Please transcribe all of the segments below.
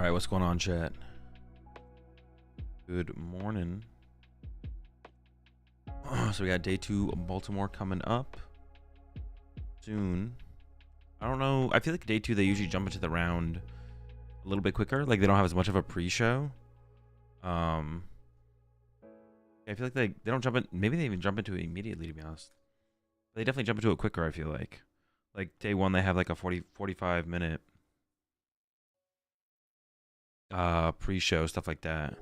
right, what's going on, chat? Good morning. So we got day 2 of Baltimore coming up soon. I don't know. I feel like day 2 they usually jump into the round a little bit quicker. Like they don't have as much of a pre-show. I feel like they don't jump in. Maybe they even jump into it immediately, to be honest. They definitely jump into it quicker, I feel like. Like day 1 they have like a 45 minute pre-show, stuff like that.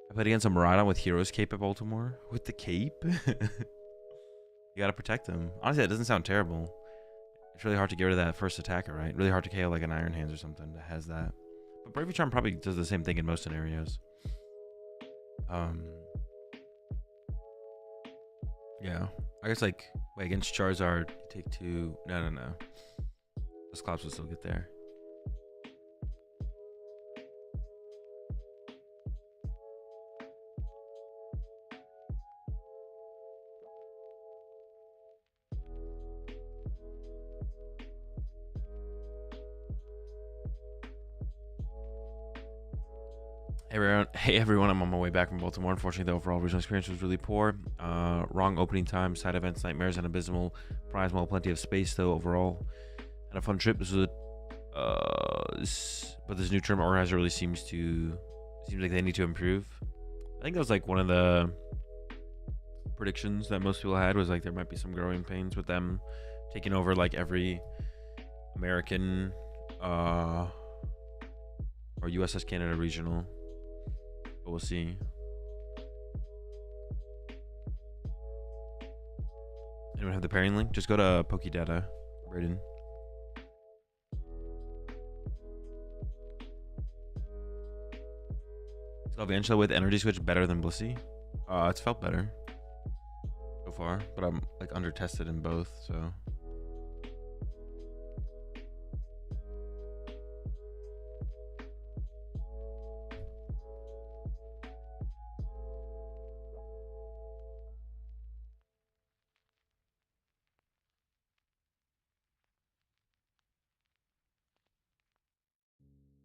I played against a Maraudon with Hero's Cape at Baltimore. With the cape? You gotta protect him. Honestly, that doesn't sound terrible. It's really hard to get rid of that first attacker, right? Really hard to KO like an Iron Hands or something that has that. But Bravery Charm probably does the same thing in most scenarios. Yeah. I guess like, wait, against Charizard, you take 2. No. Those Clops will still get there. Hey everyone, I'm on my way back from Baltimore. Unfortunately, the overall regional experience was really poor. Wrong opening time, side events, nightmares, and abysmal prize well, plenty of space though. Overall, had a fun trip. This was but this new term organizer really seems like they need to improve. I think that was like one of the predictions that most people had, was like there might be some growing pains with them taking over like every American or USS Canada regional. But we'll see. Anyone have the pairing link? Just go to Pokedata, Braden. Is Galvantula with Energy Switch better than Blissey? It's felt better so far, but I'm like under tested in both, so.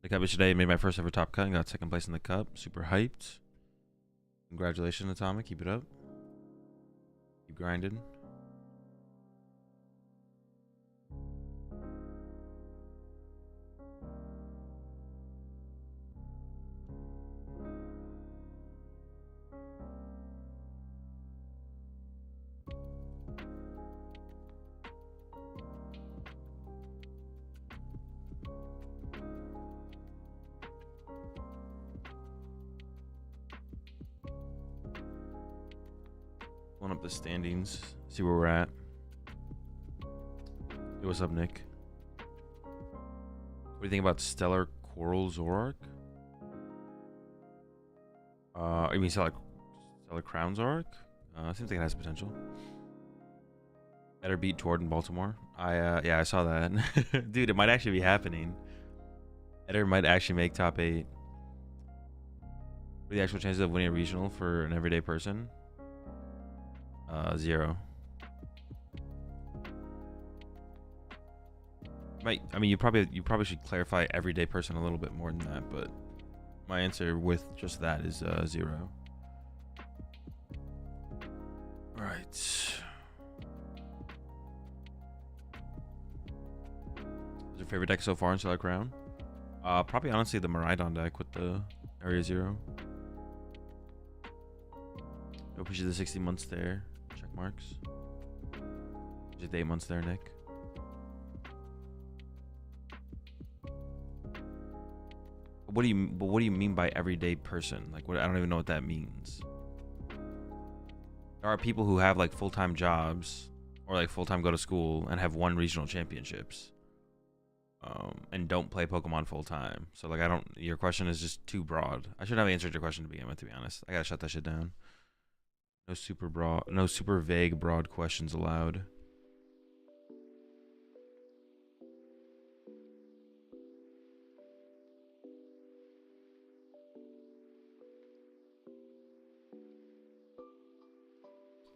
The cup is today. Made my first ever top cut and got second place in the cup. Super hyped. Congratulations, Atomic. Keep it up. Keep grinding. Pulling up the standings, see where we're at. Hey, what's up, Nick? What do you think about Stellar Coral Zoroark? You mean Stellar Crown Zoroark? Seems like it has potential. Better beat Tord in Baltimore. Yeah, I saw that. Dude, it might actually be happening. Eder might actually make top 8. What are the actual chances of winning a regional for an everyday person? 0. I mean, you probably should clarify everyday person a little bit more than that, but my answer with just that is 0. All right. Is your favorite deck so far in Stellar Crown? Probably honestly the Maraudon deck with the Area 0. I appreciate the 60 months there. Check marks. Just 8 months there, Nick. What do you mean by everyday person? Like, what? I don't even know what that means. There are people who have like full-time jobs or like full-time go to school and have won regional championships, and don't play Pokemon full-time. So like, your question is just too broad. I shouldn't have answered your question to begin with, to be honest. I gotta shut that shit down. No super vague, broad questions allowed.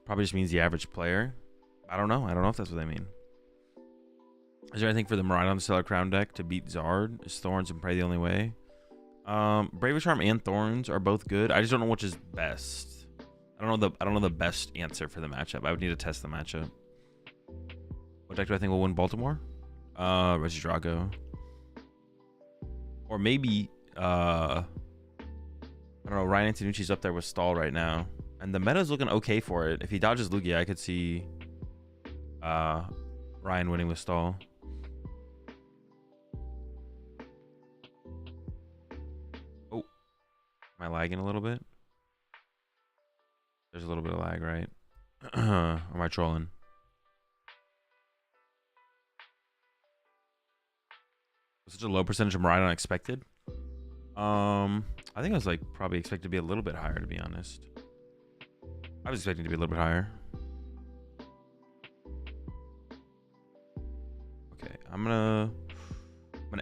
Probably just means the average player. I don't know. I don't know if that's what they mean. Is there anything for the Maraudon Stellar Crown deck to beat Zard? Is Thorns and Prey the only way? Bravely Charm and Thorns are both good. I just don't know which is best. I don't know the best answer for the matchup. I would need to test the matchup. What deck do I think will win Baltimore? Regidrago. Or maybe I don't know, Ryan Antonucci's up there with Stall right now. And the meta's looking okay for it. If he dodges Lugia, I could see Ryan winning with Stall. Oh, am I lagging a little bit? There's a little bit of lag, right? Or am I trolling? Such a low percentage of Maridon expected. I think I was like probably expected to be a little bit higher, to be honest. I was expecting to be a little bit higher. Okay, I'm gonna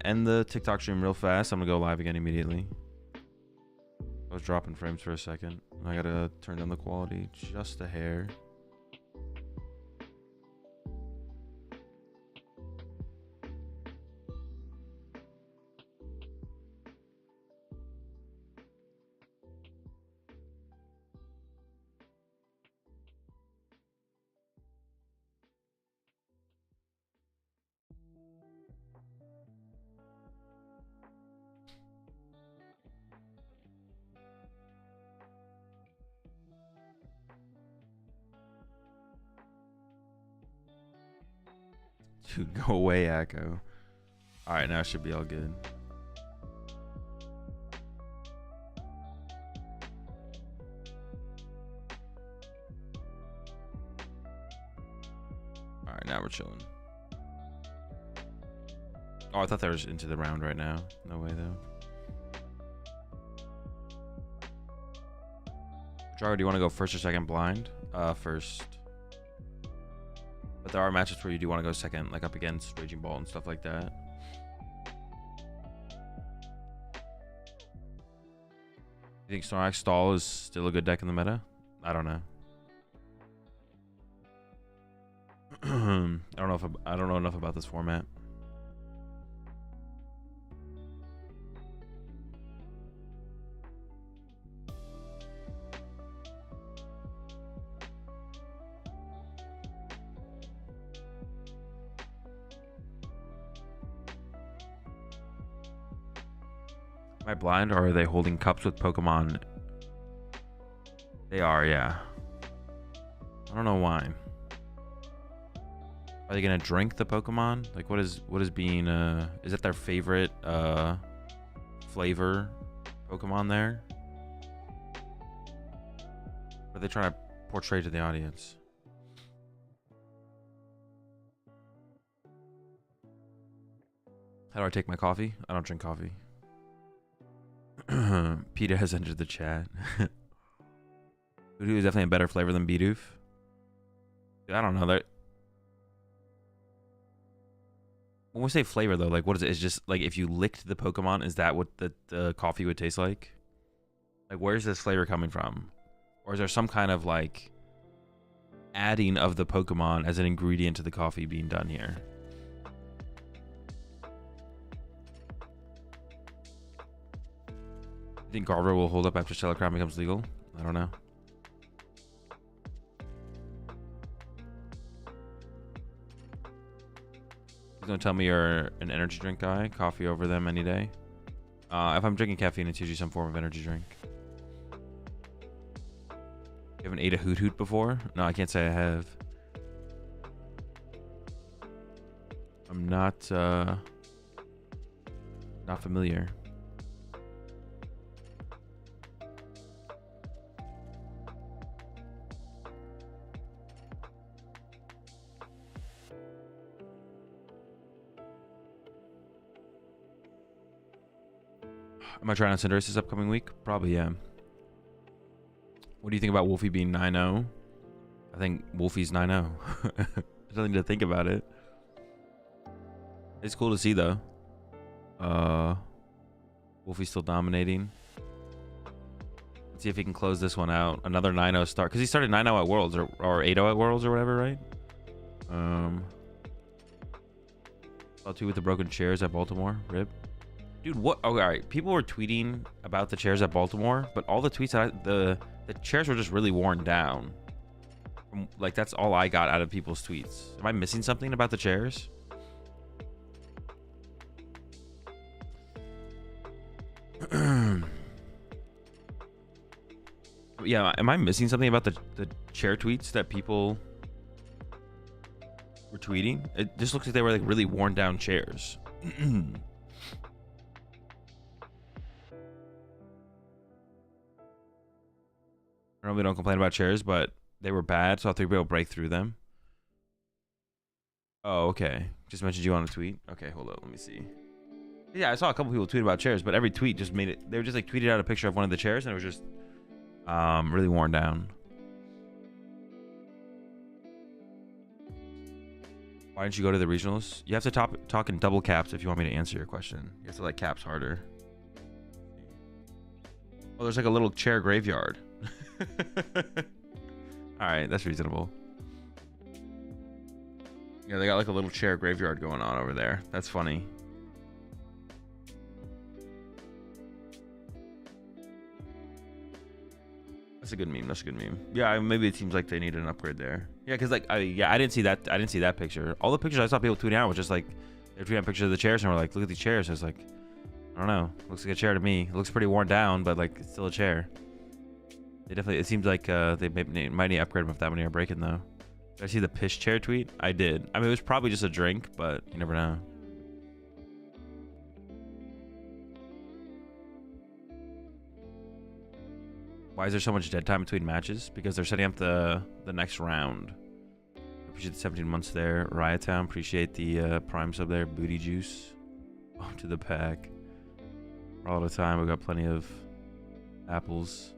end the TikTok stream real fast. I'm gonna go live again immediately. I was dropping frames for a second. I gotta turn down the quality just a hair. Dude, go away, Echo. All right, now it should be all good. All right, now we're chilling. Oh, I thought that was into the round right now. No way, though. Drago, do you want to go first or second blind? First. But there are matches where you do want to go second, like up against Raging Ball and stuff like that. You think Snorlax Stall is still a good deck in the meta? I don't know. I don't know enough about this format. Am I blind, or are they holding cups with Pokemon? They are, yeah. I don't know why. Are they gonna drink the Pokemon? Like, what is being is that their favorite flavor Pokemon there? Or are they trying to portray to the audience? How do I take my coffee? I don't drink coffee. PETA has entered the chat. Voodoo is definitely a better flavor than Bidoof. I don't know. When we say flavor, though, like, what is it? It's just like if you licked the Pokemon, is that what the coffee would taste like? Like, where's this flavor coming from? Or is there some kind of like adding of the Pokemon as an ingredient to the coffee being done here? You think Garver will hold up after Stellar Crown becomes legal? I don't know. He's gonna tell me you're an energy drink guy. Coffee over them any day. If I'm drinking caffeine, it's usually some form of energy drink. You haven't ate a Hoot Hoot before? No, I can't say I have. I'm not familiar. Am I trying on Cinderace this upcoming week? Probably, yeah. What do you think about Wolfie being 9-0? I think Wolfie's 9-0. There's nothing to think about it. It's cool to see, though. Wolfie's still dominating. Let's see if he can close this one out. Another 9-0 start. Because he started 9-0 at Worlds, or 8-0 at Worlds, or whatever, right? Saw 2 with the broken chairs at Baltimore. Rip. Dude, what? Oh, all right. People were tweeting about the chairs at Baltimore, but all the tweets that the chairs were just really worn down. Like, that's all I got out of people's tweets. Am I missing something about the chairs? Yeah, am I missing something about the chair tweets that people were tweeting? It just looks like they were like really worn down chairs. I normally don't complain about chairs, but they were bad, so I thought we'd be able to break through them. Oh, okay. Just mentioned you on a tweet. Okay, hold up. Let me see. Yeah, I saw a couple people tweet about chairs, but every tweet just made it. They were just like tweeted out a picture of one of the chairs, and it was just really worn down. Why didn't you go to the regionals? You have to talk in double caps if you want me to answer your question. You have to like caps harder. Oh, there's like a little chair graveyard. All right, that's reasonable. Yeah, they got like a little chair graveyard going on over there. That's funny. That's a good meme. That's a good meme. Yeah, maybe it seems like they needed an upgrade there. Yeah, because like I didn't see that. I didn't see that picture. All the pictures I saw people tweeting out was just like they're tweeting out pictures of the chairs and we're like, look at these chairs. I was like, I don't know. Looks like a chair to me. It looks pretty worn down, but like it's still a chair. They definitely. It seems like they might need to upgrade them if that many are breaking though. Did I see the piss chair tweet? I did. I mean, it was probably just a drink, but you never know. Why is there so much dead time between matches? Because they're setting up the next round. Appreciate the 17 months there. Riot Town, appreciate the prime sub there. Booty Juice. Welcome to the pack. We're all out of time. We've got plenty of apples.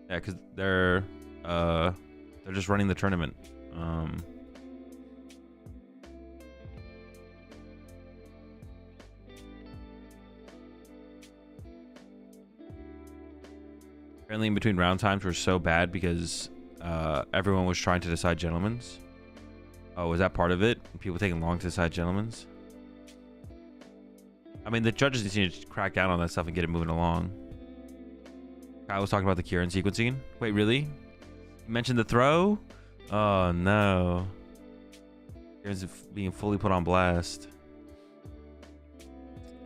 Yeah, because they're just running the tournament. Apparently in between round times were so bad because everyone was trying to decide gentlemen's. Oh, was that part of it? People taking long to decide gentlemen's? I mean, the judges need to crack down on that stuff and get it moving along. Kyle was talking about the Kieran sequencing. Wait, really? You mentioned the throw? Oh, no. Kieran's being fully put on blast.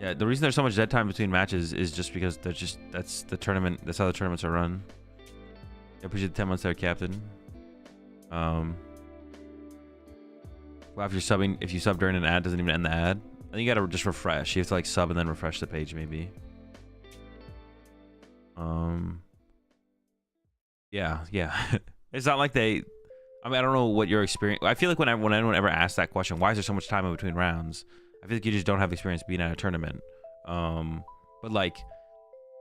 Yeah, the reason there's so much dead time between matches is just because that's the tournament. That's how the tournaments are run. I appreciate the 10 months there, Captain. Well, if you're subbing, if you sub during an ad, doesn't even end the ad. I think you gotta just refresh. You have to like sub and then refresh the page, maybe. Yeah. It's not like they. I mean, I don't know what your experience. I feel like when anyone ever asks that question, why is there so much time in between rounds? I feel like you just don't have experience being at a tournament. But like,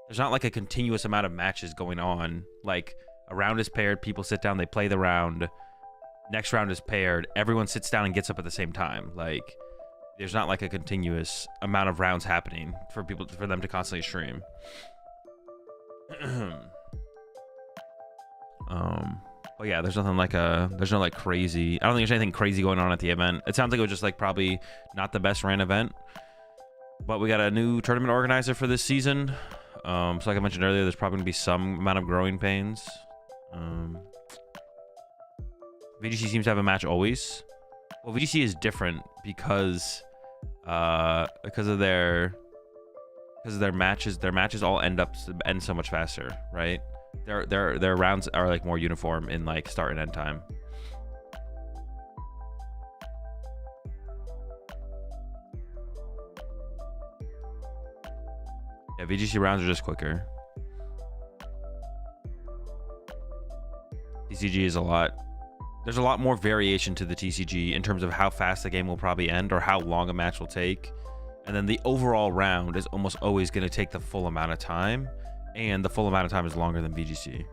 there's not like a continuous amount of matches going on. Like, a round is paired, people sit down, they play the round. Next round is paired, everyone sits down and gets up at the same time. Like, there's not like a continuous amount of rounds happening for them to constantly stream. But yeah, there's nothing like there's no like crazy. I don't think there's anything crazy going on at the event. It sounds like it was just like probably not the best ran event. But we got a new tournament organizer for this season. So like I mentioned earlier, there's probably gonna be some amount of growing pains. VGC seems to have a match always. Well, VGC is different because of their matches. Their matches all end so much faster, right? Their rounds are like more uniform in like start and end time. Yeah, VGC rounds are just quicker. TCG is there's a lot more variation to the TCG in terms of how fast the game will probably end or how long a match will take. And then the overall round is almost always going to take the full amount of time. And the full amount of time is longer than VGC.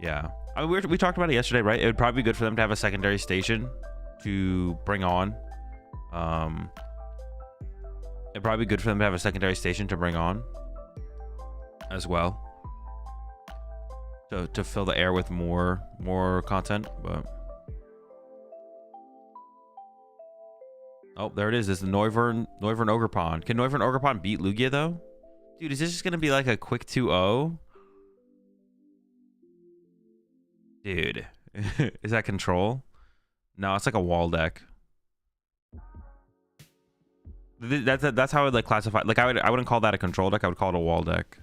Yeah. I mean, we talked about it yesterday, right? It would probably be good for them to have a secondary station to bring on. It'd probably be good for them to have a secondary station to bring on as well. To fill the air with more content, but Oh, there it is. It's the Noivern Ogerpon. Can Noivern Ogerpon beat Lugia though? Dude, is this just gonna be like a quick 2-0? Dude, is that control? No, it's like a wall deck. That's how I would like classify. Like I wouldn't call that a control deck. I would call it a wall deck.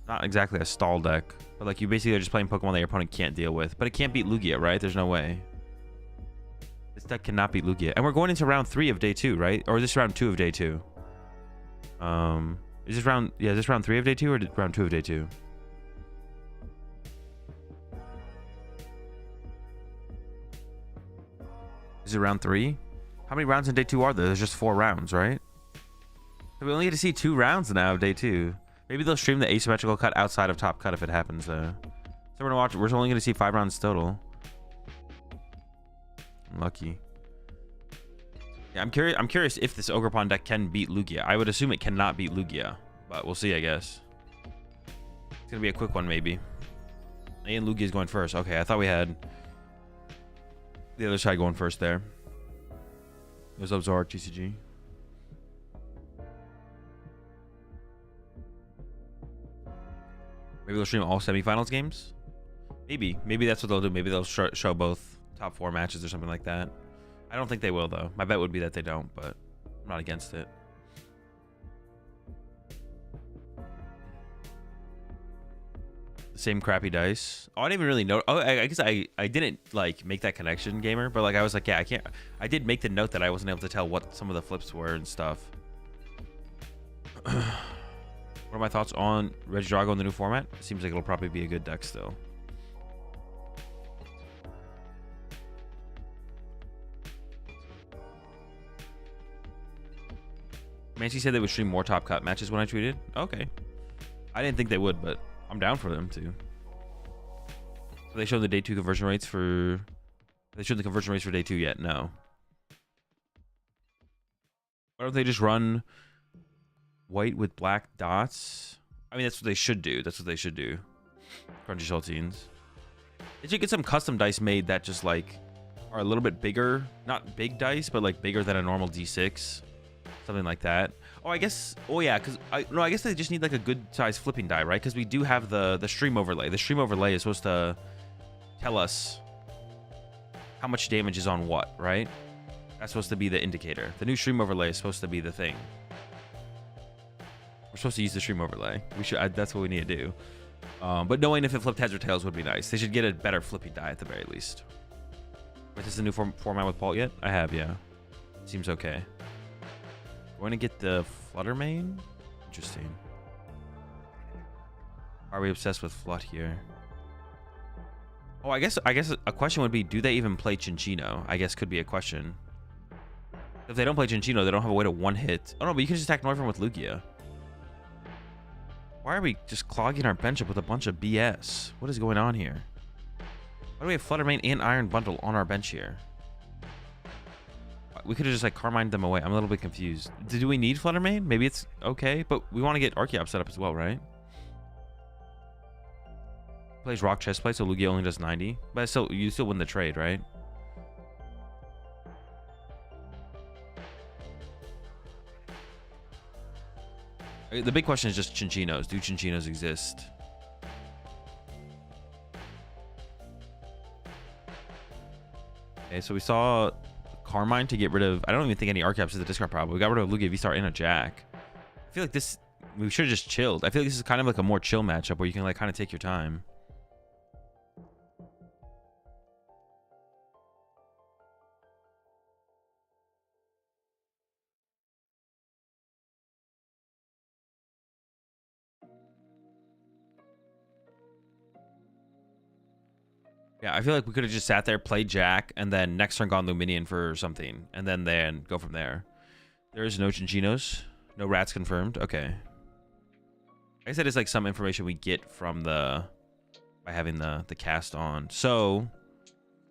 Not exactly a stall deck, but like you basically are just playing Pokemon that your opponent can't deal with. But it can't beat Lugia, right? There's no way. This deck cannot beat Lugia. And we're going into round 3 of day 2, right? Or is this round 2 of day 2? Is this round, yeah, is this round 3 of day 2 or round 2 of day 2? Is it round 3? How many rounds in day 2 are there? There's just 4 rounds, right? So we only get to see 2 rounds now of day 2. Maybe they'll stream the asymmetrical cut outside of top cut if it happens though. So we're gonna watch, we're only gonna see 5 rounds total. Lucky. Yeah, I'm curious if this Ogerpon deck can beat Lugia. I would assume it cannot beat Lugia, but we'll see, I guess. It's gonna be a quick one, maybe. And Lugia's going first. Okay, I thought we had the other side going first there. What's up, AzulGG? Maybe they'll stream all semifinals games? Maybe that's what they'll do. Maybe they'll show both top 4 matches or something like that. I don't think they will though. My bet would be that they don't, but I'm not against it. The same crappy dice. Oh, I didn't even really know. Oh, I guess I didn't like make that connection, gamer, but like I was like, yeah, I did make the note that I wasn't able to tell what some of the flips were and stuff. What are my thoughts on Regidrago in the new format? It seems like it'll probably be a good deck still. Mancy said they would stream more top cut matches when I tweeted. Okay. I didn't think they would, but I'm down for them to. So they showed the day 2 conversion rates for... They showed the conversion rates for day 2 yet? No. Why don't they just run white with black dots? I mean, that's what they should do. That's what they should do. Crunchy Saltines. They should get some custom dice made that just like are a little bit bigger. Not big dice, but like bigger than a normal D6. Something like that. Oh, I guess. Oh, yeah. Because I guess they just need like a good size flipping die, right? Because we do have the stream overlay. The stream overlay is supposed to tell us how much damage is on what, right? That's supposed to be the indicator. The new stream overlay is supposed to be the thing. We're supposed to use the stream overlay. We should. That's what we need to do. But knowing if it flipped heads or tails would be nice. They should get a better flipping die at the very least. Is this a new format with Paul yet? I have, yeah. Seems okay. We're gonna get the Flutter main. Interesting. Are we obsessed with Flut here? Oh, I guess a question would be, do they even play Chinchino? I guess could be a question. If they don't play Chinchino, they don't have a way to one-hit. Oh no, but you can just attack Noivern with Lugia. Why are we just clogging our bench up with a bunch of BS? What is going on here? Why do we have Flutter main and Iron Bundle on our bench here? We could have just like Carmined them away. I'm a little bit confused. Do we need Flutter main? Maybe it's okay, but we want to get Archeop set up as well, right? Plays Rock Chestplate, so Lugia only does 90. But still, you still win the trade, right? The big question is just Chinchinos. Do Chinchinos exist? Okay, so we saw Carmine to get rid of... I don't even think any Archeops is the discard problem. We got rid of Lugia, V-Star, and a Jack. I feel like this... We should have just chilled. I feel like this is kind of like a more chill matchup where you can like kind of take your time. Yeah, I feel like we could have just sat there, played Jack, and then next turn gone Luminion for something, and then go from there. There is no Chinchinos. No rats confirmed. Okay. I guess that is like some information we get from by having the cast on. So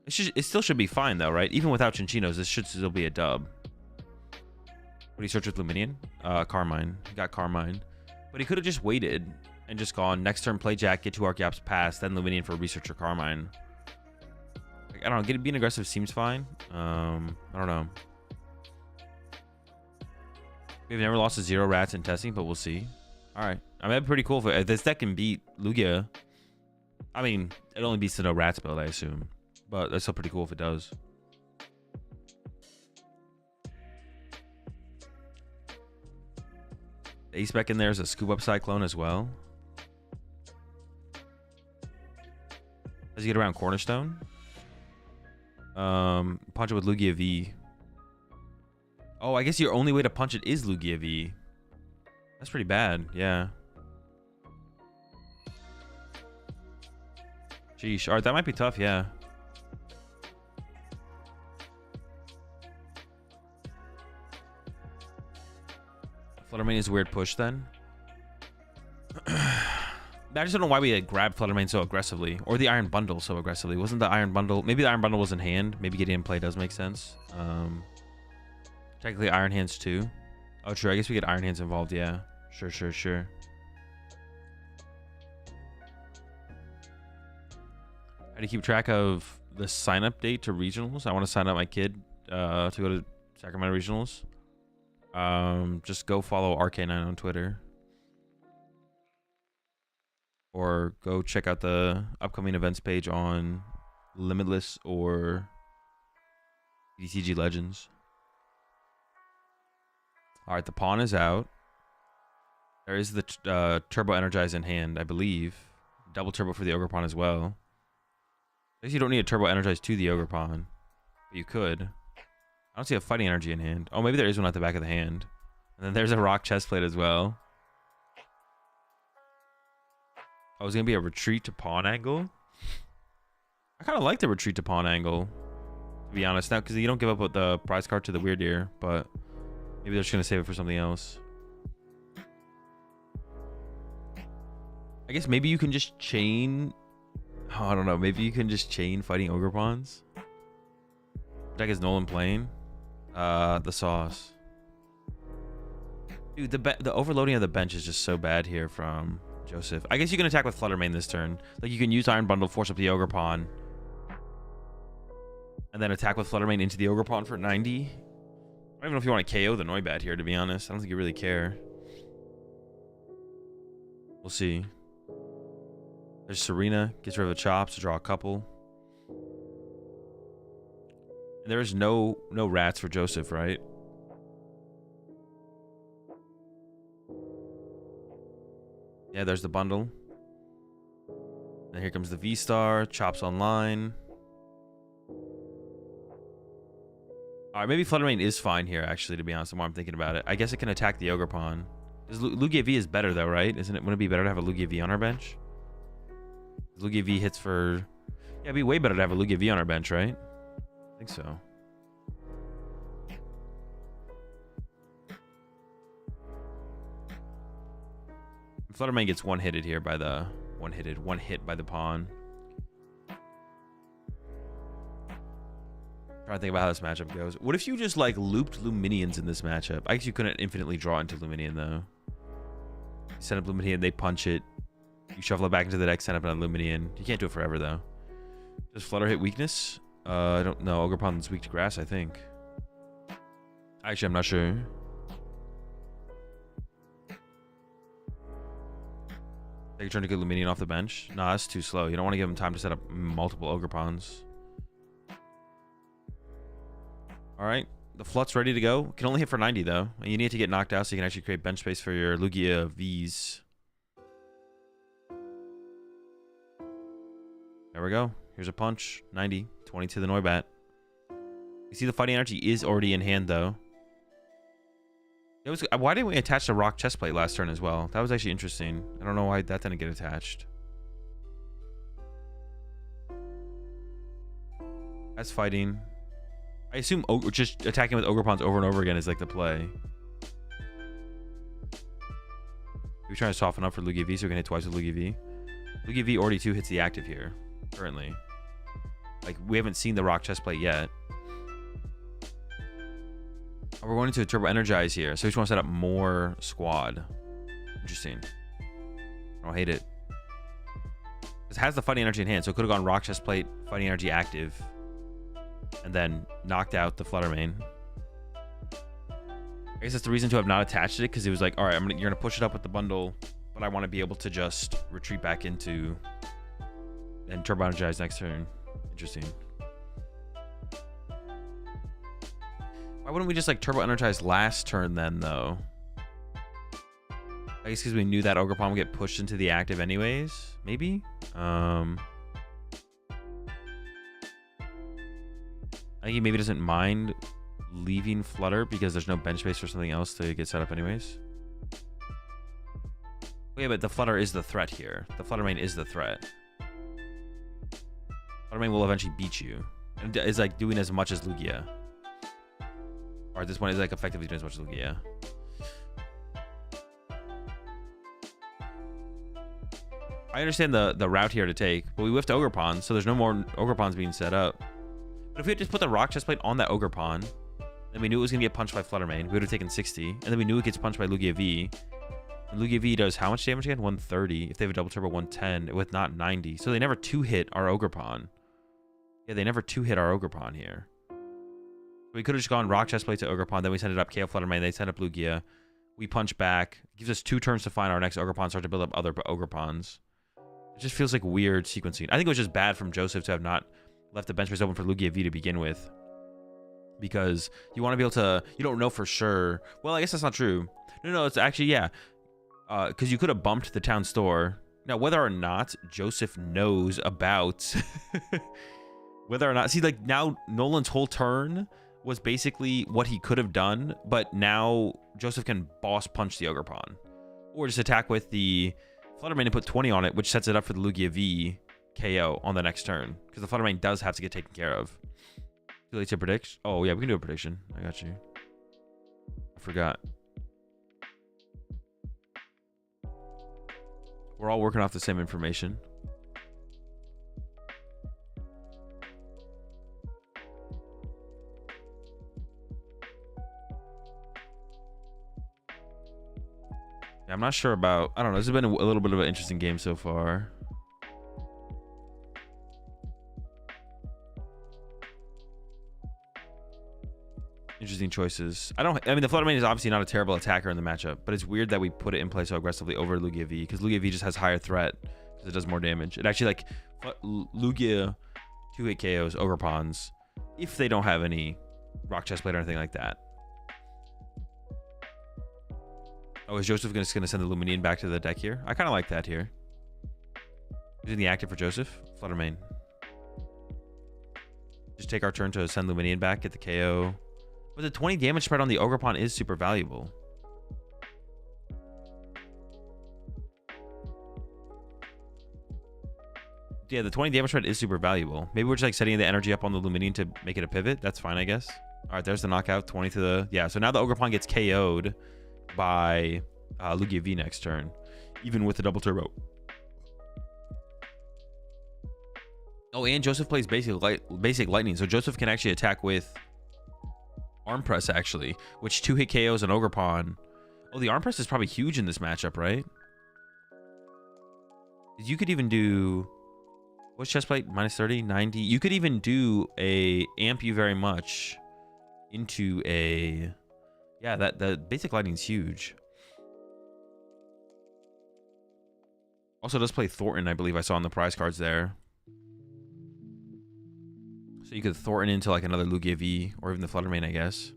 it still should be fine though, right? Even without Chinchinos, this should still be a dub. What do you search with Luminion? Carmine. He got Carmine. But he could have just waited and just gone next turn, play Jack, get 2 Archeops, pass, then Luminion for Researcher Carmine. I don't know. Being aggressive seems fine. I don't know. We've never lost to 0 rats in testing, but we'll see. All right. I mean, that'd be pretty cool if this deck can beat Lugia. I mean, it only beats the no rats build, I assume. But that's still pretty cool if it does. The ace spec in there is a scoop up cyclone as well. Does he get around Cornerstone? Punch it with Lugia V. Oh, I guess your only way to punch it is Lugia V. That's pretty bad, yeah. Sheesh. Alright, that might be tough, yeah. Fluttermane is a weird push then. I just don't know why we had grabbed Fluttermane so aggressively, or the Iron Bundle so aggressively. Wasn't the Iron Bundle? Maybe the Iron Bundle was in hand. Maybe getting in play does make sense. Technically Iron Hands too. Oh, true. I guess we get Iron Hands involved. Yeah. Sure. How do you keep track of the sign-up date to regionals? I want to sign up my kid to go to Sacramento regionals. Just go follow RK9 on Twitter. Or go check out the upcoming events page on Limitless or TCG Legends. All right, the pawn is out. There is the Turbo Energize in hand, I believe. Double Turbo for the Ogre Pawn as well. I guess you don't need a Turbo Energize to the Ogre Pawn, but you could. I don't see a Fighting Energy in hand. Oh, maybe there is one at the back of the hand. And then there's a Rock Chestplate as well. Oh, it's going to be a retreat to pawn angle. I kind of like the retreat to pawn angle, to be honest. Now, because you don't give up with the prize card to the Weird Ear, but maybe they're just going to save it for something else. I guess maybe you can just chain... Oh, I don't know. Maybe you can just chain Fighting Ogre Pawns. Deck is Nolan playing. The sauce. Dude, the overloading of the bench is just so bad here from Joseph. I guess you can attack with Fluttermane this turn. Like, you can use Iron Bundle, force up the Ogre Pawn, and then attack with Fluttermane into the Ogre Pawn for 90. I don't even know if you want to KO the Noibat here, to be honest. I don't think you really care. We'll see. There's Serena. Gets rid of the chops to draw a couple. And there is no rats for Joseph, right? Yeah, there's the bundle. And here comes the V-Star. Chops online. Alright, maybe Fluttermane is fine here, actually, to be honest, the more I'm thinking about it. I guess it can attack the Ogre Pawn. Lugia V is better, though, right? Isn't it? Wouldn't it be better to have a Lugia V on our bench? Lugia V hits for... Yeah, it'd be way better to have a Lugia V on our bench, right? I think so. Fluttermane gets one-hitted here by the... One hit by the pawn. Trying to think about how this matchup goes. What if you just, like, looped Luminions in this matchup? I guess you couldn't infinitely draw into Luminion, though. You send up Luminion, they punch it. You shuffle it back into the deck, send up an Luminion. You can't do it forever, though. Does Flutter hit weakness? I don't know. Ogre Pawn's weak to grass, I think. Actually, I'm not sure. Take a turn to get Luminion off the bench. Nah, that's too slow. You don't want to give him time to set up multiple Ogre Pawns. Alright. The Flut's ready to go. Can only hit for 90, though. And you need to get knocked out so you can actually create bench space for your Lugia Vs. There we go. Here's a punch. 90. 20 to the Noibat. You see the Fighting Energy is already in hand, though. Why didn't we attach the Rock Chestplate last turn as well? That was actually interesting. I don't know why that didn't get attached. That's fighting. I assume just attacking with Ogre Pawns over and over again is like the play. We're trying to soften up for Lugia V so we can hit twice with Lugia V. Lugia V already 2 hits the active here, currently. Like, we haven't seen the Rock Chestplate yet. Oh, we're going into a Turbo Energize here, so we just want to set up more squad. Interesting. I don't hate it. It has the Fighting Energy in hand, so it could have gone Rock Chestplate, Fighting Energy active. and then knocked out the Fluttermane. I guess that's the reason to have not attached it, because it was like, all right, you're gonna push it up with the bundle, but I want to be able to just retreat back into and turbo energize next turn. Interesting. Why wouldn't we just like turbo energize last turn then, though? I guess because we knew that Ogerpon would get pushed into the active anyways. Maybe. I think he maybe doesn't mind leaving Flutter because there's no bench space or something else to get set up anyways. Oh, yeah, but the Flutter is the threat here. The Fluttermane is the threat. Fluttermane will eventually beat you. And is like doing as much as Lugia. Or at this point is like effectively doing as much as Lugia. I understand the route here to take, but we whiffed Ogerpon, so there's no more Ogerpons being set up. But if we had just put the Rock Chestplate on that Ogerpon, then we knew it was going to get punched by Fluttermane. We would have taken 60. And then we knew it gets punched by Lugia V. And Lugia V does how much damage again? 130. If they have a double turbo, 110 with not 90. So they never two-hit our Ogerpon. Yeah, they never two-hit our Ogerpon here. We could have just gone Rock Chestplate to Ogerpon, then we send it up KO Fluttermane, they send up Lugia. We punch back. It gives us 2 turns to find our next Ogerpon, start to build up other Ogerpons. It just feels like weird sequencing. I think it was just bad from Joseph to have not left the bench space open for Lugia V to begin with. Because you want to be able to... You don't know for sure. Well, I guess that's not true. No, it's actually, yeah. Because you could have bumped the town store. Now, whether or not Joseph knows about... whether or not... See, like, now Nolan's whole turn was basically what he could have done. But now Joseph can boss punch the Ogerpon. Or just attack with the Fluttermane and put 20 on it, which sets it up for the Lugia V KO on the next turn. Because the Fluttermane does have to get taken care of. Too late to predict? Oh, yeah, we can do a prediction. I got you. I forgot. We're all working off the same information. Yeah, I'm not sure about... I don't know. This has been a little bit of an interesting game so far. Interesting choices. I mean, the Fluttermane is obviously not a terrible attacker in the matchup, but it's weird that we put it in play so aggressively over Lugia V, because Lugia V just has higher threat because it does more damage. It actually, like, Lugia 2-hit KOs Ogerpons if they don't have any Rock Chestplate or anything like that. Oh, is Joseph just going to send the Luminian back to the deck here? I kind of like that here. Using the active for Joseph. Fluttermane. Just take our turn to send Luminian back, get the KO. But the 20 damage spread on the Ogerpon is super valuable. Yeah, the 20 damage spread is super valuable. Maybe we're just like setting the energy up on the Luminian to make it a pivot. That's fine, I guess. All right, there's the knockout. 20 to the... Yeah, so now the Ogerpon gets KO'd by Lugia V next turn, even with the double turbo. Oh, and Joseph plays basic lightning, so Joseph can actually attack with arm press, actually, which 2-hit KOs an Ogerpon. Oh, the arm press is probably huge in this matchup, right? You could even do... What's chestplate? Minus 30, 90. You could even do a amp you very much into a... Yeah, the basic lightning's huge. Also does play Thornton, I believe I saw on the prize cards there. So you could Thornton into like another Lugia V or even the Fluttermane, I guess.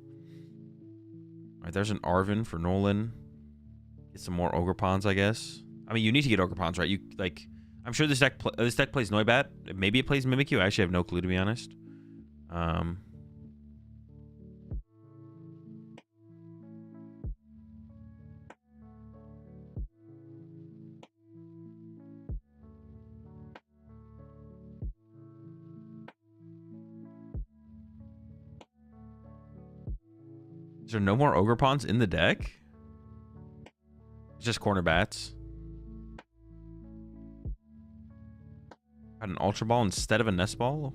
All right, there's an Arven for Nolan. Get some more Ogerpons, I guess. I mean, you need to get Ogerpons, right? You like, I'm sure this deck plays Noibat. Maybe it plays Mimikyu. I actually have no clue, to be honest. Is there no more Ogerpons in the deck? It's just corner bats. Got an Ultra Ball instead of a Nest Ball?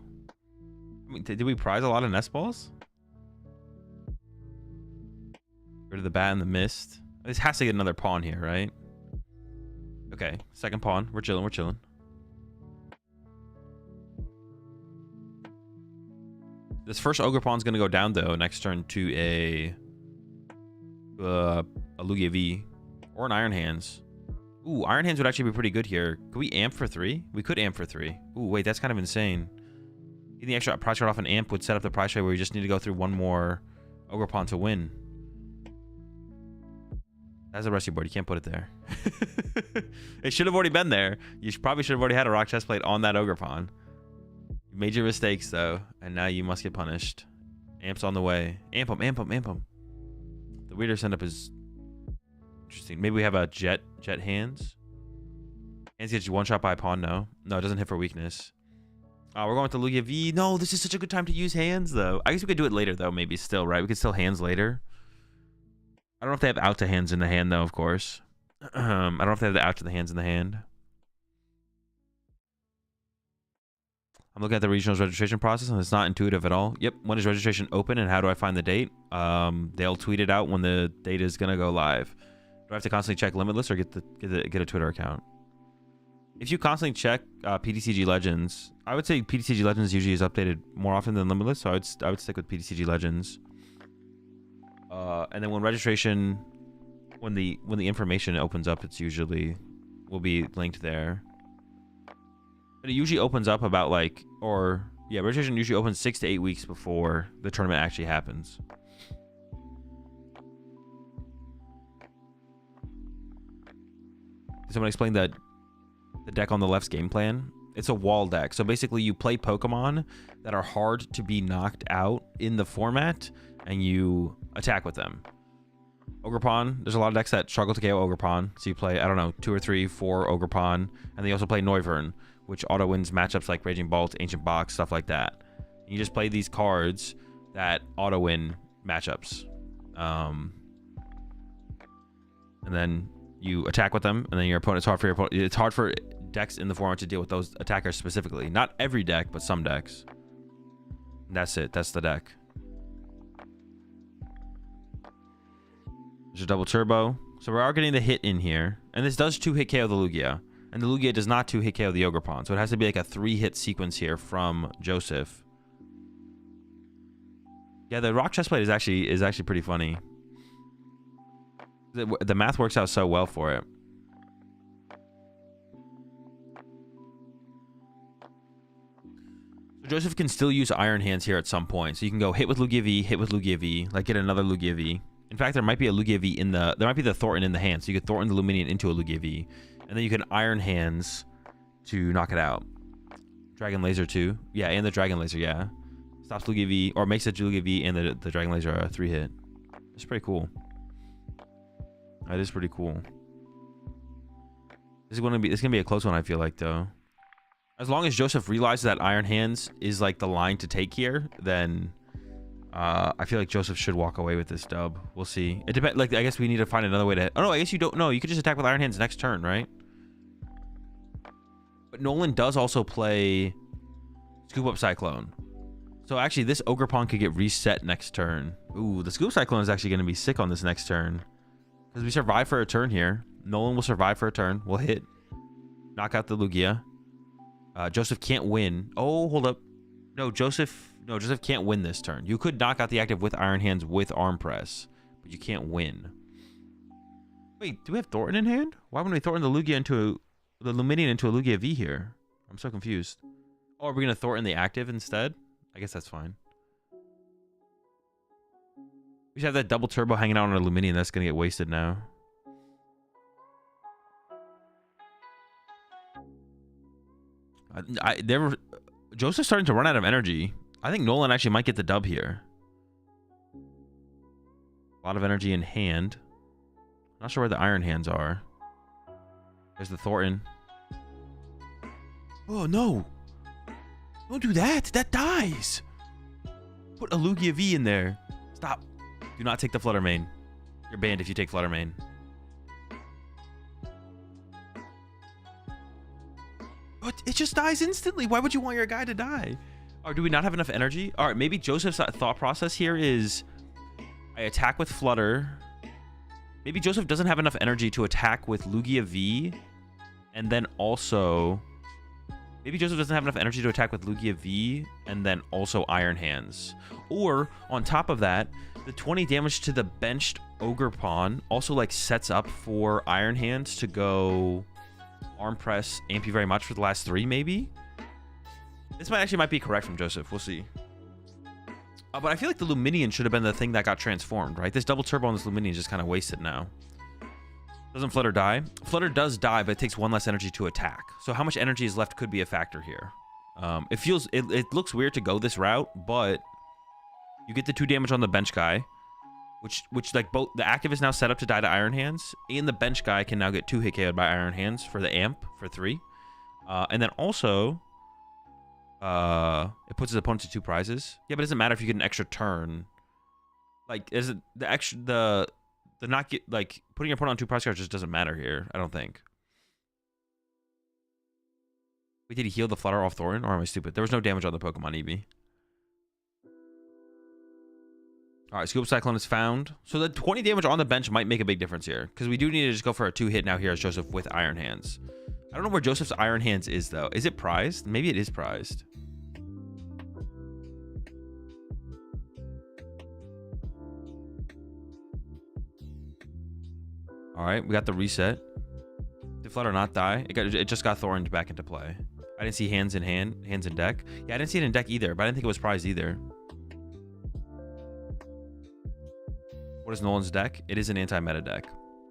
I mean, did we prize a lot of Nest Balls? Rid of the bat and the mist. This has to get another pawn here, right? Okay, second pawn. We're chilling, we're chilling. This first Ogre Pawn's gonna go down though next turn to a Lugia V or an Iron Hands. Ooh, Iron Hands would actually be pretty good here. Could we amp for 3? We could amp for 3. Ooh, wait, that's kind of insane. Getting the extra price card off an amp would set up the price trade where you just need to go through one more Ogre Pawn to win. That's a rusty board. You can't put it there. It should have already been there. You probably should have already had a Rock Chestplate on that Ogre Pawn. You made your mistakes, though, and now you must get punished. Amp's on the way. Amp him, amp him, amp him. The weirder setup is interesting. Maybe we have a jet hands. Hands gets you one shot by a pawn. No, it doesn't hit for weakness. We're going with the Lugia V. No, this is such a good time to use hands, though. I guess we could do it later, though. Maybe still, right? We could still hands later. I don't know if they have out to hands in the hand, though. Of course, I don't know if they have the out to the hands in the hand. I'm looking at the regionals registration process, and it's not intuitive at all. Yep. When is registration open, and how do I find the date? They'll tweet it out when the date is gonna go live. Do I have to constantly check Limitless or get a Twitter account? If you constantly check PTCG Legends, I would say PTCG Legends usually is updated more often than Limitless, so I would stick with PTCG Legends. And then when registration, when the information opens up, it's usually will be linked there. But it usually opens up about registration usually opens 6 to 8 weeks before the tournament actually happens. Did someone explain the deck on the left's game plan? It's a wall deck. So basically you play Pokemon that are hard to be knocked out in the format, and you attack with them. Ogre Pawn, there's a lot of decks that struggle to KO Ogre Pawn. So you play, I don't know, 2 or 3, 4 Ogre Pawn. And they also play Noivern, which auto wins matchups like Raging Bolt, Ancient Box, stuff like that. You just play these cards that auto win matchups. And then you attack with them, and then your opponent, it's hard for decks in the format to deal with those attackers specifically. Not every deck, but some decks. And that's it. That's the deck. There's a double turbo. So we are getting the hit in here. And this does 2-hit KO the Lugia. And the Lugia does not 2-hit KO the Ogre Pawn. So it has to be like a 3-hit sequence here from Joseph. Yeah, the Rock Chestplate is actually pretty funny. The math works out so well for it. So Joseph can still use Iron Hands here at some point. So you can go hit with Lugia V, hit with Lugia V, like get another Lugia V. In fact, there might be a Lugia V there might be the Thornton in the hand. So you could Thornton the Luminian into a Lugia V. And then you can Iron Hands to knock it out. Dragon Laser too. Yeah, and the Dragon Laser, yeah. Stops Lugia V, or makes the Lugia V and the Dragon Laser a 3-hit. It's pretty cool. That is pretty cool. This is gonna be a close one, I feel like, though. As long as Joseph realizes that Iron Hands is like the line to take here, then I feel like Joseph should walk away with this dub. We'll see. It depends. Like, I guess we need to find another way to. Oh no, I guess you don't know. You could just attack with Iron Hands next turn, right? But Nolan does also play Scoop Up Cyclone. So actually, this Ogre Pawn could get reset next turn. Ooh, the Scoop Cyclone is actually going to be sick on this next turn. Because we survive for a turn here. Nolan will survive for a turn. We'll hit. Knock out the Lugia. Joseph can't win. Oh, hold up. No, Joseph can't win this turn. You could knock out the active with Iron Hands with Arm Press, but you can't win. Wait, do we have Thornton in hand? Why wouldn't we Thornton the Lugia into the Luminian into a Lugia V here? I'm so confused. Oh, are we gonna Thornton the active instead? I guess that's fine. We should have that double turbo hanging out on our Luminian. That's gonna get wasted now. Joseph's starting to run out of energy. I think Nolan actually might get the dub here. A lot of energy in hand. Not sure where the Iron Hands are. There's the Thornton. Oh, no. Don't do that. That dies. Put a Lugia V in there. Stop. Do not take the Flutter Mane. You're banned if you take Flutter Mane. But it just dies instantly. Why would you want your guy to die? Or do we not have enough energy? All right, maybe Joseph's thought process here is I attack with Flutter. Maybe Joseph doesn't have enough energy to attack with Lugia V and then also Maybe Joseph doesn't have enough energy to attack with Lugia V and then also Iron Hands. Or, on top of that, the 20 damage to the benched Ogre Pawn also, like, sets up for Iron Hands to go Arm Press, Amp you very much for the last 3, maybe? This might be correct from Joseph. We'll see. But I feel like the Luminion should have been the thing that got transformed, right? This double turbo on this Luminion is just kind of wasted now. Doesn't Flutter die? Flutter does die, but it takes 1 less energy to attack. So how much energy is left could be a factor here. It looks weird to go this route, but you get the 2 damage on the bench guy, which like both the active is now set up to die to Iron Hands, and the bench guy can now get 2 hit KO'd by Iron Hands for the amp for 3. And then also it puts his opponent to 2 prizes. Yeah, but it doesn't matter if you get an extra turn. Like, is it the not get, like, putting your opponent on 2 prize cards just doesn't matter here, I don't think. Wait, did he heal the Flutter off Thorin? Or am I stupid? There was no damage on the Pokemon Eevee. Alright, Scoop Cyclone is found. So the 20 damage on the bench might make a big difference here. Because we do need to just go for a 2-hit now here as Joseph with Iron Hands. I don't know where Joseph's Iron Hands is, though. Is it prized? Maybe it is prized. All right, we got the reset. Did Flutter not die? It just got Thorin back into play. I didn't see hands in deck. Yeah, I didn't see it in deck either, but I didn't think it was prized either. What is Nolan's deck? It is an anti-meta deck.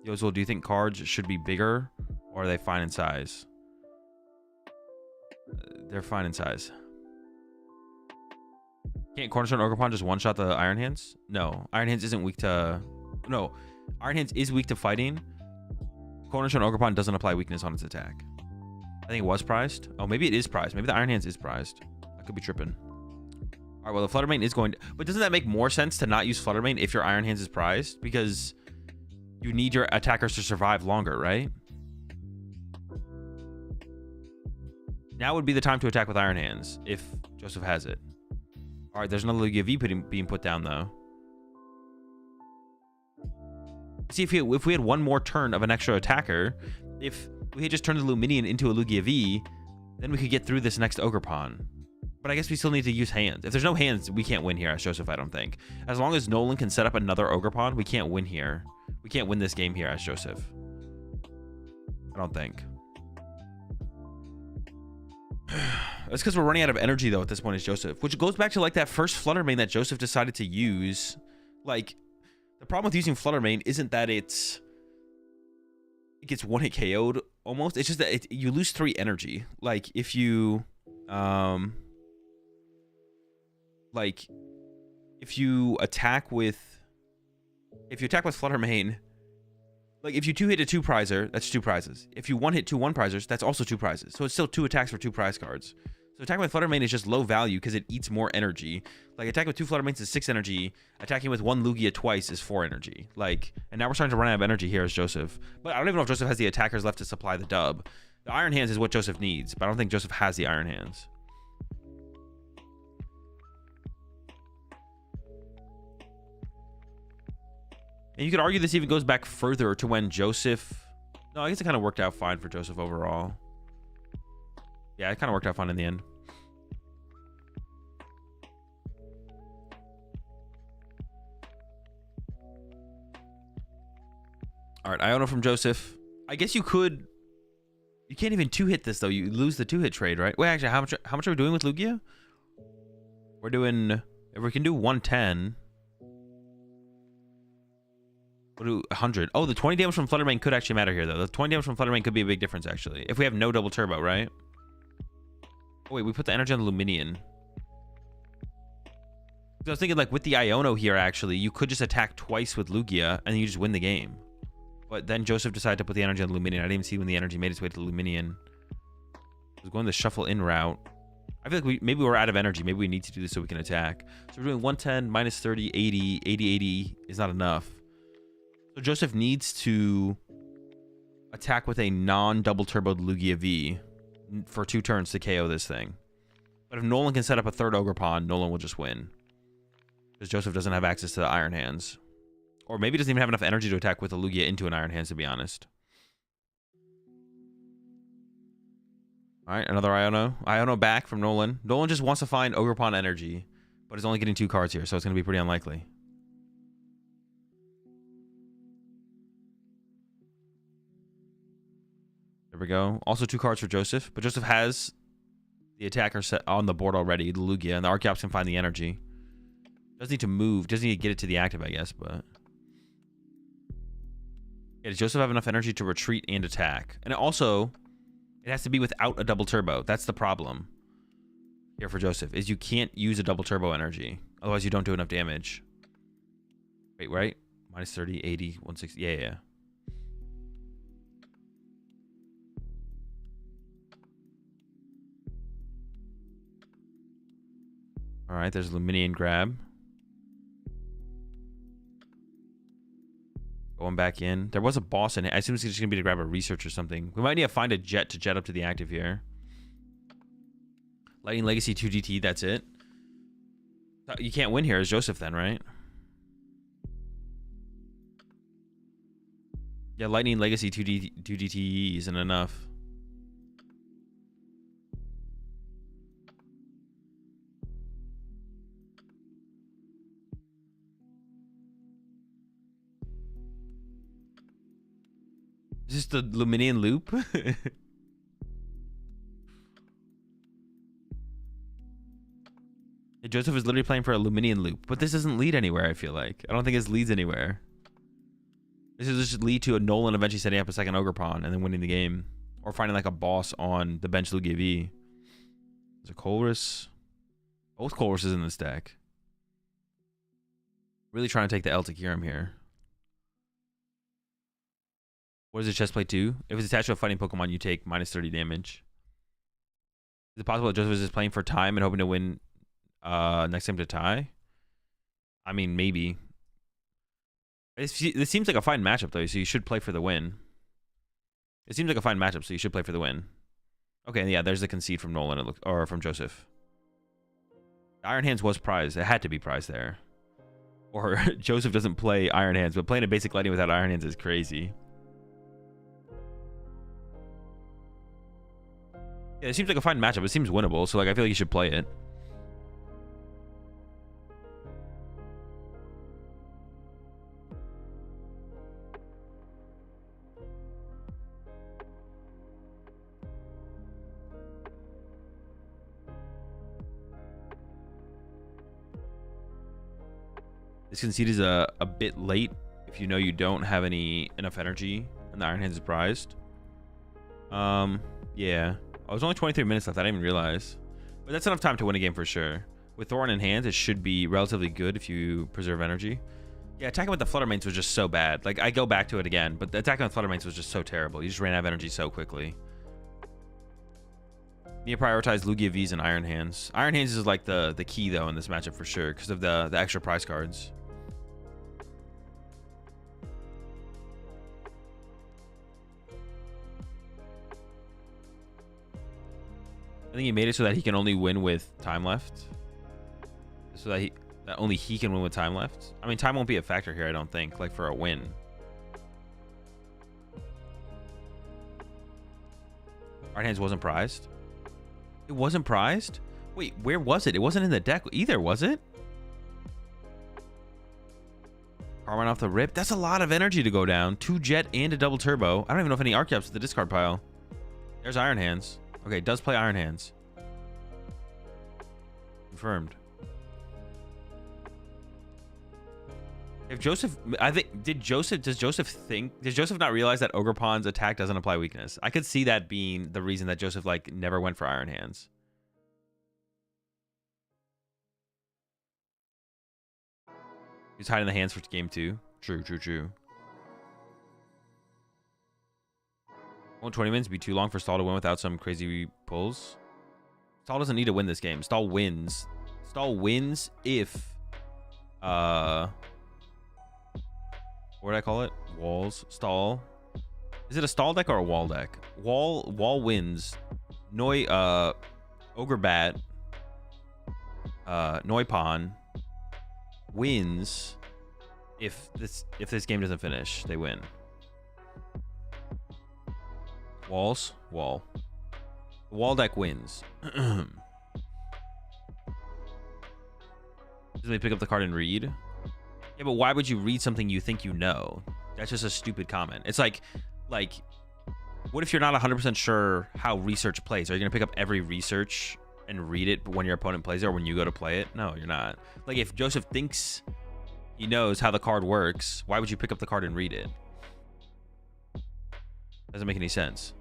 Yozul, do you think cards should be bigger, or are they fine in size? They're fine in size. Can't Cornerstone Ogerpon just one-shot the Iron Hands? No, Iron Hands isn't weak to... No, Iron Hands is weak to fighting. Cornerstone Ogerpon doesn't apply weakness on its attack. I think it was prized. Oh, maybe it is prized. Maybe the Iron Hands is prized. I could be tripping. All right, well, the Flutter Mane is going to... But doesn't that make more sense to not use Flutter Mane if your Iron Hands is prized? Because you need your attackers to survive longer, right? Now would be the time to attack with Iron Hands if Joseph has it. All right, there's another Lugia V being put down, though. See, if we had 1 more turn of an extra attacker, if we had just turned the Luminion into a Lugia V, then we could get through this next Ogerpon. But I guess we still need to use hands. If there's no hands, we can't win here as Joseph, I don't think. As long as Nolan can set up another Ogerpon, we can't win here. We can't win this game here as Joseph. I don't think. That's because we're running out of energy, though, at this point as Joseph. Which goes back to, like, that first Flutter Mane that Joseph decided to use. Like... The problem with using Flutter Mane isn't that it gets 1-hit KO'd almost. It's just that you lose 3 energy. Like, if you... if you attack with Flutter Mane... Like, if you 2-hit a 2-prizer, that's 2 prizes. If you 1-hit 2 1-prizers, that's also 2 prizes. So it's still 2 attacks for 2 prize cards. So attacking with Flutter Mane is just low value because it eats more energy. Like, attacking with 2 Flutter Manes is 6 energy. Attacking with 1 Lugia twice is 4 energy. Like, and now we're starting to run out of energy here as Joseph. But I don't even know if Joseph has the attackers left to supply the dub. The Iron Hands is what Joseph needs, but I don't think Joseph has the Iron Hands. And you could argue this even goes back further to when Joseph... No, I guess it kind of worked out fine for Joseph overall. Yeah, it kind of worked out fine in the end. All right, Iono from Joseph. I guess you could... You can't even 2-hit this, though. You lose the 2-hit trade, right? Wait, actually, how much are we doing with Lugia? We're doing... If we can do 110... We'll do 100. Oh, the 20 damage from Flutter Mane could actually matter here, though. The 20 damage from Flutter Mane could be a big difference, actually. If we have no double turbo, right? Oh, wait, we put the energy on the Luminion. I was thinking, like, with the Iono here, actually, you could just attack twice with Lugia, and you just win the game. But then Joseph decided to put the energy on the Luminion. I didn't even see when the energy made its way to the Luminion. I was going the shuffle in route. I feel like maybe we're out of energy. Maybe we need to do this so we can attack. So we're doing 110, minus 30, 80, 80, 80 is not enough. So Joseph needs to attack with a non-double turboed Lugia V for 2 turns to KO this thing. But if Nolan can set up a third Ogerpon, Nolan will just win. Because Joseph doesn't have access to the Iron Hands. Or maybe doesn't even have enough energy to attack with a Lugia into an Iron Hands, to be honest. All right, another Iono. Iono back from Nolan. Nolan just wants to find Ogerpon energy, but he's only getting 2 cards here, so it's going to be pretty unlikely. There we go. Also 2 cards for Joseph, but Joseph has the attacker set on the board already, the Lugia, and the Archeops can find the energy. Doesn't need to move, doesn't need to get it to the active, I guess, but... Yeah, does Joseph have enough energy to retreat and attack? And also, it has to be without a double turbo. That's the problem here for Joseph, is you can't use a double turbo energy. Otherwise, you don't do enough damage. Wait, right? Minus 30, 80, 160. Yeah. All right, there's Luminian grab. Going back in. There was a boss in it. I assume it's just going to be to grab a research or something. We might need to find a jet to jet up to the active here. Lightning Legacy 2DT, that's it. You can't win here as Joseph then, right? Yeah, Lightning Legacy 2DT isn't enough. Is this the Luminian loop? Joseph is literally playing for a Luminian loop, but this doesn't lead anywhere, I feel like. I don't think this leads anywhere. This is just lead to a Nolan eventually setting up a second Ogerpon and then winning the game. Or finding like a boss on the bench Lugia V. There's a Colress. Both Colresses in this deck. Really trying to take the L to Kyurem here. What is the chest plate do? If it's attached to a fighting Pokemon, you take minus 30 damage. Is it possible that Joseph is just playing for time and hoping to win next time to tie? I mean, maybe. This seems like a fine matchup, though, so you should play for the win. It seems like a fine matchup, so you should play for the win. Okay, yeah, there's the concede from Nolan, or from Joseph. Iron Hands was prized. It had to be prized there. Or Joseph doesn't play Iron Hands, but playing a basic Lightning without Iron Hands is crazy. Yeah, it seems like a fine matchup. It seems winnable, so like I feel like you should play it. This concede is a bit late if you know you don't have enough energy and the Iron Hands is prized. Yeah. Oh, there's only 23 minutes left. I didn't even realize. But that's enough time to win a game for sure. With Thorin in hand, it should be relatively good if you preserve energy. Yeah, attacking with the Fluttermates was just so bad. Like, I go back to it again, but the attacking with Fluttermates was just so terrible. You just ran out of energy so quickly. You need to prioritize Lugia Vs and Iron Hands. Iron Hands is like the key, though, in this matchup for sure, because of the extra prize cards. I think he made it so that he can only win with time left. So that only he can win with time left. I mean, time won't be a factor here, I don't think, like for a win. Iron Hands wasn't prized. It wasn't prized? Wait, where was it? It wasn't in the deck either, was it? Carmine off the rip. That's a lot of energy to go down. 2 jet and a double turbo. I don't even know if any Archeops at the discard pile. There's Iron Hands. Okay, it does play Iron Hands. Confirmed. If Joseph, does Joseph not realize that Ogerpon's attack doesn't apply weakness? I could see that being the reason that Joseph like never went for Iron Hands. He's hiding the hands for game 2. True. 20 minutes would be too long for Stall to win without some crazy pulls. Stall doesn't need to win this game. Stall wins. Stall wins if what did I call it? Walls. Stall. Is it a stall deck or a wall deck? Wall wins. Ogrebat. Noipon wins if this game doesn't finish. They win. Walls. Wall. The wall deck wins. Does they pick up the card and read? Yeah, but why would you read something you think you know? That's just a stupid comment. It's like, what if you're not 100% sure how research plays? Are you going to pick up every research and read it when your opponent plays it or when you go to play it? No, you're not. Like, if Joseph thinks he knows how the card works, why would you pick up the card and read it? Doesn't make any sense.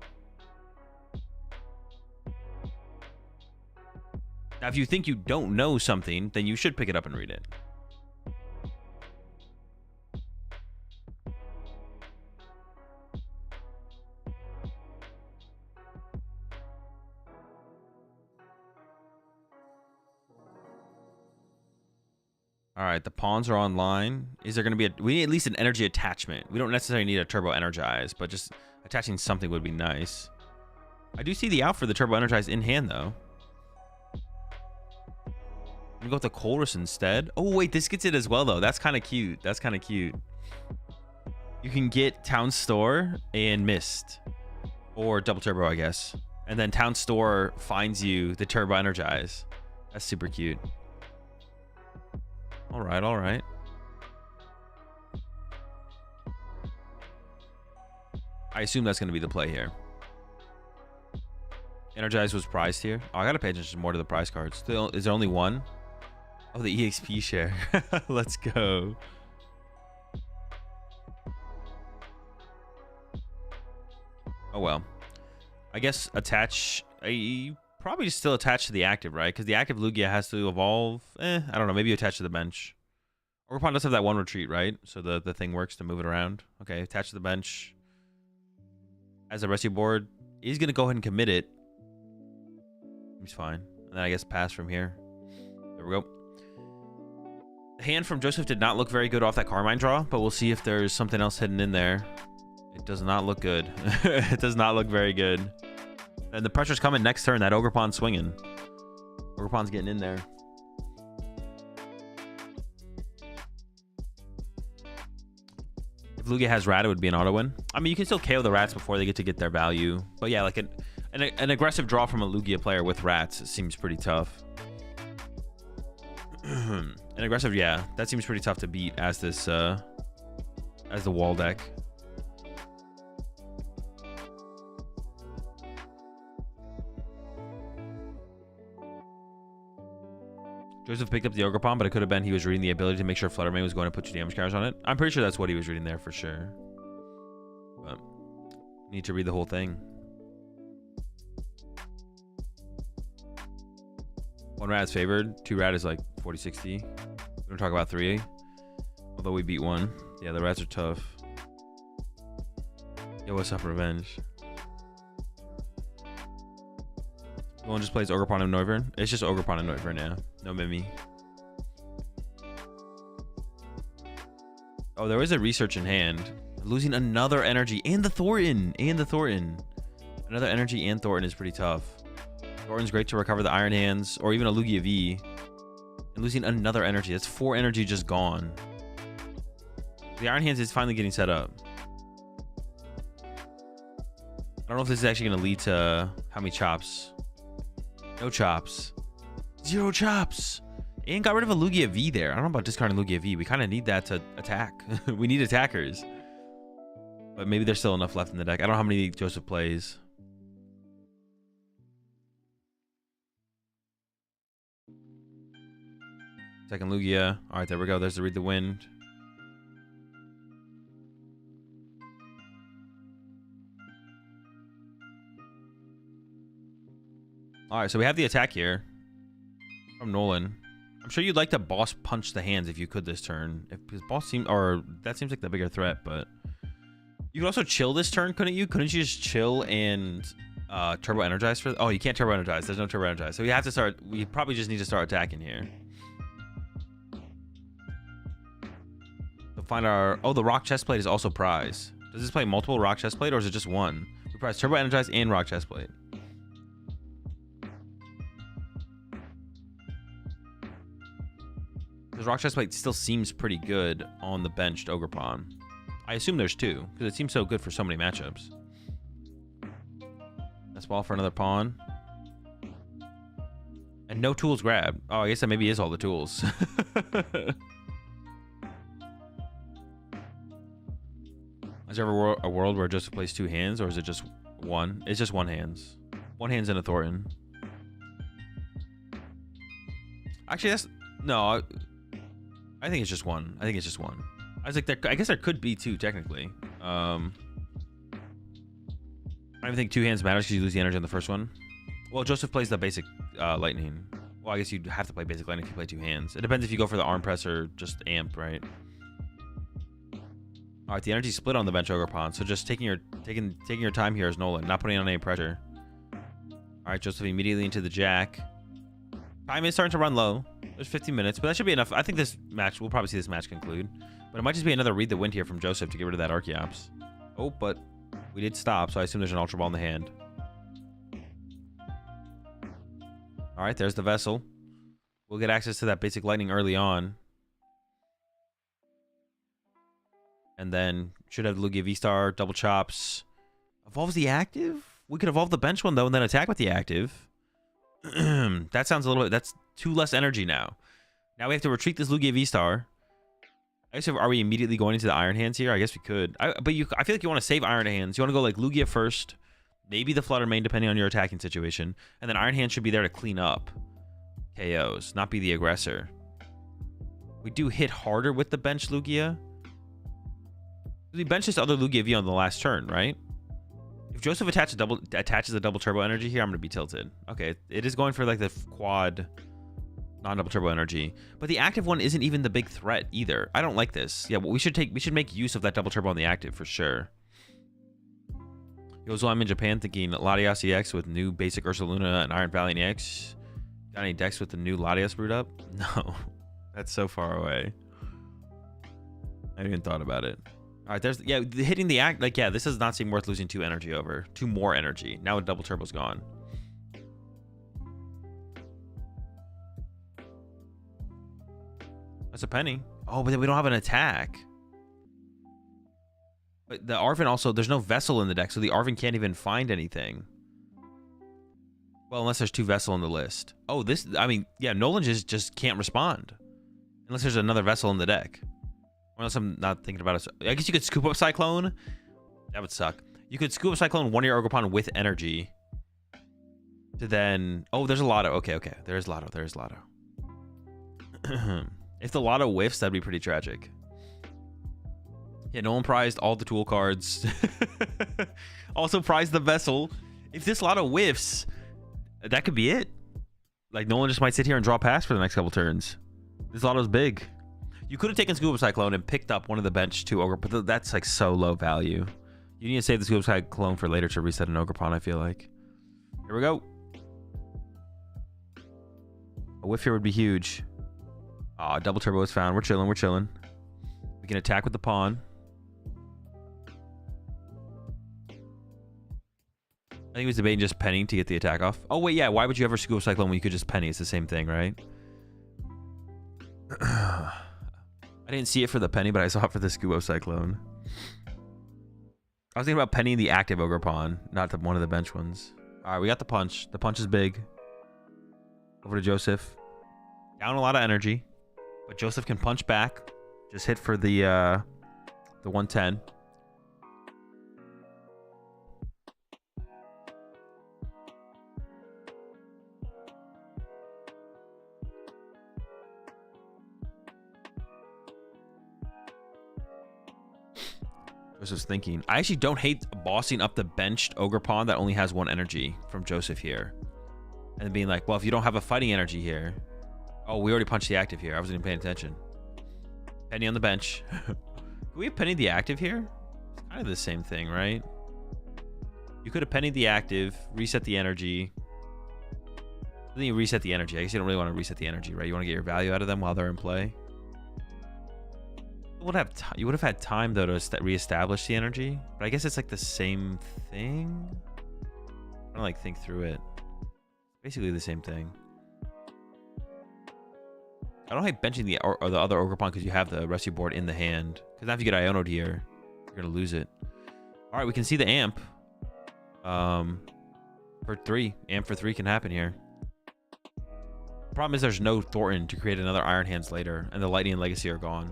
Now, if you think you don't know something, then you should pick it up and read it. All right, the pawns are online. Is there going to be we need at least an energy attachment. We don't necessarily need a turbo energize, but just attaching something would be nice. I do see the out for the turbo energize in hand, though. I'm going to go with the Colress instead. Oh, wait, this gets it as well, though. That's kind of cute. That's kind of cute. You can get Town Store and Mist. Or Double Turbo, I guess. And then Town Store finds you the Turbo Energize. That's super cute. All right, all right. I assume that's going to be the play here. Energize was prized here. Oh, I got to pay attention more to the prize cards. Still, is there only one? Oh, the EXP share. Let's go. Oh, well. I guess attach... probably just still attached to the active, right? Because the active Lugia has to evolve. I don't know. Maybe attach to the bench. Orpon does have that one retreat, right? So the thing works to move it around. Okay, attach to the bench. As a rescue board, he's going to go ahead and commit it. He's fine. And then I guess pass from here. There we go. The hand from Joseph did not look very good off that Carmine draw, but we'll see if there's something else hidden in there. It does not look good. It does not look very good. And the pressure's coming next turn. That Ogrepon swinging. Ogrepon's getting in there. If Lugia has Rat, it would be an auto win. I mean, you can still KO the Rats before they get to get their value. But yeah, like an aggressive draw from a Lugia player with Rats seems pretty tough. An aggressive, yeah, that seems pretty tough to beat as this, as the wall deck. Joseph picked up the Ogrepon, but it could have been he was reading the ability to make sure Fluttermane was going to put 2 damage counters on it. I'm pretty sure that's what he was reading there for sure. But need to read the whole thing. 1 rat is favored. 2 rat is like 40-60. We don't talk about 3. Although we beat 1. Yeah, the rats are tough. Yo, what's up, Revenge? One just plays Ogrepon and Noivern. It's just Ogrepon and Noivern now. No Mimi. Oh, there was a research in hand. Losing another energy and the Thornton. Another energy and Thornton is pretty tough. Thornton's great to recover the Iron Hands or even a Lugia V. And losing another energy. That's 4 energy just gone. The Iron Hands is finally getting set up. I don't know if this is actually going to lead to how many chops. No chops. 0 chops. And got rid of a Lugia V there. I don't know about discarding Lugia V. We kind of need that to attack. We need attackers. But maybe there's still enough left in the deck. I don't know how many Joseph plays. Second Lugia. All right, there we go. There's the Read the Wind. All right, so we have the attack here from Nolan. I'm sure you'd like to boss punch the hands if you could this turn. Because boss seems, or that seems like the bigger threat, but you could also chill this turn, couldn't you? Couldn't you just chill and turbo energize for? Oh, you can't turbo energize. There's no turbo energize, so we have to start. We probably just need to start attacking here. So find our. Oh, the rock chestplate is also prize. Does this play multiple rock chestplate or is it just one? We prize turbo energize and rock chestplate. Because rock chestplate still seems pretty good on the benched Ogrepon. I assume there's 2 because it seems so good for so many matchups. That's ball for another pawn. And no tools grab. Oh, I guess that maybe is all the tools. Is there ever a world where Joseph plays 2 hands, or is it just one? It's just 1 hands. 1 hands and a Thornton. Actually, that's no. I think it's just 1. I think it's just 1. I was like, I guess there could be 2 technically. I don't even think 2 hands matters because you lose the energy on the first one. Well, Joseph plays the basic lightning. Well, I guess you'd have to play basic lightning if you play 2 hands. It depends if you go for the arm press or just amp, right? All right, the energy split on the bench Ogerpon, so just taking your time here is Nolan, not putting on any pressure. All right, Joseph immediately into the jack. Time is starting to run low. There's 15 minutes, but that should be enough. I think this match, we'll probably see this match conclude, but it might just be another read the wind here from Joseph to get rid of that Archeops. Oh, but we did stop, so I assume there's an Ultra Ball in the hand. All right, there's the Vessel. We'll get access to that basic lightning early on. And then should have Lugia V-Star, double chops. Evolves the active? We could evolve the bench one, though, and then attack with the active. That sounds a little bit... That's 2 less energy now. Now we have to retreat this Lugia V-Star. I guess, are we immediately going into the Iron Hands here? I guess we could. I feel like you want to save Iron Hands. You want to go like Lugia first. Maybe the Flutter Mane, depending on your attacking situation. And then Iron Hands should be there to clean up KOs, not be the aggressor. We do hit harder with the bench Lugia. We bench this other Lugia V on the last turn, right? If Joseph attaches a double turbo energy here, I'm going to be tilted. Okay, it is going for like the quad non-double turbo energy. But the active one isn't even the big threat either. I don't like this. Yeah, well, we should make use of that double turbo on the active for sure. Yo, so I'm in Japan thinking Latias EX with new basic Ursaluna and Iron Valiant EX. Got any decks with the new Latias brewed up? No. That's so far away. I haven't even thought about it. All right, there's, yeah, hitting the act, like, yeah, this does not seem worth losing 2 energy over. 2 more energy. Now a double turbo's gone. That's a penny. Oh, but then we don't have an attack. But the Arven also, there's no Vessel in the deck, so the Arven can't even find anything. Well, unless there's 2 Vessel in the list. Oh, this, I mean, yeah, Nolan just can't respond. Unless there's another Vessel in the deck. Unless I'm not thinking about it. I guess you could scoop up Cyclone. That would suck. You could scoop up Cyclone, one of your Ogerpon with energy. To then... Oh, there's a Lotto. Okay. There's Lotto. If the Lotto whiffs, that'd be pretty tragic. Yeah, Nolan prized all the tool cards. Also prized the Vessel. If this Lotto whiffs, that could be it. Like, Nolan just might sit here and draw pass for the next couple turns. This Lotto's big. You could have taken Scoop Up Cyclone and picked up one of the bench 2 Ogre, but that's like so low value. You need to save the Scoop Up Cyclone for later to reset an Ogerpon, I feel like. Here we go. A whiff here would be huge. Aw, double turbo is found. We're chilling. We can attack with the pawn. I think he was debating just penning to get the attack off. Oh, wait, yeah. Why would you ever Scoop Up Cyclone when you could just penny? It's the same thing, right? I didn't see it for the penny, but I saw it for the Scubo Cyclone. I was thinking about pennying the active Ogerpon, not one of the bench ones. All right, we got the punch. The punch is big. Over to Joseph. Down a lot of energy, but Joseph can punch back. Just hit for the 110. Joseph's thinking. I actually don't hate bossing up the benched Ogerpon that only has 1 energy from Joseph here. And then being like, well, if you don't have a fighting energy here. Oh, we already punched the active here. I wasn't even paying attention. Penny on the bench. Can we have penny the active here? It's kind of the same thing, right? You could have pennied the active, reset the energy. Then you reset the energy. I guess you don't really want to reset the energy, right? You want to get your value out of them while they're in play. You would have had time though to reestablish the energy, but I guess it's like the same thing. I don't like think through it. Basically the same thing. I don't hate benching the other Ogerpon because you have the rescue board in the hand. Because now if you get Iono'd here, you're gonna lose it. All right, we can see the amp. For 3, amp for 3 can happen here. Problem is there's no Thornton to create another Iron Hands later, and the Lightning and Legacy are gone.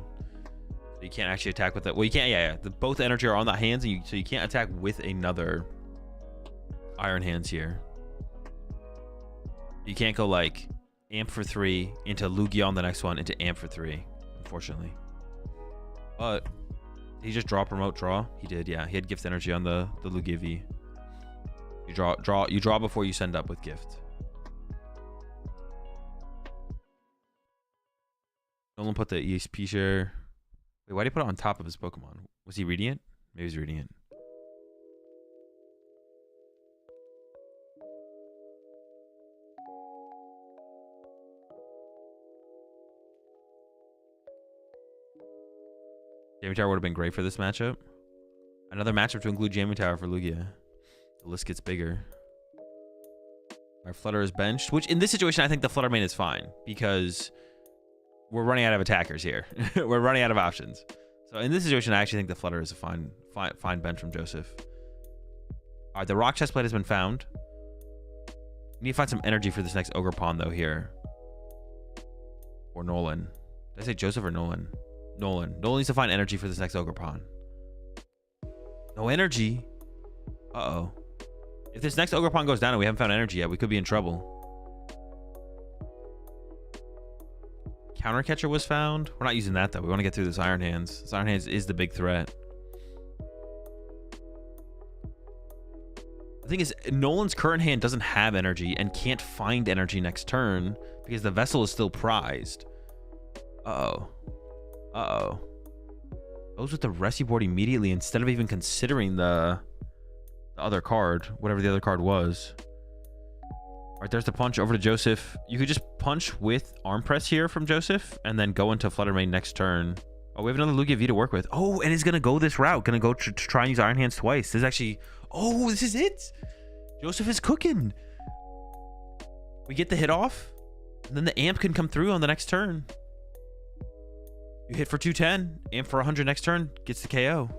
So you can't actually attack with it. Well, you can't. Yeah. Both energy are on that hands, and so you can't attack with another Iron Hands here. You can't go like Amp for 3 into Lugia on the next one into Amp for 3, unfortunately. But did he just draw promote draw? He did, yeah. He had gift energy on the Lugia V. You draw before you send up with gift. Nolan put the EXP share. Wait, why did he put it on top of his Pokemon? Was he reading it? Maybe he's reading it. Jamie Tower would have been great for this matchup. Another matchup to include Jamie Tower for Lugia. The list gets bigger. Our Flutter is benched, which in this situation, I think the Flutter main is fine because we're running out of attackers here. We're running out of options. So in this situation, I actually think the Flutter is a fine bench from Joseph. All right, the Rock Chestplate has been found. We need to find some energy for this next Ogre Pawn, though, here. Or Nolan. Did I say Joseph or Nolan? Nolan. Nolan needs to find energy for this next Ogre Pawn. No energy. Uh-oh. If this next Ogre Pawn goes down and we haven't found energy yet, we could be in trouble. Counter Catcher was found. We're not using that, though. We want to get through this Iron Hands. This Iron Hands is the big threat. The thing is, Nolan's current hand doesn't have energy and can't find energy next turn because the vessel is still prized. Uh-oh. Uh-oh. Goes with the Resi board immediately instead of even considering the other card, whatever the other card was. All right, there's the punch over to Joseph. You could just punch with Arm Press here from Joseph and then go into Flutter Mane next turn. Oh, we have another Lugia V to work with. Oh, and he's going to go this route. Going to go to try and use Iron Hands twice. This is actually... Oh, this is it. Joseph is cooking. We get the hit off. And then the Amp can come through on the next turn. You hit for 210. Amp for 100 next turn. Gets the KO.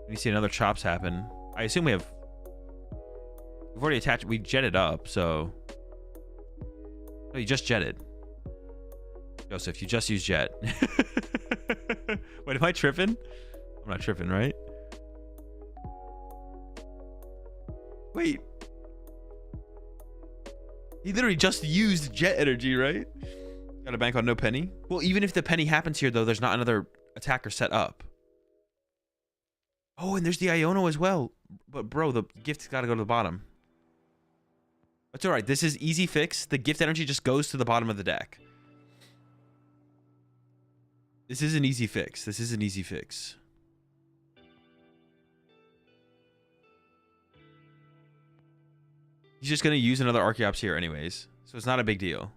We see another Chops happen. I assume we've already attached. We jetted up, so... No, you just jetted. Joseph, you just used jet. Wait, am I tripping? I'm not tripping, right? Wait. He literally just used jet energy, right? Got a bank on no penny. Well, even if the penny happens here, though, there's not another attacker set up. Oh, and there's the Iono as well. But, bro, the gift's got to go to the bottom. That's all right. This is easy fix. The gift energy just goes to the bottom of the deck. This is an easy fix. This is an easy fix. He's just going to use another Archeops here anyways. So it's not a big deal.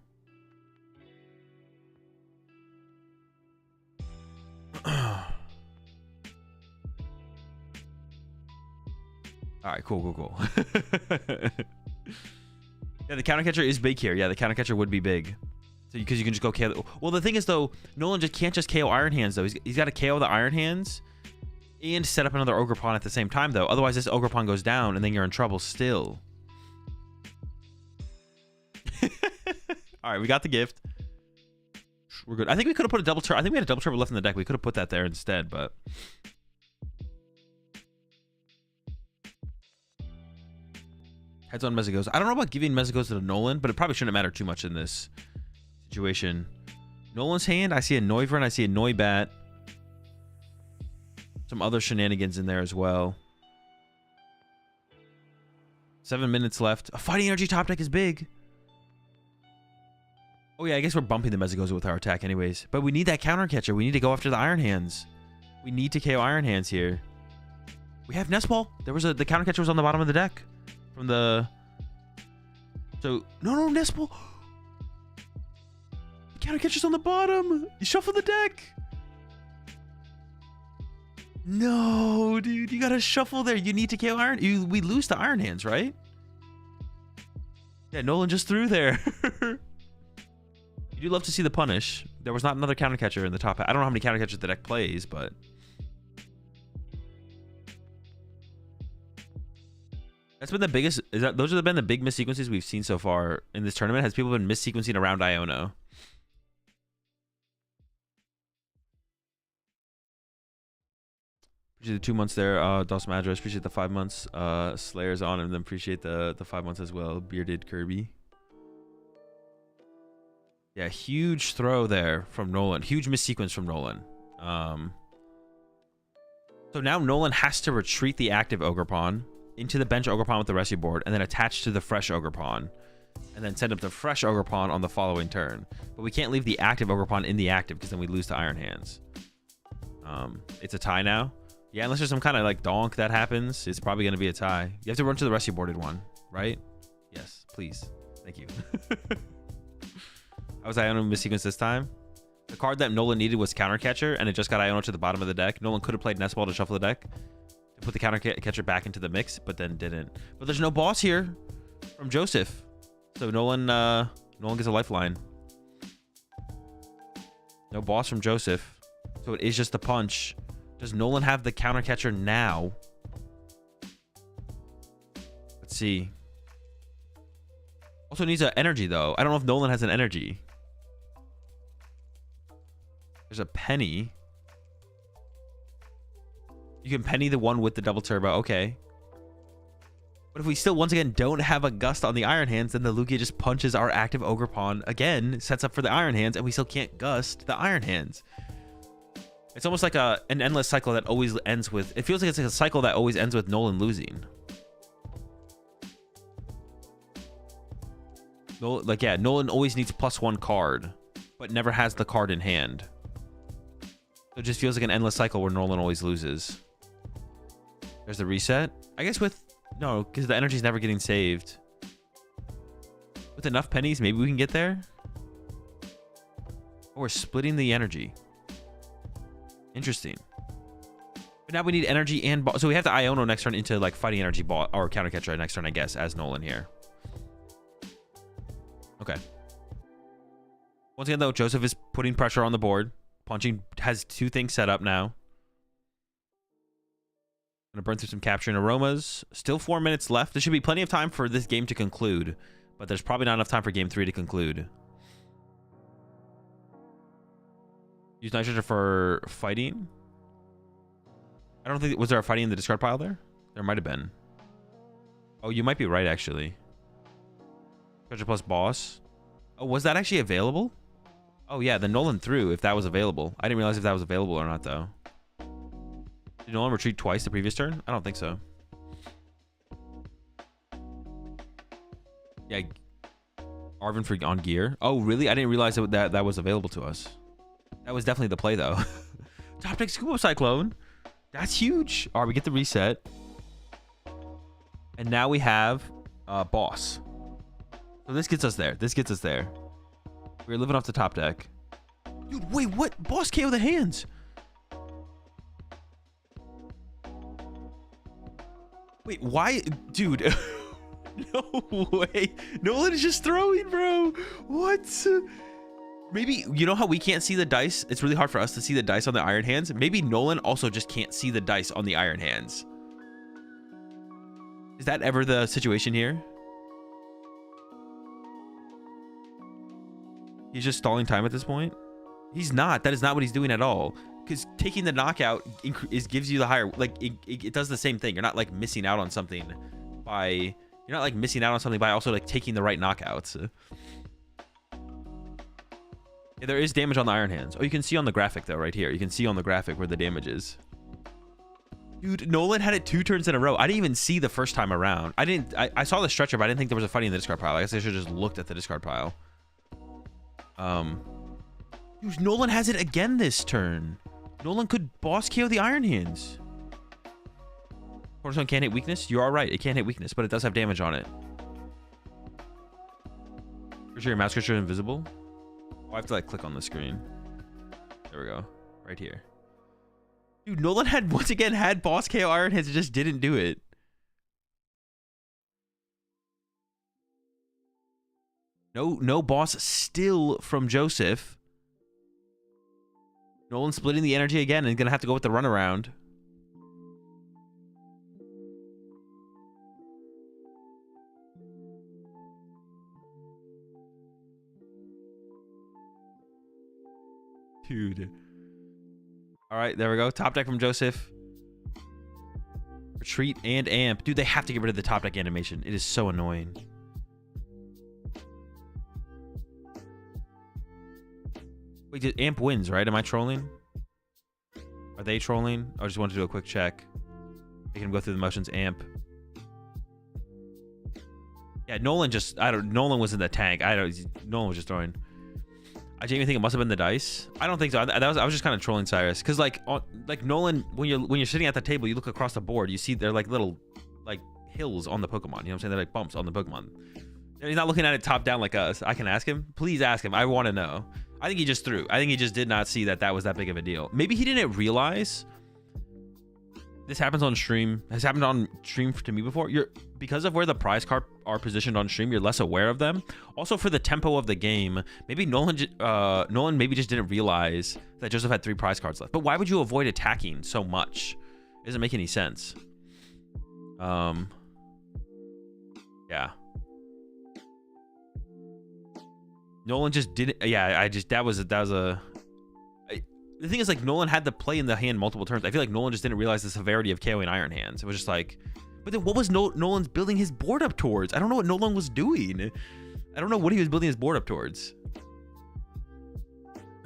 All right, cool. Yeah, the counter catcher is big here. Yeah, the counter catcher would be big. So because you can just go KO. Well, the thing is, though, Nolan just can't just KO Iron Hands, though. He's got to KO the Iron Hands and set up another Ogre Pawn at the same time, though. Otherwise, this Ogre Pawn goes down, and then you're in trouble still. All right, we got the gift. We're good. I think we could have put a double turbo. I think we had a double turbo left in the deck. We could have put that there instead, but... Heads on Mezigos. I don't know about giving Mezigos to Nolan, but it probably shouldn't matter too much in this situation. Nolan's hand, I see a Noivern, I see a Noibat. Some other shenanigans in there as well. 7 minutes left. A Fighting Energy top deck is big. Oh yeah, I guess we're bumping the Mezigos with our attack anyways. But we need that counter catcher. We need to go after the Iron Hands. We need to KO Iron Hands here. We have Nest Ball. There was the counter catcher was on the bottom of the deck. From the... So... No, Nest Ball. The counter catcher's on the bottom. You shuffle the deck. No, dude. You gotta shuffle there. You need to KO Iron... We lose to Iron Hands, right? Yeah, Nolan just threw there. You do love to see the punish. There was not another counter catcher in the top. I don't know how many counter catchers the deck plays, but... That's been the biggest. Those have been the big miss sequences we've seen so far in this tournament. Has people been miss sequencing around Iono? Appreciate the 2 months there. Dawson Madras. Appreciate the 5 months. Slayer's on and then appreciate the 5 months as well. Bearded Kirby. Yeah, huge throw there from Nolan. Huge miss sequence from Nolan. So now Nolan has to retreat the active Ogerpon into the bench Ogerpon with the rescue board and then attach to the fresh Ogerpon and then send up the fresh Ogerpon on the following turn. But we can't leave the active Ogerpon in the active because then we lose to Iron Hands. It's a tie now. Yeah, unless there's some kind of like donk that happens, it's probably going to be a tie. You have to run to the rescue boarded one, right? Yes, please. Thank you. How was Iono miss sequence this time? The card that Nolan needed was Counter Catcher, and it just got Iono to the bottom of the deck. Nolan could have played Nest Ball to shuffle the deck to put the Counter Catcher back into the mix, but then didn't. But there's no boss here from Joseph, so Nolan gets a lifeline. No boss from Joseph, so it is just a punch. Does Nolan have the Counter Catcher now? Let's see. Also needs an energy though. I don't know if Nolan has an energy. There's a penny. You can penny the one with the double turbo. Okay. But if we still, once again, don't have a gust on the Iron Hands, then the Lugia just punches our active Ogerpon again, sets up for the Iron Hands, and we still can't gust the Iron Hands. It's almost like an endless cycle that always ends with... It feels like it's like a cycle that always ends with Nolan losing. Nolan always needs +1 card, but never has the card in hand. So it just feels like an endless cycle where Nolan always loses. There's the reset. I guess with... No, because the energy's never getting saved. With enough pennies, maybe we can get there? Oh, we're splitting the energy. Interesting. But now we need energy and... So we have to Iono next turn into like fighting energy ball or counter catcher next turn, I guess, as Nolan here. Okay. Once again, though, Joseph is putting pressure on the board. Punching has 2 things set up now. Gonna burn through some capturing aromas. Still 4 minutes left. There should be plenty of time for this game to conclude, but there's probably not enough time for game 3 to conclude. Use nitrogen for fighting. I don't think... Was there a fighting in the discard pile there? There might have been. Oh, you might be right, actually. Treasure plus boss. Oh, was that actually available? Oh, yeah, the Nolan threw if that was available. I didn't realize if that was available or not, though. Did Nolan retreat twice the previous turn? I don't think so. Yeah. Arvin for on gear. Oh, really? I didn't realize that was available to us. That was definitely the play, though. Top deck Scuba Cyclone. That's huge. All right, we get the reset. And now we have boss. So this gets us there. This gets us there. We're living off the top deck. Dude, wait, what? Boss KO the hands. Wait, why? Dude. No way. Nolan is just throwing, bro. What? Maybe, you know how we can't see the dice? It's really hard for us to see the dice on the Iron Hands. Maybe Nolan also just can't see the dice on the Iron Hands. Is that ever the situation here? He's just stalling time at this point? He's not. That is not what he's doing at all. Because taking the knockout gives you the higher... Like, it does the same thing. You're not, like, missing out on something by... You're not, like, missing out on something by also, like, taking the right knockouts. Yeah, there is damage on the Iron Hands. Oh, you can see on the graphic, though, right here. You can see on the graphic where the damage is. Dude, Nolan had it 2 turns in a row. I didn't even see the first time around. I saw the stretcher, but I didn't think there was a fighting in the discard pile. I guess I should have just looked at the discard pile. Dude, Nolan has it again this turn. Nolan could boss KO the Iron Hands. Cornerstone can't hit weakness. You are right. It can't hit weakness, but it does have damage on it. For sure your mouse cursor is invisible. Oh, I have to like click on the screen. There we go. Right here. Dude, Nolan had once again had boss KO Iron Hands. It just didn't do it. No boss still from Joseph. Nolan splitting the energy again and gonna have to go with the runaround. Dude. All right, there we go. Top deck from Joseph. Retreat and amp. Dude, they have to get rid of the top deck animation. It is so annoying. Wait, amp wins, right? Am I trolling? Are they trolling? I just wanted to do a quick check. They can go through the motions. Amp. Yeah, Nolan just... Nolan was in the tank. Nolan was just throwing... I genuinely think it must have been the dice. I don't think so. I was just kind of trolling Cyrus, because like Nolan, when you're sitting at the table, you look across the board, you see they're like little like hills on the Pokemon. You know what I'm saying? They're like bumps on the Pokemon. And he's not looking at it top down like us. I can ask him. Please ask him. I want to know. I think he just threw. I think he just did not see that was that big of a deal. Maybe he didn't realize. This happens on stream. Has happened on stream to me before. Because of where the prize card are positioned on stream, you're less aware of them. Also, for the tempo of the game, maybe Nolan maybe just didn't realize that Joseph had 3 prize cards left. But why would you avoid attacking so much? It doesn't make any sense. Yeah. Nolan just didn't. Yeah, that was a. The thing is, like, Nolan had to play in the hand multiple turns. I feel like Nolan just didn't realize the severity of KOing Iron Hands. It was just like, but then what was Nolan's building his board up towards? I don't know what Nolan was doing. I don't know what he was building his board up towards.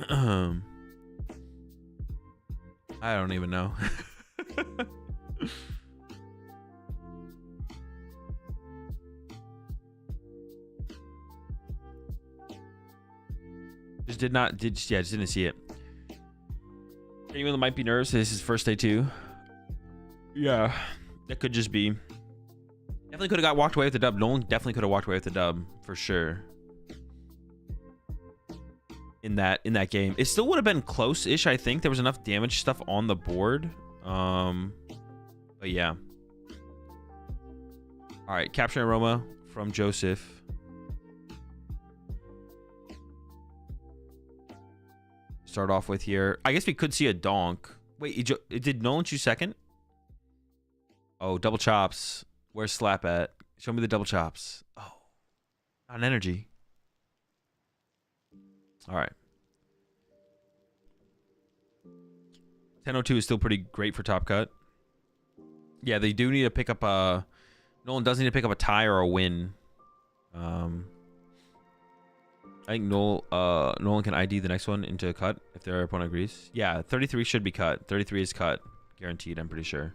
I don't even know. just didn't see it. Anyone might be nervous. This is first day 2. Yeah, that could just be. Definitely could have got walked away with the dub. Nolan definitely could have walked away with the dub for sure. In that game, it still would have been close-ish. I think there was enough damage stuff on the board. But yeah. All right, capturing Aroma from Joseph. Start off with here. I guess we could see a donk. Wait, did Nolan choose second? Oh, double chops. Where's Slap at? Show me the double chops. Oh, not an energy. All right. 1002 is still pretty great for top cut. Yeah, they do need to pick up a... Nolan does need to pick up a tie or a win. I think Nolan can ID the next one into a cut if their opponent agrees. Yeah, 33 should be cut. 33 is cut. Guaranteed, I'm pretty sure.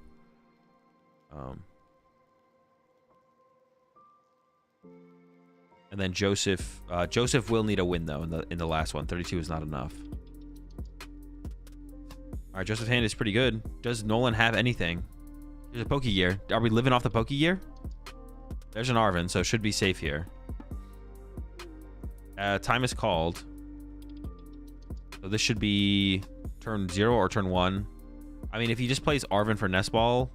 And then Joseph will need a win though in the last one. 32 is not enough. All right, Joseph's hand is pretty good. Does Nolan have anything? There's a Poke Gear. Are we living off the Poke Gear? There's an Arven, so should be safe here. Time is called. So this should be turn 0 or turn 1. I mean, if he just plays Arven for Nest Ball.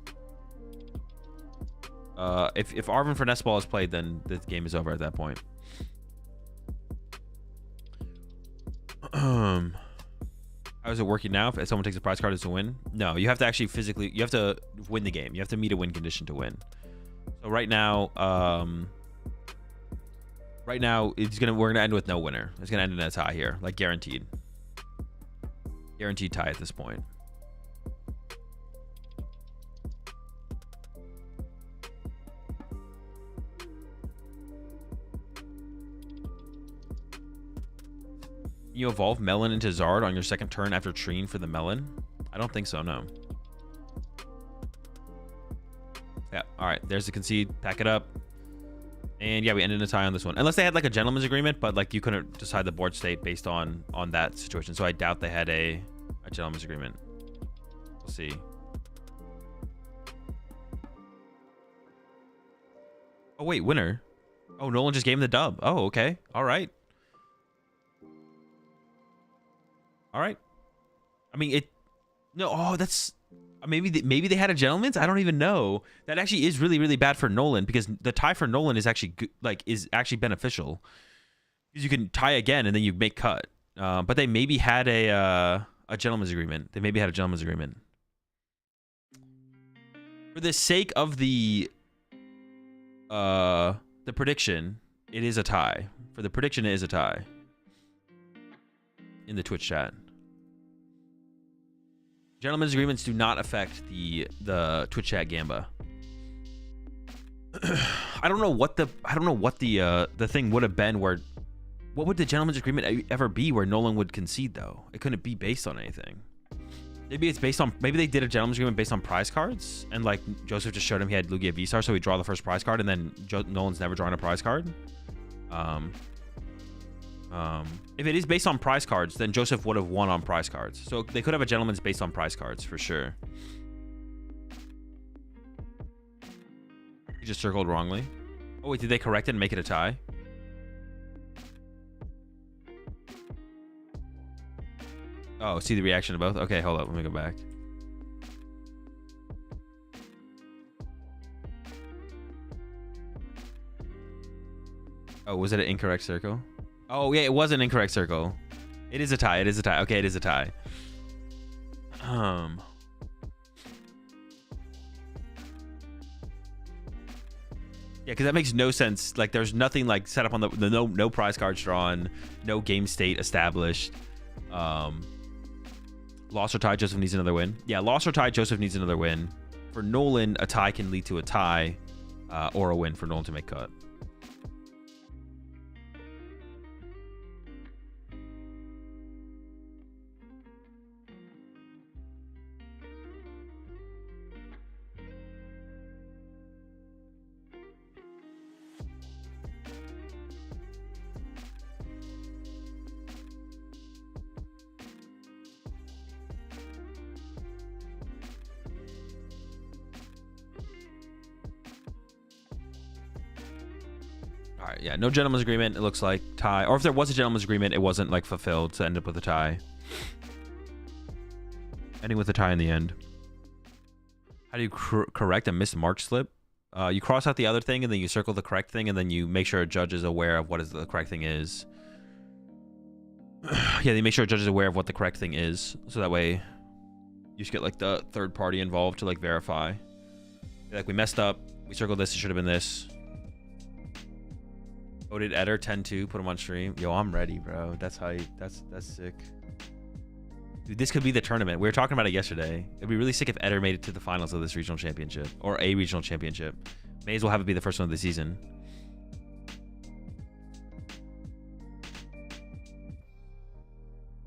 If Arven for Nest Ball is played, then the game is over at that point. How is it working now? If someone takes a prize card, it's a win? No, you have to actually physically... You have to win the game. You have to meet a win condition to win. So right now... Right now, we're gonna end with no winner. It's gonna end in a tie here, like guaranteed. Guaranteed tie at this point. You evolve Melon into Zard on your second turn after treeing for the Melon? I don't think so, no. Yeah, all right, there's the concede. Pack it up. And yeah, we ended in a tie on this one. Unless they had like a gentleman's agreement, but like you couldn't decide the board state based on that situation. So I doubt they had a gentleman's agreement. We'll see. Oh wait, winner. Oh, Nolan just gave him the dub. Oh, okay. All right. All right. I mean, no. Oh, that's maybe they had a gentleman's. I don't even know. That actually is really, really bad for Nolan, because the tie for Nolan is actually good, is actually beneficial, because you can tie again and then you make cut. But they maybe had a gentleman's agreement. They maybe had a gentleman's agreement. For the sake of the prediction, it is a tie. For the prediction, it is a tie. In the Twitch chat. Gentlemen's agreements do not affect the Twitch chat gamba. I don't know what the thing would have been where. What would the gentleman's agreement ever be where Nolan would concede though? It couldn't be based on anything. Maybe it's based on, maybe they did a gentleman's agreement based on prize cards, and like Joseph just showed him he had Lugia V-Star, so he draw the first prize card, and then Nolan's never drawn a prize card. If it is based on prize cards, then Joseph would have won on prize cards. So they could have a gentleman's based on prize cards for sure. He just circled wrongly. Oh wait, did they correct it and make it a tie? Oh, see the reaction of both? Okay, hold up. Let me go back. Oh, was it an incorrect circle? Oh, yeah, it was an incorrect circle. It is a tie. It is a tie. Okay, it is a tie. Yeah, because that makes no sense. Like, there's nothing like set up on the no prize cards drawn, no game state established. Loss or tie, Joseph needs another win. Yeah, loss or tie, Joseph needs another win. For Nolan, a tie can lead to a tie or a win for Nolan to make cut. All right, yeah, no gentleman's agreement. It looks like tie, or if there was a gentleman's agreement, it wasn't like fulfilled to end up with a tie. Ending with a tie in the end. How do you correct a missed mark slip? You cross out the other thing, and then you circle the correct thing, and then you make sure a judge is aware of what the correct thing is. Yeah, they make sure a judge is aware of what the correct thing is, so that way you just get like the third party involved to like verify. Like, we messed up. We circled this. It should have been this. Voted Eder 10-2, put him on stream. Yo, I'm ready, bro. That's hype. That's sick. Dude, this could be the tournament. We were talking about it yesterday. It'd be really sick if Eder made it to the finals of this regional championship, or a regional championship. May as well have it be the first one of the season.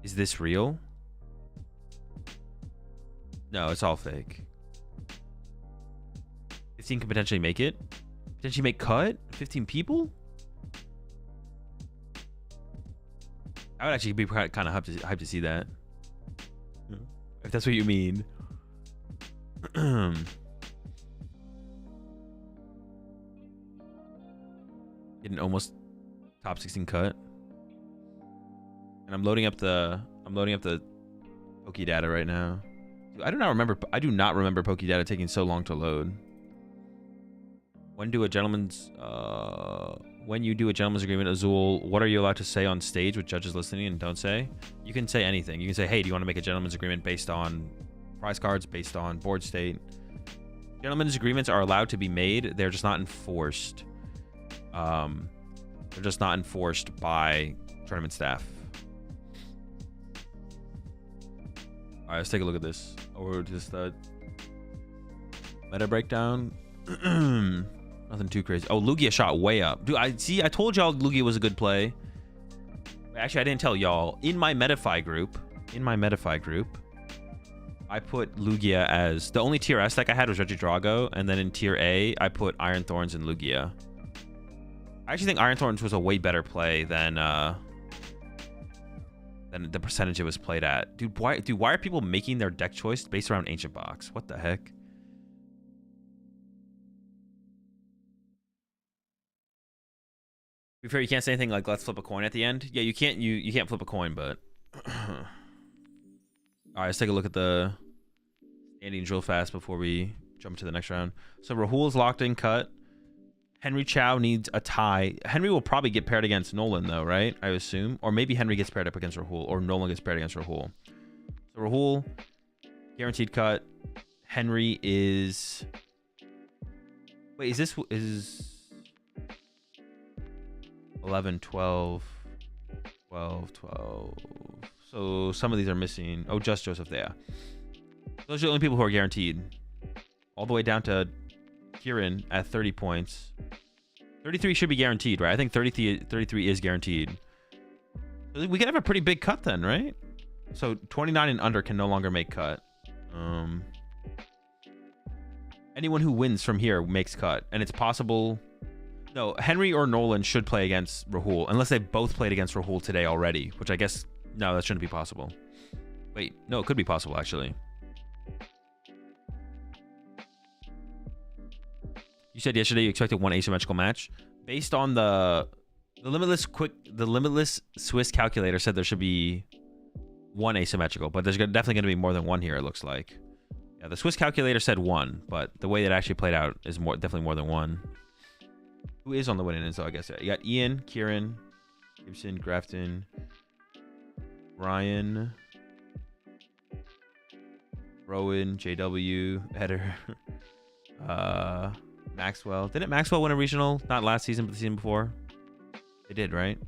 Is this real? No, it's all fake. 15 could potentially make it. Potentially make cut? 15 people? I would actually be kind of hyped to see that. If that's what you mean. Getting almost top 16 cut. And I'm loading up the Poke data right now. Dude, I do not remember Poke data taking so long to load. When you do a gentleman's agreement, Azul, what are you allowed to say on stage with judges listening and don't say? You can say anything. You can say, hey, do you want to make a gentleman's agreement based on prize cards, based on board state? Gentlemen's agreements are allowed to be made. They're just not enforced. They're just not enforced by tournament staff. All right, let's take a look at this. Or just meta breakdown. Nothing too crazy. Oh, Lugia shot way up. Dude, I told y'all Lugia was a good play. Actually, I didn't tell y'all. In my Metafy group, I put Lugia as the only tier S deck I had was Regidrago, and then in tier A, I put Iron Thorns and Lugia. I actually think Iron Thorns was a way better play than the percentage it was played at. Dude, why are people making their deck choice based around Ancient Box? What the heck? To be fair, you can't say anything like let's flip a coin at the end. Yeah, you can't flip a coin, but all right, let's take a look at the standings real fast before we jump to the next round. So Rahul's locked in cut. Henry Chow needs a tie. Henry will probably get paired against Nolan though, right? I assume. Or maybe Henry gets paired up against Rahul, or Nolan gets paired against Rahul. So Rahul, guaranteed cut. Henry is... Wait, is 11, 12, 12, 12. So some of these are missing. Oh, just Joseph there. Those are the only people who are guaranteed. All the way down to Kieran at 30 points. 33 should be guaranteed, right? I think 33 is guaranteed. We could have a pretty big cut then, right? So 29 and under can no longer make cut. Anyone who wins from here makes cut. And it's possible... No, Henry or Nolan should play against Rahul. Unless they both played against Rahul today already. Which I guess... No, that shouldn't be possible. Wait, no, it could be possible, actually. You said yesterday you expected one asymmetrical match. Based on the limitless Swiss calculator said there should be one asymmetrical, but there's definitely going to be more than one here, it looks like. Yeah, the Swiss calculator said one, but the way it actually played out is definitely more than one. Who is on the winning end, so I guess you got Ian, Kieran, Gibson, Grafton, Ryan, Rowan, JW, Eder, Maxwell. Didn't Maxwell win a regional? Not last season, but the season before. They did, right?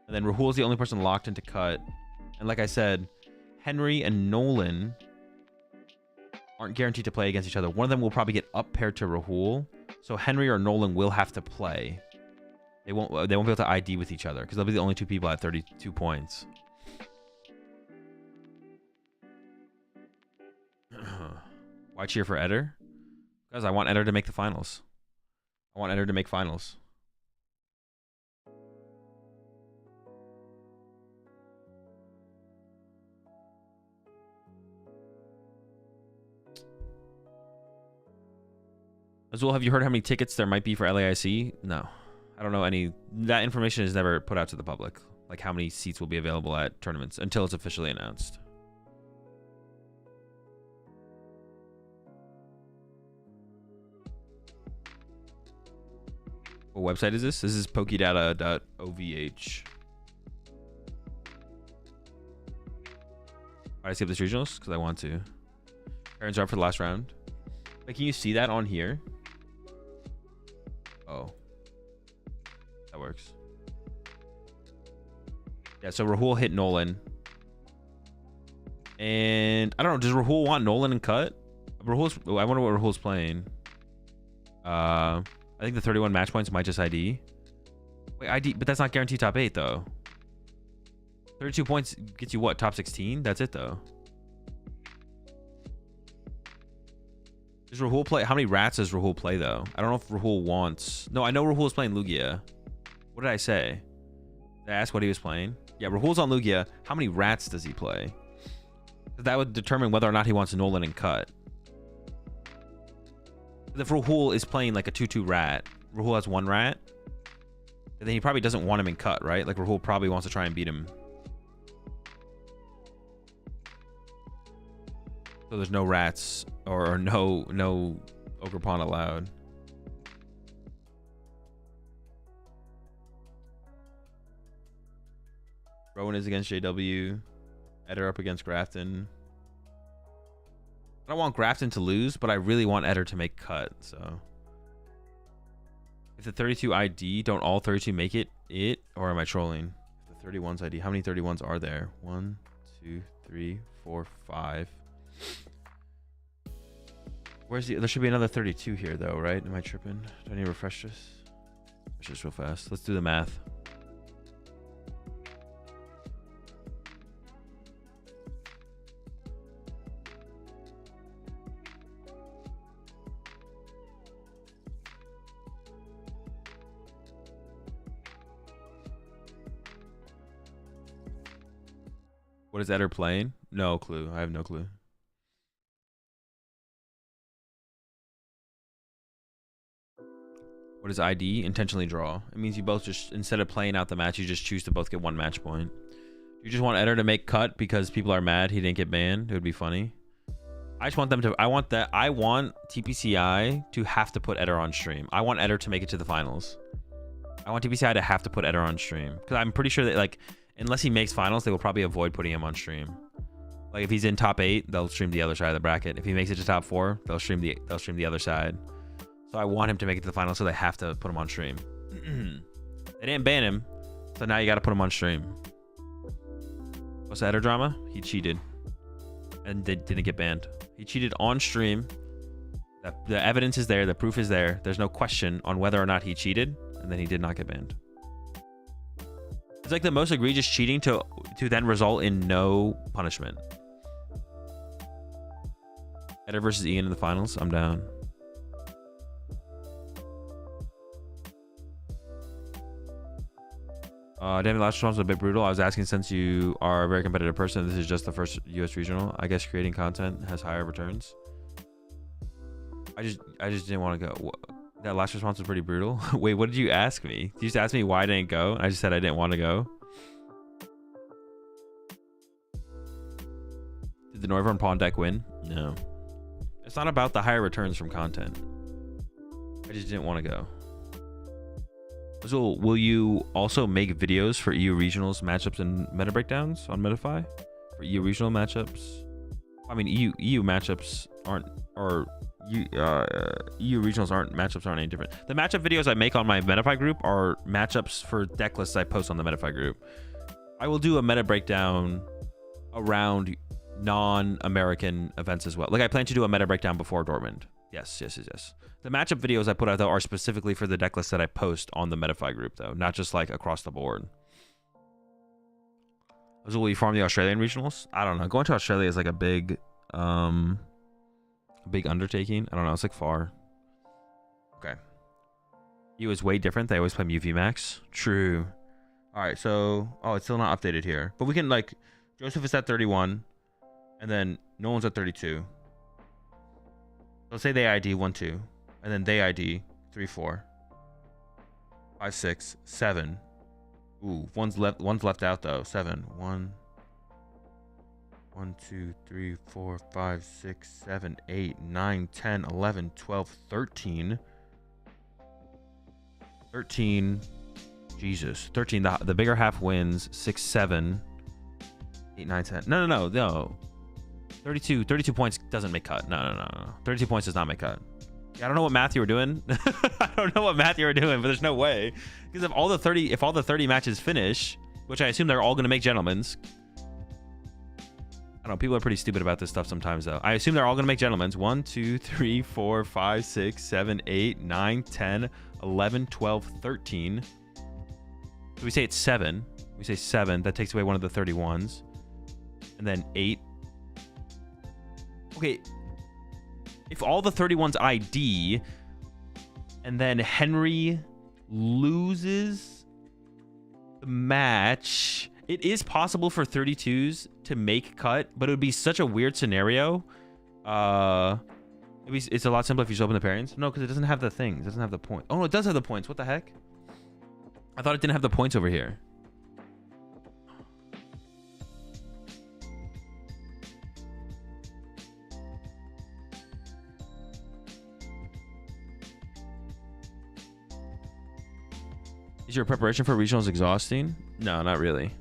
And then Rahul's the only person locked into cut. And like I said, Henry and Nolan aren't guaranteed to play against each other. One of them will probably get up paired to Rahul. So Henry or Nolan will have to play. They won't be able to ID with each other because they'll be the only two people at 32 points. Why cheer for Eder? Because I want Eder to make the finals. I want Eder to make finals. Azul, have you heard how many tickets there might be for LAIC? No. I don't know any... That information is never put out to the public. Like how many seats will be available at tournaments until it's officially announced. What website is this? This is pokedata.ovh. I skip this regionals because I want to. Parents are up for the last round. Wait, can you see that on here? Oh. That works. Yeah, so Rahul hit Nolan. And I don't know, does Rahul want Nolan and cut? I wonder what Rahul's playing. I think the 31 match points might just ID. Wait, ID, but that's not guaranteed top 8 though. 32 points gets you what, top 16? That's it though. Does Rahul play? How many rats does Rahul play though? I don't know if Rahul wants... No, I know Rahul is playing Lugia. What did I say? Did I ask what he was playing? Yeah, Rahul's on Lugia. How many rats does he play? That would determine whether or not he wants Nolan and cut. If Rahul is playing like a 2-2 rat, Rahul has one rat, then he probably doesn't want him in cut, right? Like Rahul probably wants to try and beat him. So there's no rats or no Ogre Pawn allowed. Rowan is against JW. Eder up against Grafton. I don't want Grafton to lose, but I really want Eder to make cut, so. If the 32 ID, don't all 32 make it? Or am I trolling? If the 31's ID, how many 31s are there? 1, 2, 3, 4, 5. Where's the... There should be another 32 here, though, right? Am I tripping? Do I need to refresh this? Refresh this real fast. Let's do the math. What is Eder playing? No clue. I have no clue. What is ID? Intentionally draw. It means you both just, instead of playing out the match, you just choose to both get one match point. You just want Eder to make cut because people are mad he didn't get banned. It would be funny. I just want them to... I want TPCI to have to put Eder on stream. I want Eder to make it to the finals. I want TPCI to have to put Eder on stream. Because I'm pretty sure that, like... Unless he makes finals, they will probably avoid putting him on stream. Like if he's in top 8, they'll stream the other side of the bracket. If he makes it to top 4, they'll stream the other side. So I want him to make it to the finals, so they have to put him on stream. They didn't ban him, so now you got to put him on stream. What's the editor drama? He cheated. And they didn't get banned. He cheated on stream. The evidence is there. The proof is there. There's no question on whether or not he cheated. And then he did not get banned. It's like the most egregious cheating to then result in no punishment. Eder versus Ian in the finals. I'm down. Danny, last response was a bit brutal. I was asking, since you are a very competitive person, this is just the first US regional. I guess creating content has higher returns. I just didn't want to go. That last response was pretty brutal. Wait, what did you ask me? You just asked me why I didn't go. I just said I didn't want to go. Did the Northern Pawn deck win? No. It's not about the higher returns from content. I just didn't want to go. So will you also make videos for EU regionals, matchups, and meta breakdowns on Metafy? For EU regional matchups? I mean, EU matchups aren't, or EU regionals aren't, matchups aren't any different. The matchup videos I make on my Metafy group are matchups for deck lists I post on the Metafy group. I will do a meta breakdown around non-American events as well. Like, I plan to do a meta breakdown before Dortmund. Yes. The matchup videos I put out, though, are specifically for the deck list that I post on the Metafy group, though, not just like across the board. So will you farm the Australian regionals? I don't know. Going to Australia is like a big undertaking. I don't know. It's like far. Okay. EU is way different. They always play UV Max. True. All right. So, it's still not updated here, but we can, like, Joseph is at 31, and then Nolan's at 32. Let's say they ID 1, 2, and then they ID 3, 4, 5, 6, 7. Ooh, one's left out though. 7. 1, 2, 3, 4, 5, 6, 7, 8, 9, 10, 11, 12, 13. 13. Jesus. 13. The bigger half wins. 6, 7, 8, 9, 10. No. 32 points doesn't make cut. No. 32 points does not make cut. Yeah, I don't know what math you were doing. I don't know what math you were doing, but there's no way. Because if all the 30 matches finish, which I assume they're all going to make gentlemen's. I don't know, people are pretty stupid about this stuff sometimes, though. I assume they're all going to make gentlemen's. 1, 2, 3, 4, 5, 6, 7, 8, 9, 10, 11, 12, 13. So we say it's 7. We say 7. That takes away one of the 31s. And then 8. Okay. If all the 31s ID, and then Henry loses the match, it is possible for 32s to make cut, but it would be such a weird scenario. It's a lot simpler if you just open the pairings. No, because it doesn't have the things. It doesn't have the point. Oh, no, it does have the points. What the heck? I thought it didn't have the points over here. Is your preparation for regionals exhausting? No, not really.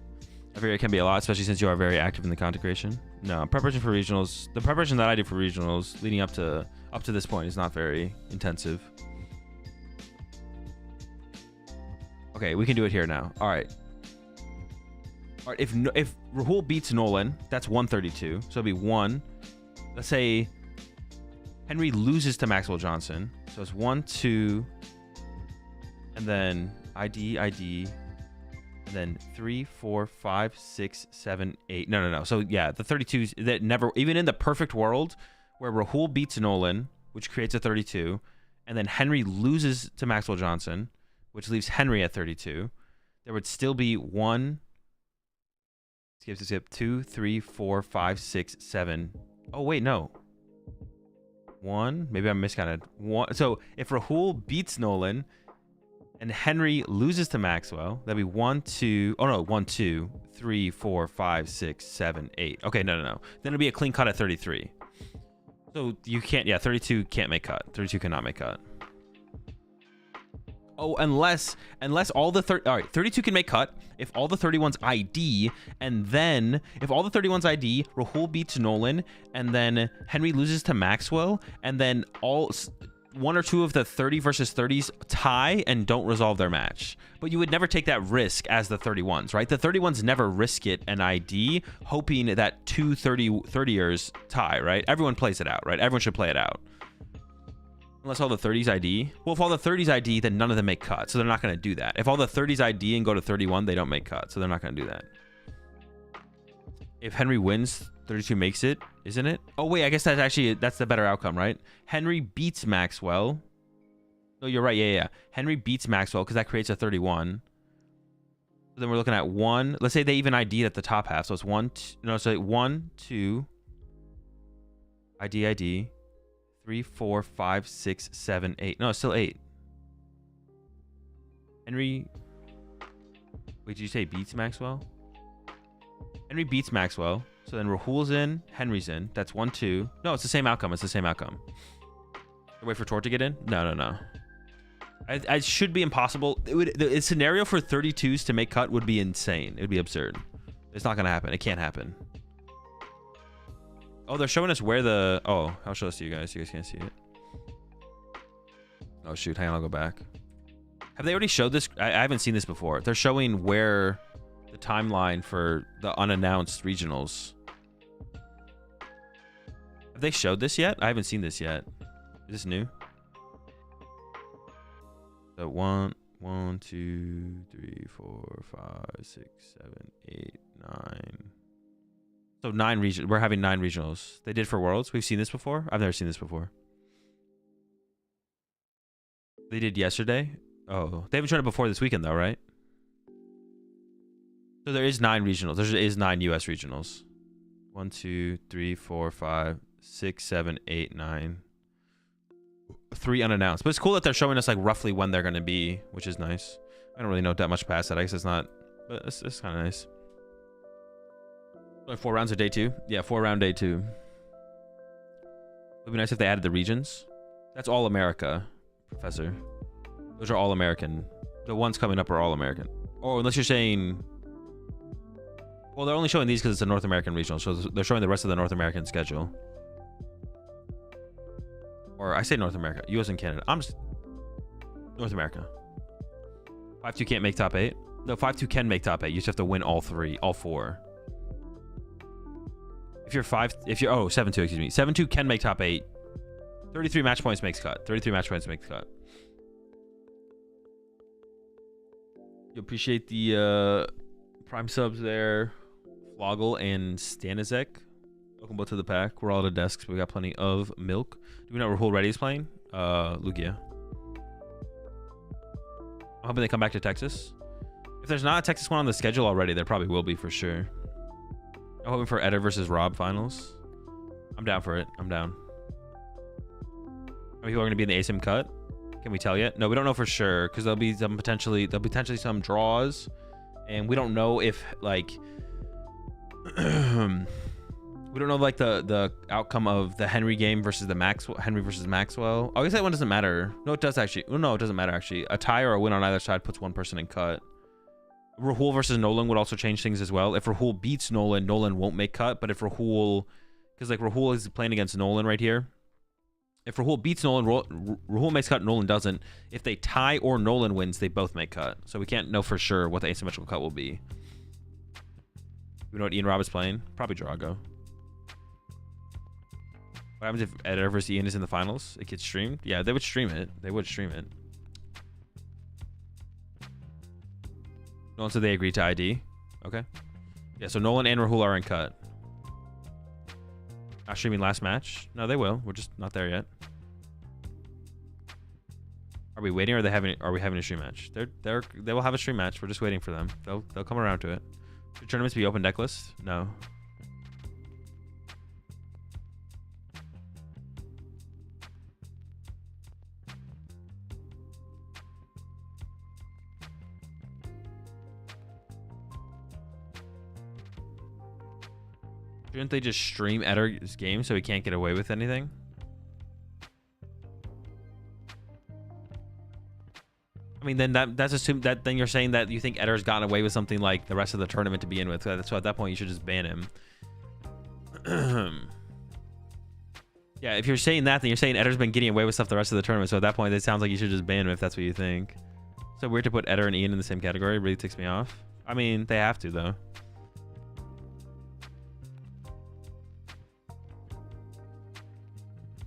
I figure it can be a lot, especially since you are very active in the content creation. No, preparation for regionals, the preparation that I do for regionals leading up to this point is not very intensive. Okay, we can do it here now. All right. If Rahul beats Nolan, that's 132. So it'll be 1. Let's say Henry loses to Maxwell Johnson. So it's 1, 2, and then ID, and then 3, 4, 5, 6, 7, 8. No. So yeah, the 32s that never, even in the perfect world where Rahul beats Nolan, which creates a 32, and then Henry loses to Maxwell Johnson, which leaves Henry at 32, there would still be 1, skip, 2, 3, 4, 5, 6, 7. Oh wait, no. 1, maybe I'm miscounted. 1. So if Rahul beats Nolan and Henry loses to Maxwell, that'd be 1, 2. Oh no, 1, 2, 3, 4, 5, 6, 7, 8. Okay, no. Then it'd be a clean cut at 33. So you can't, yeah, 32 can't make cut. 32 cannot make cut. Oh, unless all the all right, 32 can make cut if all the 31s ID, and then if all the 31s ID, Rahul beats Nolan, and then Henry loses to Maxwell, and then one or two of the 30 versus 30s tie and don't resolve their match. But you would never take that risk as the 31s, right? The 31s never risk it an ID, hoping that two 30ers tie, right? Everyone plays it out, right? Everyone should play it out. Unless all the 30s ID. Well, if all the 30s ID, then none of them make cut, so they're not going to do that. If all the 30s ID and go to 31, they don't make cut, so they're not going to do that. If Henry wins, 32 makes it, isn't it? Oh, wait, I guess that's the better outcome, right? Henry beats Maxwell. No, you're right. Yeah. Henry beats Maxwell because that creates a 31. So then we're looking at 1. Let's say they even ID'd at the top half. So it's 1, 2. ID. 3, 4, 5, 6, 7, 8. No, it's still 8. Henry. Wait, did you say beats Maxwell? Henry beats Maxwell. So then Rahul's in, Henry's in. That's 1, 2. No, it's the same outcome. It's the same outcome. Wait for Tort to get in? No. It should be impossible. The scenario for 32s to make cut would be insane. It would be absurd. It's not going to happen. It can't happen. Oh, they're showing us where the... Oh, I'll show this to you guys. You guys can't see it. Oh, shoot. Hang on. I'll go back. Have they already showed this? I haven't seen this before. They're showing where the timeline for the unannounced regionals. Have they showed this yet? I haven't seen this yet. Is this new? So 1, 2, 3, 4, 5, 6, 7, 8, 9. So 9 regions. We're having 9 regionals. They did for Worlds. We've seen this before. I've never seen this before. They did yesterday. Oh, they haven't shown it before this weekend though, right? So there is 9 regionals. There is 9 US regionals. 1, 2, 3, 4, 5, 6, 7, 8, 9. 3 unannounced. But it's cool that they're showing us like roughly when they're going to be, which is nice. I don't really know that much past that. I guess it's not, but it's kind of nice. Like 4 rounds of day 2? Yeah, 4 round day 2. It would be nice if they added the regions. That's all America, Professor. Those are all American. The ones coming up are all American. Oh, unless you're saying... Well, they're only showing these because it's a North American regional, so they're showing the rest of the North American schedule. Or I say North America, US and Canada. I'm just North America. 5-2 can't make top 8. No, 5-2 can make top 8. You just have to win all 4. If you're 7-2, excuse me. 7-2 can make top 8. 33 match points makes cut. 33 match points makes cut. You appreciate the Prime subs there. Floggle and Stanizek. Welcome both to the pack. We're all at the desks, but we got plenty of milk. Do we know Rahul Reddy is playing? Lugia. I'm hoping they come back to Texas. If there's not a Texas one on the schedule already, there probably will be for sure. I'm hoping for Eder versus Rob finals. I'm down for it. I'm down. How many people are going to be in the ASIM cut? Can we tell yet? No, we don't know for sure because there'll be potentially some draws, and we don't know if like we don't know like the outcome of the Henry game versus the Henry versus Maxwell. I guess that one doesn't matter. No, it does actually. No, it doesn't matter actually. A tie or a win on either side puts one person in cut. Rahul versus Nolan would also change things as well. If Rahul beats Nolan, Nolan won't make cut. But if Rahul, because like Rahul is playing against Nolan right here. If Rahul beats Nolan, Rahul makes cut, Nolan doesn't. If they tie or Nolan wins, they both make cut. So we can't know for sure what the asymmetrical cut will be. We know what Ian Robb is playing? Probably Drago. What happens if Eder versus Ian is in the finals? It gets streamed? Yeah, they would stream it. They would stream it. Nolan said they agreed to ID. Okay. Yeah, so Nolan and Rahul are in cut. Not streaming last match? No, they will. We're just not there yet. Are we waiting, or are we having a stream match? They will have a stream match. We're just waiting for them. They'll come around to it. Should tournaments be open deck list? No. Shouldn't they just stream Eder's game so he can't get away with anything? I mean, then that's assumed that then you're saying that you think Eder's gotten away with something like the rest of the tournament to begin with. So at that point, you should just ban him. Yeah, Yeah, if you're saying that, then you're saying Eder's been getting away with stuff the rest of the tournament. So at that point, it sounds like you should just ban him if that's what you think. So weird to put Eder and Ian in the same category. It really ticks me off. I mean, they have to, though.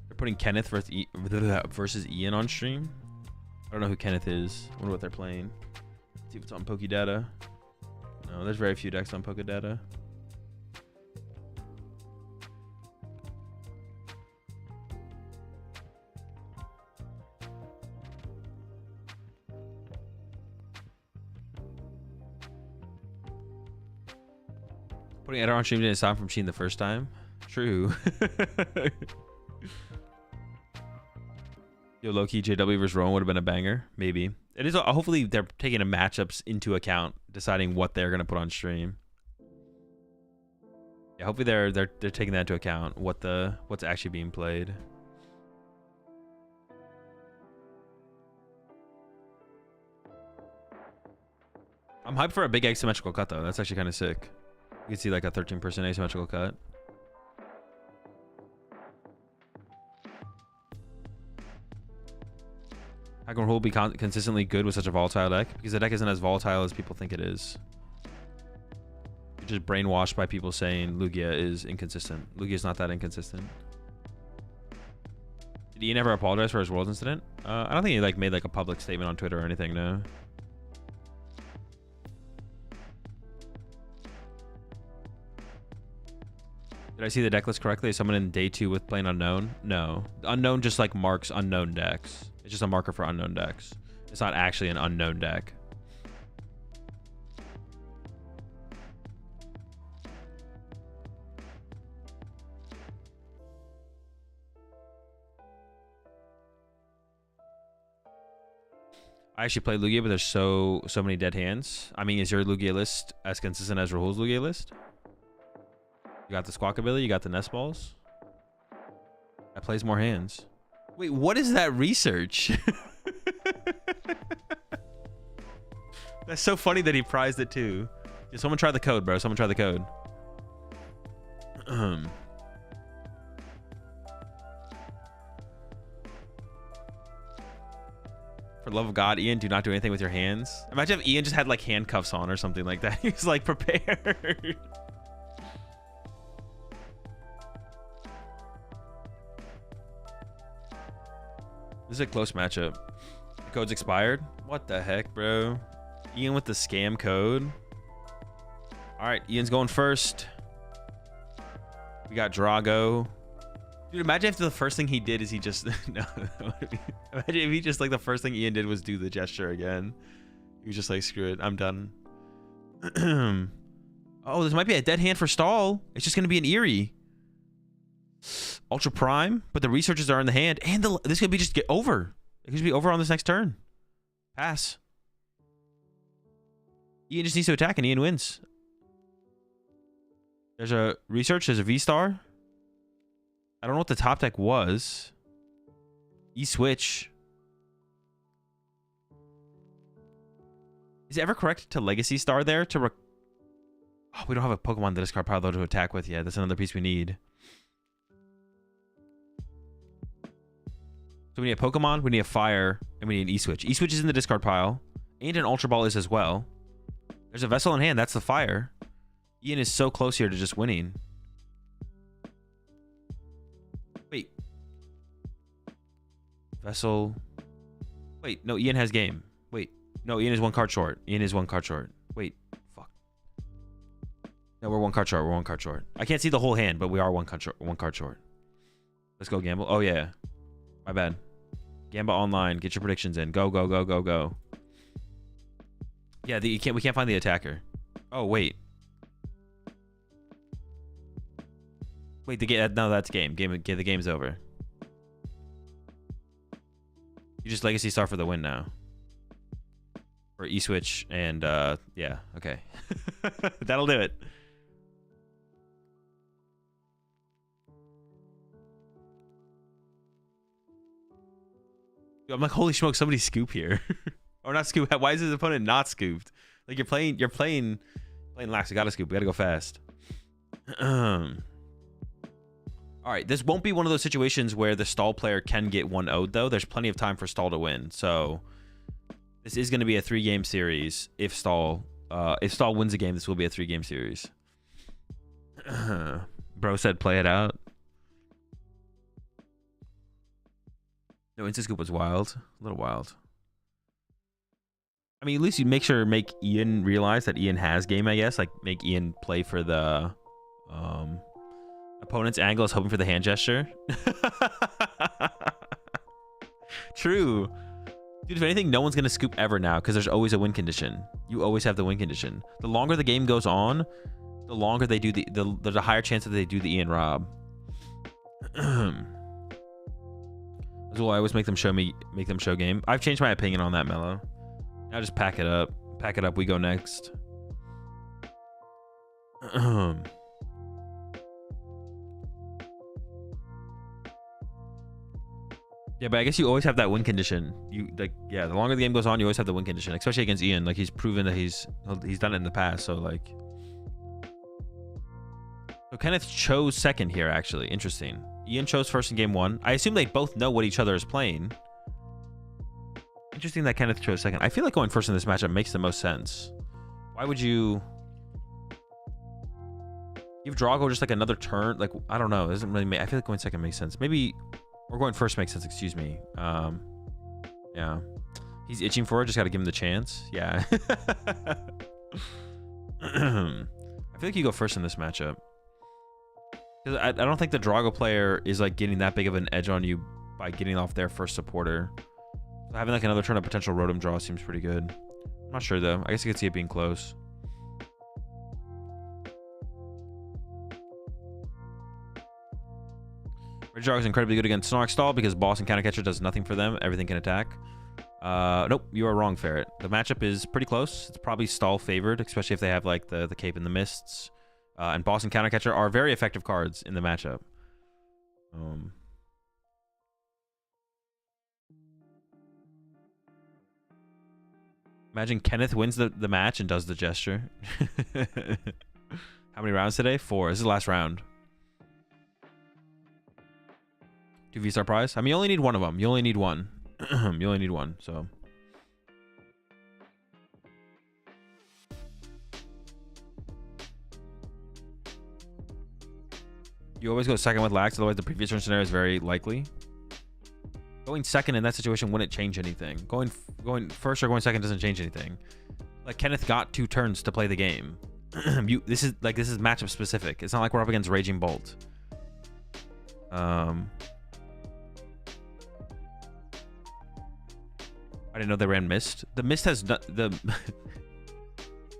They're putting Kenneth versus Ian on stream. I don't know who Kenneth is. I wonder what they're playing. Let's see what's on Pokedata. No, there's very few decks on Pokedata. Putting Eder on stream didn't stop him from cheating the first time. True. Yo, low-key JW versus Rowan would have been a banger. Maybe. It is. Hopefully, they're taking the matchups into account, deciding what they're gonna put on stream. Yeah, hopefully they're taking that into account. What's actually being played. I'm hyped for a big asymmetrical cut though. That's actually kind of sick. You can see like a 13% asymmetrical cut. How can Rule be consistently good with such a volatile deck? Because the deck isn't as volatile as people think it is. You're just brainwashed by people saying Lugia is inconsistent. Lugia is not that inconsistent. Did Ian ever apologize for his Worlds incident? I don't think he like made like a public statement on Twitter or anything, no. Did I see the deck list correctly? Is someone in day 2 with playing unknown? No. Unknown just like marks unknown decks. It's just a marker for unknown decks. It's not actually an unknown deck. I actually played Lugia, but there's so many dead hands. I mean, is your Lugia list as consistent as Rahul's Lugia list? You got the Squawkabilly, you got the Nest Balls. That plays more hands. Wait, what is that research? That's so funny that he prized it too. Yeah, someone try the code, bro. Someone try the code. For the love of God, Ian, do not do anything with your hands. Imagine if Ian just had like handcuffs on or something like that. He was like prepared. This is a close matchup. The code's expired. What the heck, bro? Ian with the scam code. All right, Ian's going first. We got Drago. Dude, imagine if the first thing he did is he just... no, imagine if he just, like, the first thing Ian did was do the gesture again. He was just like, screw it, I'm done. Oh, this might be a dead hand for stall. It's just going to be an Eerie. Ultra Prime, but the researches are in the hand, and this could be just get over. It could be over on this next turn. Pass. Ian just needs to attack, and Ian wins. There's a research. There's a V-Star. I don't know what the top deck was. E-Switch. Is it ever correct to Legacy Star there to... oh, we don't have a Pokemon that discard pile though to attack with yet. That's another piece we need. So we need a Pokemon, we need a Fire, and we need an E-Switch. E-Switch is in the discard pile, and an Ultra Ball is as well. There's a Vessel in hand. That's the Fire. Ian is so close here to just winning. Wait. Vessel. Wait, no, Ian has game. Wait. No, Ian is one card short. Ian is one card short. Wait. Fuck. No, we're one card short. We're one card short. I can't see the whole hand, but we are one card short. One card short. Let's go gamble. Oh, yeah. My bad. Gamba online. Get your predictions in. Go, go, go, go, go. Yeah, we can't find the attacker. Oh, wait. Wait, no, that's game. The game's over. You just Legacy Star for the win now. Or E-Switch and yeah, okay. That'll do it. I'm like, holy smoke, somebody scoop here. Or not scoop. Why is his opponent not scooped? Like you're playing lax. You gotta scoop. We gotta go fast. All All right, this won't be one of those situations where the stall player can get 1-0'd, though. There's plenty of time for stall to win. So this is going to be a 3-game series. If stall wins a game, this will be a 3-game series. Bro said play it out. No, Insta Scoop was wild. A little wild. I mean, at least you make Ian realize that Ian has game, I guess. Like, make Ian play for the opponent's angle is hoping for the hand gesture. True. Dude, if anything, no one's going to scoop ever now because there's always a win condition. You always have the win condition. The longer the game goes on, the longer they do there's a higher chance that they do the Ian Rob. Azul, I always make them show game. I've changed my opinion on that, Mello. Now just pack it up. Pack it up. We go next. Yeah, but I guess you always have that win condition. The longer the game goes on, you always have the win condition, especially against Ian. Like, he's proven that he's done it in the past. So like, so Kenneth chose second here. Actually, interesting. Ian chose first in game 1. I assume they both know what each other is playing. Interesting that Kenneth chose second. I feel like going first in this matchup makes the most sense. Why would you give Drago just like another turn? Like, I don't know. It doesn't really make. I feel like going second makes sense. Maybe, or going first makes sense. Excuse me. Yeah. He's itching for it. Just got to give him the chance. Yeah. I feel like you go first in this matchup. Because I don't think the Drago player is like getting that big of an edge on you by getting off their first supporter. So having like another turn of potential Rotom draw seems pretty good. I'm not sure though. I guess you could see it being close. Regidrago is incredibly good against Snorlax Stall because Boss and Counter Catcher does nothing for them. Everything can attack. Nope, you are wrong, Ferret. The matchup is pretty close. It's probably Stall favored, especially if they have like the Cape and the Mists. And Boss and Counter Catcher are very effective cards in the matchup. Imagine Kenneth wins the match and does the gesture. How many rounds today? 4. This is the last round. 2 V-Star prize? I mean, you only need one of them. You only need one. You only need one, so. You always go second with Lax, otherwise the previous turn scenario is very likely. Going second in that situation wouldn't change anything. Going first or going second doesn't change anything. Like, Kenneth got 2 turns to play the game. This is matchup specific. It's not like we're up against Raging Bolt. I didn't know they ran Mist. The Mist has not the.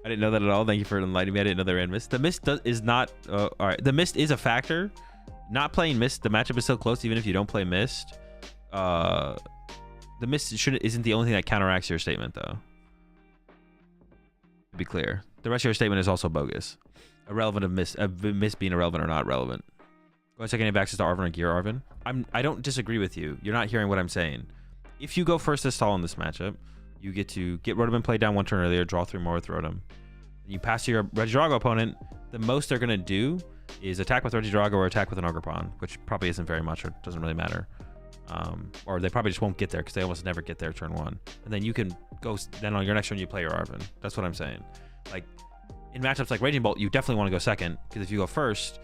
I didn't know that at all. Thank you for enlightening me. I didn't know they ran Mist. The Mist is not. All right, the Mist is a factor. Not playing Mist, the matchup is still close even if you don't play Mist. The Mist isn't the only thing that counteracts your statement, though. To be clear, the rest of your statement is also bogus. Irrelevant of Mist being irrelevant or not relevant. Go ahead, second have access to Arven or Gear Arven. I don't disagree with you. You're not hearing what I'm saying. If you go first to stall in this matchup, you get to get Rotom played down 1 turn earlier, draw 3 more with Rotom. You pass to your Regidrago opponent. The most they're gonna do is attack with Regidrago or attack with an Ogerpon, which probably isn't very much or doesn't really matter. Or they probably just won't get there because they almost never get there turn 1. And then you can go. Then on your next turn you play your Arven. That's what I'm saying. Like in matchups like Raging Bolt, you definitely want to go second because if you go first,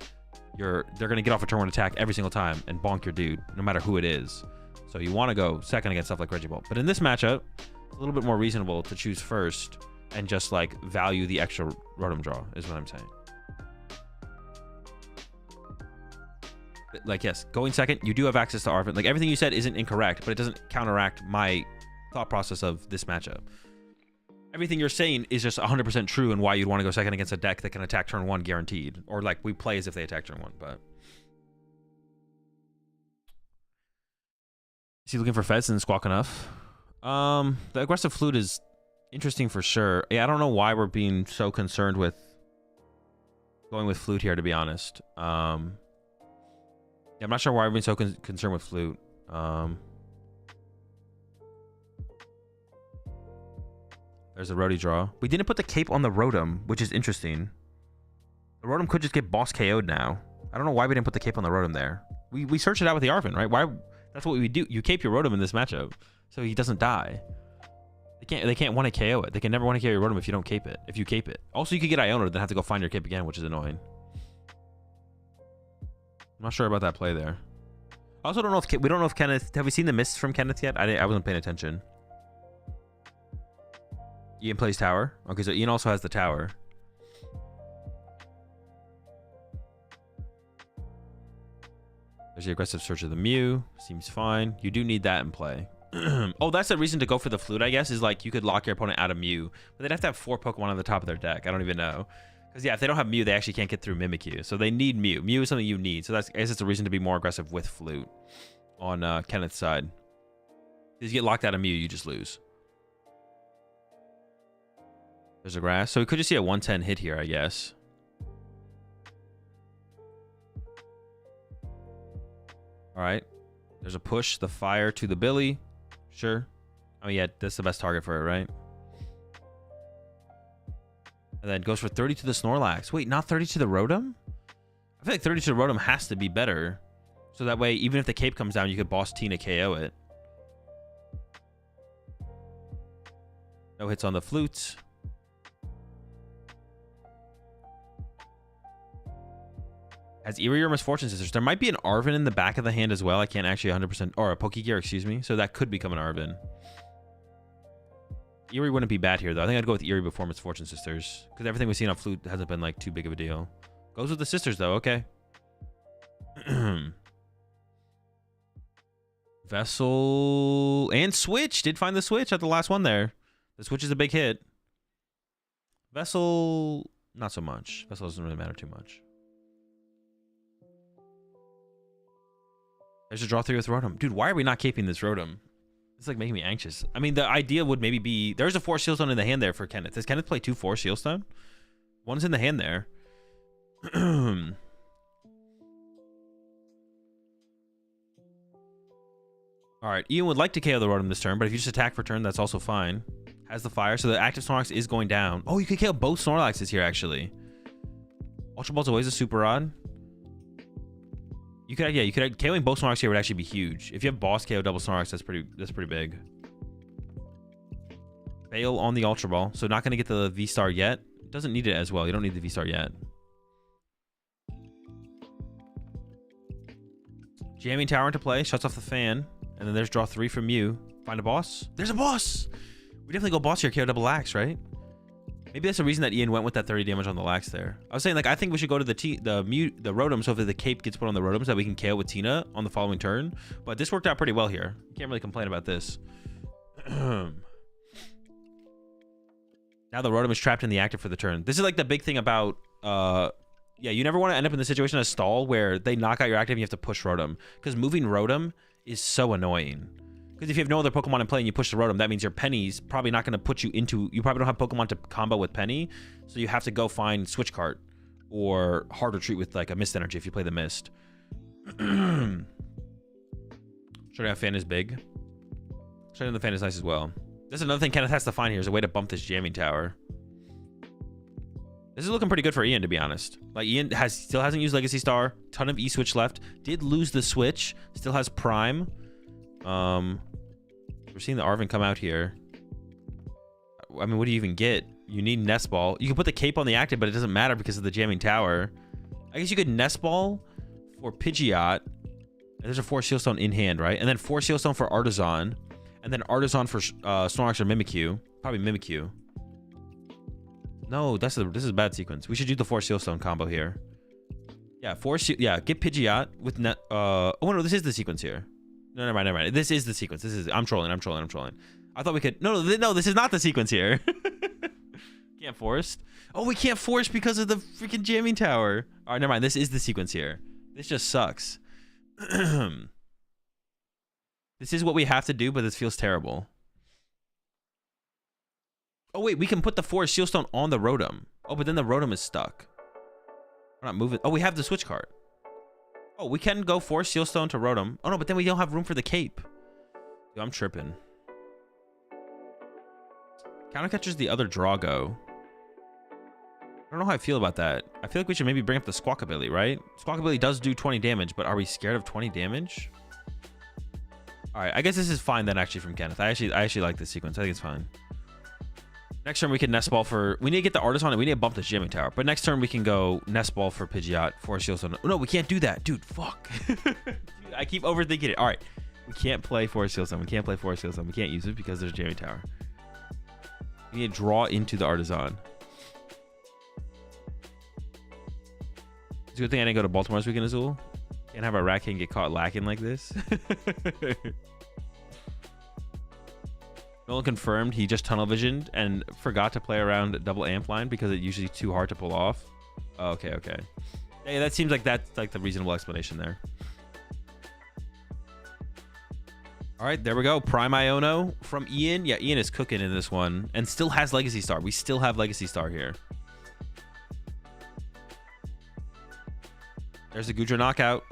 they're gonna get off a turn 1 attack every single time and bonk your dude, no matter who it is. So you want to go second against stuff like Raging Bolt. But in this matchup, it's a little bit more reasonable to choose first and just like value the extra Rotom draw is what I'm saying. Like, yes, going second, you do have access to Arven. Like, everything you said isn't incorrect, but it doesn't counteract my thought process of this matchup. Everything you're saying is just 100% true and why you'd want to go second against a deck that can attack turn 1 guaranteed. Or like we play as if they attack turn 1, but. Is he looking for Feds and Squawk enough? The aggressive flute is interesting for sure. Yeah, I don't know why we're being so concerned with going with flute here, to be honest. Yeah, I'm not sure why we're being so concerned with flute. There's a Rody draw. We didn't put the cape on the Rotom, which is interesting. The Rotom could just get boss KO'd now. I don't know why we didn't put the cape on the Rotom there. We search it out with the Arvin, right? Why? That's what we do. You cape your Rotom in this matchup, so he doesn't die. They can't want to KO it. They can never want to KO your Rotom if you don't cape it. If you cape it. Also, you could get Iona, then have to go find your cape again, which is annoying. I'm not sure about that play there. I also don't know if we don't know if Kenneth. Have we seen the miss from Kenneth yet? I wasn't paying attention. Ian plays tower. Okay, so Ian also has the tower. There's the aggressive search of the Mew. Seems fine. You do need that in play. Oh, that's the reason to go for the flute, I guess, is like you could lock your opponent out of Mew. But they'd have to have 4 Pokemon on the top of their deck. I don't even know. Because, yeah, if they don't have Mew, they actually can't get through Mimikyu. So they need Mew. Mew is something you need. So that's, I guess it's a reason to be more aggressive with flute on Kenneth's side. Because you get locked out of Mew, you just lose. There's a grass. So we could just see a 110 hit here, I guess. All right. There's a push, the fire to the Billy. Sure. I mean, yeah, that's the best target for it, right? And then goes for 30 to the Snorlax. Wait, not 30 to the Rotom? I feel like 30 to the Rotom has to be better. So that way, even if the cape comes down, you could boss Tina KO it. No hits on the flutes. Has Eerie or Misfortune Sisters. There might be an Arvin in the back of the hand as well. I can't actually 100%... Or a Pokegear, excuse me. So that could become an Arvin. Eerie wouldn't be bad here, though. I think I'd go with Eerie before Misfortune Sisters. Because everything we've seen on Flute hasn't been, like, too big of a deal. Goes with the Sisters, though. Okay. Vessel... And Switch! Did find the Switch at the last one there. The Switch is a big hit. Vessel... Not so much. Vessel doesn't really matter too much. There's a draw 3 with Rotom. Dude, why are we not keeping this Rotom? It's like making me anxious. I mean, the idea would maybe be... There's a Force Seal Stone in the hand there for Kenneth. Does Kenneth play 2 Force Seal Stone? One's in the hand there. Alright, Ian would like to KO the Rotom this turn, but if you just attack for turn, that's also fine. Has the fire, so the active Snorlax is going down. Oh, you could KO both Snorlaxes here, actually. Ultra Ball's always a super odd. You could, yeah, you could KOing both Snorlax here would actually be huge. If you have boss KO double Snorlax, that's pretty big. Fail on the Ultra Ball, so not gonna get the V-Star yet. Doesn't need it as well. You don't need the V-Star yet. Jamming Tower into play, shuts off the fan, and then there's draw 3 from Mew. Find a boss. There's a boss. We definitely go boss here, KO double Lax, right? Maybe that's the reason that Ian went with that 30 damage on the Lax there. I was saying, like, I think we should go to the Rotom, so if the cape gets put on the Rotom, so that we can KO with Tina on the following turn. But this worked out pretty well here. Can't really complain about this. Now the Rotom is trapped in the active for the turn. This is like the big thing about, yeah, you never want to end up in the situation of stall where they knock out your active and you have to push Rotom. Because moving Rotom is so annoying. Because if you have no other Pokemon in play and you push the Rotom, that means your Penny's probably not going to put you into... You probably don't have Pokemon to combo with Penny, so you have to go find Switch Cart or Hard Retreat with, like, a Mist Energy if you play the Mist. Shutting out Fan is big. Shutting the Fan is nice as well. This is another thing Kenneth has to find here, is a way to bump this Jamming Tower. This is looking pretty good for Ian, to be honest. Like, Ian still hasn't used Legacy Star. Ton of E-Switch left. Did lose the Switch. Still has Prime. We're seeing the Arvin come out here. I mean, what do you even get? You need Nest Ball. You can put the cape on the active, but it doesn't matter because of the Jamming Tower. I guess you could Nest Ball for Pidgeot. There's a Force Seal Stone in hand, right? And then Force Seal Stone for Artisan. And then Artisan for Snorlax or Mimikyu. Probably Mimikyu. No, this is a bad sequence. We should do the Force Seal Stone combo here. Yeah, get Pidgeot with oh no, this is the sequence here. No, never mind. This is the sequence. I'm trolling. I thought we could... No, this is not the sequence here. Can't force. Oh, we can't force because of the freaking Jamming Tower. All right, never mind. This is the sequence here. This just sucks. This is what we have to do, but this feels terrible. Oh, wait. We can put the Force Seal Stone on the Rotom. Oh, but then the Rotom is stuck. We're not moving. Oh, we have the Switch Card. Oh, we can go Force Seal Stone to Rotom. Oh, no, but then we don't have room for the cape. Dude, I'm tripping. Countercatcher's the other Drago. don't know how I feel about that. I feel like we should maybe bring up the Squawk ability, right? Squawk ability does do 20 damage, but are we scared of 20 damage? All right, I guess this is fine then actually from Kenneth. I actually like this sequence. I think it's fine. Next turn we can Nest Ball for... We need to get the Artist on it. We need to bump the Jamming Tower. But next turn we can go Nest Ball for Pidgeot, Force Shield. No, we can't do that. Dude, fuck. Dude, I keep overthinking it. All right. We can't play Force Shield Stone. We can't play Force Shield Stone. We can't use it because there's Jamming Tower. We need to draw into the Artisan. It's a good thing I didn't go to Baltimore this weekend, Azul. Can't have a rat king get caught lacking like this. Nolan confirmed he just tunnel visioned and forgot to play around double amp line because it's usually too hard to pull off. Oh, okay, okay. Yeah, that seems like that's like the reasonable explanation there. All right, there we go. Prime Iono from Ian. Yeah, Ian is cooking in this one and still has Legacy Star. We still have Legacy Star here. There's the Gudra knockout.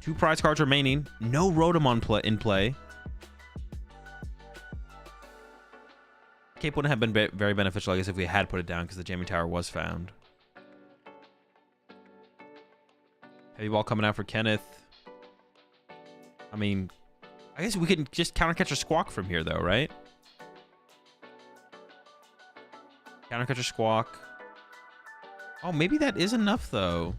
2 prize cards remaining. No Rotomon in play. Cape wouldn't have been very beneficial, I guess, if we had put it down because the Jamming Tower was found. Heavy Ball coming out for Kenneth. I mean, I guess we can just Countercatcher Squawk from here, though, right? Countercatcher Squawk. Oh, maybe that is enough, though.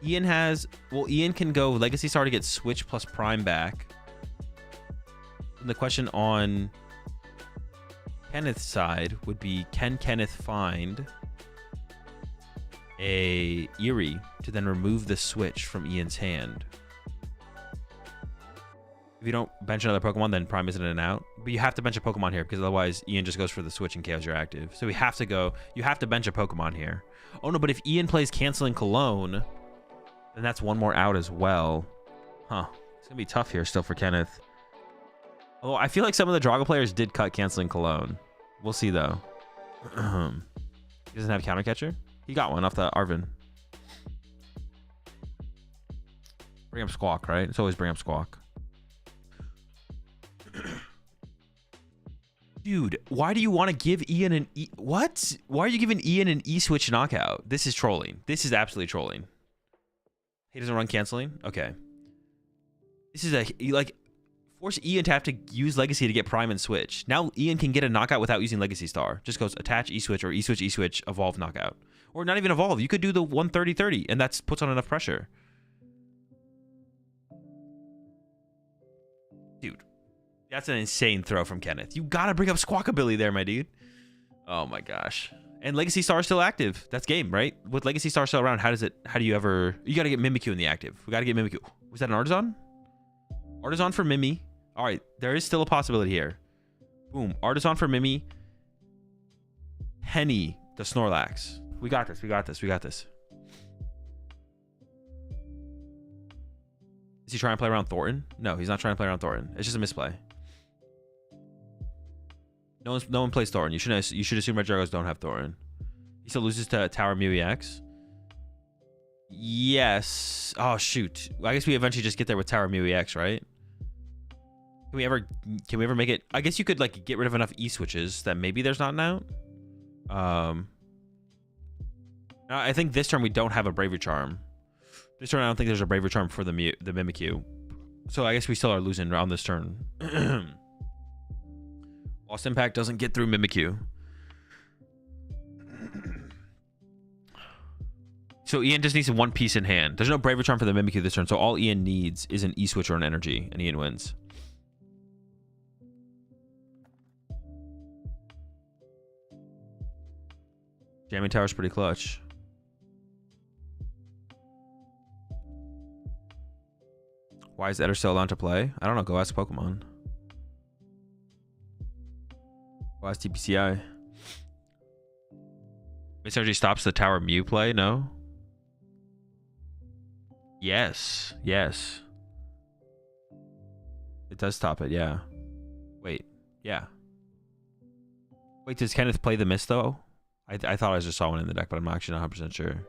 Ian has... Well, Ian can go Legacy Star to get Switch plus Prime back. And the question on Kenneth's side would be, can Kenneth find a Eerie to then remove the Switch from Ian's hand? If you don't bench another Pokemon, then Prime isn't an out. But you have to bench a Pokemon here because otherwise Ian just goes for the Switch and KOs your active. So we have to go... You have to bench a Pokemon here. Oh, no, but if Ian plays Canceling Cologne, then that's one more out as well. Huh. It's going to be tough here still for Kenneth. Although I feel like some of the Drago players did cut Canceling Cologne. We'll see, though. He doesn't have Counter Catcher? He got one off the Arvin. Bring up Squawk, right? It's always bring up Squawk. Dude, why do you want to give Ian an E... What? Why are you giving Ian an E-Switch knockout? This is trolling. This is absolutely trolling. He doesn't run Canceling? Okay. This is a... Like... Force Ian to have to use Legacy to get Prime and Switch. Now Ian can get a knockout without using Legacy Star. Just goes attach E-Switch or E-Switch, E-Switch, evolve knockout. Or not even evolve. You could do the 130-30 and that puts on enough pressure. Dude. That's an insane throw from Kenneth. You gotta bring up Squawk ability there, my dude. Oh my gosh. And Legacy Star is still active. That's game, right? With Legacy Star still around, how do you ever... You gotta get Mimikyu in the active. We gotta get Mimikyu. Was that an Artisan? Artisan for Mimi. All right, there is still a possibility here. Boom. Artisan for Mimi. Henny, the Snorlax. We got this. We got this. We got this. Is he trying to play around Thornton? No, he's not trying to play around Thornton. It's just a misplay. No one plays Thornton. You should assume Red Dragos don't have Thornton. He still loses to Tower Mew EX. Yes. Oh shoot. I guess we eventually just get there with Tower Mew EX, right? Can we ever make it? I guess you could like get rid of enough E-switches that maybe there's not an out. I think this turn we don't have a Bravery Charm. This turn I don't think there's a Bravery Charm for the Mimikyu. So I guess we still are losing on this turn. Lost Impact doesn't get through Mimikyu. So Ian just needs one piece in hand. There's no Bravery Charm for the Mimikyu this turn, so all Ian needs is an E-switch or an energy, and Ian wins. Jamming Tower's pretty clutch. Why is Eder still allowed to play? I don't know. Go ask Pokemon. Go ask TPCI. Miss Energy stops the Tower Mew play? No? Yes. Yes. It does stop it, yeah. Wait. Yeah. Wait, does Kenneth play the Mist, though? I thought I just saw one in the deck, but I'm actually not 100% sure.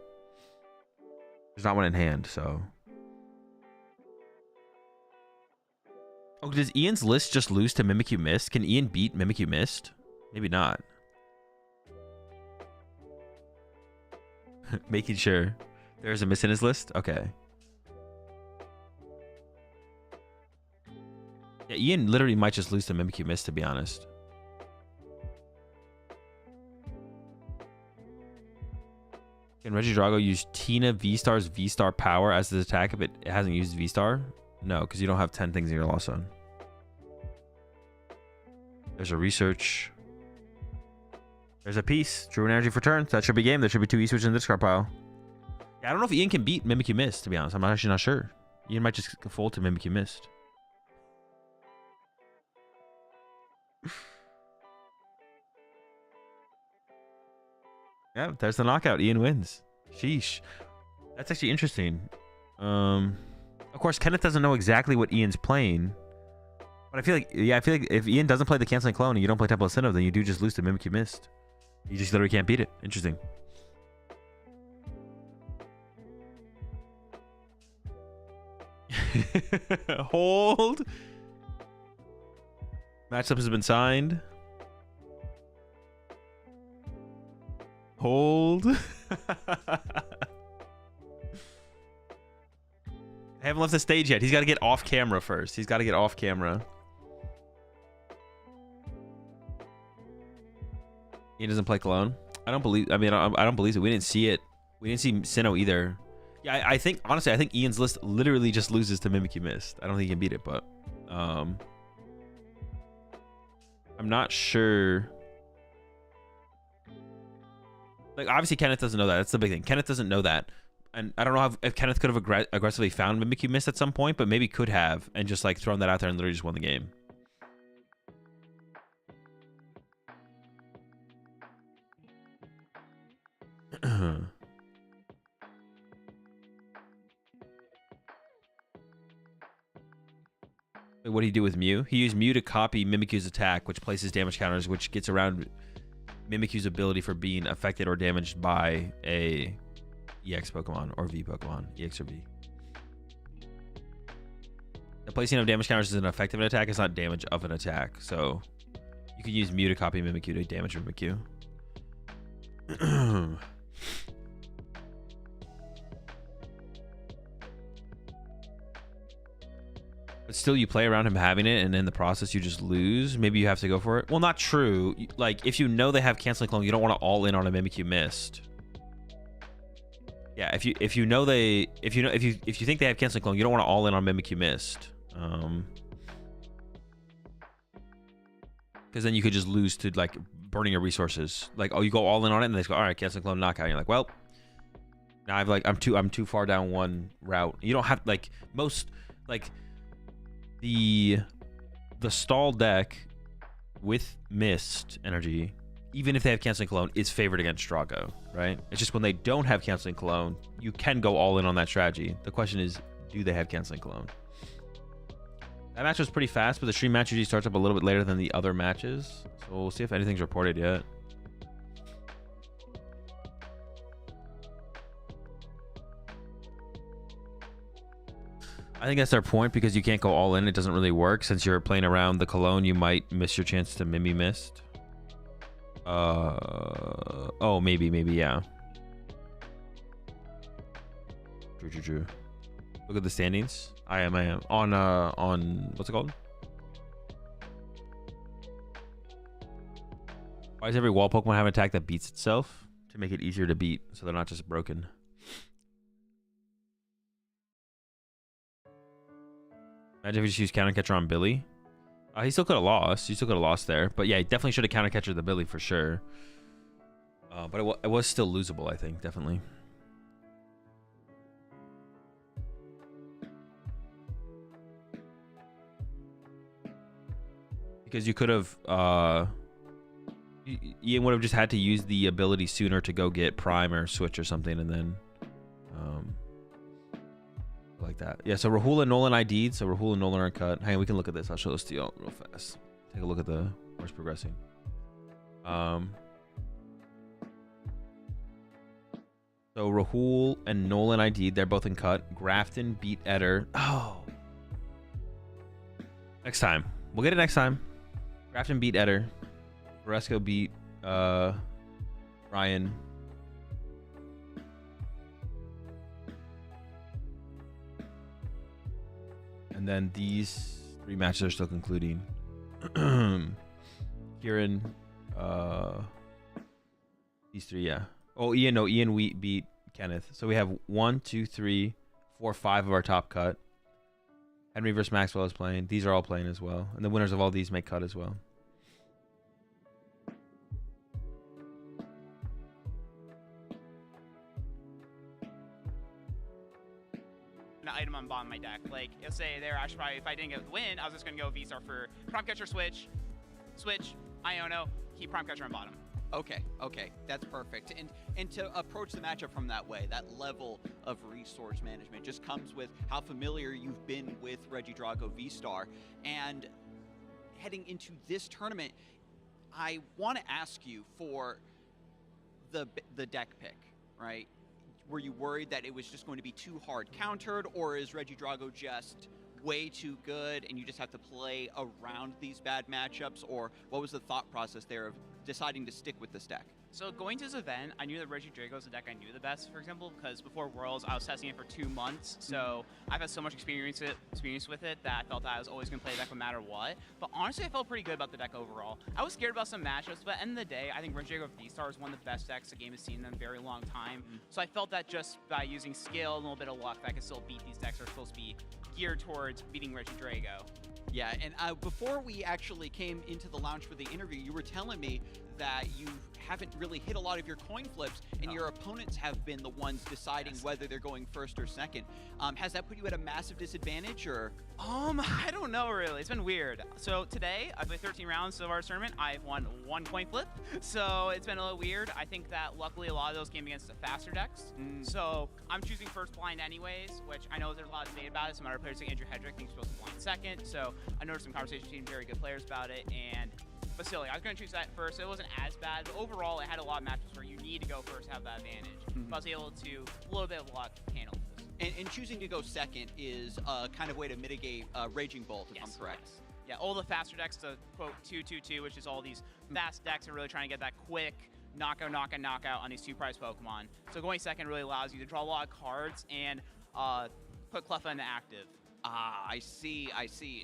There's not one in hand, so... Oh, does Ian's list just lose to Mimikyu Mist? Can Ian beat Mimikyu Mist? Maybe not. Making sure there's a miss in his list. Okay. Yeah, Ian literally might just lose to Mimikyu Miss, to be honest. Can Regidrago use Tina V-Star's V-Star power as his attack if it hasn't used V-Star? No, because you don't have 10 things in your Lost Zone. There's a research. There's a piece. True energy for turns. That should be game. There should be 2 E-switches in the discard pile. Yeah, I don't know if Ian can beat Mimikyu Mist, to be honest. I'm actually not sure. Ian might just fold to Mimikyu Mist. Yeah, there's the knockout. Ian wins. Sheesh. That's actually interesting. Of course, Kenneth doesn't know exactly what Ian's playing. But I feel like if Ian doesn't play the Canceling Clone and you don't play Temple of Sinnoh, then you do just lose to Mimikyu Mist. You just literally can't beat it. Interesting. Hold. Matchup has been signed. Hold. I haven't left the stage yet. He's got to get off camera first. He's got to get off camera. He doesn't play Cologne. I don't believe. I mean, I don't believe it. We didn't see it. We didn't see Sinnoh either. Yeah, I think honestly, I think Ian's list literally just loses to Mimikyu Mist. I don't think he can beat it, but I'm not sure. Like, obviously, Kenneth doesn't know that. That's the big thing. Kenneth doesn't know that. And I don't know if Kenneth could have aggressively found Mimikyu Mist at some point, but maybe could have and just like thrown that out there and literally just won the game. What do you do with Mew? He used Mew to copy Mimikyu's attack, which places damage counters, which gets around Mimikyu's ability for being affected or damaged by a EX Pokemon or V Pokemon, EX or V. The placing of damage counters is an effective attack. It's not damage of an attack. So you can use Mew to copy Mimikyu to damage Mimikyu. But still, you play around him having it, and in the process, you just lose. Maybe you have to go for it. Well, not true. Like, if you know they have Canceling Clone, you don't want to all in on a Mimikyu Mist. Yeah, if you think they have Canceling Clone, you don't want to all in on Mimikyu Mist. Because then you could just lose to like burning your resources. Like, oh, you go all in on it, and they just go, all right, Canceling Clone knockout. And you're like, well, now I'm too far down one route. You don't have like most like. The stall deck with Mist energy, even if they have Canceling Cologne, is favored against Drago, right? It's just when they don't have Canceling Cologne, you can go all in on that strategy. The question is, do they have Canceling Cologne? That match was pretty fast, but the stream match usually starts up a little bit later than the other matches. So we'll see if anything's reported yet. I think that's their point, because you can't go all in. It doesn't really work. Since you're playing around the Cologne, you might miss your chance to Mimi Mist. Oh, maybe, yeah. True. Look at the standings. I am. On what's it called? Why does every wall Pokemon have an attack that beats itself? To make it easier to beat, so they're not just broken. Imagine if you just used Counter Catcher on Billy. He still could have lost. You still could have lost there. But yeah, he definitely should have Counter Catcher the Billy for sure. But it was still losable, I think. Definitely. Because you could have... Ian would have just had to use the ability sooner to go get Prime or Switch or something, and then... like that. Yeah, so Rahul and Nolan ID'd, so Rahul and Nolan are cut. Hang on, we can look at this. I'll show this to y'all real fast. Take a look at the where's progressing. So Rahul and Nolan ID'd, they're both in cut. Grafton beat Eder. Oh. Next time. We'll get it next time. Grafton beat Eder. Varesco beat Ryan. And then these 3 matches are still concluding. Kieran, these 3, yeah. Oh, Ian Wheat beat Kenneth. So we have 1, 2, 3, 4, 5 of our top cut. Henry versus Maxwell is playing. These are all playing as well. And the winners of all these make cut as well. An item on bottom of my deck. Like, you'll say there, I should probably, if I didn't get the win, I was just going to go V-Star for Prompt Catcher switch, Iono, keep Prompt Catcher on bottom. Okay, that's perfect. And to approach the matchup from that way, that level of resource management just comes with how familiar you've been with Regidrago V-Star. And heading into this tournament, I want to ask you for the deck pick, right? Were you worried that it was just going to be too hard countered, or is Regidrago just way too good and you just have to play around these bad matchups? Or what was the thought process there of deciding to stick with this deck? So going to this event, I knew that Regidrago was the deck I knew the best, for example, because before Worlds, I was testing it for 2 months. So I've had so much experience with it that I felt that I was always going to play the deck no matter what. But honestly, I felt pretty good about the deck overall. I was scared about some matchups, but at the end of the day, I think Regidrago V-Star is one of the best decks the game has seen in a very long time. So I felt that just by using skill and a little bit of luck, that I could still beat these decks that are supposed to be geared towards beating Regidrago. Yeah, and before we actually came into the lounge for the interview, you were telling me that you haven't really hit a lot of your coin flips, and your opponents have been the ones deciding whether they're going first or second. Has that put you at a massive disadvantage, or? I don't know really. It's been weird. So today, I played 13 rounds of our tournament. I've won 1 coin flip, so it's been a little weird. I think that luckily a lot of those came against the faster decks. So I'm choosing first blind anyways, which I know there's a lot of debate about it. Some other players like Andrew Hedrick think you're supposed to blind second. So I noticed some conversations between very good players about it, but still, I was going to choose that first. It wasn't as bad, but overall, it had a lot of matches where you need to go first to have that advantage. But I was able to, a little bit of luck, handle this. And choosing to go second is a kind of way to mitigate Raging Bolt, if I'm correct. Yes. Yeah, all the faster decks to quote 2-2-2, which is all these fast decks are really trying to get that quick knockout on these 2-prize Pokemon. So going second really allows you to draw a lot of cards and put Cleffa into active. Ah, I see.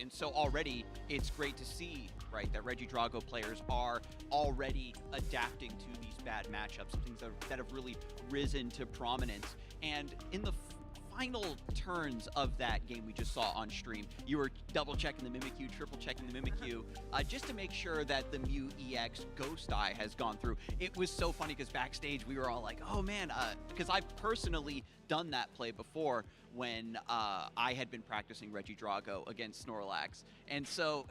And so already it's great to see, right, that Regidrago players are already adapting to these bad matchups, things that have really risen to prominence. And in the final turns of that game we just saw on stream, you were double checking the Mimikyu, triple checking the Mimikyu, just to make sure that the Mew EX Ghost Eye has gone through. It was so funny because backstage we were all like, oh man, because I've personally done that play before when I had been practicing Regidrago against Snorlax. And so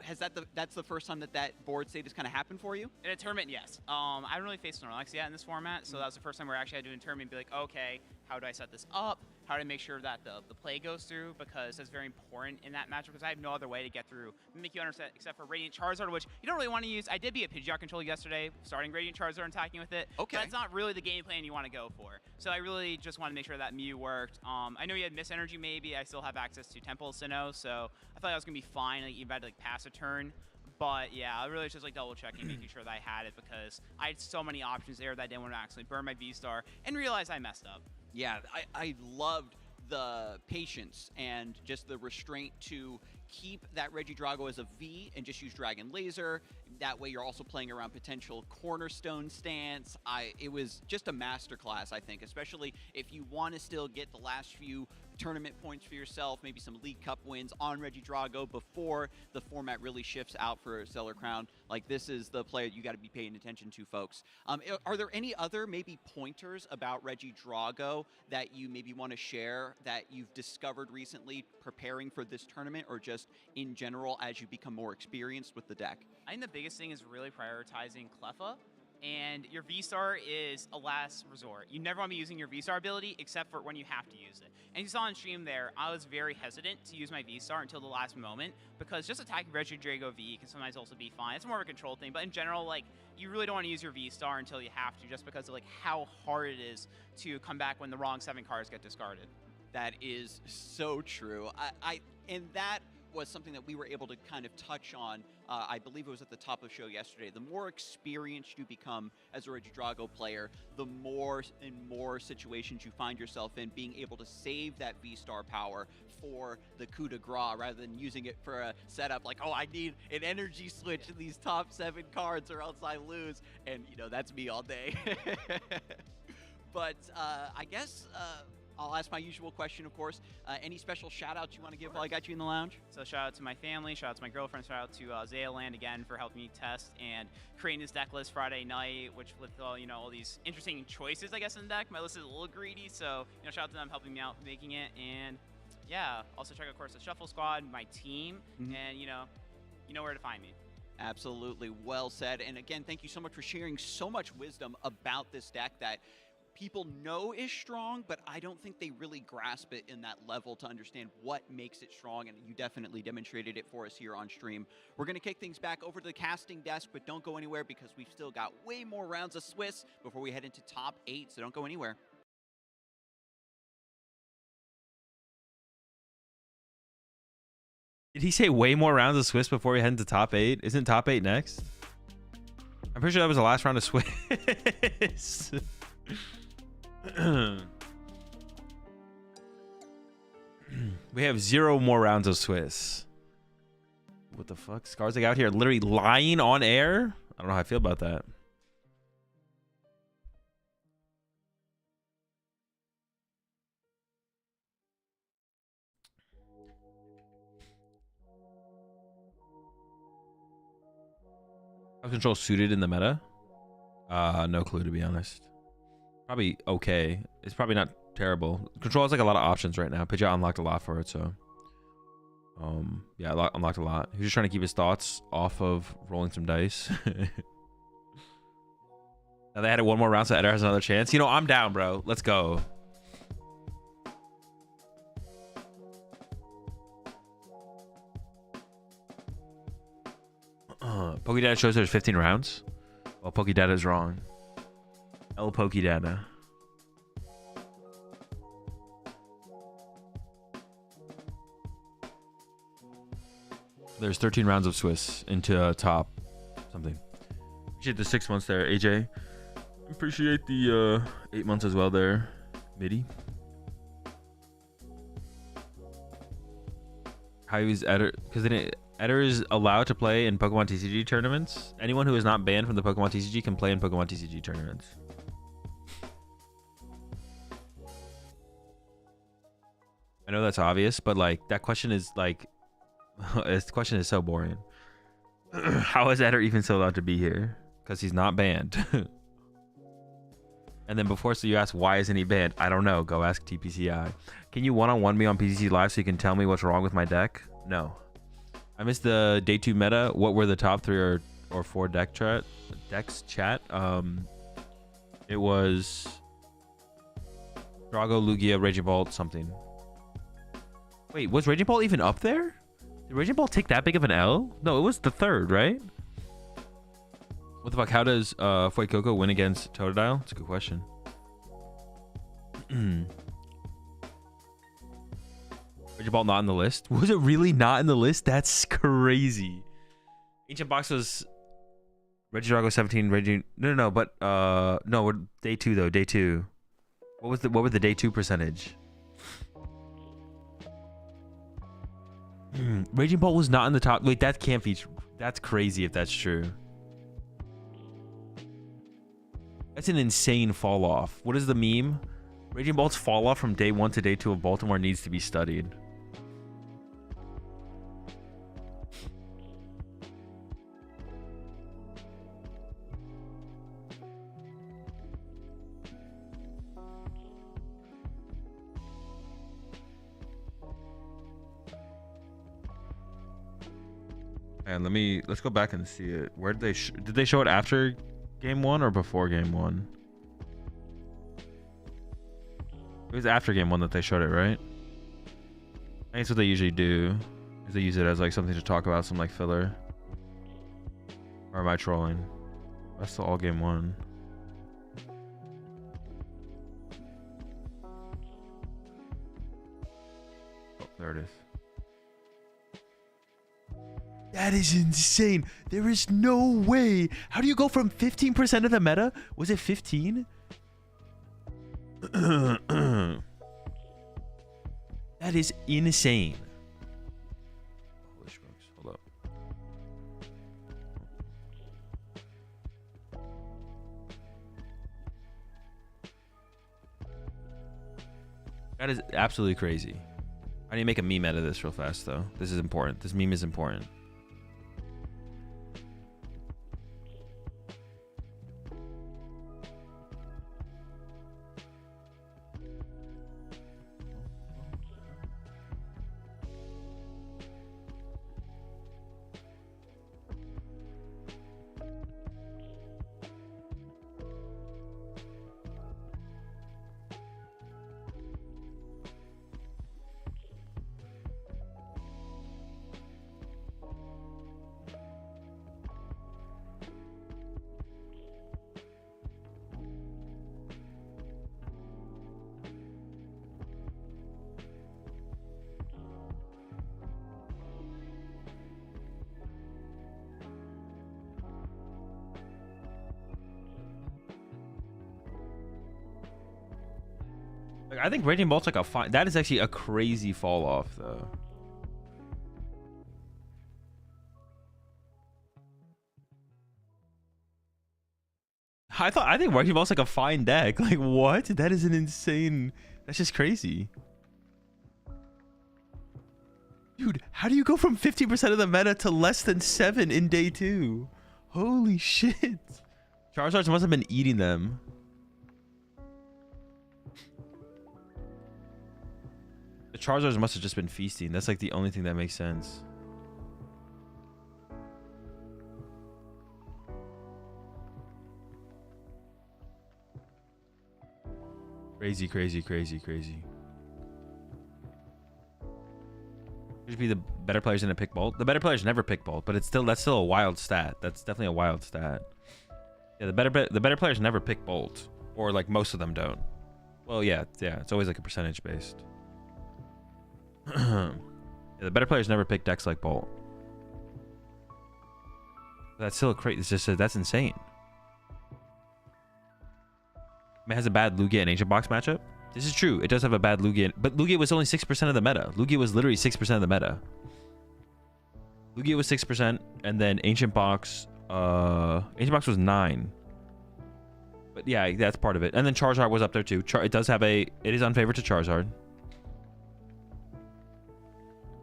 that's the first time that board state has kind of happened for you? In a tournament, yes. I haven't really faced Snorlax yet in this format, so that was the first time we actually had to do a tournament and be like, okay, how do I set this up? How do I make sure that the play goes through? Because that's very important in that matchup, because I have no other way to get through Mimikyu except for Radiant Charizard, which you don't really want to use. I did beat a Pidgeot control yesterday, starting Radiant Charizard and attacking with it. Okay. But that's not really the game plan you want to go for. So I really just want to make sure that Mew worked. I know you had Miss Energy maybe. I still have access to Temple Sinnoh, so I thought I was going to be fine. Like, even if I had to pass a turn. But yeah, I really was just double checking, making sure that I had it, because I had so many options there that I didn't want to actually burn my V-Star and realize I messed up. Yeah, I loved the patience and just the restraint to keep that Regidrago as a V and just use Dragon Laser. That way you're also playing around potential cornerstone stance. It was just a masterclass, I think, especially if you want to still get the last few tournament points for yourself, maybe some League Cup wins on Regidrago before the format really shifts out for Stellar Crown. Like, this is the player you got to be paying attention to, folks. Are there any other maybe pointers about Regidrago that you maybe want to share that you've discovered recently preparing for this tournament, or just in general as you become more experienced with the deck? I think the biggest thing is really prioritizing Cleffa. And your V-Star is a last resort. You never want to be using your V-Star ability except for when you have to use it. And you saw on stream there, I was very hesitant to use my V-Star until the last moment, because just attacking Regidrago V can sometimes also be fine. It's more of a control thing, but in general, like, you really don't want to use your V-Star until you have to, just because of how hard it is to come back when the wrong 7 cards get discarded. That is so true. And that was something that we were able to kind of touch on. I believe it was at the top of the show yesterday. The more experienced you become as a Regidrago player, the more and more situations you find yourself in being able to save that V-Star power for the coup de grace rather than using it for a setup like, oh, I need an energy switch in these top 7 cards or else I lose. And, you know, that's me all day. But I guess I'll ask my usual question, of course. Any special shout-outs you want to give while I got you in the lounge? So shout out to my family, shout out to my girlfriend, shout out to Zayaland again for helping me test and creating this deck list Friday night, which with you know, all these interesting choices, I guess, in the deck. My list is a little greedy, so you know, shout out to them helping me out making it. And yeah, also check out, of course, the Shuffle Squad, my team, and you know where to find me. Absolutely, well said. And again, thank you so much for sharing so much wisdom about this deck that people know is strong, but I don't think they really grasp it in that level to understand what makes it strong, and you definitely demonstrated it for us here on stream. We're going to kick things back over to the casting desk, but don't go anywhere because we've still got way more rounds of Swiss before we head into top 8, so don't go anywhere. Did he say way more rounds of Swiss before we head into top 8? Isn't top 8 next? I'm pretty sure that was the last round of Swiss. We have 0 more rounds of Swiss. What the fuck? Skarsgård out here literally lying on air? I don't know how I feel about that. How control suited in the meta? No clue, to be honest. Probably okay. It's probably not terrible. Control has like a lot of options right now. Pidgeot unlocked a lot for it, so yeah, unlocked a lot. He's just trying to keep his thoughts off of rolling some dice. Now they had it 1 more round, so Eder has another chance. You know, I'm down, bro. Let's go. Pokedata shows there's 15 rounds. Well, Pokedata is wrong. El Pokedata. There's 13 rounds of Swiss into top something. Appreciate the 6 months there, AJ. Appreciate the 8 months as well there, Midi. How is Eder? Because Eder is allowed to play in Pokemon TCG tournaments. Anyone who is not banned from the Pokemon TCG can play in Pokemon TCG tournaments. I know that's obvious, but like that question is like, this question is so boring. How is Eder even still allowed to be here? Because he's not banned. And then before, so you ask, why isn't he banned? I don't know. Go ask TPCI. Can you one-on-one me on PCC Live so you can tell me what's wrong with my deck? No. I missed the day 2 meta. What were the top 3 or 4 decks chat? It was Drago, Lugia, Raging Bolt, something. Wait, was Raging Bolt even up there? Did Raging Bolt take that big of an L? No, it was the 3rd, right? What the fuck? How does Fuecoco win against Totodile? That's a good question. Raging Bolt not in the list? Was it really not in the list? That's crazy. Ancient Box was Regidrago 17. No, but no, we're day 2 though. Day 2. What was the day 2 percentage? Raging Bolt was not in the top. Wait, that can't feature. That's crazy if that's true. That's an insane fall off. What is the meme? Raging Bolt's fall off from day 1 to day 2 of Baltimore needs to be studied. And let's go back and see it. Where did they show it after game 1 or before game 1? It was after game 1 that they showed it, right? I think that's what they usually do. Is they use it as like something to talk about, some like filler. Or am I trolling? That's still all game 1. Oh, there it is. That is insane. There is no way. How do you go from 15% of the meta? Was it 15? That is insane. Holy smokes. Hold up. That is absolutely crazy. I need to make a meme out of this real fast, though. This is important. This meme is important. Like, I think Raging Bolt's like a fine. That is actually a crazy fall off, though. I think Raging Bolt's like a fine deck. Like, what? That is an insane. That's just crazy. Dude, how do you go from 50% of the meta to less than 7 in day 2? Holy shit. Charizards must have been eating them. The Charizards must have just been feasting. That's like the only thing that makes sense. Crazy, crazy, crazy, crazy. Should be the better players gonna pick Bolt. The better players never pick Bolt, but that's still a wild stat. That's definitely a wild stat. Yeah, the better players never pick Bolt, or like most of them don't. Well, yeah, it's always like a percentage based. Yeah, the better players never pick decks like Bolt. That's still a crazy. It's just that's insane. It has a bad Lugia and Ancient Box matchup. This is true. It does have a bad Lugia, but Lugia was only 6% of the meta. Lugia was literally 6% of the meta. Lugia was 6%, and then Ancient Box was 9. But yeah, that's part of it. And then Charizard was up there too. It is unfavored to Charizard.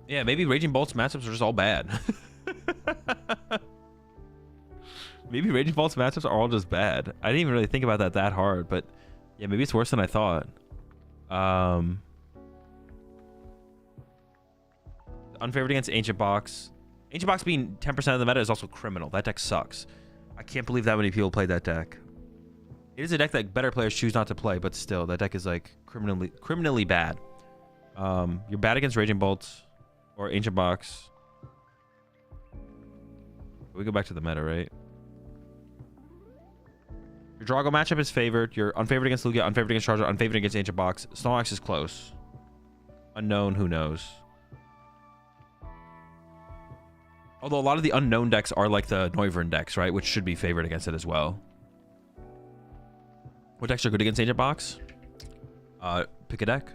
Yeah, maybe Raging Bolt's matchups are just all bad. Maybe Raging Bolt's matchups are all just bad. I didn't even really think about that hard, but yeah, maybe it's worse than I thought. Unfavored against Ancient Box. Ancient Box being 10% of the meta is also criminal. That deck sucks. I can't believe that many people played that deck. It is a deck that better players choose not to play, but still, that deck is like criminally bad. You're bad against Raging Bolts or Ancient Box. We go back to the meta, right? Your Drago matchup is favored. You're unfavored against Lugia, unfavored against Charizard, unfavored against Ancient Box. Snorlax is close. Unknown, who knows? Although a lot of the unknown decks are like the Noivern decks, right? Which should be favored against it as well. What decks are good against Ancient Box? Pick a deck.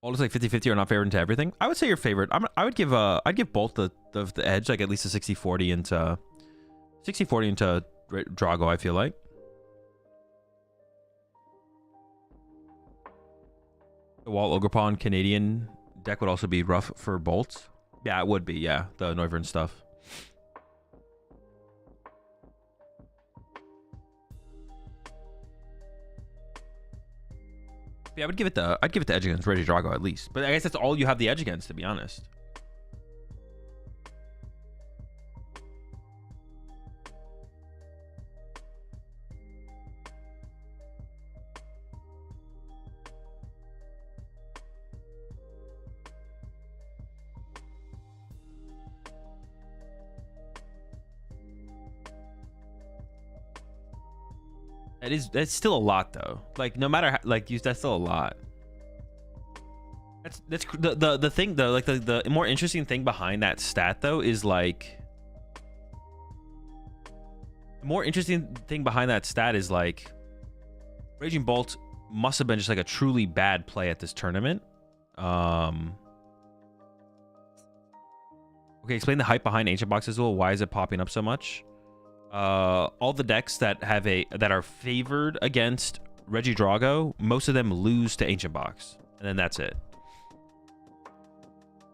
All is like 50-50 or not favored into everything. I would say your favorite. I'd give both the edge, like at least a 60-40 into Drago, I feel like. The Wall Ogrepon Canadian deck would also be rough for Bolts. Yeah, it would be, yeah. The Noivern stuff. Yeah, I'd give it the edge against Reggie Drago at least. But I guess that's all you have the edge against, to be honest. That's still a lot though. Like no matter how, like that's still a lot. That's the thing though. Like the more interesting thing behind that stat though is like. The more interesting thing behind that stat is like. Raging Bolt must have been just like a truly bad play at this tournament. Okay, explain the hype behind Ancient Box Azul. Why is it popping up so much? All the decks that are favored against Regidrago, most of them lose to Ancient Box, and then that's it.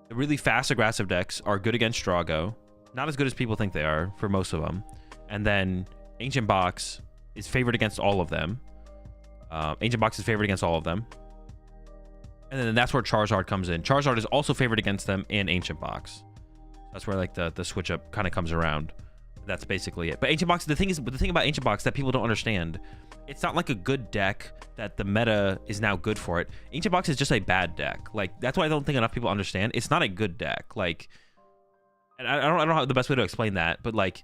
The really fast aggressive decks are good against Drago, not as good as people think they are for most of them, and then Ancient Box is favored against all of them. Ancient Box is favored against all of them, and then that's where Charizard comes in. Charizard is also favored against them and Ancient Box. That's where like the switch up kind of comes around. That's basically it. But Ancient Box, the thing about Ancient Box that people don't understand, it's not like a good deck that the meta is now good for it. Ancient Box is just a bad deck. Like, that's why I don't think enough people understand. It's not a good deck. Like, and I don't know the best way to explain that, but like,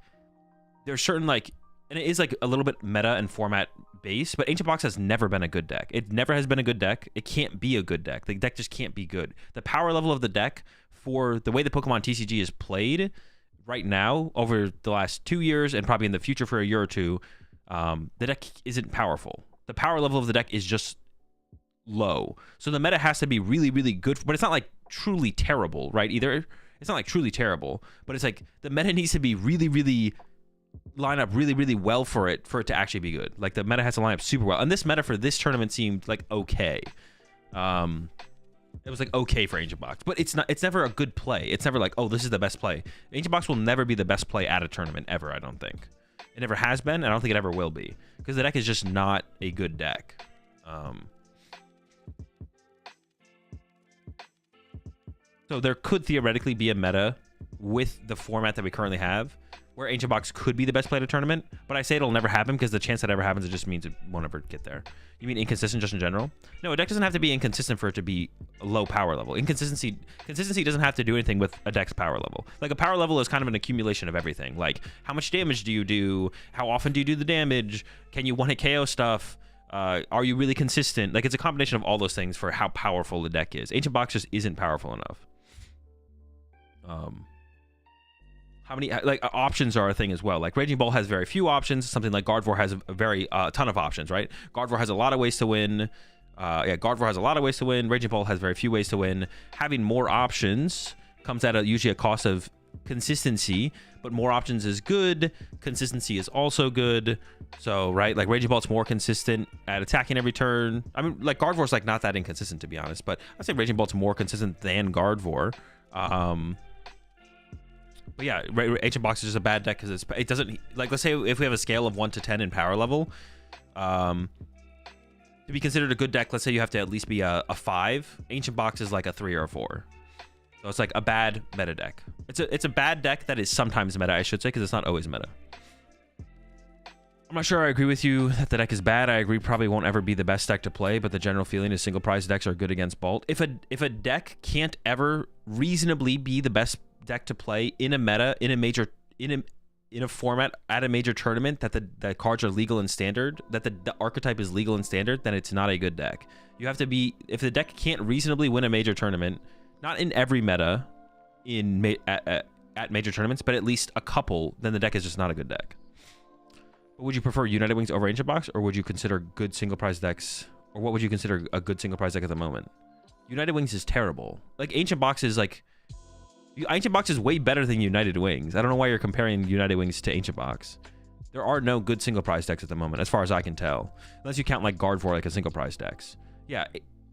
there's certain like, and it is like a little bit meta and format based, but Ancient Box has never been a good deck. It never has been a good deck. It can't be a good deck. The deck just can't be good. The power level of the deck for the way the Pokemon TCG is played right now over the last 2 years and probably in the future for a year or two, the deck isn't powerful. The power level of the deck is just low. So the meta has to be really, really good, but it's not like truly terrible, right? Either it's not like truly terrible, but it's like the meta needs to be really, really line up really, really well for it to actually be good. Like the meta has to line up super well. And this meta for this tournament seemed like okay. It was like okay for Ancient Box, but it's never a good play. It's never like, oh, this is the best play. Ancient Box will never be the best play at a tournament ever, I don't think. It never has been, and I don't think it ever will be, because the deck is just not a good deck. So there could theoretically be a meta with the format that we currently have where Ancient Box could be the best play at a tournament, but I say it'll never happen because the chance that ever happens, it just means it won't ever get there. You mean inconsistent just in general? No, a deck doesn't have to be inconsistent for it to be a low power level. Consistency doesn't have to do anything with a deck's power level. Like a power level is kind of an accumulation of everything. Like how much damage do you do? How often do you do the damage? Can you one-hit KO stuff? Are you really consistent? Like it's a combination of all those things for how powerful the deck is. Ancient Box just isn't powerful enough. How many like options are a thing as well. Like Raging Bull has very few options. Something like Gardevoir has a very ton of options, right? Gardevoir has a lot of ways to win. Gardevoir has a lot of ways to win. Raging Bull has very few ways to win. Having more options comes at usually a cost of consistency, but more options is good. Consistency is also good. So, right, like Raging Bolt's more consistent at attacking every turn. I mean, like Gardevoir's like not that inconsistent to be honest, but I'd say Raging Bolt's more consistent than Gardevoir. But yeah, Ancient Box is just a bad deck because it doesn't, like, let's say if we have a scale of 1 to 10 in power level, to be considered a good deck, let's say you have to at least be a 5. Ancient Box is like a 3 or a 4. So it's like a bad meta deck. It's a bad deck that is sometimes meta, I should say, because it's not always meta. I'm not sure I agree with you that the deck is bad. I agree probably won't ever be the best deck to play, but the general feeling is single prize decks are good against Bolt. If a deck can't ever reasonably be the best deck to play in a meta, in a format at a major tournament, that the cards are legal and standard, that the archetype is legal and standard, then it's not a good deck. You have to be, if the deck can't reasonably win a major tournament, not in every meta at major tournaments, but at least a couple, then the deck is just not a good deck. But would you prefer United Wings over Ancient Box, or would you consider good single prize decks, or what would you consider a good single prize deck at the moment? United Wings is terrible. Like Ancient Box is like, Ancient Box is way better than United Wings. I don't know why you're comparing United Wings to Ancient Box. There are no good single prize decks at the moment, as far as I can tell. Unless you count like Gardevoir like a single prize decks. Yeah,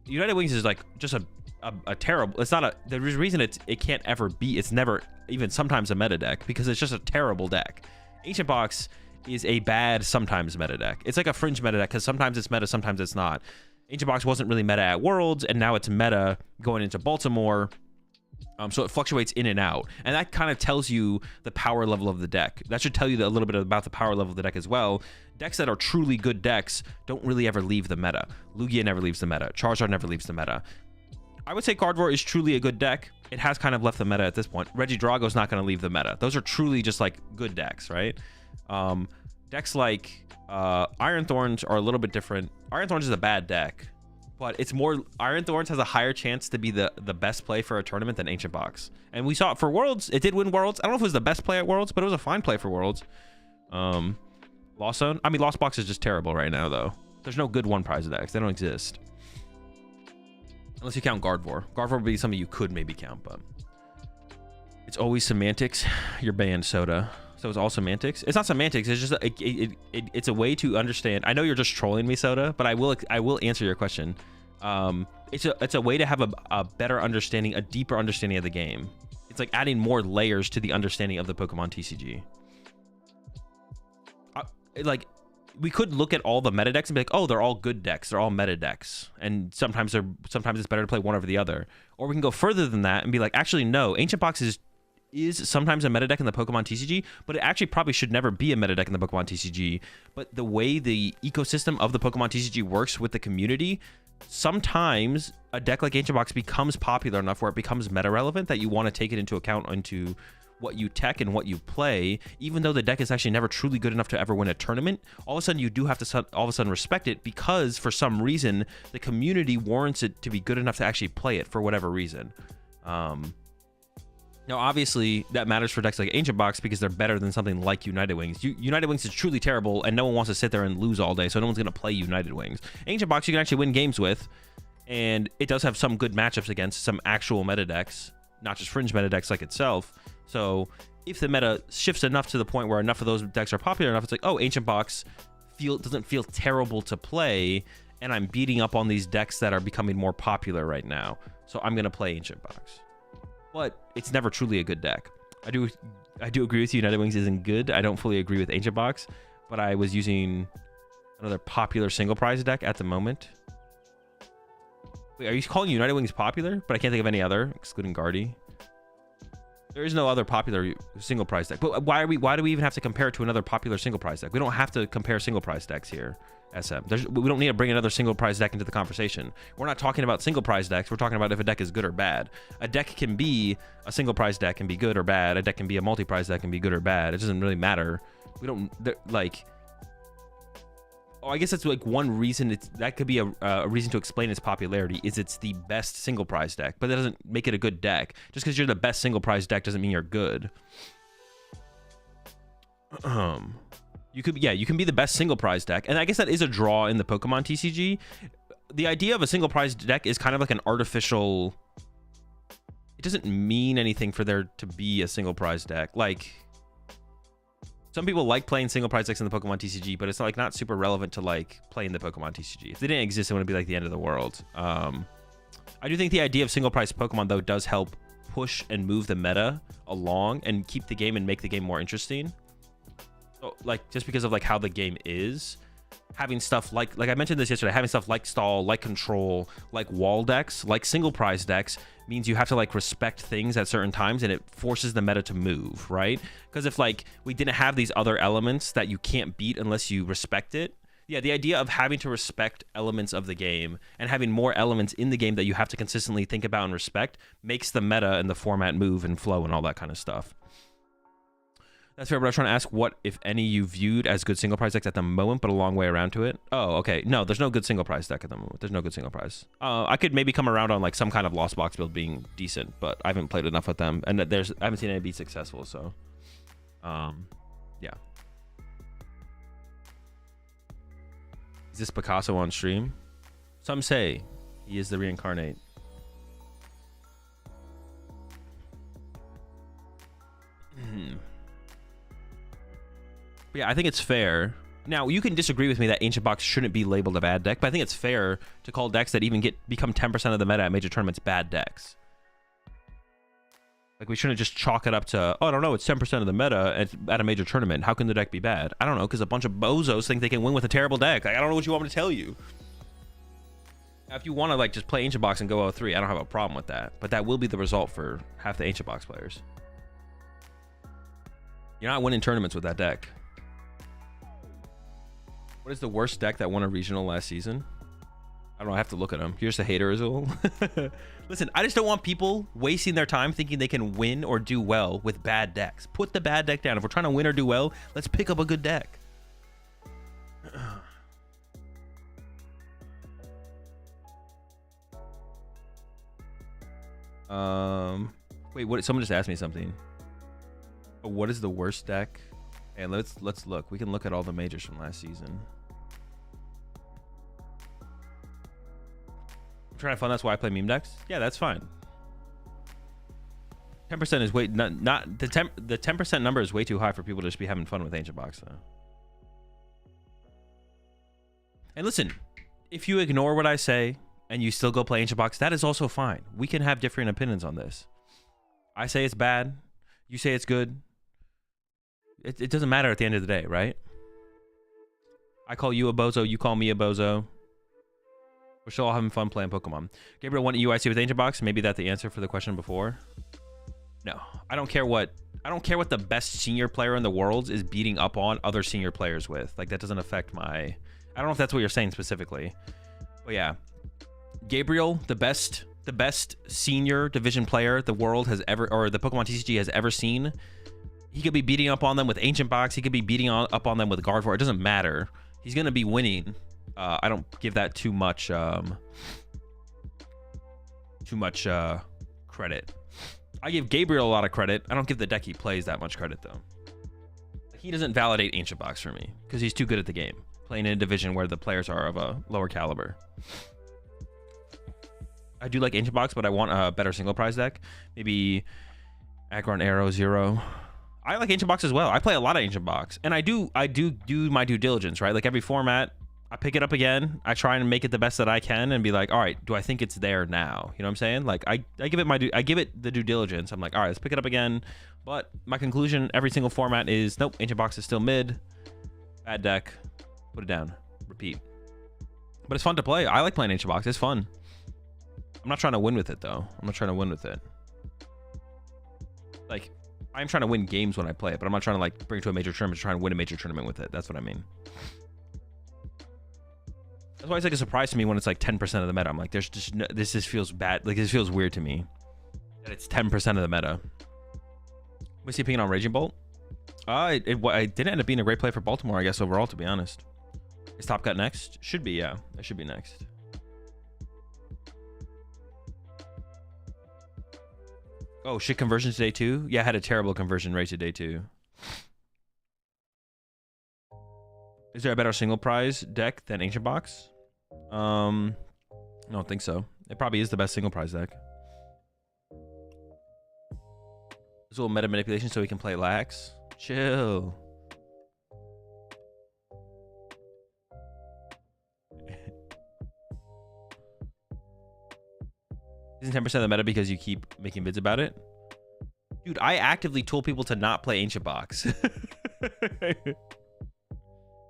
United Wings is like just a terrible, it's not a, there's a reason it can't ever be, it's never even sometimes a meta deck, because it's just a terrible deck. Ancient Box is a bad sometimes meta deck. It's like a fringe meta deck, because sometimes it's meta, sometimes it's not. Ancient Box wasn't really meta at Worlds, and now it's meta going into Baltimore. So it fluctuates in and out, and that kind of tells you the power level of the deck. That should tell you a little bit about the power level of the deck as well. Decks that are truly good decks don't really ever leave the meta. Lugia never leaves the meta. Charizard never leaves the meta. I would say Gardevoir is truly a good deck. It has kind of left the meta at this point. Regidrago's not going to leave the meta. Those are truly just like good decks, right? Decks like Iron Thorns are a little bit different. Iron Thorns is a bad deck, but it's more, Iron Thorns has a higher chance to be the best play for a tournament than Ancient Box. And we saw it for Worlds. It did win Worlds. I don't know if it was the best play at Worlds, but it was a fine play for Worlds. Lost Zone. I mean, Lost Box is just terrible right now, though. There's no good one prize decks. They don't exist. Unless you count Gardevoir. Gardevoir would be something you could maybe count, but it's always semantics. You're banned, Soda. So it's all semantics. It's not semantics. It's just it's a way to understand. I know you're just trolling me, Soda, but I will answer your question. It's a way to have a better understanding, a deeper understanding of the game. It's like adding more layers to the understanding of the Pokemon TCG. Like, we could look at all the meta decks and be like, oh, they're all good decks. They're all meta decks. And sometimes it's better to play one over the other. Or we can go further than that and be like, actually, no, Ancient Box is sometimes a meta deck in the Pokemon TCG, but it actually probably should never be a meta deck in the Pokemon TCG. But the way the ecosystem of the Pokemon TCG works with the community, sometimes a deck like Ancient Box becomes popular enough where it becomes meta relevant that you want to take it into account into what you tech and what you play, even though the deck is actually never truly good enough to ever win a tournament. All of a sudden, you do have to all of a sudden respect it because for some reason the community warrants it to be good enough to actually play it for whatever reason. Now, obviously, that matters for decks like Ancient Box because they're better than something like United Wings. United Wings is truly terrible, and no one wants to sit there and lose all day, so no one's going to play United Wings. Ancient Box, you can actually win games with, and it does have some good matchups against some actual meta decks, not just fringe meta decks like itself. So if the meta shifts enough to the point where enough of those decks are popular enough, it's like, oh, Ancient Box doesn't feel terrible to play, and I'm beating up on these decks that are becoming more popular right now, so I'm going to play Ancient Box. But it's never truly a good deck. I do agree with you, United Wings isn't good. I don't fully agree with Ancient Box, but I was using another popular single prize deck at the moment. Wait, are you calling United Wings popular? But I can't think of any other, excluding Guardy. There is no other popular single prize deck. But why do we even have to compare it to another popular single prize deck? We don't have to compare single prize decks here, SM. We don't need to bring another single prize deck into the conversation. We're not talking about single prize decks. We're talking about if a deck is good or bad. A deck can be a single prize deck and be good or bad. A deck can be a multi-prize deck and be good or bad. It doesn't really matter. We don't like. Oh, I guess that's like one reason. That could be a reason to explain its popularity. Is it's the best single prize deck, but that doesn't make it a good deck. Just because you're the best single prize deck doesn't mean you're good. You can be the best single prize deck, and I guess that is a draw in the Pokemon TCG. The idea of a single prize deck is kind of like an artificial. It doesn't mean anything for there to be a single prize deck. Like, some people like playing single prize decks in the Pokemon TCG, but it's like not super relevant to like playing the Pokemon TCG. If they didn't exist, it wouldn't be like the end of the world. I do think the idea of single prize Pokemon though does help push and move the meta along and keep the game and make the game more interesting. So, like, just because of like how the game is, having stuff like I mentioned this yesterday, having stuff like stall, like control, like wall decks, like single prize decks means you have to like respect things at certain times, and it forces the meta to move, right? Because if like we didn't have these other elements that you can't beat unless you respect it, yeah, the idea of having to respect elements of the game and having more elements in the game that you have to consistently think about and respect makes the meta and the format move and flow and all that kind of stuff. That's fair, but I was trying to ask what, if any, you viewed as good single prize decks at the moment, but a long way around to it. Oh, okay. No, there's no good single prize deck at the moment. There's no good single prize. I could maybe come around on like some kind of Lost Box build being decent, but I haven't played enough with them, and I haven't seen any be successful. So, yeah. Is this Picasso on stream? Some say he is the reincarnate. But yeah, I think it's fair. Now, you can disagree with me that Ancient Box shouldn't be labeled a bad deck, but I think it's fair to call decks that even become 10% of the meta at major tournaments bad decks. Like, we shouldn't just chalk it up to, oh, I don't know, it's 10% of the meta at a major tournament. How can the deck be bad? I don't know, because a bunch of bozos think they can win with a terrible deck. Like, I don't know what you want me to tell you. Now, if you want to like just play Ancient Box and go 0-3, I don't have a problem with that. But that will be the result for half the Ancient Box players. You're not winning tournaments with that deck. What is the worst deck that won a regional last season? I don't know. I have to look at them. Here's the hater, Azul. Listen, I just don't want people wasting their time thinking they can win or do well with bad decks. Put the bad deck down. If we're trying to win or do well, let's pick up a good deck. Wait, what? Someone just asked me something. Oh, what is the worst deck? And let's look. We can look at all the majors from last season. I'm trying to fun. That's why I play meme decks. Yeah, that's fine. 10% is way not the 10% number is way too high for people to just be having fun with Ancient Box though. And listen, if you ignore what I say and you still go play Ancient Box, that is also fine. We can have different opinions on this. I say it's bad. You say it's good. It doesn't matter at the end of the day, right? I call you a bozo. You call me a bozo. We're still all having fun playing Pokemon. Gabriel, want UIC with Ancient Box? Maybe that's the answer for the question before. No, I don't care what the best senior player in the world is beating up on other senior players with. Like, that doesn't affect my... I don't know if that's what you're saying specifically. But yeah. Gabriel, the best senior division player the world has ever, or the PokemonTCG has ever seen. He could be beating up on them with Ancient Box. He could be beating up on them with Gardevoir. It doesn't matter. He's going to be winning. I don't give that too much credit. I give Gabriel a lot of credit. I don't give the deck he plays that much credit, though. He doesn't validate Ancient Box for me because he's too good at the game, playing in a division where the players are of a lower caliber. I do like Ancient Box, but I want a better single prize deck. Maybe Aggron Arrow Zero. I like Ancient Box as well. I play a lot of Ancient Box, and I do my due diligence, right? Like every format, I pick it up again. I try and make it the best that I can, and be like, all right, do I think it's there now? You know what I'm saying? Like I give it the due diligence. I'm like, all right, let's pick it up again. But my conclusion every single format is nope. Ancient Box is still mid. Bad deck. Put it down. Repeat. But it's fun to play. I like playing Ancient Box. It's fun. I'm not trying to win with it though. I'm not trying to win with it. Like, I'm trying to win games when I play it, but I'm not trying to like bring it to a major tournament to try and win a major tournament with it. That's what I mean. That's why it's like a surprise to me when it's like 10% of the meta. I'm like, there's just no, this just feels bad. Like, this feels weird to me that it's 10% of the meta. What's your opinion on Raging Bolt? It didn't end up being a great play for Baltimore, I guess, overall, to be honest. Is Top Cut next? Should be, yeah. It should be next. Oh, shit, conversion today too? Yeah, I had a terrible conversion rate today too. Is there a better single prize deck than Ancient Box? I don't think so. It probably is the best single prize deck. There's a little meta manipulation so we can play lax. Chill. Isn't 10% of the meta because you keep making vids about it? Dude, I actively told people to not play Ancient Box.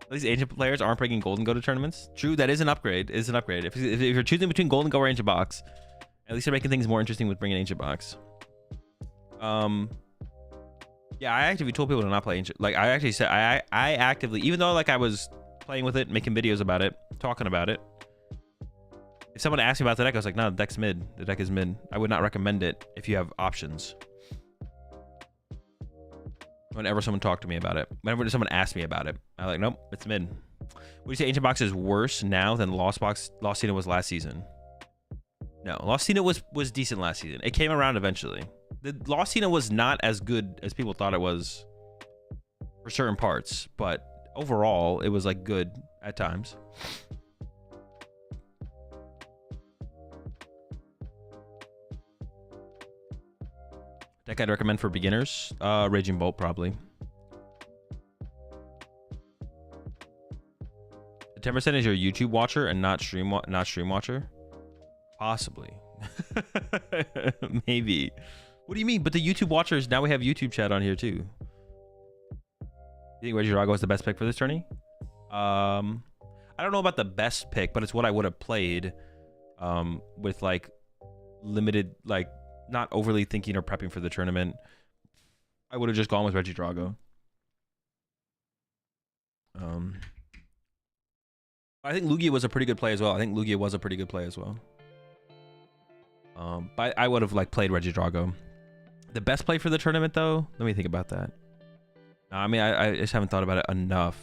These Ancient players aren't bringing Golden Go to tournaments. True, that is an upgrade. It is an upgrade. If you're choosing between Golden Go or Ancient Box, at least they're making things more interesting with bringing Ancient Box. Yeah, I actively told people to not play Ancient. Like, I actually said, I actively, even though like I was playing with it, making videos about it, talking about it. If someone asked me about the deck, I was like, no, the deck's mid. The deck is mid. I would not recommend it if you have options. Whenever someone talked to me about it, whenever someone asked me about it, I'm like, nope, it's mid. Would you say Ancient Box is worse now than Lost Cena was last season? No, Lost Cena was decent last season. It came around eventually. The Lost Cena was not as good as people thought it was for certain parts, but overall, it was like good at times. Deck I'd recommend for beginners, Raging Bolt probably. The 10% is your YouTube watcher and not stream watcher. Possibly. Maybe. What do you mean? But the YouTube watchers, now we have YouTube chat on here too. You think Regidrago is the best pick for this tourney? I don't know about the best pick, but it's what I would have played with like limited, like not overly thinking or prepping for the tournament. I would have just gone with Regidrago. I think Lugia was a pretty good play as well. But I would have like played Regidrago. The best play for the tournament though, let me think about that. No, I mean, I just haven't thought about it enough.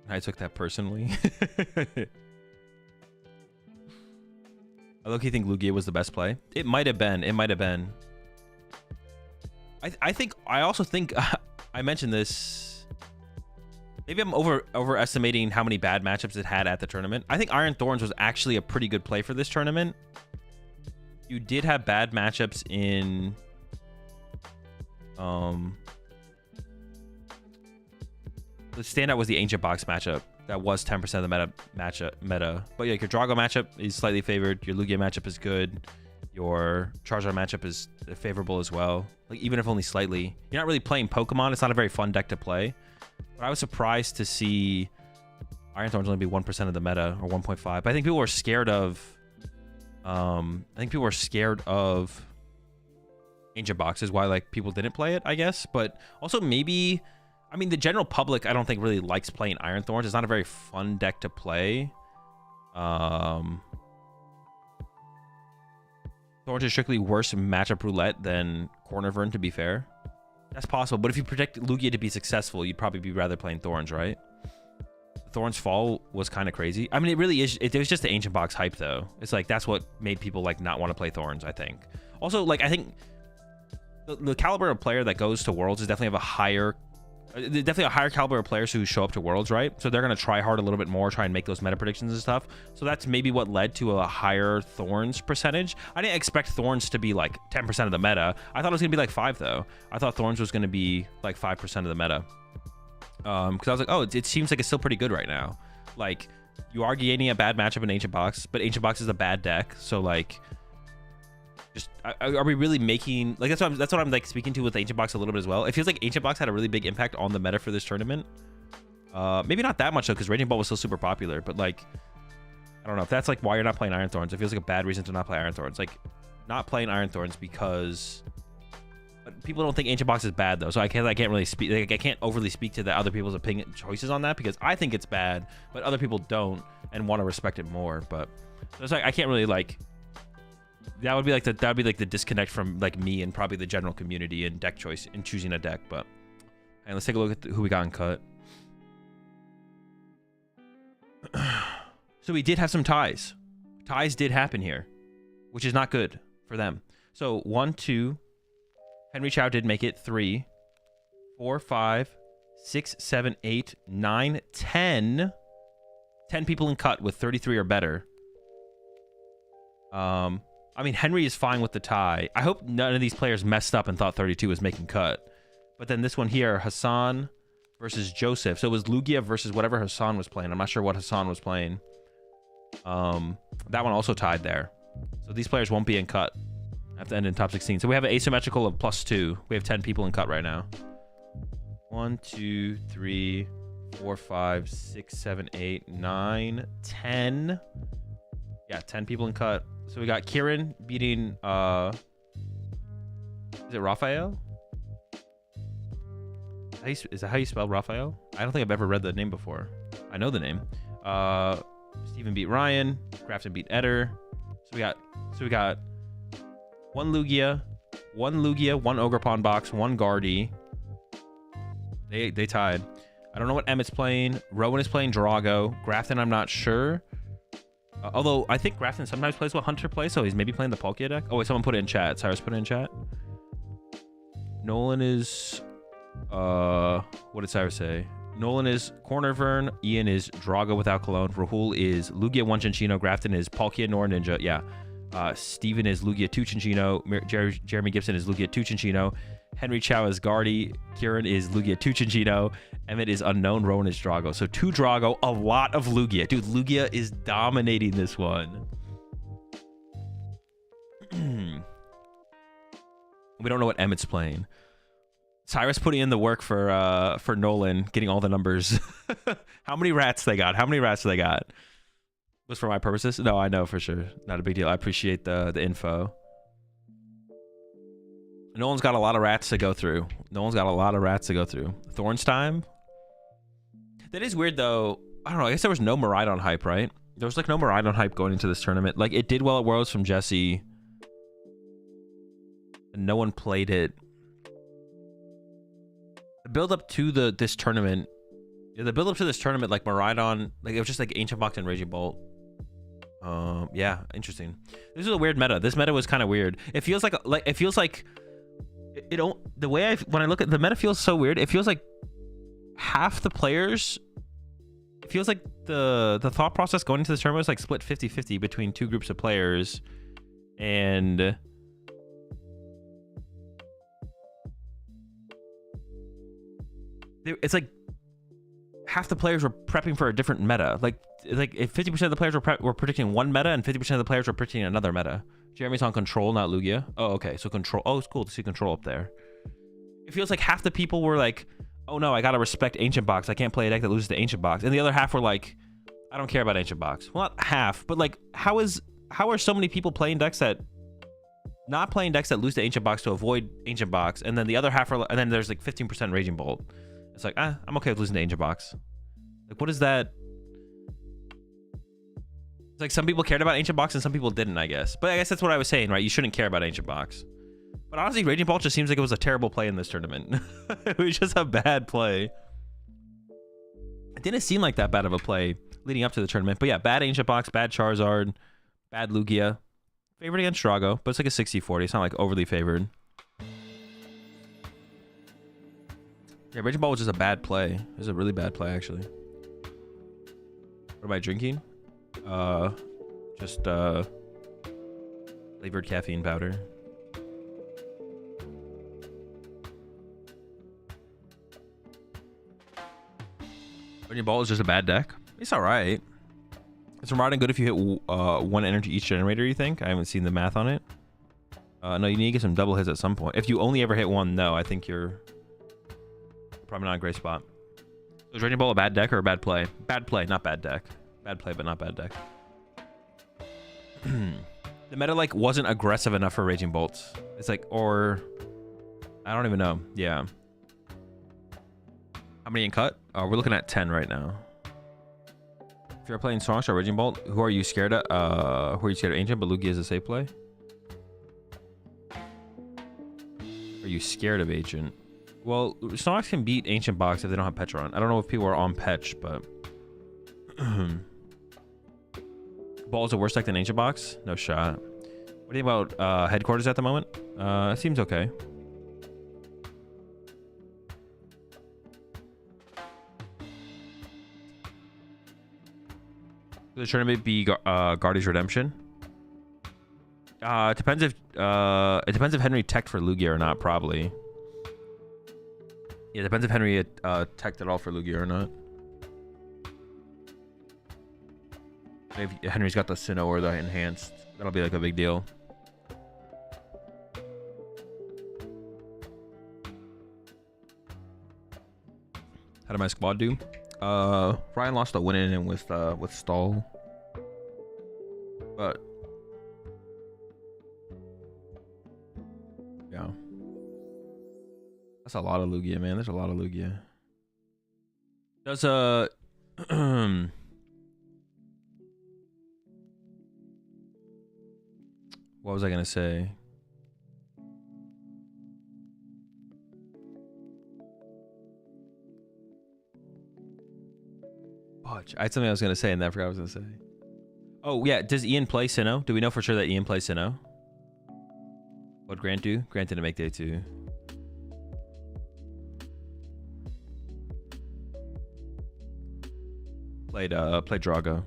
I took that personally. I low-key think Lugia was the best play. It might have been. It might have been. I also think I mentioned this. Maybe I'm overestimating how many bad matchups it had at the tournament. I think Iron Thorns was actually a pretty good play for this tournament. You did have bad matchups in the standout was the Ancient Box matchup. That was 10% of the meta. But yeah, your Drago matchup is slightly favored. Your Lugia matchup is good. Your Charizard matchup is favorable as well. Like, even if only slightly. You're not really playing Pokemon. It's not a very fun deck to play. But I was surprised to see Iron Thorns only be 1% of the meta, or 1.5. But I think people were scared of Ancient Box is why like people didn't play it, I guess. But also maybe, I mean, the general public I don't think really likes playing Iron Thorns. It's not a very fun deck to play. Thorns is strictly worse matchup roulette than Cornervern, to be fair. That's possible, but if you predict Lugia to be successful, you'd probably be rather playing Thorns, right? Thorns fall was kind of crazy. I mean, it really is. It was just the Ancient Box hype, though. It's like that's what made people like not want to play Thorns, I think. Also, like, I think the caliber of player that goes to Worlds is definitely a higher caliber of players who show up to Worlds, right? So they're going to try hard a little bit more, try and make those meta predictions and stuff. So that's maybe what led to a higher Thorns percentage. I didn't expect Thorns to be like 10% of the meta. I thought it was going to be like 5, though. I thought Thorns was going to be like 5% of the meta. Because I was like, oh, it seems like it's still pretty good right now. Like, you are gaining a bad matchup in Ancient Box, but Ancient Box is a bad deck. So, like, just are we really making, like, that's what I'm like speaking to with Ancient Box a little bit as well. It feels like Ancient Box had a really big impact on the meta for this tournament. Maybe not that much though, because Raging Ball was still super popular. But like, I don't know if that's like why you're not playing Iron Thorns. It feels like a bad reason to not play Iron Thorns. Like, not playing Iron Thorns because people don't think Ancient Box is bad though. So I can't really speak. Like, I can't overly speak to the other people's opinion choices on that because I think it's bad, but other people don't and want to respect it more. But so it's like I can't really like. That would be like the disconnect from like me and probably the general community and deck choice in choosing a deck. But and let's take a look at who we got in cut. So we did have some ties. Ties did happen here, which is not good for them. So 1, 2. Henry Chow did make it. 3, 4, 5, 6, 7, 8, 9, 10. 10 people in cut with 33 or better. I mean, Henry is fine with the tie. I hope none of these players messed up and thought 32 was making cut. But then this one here, Hassan versus Joseph. So it was Lugia versus whatever Hassan was playing. I'm not sure what Hassan was playing. That one also tied there. So these players won't be in cut. Have to end in top 16. So we have an asymmetrical of +2. We have 10 people in cut right now. 1, 2, 3, 4, 5, 6, 7, 8, 9, 10. Yeah, 10 people in cut. So we got Kieran beating is it Raphael? Is that how you spell Raphael? I don't think I've ever read the name before. I know the name. Steven beat Ryan. Grafton beat Eder. So we got one Lugia, one Ogerpon box, one Guardy. They tied. I don't know what Emmett's playing. Rowan is playing Drago. Grafton, I'm not sure. Although I think Grafton sometimes plays what Hunter plays, so he's maybe playing the Palkia deck. Oh wait, someone put it in chat. Cyrus put it in chat. Nolan is what did Cyrus say? Nolan is Cornervern. Ian is Drago without Cologne. Rahul is Lugia 1 Chinchino. Grafton is Palkia Nor Ninja. Yeah. Steven is Lugia 2 Chinchino. Jeremy Gibson is Lugia 2 Chinchino. Henry Chow is Guardy. Kieran is Lugia 2 Chinchino. Emmett is Unknown. Rowan is Drago. So 2 Drago, a lot of Lugia. Dude, Lugia is dominating this one. We don't know what Emmett's playing. Cyrus putting in the work for Nolan, getting all the numbers. How many rats they got? How many rats they got? Was for my purposes? No, I know for sure. Not a big deal. I appreciate the info. Nolan's got a lot of rats to go through. Nolan's got a lot of rats to go through. Thorns time? That is weird, though. I don't know. I guess there was no Miraidon hype, right? There was, like, no Miraidon hype going into this tournament. Like, it did well at Worlds from Jesse. And no one played it. The build-up to this tournament... Yeah, the build-up to this tournament, like, Miraidon... Like, it was just, like, Ancient Box and Raging Bolt. Yeah, interesting. This is a weird meta. This meta was kind of weird. It feels like it don't, the way when I look at the meta feels so weird. It feels like half the players, it feels like the thought process going into this tournament was like split 50-50 between two groups of players, and it's like half the players were prepping for a different meta. Like if 50% of the players were predicting one meta and 50% of the players were predicting another meta. Jeremy's on control, not Lugia. Oh, okay. So control. Oh, it's cool to see control up there. It feels like half the people were like, oh no, I gotta respect Ancient Box. I can't play a deck that loses to Ancient Box. And the other half were like, I don't care about Ancient Box. Well, not half, but like, how are so many people playing decks that not playing decks that lose to Ancient Box to avoid Ancient Box, and then the other half are, and then there's like 15% Raging Bolt. It's like, I'm okay with losing to Ancient Box. Like, what is that? It's like some people cared about Ancient Box and some people didn't, I guess. But I guess that's what I was saying, right? You shouldn't care about Ancient Box. But honestly, Raging Bolt just seems like it was a terrible play in this tournament. It was just a bad play. It didn't seem like that bad of a play leading up to the tournament. But yeah, bad Ancient Box, bad Charizard, bad Lugia. Favored against Drago, but it's like a 60-40. It's not like overly favored. Yeah, Raging Bolt was just a bad play. It was a really bad play, actually. What am I drinking? Just flavored caffeine powder. Raging Bolt is just a bad deck. It's all right. It's rotting good if you hit one energy each generator, you think? I haven't seen the math on it. No, you need to get some double hits at some point. If you only ever hit one, no, I think you're probably not a great spot. Is Raging Bolt a bad deck or a bad play? Bad play, not bad deck. Bad play, but not bad deck. The meta, like, wasn't aggressive enough for Raging Bolts. It's like, or... I don't even know. Yeah. How many in cut? We're looking at 10 right now. If you're playing Songshot or Raging Bolt, who are you scared of? Who are you scared of? Ancient, but Lugia is a safe play? Are you scared of Ancient? Well, Snorlax can beat Ancient Box if they don't have Petron. I don't know if people are on Petch, but... Ball is a worse deck than Ancient Box? No shot. What do you think about Headquarters at the moment? It seems okay. The tournament be Guardian's Redemption? It depends if Henry teched for Lugia or not, probably. Yeah, it depends if Henry teched at all for Lugia or not. If Henry's got the Sinnoh or the Enhanced, that'll be like a big deal. How did my squad do? Ryan lost a win in with Stall. But yeah. That's a lot of Lugia, man. There's a lot of Lugia. Does what was I gonna say? Fudge. I had something I was gonna say and then I forgot what I was gonna say. Oh yeah, does Ian play Sinnoh? Do we know for sure that Ian plays Sinnoh? What'd Grant do? Grant didn't make day 2. Played Drago.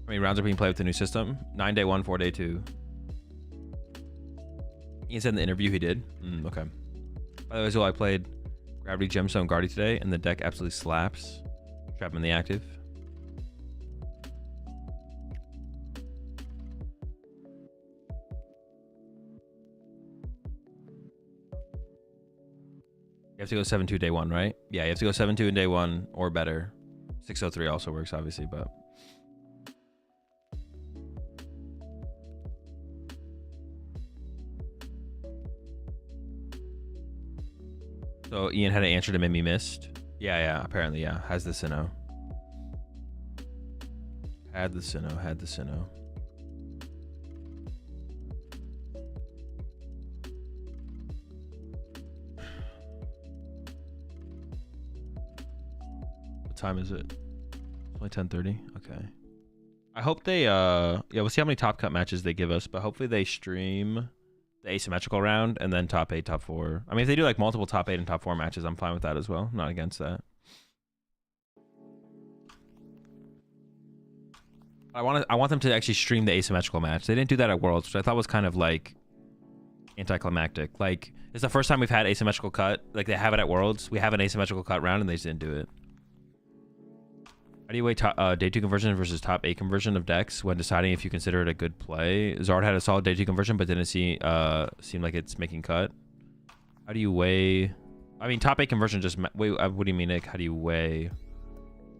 How many rounds are being played with the new system? 9 day 1, 4 day 2. He said in the interview he did. Okay. By the way, Azul, I played Gravity Gemstone Guardy today, and the deck absolutely slaps. Trap him in the active. You have to go 7-2 day 1, right? Yeah, you have to go 7-2 in day 1 or better. 603 also works, obviously, but... So Ian had an answer to Mimi missed. Yeah, apparently, yeah. Has the Sinnoh. Had the Sinnoh. What time is it? It's only 10:30. Okay. I hope they yeah, we'll see how many top cut matches they give us, but hopefully they stream the asymmetrical round and then top 8, top 4. I mean, if they do like multiple top 8 and top 4 matches, I'm fine with that as well. I'm not against that. I want them to actually stream the asymmetrical match. They didn't do that at Worlds, which I thought was kind of like anticlimactic. Like, it's the first time we've had asymmetrical cut. Like, they have it at Worlds. We have an asymmetrical cut round and they just didn't do it. How do you weigh day 2 conversion versus top 8 conversion of decks when deciding if you consider it a good play? Zard had a solid day 2 conversion, but didn't seem like it's making cut. How do you weigh? I mean, top 8 conversion just wait. What do you mean, Nick? How do you weigh?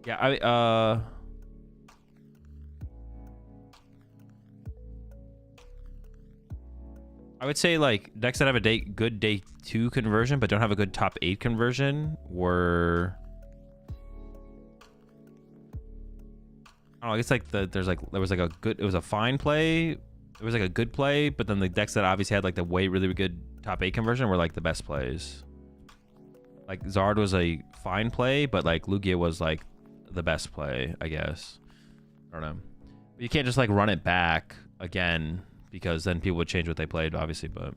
Yeah, I would say like decks that have a good day 2 conversion but don't have a good top 8 conversion were. I don't know, I guess like there was like a good, it was a fine play, it was like a good play, but then the decks that obviously had like the really good top 8 conversion were like the best plays. Like Zard was a fine play, but like Lugia was like the best play, I guess. I don't know. But you can't just like run it back again because then people would change what they played, obviously. But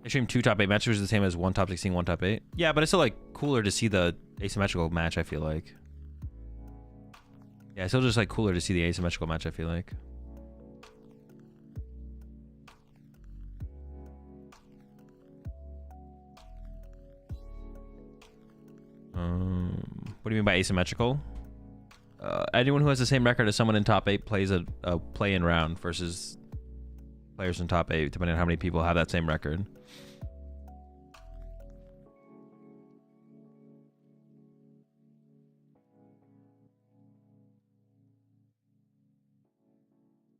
they stream 2 top 8 matches, which is the same as 1 top 16, 1 top 8. Yeah, but it's still like cooler to see the asymmetrical match, I feel like. Yeah, it's still just like cooler to see the asymmetrical match, I feel like. What do you mean by asymmetrical? Anyone who has the same record as someone in top 8 plays a play-in round versus players in top 8, depending on how many people have that same record.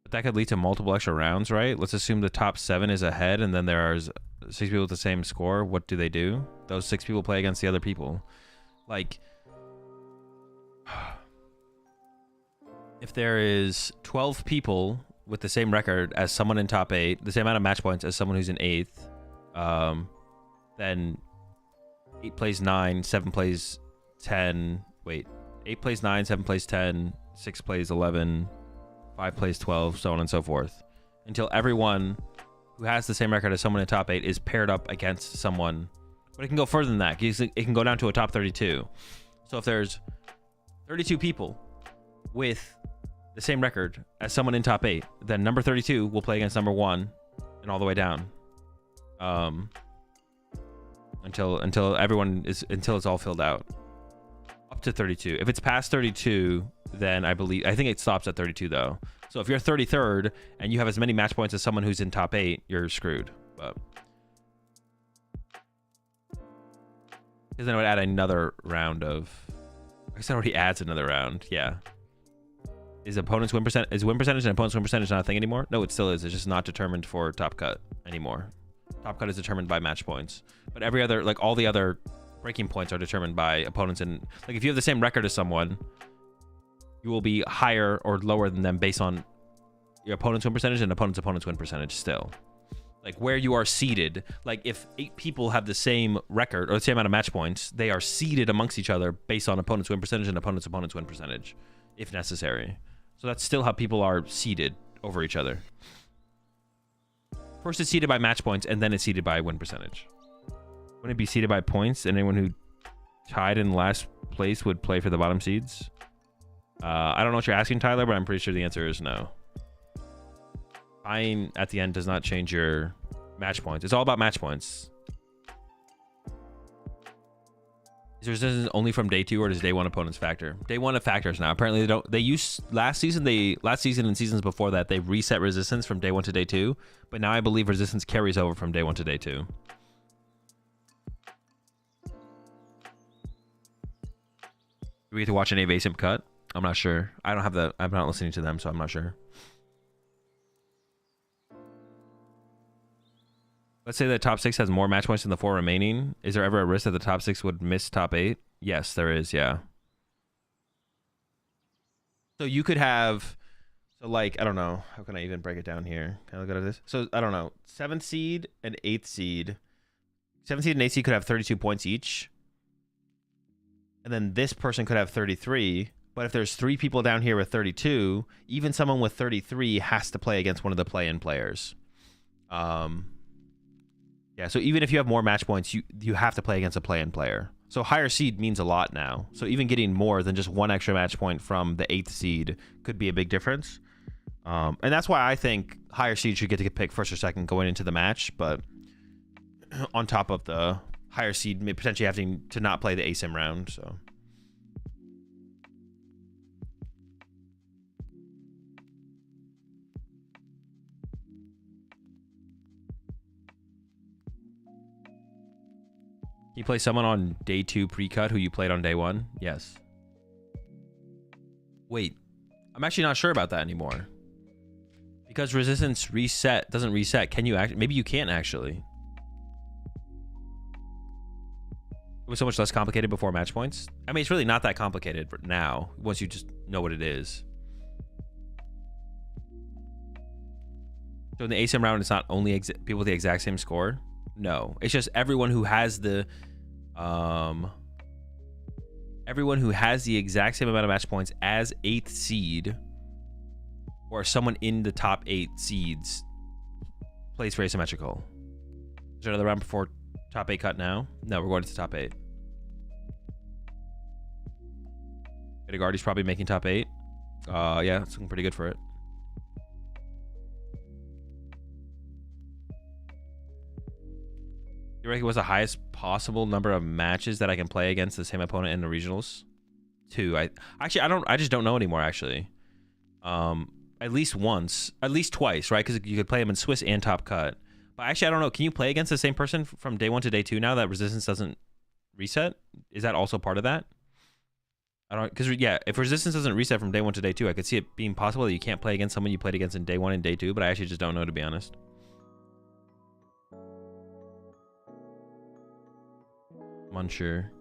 But that could lead to multiple extra rounds, right? Let's assume the top 7 is ahead and then there are 6 people with the same score. What do they do? Those 6 people play against the other people. Like, if there is 12 people with the same record as someone in top 8, the same amount of match points as someone who's in 8th, then 8 plays 9, 7 plays 10. Wait, 8 plays 9, 7 plays 10, 6 plays 11, 5 plays 12, so on and so forth. Until everyone who has the same record as someone in top 8 is paired up against someone. But it can go further than that. It can go down to a top 32. So if there's 32 people with the same record as someone in top 8, then number 32 will play against number 1 and all the way down. Until everyone is, until it's all filled out. Up to 32. If it's past 32, then I think it stops at 32 though. So if you're 33rd and you have as many match points as someone who's in top 8, you're screwed. But because then it would add another round of, I guess it already adds another round. Yeah. Is win percentage and opponent's win percentage not a thing anymore? No, it still is. It's just not determined for top cut anymore. Top cut is determined by match points. But every other, like all the other breaking points are determined by opponents. And like if you have the same record as someone, you will be higher or lower than them based on your opponent's win percentage and opponent's win percentage still. Like where you are seated, like if 8 people have the same record or the same amount of match points, they are seated amongst each other based on opponent's win percentage and opponent's win percentage, if necessary. So that's still how people are seated over each other. First it's seated by match points and then it's seated by win percentage. Wouldn't it be seated by points and anyone who tied in last place would play for the bottom seeds? I don't know what you're asking, Tyler, but I'm pretty sure the answer is no. Tying at the end does not change your match points. It's all about match points. Is resistance only from day 2 or does day 1 opponents factor? Day 1 factors now. Apparently they don't. They used last season and seasons before that they reset resistance from day 1 to day 2, but now I believe resistance carries over from day 1 to day 2. Do we get to watch an evasive cut? I'm not sure. I don't have the. I'm not listening to them, so I'm not sure. Let's say that top 6 has more match points than the 4 remaining. Is there ever a risk that the top 6 would miss top 8? Yes, there is, yeah. So you could have, so like, I don't know. How can I even break it down here? Can I look at this? So, I don't know. 7th seed and 8th seed. 7th seed and 8th seed could have 32 points each. And then this person could have 33, But if there's 3 people down here with 32, even someone with 33 has to play against one of the play-in players. Yeah, so even if you have more match points, you have to play against a play-in player. So higher seed means a lot now. So even getting more than just 1 extra match point from the 8th seed could be a big difference. And that's why I think higher seed should get to pick first or second going into the match. But on top of the higher seed potentially having to not play the ASIM round, so... You play someone on day 2 pre-cut who you played on day 1? Yes. Wait, I'm actually not sure about that anymore. Because resistance doesn't reset. Can you maybe you can't actually. It was so much less complicated before match points. I mean, it's really not that complicated now, once you just know what it is. So in the ASIM round, it's not only people with the exact same score. No, it's just everyone who has the exact same amount of match points as 8th seed or someone in the top 8 seeds plays for asymmetrical. Is there another round before top 8 cut now? No, we're going to top 8. Edgardi's probably making top 8. Yeah, it's looking pretty good for it. You reckon what's the highest possible number of matches that I can play against the same opponent in the regionals? 2. I just don't know anymore actually. At least once, at least twice, right? Because you could play them in Swiss and Top Cut. But actually, I don't know. Can you play against the same person from day 1 to day 2 now that resistance doesn't reset? Is that also part of that? I don't, because yeah, if resistance doesn't reset from day 1 to day 2, I could see it being possible that you can't play against someone you played against in day 1 and day 2. But I actually just don't know, to be honest. I'm unsure.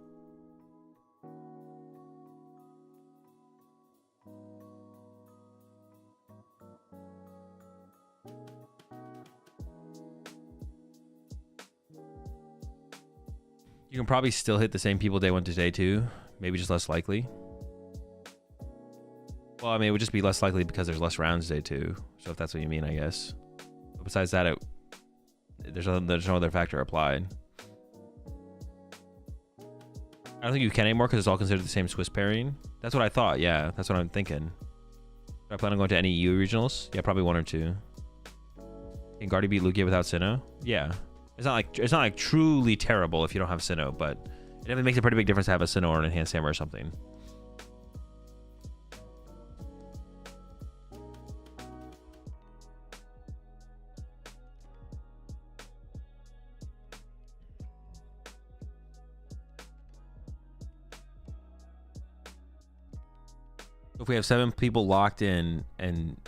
You can probably still hit the same people day 1 to day 2, maybe just less likely. Well, I mean, it would just be less likely because there's less rounds day 2. So if that's what you mean, I guess. But besides that, there's no other factor applied. I don't think you can anymore because it's all considered the same Swiss pairing. That's what I thought. Yeah, that's what I'm thinking. Do I plan on going to any EU regionals? Yeah, probably 1 or 2. Can Guardy beat Lugia without Sinnoh? Yeah. It's not like truly terrible if you don't have Sinnoh, but it definitely makes a pretty big difference to have a Sinnoh or an enhanced hammer or something. If we have 7 people locked in and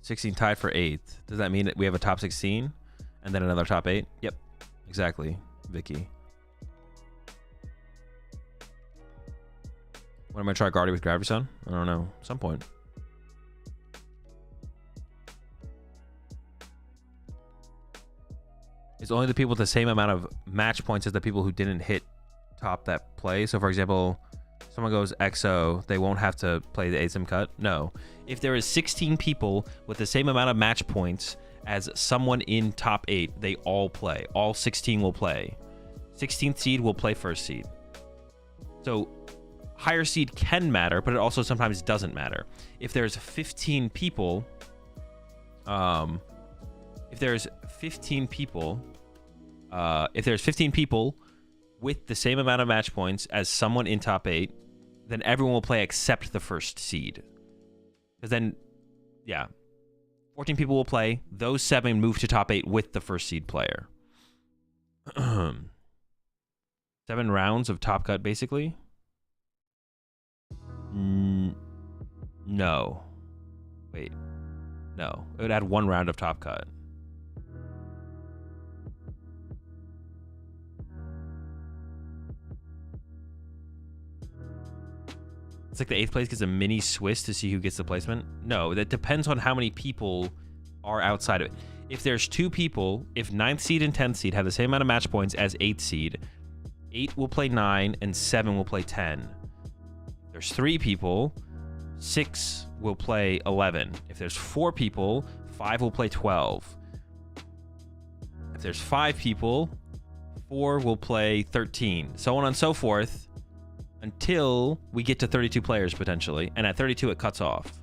16 tied for 8th, does that mean that we have a top 16 and then another top 8? Yep, exactly, Vicky. When am I try Guardy with Gravity Sun? I don't know, some point. It's only the people with the same amount of match points as the people who didn't hit top that play. So for example, someone goes XO, they won't have to play the ASIM cut. No. If there is 16 people with the same amount of match points as someone in top 8, they all play. All 16 will play. 16th seed will play first seed. So higher seed can matter, but it also sometimes doesn't matter. If there's 15 people, if there's 15 people with the same amount of match points as someone in top 8, then everyone will play except the first seed. Because then, yeah, 14 people will play. Those 7 move to top 8 with the first seed player. 7 rounds of top cut, basically. No. Wait. No. It would add 1 round of top cut. It's like the 8th place gets a mini Swiss to see who gets the placement. No, that depends on how many people are outside of it. If there's 2 people, if 9th seed and 10th seed have the same amount of match points as 8th seed, 8 will play 9 and 7 will play 10. There's 3 people, 6 will play 11. If there's 4 people, 5 will play 12. If there's 5 people, 4 will play 13. So on and so forth until we get to 32 players potentially. And at 32, it cuts off.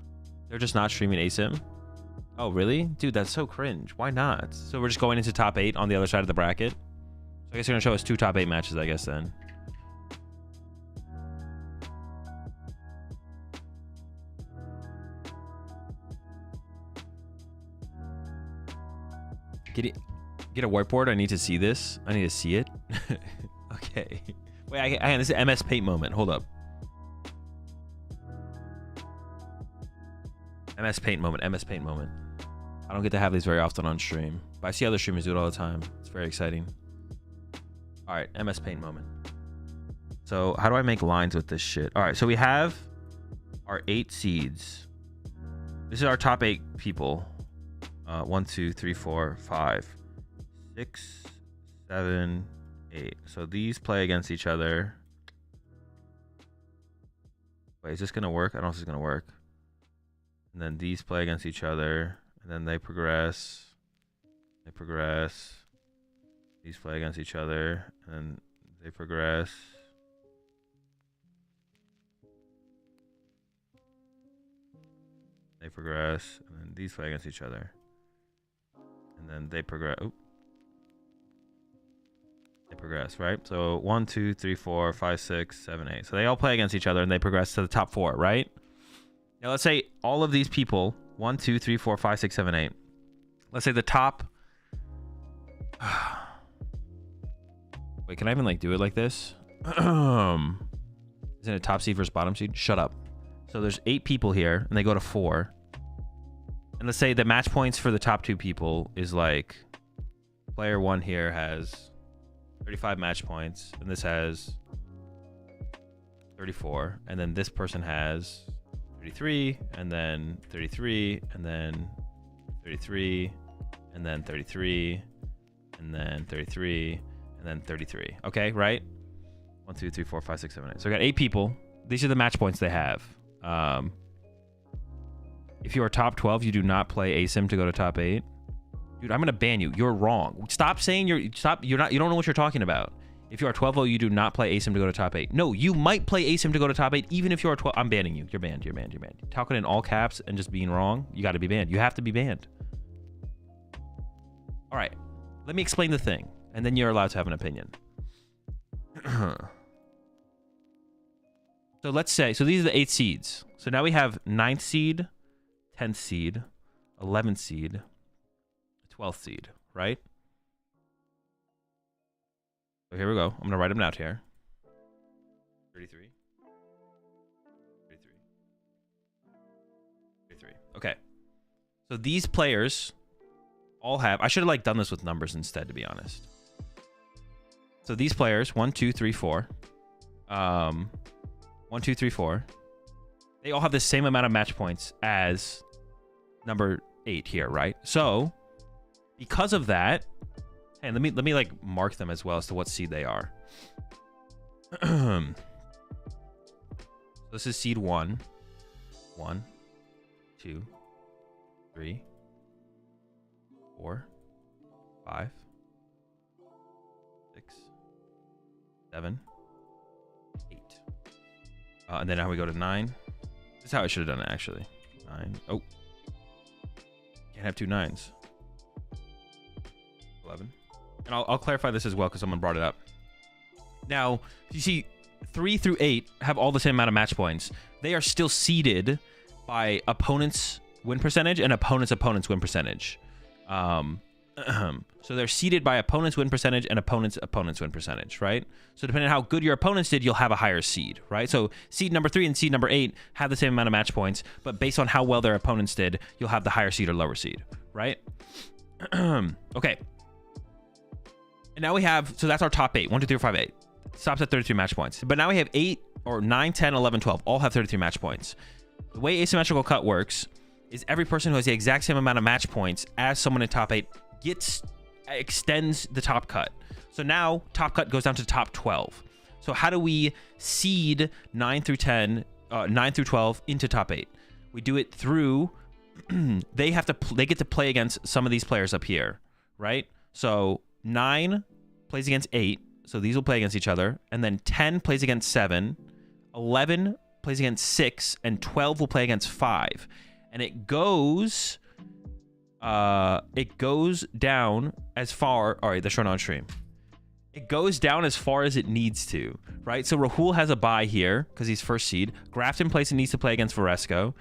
They're just not streaming ASIM. Oh, really? Dude, that's so cringe. Why not? So we're just going into top 8 on the other side of the bracket. So I guess they're going to show us 2 top 8 matches, I guess, then. Get a whiteboard. I need to see this. I need to see it. Okay. Wait, this is MS Paint moment. Hold up. MS Paint moment. MS Paint moment. I don't get to have these very often on stream, but I see other streamers do it all the time. It's very exciting. All right, MS Paint moment. So how do I make lines with this shit? All right, so we have our 8 seeds. This is our top 8 people. 1, 2, 3, 4, 5, 6, 7, 8. So these play against each other. Wait, is this gonna work? I don't know if this is gonna work. And then these play against each other, and then they progress. They progress. These play against each other, and they progress. They progress, and then these play against each other. And then they progress. Oop. They progress, right? So 1, 2, 3, 4, 5, 6, 7, 8. So they all play against each other and they progress to the top 4, right? Now let's say all of these people, 1, 2, 3, 4, 5, 6, 7, 8. Let's say the top. Wait, can I even like do it like this? Isn't it top seed versus bottom seed? Shut up. So there's 8 people here and they go to 4. And let's say the match points for the top 2 people is like player 1 here has 35 match points and this has 34, and then this person has 33, and then 33, and then 33, and then 33, and then 33, and then 33. Okay, right? 1, 2, 3, 4, 5, 6, 7, 8. So we got 8 people. These are the match points they have. If you are top 12, you do not play ASIM to go to top 8. Dude, I'm gonna ban you. You're wrong. Stop saying you don't know what you're talking about. If you are 12-0, you do not play ASIM to go to top 8. No, you might play ASIM to go to top 8 even if you are 12. I'm banning you. You're banned. You're banned. You're banned. Talking in all caps and just being wrong, you got to be banned. You have to be banned. All right. Let me explain the thing, and then you're allowed to have an opinion. So let's say, so these are the 8 seeds. So now we have 9th seed, 10th seed, 11th seed, 12th seed, right? So here we go. I'm going to write them out here. 33. 33. 33. Okay. So these players all have... I should have like done this with numbers instead, to be honest. So these players, 1, 2, 3, 4. 1, 2, 3, 4. They all have the same amount of match points as number 8 here, right? So because of that... And let me like mark them as well as to what seed they are. This is seed 1. 1, 2, 3, 4, 5, 6, 7, 8. And then now we go to 9. This is how I should have done it actually. 9. Oh. Can't have 2 9s. 11. And I'll clarify this as well because someone brought it up. Now, you see 3 through 8 have all the same amount of match points. They are still seeded by opponents' win percentage and opponents' win percentage. So they're seeded by opponents' win percentage and opponents' win percentage, right? So depending on how good your opponents did, you'll have a higher seed, right? So seed number 3 and seed number 8 have the same amount of match points, but based on how well their opponents did, you'll have the higher seed or lower seed, right? Okay. And now we have, so that's our top 8. 1, 2, 3, 4, 5, 8. Stops at 33 match points. But now we have 8 or 9, 10, 11, 12. All have 33 match points. The way asymmetrical cut works is every person who has the exact same amount of match points as someone in top 8 extends the top cut. So now top cut goes down to top 12. So how do we seed 9 through 10 9 through 12 into top 8. We do it through they get to play against some of these players up here, right? So 9 plays against 8, so these will play against each other, and then 10 plays against 7, 11 plays against 6, and 12 will play against 5. And it goes down as far. All right, they're showing on stream. It goes down as far as it needs to, right? So Rahul has a bye here because he's first seed. Grafton plays and needs to play against Varesco.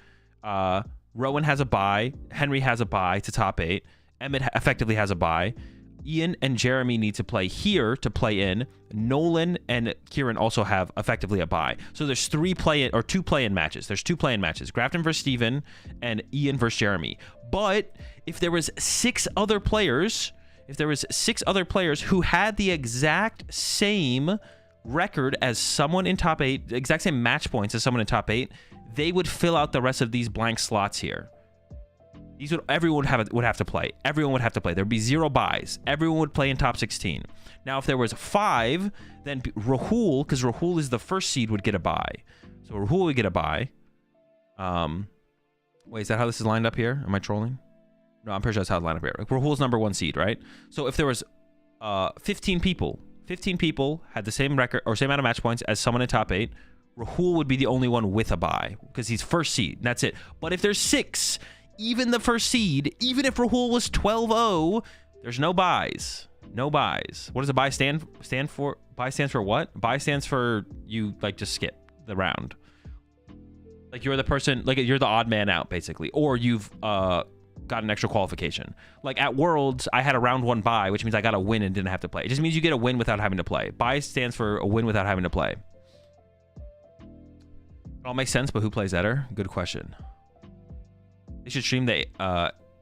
Rowan has a bye. Henry has a bye to top 8. Emmett effectively has a bye. Ian and Jeremy need to play here to play in. Nolan and Kieran also have effectively a bye. So there's 2 play-in matches. There's 2 play-in matches. Grafton versus Steven and Ian versus Jeremy. But if there was 6 other players who had the exact same record as someone in top 8, the exact same match points as someone in top 8, they would fill out the rest of these blank slots here. Everyone would have to play. Everyone would have to play. There'd be 0 buys. Everyone would play in top 16. Now, if there was 5, then Rahul, because Rahul is the first seed, would get a bye. So Rahul would get a bye. Wait, is that how this is lined up here? Am I trolling? No, I'm pretty sure that's how it's lined up here. Like, Rahul's number 1 seed, right? So if there was 15 people had the same record or same amount of match points as someone in top 8, Rahul would be the only one with a bye because he's first seed. That's it. But if there's 6, even the first seed, even if Rahul was 12-0, there's no buys. No buys. What does a buy stand for? Buy stands for what? Buy stands for you like just skip the round. Like you're the person, like you're the odd man out basically, or you've got an extra qualification. Like at Worlds, I had a round 1 bye, which means I got a win and didn't have to play. It just means you get a win without having to play. Bye stands for a win without having to play. It all makes sense, but who plays Eder? Good question. They should stream the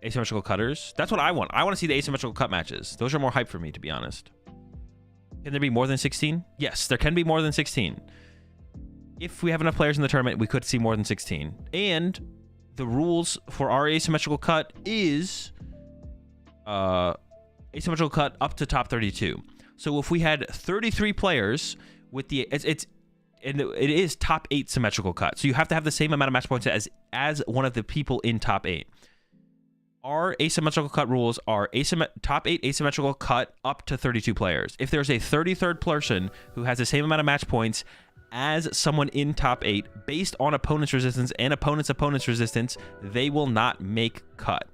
asymmetrical cutters. That's what I want. I want to see the asymmetrical cut matches. Those are more hype for me, to be honest. Can there be more than 16? Yes, there can be more than 16. If we have enough players in the tournament, we could see more than 16. And the rules for our asymmetrical cut is asymmetrical cut up to top 32. So if we had 33 players with the it is top 8 symmetrical cut. So you have to have the same amount of match points as one of the people in top 8. Our asymmetrical cut rules are top 8 asymmetrical cut up to 32 players. If there's a 33rd person who has the same amount of match points as someone in top 8, based on opponent's resistance and opponent's resistance, they will not make cut.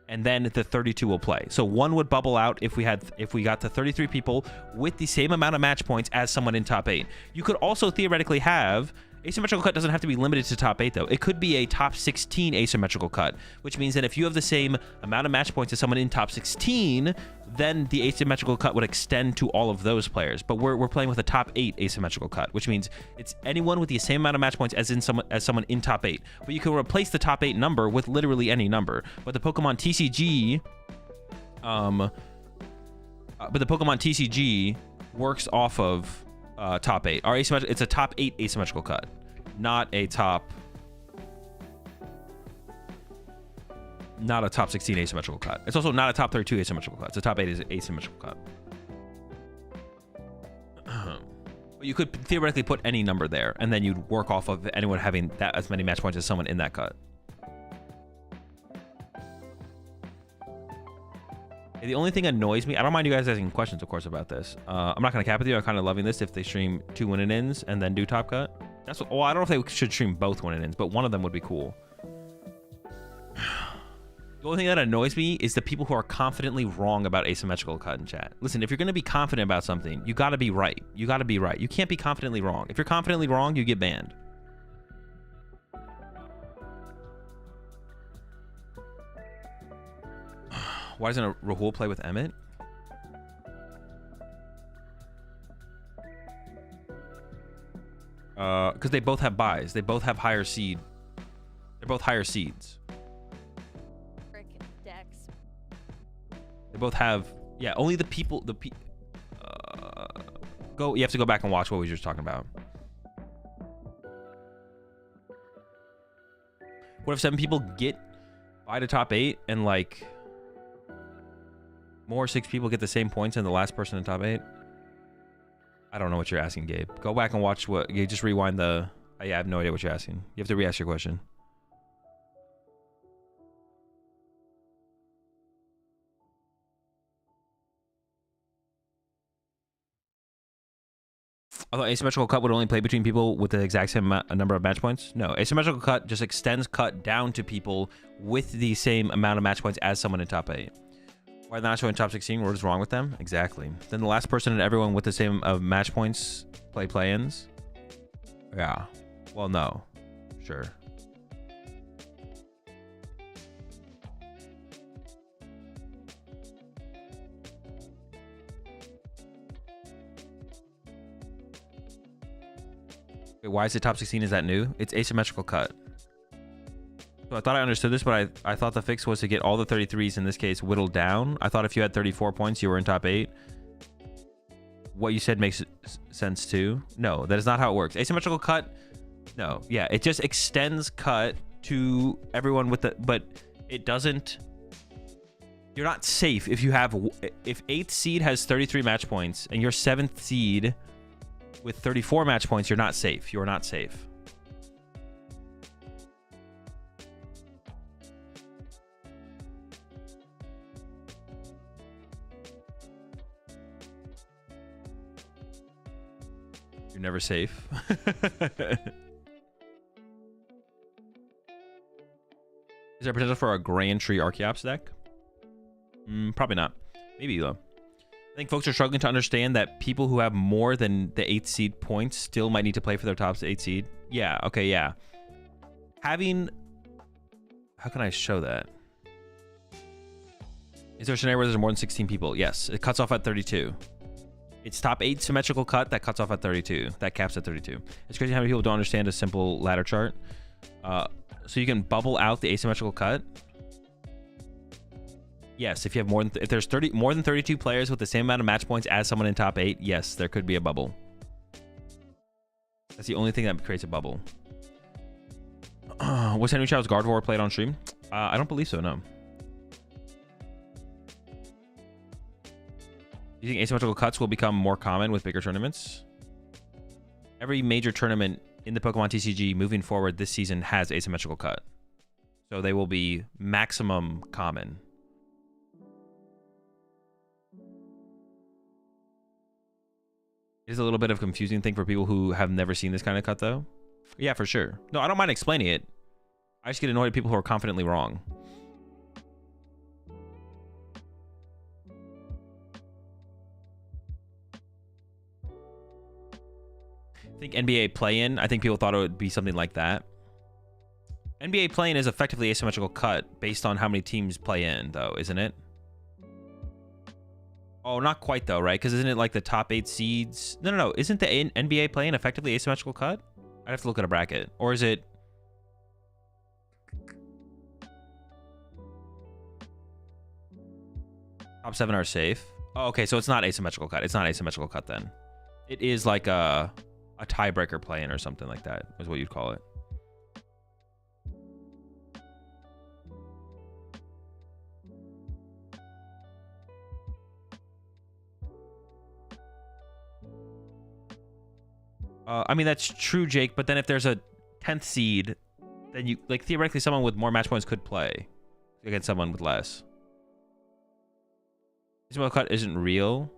And then the 32 will play. So 1 would bubble out if we got to 33 people with the same amount of match points as someone in top 8. You could also theoretically have asymmetrical cut doesn't have to be limited to top 8 though. It could be a top 16 asymmetrical cut, which means that if you have the same amount of match points as someone in top 16, then the asymmetrical cut would extend to all of those players. But we're playing with a top 8 asymmetrical cut, which means it's anyone with the same amount of match points as someone in top 8. But you can replace the top 8 number with literally any number. But the PokemonTCG works off of top 8. It's a top 8 asymmetrical cut, not a top 16 asymmetrical cut. It's also not a top 32 asymmetrical cut. It's a top 8 asymmetrical cut. But you could theoretically put any number there, and then you'd work off of anyone having as many match points as someone in that cut. The only thing that annoys me, I don't mind you guys asking questions, of course, about this. I'm not going to cap with you. I'm kind of loving this if they stream 2 win and ins and then do top cut. That's what, well, I don't know if they should stream both win and ins, but one of them would be cool. The only thing that annoys me is the people who are confidently wrong about asymmetrical cut in chat. Listen, if you're going to be confident about something, you got to be right. You got to be right. You can't be confidently wrong. If you're confidently wrong, you get banned. Why doesn't Rahul play with Emmett? Because they both have buys. They both have higher seed. They're both higher seeds. They both have, yeah, only the people, you have to go back and watch what we were just talking about. What if 7 people get by to top 8 and like more 6 people get the same points than the last person in top 8? I don't know what you're asking, Gabe. Go back and watch you just rewind the Yeah, I have no idea what you're asking. You have to re-ask your question. Although asymmetrical cut would only play between people with the exact same number of match points. No, asymmetrical cut just extends cut down to people with the same amount of match points as someone in top 8. Why are they not showing top 16? What is wrong with them? Exactly. Then the last person and everyone with the same match points play play-ins? Yeah. Well, no. Sure. Wait, why is it top 16? Is that new? It's asymmetrical cut. So I thought I understood this, but I thought the fix was to get all the 33s, in this case, whittled down. I thought if you had 34 points, you were in top 8. What you said makes sense too. No, that is not how it works. Asymmetrical cut, no. Yeah, it just extends cut to everyone with the... But it doesn't... You're not safe if you have... If 8th seed has 33 match points and you're 7th seed with 34 match points, you're not safe. You're not safe. You're never safe. Is there potential for a Grand Tree Archeops deck? Probably not. Maybe though. I think folks are struggling to understand that people who have more than the 8th seed points still might need to play for their top 8 seed. Yeah, okay, yeah. Having... How can I show that? Is there a scenario where there's more than 16 people? Yes, it cuts off at 32. It's top 8 symmetrical cut that cuts off at 32. That caps at 32. It's crazy how many people don't understand a simple ladder chart. So you can bubble out the asymmetrical cut. Yes, if you have more than if there's more than 32 players with the same amount of match points as someone in top 8, yes, there could be a bubble. That's the only thing that creates a bubble. Was Henry Child's Gardevoir played on stream? I don't believe so, no. Do you think asymmetrical cuts will become more common with bigger tournaments? Every major tournament in the Pokemon TCG moving forward this season has asymmetrical cut. So they will be maximum common. It is a little bit of a confusing thing for people who have never seen this kind of cut, though. Yeah, for sure. No, I don't mind explaining it. I just get annoyed at people who are confidently wrong. I think NBA play-in, I think people thought it would be something like that. NBA play-in is effectively asymmetrical cut based on how many teams play in, though, isn't it? Oh, not quite, though, right? Because isn't it like the top 8 seeds? No. Isn't the NBA play-in effectively asymmetrical cut? I'd have to look at a bracket. Or is it... Top 7 are safe. Oh, okay, so it's not asymmetrical cut. It's not asymmetrical cut, then. It is like a tiebreaker play-in or something like that, is what you'd call it. I mean, that's true, Jake, but then if there's a 10th seed, then you, like, theoretically, someone with more match points could play against someone with less. Asymmetrical cut isn't real.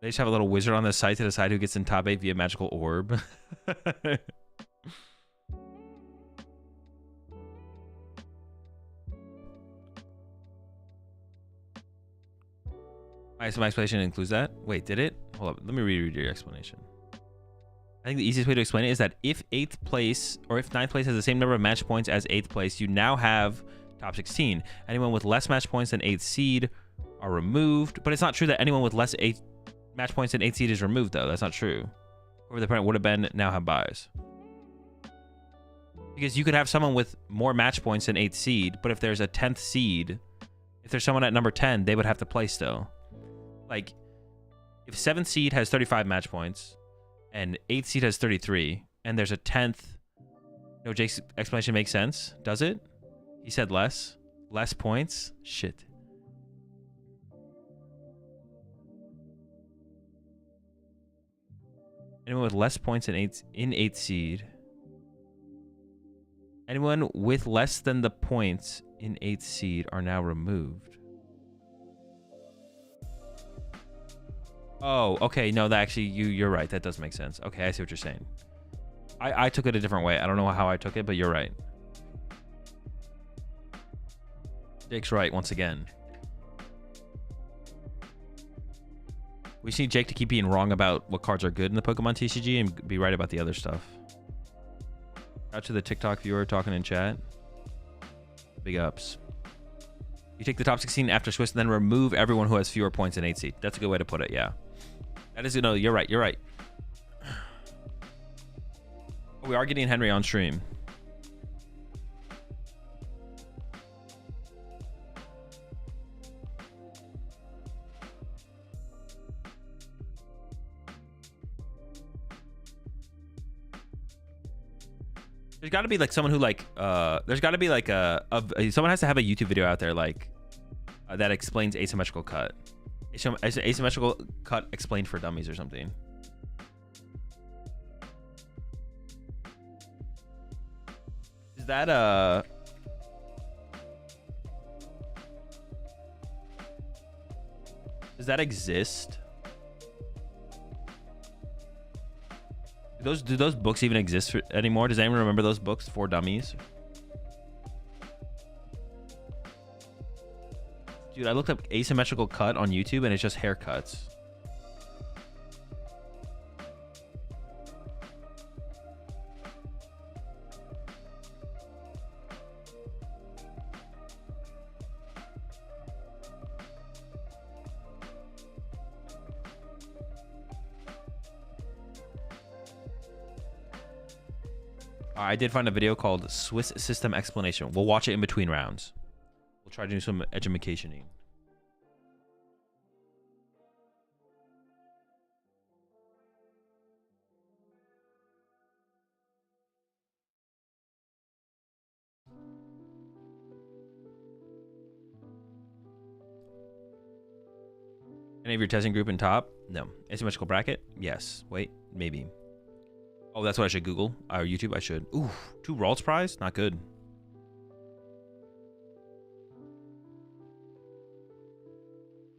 They just have a little wizard on the site to decide who gets in top 8 via magical orb. My explanation includes that? Wait, did it? Hold up, let me reread your explanation. I think the easiest way to explain it is that if 8th place or if 9th place has the same number of match points as 8th place, you now have top 16. Anyone with less match points than 8th seed are removed. But it's not true that anyone with less match points than 8th seed is removed, though. That's not true. Whoever the opponent would have been now have buys. Because you could have someone with more match points than 8th seed, but if there's a 10th seed, if there's someone at number 10, they would have to play still. Like, if 7th seed has 35 match points, and 8th seed has 33, and there's a 10th... No, Jake's explanation makes sense. Does it? He said less. Less points? Shit. Anyone with less points in 8th seed... Anyone with less than the points in 8th seed are now removed. Oh, okay. No, that actually, you're right. That does make sense. Okay, I see what you're saying. I took it a different way. I don't know how I took it, but you're right. Jake's right once again. We just need Jake to keep being wrong about what cards are good in the Pokemon TCG and be right about the other stuff. Out to the TikTok viewer talking in chat. Big ups. You take the top 16 after Swiss and then remove everyone who has fewer points in 8th seed. That's a good way to put it, yeah. That is, no, you're right, you're right. We are getting Henry on stream. There's got to be like someone who like there's got to be like someone has to have a YouTube video out there like that explains asymmetrical cut. Asymmetrical cut explained for dummies or something. Is that does that exist? Do those books even exist anymore? Does anyone remember those books for dummies? Dude, I looked up asymmetrical cut on YouTube and it's just haircuts. I did find a video called Swiss System Explanation. We'll watch it in between rounds. We'll try to do some edumacationing. Any of your testing group in top? No. Asymmetrical bracket? Yes. Wait, maybe. Oh, that's what I should Google. Or YouTube, I should. Ooh, 2 Ralts prize? Not good.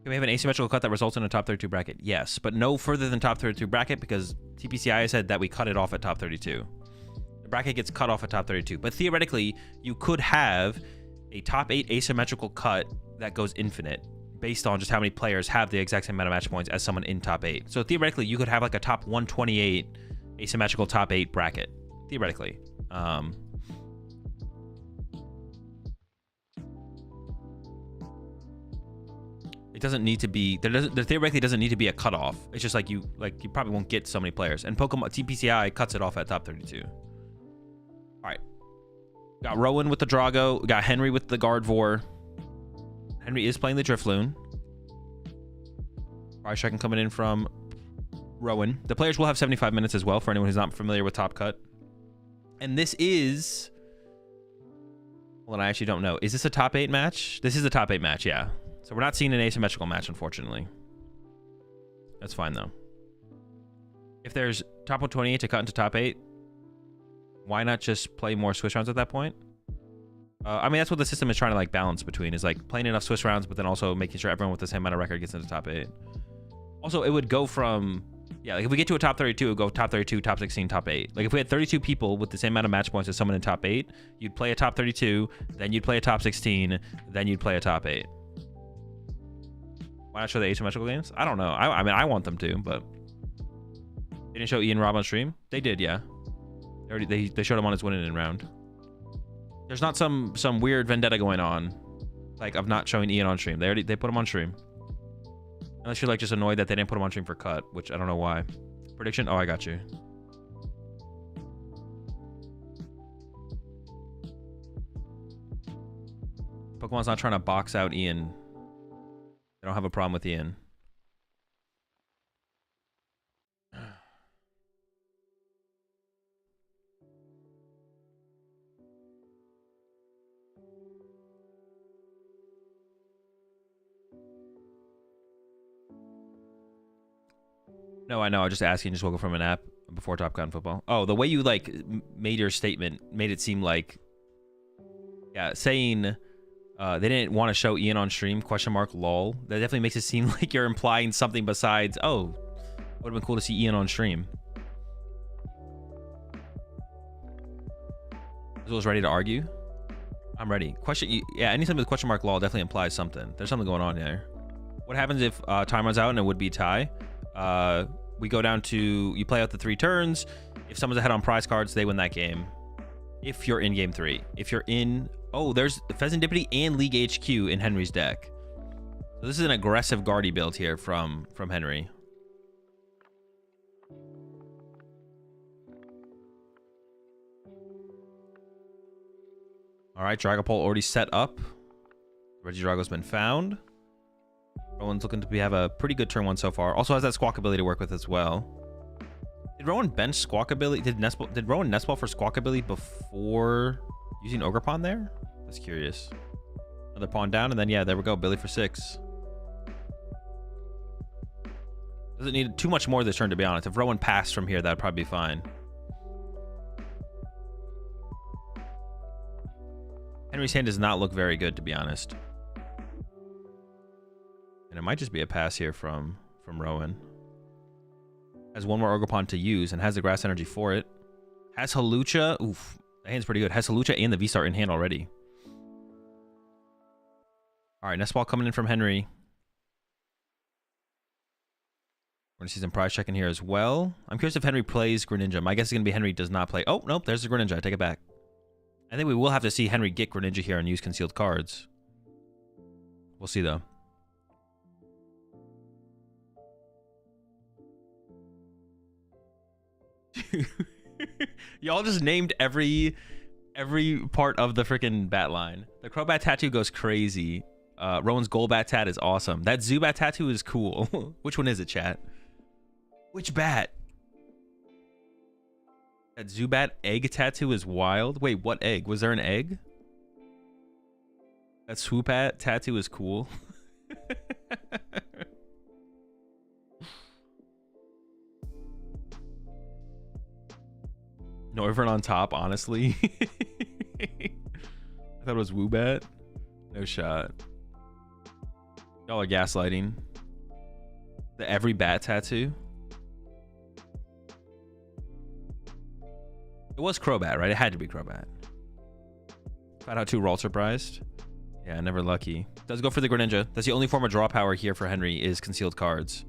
Can we have an asymmetrical cut that results in a top 32 bracket? Yes, but no further than top 32 bracket because TPCI said that we cut it off at top 32. The bracket gets cut off at top 32. But theoretically, you could have a top 8 asymmetrical cut that goes infinite based on just how many players have the exact same amount of match points as someone in top 8. So theoretically, you could have like a top 128 asymmetrical top 8 bracket, theoretically. It doesn't need to be there theoretically doesn't need to be a cutoff. It's just like you probably won't get so many players, and Pokemon TPCI cuts it off at top 32. All right, got Rowan with the Drago, got Henry with the Gardevoir. Henry is playing the Drifloon. Price checking coming in from Rowan. The players will have 75 minutes as well for anyone who's not familiar with Top Cut. And this is... Well, I actually don't know. Is this a top 8 match? This is a top 8 match, yeah. So we're not seeing an asymmetrical match, unfortunately. That's fine, though. If there's top 128 to cut into top 8, why not just play more Swiss rounds at that point? I mean, that's what the system is trying to like balance between, is like playing enough Swiss rounds, but then also making sure everyone with the same amount of record gets into top 8. Also, it would go from... Yeah, like if we get to a top 32, it would go top 32, top 16, top 8. Like if we had 32 people with the same amount of match points as someone in top 8, you'd play a top 32, then you'd play a top 16, then you'd play a top 8. Why not show the asymmetrical games? I don't know. I mean, I want them to, but... They didn't show Ian Robb on stream? They did, yeah. They showed him on his winning in round. There's not some weird vendetta going on, like of not showing Ian on stream. They put him on stream. Unless you're like just annoyed that they didn't put him on stream for cut, which I don't know why. Prediction? Oh, I got you. Pokemon's not trying to box out Ian. They don't have a problem with Ian. No, I know. I was just asking. Just woke up from a nap before Top Gun football. Oh, the way you like made your statement made it seem like Yeah, saying they didn't want to show Ian on stream, question mark, lol. That definitely makes it seem like you're implying something besides, oh, would have been cool to see Ian on stream. Azul's ready to argue. I'm ready. Yeah, anything with question mark lol definitely implies something. There's something going on there. What happens if time runs out and it would be tie? We go down to, you play out the 3 turns. If someone's ahead on prize cards, they win that game. If you're in game 3. If you're in, oh, there's Pheasantipity and League HQ in Henry's deck. So this is an aggressive Guardy build here from Henry. All right, Dragapult already set up. Regidrago's been found. Rowan's looking to have a pretty good turn 1 so far. Also has that Squawk ability to work with as well. Did Rowan bench Squawk ability? Did Rowan Nestball for Squawk ability before using Ogre Pawn there? That's curious. Another pawn down, and then yeah, there we go. Billy for 6. Doesn't need too much more this turn, to be honest. If Rowan passed from here, that'd probably be fine. Henry's hand does not look very good, to be honest. And it might just be a pass here from Rowan. Has 1 more Ogre Pawn to use and has the grass energy for it. Has Hawlucha. Oof, that hand's pretty good. Has Hawlucha and the V-Star in hand already. All right, Nestball coming in from Henry. We're going to see some prize check in here as well. I'm curious if Henry plays Greninja. My guess is going to be Henry does not play. Oh, nope, there's the Greninja. I take it back. I think we will have to see Henry get Greninja here and use concealed cards. We'll see, though. Y'all just named every part of the freaking bat line. The Crobat tattoo goes crazy. Rowan's Golbat tat is awesome. That Zubat tattoo is cool. Which one is it, chat? Which bat? That Zubat egg tattoo is wild. Wait, what egg? Was there an egg? That Swoopat tattoo is cool. Noivern on top, honestly. I thought it was Woobat. No shot. Y'all are gaslighting. The every bat tattoo. It was Crobat, right? It had to be Crobat. Found out 2 Ralt surprised. Yeah, never lucky. Does go for the Greninja. That's the only form of draw power here for Henry is concealed cards.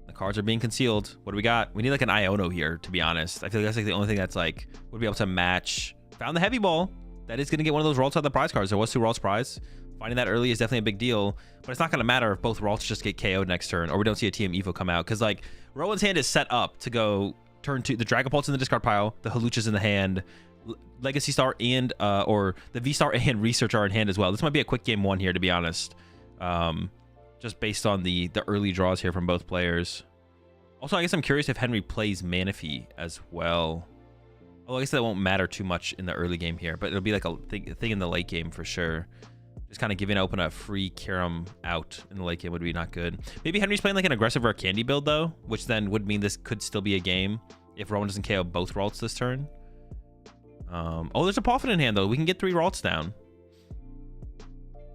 The cards are being concealed. What do we got? We need like an Iono here, to be honest. I feel like that's like the only thing that's like would be able to match. Found the heavy ball. That is going to get one of those Ralts out of the prize cards. There was 2 Ralts prize. Finding that early is definitely a big deal, but it's not going to matter if both Ralts just get KO'd next turn or we don't see a TM Evo come out, because like Rowan's hand is set up to go turn 2. The Dragapult's in the discard pile. The Hawlucha's in the hand. Legacy Star and or the V-Star and Research are in hand as well. This might be a quick game 1 here, to be honest. Just based on the early draws here from both players. Also, I guess I'm curious if Henry plays Manaphy as well. Well, I guess that won't matter too much in the early game here, but it'll be like a thing in the late game for sure. Just kind of giving open a free Kyurem out in the late game would be not good. Maybe Henry's playing like an aggressive Rare Candy build, though, which then would mean this could still be a game if Rowan doesn't KO both Ralts this turn. Oh, there's a Poffin in hand, though. We can get 3 Ralts down.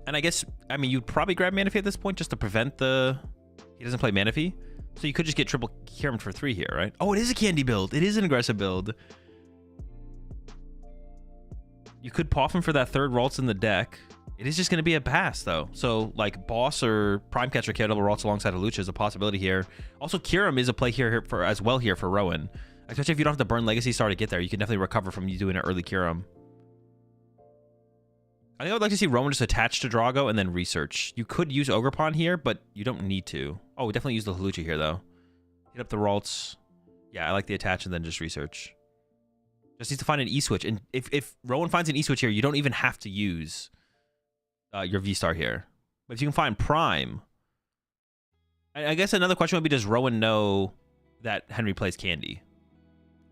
And I guess, I mean, you'd probably grab Manaphy at this point just to prevent the... He doesn't play Manaphy. So you could just get triple Kyurem for 3 here, right? Oh, it is a candy build. It is an aggressive build. You could Poffin for that 3rd Ralts in the deck. It is just going to be a pass, though. So, like, Boss or Prime Catcher KO double Ralts alongside Hawlucha is a possibility here. Also, Kyurem is a play here for as well here for Rowan. Especially if you don't have to burn Legacy Star to get there. You can definitely recover from you doing an early Kyurem. I think I would like to see Rowan just attach to Drago and then research. You could use Ogre Pawn here, but you don't need to. Oh, we definitely use the Hawlucha here, though. Hit up the Ralts. Yeah, I like the attach and then just research. Just needs to find an E-switch. And if Rowan finds an E-switch here, you don't even have to use your V-Star here. But if you can find Prime... I guess another question would be, does Rowan know that Henry plays Candy?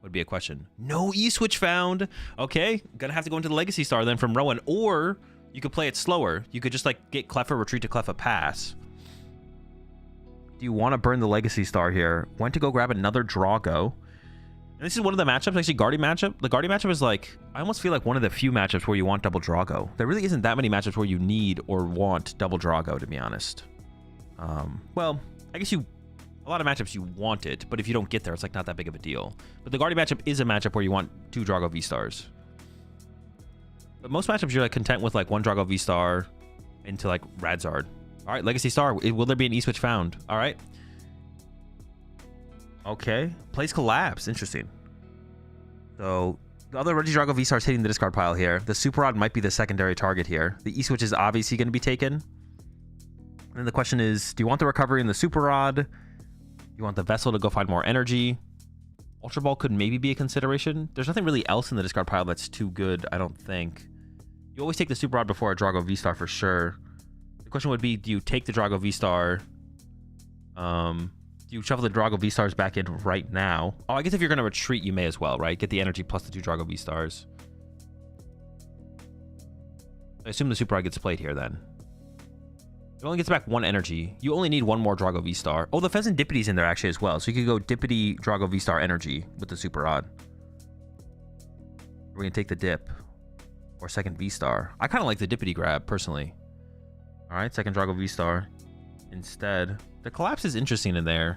Would be a question. No E-switch found. Okay, gonna have to go into the Legacy Star then from Rowan, or you could play it slower. You could just like get Cleffa, retreat to Cleffa, pass. Do you want to burn the Legacy Star here? Went to go grab another Drago. And this is one of the matchups, actually, Guardian matchup. The Guardian matchup is like, I almost feel like one of the few matchups where you want double Drago. There really isn't that many matchups where you need or want double Drago, to be honest. Well, I guess a lot of matchups you want it, but if you don't get there, it's like not that big of a deal. But the Guardian matchup is a matchup where you want 2 Drago V-Stars. But most matchups you're like content with like 1 Drago V-Star into like Radzard. All right, Legacy Star. Will there be an E-Switch found? All right. Okay. Plays Collapse. Interesting. So the other Regidrago V-Star is hitting the discard pile here. The Super Rod might be the secondary target here. The E-Switch is obviously going to be taken. And then the question is, do you want the recovery in the Super Rod? You want the Vessel to go find more energy? Ultra Ball could maybe be a consideration. There's nothing really else in the discard pile that's too good, I don't think. You always take the Super Rod before a Drago V-Star for sure. The question would be, do you take the Drago V-Star? Do you shuffle the Drago V-Stars back in right now? Oh, I guess if you're going to retreat, you may as well, right? Get the energy plus the 2 Drago V-Stars. I assume the Super Rod gets played here then. It only gets back 1 energy. You only need 1 more Drago V-Star. Oh, the Pheasantippity's in there actually as well. So you could go Dippity Drago V-Star energy with the Super Rod. We're going to take the dip. Or second V-Star. I kind of like the Dippity grab, personally. Alright, second Drago V-Star. Instead. The Collapse is interesting in there.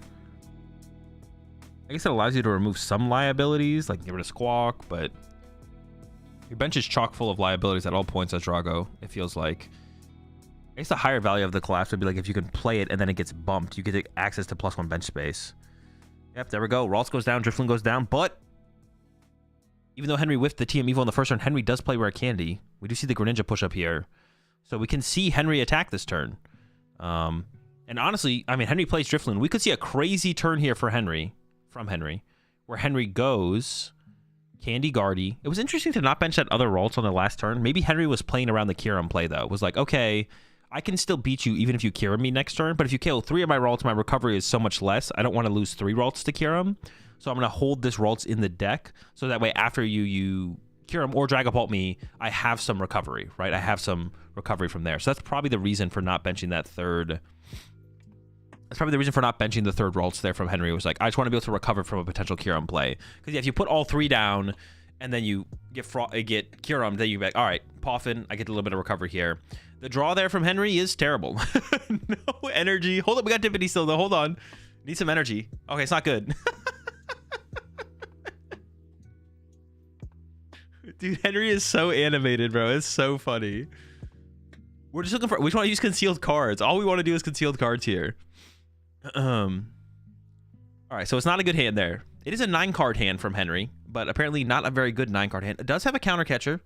I guess it allows you to remove some liabilities, like get rid of Squawk, but your bench is chock full of liabilities at all points as Drago, it feels like. I guess the higher value of the Collapse would be like if you can play it and then it gets bumped, you get access to +1 bench space. Yep, there we go. Ralts goes down, Drifloon goes down, but even though Henry whiffed the TM Evo in the first turn, Henry does play Rare Candy. We do see the Greninja push up here. So we can see Henry attack this turn. And honestly, I mean, Henry plays Drifloon. We could see a crazy turn here for Henry, from Henry, where Henry goes Candy Guardy. It was interesting to not bench that other Ralts on the last turn. Maybe Henry was playing around the Kyurem play, though. It was like, okay, I can still beat you even if you Kyurem me next turn, but if you kill 3 of my Ralts, my recovery is so much less. I don't want to lose 3 Ralts to Kyurem. So I'm going to hold this Ralts in the deck, so that way after you Kyurem or Dragapult me, I have some recovery, right? I have some recovery from there. So that's probably the reason for not benching that third. That's probably the reason for not benching the third Ralts there from Henry. It was like, I just want to be able to recover from a potential Kyurem play. Because yeah, if you put all 3 down and then you get Kyurem, then you're like, all right, Poffin, I get a little bit of recovery here. The draw there from Henry is terrible. No energy. Hold up, we got Dippity still though. Hold on. Need some energy. Okay, it's not good. Dude, Henry is so animated, bro. It's so funny. We're just looking for... We just want to use concealed cards. All we want to do is concealed cards here. All right, so it's not a good hand there. It is a 9-card hand from Henry, but apparently not a very good 9-card hand. It does have a counter catcher.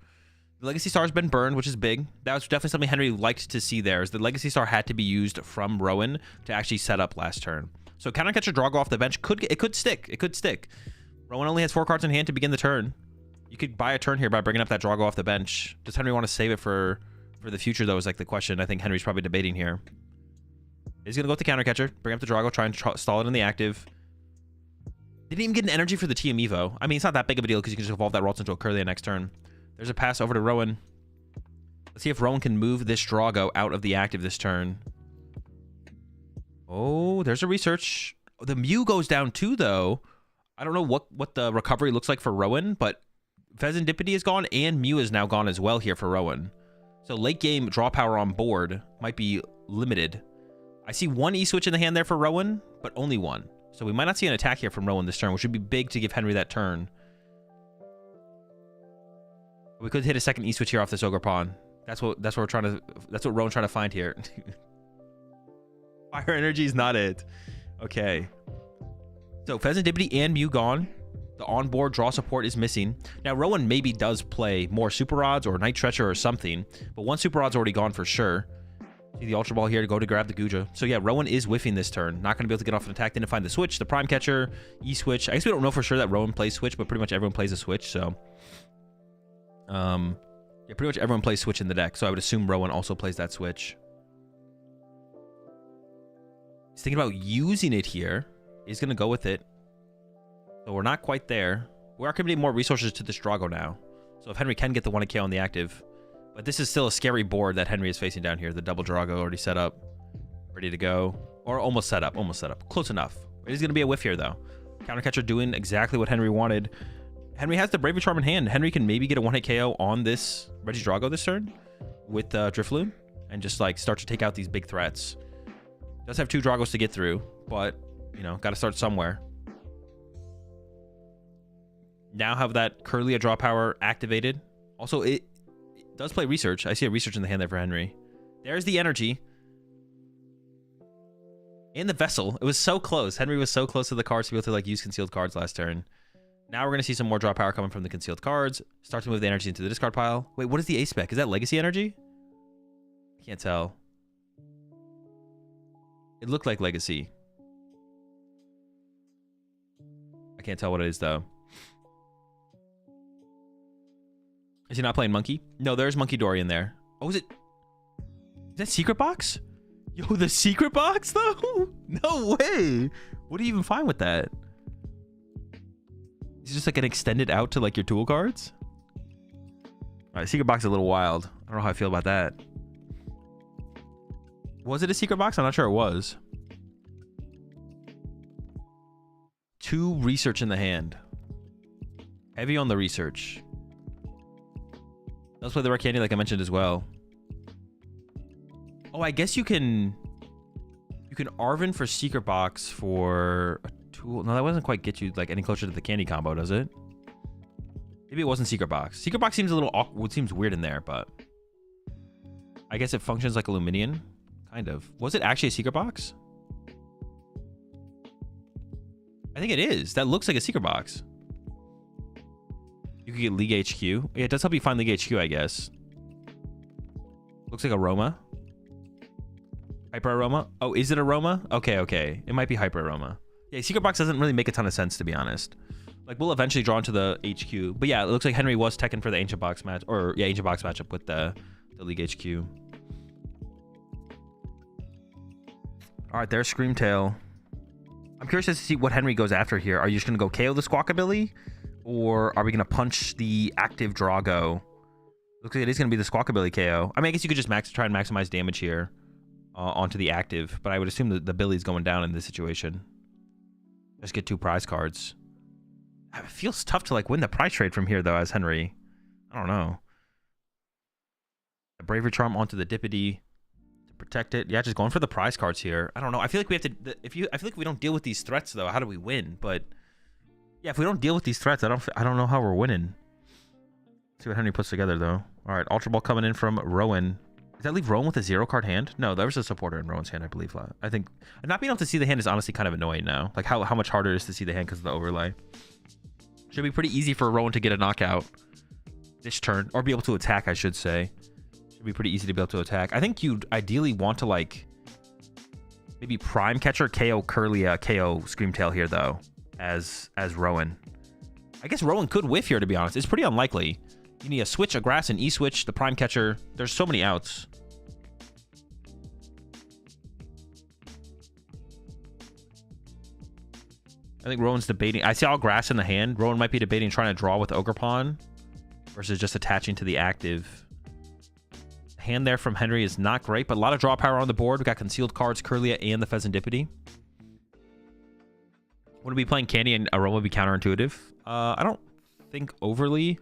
The Legacy Star's been burned, which is big. That was definitely something Henry liked to see there, is the Legacy Star had to be used from Rowan to actually set up last turn. So counter catcher Drago off the bench, it could stick. It could stick. Rowan only has 4 cards in hand to begin the turn. You could buy a turn here by bringing up that Drago off the bench. Does Henry want to save it for the future, though, is like the question I think Henry's probably debating here. He's going to go with the counter catcher, bring up the Drago, try and stall it in the active. Didn't even get an energy for the TM Evo. I mean, it's not that big of a deal because you can just evolve that Ralts into a Curlia next turn. There's a pass over to Rowan. Let's see if Rowan can move this Drago out of the active this turn. Oh, there's a research. The Mew goes down too, though. I don't know what the recovery looks like for Rowan, but Pheasantipity is gone and Mew is now gone as well here for Rowan. So late game draw power on board might be limited. I see 1 E-Switch in the hand there for Rowan, but only 1. So we might not see an attack here from Rowan this turn, which would be big to give Henry that turn. We could hit a second E-Switch here off this Ogre Pawn. That's what Rowan's trying to find here. Fire energy is not it. Okay. So Pheasantipity and Mew gone. The onboard draw support is missing. Now Rowan maybe does play more Super Rods or Night Treacher or something, but 1 Super Rod's already gone for sure. See the Ultra Ball here to go to grab the Guja. So yeah, Rowan is whiffing this turn. Not going to be able to get off an attack. Didn't find the Switch, the Prime Catcher, E-Switch. I guess we don't know for sure that Rowan plays Switch, but pretty much everyone plays a Switch, so... yeah, pretty much everyone plays Switch in the deck, so I would assume Rowan also plays that Switch. He's thinking about using it here. He's going to go with it. So we're not quite there. We are committing more resources to this Drago now. So if Henry can get the 1k on the active. But this is still a scary board that Henry is facing down here. The double Drago already set up. Ready to go. Or almost set up. Almost set up. Close enough. It is going to be a whiff here, though. Counter catcher doing exactly what Henry wanted. Henry has the Bravery Charm in hand. Henry can maybe get a one-hit KO on this Regidrago this turn with Drifloon and just like start to take out these big threats. Does have 2 Dragos to get through, but you know, got to start somewhere. Now have that Kirlia draw power activated. Also, it does play Research. I see a Research in the hand there for Henry. There's the energy. And the Vessel. It was so close. Henry was so close to the cards to be able to like use concealed cards last turn. Now we're going to see some more draw power coming from the concealed cards. Start to move the energy into the discard pile. Wait, what is the A-Spec? Is that Legacy energy? I can't tell. It looked like Legacy. I can't tell what it is, though. Is he not playing Monkey? No, there's Monkey Dory in there. Oh, is that Secret Box? Yo, the Secret Box, though? No way. What do you even find with that? Is it just like an extended out to like your tool cards? All right, Secret Box is a little wild. I don't know how I feel about that. Was it a Secret Box? I'm not sure it was. 2 Research in the hand. Heavy on the Research. Let's play the Rare Candy like I mentioned as well. Oh, I guess you can Arven for Secret Box for a tool. No, that doesn't quite get you like any closer to the candy combo, does it? Maybe it wasn't Secret Box. Secret Box seems a little awkward, seems weird in there, but I guess it functions like a Luminion, kind of. Was it actually a Secret Box? I think it is. That looks like a Secret Box. You could get League HQ. Yeah, it does help you find League HQ, I guess. Looks like Aroma. Hyper Aroma. Oh, is it Aroma? Okay. It might be Hyper Aroma. Yeah, Secret Box doesn't really make a ton of sense, to be honest. Like, we'll eventually draw into the HQ. But yeah, it looks like Henry was teching for the Ancient Box match. Or, yeah, Ancient Box matchup with the League HQ. All right, there's Screamtail. I'm curious to see what Henry goes after here. Are you just going to go KO the Squawkabilly? Or are we going to punch the active Drago? Looks like it is going to be the Squawkabilly KO. I mean, I guess you could just try and maximize damage here onto the active. But I would assume that the Billy's going down in this situation. Just get 2 prize cards. It feels tough to like win the prize trade from here, though, as Henry. I don't know. The Bravery Charm onto the Dippity to protect it. Yeah, just going for the prize cards here. I don't know. I feel like we have to. I feel like if we don't deal with these threats, though, how do we win? But yeah, if we don't deal with these threats, I don't know how we're winning. Let's see what Henry puts together, though. All right, Ultra Ball coming in from Rowan. Does that leave Rowan with a 0-card hand? No, there was a supporter in Rowan's hand, I believe. I think not being able to see the hand is honestly kind of annoying now. Like how much harder it is to see the hand because of the overlay. Should be pretty easy for Rowan to get a knockout this turn, or be able to attack, I should say. Should be pretty easy to be able to attack. I think you'd ideally want to like maybe Prime Catcher, KO Kirlia, KO Screamtail here though, as Rowan. I guess Rowan could whiff here, to be honest. It's pretty unlikely. You need a switch, a grass, an E-switch, the Prime Catcher. There's so many outs. I think Rowan's debating. I see all grass in the hand. Rowan might be debating trying to draw with Ogre Pawn versus just attaching to the active. Hand there from Henry is not great, but a lot of draw power on the board. We got concealed cards, Kirlia, and the Pheasantipity. Would we be playing Candy and Aroma be counterintuitive? I don't think overly.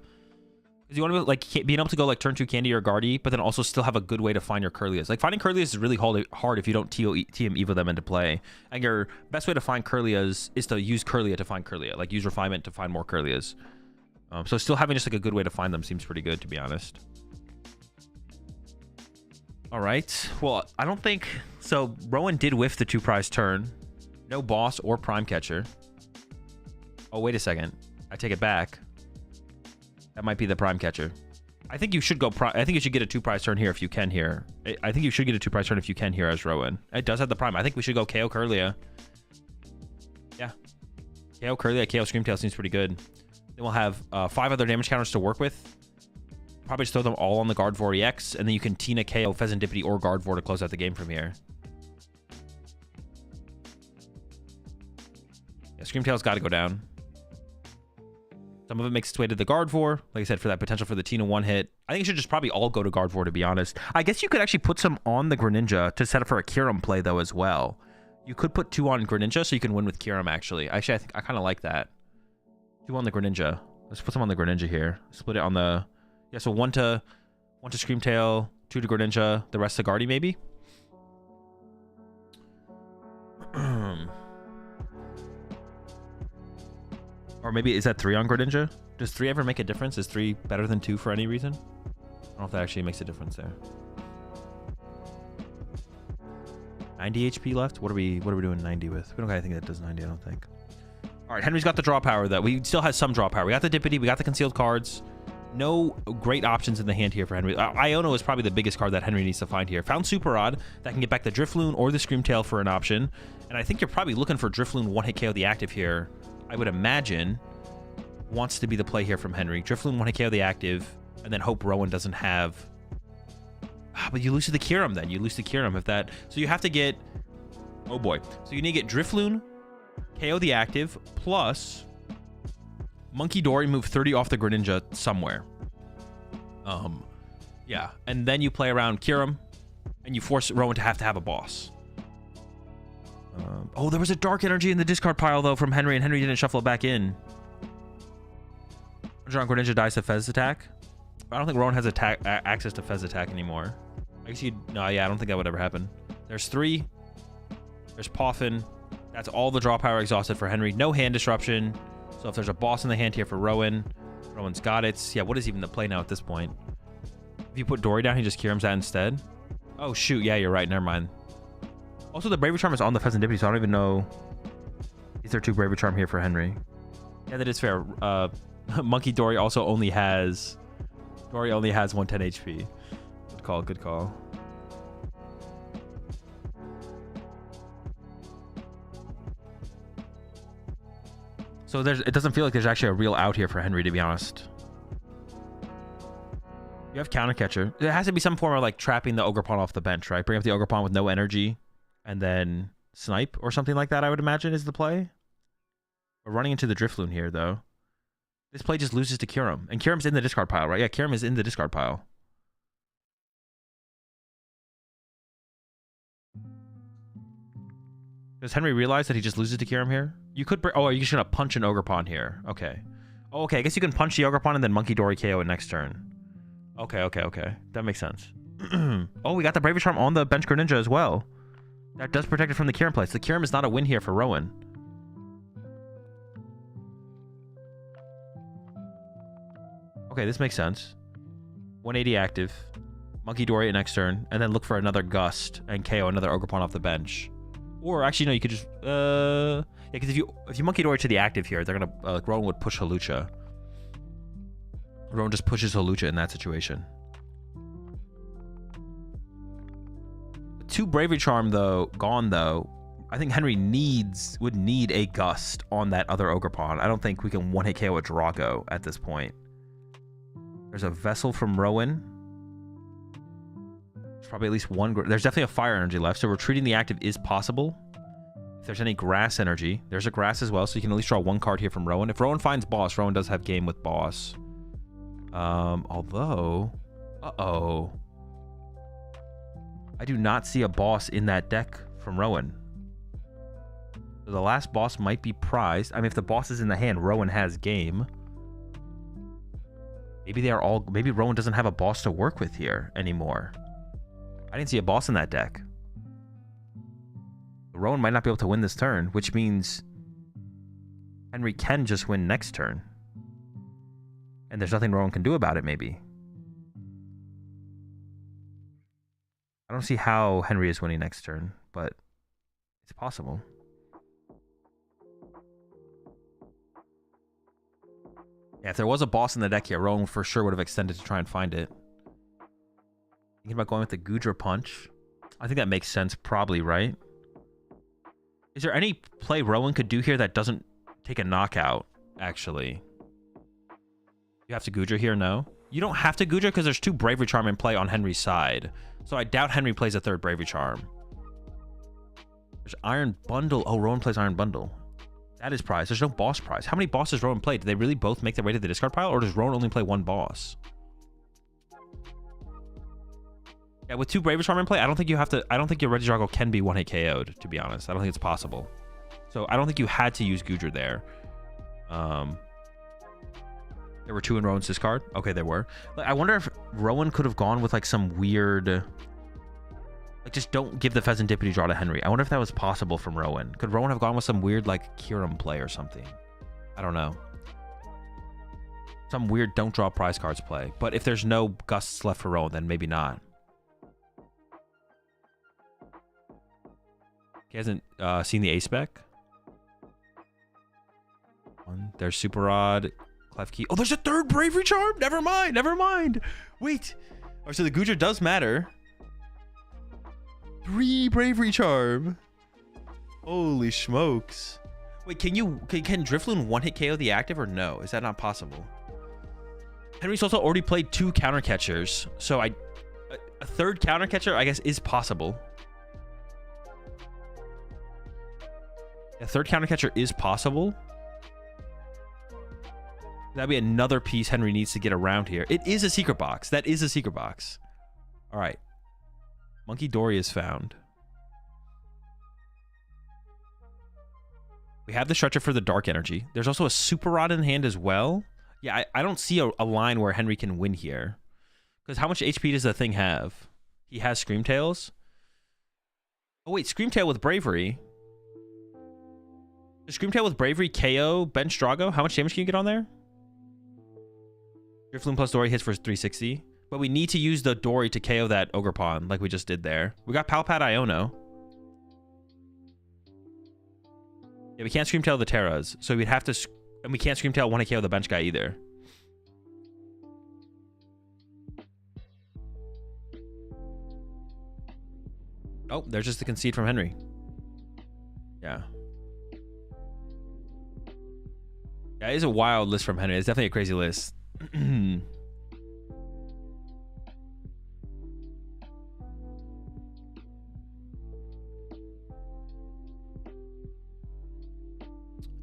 Because you want to be, like being able to go like turn 2 Candy or Guardy, but then also still have a good way to find your Kirlias. Like finding Kirlias is really hard if you don't TM Evo them into play. And your best way to find Kirlias is to use Kirlia to find Kirlia. Like use Refinement to find more Kirlias. So still having just like a good way to find them seems pretty good, to be honest. All right. Well, I don't think so. Rowan did whiff the 2 prize turn. No boss or Prime Catcher. Oh, wait a second. I take it back. That might be the Prime Catcher. I think you should go. I think you should get a 2 prize turn here if you can here. I think you should get a 2 prize turn if you can here as Rowan. It does have the Prime. I think we should go KO Kirlia. Yeah. KO Kirlia, KO Screamtail seems pretty good. Then we'll have 5 other damage counters to work with. Probably just throw them all on the Gardevoir EX, and then you can Tina KO Pheasantipity or Gardevoir to close out the game from here. Yeah, Screamtail's got to go down. Some of it makes its way to the Gardevoir. Like I said, for that potential for the Tina 1-hit. I think it should just probably all go to Gardevoir, to be honest. I guess you could actually put some on the Greninja to set up for a Kyurem play, though, as well. You could put 2 on Greninja so you can win with Kyurem, actually. Actually, I think I kind of like that. 2 on the Greninja. Let's put some on the Greninja here. Split it on the... Yeah, so 1 to Screamtail, 2 to Greninja, the rest to Guardy, maybe? Or maybe, is that 3 on Greninja? Does 3 ever make a difference? Is 3 better than 2 for any reason? I don't know if that actually makes a difference there. 90 HP left? What are we doing 90 with? We don't got anything that does 90, I don't think. All right, Henry's got the draw power, though. We still have some draw power. We got the Dippity, we got the concealed cards. No great options in the hand here for Henry. Iono is probably the biggest card that Henry needs to find here. Found Super Rod that can get back the Drifloon or the Screamtail for an option. And I think you're probably looking for Drifloon one-hit KO the active here. I would imagine wants to be the play here from Henry. Drifloon one-hit KO the active, and then hope Rowan doesn't have... but you lose to the Kyurem then. You lose to Kyurem if that... So you have to get... Oh boy. So you need to get Drifloon, KO the active, plus... Monkey Dory move 30 off the Greninja somewhere. Yeah. And then you play around Kyurem, and you force Rowan to have a boss. Oh, there was a Dark Energy in the discard pile, though, from Henry, and Henry didn't shuffle it back in. John Greninja dies to Fez attack. I don't think Rowan has access to Fez attack anymore. I guess you'd... No, yeah, I don't think that would ever happen. There's 3. There's Poffin. That's all the draw power exhausted for Henry. No hand disruption. So if there's a boss in the hand here for Rowan, Rowan's got it. Yeah, what is even the play now at this point? If you put Dory down, he just Kyurem's that instead. Oh, shoot. Yeah, you're right. Never mind. Also, the Bravery Charm is on the Pheasant Dippity, so I don't even know... Is there 2 Bravery Charm here for Henry? Yeah, that is fair. Monkey Dory also only has... Dory only has 110 HP. Good call, good call. So it doesn't feel like there's actually a real out here for Henry, to be honest. You have Counter Catcher. There has to be some form of like trapping the Ogerpon off the bench, right? Bring up the Ogerpon with no energy and then snipe or something like that, I would imagine is the play. We're running into the Drifloon here, though. This play just loses to Kyurem. And Kyurem's in the discard pile, right? Yeah, Kyurem is in the discard pile. Does Henry realize that he just loses to Kyurem here? You could... Oh, are you just going to punch an Ogerpon here? Okay. Oh, okay. I guess you can punch the Ogerpon and then Monkey Dory KO it next turn. Okay, okay, okay. That makes sense. Oh, we got the Bravery Charm on the bench Greninja as well. That does protect it from the Kyurem plays. The Kyurem is not a win here for Rowan. Okay, this makes sense. 180 active. Monkey Dory it next turn. And then look for another Gust and KO another Ogerpon off the bench. Or actually, no, you could just... Yeah, because if you Monkey Dory to the active here, they're going to... Rowan would push Hawlucha. Rowan just pushes Hawlucha in that situation. 2 Bravery Charm, though, gone, though. I think Henry would need a Gust on that other Ogerpon. I don't think we can one-hit KO a Drago at this point. There's a Vessel from Rowan. There's probably at least one... There's definitely a Fire Energy left, so retreating the active is possible. If there's any Grass Energy, there's a Grass as well, so you can at least draw 1 card here from Rowan. If Rowan finds Boss, Rowan does have game with Boss. Although... Uh-oh. I do not see a Boss in that deck from Rowan. So the last Boss might be prized. I mean, if the Boss is in the hand, Rowan has game. Maybe they are all... Maybe Rowan doesn't have a Boss to work with here anymore. I didn't see a Boss in that deck. Rowan might not be able to win this turn, which means Henry can just win next turn. And there's nothing Rowan can do about it, maybe. I don't see how Henry is winning next turn, but it's possible. Yeah, if there was a Boss in the deck here, Rowan for sure would have extended to try and find it. Thinking about going with the Goodra Punch. I think that makes sense, probably, right? Is there any play Rowan could do here that doesn't take a knockout, actually? You have to Goodra here? No. You don't have to Goodra because there's 2 Bravery Charm in play on Henry's side. So I doubt Henry plays a 3rd Bravery Charm. There's Iron Bundle. Oh, Rowan plays Iron Bundle. That is prize. There's no Boss prize. How many bosses Rowan played? Did they really both make their way to the discard pile? Or does Rowan only play 1 boss? Yeah, with 2 Braver Charm in play, I don't think you have to. I don't think your Regidrago can be 1-hit KO'd, to be honest. I don't think it's possible. So I don't think you had to use Goodra there. There were 2 in Rowan's discard. Okay, there were. Like, I wonder if Rowan could have gone with like some weird, like, just don't give the Pheasantipity draw to Henry. I wonder if that was possible from Rowan. Could Rowan have gone with some weird like Kyurem play or something? I don't know. Some weird don't draw prize cards play. But if there's no gusts left for Rowan, then maybe not. He hasn't seen the A-Spec. There's Super Rod, Klefki. Oh, there's a 3rd Bravery Charm? Never mind, never mind. Wait. Oh, so the Goodra does matter. 3 Bravery Charm. Holy smokes. Wait, can Drifloon 1-hit KO the active or no? Is that not possible? Henry's also already played 2 counter catchers, so a 3rd counter catcher, I guess, is possible. A 3rd counter catcher is possible. That'd be another piece Henry needs to get around here. It is a secret box. That is a secret box. All right. Monkey Dory is found. We have the Stretcher for the Dark Energy. There's also a Super Rod in hand as well. Yeah, I don't see a line where Henry can win here. Because how much HP does the thing have? He has Screamtails. Oh, wait. Screamtail with Bravery. Does Screamtail with Bravery KO Bench Drago? How much damage can you get on there? Drifloon plus Dory hits for 360. But we need to use the Dory to KO that Ogerpon like we just did there. We got Palpat Iono. Yeah, we can't Screamtail the Terras. So we'd have to... And we can't Screamtail 1-hit KO the bench guy either. Oh, there's just the concede from Henry. Yeah. Yeah, it is a wild list from Henry. It's definitely a crazy list.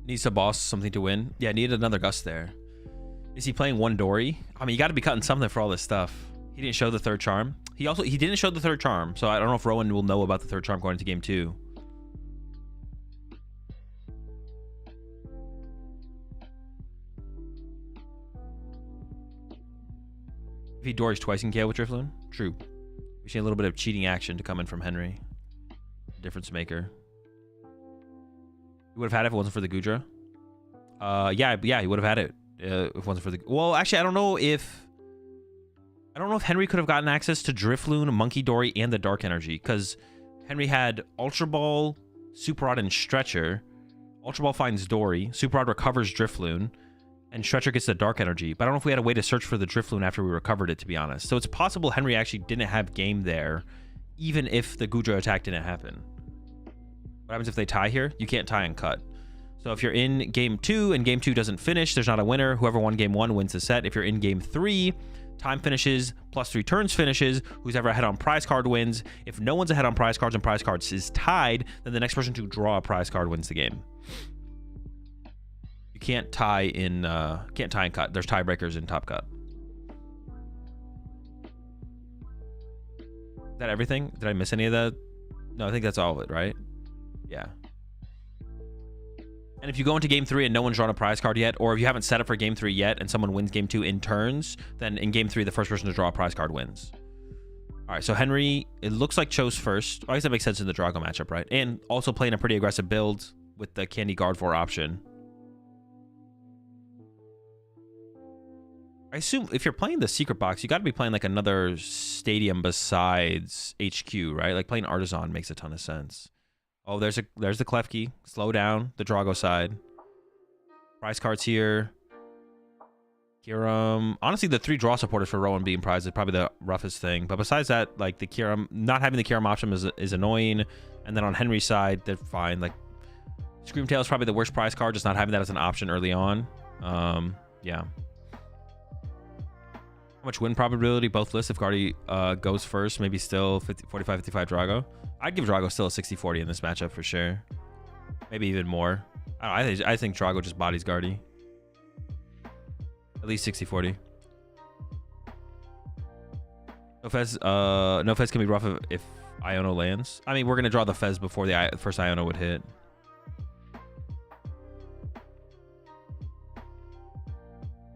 Needs to boss something to win. Yeah, needed another Gust there. Is he playing 1 Dory? I mean, you got to be cutting something for all this stuff. He didn't show the 3rd charm. He didn't show the 3rd charm, so I don't know if Rowan will know about the 3rd charm going into game 2. If he Dories twice in KO with Drifloon? True. We've seen a little bit of cheating action to come in from Henry. Difference maker. He would have had it if it wasn't for the Goodra. Yeah, he would have had it if it wasn't for the... Well, actually, I don't know if Henry could have gotten access to Drifloon, Monkey Dory, and the Dark Energy, because Henry had Ultra Ball, Super Rod, and Stretcher. Ultra Ball finds Dory, Super Rod recovers Drifloon, and Stretcher gets the Dark Energy. But I don't know if we had a way to search for the Drifloon after we recovered it, to be honest. So it's possible Henry actually didn't have game there, even if the Goodra attack didn't happen. What happens if they tie here? You can't tie and cut. So if you're in game 2 and game 2 doesn't finish, there's not a winner. Whoever won game 1 wins the set. If you're in game 3, time finishes, plus 3 turns finishes. Who's ever ahead on prize card wins. If no one's ahead on prize cards and prize cards is tied, then the next person to draw a prize card wins the game. You can't tie and cut. There's tiebreakers in Top Cut. Is that everything? Did I miss any of that? No, I think that's all of it, right? Yeah. And if you go into game 3 and no one's drawn a prize card yet, or if you haven't set up for game 3 yet and someone wins game 2 in turns, then in game 3, the first person to draw a prize card wins. All right, so Henry, it looks like chose first. I guess that makes sense in the Drago matchup, right? And also playing a pretty aggressive build with the Candy Guard 4 option. I assume if you're playing the secret box, you got to be playing like another stadium besides HQ, right? Like playing Artisan makes a ton of sense. Oh, there's the Klefki. Slow down the Drago side. Prize cards here. Kyurem. Honestly, the 3 draw supporters for Rowan being prized is probably the roughest thing. But besides that, like the Kyurem, not having the Kyurem option is annoying. And then on Henry's side, they're fine. Like Screamtail is probably the worst prize card, just not having that as an option early on. Yeah. How much win probability both lists if Guardy goes first? Maybe still 45-55 Drago. I'd give Drago still a 60-40 in this matchup for sure. Maybe even more. I think Drago just bodies Guardy. At least 60-40. No Fez can be rough if Iono lands. I mean, we're gonna draw the Fez before the first Iono would hit.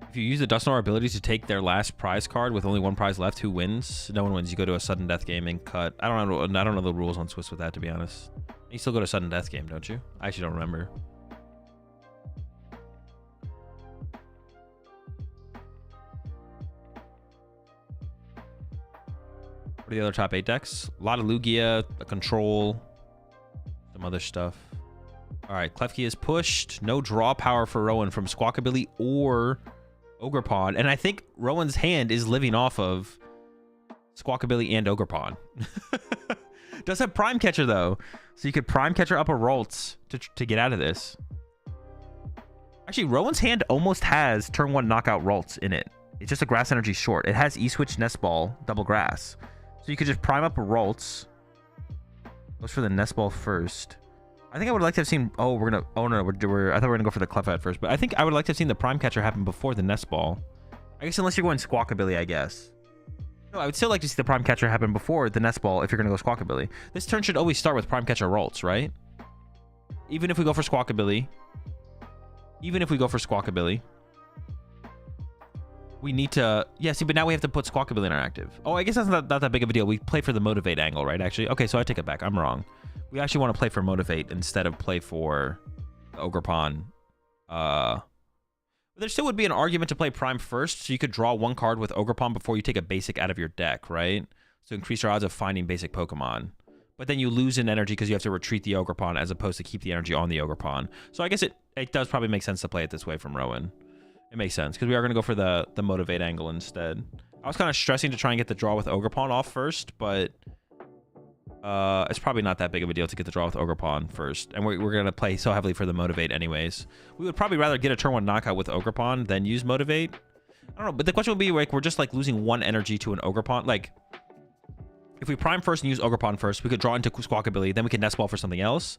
If you use the Dust Snorer ability to take their last prize card with only one prize left, who wins? No one wins. You go to a sudden death game and cut. I don't know the rules on Swiss with that, to be honest. You still go to a sudden death game, don't you? I actually don't remember. What are the other top 8 decks? A lot of Lugia, a Control, some other stuff. All right, Klefki is pushed. No draw power for Rowan from Squawkabilly or Ogerpon, and I think Rowan's hand is living off of Squawkabilly and Ogerpon. Does have Prime Catcher though, so you could Prime Catcher up a Ralts to get out of this. Actually, Rowan's hand almost has turn 1 knockout Ralts in it. It's just a Grass Energy short. It has E-Switch, Nest Ball, double Grass, so you could just prime up a Ralts. Goes for the Nest Ball first. I think I would like to have seen. Oh, we're gonna. Oh no, I thought we were gonna go for the Clefat first, but I think I would like to have seen the Prime Catcher happen before the Nest Ball. I guess unless you're going Squawkabilly, I guess. No, I would still like to see the Prime Catcher happen before the Nest Ball if you're gonna go Squawkabilly. This turn should always start with Prime Catcher Ralts, right? Even if we go for Squawkabilly. We need to. Yeah, see, but now we have to put Squawkabilly in our active. Oh, I guess that's not that big of a deal. We play for the Motivate angle, right? Actually, okay, so I take it back. I'm wrong. We actually want to play for Motivate instead of play for Ogerpon. There still would be an argument to play Prime first, so you could draw 1 card with Ogerpon before you take a basic out of your deck, right? So increase your odds of finding basic Pokemon. But then you lose in energy because you have to retreat the Ogerpon as opposed to keep the energy on the Ogerpon. So I guess it does probably make sense to play it this way from Rowan. It makes sense because we are going to go for the Motivate angle instead. I was kind of stressing to try and get the draw with Ogerpon off first, but it's probably not that big of a deal to get the draw with Ogerpon first. And we're going to play so heavily for the Motivate anyways. We would probably rather get a turn 1 knockout with Ogerpon than use Motivate. I don't know, but the question would be, like, we're just, like, losing 1 energy to an Ogerpon. Like, if we prime first and use Ogerpon first, we could draw into Squawkabilly, then we can Nest Ball for something else.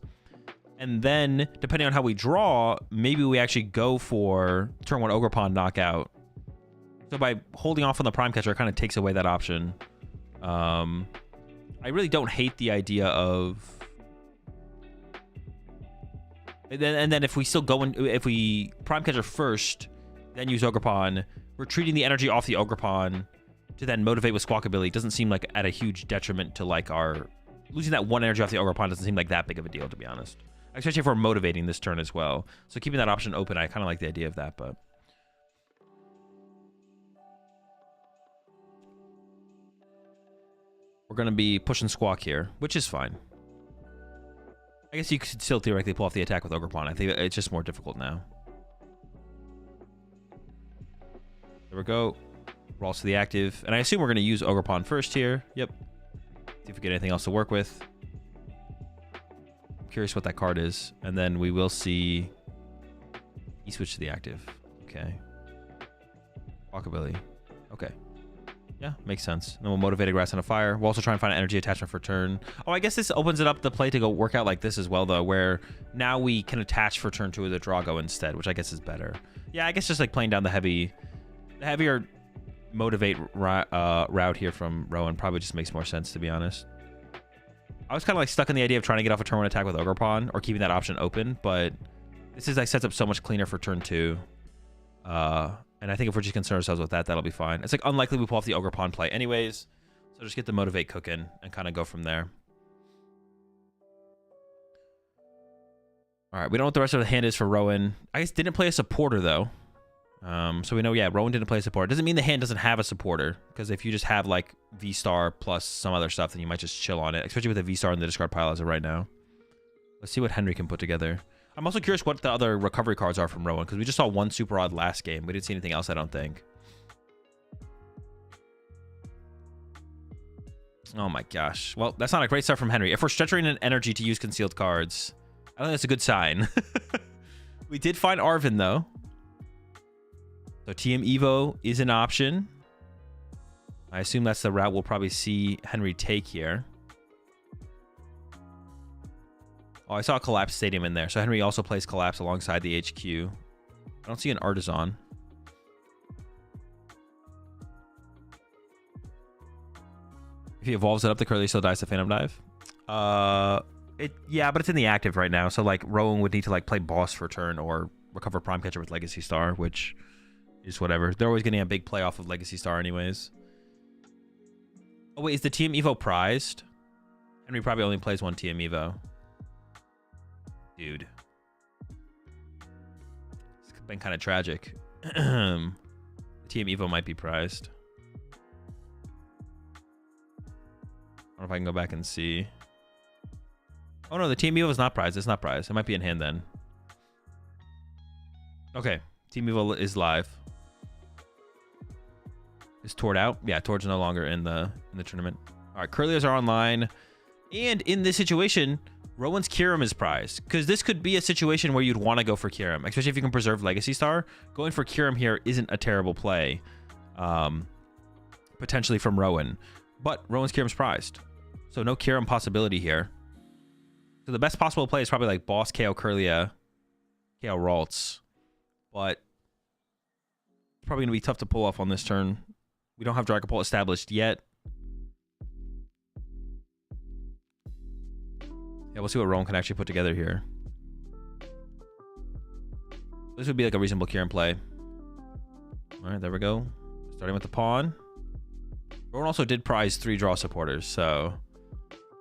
And then, depending on how we draw, maybe we actually go for turn 1 Ogerpon knockout. So by holding off on the Prime Catcher, it kind of takes away that option. I really don't hate the idea of... And then if we still go in... If we Prime Catcher first, then use Ogerpon, retreating the energy off the Ogerpon to then Motivate with Squawkabilly doesn't seem like at a huge detriment to, like, our... Losing that 1 energy off the Ogerpon doesn't seem like that big of a deal, to be honest. Especially if we're motivating this turn as well. So keeping that option open, I kind of like the idea of that, but... We're going to be pushing Squawk here, which is fine. I guess you could still theoretically pull off the attack with Ogerpon. I think it's just more difficult now. There we go. Rolls to the active. And I assume we're going to use Ogerpon first here. Yep. See if we get anything else to work with. I'm curious what that card is. And then we will see... E-switch to the active. Okay. Walkabilly. Okay. Yeah, makes sense. And then we'll motivate a Grass and a Fire. We'll also try and find an energy attachment for turn. Oh, I guess this opens it up the play to go work out like this as well, though, where now we can attach for turn 2 with a Drago instead, which I guess is better. Yeah, I guess just like playing down the heavier motivate route here from Rowan probably just makes more sense, to be honest. I was kind of like stuck in the idea of trying to get off a turn 1 attack with Ogerpon or keeping that option open, but this is like sets up so much cleaner for turn 2. And I think if we're just concerned ourselves with that, that'll be fine. It's like unlikely we pull off the Ogerpon play anyways. So just get the Motivate cooking and kind of go from there. All right, we don't know what the rest of the hand is for Rowan. I guess didn't play a supporter, though. So we know, yeah, Rowan didn't play a supporter. Doesn't mean the hand doesn't have a supporter. Because if you just have, like, V-Star plus some other stuff, then you might just chill on it. Especially with a V-Star in the discard pile as of right now. Let's see what Henry can put together. I'm also curious what the other recovery cards are from Rowan, because we just saw 1 Super Odd last game. We didn't see anything else, I don't think. Oh my gosh. Well, that's not a great start from Henry. If we're stretching an energy to use concealed cards, I think that's a good sign. We did find Arvin, though. So TM Evo is an option. I assume that's the route we'll probably see Henry take here. Oh, I saw a Collapse Stadium in there. So Henry also plays Collapse alongside the HQ. I don't see an Artisan. If he evolves it up, the Curly still dies to Phantom Dive. Yeah, but it's in the active right now. So like Rowan would need to like play boss for a turn or recover Prime Catcher with Legacy Star, which is whatever. They're always getting a big play off of Legacy Star anyways. Oh wait, is the TM Evo prized? Henry probably only plays one TM Evo. Dude. It's been kind of tragic. The TM Evo might be prized. I don't know if I can go back and see. Oh no, the Team Evo is not prized. It's not prized. It might be in hand then. Okay, Team Evo is live. Is Tord out? Yeah, Tord's no longer in the tournament. All right, Curlias are online, and in this situation, Rowan's Kyurem is prized because this could be a situation where you'd want to go for Kyurem, especially if you can preserve Legacy Star. Going for Kyurem here isn't a terrible play, potentially from Rowan, but Rowan's Kyurem's prized, so no Kyurem possibility here. So the best possible play is probably like Boss KO Curlia, KO Ralts, but it's probably gonna be tough to pull off on this turn. We don't have Dragapult established yet. Yeah, we'll see what Rowan can actually put together here. This would be like a reasonable Kyurem play. All right, there we go. Starting with the pawn. Rowan also did prize 3 draw supporters, so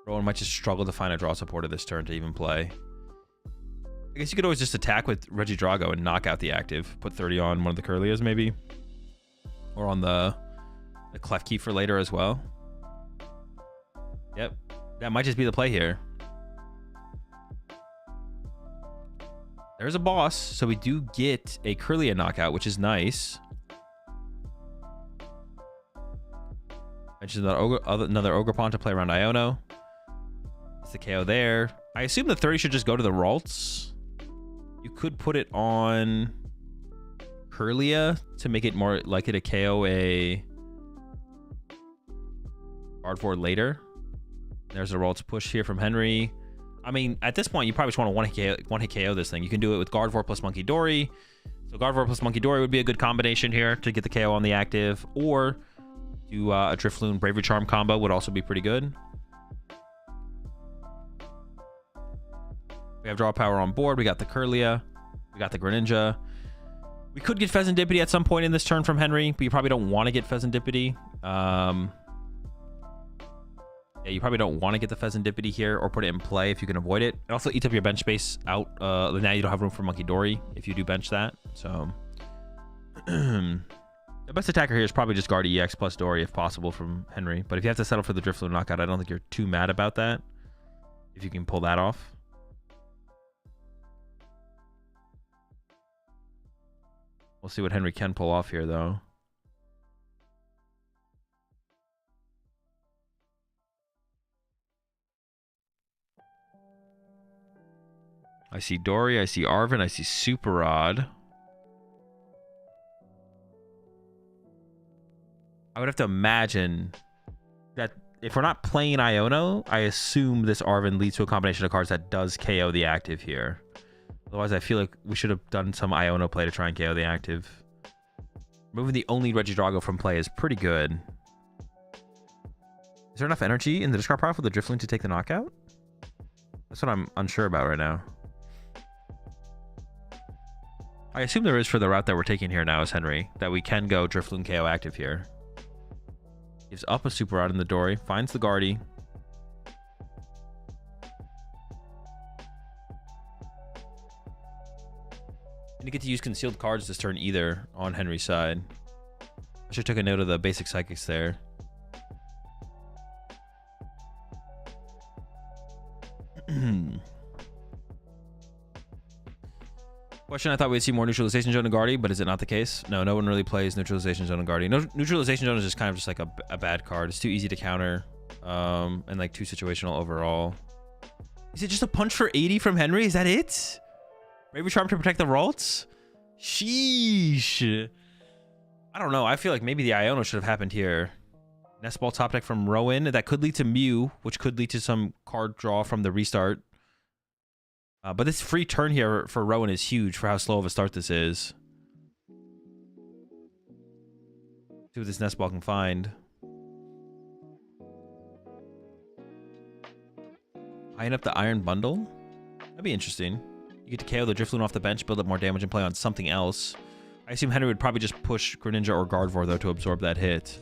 Rowan might just struggle to find a draw supporter this turn to even play. I guess you could always just attack with Regidrago and knock out the active. Put 30 on one of the Curlias maybe. Or on the Klefki for later as well. Yep. That might just be the play here. There's a boss, so we do get a Curlia knockout, which is nice. Mentioned another Ogerpon to play around Iono. It's the KO there. I assume the 30 should just go to the Ralts. You could put it on Curlia to make it more likely to KO a Gardevoir later. There's a Ralts push here from Henry. I mean, at this point, you probably just want to one hit KO this thing. You can do it with Gardevoir plus Monkey Dory. So Gardevoir plus Monkey Dory would be a good combination here to get the KO on the active. Or do a Drifloon Bravery Charm combo would also be pretty good. We have draw power on board. We got the Curlia. We got the Greninja. We could get Pheasantipity at some point in this turn from Henry, but you probably don't want to get Pheasantipity. Yeah, you probably don't want to get the Pheasantipity here or put it in play if you can avoid it. It also eats up your bench space out. Now you don't have room for Monkey Dory if you do bench that. So the best attacker here is probably just Guard EX plus Dory if possible from Henry. But if you have to settle for the Drifloon knockout, I don't think you're too mad about that if you can pull that off. We'll see what Henry can pull off here, though. I see Dory, I see Arven, I see Super Rod. I would have to imagine that if we're not playing Iono, I assume this Arven leads to a combination of cards that does KO the active here. Otherwise, I feel like we should have done some Iono play to try and KO the active. Removing the only Regidrago from play is pretty good. Is there enough energy in the discard pile for the Drifloon to take the knockout? That's what I'm unsure about right now. I assume there is for the route that we're taking here now as Henry, that we can go Drifloon KO active here. Gives up a Super Rod in the Dory, finds the Guardy. Didn't get to use concealed cards this turn either on Henry's side. I should have took a note of the basic psychics there. Question, I thought we'd see more Neutralization Zone and Guardy, but is it not the case? No, no one really plays Neutralization Zone and Guardy. No, Neutralization Zone is just kind of just like a bad card. It's too easy to counter, and like too situational overall. Is it just a punch for 80 from Henry? Is that it? Bravery Charm to protect the Ralts? Sheesh. I don't know. I feel like maybe the Iono should have happened here. Nest Ball top deck from Rowan. That could lead to Mew, which could lead to some card draw from the restart. But this free turn here for Rowan is huge for how slow of a start this is. See what this Nest Ball can find. Eyeing up the Iron Bundle? That'd be interesting. You get to KO the Drifloon off the bench, build up more damage, and play on something else. I assume Henry would probably just push Greninja or Gardevoir, though, to absorb that hit.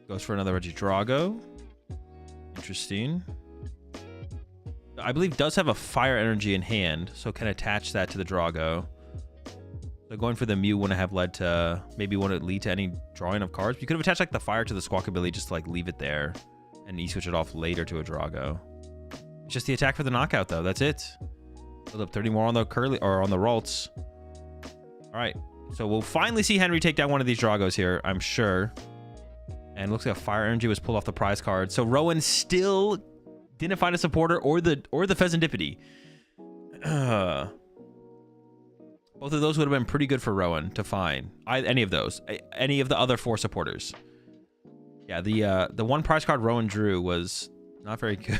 Goes for another Regidrago. Interesting. I believe does have a Fire Energy in hand, so can attach that to the Drago. So going for the Mew wouldn't have led to, maybe wouldn't lead to any drawing of cards. You could have attached like the Fire to the Squawkabilly just to like leave it there and E-switch it off later to a Drago. It's just the attack for the knockout though, that's it. Build up 30 more on the Curly, or on the Ralts. All right, so we'll finally see Henry take down one of these Dragos here, I'm sure. And looks like a Fire Energy was pulled off the prize card. So Rowan still didn't find a supporter or the Pheasantipity. Both of those would have been pretty good for Rowan to find. Any of those. Any of the other 4 supporters. Yeah, the one prize card Rowan drew was not very good.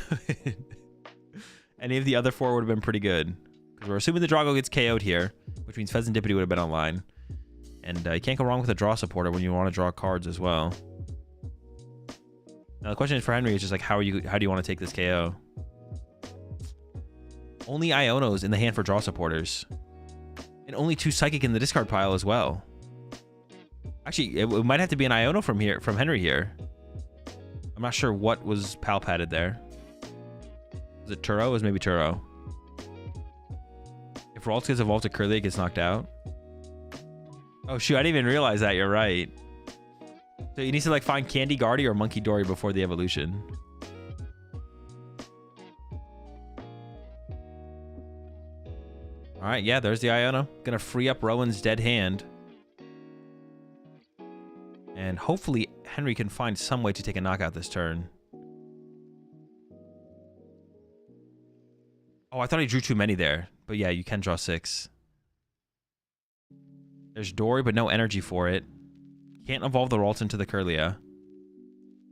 Any of the other 4 would have been pretty good. Because we're assuming the Drago gets KO'd here, which means Pheasantipity would have been online. And you can't go wrong with a draw supporter when you want to draw cards as well. Now the question is for Henry is just like, how do you want to take this KO? Only Ionos in the hand for draw supporters. And only 2 Psychic in the discard pile as well. Actually, it might have to be an Iono from Henry here. I'm not sure what was pal padded there. Was it Turo? It was maybe Turo. If Ralts gets evolved to Curly, it gets knocked out. Oh shoot, I didn't even realize that. You're right. So you need to like find Candy Guardy or Monkey Dory before the evolution. All right, yeah, there's the Iono. Gonna free up Rowan's dead hand. And hopefully Henry can find some way to take a knockout this turn. Oh, I thought he drew too many there. But yeah, you can draw 6. There's Dory, but no energy for it. Can't evolve the Ralts into the Curlia.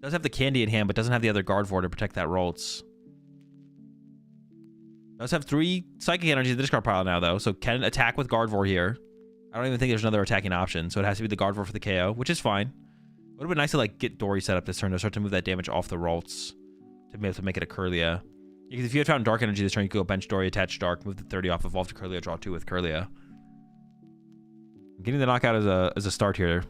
Does have the Candy in hand, but doesn't have the other Gardevoir to protect that Ralts. Does have 3 Psychic Energies in the discard pile now, though, so can attack with Gardevoir here. I don't even think there's another attacking option, so it has to be the Gardevoir for the KO, which is fine. It would have been nice to like get Dory set up this turn to start to move that damage off the Ralts to be able to make it a Curlia. Because if you had found Dark Energy this turn, you could go bench Dory, attach Dark, move the 30 off, evolve to Curlia, draw 2 with Curlia. Getting the knockout as a start here.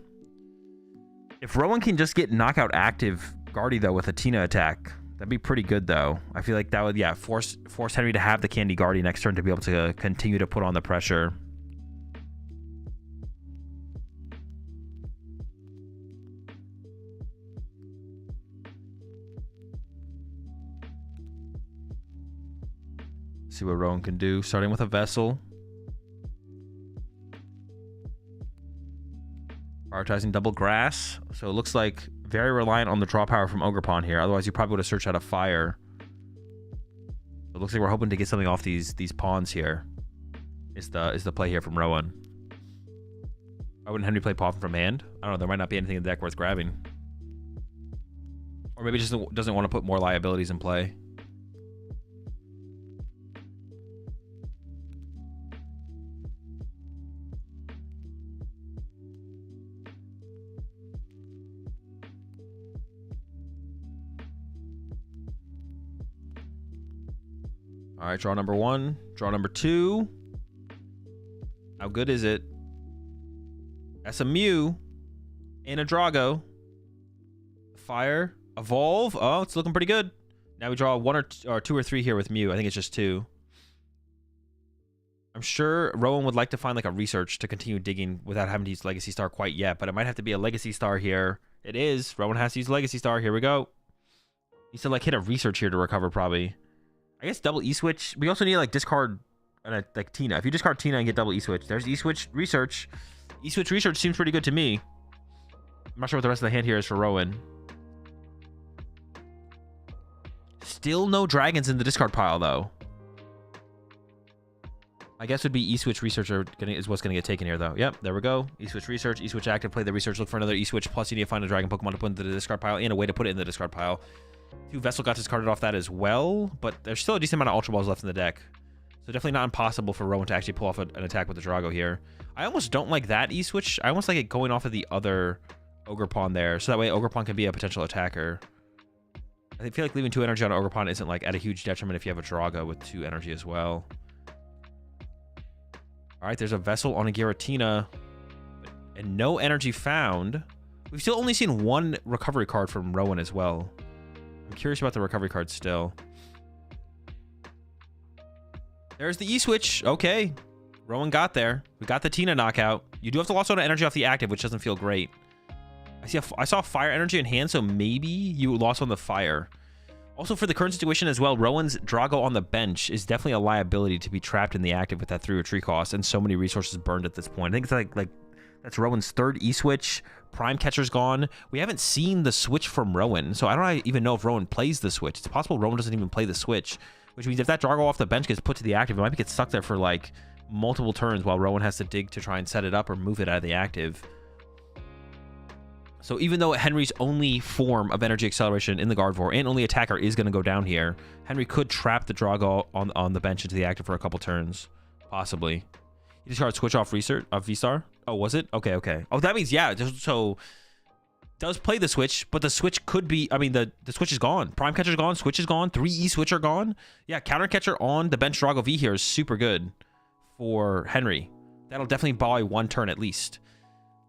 If Rowan can just get knockout active Guardy though with a Tina attack, that'd be pretty good though. I feel like that would, yeah, force Henry to have the Candy Guardy next turn to be able to continue to put on the pressure. See what Rowan can do, starting with a Vessel. Prioritizing double grass. So it looks like very reliant on the draw power from Ogerpon here. Otherwise, you probably would have searched out a Fire. It looks like we're hoping to get something off these pawns here. Is the play here from Rowan. Why wouldn't Henry play Pawn from hand? I don't know. There might not be anything in the deck worth grabbing. Or maybe just doesn't want to put more liabilities in play. All right, draw number 1. Draw number 2. How good is it? That's a Mew and a Drago. Fire. Evolve. Oh, it's looking pretty good. Now we draw 1 or 2 or 3 here with Mew. I think it's just 2. I'm sure Rowan would like to find like a research to continue digging without having to use Legacy Star quite yet, but it might have to be a Legacy Star here. It is. Rowan has to use Legacy Star. Here we go. Needs to like hit a research here to recover probably. I guess double E-switch. We also need like discard like Tina. If you discard Tina and get double E-switch, there's E-switch research. E-switch research seems pretty good to me. I'm not sure what the rest of the hand here is for Rowan. Still no dragons in the discard pile though. I guess would be E-switch research is what's gonna get taken here though. Yep, there we go. E-switch research, E-switch active, play the research, look for another E-switch, plus you need to find a dragon Pokemon to put into the discard pile and a way to put it in the discard pile. 2 Vessel got discarded off that as well, but there's still a decent amount of Ultra Balls left in the deck. So definitely not impossible for Rowan to actually pull off an attack with the Drago here. I almost don't like that E-switch. I almost like it going off of the other Ogre Pawn there. So that way Ogre Pawn can be a potential attacker. I feel like leaving 2 energy on Ogre Pawn isn't like at a huge detriment if you have a Drago with 2 energy as well. All right, there's a Vessel on a Giratina. And no energy found. We've still only seen 1 recovery card from Rowan as well. I'm curious about the recovery card still. There's the E-switch. Okay. Rowan got there. We got the Tina knockout. You do have to lost on energy off the active, which doesn't feel great. I saw fire energy in hand, so maybe you lost on the fire. Also, for the current situation as well, Rowan's Drago on the bench is definitely a liability to be trapped in the active with that 3 retreat cost and so many resources burned at this point. I think it's like that's Rowan's 3rd E-switch. Prime Catcher's gone. We haven't seen the switch from Rowan, so I don't even know if Rowan plays the switch. It's possible Rowan doesn't even play the switch, which means if that Drago off the bench gets put to the active, it might get stuck there for like multiple turns while Rowan has to dig to try and set it up or move it out of the active. So even though Henry's only form of energy acceleration in the Gardevoir and only attacker is going to go down here, Henry could trap the Drago on the bench into the active for a couple turns, possibly. You discard switch off research of V-Star. Oh, was it? Okay, okay. Oh, that means, yeah, so does play the switch, but the switch could be, I mean, the switch is gone. Prime Catcher's gone, switch is gone, 3 E-switch are gone. Yeah, counter catcher on the bench Drago V here is super good for Henry. That'll definitely buy 1 turn at least.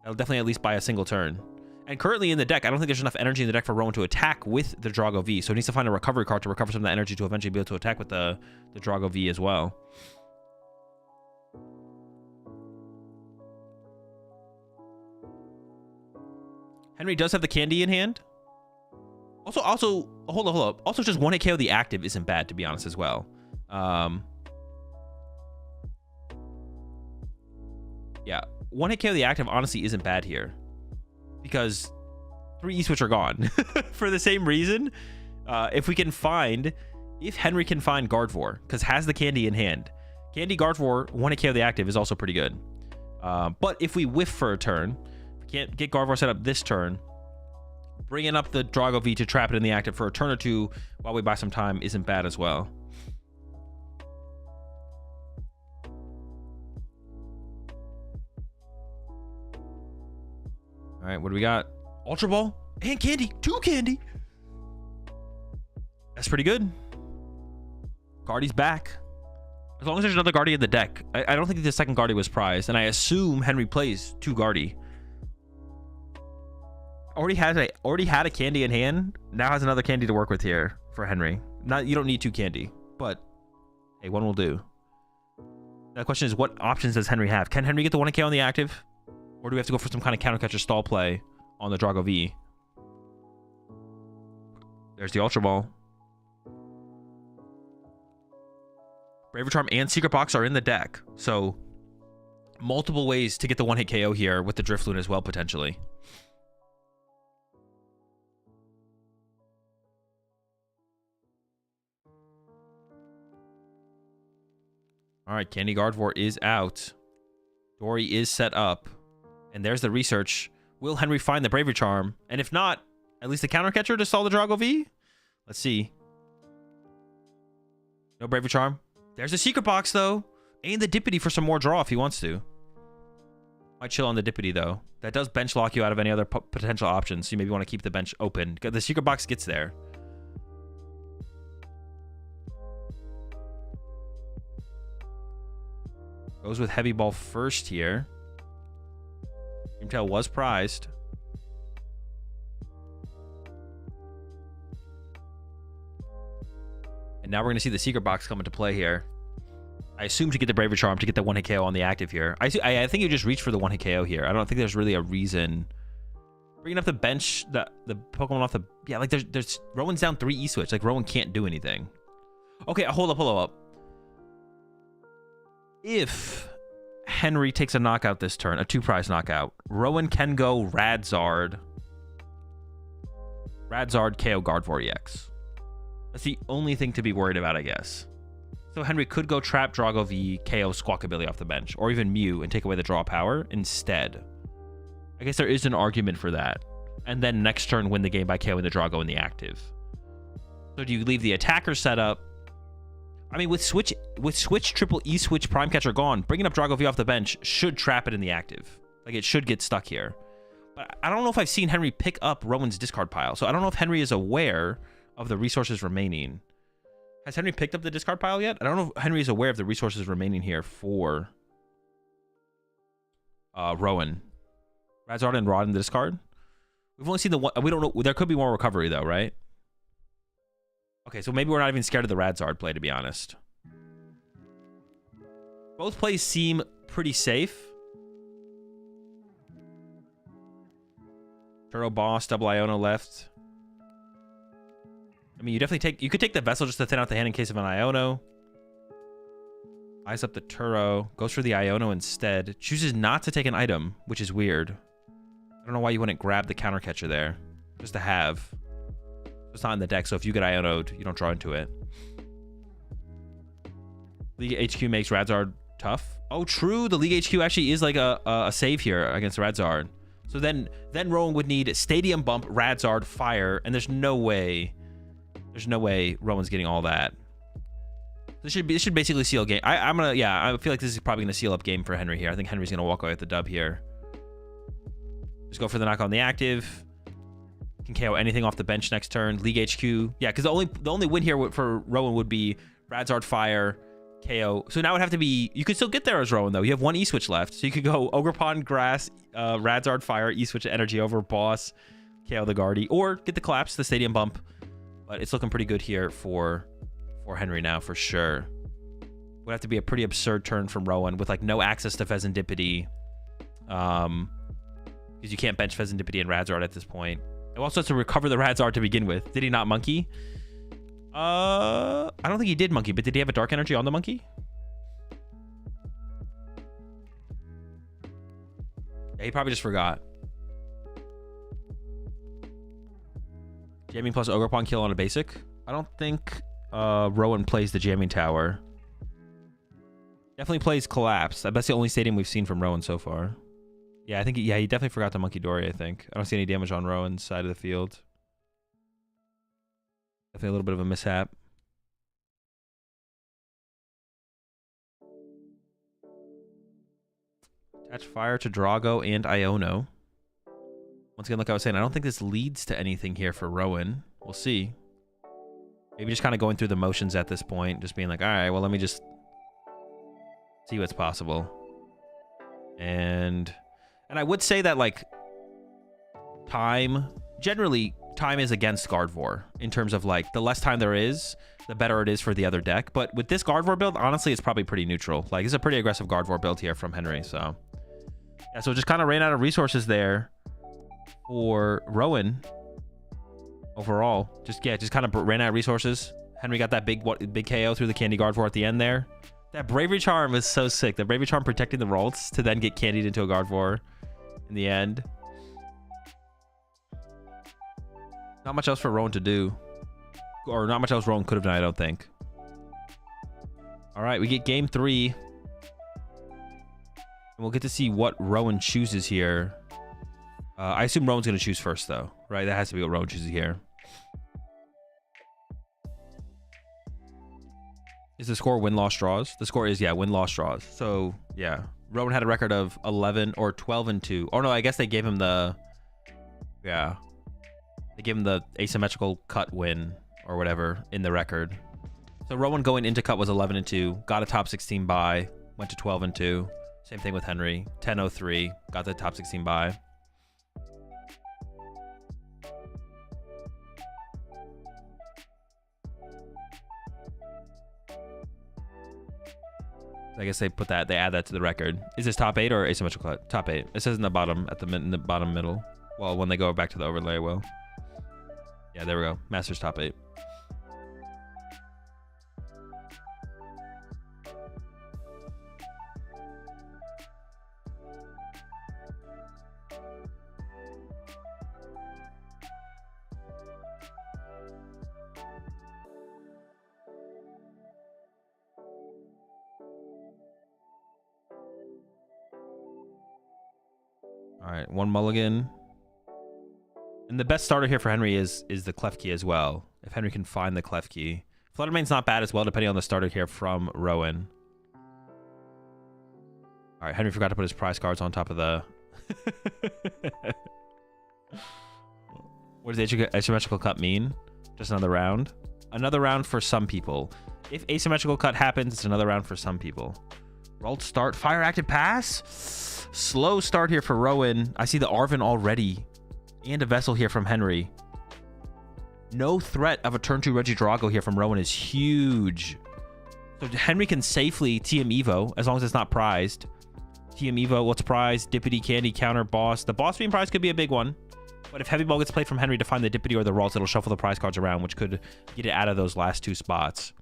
That'll definitely at least buy a single turn. And currently in the deck, I don't think there's enough energy in the deck for Rowan to attack with the Drago V. So he needs to find a recovery card to recover some of the energy to eventually be able to attack with the Drago V as well. Henry does have the candy in hand. Also, hold up. Also, just 1-hit KO the active isn't bad, to be honest, as well. Yeah, 1-hit KO the active honestly isn't bad here. Because 3 E-switch are gone. For the same reason, if Henry can find Gardevoir, because has the candy in hand. Candy Gardevoir, 1-hit KO the active is also pretty good. But if we whiff for a turn, we can't get Gardevoir set up this turn, bringing up the Drago V to trap it in the active for a turn or 2 while we buy some time isn't bad as well. All right, what do we got? Ultra Ball and candy. 2 candy. That's pretty good. Guardy's back. As long as there's another Guardy in the deck. I don't think the second Guardy was prized, and I assume Henry plays 2 Guardy. Already had a candy in hand. Now has another candy to work with here for Henry. You don't need 2 candy, but hey, 1 will do. Now the question is, what options does Henry have? Can Henry get the 1-hit KO on the active? Or do we have to go for some kind of counter catcher stall play on the Drago V? There's the Ultra Ball. Braver Charm and Secret Box are in the deck. So multiple ways to get the 1-hit KO here with the Drifloon as well, potentially. All right, Candy Gardevoir is out. Dory is set up. And there's the research. Will Henry find the Bravery Charm? And if not, at least the counter catcher to stall the Drago V? Let's see. No Bravery Charm. There's a Secret Box, though. And the Dippity for some more draw if he wants to. Might chill on the Dippity, though. That does bench lock you out of any other potential options. So you maybe want to keep the bench open. The Secret Box gets there. Goes with Heavy Ball first here. Dreamtail was prized. And now we're going to see the Secret Box come into play here. I assume to get the Braver Charm to get the 1-hit KO on the active here. I think you just reach for the 1-hit KO here. I don't think there's really a reason. Bringing up the bench, the Pokemon off the... Yeah, like there's Rowan's down 3 E-switch. Like Rowan can't do anything. Okay, hold up. If Henry takes a knockout this turn, a 2-prize knockout, Rowan can go Radzard KO Gardevoir EX. That's the only thing to be worried about, I guess. So Henry could go Trap Drago V, KO Squawkabilly off the bench, or even Mew and take away the draw power instead. I guess there is an argument for that. And then next turn win the game by KOing the Drago in the active. So do you leave the attacker set up, I mean, with switch triple E switch prime catcher gone, bringing up Drago V off the bench should trap it in the active. Like, it should get stuck here. But I don't know if I've seen Henry pick up Rowan's discard pile. So I don't know if Henry is aware of the resources remaining. Has Henry picked up the discard pile yet? I don't know if Henry is aware of the resources remaining here for Rowan. Radzard and Rod in the discard. We've only seen the one. We don't know. There could be more recovery, though, right? Okay, so maybe we're not even scared of the Radzard play, to be honest. Both plays seem pretty safe. Turo boss, double Iono left. I mean, you could take the Vessel just to thin out the hand in case of an Iono. Eyes up the Turo. Goes for the Iono instead. Chooses not to take an item, which is weird. I don't know why you wouldn't grab the counter catcher there. Just to have. It's not in the deck, so if you get Iono'd, you don't draw into it. League HQ makes Radzard tough. Oh, true. The League HQ actually is like a save here against Radzard. So then Rowan would need Stadium Bump, Radzard, Fire, and there's no way Rowan's getting all that. This should basically seal game. I feel like this is probably gonna seal up game for Henry here. I think Henry's gonna walk away with the dub here. Just go for the knock on the active. Can KO anything off the bench next turn. League HQ. Yeah, because the only win here for Rowan would be Radzard, Fire, KO. So now it would have to be... You could still get there as Rowan, though. You have one E-Switch left. So you could go Ogerpon, Grass, Radzard, Fire, E-Switch Energy over, Boss, KO the Guardy. Or get the Collapse, the Stadium Bump. But it's looking pretty good here for Henry now, for sure. Would have to be a pretty absurd turn from Rowan with, like, no access to Pheasantipity. Because you can't bench Pheasantipity and Radzard at this point. It also has to recover the Radzard to begin with. Did he not monkey? I don't think he did monkey, but did he have a Dark Energy on the monkey? Yeah, he probably just forgot. Jamming plus Ogerpon kill on a basic. I don't think Rowan plays the Jamming Tower. Definitely plays Collapse. That's the only stadium we've seen from Rowan so far. Yeah, I think he definitely forgot the Monkey Dory, I think. I don't see any damage on Rowan's side of the field. Definitely a little bit of a mishap. Attach Fire to Drago and Iono. Once again, like I was saying, I don't think this leads to anything here for Rowan. We'll see. Maybe just kind of going through the motions at this point. Just being like, all right, well, let me just see what's possible. And I would say that, like, generally, time is against Gardevoir in terms of, like, the less time there is, the better it is for the other deck. But with this Gardevoir build, honestly, it's probably pretty neutral. Like, it's a pretty aggressive Gardevoir build here from Henry, so. Yeah, so just kind of ran out of resources there for Rowan overall. Just kind of ran out of resources. Henry got that big KO through the Candy Gardevoir at the end there. That Bravery Charm is so sick. The Bravery Charm protecting the Ralts to then get candied into a Gardevoir in the end. Not much else for Rowan to do. Or not much else Rowan could have done, I don't think. All right, we get game 3. And we'll get to see what Rowan chooses here. I assume Rowan's going to choose first, though. Right? That has to be what Rowan chooses here. Is the score win-loss draws? The score is, yeah, win-loss draws. So, yeah. Rowan had a record of 11 or 12-2. Oh, no, I guess they gave him the... Yeah. They gave him the asymmetrical cut win or whatever in the record. So Rowan going into cut was 11-2. Got a top 16 bye. Went to 12-2. Same thing with Henry. 10-3. Got the top 16 bye. I guess they add that to the record. Is this top 8 or asymmetrical cut? Top 8. It says in the bottom, in the bottom middle. Well, when they go back to the overlay, well. Yeah, there we go. Masters top 8. All right, one mulligan. And the best starter here for Henry is the Clef Key as well. If Henry can find the Clef Key. Fluttermane's not bad as well, depending on the starter here from Rowan. All right, Henry forgot to put his prize cards on top of the... What does asymmetrical cut mean? Just another round? Another round for some people. If asymmetrical cut happens, it's another round for some people. Rolled start, fire active pass. Slow start here for Rowan. I see the Arvin already. And a Vessel here from Henry. No threat of a turn 2 Regidrago here from Rowan is huge. So Henry can safely TM Evo, as long as it's not prized. TM Evo, what's prized? Dippity, Candy, Counter, Boss. The Boss being prized could be a big one. But if Heavy Ball gets played from Henry to find the Dippity or the Ralts, it'll shuffle the prize cards around, which could get it out of those last 2 spots.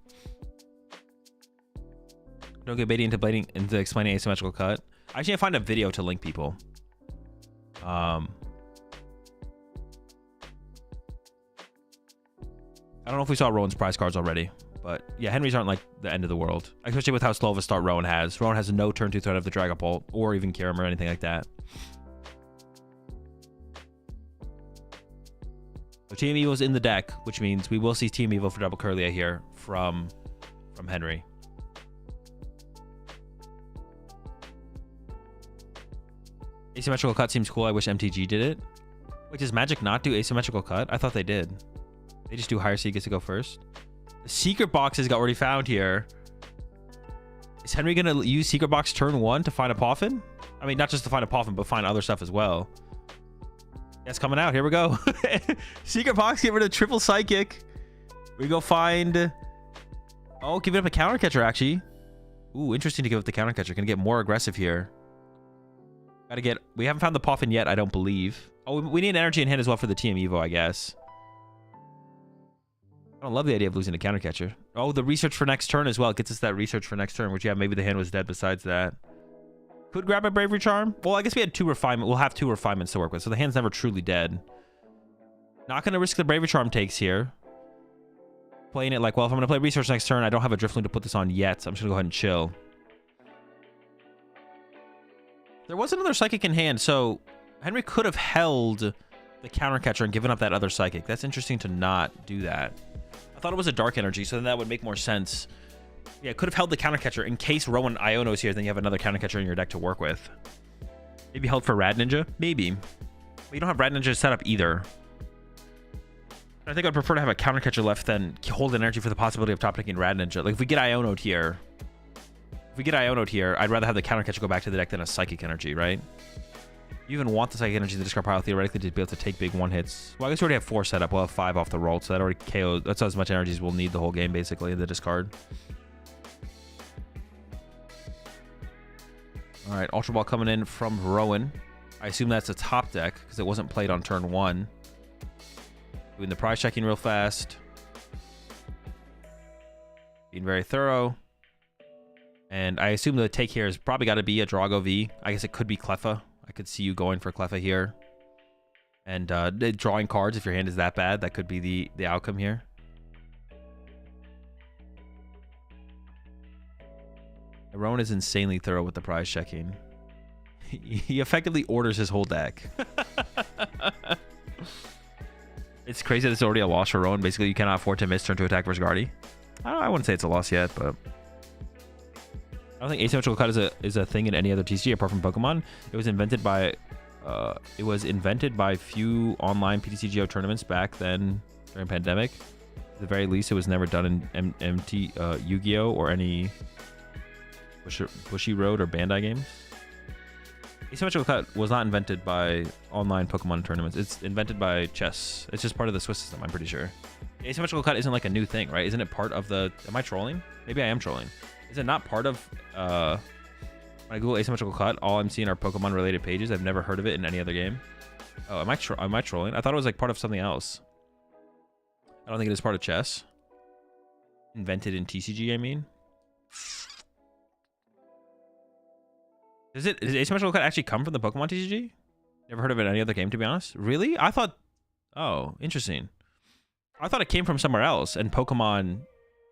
Don't get baiting into explaining asymmetrical cut. I actually find a video to link people. I don't know if we saw Rowan's prize cards already. But yeah, Henry's aren't like the end of the world. Especially with how slow of a start Rowan has. Rowan has no turn 2 threat of the Dragapult or even Kyurem or anything like that. So Team Evo's in the deck, which means we will see Team Evo for double Kirlia here from Henry. Asymmetrical cut seems cool. I wish MTG did it. Wait, does Magic not do asymmetrical cut? I thought they did. They just do higher, so he gets to go first. The secret boxes got already found here. Is Henry gonna use secret box turn 1 to find a Poffin? I mean, not just to find a Poffin, but find other stuff as well. It's coming out. Here we go. Secret box, get rid of triple psychic. We go find... Oh, give it up a counter catcher, actually. Ooh, interesting to give up the counter catcher. Gonna get more aggressive here. Gotta get... We haven't found the Poffin yet, I don't believe. Oh, we need an energy in hand as well for the TM Evo, I guess. I don't love the idea of losing a counter catcher. Oh, the research for next turn as well. It gets us that research for next turn, which, yeah, maybe the hand was dead besides that. Could grab a Bravery Charm. Well, I guess we had 2 refinement. We'll have 2 refinements to work with, so the hand's never truly dead. Not going to risk the Bravery Charm takes here. Playing it like, well, if I'm going to play research next turn, I don't have a Driftloon to put this on yet, so I'm just going to go ahead and chill. There was another Psychic in hand, so Henry could have held the counter catcher and given up that other Psychic. That's interesting to not do that. I thought it was a Dark Energy, so then that would make more sense. Yeah, could have held the counter catcher in case Rowan Iono's here, then you have another counter catcher in your deck to work with. Maybe held for Rad Ninja? Maybe. But you don't have Rad Ninja set up either. I think I'd prefer to have a counter catcher left than hold an energy for the possibility of top decking Rad Ninja. Like, if we get Iono'd here... I'd rather have the counter catcher go back to the deck than a Psychic Energy, right? You even want the Psychic Energy in the discard pile theoretically to be able to take big 1-hits. Well, I guess we already have 4 set up. We'll have 5 off the roll, so that already KO'd. That's as much energy as we'll need the whole game, basically, in the discard. All right, Ultra Ball coming in from Rowan. I assume that's a top deck because it wasn't played on turn 1. Doing the prize checking real fast. Being very thorough. And I assume the take here has probably got to be a Drago V. I guess it could be Cleffa. I could see you going for Cleffa here. And drawing cards, if your hand is that bad, that could be the outcome here. Rowan is insanely thorough with the prize checking. He effectively orders his whole deck. It's crazy that it's already a loss for Rowan. Basically, you cannot afford to miss turn 2 attack versus Guardy. I wouldn't say it's a loss yet, but... I don't think asymmetrical cut is a thing in any other TCG apart from Pokemon. It was invented by few online PTCGO tournaments back then during pandemic. At the very least, it was never done in Yu-Gi-Oh or any Bushy Road or Bandai games. Asymmetrical cut was not invented by online Pokemon tournaments. It's invented by chess. It's just part of the Swiss system, I'm pretty sure. Asymmetrical cut isn't like a new thing, right? Isn't it part of the... Am I trolling? Maybe I am trolling. Is it not part of... when I Google asymmetrical cut, all I'm seeing are Pokemon related pages. I've never heard of it in any other game. Oh, am I trolling? I thought it was like part of something else. I don't think it is part of chess. Invented in TCG, I mean. Does asymmetrical cut actually come from the Pokemon TCG? Never heard of it in any other game, to be honest. Really? I thought... Oh, interesting. I thought it came from somewhere else, and Pokemon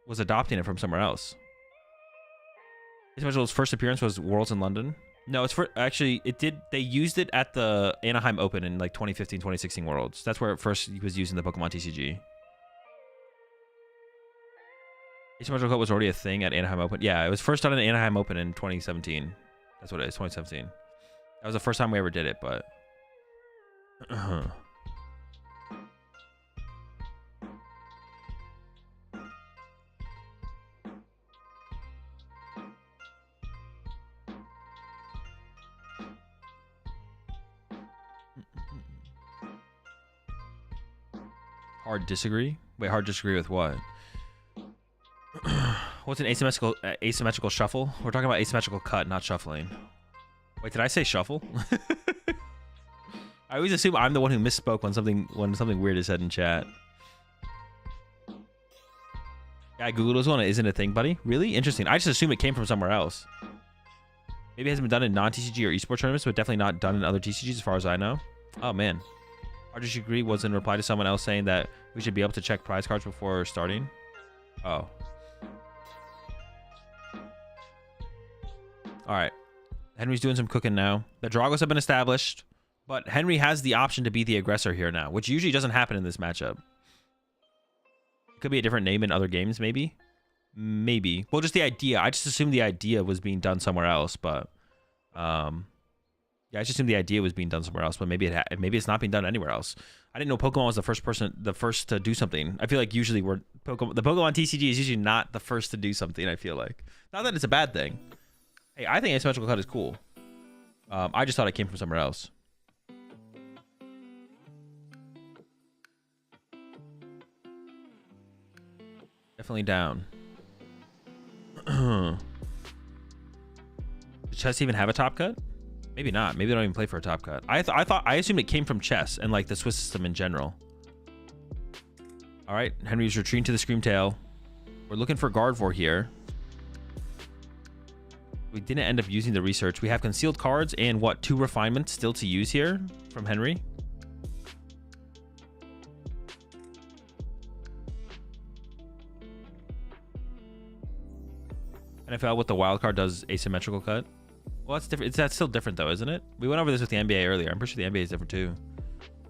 was adopting it from somewhere else. Asymmetrical's first appearance was Worlds in London. No, it's for... Actually, it did... They used it at the Anaheim Open in, like, 2015, 2016 Worlds. That's where it first was used in the Pokemon TCG. Asymmetrical cut was already a thing at Anaheim Open. Yeah, it was first done at Anaheim Open in 2017. That's what it is, 2017. That was the first time we ever did it, but... Hard disagree? Wait, hard disagree with what? What's an asymmetrical shuffle? We're talking about asymmetrical cut, not shuffling. Wait, did I say shuffle? I always assume I'm the one who misspoke when something weird is said in chat. Yeah, I googled this one. It isn't a thing, buddy. Really? Interesting. I just assume it came from somewhere else. Maybe it hasn't been done in non-TCG or esports tournaments, but definitely not done in other TCGs as far as I know. Oh, man. RGG was in reply to someone else saying that we should be able to check prize cards before starting. Oh. All right. Henry's doing some cooking now. The Dragos have been established, but Henry has the option to be the aggressor here now, which usually doesn't happen in this matchup. It could be a different name in other games, maybe. Maybe. Well, just the idea. I just assumed the idea was being done somewhere else, but... Yeah, I just assumed the idea was being done somewhere else, but maybe it's not being done anywhere else. I didn't know Pokemon was the first to do something. I feel like usually the Pokemon TCG is usually not the first to do something, I feel like. Not that it's a bad thing. Hey, I think asymmetrical cut is cool. I just thought it came from somewhere else. Definitely down. Does chess even have a top cut? Maybe not. Maybe they don't even play for a top cut. I assumed it came from chess and like the Swiss system in general. All right, Henry's retreating to the Screamtail. We're looking for Gardevoir here. We didn't end up using the research. We have concealed cards and what, 2 refinements still to use here from Henry. NFL with the wild card does asymmetrical cut. Well, that's different. That's still different though, isn't it? We went over this with the NBA earlier. I'm pretty sure the NBA is different too.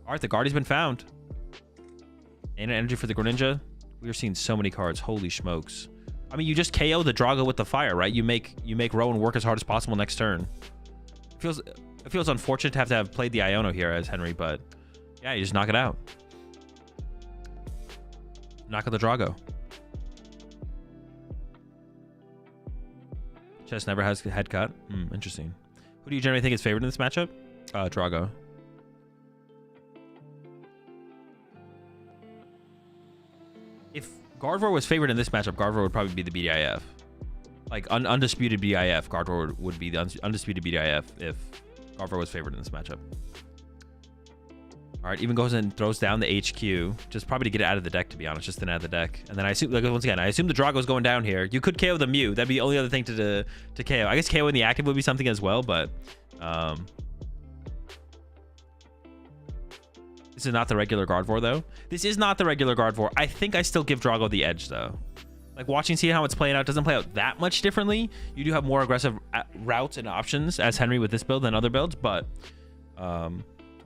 All right, the Guardian's been found. And an energy for the Greninja. We are seeing so many cards. Holy smokes. I mean, you just KO the Drago with the fire, right? You make Rowan work as hard as possible next turn. It feels unfortunate to have played the Iono here as Henry, but yeah, you just knock it out. Knock out the Drago. Chess never has head cut. Interesting. Who do you generally think is favored in this matchup? Drago. If Gardevoir was favored in this matchup, Gardevoir would probably be the BDIF. Like, undisputed BDIF. Gardevoir would be the undisputed BDIF if Gardevoir was favored in this matchup. All right, even goes and throws down the HQ, just probably to get it out of the deck, to be honest, just to out of the deck. And then I assume, like, once again, I assume the Drago's going down here. You could KO the Mew. That'd be the only other thing to KO. I guess KO in the active would be something as well, but this is not the regular Gardevoir, though. This is not the regular Gardevoir. I think I still give Drago the edge, though. Like, watching, seeing how it's playing out doesn't play out that much differently. You do have more aggressive routes and options as Henry with this build than other builds, but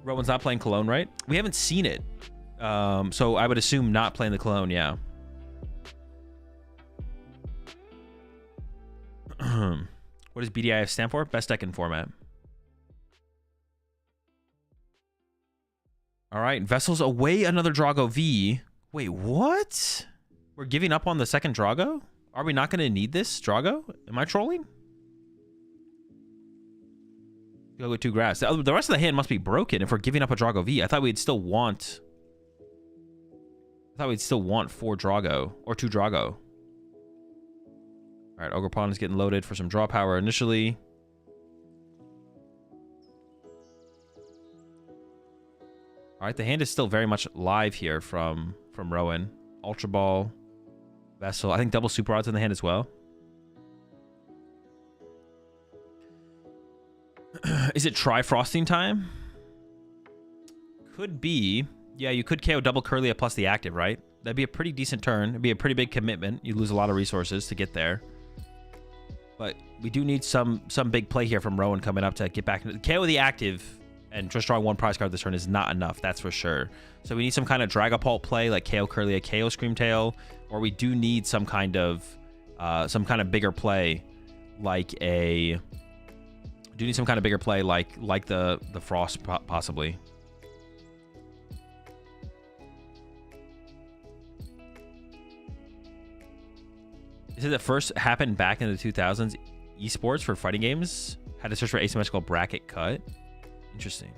Rowan's not playing Cologne, right? We haven't seen it. So I would assume not playing the Cologne, yeah. What does BDIF stand for? Best deck in format. All right, Vessel's away another Drago V. Wait, what? We're giving up on the second Drago? Are we not going to need this Drago? Am I trolling? Go with 2 grass. The rest of the hand must be broken if we're giving up a Drago V. I thought we'd still want 4 Drago or 2 Drago. All right, Ogerpon is getting loaded for some draw power initially. All right, the hand is still very much live here from Rowan. Ultra Ball, Vessel. I think double Super Rods in the hand as well. Is it Tri-Frosting time? Could be. Yeah, you could KO double Curlia plus the active, right? That'd be a pretty decent turn. It'd be a pretty big commitment. You lose a lot of resources to get there. But we do need some big play here from Rowan coming up to get back into KO the active. And just drawing one prize card this turn is not enough, that's for sure. So we need some kind of Dragapult play, like KO Curlia, KO Screamtail, or we do need some kind of bigger play, like a. Do need some kind of bigger play, like the Frost possibly. Is it the first happened back in the 2000s? Esports for fighting games had to search for asymmetrical bracket cut. Interesting.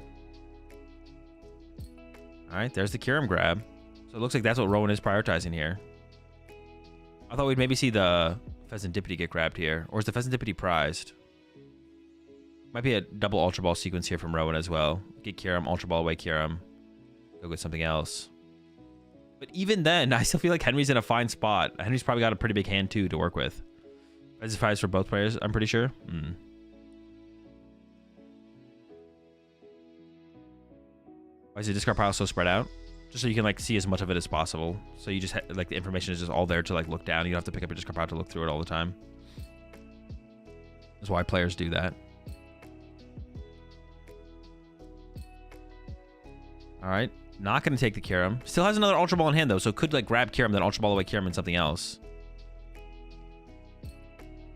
All right, there's the Kyurem grab. So it looks like that's what Rowan is prioritizing here. I thought we'd maybe see the Pheasantipity get grabbed here. Or is the Pheasantipity prized? Might be a double Ultra Ball sequence here from Rowan as well. Get Kyurem, Ultra Ball away Kyurem. Go get something else. But even then, I still feel like Henry's in a fine spot. Henry's probably got a pretty big hand, too, to work with. Is it prized for both players, I'm pretty sure. Why is the discard pile so spread out? Just so you can like see as much of it as possible. So you just like the information is just all there to like look down. You don't have to pick up your discard pile to look through it all the time. That's why players do that. All right, not going to take the Kyurem. Still has another Ultra Ball in hand though, so could like grab Kyurem, then Ultra Ball away Kyurem and something else.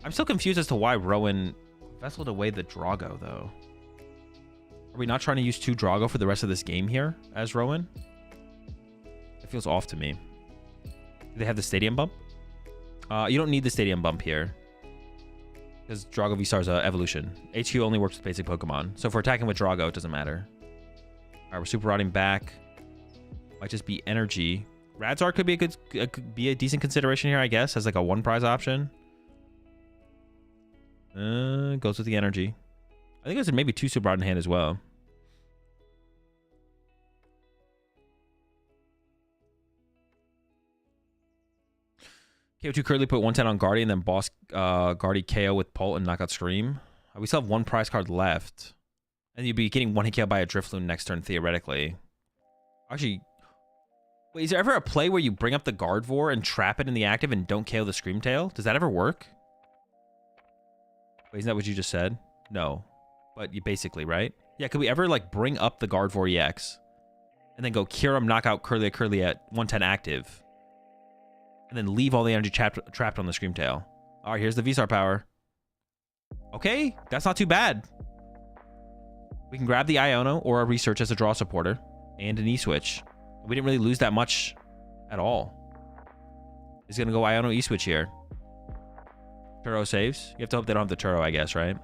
I'm still confused as to why Rowan vesseled away the Drago though. Are we not trying to use 2 Drago for the rest of this game here as Rowan? It feels off to me. Do they have the Stadium Bump? You don't need the Stadium Bump here. Because Drago V-Star's evolution. HQ only works with basic Pokemon. So if we're attacking with Drago, it doesn't matter. Alright, we're Super Rodding back. Might just be Energy. Radzar could be a decent consideration here, I guess, as like a 1 prize option. Goes with the Energy. I think there's maybe 2 Super Rod in hand as well. KO2 Curly put 110 on Guardian, then boss Guardy KO with Pult and Knockout Scream. We still have 1 prize card left. And you'd be getting 1 hit KO by a Drifloon next turn, theoretically. Actually, wait, is there ever a play where you bring up the Gardevoir and trap it in the active and don't KO the Screamtail? Does that ever work? Wait, isn't that what you just said? No. But you basically, right? Yeah, could we ever like bring up the Gardevoir EX and then go Kyurem, knockout Curlia at 110 active and then leave all the energy trapped on the Screamtail? All right, here's the V-Star power. Okay, that's not too bad. We can grab the Iono or a Research as a draw supporter and an E-Switch. We didn't really lose that much at all. He's going to go Iono E-Switch here. Turo saves. You have to hope they don't have the Turo, I guess, right?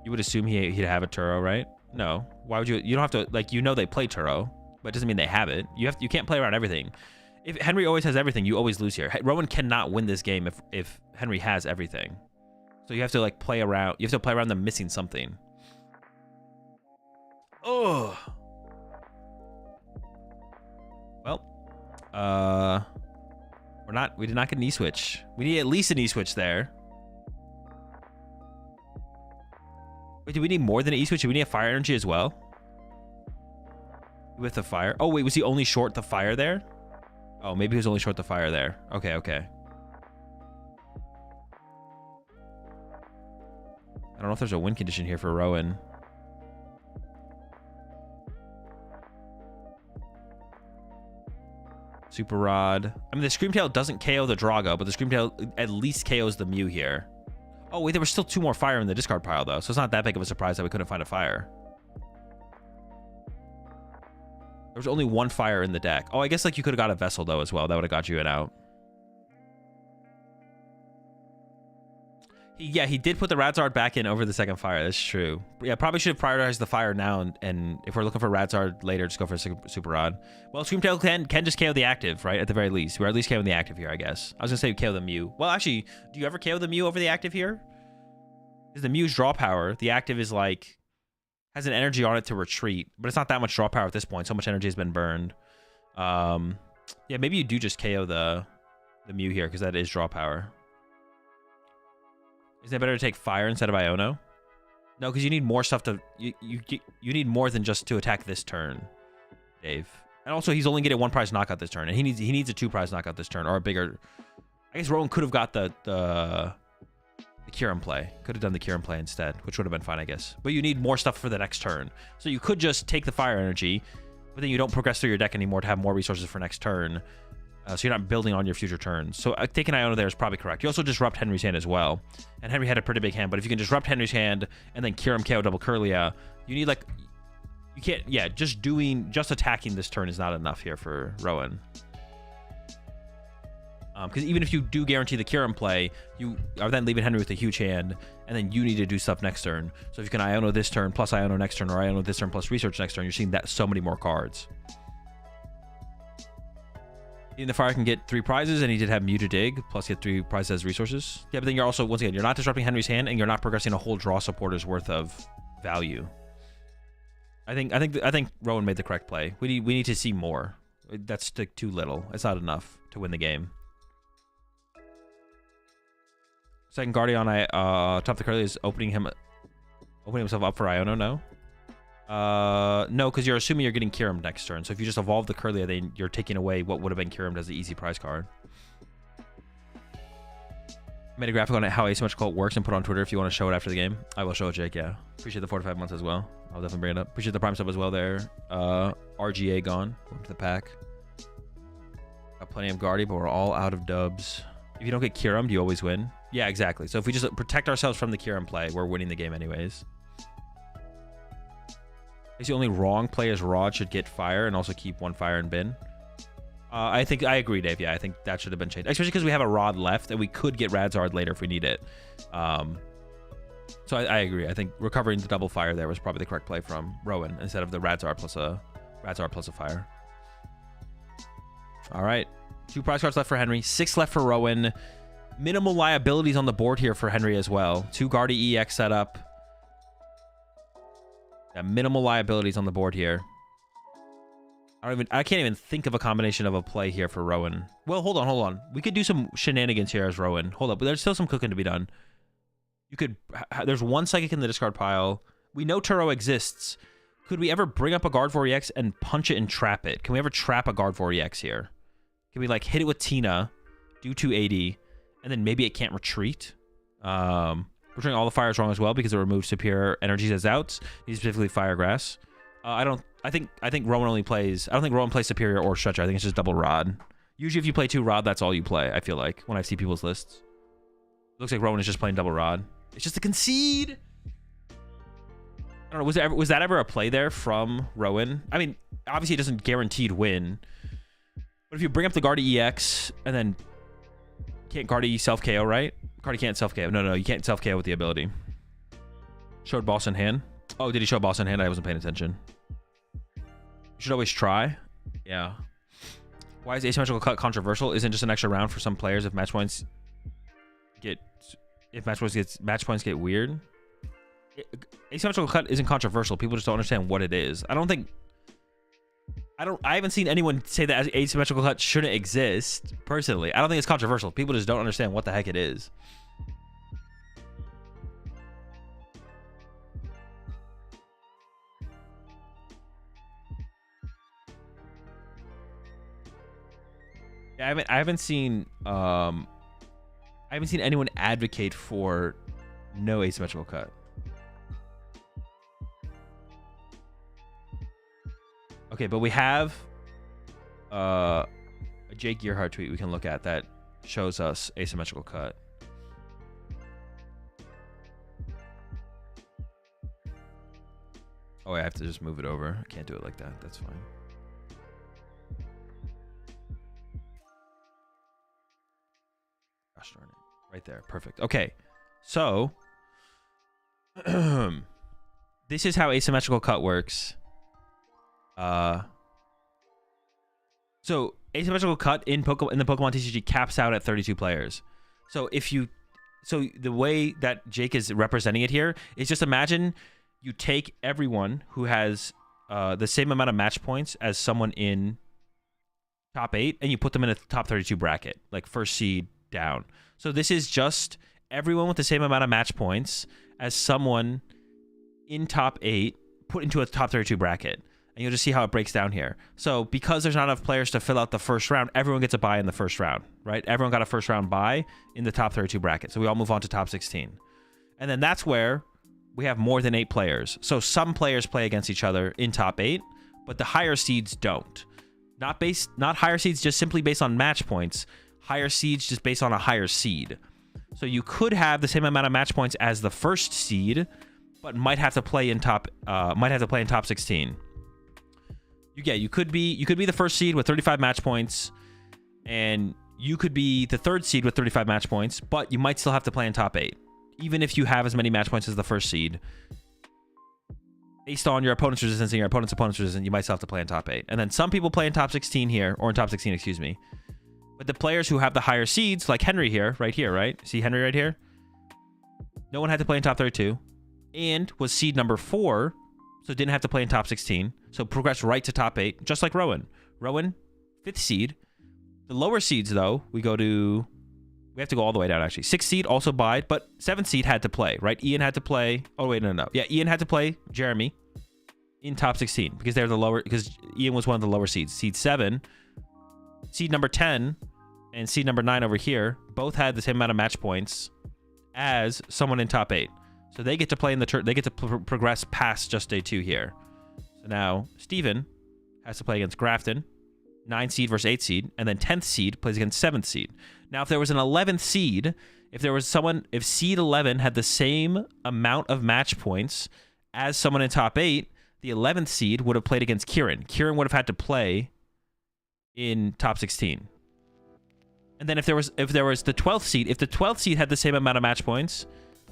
You would assume he'd have a Turo, right? No. Why would you? You don't have to, like, you know they play Turo, but it doesn't mean they have it. You can't play around everything. If Henry always has everything, you always lose here. Rowan cannot win this game if Henry has everything. So you have to, like, play around. You have to play around them missing something. Oh. Well. We did not get an E-Switch. We need at least an E-Switch there. Wait, do we need more than an E-Switch? Do we need a Fire Energy as well? With the Fire? Oh, wait, was he only short the Fire there? Oh, maybe he was only short the Fire there. Okay, okay. I don't know if there's a win condition here for Rowan. Super Rod. I mean, the Screamtail doesn't KO the Drago, but the Screamtail at least KOs the Mew here. Oh, wait, there were still 2 more Fire in the discard pile, though, so it's not that big of a surprise that we couldn't find a Fire. There was only 1 Fire in the deck. Oh, I guess, like, you could have got a Vessel, though, as well. That would have got you an out. Yeah, he did put the Radzard back in over the second Fire. That's true. Yeah, probably should have prioritized the Fire now, and if we're looking for Radzard later, just go for a Super Rod. Well, Screamtail can just KO the active, right? At the very least. We're at least KOing the active here, I guess. I was going to say KO the Mew. Well, actually, do you ever KO the Mew over the active here? Because the Mew's draw power, the active is like, has an energy on it to retreat, but it's not that much draw power at this point. So much energy has been burned. Yeah, maybe you do just KO the Mew here, because that is draw power. Isn't it better to take Fire instead of Iono? No, because you need more stuff to... You need more than just to attack this turn, Dave. And also, he's only getting 1 prize knockout this turn, and he needs a 2 prize knockout this turn, or a bigger... I guess Rowan could have got the the Kyurem play. Could have done the Kyurem play instead, which would have been fine, I guess. But you need more stuff for the next turn. So you could just take the fire energy, but then you don't progress through your deck anymore to have more resources for next turn. So you're not building on your future turns. So taking Iono there is probably correct. You also disrupt Henry's hand as well. And Henry had a pretty big hand, but if you can disrupt Henry's hand and then Kyurem KO double Kirlia, you need like... You can't... Yeah, just attacking this turn is not enough here for Rowan. Because even if you do guarantee the Kyurem play, you are then leaving Henry with a huge hand, and then you need to do stuff next turn. So if you can Iono this turn plus Iono next turn, or Iono this turn plus research next turn, you're seeing that so many more cards. In the fire can get 3 prizes, and he did have Mew to dig, plus get 3 prizes as resources. Yeah, but then you're also, once again, you're not disrupting Henry's hand, and you're not progressing a whole draw supporter's worth of value. I think Rowan made the correct play. We need to see more. That's too little. It's not enough to win the game. Second Guardian, top the Curly is opening himself up for Iono. No, because you're assuming you're getting Kyurem next turn. So if you just evolve the Curly, then you're taking away what would have been Kyurem as the easy prize card. Made a graphic on how asymmetrical works and put it on Twitter if you want to show it after the game. I will show it, Jake. Yeah, appreciate the 4 to 5 months as well. I'll definitely bring it up. Appreciate the Prime sub as well there. RGA gone. Welcome to the pack. Got plenty of Guardy, but we're all out of dubs. If you don't get Kyurem, do you always win? Yeah, exactly. So if we just protect ourselves from the Kyurem play, we're winning the game anyways. I guess the only wrong play is Rod should get fire and also keep 1 fire in bin. I agree, Dave. Yeah, I think that should have been changed. Especially because we have a Rod left and we could get Radzard later if we need it. So I agree. I think recovering the double fire there was probably the correct play from Rowan instead of the Radzard plus a fire. All right. 2 prize cards left for Henry. 6 left for Rowan. Minimal liabilities on the board here for Henry as well. 2 Guardy EX setup. Yeah, minimal liabilities on the board here. I can't even think of a combination of a play here for Rowan. Well, hold on. We could do some shenanigans here as Rowan. Hold up, but there's still some cooking to be done. You could... There's 1 Psychic in the discard pile. We know Turo exists. Could we ever bring up a Gardevoir EX and punch it and trap it? Can we ever trap a Gardevoir EX here? Can we, like, hit it with Tina, do 280, and then maybe it can't retreat? We're trying all the fires wrong as well because it removes superior energies as outs. Specifically Firegrass. I think Rowan only plays... I don't think Rowan plays superior or stretcher. I think it's just double Rod. Usually if you play 2 Rod, that's all you play, I feel like, when I see people's lists. It looks like Rowan is just playing double Rod. It's just a concede! I don't know, was that ever a play there from Rowan? I mean, obviously it doesn't guaranteed win. But if you bring up the Guardy EX and then can't Guardy self-KO, right? Guardy can't self-KO. No, you can't self-KO with the ability. Showed boss in hand. Oh, did he show boss in hand? I wasn't paying attention. You should always try. Yeah. Why is asymmetrical cut controversial? Isn't just an extra round for some players if match points get weird? Asymmetrical cut isn't controversial. People just don't understand what it is. I haven't seen anyone say that asymmetrical cut shouldn't exist, personally. I don't think it's controversial. People just don't understand what the heck it is. Yeah, I haven't seen anyone advocate for no asymmetrical cut. Okay, but we have a Jake Gearhart tweet we can look at that shows us asymmetrical cut. Oh, I have to just move it over. I can't do it like that. That's fine. Gosh darn it. Right there. Perfect. Okay. So, this is how asymmetrical cut works. So asymmetrical cut in the PokemonTCG caps out at 32 players. So the way that Jake is representing it here is just imagine you take everyone who has the same amount of match points as someone in top 8 and you put them in a top 32 bracket, like first seed down. So this is just everyone with the same amount of match points as someone in top 8 put into a top 32 bracket. And And you'll just see how it breaks down here. So because there's not enough players to fill out the first round, everyone gets a bye in the first round, right? Everyone got a first round bye in the top 32 bracket. So we all move on to top 16. And then that's where we have more than 8 players. So some players play against each other in top 8, but the higher seeds don't. Not higher seeds just simply based on match points. Higher seeds just based on a higher seed. So you could have the same amount of match points as the first seed, but might have to play in top 16. You could be the first seed with 35 match points, and you could be the third seed with 35 match points, but you might still have to play in top 8, even if you have as many match points as the first seed. Based on your opponent's resistance and your opponent's resistance, you might still have to play in top 8. And then some people play in top 16 here, or in top 16, excuse me. But the players who have the higher seeds, like Henry here, right? See Henry right here? No one had to play in top 32, and was seed number 4, so didn't have to play in top 16. So progressed right to top 8, just like Rowan. Rowan, 5th seed. The lower seeds, though, we have to go all the way down, actually. 6th seed also buyed, but 7th seed had to play, right? Ian had to play. Oh, wait, no. Yeah, Ian had to play Jeremy in top 16 because they're the lower, because Ian was one of the lower seeds. Seed 7, seed number 10, and seed number 9 over here both had the same amount of match points as someone in top 8. So they get to play in the they get to progress past just day 2 here. So now Steven has to play against Grafton, 9 seed versus 8 seed, and then 10th seed plays against 7th seed. Now, if there was an 11th seed, if seed 11 had the same amount of match points as someone in top 8, the 11th seed would have played against Kieran. Kieran would have had to play in top 16. And then if there was the 12th seed, if the 12th seed had the same amount of match points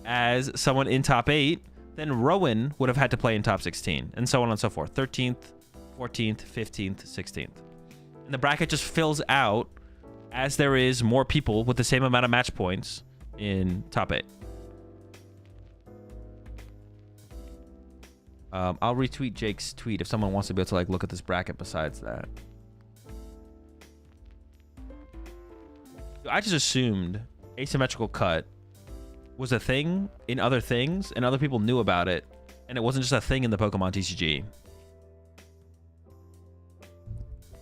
as someone in top 8, then Rowan would have had to play in top 16, and so on and so forth. 13th, 14th, 15th, 16th. And the bracket just fills out as there is more people with the same amount of match points in top 8. I'll retweet Jake's tweet if someone wants to be able to look at this bracket besides that. I just assumed asymmetrical cut was a thing in other things, and other people knew about it, and it wasn't just a thing in the PokemonTCG.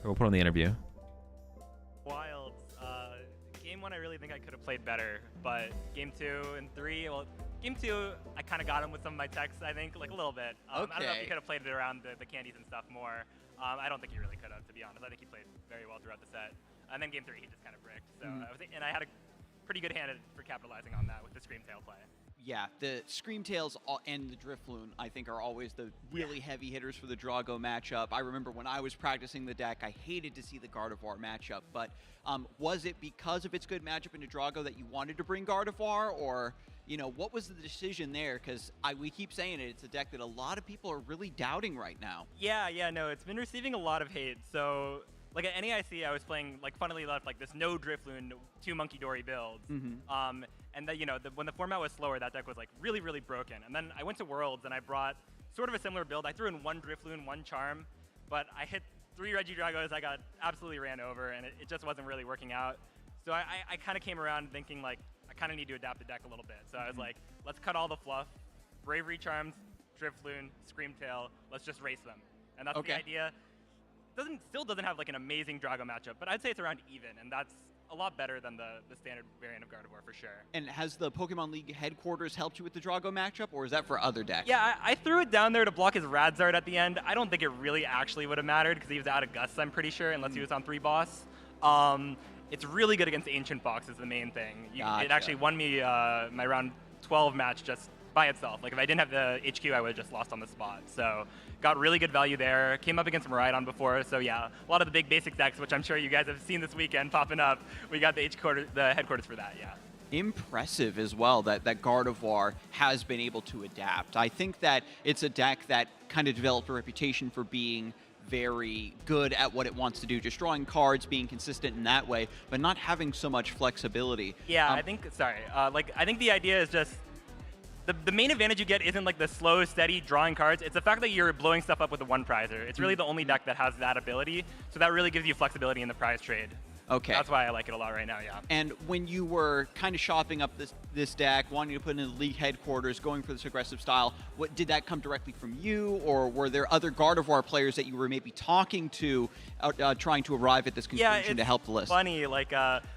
We'll put on the interview. Wild. Game 1, I really think I could have played better, but game 2 and 3, well, game 2, I kind of got him with some of my techs, I think, a little bit. I don't know if he could have played it around the candies and stuff more. I don't think he really could have, to be honest. I think he played very well throughout the set. And then game 3, he just kind of bricked. So I had a pretty good hand for capitalizing on that with the Screamtail play. Yeah, the Screamtails and the Drifloon, I think, are always the really heavy hitters for the Drago matchup. I remember when I was practicing the deck, I hated to see the Gardevoir matchup, but was it because of its good matchup into Drago that you wanted to bring Gardevoir, or, what was the decision there? Because we keep saying it's a deck that a lot of people are really doubting right now. Yeah, no, it's been receiving a lot of hate, so... Like at NEIC, I was playing, funnily enough, this no Drifloon, 2 Monkey Dory builds. And when the format was slower, that deck was really, really broken. And then I went to Worlds and I brought sort of a similar build. I threw in 1 Drifloon, 1 Charm, but I hit 3 Regidragos. I got absolutely ran over, and it just wasn't really working out. So I kind of came around thinking I kind of need to adapt the deck a little bit. So I was like, let's cut all the fluff. Bravery Charms, Drifloon, Screamtail. Let's just race them. And that's the idea. Still doesn't have an amazing Drago matchup, but I'd say it's around even, and that's a lot better than the standard variant of Gardevoir for sure. And has the Pokemon League headquarters helped you with the Drago matchup, or is that for other decks? Yeah, I threw it down there to block his Radzard at the end. I don't think it really actually would have mattered because he was out of Gusts, I'm pretty sure, unless he was on 3 boss. It's really good against Ancient Box is the main thing. It actually won me my round 12 match just by itself. If I didn't have the HQ, I would have just lost on the spot. So got really good value there. Came up against Miraidon before, so yeah, a lot of the big basic decks, which I'm sure you guys have seen this weekend popping up. We got the headquarters for that, yeah. Impressive as well that Gardevoir has been able to adapt. I think that it's a deck that kind of developed a reputation for being very good at what it wants to do, just drawing cards, being consistent in that way, but not having so much flexibility. Yeah, I think the idea is just the main advantage you get isn't the slow, steady drawing cards. It's the fact that you're blowing stuff up with a 1 prizer. It's really the only deck that has that ability, so that really gives you flexibility in the prize trade. Okay. That's why I like it a lot right now, yeah. And when you were kind of shopping up this deck, wanting to put in the league headquarters, going for this aggressive style, what did that come directly from you, or were there other Gardevoir players that you were maybe talking to, trying to arrive at this conclusion to help the list? Funny, like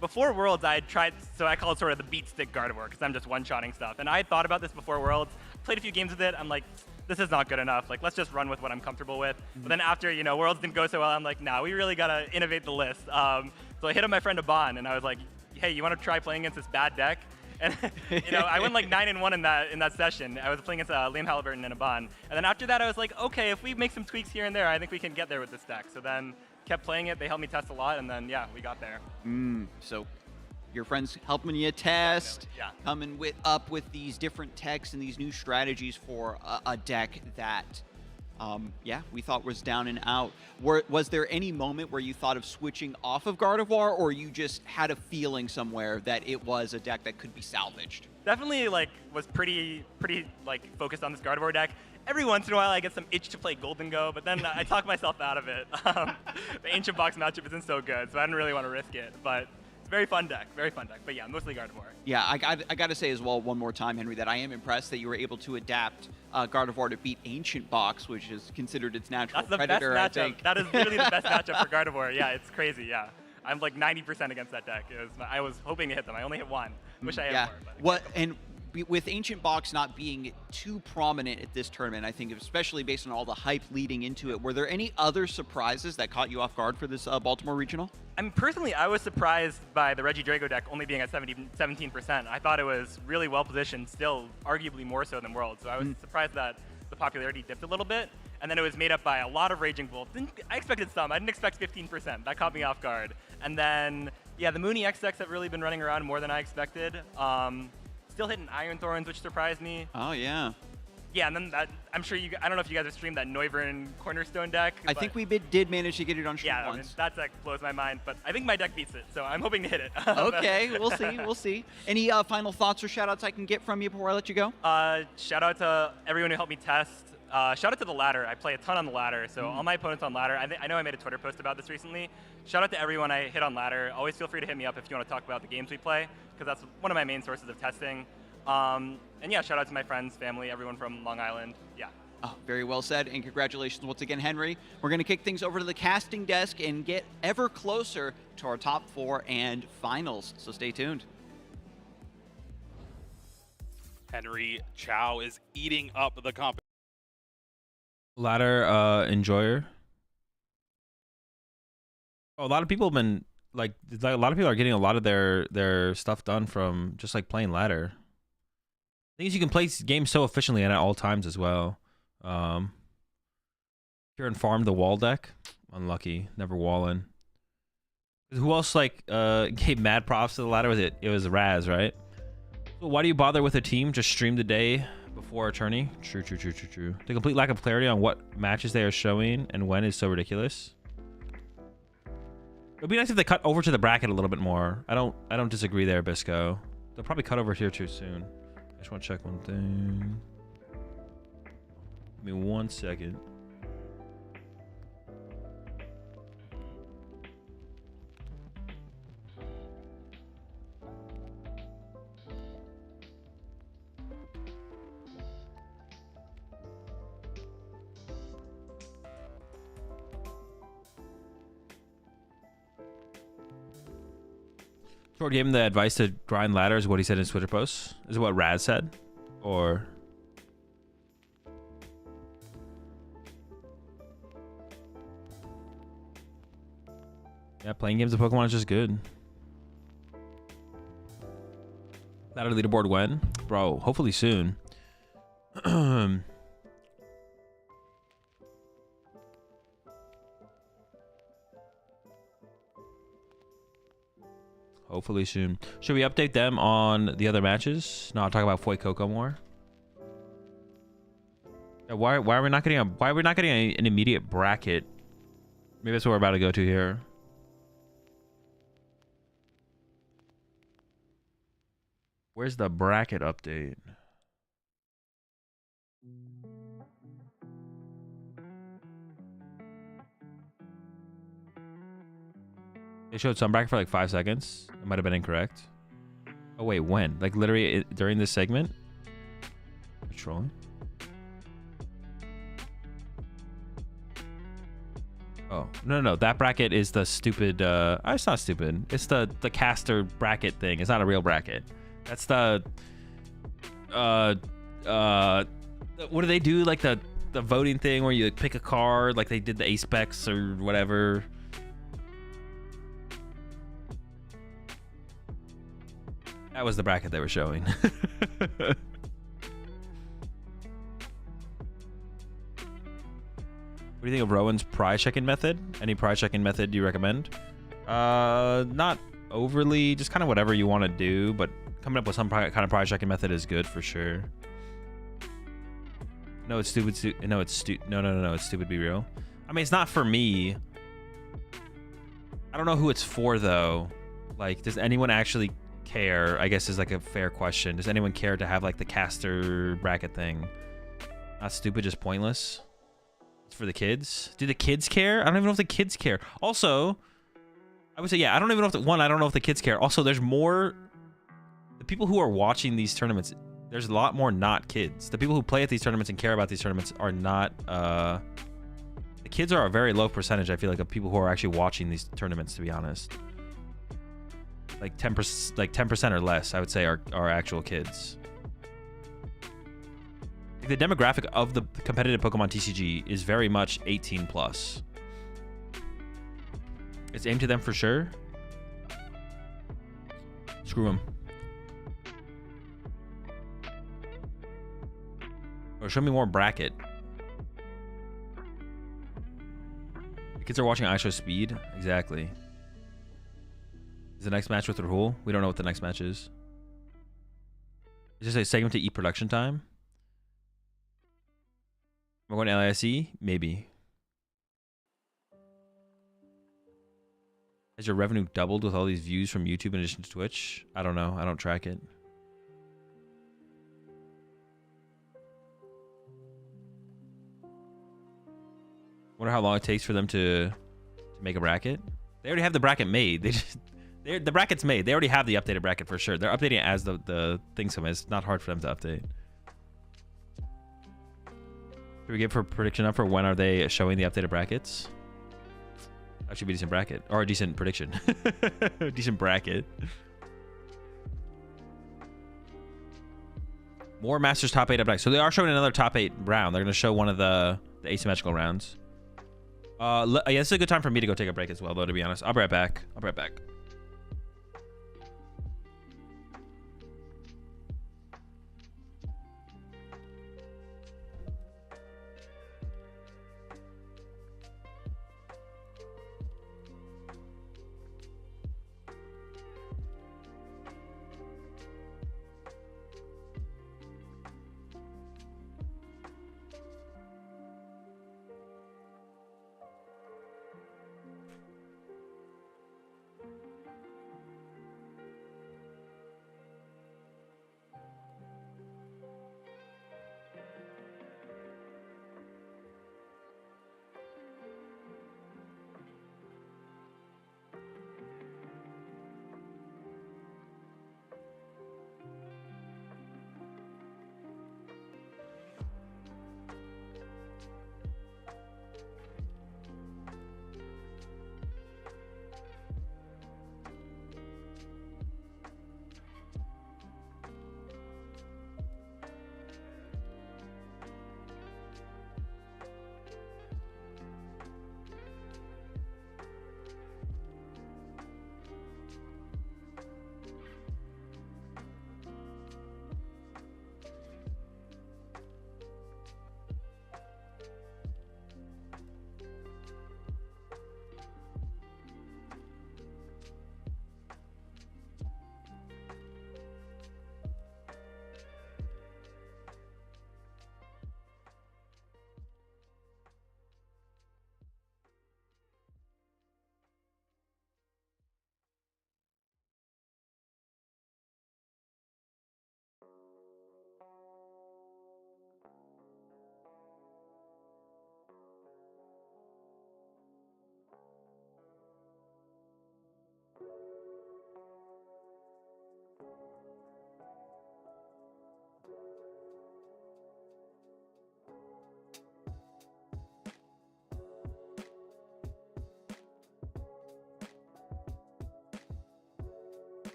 before Worlds, I had tried, so I call it sort of the beat stick Gardevoir because I'm just one-shotting stuff. And I had thought about this before Worlds, played a few games with it. I'm like, this is not good enough. Like, let's just run with what I'm comfortable with. But then after, you know, Worlds didn't go so well, I'm like, nah, we really gotta innovate the list. So I hit up my friend Aban, and I was like, hey, you want to try playing against this bad deck? And you know, I went like 9-1 in that session. I was playing against Liam Halliburton and Aban. And then after that, I was like, okay, if we make some tweaks here and there, I think we can get there with this deck. So then kept playing it. They helped me test a lot, and then yeah, we got there. So your friends helping you test, Yeah. coming up with these different techs and these new strategies for a deck that, yeah, we thought was down and out. Was there any moment where you thought of switching off of Gardevoir, or you just had a feeling somewhere that it was a deck that could be salvaged? Definitely like was pretty like focused on this Gardevoir deck. Every once in a while, I get some itch to play Golden Go, but then I talk myself out of it. The Ancient Box matchup isn't so good, so I didn't really want to risk it. But it's a very fun deck, But yeah, mostly Gardevoir. Yeah, I got to say as well one more time, Henry, that I am impressed that you were able to adapt Gardevoir to beat Ancient Box, which is considered its natural predator, I That's the best matchup. think. That is literally the best matchup for Gardevoir. Yeah, it's crazy, yeah. I'm like 90% against that deck. I was hoping to hit them. I only hit one. Wish I had more. But with Ancient Box not being too prominent at this tournament, I think especially based on all the hype leading into it, were there any other surprises that caught you off guard for this Baltimore Regional? I mean, personally, I was surprised by the Regidrago deck only being at 17%. I thought it was really well positioned, still arguably more so than World. So I was surprised that the popularity dipped a little bit. And then it was made up by a lot of Raging Wolf. I expected some. I didn't expect 15%. That caught me off guard. And then, yeah, the Mooney X decks have really been running around more than I expected. Still hitting Iron Thorns, which surprised me. Oh, yeah. Yeah, and then I'm sure I don't know if you guys have streamed that Noivern Cornerstone deck. I think we did manage to get it on stream once. I mean, that deck blows my mind, but I think my deck beats it, so I'm hoping to hit it. Okay, we'll see. Any final thoughts or shout-outs I can get from you before I let you go? Shout out to everyone who helped me test. Shout out to the ladder. I play a ton on the ladder, so all my opponents on ladder. I know I made a Twitter post about this recently. Shout out to everyone I hit on ladder. Always feel free to hit me up if you want to talk about the games we play, because that's one of my main sources of testing. And yeah, shout out to my friends, family, everyone from Long Island. Yeah. Oh, very well said, and congratulations once again, Henry. We're going to kick things over to the casting desk and get ever closer to our top 4 and finals, so stay tuned. Henry Chow is eating up the competition. Ladder enjoyer. Oh, a lot of people have been like a lot of people are getting a lot of their stuff done from just like playing ladder. Thing is, you can play games so efficiently and at all times as well. If you're in farm the wall deck, unlucky, never walling. Who else like gave mad props to the ladder? It was Raz, right? So why do you bother with a team? Just stream the day before a tourney. True. The complete lack of clarity on what matches they are showing and when is so ridiculous. It'd be nice if they cut over to the bracket a little bit more. I don't disagree there, Bisco. They'll probably cut over here too soon. I just want to check one thing. Give me 1 second. Short gave him the advice to grind ladder is what he said in his Twitter post. Is it what Raz said? Or... yeah, playing games of Pokemon is just good. Ladder leaderboard when? Bro, hopefully soon. Hopefully soon. Should we update them on the other matches? No, I'll talk about Foy Coco more. Yeah, why are we not getting an immediate bracket? Maybe that's what we're about to go to here. Where's the bracket update? They showed some bracket for like 5 seconds. It might have been incorrect. Oh wait, when? Like literally during this segment? You're trolling? Oh, no. That bracket is the stupid, it's not stupid. It's the caster bracket thing. It's not a real bracket. That's the, what do they do? Like the voting thing where you like, pick a card, like they did the ace specs or whatever. That was the bracket they were showing. What do you think of Rowan's prize checking method? Any prize checking method you recommend? Not overly, just kind of whatever you want to do, but coming up with some kind of prize checking method is good for sure. No, it's stupid. No, it's stupid. No, it's stupid. Be real. I mean, it's not for me. I don't know who it's for though. Like, does anyone actually care? I guess is like a fair question. Does anyone care to have like the caster bracket thing? Not stupid, just pointless. It's for the kids. Do the kids care? I don't even know if the kids care. Also, I would say, yeah, I don't even know if I don't know if the kids care. Also, there's more, the people who are watching these tournaments, there's a lot more not kids. The people who play at these tournaments and care about these tournaments are not, the kids are a very low percentage, I feel like, of people who are actually watching these tournaments, to be honest. Like 10% or less, I would say, are actual kids. The demographic of the competitive Pokemon TCG is very much 18 plus. It's aimed to them for sure. Screw them. Or show me more bracket. The kids are watching iShow Speed. Exactly. Is the next match with Rahul? We don't know what the next match is. Is this a segment to eat production time? Am I going to LISE? Maybe. Has your revenue doubled with all these views from YouTube in addition to Twitch? I don't know. I don't track it. Wonder how long it takes for them to make a bracket. They already have the bracket made. The bracket's made. They already have the updated bracket for sure. They're updating it as the things come in. It's not hard for them to update. Should we give for prediction up for when are they showing the updated brackets? That should be a decent bracket. Or a decent prediction. Decent bracket. More Masters top 8 up next. So they are showing another top 8 round. They're going to show one of the asymmetrical rounds. Yeah, this is a good time for me to go take a break as well, though, to be honest. I'll be right back.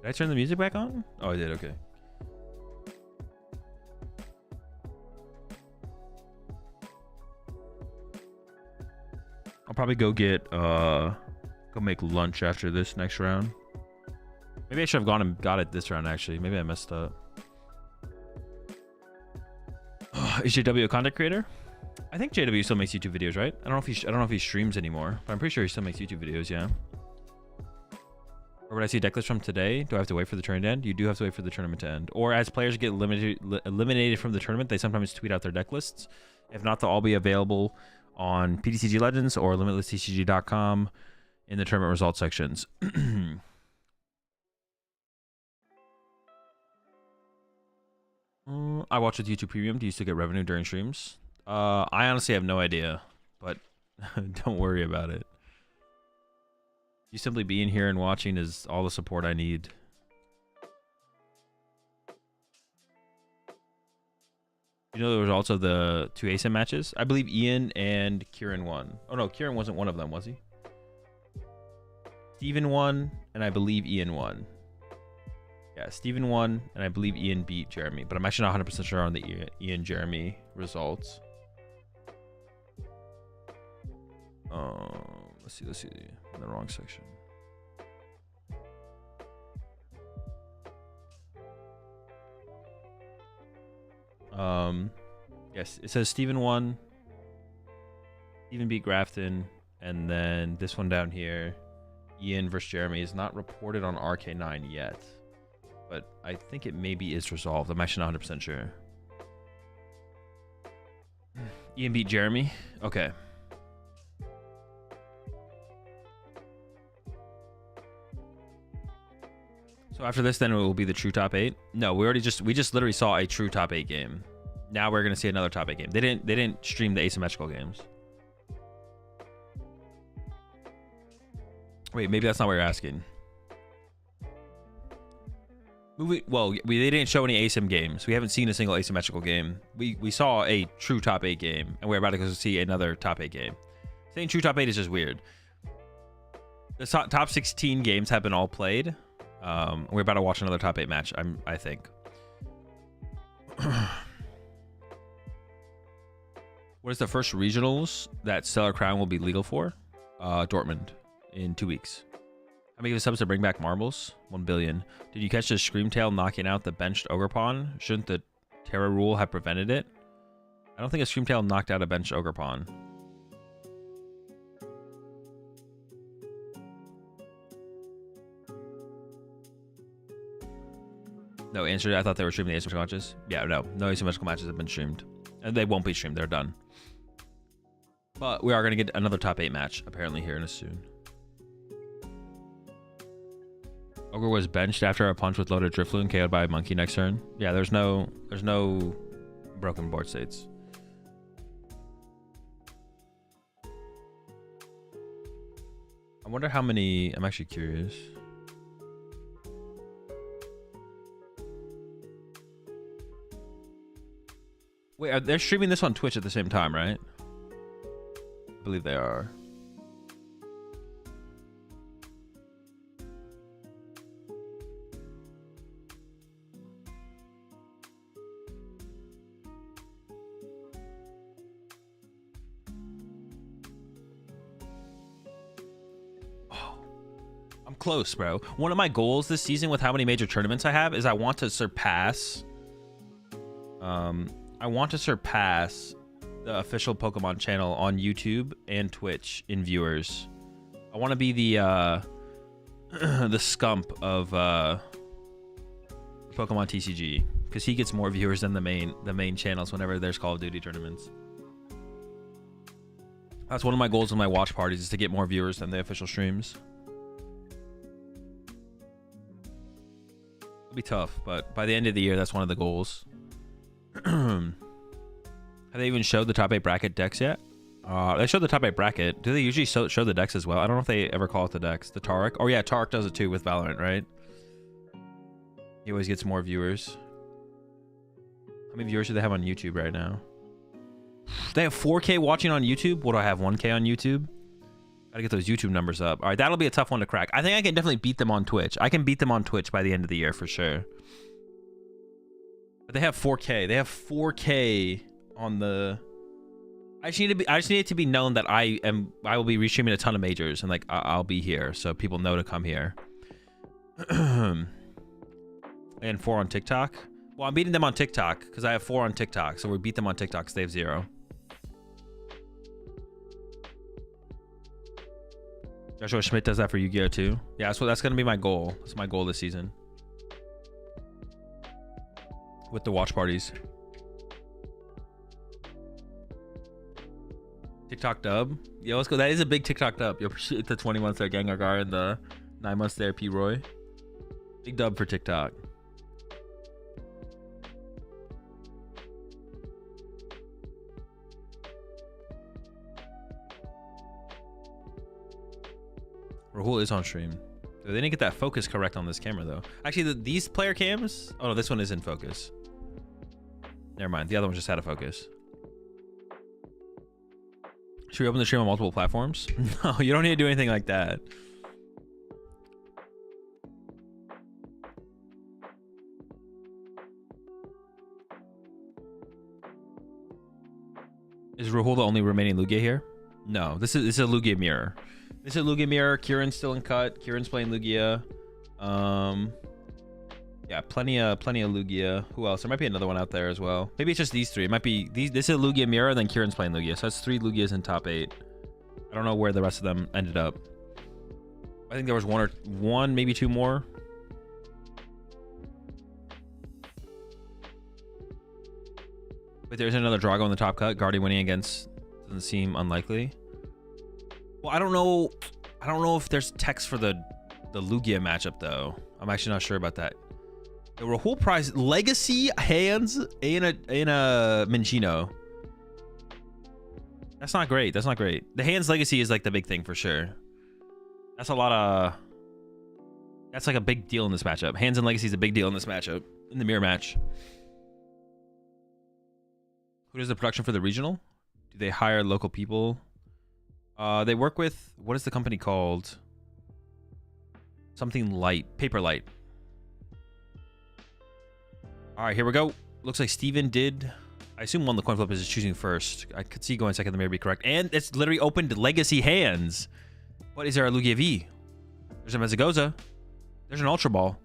Did I turn the music back on? Oh, I did. Okay. I'll probably go get go make lunch after this next round. Maybe I should have gone and got it this round actually. Maybe I messed up. Is JW a content creator? I think JW still makes YouTube videos, right? I don't know if he streams anymore, but I'm pretty sure he still makes YouTube videos, yeah. Or would I see deck list from today? Do I have to wait for the tournament to end? You do have to wait for the tournament to end. Or as players get eliminated from the tournament, they sometimes tweet out their deck lists. If not, they'll all be available on PTCG Legends or LimitlessTCG.com in the tournament results sections. I watch with YouTube Premium. Do you still get revenue during streams? I honestly have no idea, but don't worry about it. You simply being here and watching is all the support I need. You know, there was also the 2 ASIM matches. I believe Ian and Kieran won. Oh no, Kieran wasn't one of them, was he? Steven won, and I believe Ian won. Yeah, Steven won, and I believe Ian beat Jeremy, but I'm actually not 100% sure on the Ian Jeremy results. Let's see. In the wrong section. Yes, it says Steven won. Steven beat Grafton, and then this one down here, Ian versus Jeremy, is not reported on RK9 yet, but I think it maybe is resolved. I'm actually not 100% sure. Ian beat Jeremy. Okay. So after this, then it will be the true top 8. No, we just literally saw a true top 8 game. Now we're gonna see another top 8 game. They didn't stream the asymmetrical games. Wait, maybe that's not what you're asking. Well, they didn't show any asim games. We haven't seen a single asymmetrical game. We saw a true top 8 game, and we're about to go see another top 8 game. Saying true top 8 is just weird. The top 16 games have been all played. We're about to watch another top 8 match, I think. What is the first regionals that Stellar Crown will be legal for? Dortmund in 2 weeks. How many subs to bring back marbles? 1 billion. Did you catch the Screamtail knocking out the benched Ogre Pawn? Shouldn't the Terra rule have prevented it? I don't think a Screamtail knocked out a benched Ogre Pawn. No, answer. I thought they were streaming the asymmetrical matches. Yeah, no asymmetrical matches have been streamed. And they won't be streamed. They're done. But we are going to get another top 8 match, apparently, here in a soon. Ogre was benched after a punch with loaded Drifloon KO'd by a monkey next turn. Yeah, there's no broken board states. I wonder how many... I'm actually curious. Wait, they're streaming this on Twitch at the same time, right? I believe they are. I'm close, bro. One of my goals this season with how many major tournaments I have is I want to surpass the official Pokemon channel on YouTube and Twitch in viewers. I want to be the the Scump of PokemonTCG, because he gets more viewers than the main channels whenever there's Call of Duty tournaments. That's one of my goals with my watch parties, is to get more viewers than the official streams. It'll be tough, but by the end of the year, that's one of the goals. Have they even showed the top 8 bracket decks yet? They showed the top 8 bracket. Do they usually show the decks as well? I don't know if they ever call it the decks. The Tarek. Oh yeah, Tarek does it too with Valorant, right? He always gets more viewers. How many viewers do they have on YouTube right now? They have 4K watching on YouTube. What do I have? 1K on YouTube? I Gotta get those YouTube numbers up. All right, that'll be a tough one to crack. I think I can definitely beat them on Twitch. I can beat them on Twitch by the end of the year for sure. But they have 4K. They have 4K on the. I just need it to be known that I will be restreaming a ton of majors and like I'll be here so people know to come here. And 4 on TikTok. Well, I'm beating them on TikTok because I have 4 on TikTok. So we beat them on TikTok because they have 0. Joshua Schmidt does that for Yu-Gi-Oh too. Yeah, so that's gonna be my goal. That's my goal this season. With the watch parties. TikTok dub. Yo, let's go. That is a big TikTok dub. Yo, appreciate the 20 months there, Gengar and the 9 months there, P. Roy. Big dub for TikTok. Rahul is on stream. They didn't get that focus correct on this camera though. Actually, these player cams. Oh no, this one is in focus. Never mind. The other one just out of focus. Should we open the stream on multiple platforms? No, you don't need to do anything like that. Is Rahul the only remaining Lugia here? No, this is a Lugia mirror. This is a Lugia mirror. Kieran's still in cut. Kieran's playing Lugia. Yeah, plenty of Lugia. Who else? There might be another one out there as well. Maybe it's just these 3. It might be these. This is a Lugia mirror, then Kieran's playing Lugia. So that's 3 Lugias in top 8. I don't know where the rest of them ended up. I think there was one, maybe 2 more. But there's another Drago in the top cut. Guardian winning against doesn't seem unlikely. Well, I don't know if there's text for the Lugia matchup though. I'm actually not sure about that. The Rahul prize legacy hands in a Minchino. That's not great. That's not great. The hands legacy is like the big thing for sure. That's a lot of. That's like a big deal in this matchup. Hands and legacy is a big deal in this matchup. In the mirror match. Who does the production for the regional? Do they hire local people? They work with, what is the company called? Something light, Paper Light. All right, here we go. Looks like Steven did. I assume won the coin flip is choosing first. I could see going second, the mirror be correct. And it's literally opened legacy hands. What is there a Lugia V? There's a Mezagoza. There's an Ultra Ball.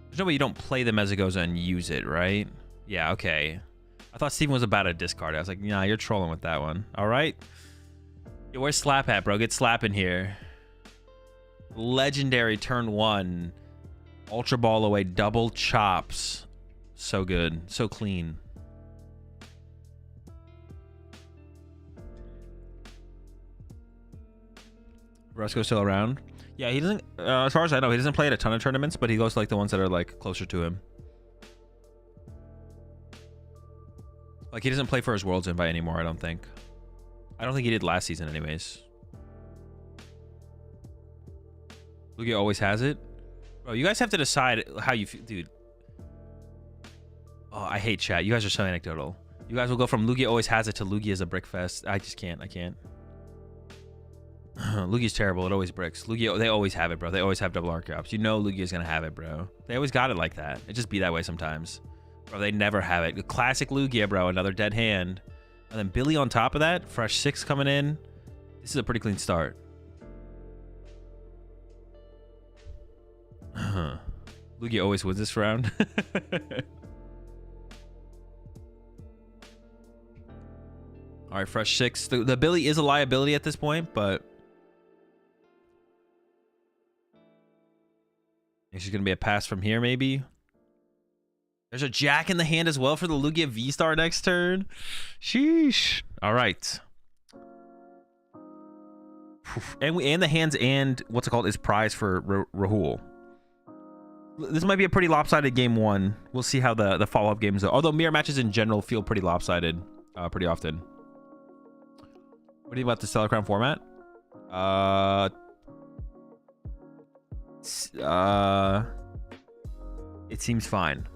There's no way you don't play the Mezagoza and use it, right? Yeah, okay. I thought Steven was about to discard it. I was like, nah, you're trolling with that one. All right. Yo, where's Slap at, bro? Get Slap in here. Legendary turn 1. Ultra Ball away. Double chops. So good. So clean. Brusco's still around. Yeah, he doesn't, as far as I know, he doesn't play at a ton of tournaments, but he goes to like the ones that are like closer to him. Like, he doesn't play for his Worlds invite anymore, I don't think. I don't think he did last season anyways. Lugia always has it. Bro, you guys have to decide how you feel. Dude. Oh, I hate chat. You guys are so anecdotal. You guys will go from Lugia always has it to Lugia is a brick fest. I just can't. I can't. Lugia's terrible. It always bricks. Lugia, they always have it, bro. They always have double arc drops. You know Lugia's going to have it, bro. They always got it like that. It just be that way sometimes. Bro, they never have it. Classic Lugia, bro. Another dead hand. And then Billy on top of that. Fresh 6 coming in. This is a pretty clean start. Lugia always wins this round. All right, fresh 6. The Billy is a liability at this point, but it's going to be a pass from here, maybe. There's a Jack in the hand as well for the Lugia V-Star next turn. Sheesh. All right. And the hands and what's it called is prize for Rahul. This might be a pretty lopsided game 1. We'll see how the follow-up games go. Although mirror matches in general feel pretty lopsided pretty often. What do you think about the Stellar Crown format? It seems fine.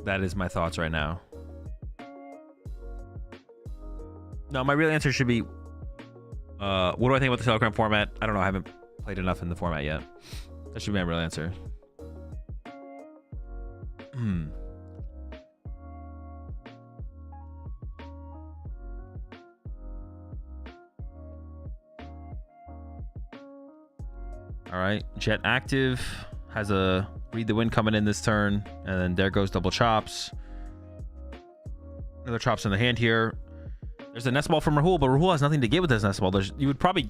That is my thoughts right now. No, my real answer should be, what do I think about the Telegram format? I don't know. I haven't played enough in the format yet. That should be my real answer. All right, Jet active, has a read the wind coming in this turn, and then there goes double chops. Another chops in the hand here. There's a nest ball from Rahul, but Rahul has nothing to get with this nest ball. You would probably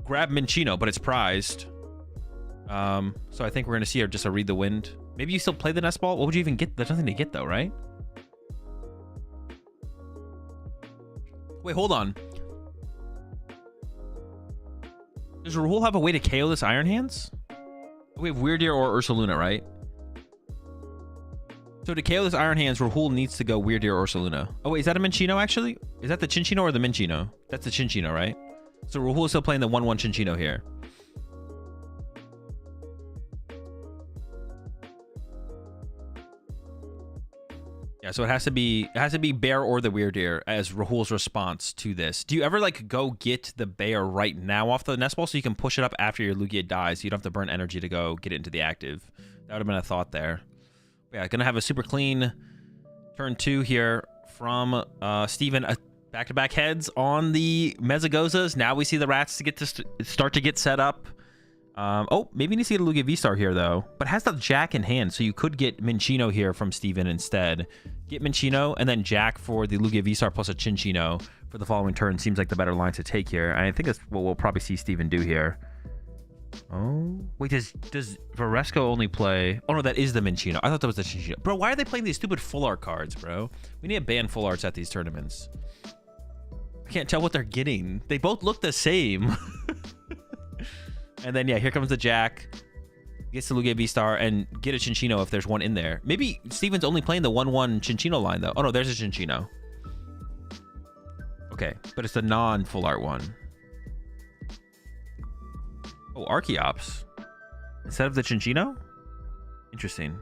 grab Minccino, but it's prized. So I think we're gonna see just a read the wind. Maybe you still play the nest ball. What would you even get? There's nothing to get though, right? Wait, hold on. Does Rahul have a way to KO this Iron Hands? We have Weird Ear or Ursaluna, right? So to KO this Iron Hands, Rahul needs to go Weird Ear or Ursaluna. Oh wait, is that a Minccino actually? Is that the Chinchino or the Minccino? That's the Chinchino, right? So Rahul is still playing the 1/1 Chinchino here. Yeah, so it has to be Bear or the Weird Ear as Rahul's response to this. Do you ever like go get the Bear right now off the nest ball so you can push it up after your Lugia dies so you don't have to burn energy to go get it into the active? That would have been a thought there. But yeah, gonna have a super clean turn 2 here from Steven. Back-to-back heads on the Mezagozas. Now we see the rats start to get set up. Oh, maybe you need to get a Lugia V-Star here, though. But has the Jack in hand, so you could get Minccino here from Steven instead. Get Minccino, and then Jack for the Lugia V-Star plus a Chinchino for the following turn. Seems like the better line to take here. And I think that's what we'll probably see Steven do here. Oh, wait, does Varesco only play... Oh, no, that is the Minccino. I thought that was the Chinchino. Bro, why are they playing these stupid full art cards, bro? We need to ban full arts at these tournaments. I can't tell what they're getting. They both look the same. And then, yeah, here comes the Jack. Gets the Lugia V-Star and get a Chinchino if there's one in there. Maybe Steven's only playing the 1/1 Chinchino line, though. Oh, no, there's a Chinchino. Okay, but it's the non-full art one. Oh, Archeops. Instead of the Chinchino? Interesting.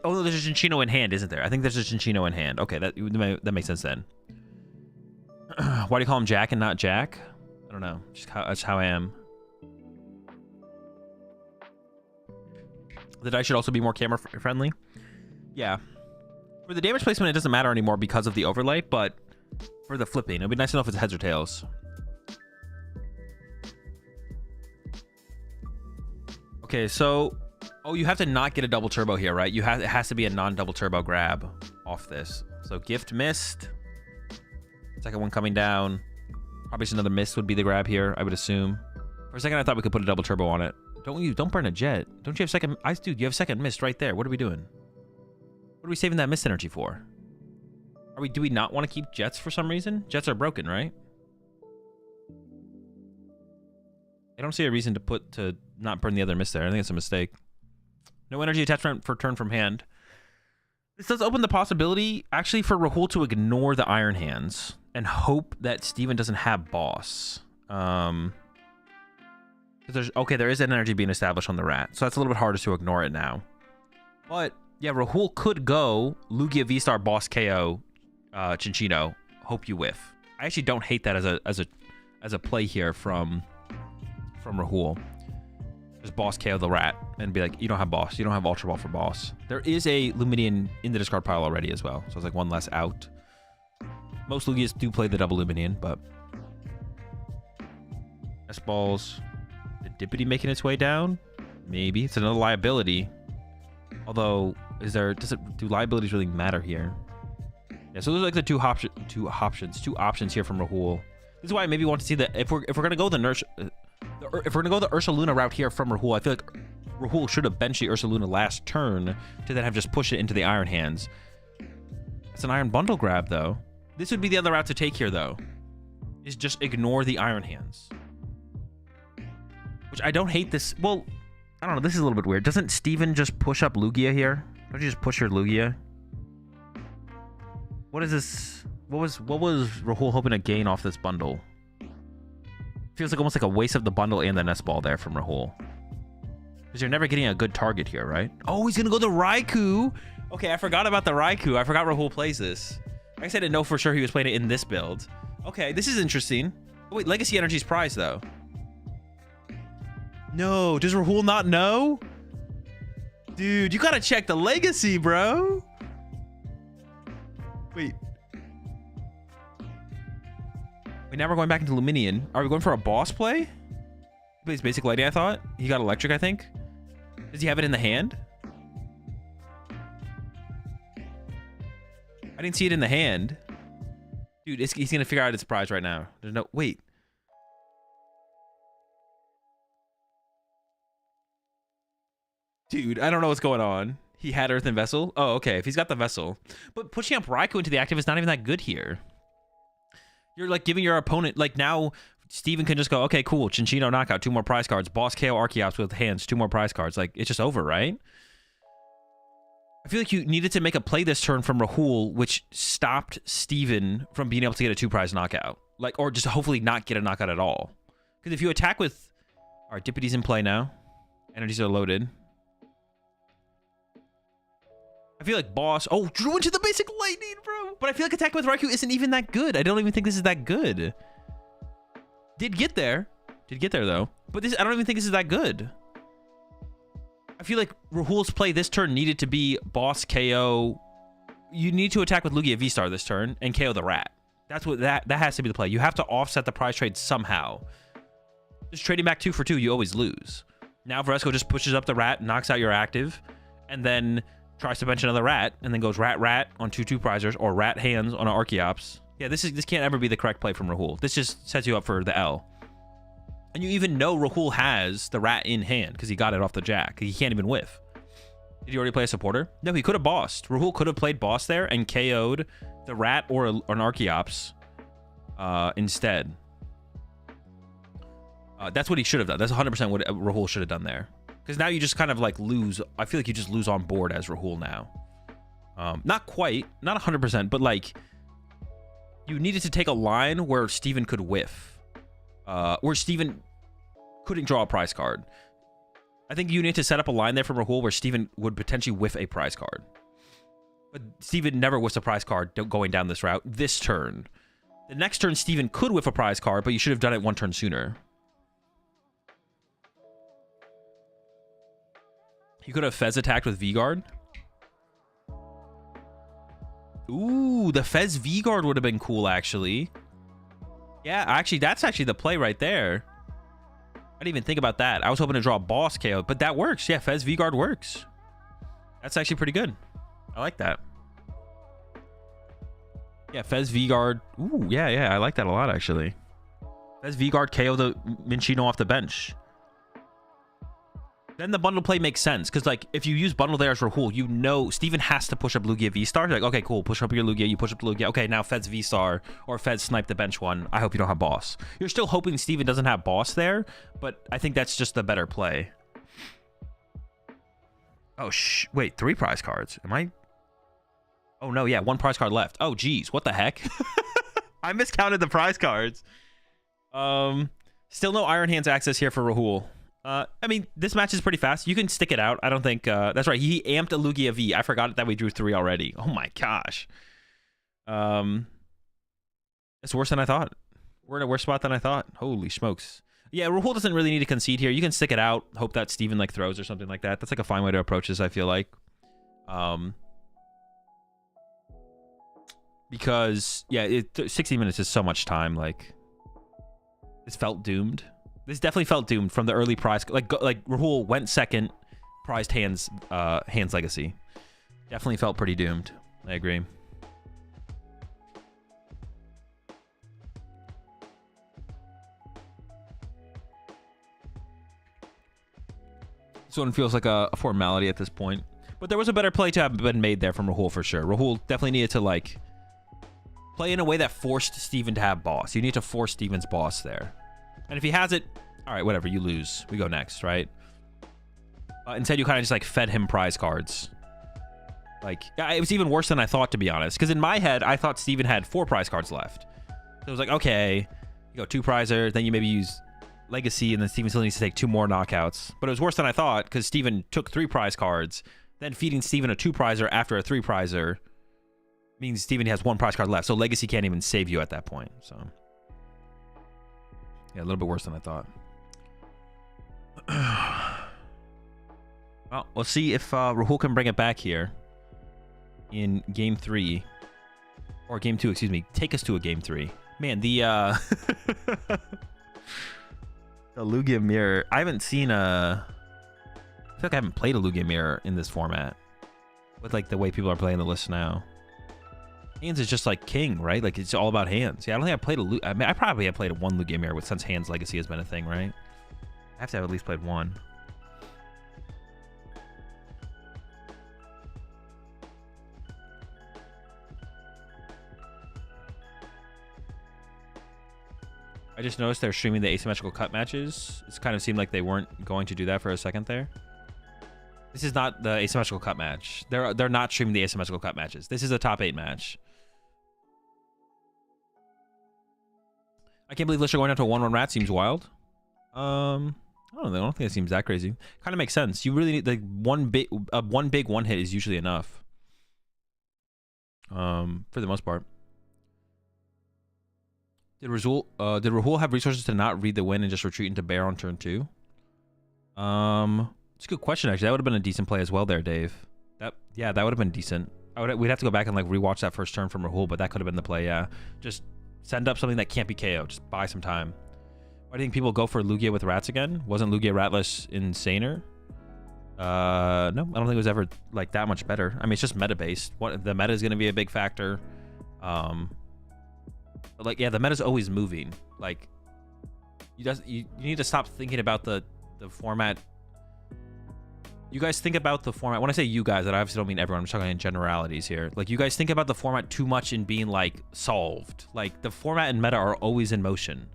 Oh, no, there's a Chinchino in hand, isn't there? I think there's a Chinchino in hand. Okay, that makes sense then. Why do you call him Jack and not Jack? I don't know. That's how I am. The dice should also be more camera friendly. Yeah. For the damage placement, it doesn't matter anymore because of the overlay, but for the flipping, it'd be nice to know if it's heads or tails. Okay, so... Oh, you have to not get a double turbo here, right? It has to be a non-double turbo grab off this. So gift missed. Second one coming down. Probably just another miss would be the grab here, I would assume. For a second, I thought we could put a double turbo on it. Don't burn a jet. Don't you have second... Dude, you have second mist right there. What are we doing? What are we saving that mist energy for? Do we not want to keep jets for some reason? Jets are broken, right? I don't see a reason to not burn the other mist there. I think it's a mistake. No energy attachment for turn from hand. This does open the possibility, actually, for Rahul to ignore the Iron Hands and hope that Steven doesn't have boss. Okay, there is an energy being established on the rat, so that's a little bit harder to ignore it now. But yeah, Rahul could go Lugia V-Star boss KO Chinchino. Hope you whiff. I actually don't hate that as a play here from Rahul. Just boss KO the rat and be like, you don't have boss. You don't have Ultra Ball for boss. There is a Luminian in the discard pile already as well, so it's like one less out. Most Lugias do play the double Luminian, but S-Balls. The Dippity making its way down? Maybe. It's another liability. Although, do liabilities really matter here? Yeah, so those are like the two options here from Rahul. This is why I maybe want to see that if we're gonna go the Ursaluna route here from Rahul, I feel like Rahul should have benched the Ursaluna last turn to then have just pushed it into the Iron Hands. It's an Iron Bundle grab though. This would be the other route to take here though. Is just ignore the Iron Hands. Which I don't hate this. Well, I don't know. This is a little bit weird. Doesn't Steven just push up Lugia here? Don't you just push your Lugia? What is this? What was Rahul hoping to gain off this bundle? Feels like almost like a waste of the bundle and the nest ball there from Rahul. Because you're never getting a good target here, right? Oh, he's going to go the Raikou. Okay, I forgot about the Raikou. I forgot Rahul plays this. I guess I didn't know for sure he was playing it in this build. Okay, this is interesting. Oh, wait, Legacy Energy's prize, though. No, does Rahul not know? Dude, you gotta check the Legacy, bro. Wait. Wait, now we're going back into Luminion. Are we going for a boss play? He plays Basic Lighting, I thought. He got Electric, I think. Does he have it in the hand? I didn't see it in the hand. Dude, he's gonna figure out his prize right now. There's no... Wait. Dude, I don't know what's going on. He had Earthen Vessel? Oh, okay. If he's got the Vessel. But pushing up Raikou into the active is not even that good here. You're like giving your opponent... Like now, Steven can just go, okay, cool. Chinchino knockout, 2 more prize cards. Boss KO Archeops with hands, 2 more prize cards. Like, it's just over, right? I feel like you needed to make a play this turn from Rahul, which stopped Steven from being able to get a 2 prize knockout. Like, or just hopefully not get a knockout at all. Because if you attack with... All right, Dippity's in play now. Energies are loaded. I feel like boss... Oh, drew into the Basic Lightning, bro! But I feel like attack with Raikou isn't even that good. I don't even think this is that good. Did get there. Did get there, though. But this, I don't even think this is that good. I feel like Rahul's play this turn needed to be boss KO. You need to attack with Lugia V-Star this turn and KO the rat. That's what that has to be the play. You have to offset the prize trade somehow. Just trading back 2 for 2, you always lose. Now Varesco just pushes up the rat, knocks out your active, and then tries to bench another rat, and then goes rat on 2/2 prizers or rat hands on an Archeops. Yeah, this can't ever be the correct play from Rahul. This just sets you up for the L. And you even know Rahul has the rat in hand because he got it off the jack. He can't even whiff. Did he already play a supporter? No, he could have bossed. Rahul could have played boss there and KO'd the rat or an Archeops instead. That's what he should have done. That's 100% what Rahul should have done there. Because now you just kind of like lose. I feel like you just lose on board as Rahul now. Not quite. Not 100%, but like you needed to take a line where Steven could whiff. Where Steven couldn't draw a prize card. I think you need to set up a line there from Rahul where Steven would potentially whiff a prize card. But Steven never whiffs a prize card going down this route this turn. The next turn, Steven could whiff a prize card, but you should have done it 1 turn sooner. You could have Fez attacked with V-Guard. Ooh, the Fez V-Guard would have been cool, actually. Yeah, actually, that's actually the play right there. I didn't even think about that. I was hoping to draw a boss KO, but that works. Yeah, Fez V-Guard works. That's actually pretty good. I like that. Yeah, Fez V-Guard. Ooh, yeah, I like that a lot, actually. Fez V-Guard KO the Minchino off the bench. Then the bundle play makes sense, because like if you use bundle there as Rahul, you know Steven has to push up Lugia V-Star. Like, okay, cool, push up your Lugia, you push up Lugia. Okay, now Fez V-Star or Fez snipe the bench one. I hope you don't have boss. You're still hoping Steven doesn't have boss there, but I think that's just the better play. Oh, wait, 3 prize cards. Am I? Oh, no, yeah, 1 prize card left. Oh, geez, what the heck? I miscounted the prize cards. Still no Iron Hands access here for Rahul. I mean, this match is pretty fast. You can stick it out. I don't think... that's right. He amped a Lugia V. I forgot that we drew 3 already. Oh, my gosh. It's worse than I thought. We're in a worse spot than I thought. Holy smokes. Yeah, Rahul doesn't really need to concede here. You can stick it out. Hope that Steven, like, throws or something like that. That's, like, a fine way to approach this, I feel like. Because, yeah, 60 minutes is so much time. Like, this felt doomed. This definitely felt doomed from the early prize. Like Rahul went second, prized hands legacy. Definitely felt pretty doomed. I agree. This one feels like a formality at this point. But there was a better play to have been made there from Rahul for sure. Rahul definitely needed to like play in a way that forced Steven to have boss. You need to force Steven's boss there. And if he has it, all right, whatever, you lose. We go next, right? Instead, you kind of just like fed him prize cards. Like, it was even worse than I thought, to be honest. Because in my head, I thought Steven had 4 prize cards left. So it was like, okay, you go 2 prizer, then you maybe use Legacy, and then Steven still needs to take 2 more knockouts. But it was worse than I thought, because Steven took 3 prize cards, Then feeding Steven a 2-prizer after a 3-prizer means Steven has 1 prize card left. So Legacy can't even save you at that point. So yeah, a little bit worse than I thought. Well, we'll see if Rahul can bring it back here in game 3 or game 2, excuse me. Take us to a game 3. Man, the the Lugia mirror. I haven't seen a. I feel like I haven't played a Lugia mirror in this format with like the way people are playing the list now. Hands is just like king, right? Like it's all about hands. Yeah, I don't think I played I mean, I probably have played one Lugia mirror since Hands Legacy has been a thing, right? I have to have at least played one. I just noticed they're streaming the asymmetrical cut matches. It kind of seemed like they weren't going to do that for a second there. This is not the asymmetrical cut match. They're not streaming the asymmetrical cut matches. This is a top 8 match. I can't believe Lisha going down to a 1-1 rat seems wild. I don't know. I don't think it seems that crazy. Kind of makes sense. You really need like one big one hit is usually enough. For the most part. Did Rahul have resources to not read the win and just retreat into bear on turn 2? It's a good question actually. That would have been a decent play as well there, Dave. Yeah, that would have been decent. We'd have to go back and like rewatch that first turn from Rahul, but that could have been the play. Yeah, just send up something that can't be KO. Just buy some time. Why do you think people go for Lugia with rats again? Wasn't Lugia ratless insaner? No, I don't think it was ever like that much better. I mean, it's just meta based. The meta is going to be a big factor. But like, yeah, the meta's always moving. Like, you need to stop thinking about the format. You guys think about the format. When I say you guys, I obviously don't mean everyone. I'm just talking in generalities here. Like, you guys think about the format too much in being like solved. Like, the format and meta are always in motion.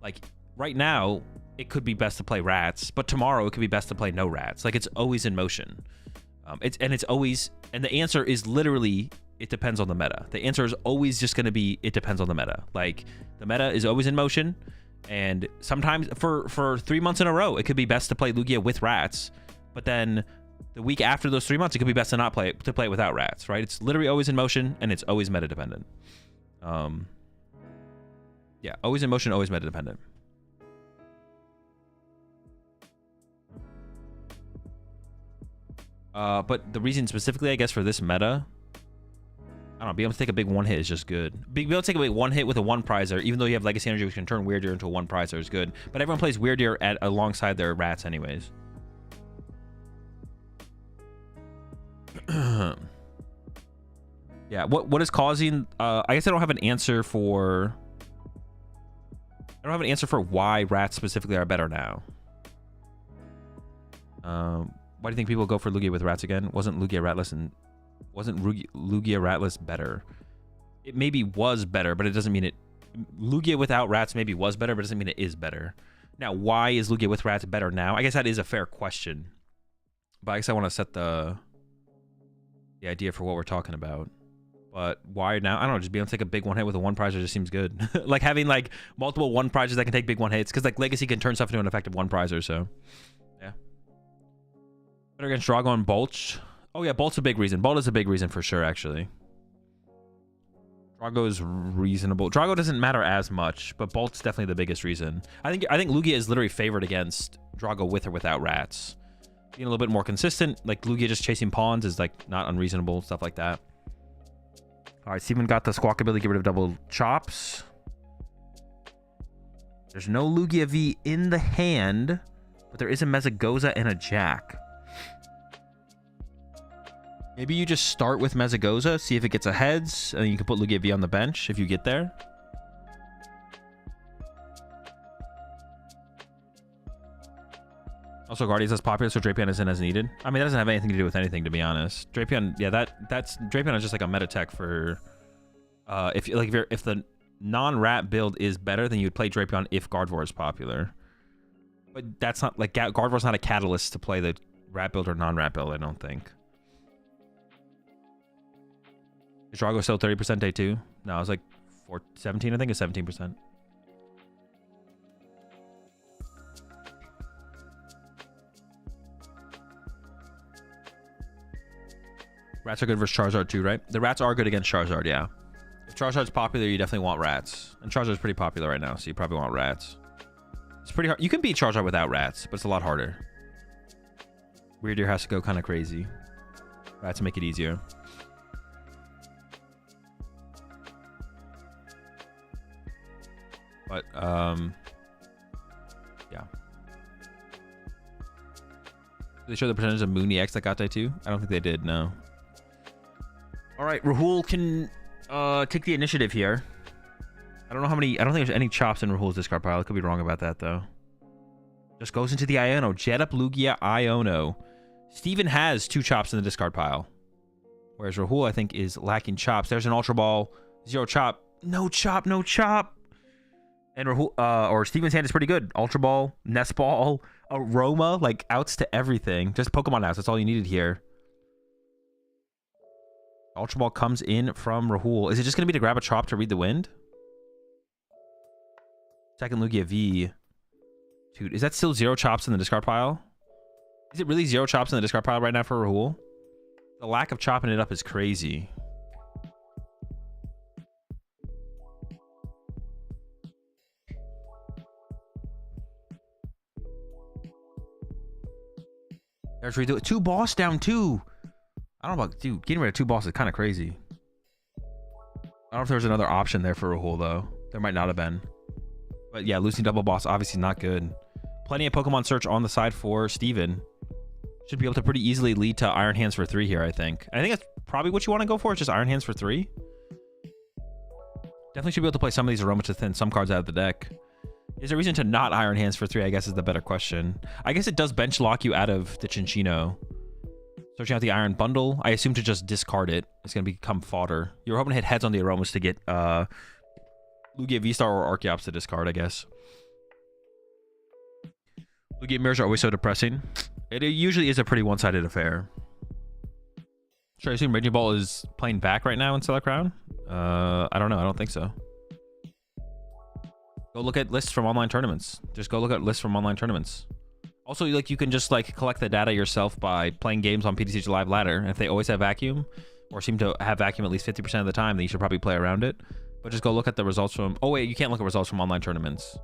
Like, right now, it could be best to play rats, but tomorrow it could be best to play no rats. Like, it's always in motion. It's always, and the answer is literally, it depends on the meta. The answer is always just going to be, it depends on the meta. Like, the meta is always in motion, and sometimes for 3 months in a row, it could be best to play Lugia with rats, but then the week after those 3 months, it could be best to not play it, to play it without rats, right? It's literally always in motion, and it's always meta dependent. Yeah, always in motion, always meta dependent. But the reason specifically, I guess, for this meta, I don't know, being able to take a big one hit is just good. Being able to take a big one hit with a 1-prizer, even though you have Legacy Energy, which can turn Weird Ear into a 1-prizer, is good. But everyone plays Weird Ear alongside their rats anyways. Yeah, what is causing... I guess I don't have an answer for... I don't have an answer for why rats specifically are better now. Why do you think people go for Lugia with rats again? Wasn't Lugia ratless and... Wasn't Lugia ratless better? It maybe was better, but it doesn't mean it... Lugia without rats maybe was better, but it doesn't mean it is better. Now, why is Lugia with rats better now? I guess that is a fair question. But I guess I want to set the idea for what we're talking about. But why now? I don't know, just being able to take a big one hit with a 1-prizer just seems good. Like having like multiple 1-prizers that can take big 1 hits, because like Legacy can turn stuff into an effective 1-prizer, so yeah. Better against Drago and Bolch. Oh yeah, Bolt's a big reason. Bolt is a big reason for sure, actually. Drago is reasonable. Drago doesn't matter as much, but Bolt's definitely the biggest reason. I think Lugia is literally favored against Drago with or without rats. Being a little bit more consistent, like Lugia just chasing pawns is like not unreasonable, stuff like that. All right, Steven got the squawk ability, get rid of double chops. There's no Lugia V in the hand, but there is a Mezagoza and a Jack. Maybe you just start with Mezagoza, see if it gets a heads, and you can put Lugia V on the bench if you get there. Also, Guardians is popular, so Drapion isn't as needed. I mean, that doesn't have anything to do with anything, to be honest. Drapion, yeah, Drapion is just like a meta tech for if the non-rat build is better, then you'd play Drapion if Gardevoir is popular. But that's not like Gardevoir's not a catalyst to play the rat build or non-rat build, I don't think. Is Drago still 30% day 2? No, it was like 17, I think it's 17%. Rats are good versus Charizard too, right? The rats are good against Charizard, yeah. If Charizard's popular, you definitely want rats. And Charizard's pretty popular right now, so you probably want rats. It's pretty hard. You can beat Charizard without rats, but it's a lot harder. Weirdeer has to go kind of crazy. Rats make it easier. But, yeah. Did they show the percentage of Mooney X that got day 2? I don't think they did, no. All right, Rahul can take the initiative here. I don't know how many... I don't think there's any chops in Rahul's discard pile. I could be wrong about that, though. Just goes into the Iono. Jet up Lugia, Iono. Steven has 2 chops in the discard pile. Whereas Rahul, I think, is lacking chops. There's an Ultra Ball. 0 chop. No chop, no chop. And Rahul, or Steven's hand is pretty good. Ultra Ball, Nest Ball, Aroma, like outs to everything. Just Pokemon outs. That's all you needed here. Ultra Ball comes in from Rahul. Is it just going to be to grab a chop to read the wind? Second Lugia V. Dude, is that still 0 chops in the discard pile? Is it really 0 chops in the discard pile right now for Rahul? The lack of chopping it up is crazy. There's redo it. 2 boss down 2. I don't know about, dude, getting rid of 2 bosses is kind of crazy. I don't know if there's another option there for Rahul, though. There might not have been. But yeah, losing double boss, obviously not good. Plenty of Pokemon search on the side for Steven. Should be able to pretty easily lead to Iron Hands for 3 here, I think. I think that's probably what you want to go for, is just Iron Hands for 3. Definitely should be able to play some of these Aroma to thin some cards out of the deck. Is there a reason to not Iron Hands for 3, I guess, is the better question. I guess it does bench lock you out of the Chinchino. Searching out the Iron Bundle, I assume to just discard it. It's going to become fodder. You're hoping to hit heads on the Aromas to get Lugia V-Star or Archeops to discard, I guess. Lugia mirrors are always so depressing. It usually is a pretty one-sided affair. Should I assume Raging Ball is playing back right now in Stellar Crown? I don't know. I don't think so. Go look at lists from online tournaments. Just go look at lists from online tournaments. Also, like, you can just like collect the data yourself by playing games on PTCG Live Ladder. And if they always have vacuum, or seem to have vacuum at least 50% of the time, then you should probably play around it. But just go look at the results from... Oh, wait, you can't look at results from online tournaments.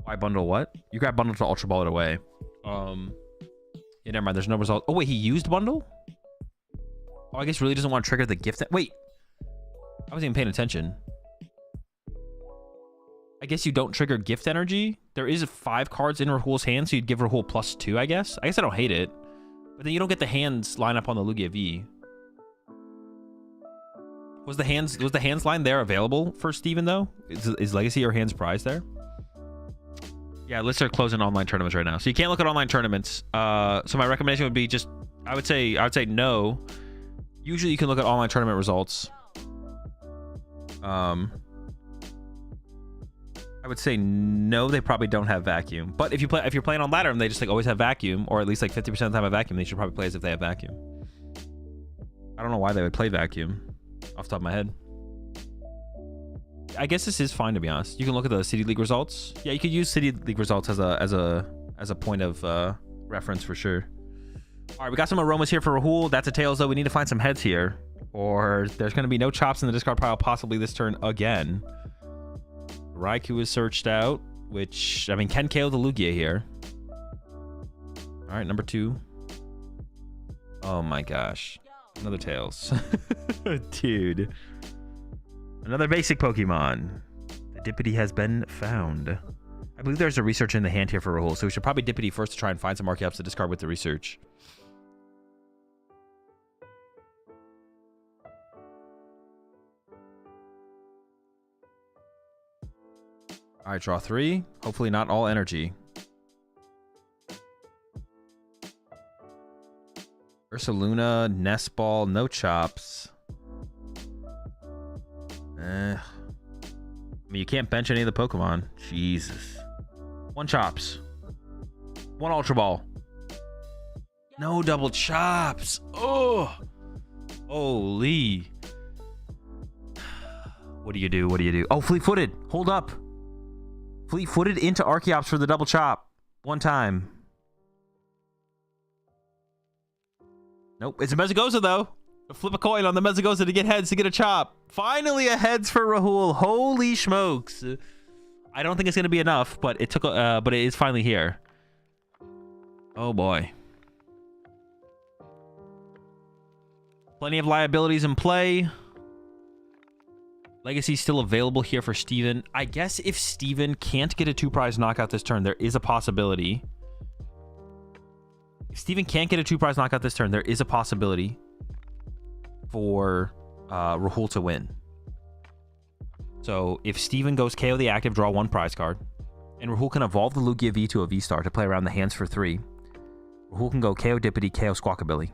Why bundle what? You grab bundle to Ultra Ball it away. Yeah, never mind. There's no result. Oh, wait, he used bundle? Oh, I guess really doesn't want to trigger the gift... Wait. I wasn't even paying attention. I guess you don't trigger gift energy. There is 5 cards in Rahul's hand, so you'd give Rahul +2, I guess. I guess I don't hate it. But then you don't get the hands line up on the Lugia V. Was the hands line there available for Steven, though? Is Legacy or hands prize there? Yeah, lists are closing online tournaments right now. So you can't look at online tournaments. So my recommendation would be just... I would say no. Usually you can look at online tournament results. I would say no, they probably don't have vacuum. But if you're playing on ladder and they just like always have vacuum, or at least like 50% of the time have vacuum, they should probably play as if they have vacuum. I don't know why they would play vacuum off the top of my head. I guess this is fine, to be honest. You can look at the City League results. Yeah, you could use City League results as a point of reference for sure. All right, we got some Aromas here for Rahul. That's a tails, though. We need to find some heads here, or there's going to be no chops in the discard pile possibly this turn again. Raikou is searched out, which, I mean, can KO the Lugia here. All right, number 2. Oh my gosh. Another tails. Dude. Another basic Pokemon. The Dippity has been found. I believe there's a research in the hand here for Rahul, so we should probably Dippity first to try and find some Archeops to discard with the research. All right, draw 3. Hopefully not all energy. Ursaluna, Nest Ball, no chops. I mean, you can't bench any of the Pokemon. Jesus. 1 chops. 1 Ultra Ball. No double chops. Oh. Holy. What do you do? What do you do? Oh, Fleet-Footed. Hold up. Fleet-Footed into Archeops for the double chop. 1 time. Nope. It's a Mesagoza, though. Flip a coin on the Mezagoza to get heads to get a chop. Finally a heads for Rahul. Holy smokes. I don't think it's gonna be enough, but it took but it is finally here. Oh boy. Plenty of liabilities in play. Legacy still available here for Steven. I guess if Steven can't get a 2-prize knockout this turn, there is a possibility. If Steven can't get a 2-prize knockout this turn, there is a possibility for Rahul to win. So if Steven goes KO the active, draw 1 prize card, and Rahul can evolve the Lugia V to a V-Star to play around the hands for 3, Rahul can go KO Dippity, KO Squawkabilly.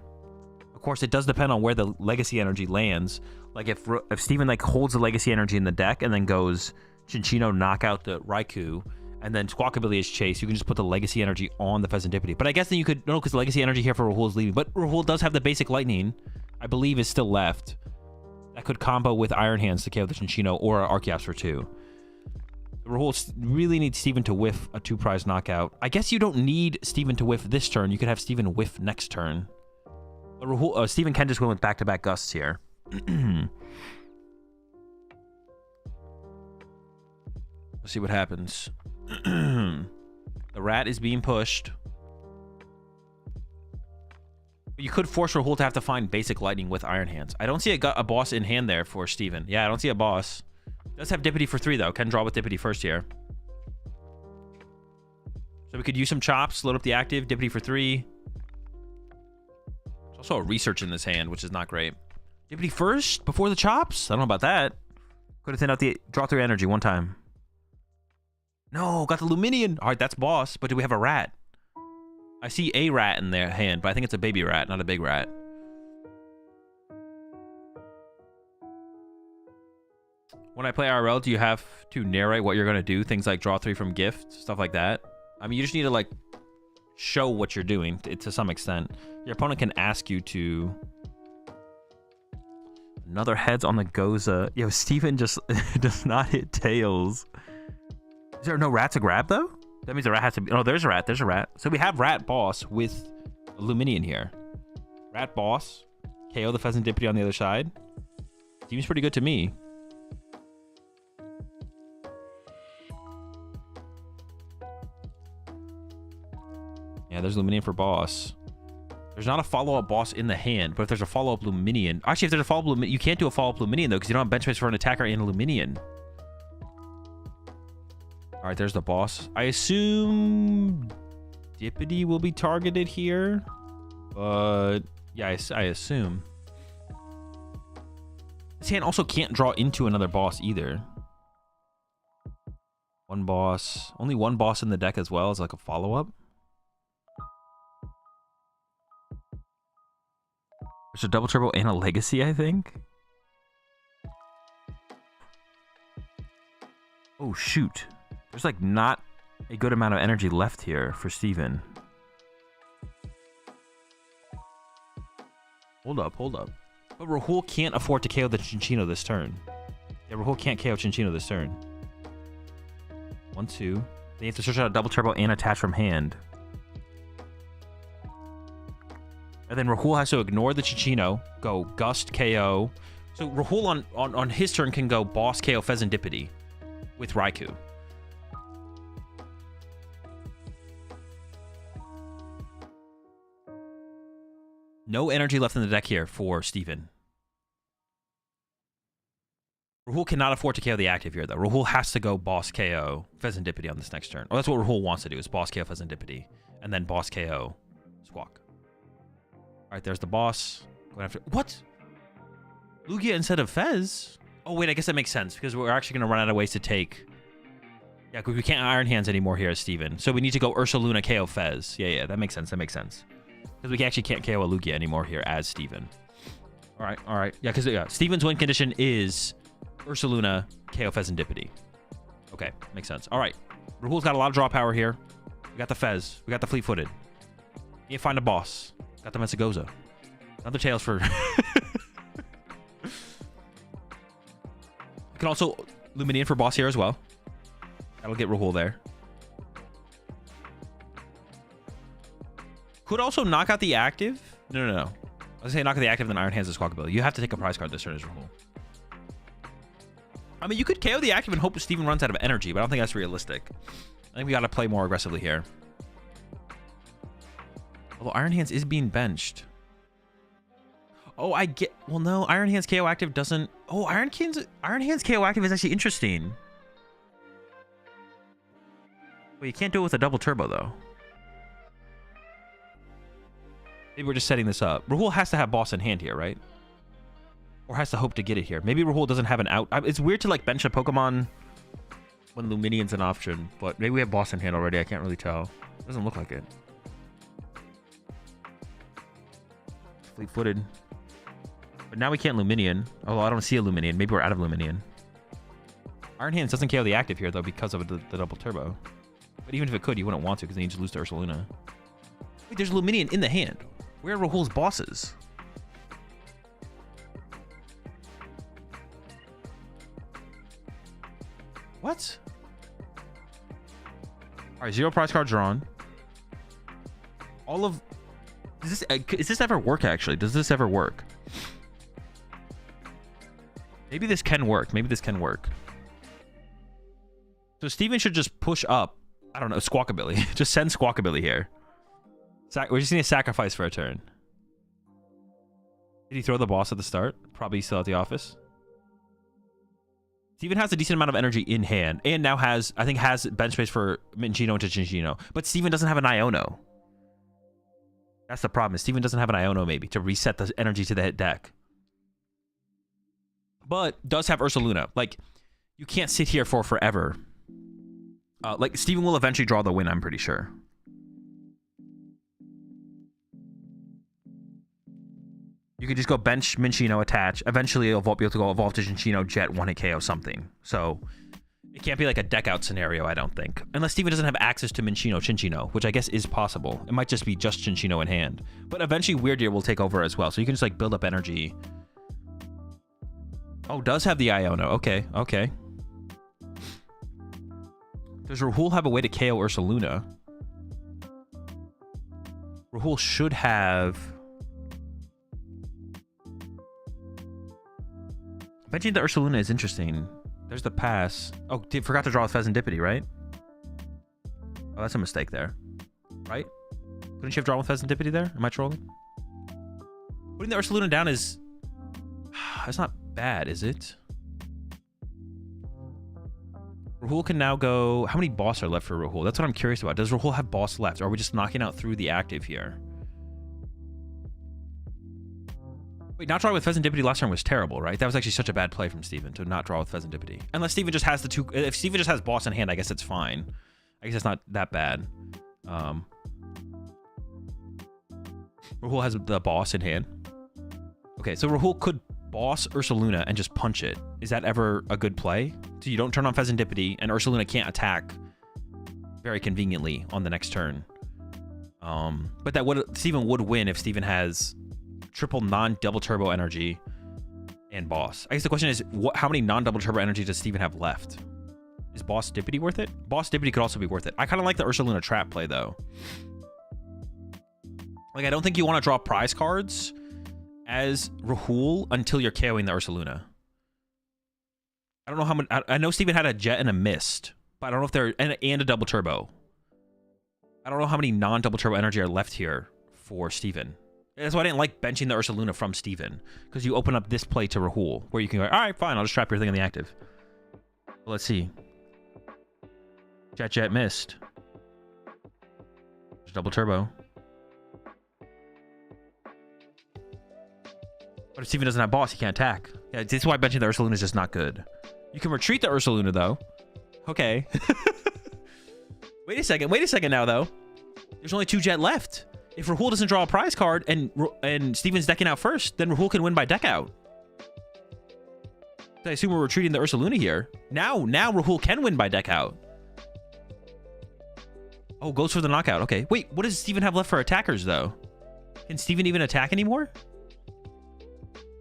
Of course, it does depend on where the Legacy Energy lands. Like if Steven like holds the Legacy Energy in the deck and then goes Chinchino, knock out the Raikou, and then Squawkabilly is chased, you can just put the Legacy Energy on the Pheasantipity. But I guess then you could, no, because the Legacy Energy here for Rahul is leaving. But Rahul does have the basic Lightning, I believe, is still left. That could combo with Iron Hands to KO the Chinchino or Archeops for 2. Rahul really needs Steven to whiff a 2-prize knockout. I guess you don't need Steven to whiff this turn. You could have Steven whiff next turn. But Rahul, Steven can just win with back-to-back gusts here. Let's see what happens. The rat is being pushed. You could force Rahul to have to find basic Lightning with Iron Hands. I don't see a boss in hand there for Steven. Yeah, I don't see a boss. Does have Dippity for 3, though. Can draw with Dippity first here. So we could use some chops, load up the active, Dippity for 3. There's also a research in this hand, which is not great. Dippity first before the chops? I don't know about that. Could have thinned out the draw 3 energy one time. No, got the Luminion. All right, that's boss. But do we have a rat? I see a rat in their hand, but I think it's a baby rat, not a big rat. When I play IRL, do you have to narrate what you're going to do? Things like draw 3 from gift, stuff like that. I mean, you just need to, like, show what you're doing to some extent. Your opponent can ask you to... Another heads on the Goza. Yo, Steven just does not hit tails. Is there no rat to grab, though? That means the rat has to be... Oh, there's a rat. There's a rat. So we have rat boss with Luminion here. Rat boss. KO the Pheasantipity on the other side. Seems pretty good to me. Yeah, there's Luminion for boss. There's not a follow-up boss in the hand, but if there's a follow-up Luminion... Actually, if there's a follow-up Luminion... You can't do a follow-up Luminion, though, because you don't have bench space for an attacker and a Luminion. All right, there's the boss. I assume Dippity will be targeted here. But yeah, I assume. This hand also can't draw into another boss either. One boss. Only one boss in the deck as well as like a follow-up. There's a double turbo and a legacy, I think. Oh, shoot. There's like not a good amount of energy left here for Steven. Hold up, hold up. But Rahul can't afford to KO the Chinchino this turn. Yeah, Rahul can't KO Chinchino this turn. 1, 2. They have to search out a double turbo and attach from hand. And then Rahul has to ignore the Chinchino, go Gust KO. So Rahul on his turn can go Boss KO Pheasantipity with Raikou. No energy left in the deck here for Steven. Rahul cannot afford to KO the active here, though. Rahul has to go Boss KO Pheasantipity on this next turn. Oh, that's what Rahul wants to do, is Boss KO Pheasantipity. And then Boss KO Squawk. All right, there's the boss. Going after... What? Lugia instead of Fez? Oh, wait, I guess that makes sense, because we're actually going to run out of ways to take... Yeah, because we can't Iron Hands anymore here as Steven. So we need to go Ursaluna KO Fez. Yeah, that makes sense. That makes sense. Because we actually can't KO a Lugia anymore here as Steven. All right. Yeah, because Steven's win condition is Ursaluna KO Pheasantipity. Okay, makes sense. All right. Rahul's got a lot of draw power here. We got the Fez. We got the Fleet-Footed. Need to find a boss. Got the Metsugoza. Another Tails for... We can also Luminion for boss here as well. That'll get Rahul there. Could also knock out the active. No. I was saying knock the active, then Iron Hands the Squawkabilly. You have to take a prize card this turn as Rahul. I mean, you could KO the active and hope Steven runs out of energy, but I don't think that's realistic. I think we got to play more aggressively here. Although Iron Hands is being benched. Oh, I get... Well, no. Iron Hands KO active doesn't... Oh, Iron Hands KO active is actually interesting. Well, you can't do it with a double turbo, though. Maybe we're just setting this up. Rahul has to have boss in hand here, right? Or has to hope to get it here. Maybe Rahul doesn't have an out. It's weird to, like, bench a Pokemon when Luminion's an option. But maybe we have boss in hand already. I can't really tell. Doesn't look like it. Fleet-footed. But now we can't Luminion. Although I don't see a Luminion. Maybe we're out of Luminion. Iron Hands doesn't KO the active here, though, because of the double turbo. But even if it could, you wouldn't want to, because then you just lose to Ursaluna. Wait, there's Luminion in the hand. Where are Rahul's bosses? What? Alright, 0 prize cards drawn. All of... Does this ever work, actually? Does this ever work? Maybe this can work. Maybe this can work. So Steven should just push up. I don't know, Squawkabilly. Just send Squawkabilly here. We just need a sacrifice for a turn. Did he throw the boss at the start? Probably still at the office. Steven has a decent amount of energy in hand. And now has, I think, has bench space for Minchino into Chinchino. But Steven doesn't have an Iono. That's the problem. Steven doesn't have an Iono, maybe, to reset the energy to the deck. But does have Ursaluna. Like, you can't sit here for forever. Like, Steven will eventually draw the win, I'm pretty sure. You could just go bench, Minchino, attach. Eventually, you'll be able to go evolve to Chinchino, Jet, 1-hit KO something. So, it can't be like a deck out scenario, I don't think. Unless Steven doesn't have access to Minchino, Chinchino, which I guess is possible. It might just be just Chinchino in hand. But eventually, Weird Ear will take over as well. So you can just like build up energy. Oh, does have the Iono. Okay, okay. Does Rahul have a way to KO Ursaluna? Rahul should have... Benching the Ursaluna is interesting. There's the pass. Oh, forgot to draw with Pheasantipity, right? Oh, that's a mistake there. Right? Couldn't you have drawn with Pheasantipity there? Am I trolling? Putting the Ursaluna down is... That's not bad, is it? Rahul can now go... How many boss are left for Rahul? That's what I'm curious about. Does Rahul have boss left? Or are we just knocking out through the active here? Wait, not drawing with Pheasantipity last turn was terrible, right? That was actually such a bad play from Steven to not draw with Pheasantipity. Unless Steven just has the two... If Steven just has boss in hand, I guess it's fine. I guess it's not that bad. Rahul has the boss in hand. Okay, so Rahul could boss Ursaluna and just punch it. Is that ever a good play? So you don't turn on Pheasantipity, and Ursaluna can't attack very conveniently on the next turn. But that would... Steven would win if Steven has... triple non-double turbo energy and boss. I guess the question is, how many non-double turbo energy does Steven have left? Is Boss Dippity worth it? Boss Dippity could also be worth it. I kind of like the Ursaluna trap play, though. Like, I don't think you want to draw prize cards as Rahul until you're KOing the Ursaluna. I don't know how much... I know Steven had a Jet and a Mist, but I don't know if they're... And a double turbo. I don't know how many non-double turbo energy are left here for Steven. That's why I didn't like benching the Ursaluna from Steven. Because you open up this play to Rahul, where you can go, alright, fine, I'll just trap your thing in the active. Well, let's see. Jet missed. Double turbo. But if Steven doesn't have boss, he can't attack. Yeah, this is why benching the Ursaluna is just not good. You can retreat the Ursaluna, though. Okay. Wait a second now, though. There's only 2 Jet left. If Rahul doesn't draw a prize card and Steven's decking out first, then Rahul can win by deck out. I assume we're retreating the Ursaluna here. Now Rahul can win by deck out. Oh, goes for the knockout. Okay. Wait, what does Steven have left for attackers, though? Can Steven even attack anymore?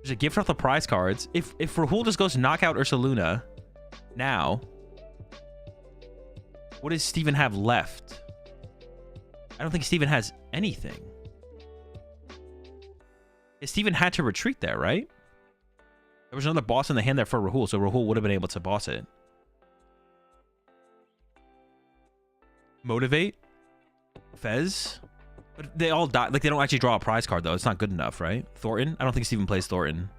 There's a gift off the prize cards. If Rahul just goes to knock out Ursaluna now, what does Steven have left? I don't think Steven has anything. Steven had to retreat there, right? There was another boss in the hand there for Rahul, so Rahul would have been able to boss it. Motivate. Fez. But they all die. Like, they don't actually draw a prize card, though. It's not good enough, right? Thornton? I don't think Steven plays Thornton.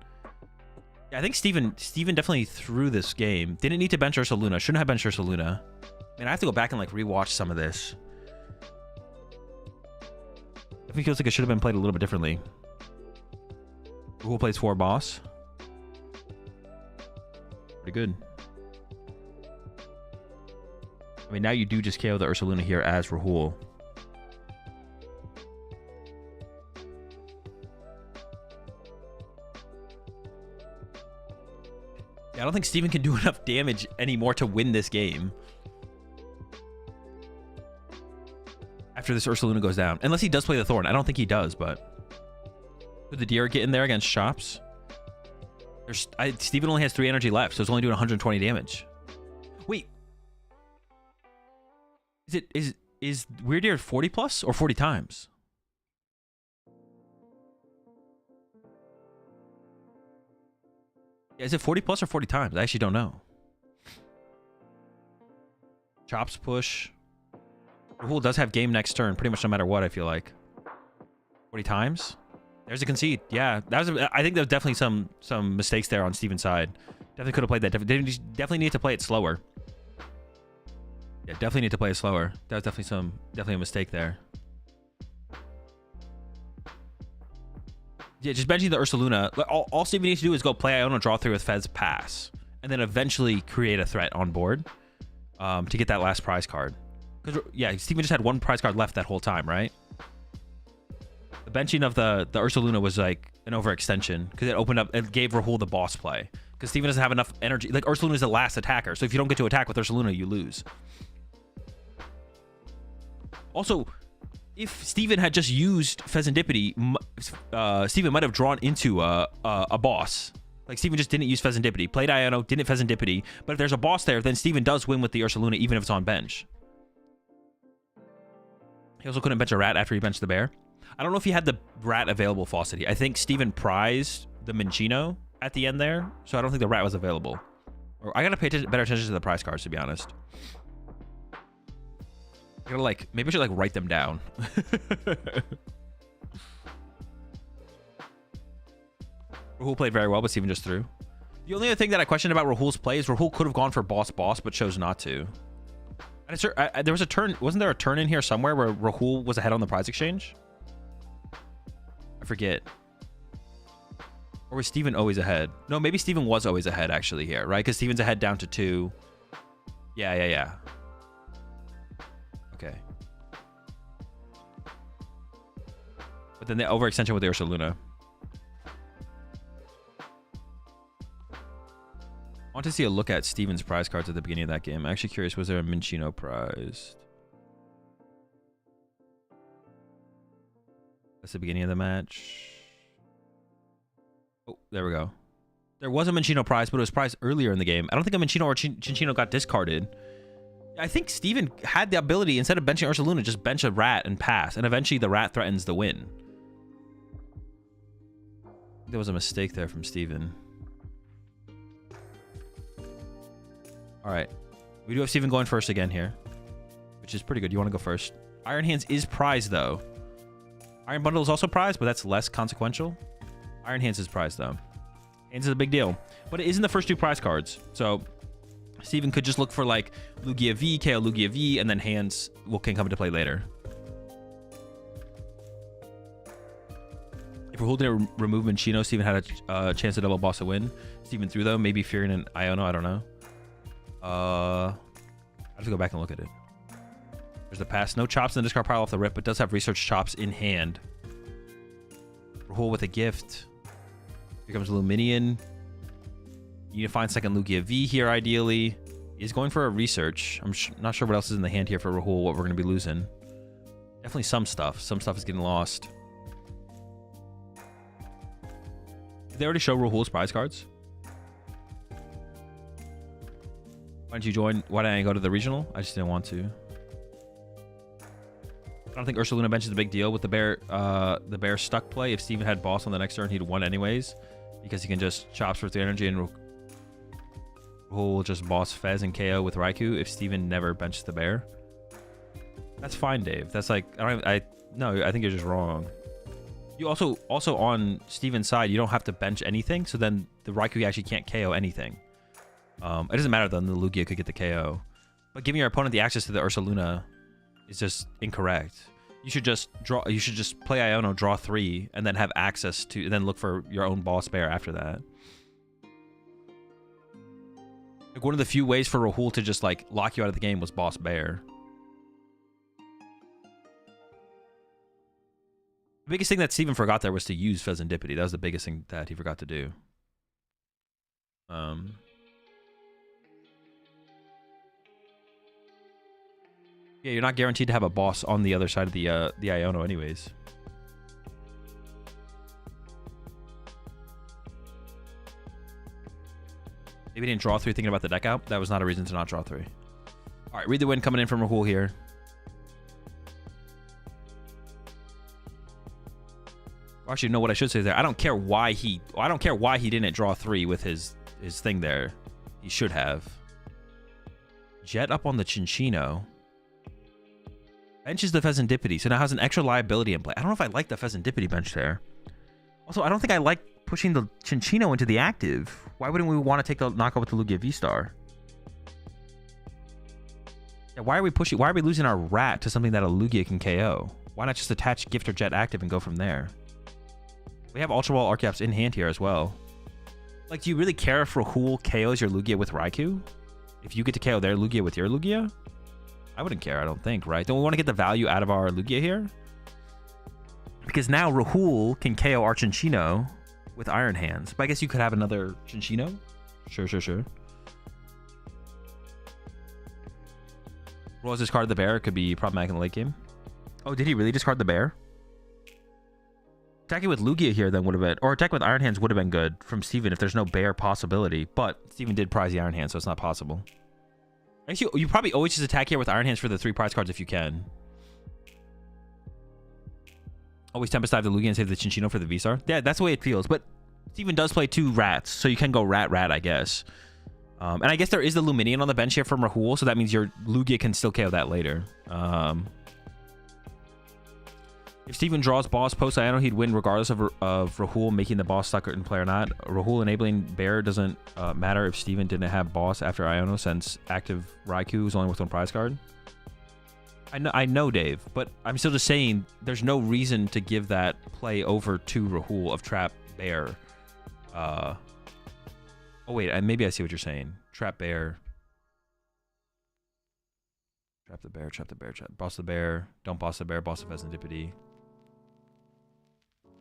Yeah, I think Steven definitely threw this game. Didn't need to bench Ursaluna. Shouldn't have benched Ursaluna. Man, I have to go back and, like, rewatch some of this. I think it feels like it should have been played a little bit differently. Rahul plays 4 boss. Pretty good. I mean, now you do just KO the Ursaluna here as Rahul. Yeah, I don't think Steven can do enough damage anymore to win this game. After this Ursaluna goes down. Unless he does play the Thorn. I don't think he does, but... Could the Deer get in there against Chops? Steven only has 3 energy left, so it's only doing 120 damage. Wait. Is Weird Deer 40 plus or 40 times? Yeah, is it 40 plus or 40 times? I actually don't know. Chops push. Rahul does have game next turn, pretty much no matter what, I feel like. 40 times? There's a concede. Yeah, I think there's definitely some mistakes there on Steven's side. Definitely could have played that. Definitely need to play it slower. Yeah, definitely need to play it slower. That was definitely a mistake there. Yeah, just benching the Ursaluna. All Steven needs to do is go play Iona, draw 3 with Fez, pass, and then eventually create a threat on board to get that last prize card. Because yeah, Steven just had 1 prize card left that whole time, right? The benching of the Ursaluna was like an overextension because it gave Rahul the boss play. Because Steven doesn't have enough energy. Like, Ursaluna is the last attacker, so if you don't get to attack with Ursaluna, you lose. Also, if Steven had just used Pheasantipity, Steven might have drawn into a boss. Like, Steven just didn't use Pheasantipity. Played Iono, didn't Pheasantipity. But if there's a boss there, then Steven does win with the Ursaluna, even if it's on bench. He also couldn't bench a rat after he benched the bear. I don't know if he had the rat available Fawcett. I think Steven prized the Minccino at the end there, so I don't think the rat was available. Or I gotta pay better attention to the prize cards, to be honest. I gotta, like, maybe I should, like, write them down. Rahul played very well, but Steven just threw. The only other thing that I questioned about Rahul's play is Rahul could have gone for boss, but chose not to. And there was a turn. Wasn't there a turn in here somewhere where Rahul was ahead on the prize exchange? I forget. Or was Steven always ahead? No, maybe Steven was always ahead, actually, here, right? Because Steven's ahead down to 2. Yeah. Okay. But then the overextension with the Ursaluna. I want to see a look at Steven's prize cards at the beginning of that game. I'm actually curious, was there a Minccino prize? That's the beginning of the match. Oh, there we go. There was a Minccino prize, but it was prized earlier in the game. I don't think a Minccino or Cinccino got discarded. I think Steven had the ability, instead of benching Ursaluna, just bench a rat and pass, and eventually the rat threatens the win. There was a mistake there from Steven. Alright. We do have Steven going first again here, which is pretty good. You want to go first. Iron Hands is prized, though. Iron Bundle is also prized, but that's less consequential. Iron Hands is prized, though. Hands is a big deal. But it isn't the first 2 prize cards, so Steven could just look for, like, Lugia V, KO Lugia V, and then Hands can come into play later. If Rahul didn't remove Minccino, Steven had a chance to double boss a win. Steven threw, though. Maybe fearing an Iono, I don't know. I have to go back and look at it. There's the pass. No chops in the discard pile off the rip, but does have research chops in hand. Rahul with a gift. Here comes a little minion. You need to find second Lugia V here, ideally. He's going for a research. I'm not sure what else is in the hand here for Rahul, what we're going to be losing. Definitely some stuff. Some stuff is getting lost. Did they already show Rahul's prize cards? Why didn't you join? Why didn't I go to the regional? I just didn't want to. I don't think Ursaluna bench is a big deal with the bear stuck play. If Steven had boss on the next turn, he'd won anyways, because he can just chop for 3 energy and Rahul will just boss Fez and KO with Raikou if Steven never benches the bear. That's fine, Dave. That's like no, I think you're just wrong. You also on Steven's side, you don't have to bench anything, so then the Raikou actually can't KO anything. It doesn't matter then the Lugia could get the KO. But giving your opponent the access to the Ursaluna is just incorrect. You should just play Iono, draw 3, and then have access to, and then look for your own boss bear after that. Like one of the few ways for Rahul to just like lock you out of the game was boss bear. The biggest thing that Steven forgot there was to use Fezandipity. That was the biggest thing that he forgot to do. Yeah, you're not guaranteed to have a boss on the other side of the Iono anyways. Maybe he didn't draw 3 thinking about the deck out. That was not a reason to not draw 3. All right, read the win coming in from Rahul here. Actually, no, what I should say there, I don't care why he didn't draw 3 with his thing there. He should have. Jet up on the Chinchino. Benches the Fezandipity, so now has an extra liability in play. I don't know if I like the Fezandipity bench there. Also, I don't think I like pushing the Chinchino into the active. Why wouldn't we want to take the knockout with the Lugia V-Star? Yeah, why are we losing our rat to something that a Lugia can KO? Why not just attach Gift or Jet active and go from there? We have Ultra Ball Archeops in hand here as well. Like, do you really care if Rahul KOs your Lugia with Raikou? If you get to KO their Lugia with your Lugia? I wouldn't care, I don't think, right? Don't we want to get the value out of our Lugia here? Because now Rahul can KO our Chinchino with Iron Hands. But I guess you could have another Chinchino. Sure. Royals discard the bear. Could be problematic in the late game. Oh, did he really discard the bear? Attacking with Lugia here then would have been... Or attacking with Iron Hands would have been good from Steven if there's no bear possibility. But Steven did prize the Iron Hands, so it's not possible. Actually, you probably always just attack here with Iron Hands for the 3 prize cards if you can. Always Tempest Dive the Lugia and save the Chinchino for the V-Star. Yeah, that's the way it feels. But Steven does play 2 rats, so you can go rat, I guess. And I guess there is the Luminion on the bench here from Rahul, so that means your Lugia can still KO that later. If Steven draws boss post Iono, he'd win regardless of Rahul making the boss stuck in play or not. Rahul enabling bear doesn't matter if Steven didn't have boss after Iono, since active Raikou is only worth 1 prize card. I know, Dave, but I'm still just saying there's no reason to give that play over to Rahul of Trap Bear. Oh wait, maybe I see what you're saying. Trap Bear. Trap the bear, boss the bear, don't boss the bear, boss the Fezandipity.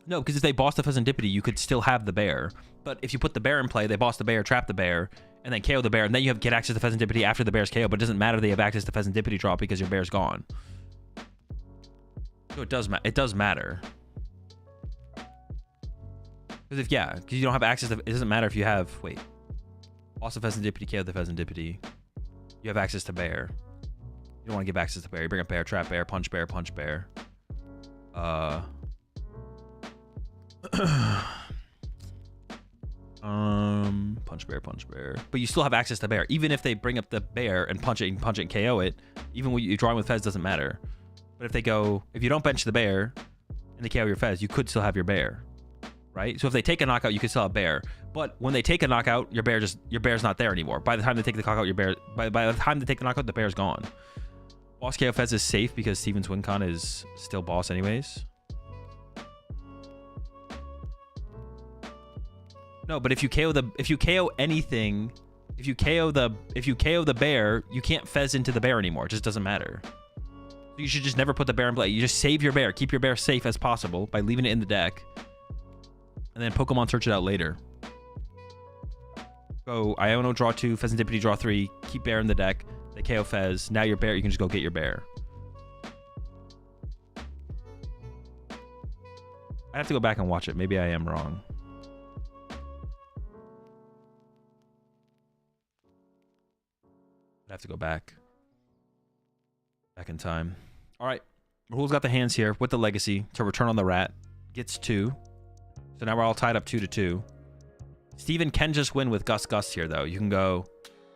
No, because if they boss the Fezandipity, you could still have the bear. But if you put the bear in play, they boss the bear, trap the bear, and then KO the bear, and then you get access to Fezandipity after the bear's KO, but it doesn't matter they have access to Fezandipity drop because your bear's gone. So it does matter. Because because you don't have access to, it doesn't matter if you have, boss the Fezandipity, KO the Fezandipity, you have access to bear. You don't want to give access to bear. You bring up bear, trap bear, punch bear, punch bear. Punch bear. But you still have access to bear. Even if they bring up the bear and punch it and KO it, even when you're drawing with Fez doesn't matter. But if you don't bench the bear and they KO your Fez, you could still have your bear. Right? So if they take a knockout, you could still have bear. But when they take a knockout, your bear's not there anymore. By the time they take the knockout, by the time they take the knockout, the bear's gone. Boss KO Fez is safe because Steven's win con is still boss anyways. No, but if you KO the bear, you can't Fez into the bear anymore. It just doesn't matter. You should just never put the bear in play. You just save your bear. Keep your bear safe as possible by leaving it in the deck. And then Pokemon search it out later. Go Iono, draw 2, Fezandipity, draw 3, keep bear in the deck. They KO Fez. Now your bear, you can just go get your bear. I have to go back and watch it. Maybe I am wrong. I have to go back in time. All right. Rahul's got the hands here with the legacy to return on the rat. Gets 2. So now we're all tied up 2-2. Steven can just win with Gus here, though. You can go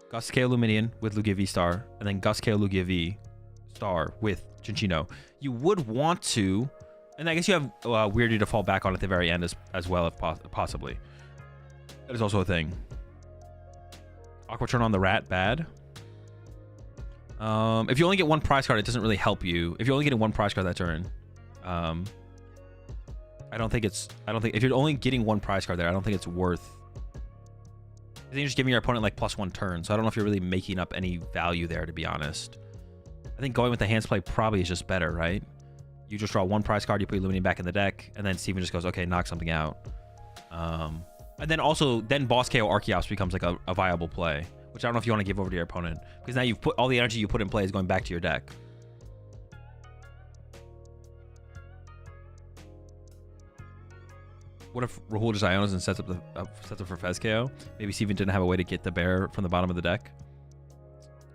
Gus KO Luminion with Lugia V-Star, and then Gus KO Lugia V-Star with Chinchino. You would want to, and I guess you have Weirdy to fall back on at the very end as well, if possibly. That is also a thing. Aqua turn on the rat, bad. If you only get 1 prize card, it doesn't really help you. If you're only getting 1 prize card that turn, I don't think if you're only getting 1 prize card there, I don't think it's worth. I think you're just giving your opponent like +1 turn, so I don't know if you're really making up any value there, to be honest. I think going with the hands play probably is just better, right? You just draw 1 prize card, you put Illuminate back in the deck, and then Steven just goes, okay, knock something out. And then also, then Boss KO Archeops becomes like a viable play, which I don't know if you want to give over to your opponent, because now you've put all the energy you put in play is going back to your deck. What if Rahul just Ionos and sets up for Fez KO? Maybe Steven didn't have a way to get the bear from the bottom of the deck.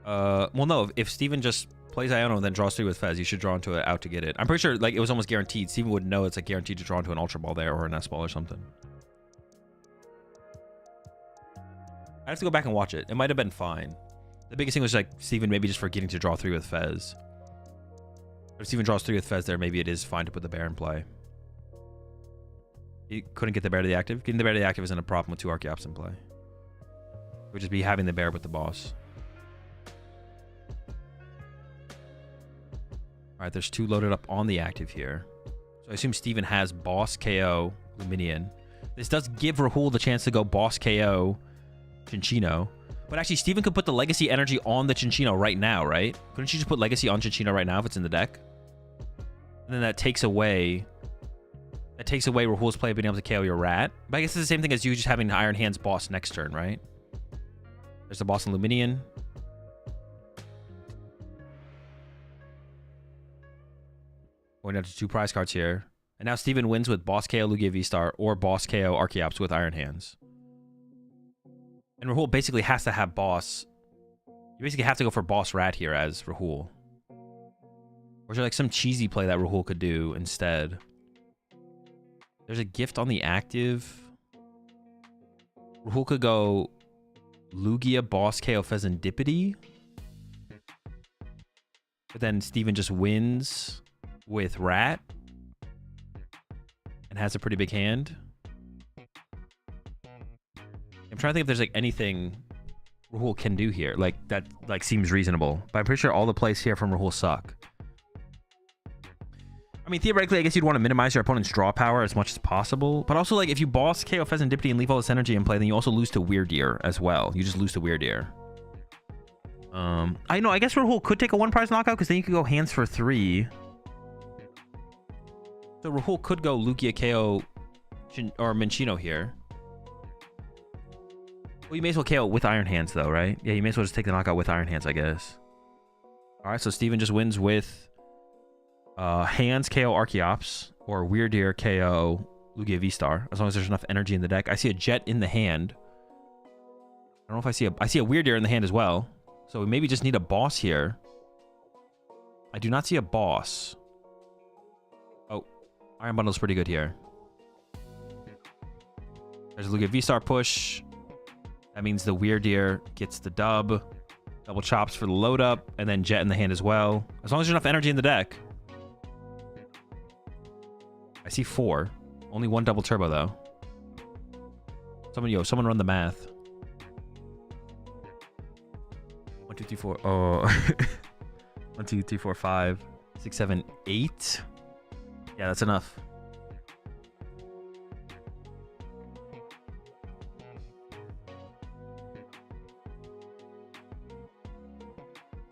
Well, no. If Steven just plays Iono and then draws 3 with Fez, you should draw into it out to get it. I'm pretty sure like it was almost guaranteed. Steven would know it's like guaranteed to draw into an Ultra Ball there or an S Ball or something. I have to go back and watch it. It might have been fine. The biggest thing was like Steven maybe just forgetting to draw 3 with Fez. If Steven draws 3 with Fez there, maybe it is fine to put the bear in play. He couldn't get the bear to the active. Getting the bear to the active isn't a problem with 2 Archeops in play. It would just be having the bear with the boss. Alright, there's 2 loaded up on the active here. So I assume Steven has Boss KO Luminion. This does give Rahul the chance to go Boss KO Chinchino. But actually, Steven could put the Legacy energy on the Chinchino right now, right? Couldn't you just put Legacy on Chinchino right now if it's in the deck? And then that takes away Rahul's play of being able to KO your rat. But I guess it's the same thing as you just having Iron Hands boss next turn, right? There's the boss in Luminion. Going down to 2 prize cards here. And now Steven wins with Boss KO Lugia V-Star or Boss KO Archeops with Iron Hands. And Rahul basically has to have boss. You basically have to go for boss rat here as Rahul. Or is there like some cheesy play that Rahul could do instead? There's a gift on the active. Rahul could go Lugia, Boss KO, Pheasantipity. But then Steven just wins with Rat. And has a pretty big hand. I'm trying to think if there's like anything Rahul can do here. Like that like seems reasonable. But I'm pretty sure all the plays here from Rahul suck. I mean, theoretically, I guess you'd want to minimize your opponent's draw power as much as possible. But also, like, if you boss KO Pheasantipity and leave all this energy in play, then you also lose to Weird Ear as well. You just lose to Weird Ear. I know, I guess Rahul could take a 1 prize knockout because then you could go hands for 3. So Rahul could go Lugia KO or Minchino here. Well, you may as well KO with Iron Hands, though, right? Yeah, you may as well just take the knockout with Iron Hands, I guess. All right, so Steven just wins with Hands KO Archeops or Weird Ear KO Lugia V-Star, as long as there's enough energy in the deck. I see a Jet in the hand. I don't know if I see a Weird Ear in the hand as well. So we maybe just need a boss here. I do not see a boss. Oh, Iron Bundle's pretty good here. There's a Lugia V-Star push. That means the Weird Ear gets the dub. Double chops for the load up, and then Jet in the hand as well. As long as there's enough energy in the deck. I see 4. Only 1 double turbo though. Someone run the math. 1, 2, 3, 4. Oh. 1, 2, 3, 4, 5, 6, 7, 8. Yeah, that's enough.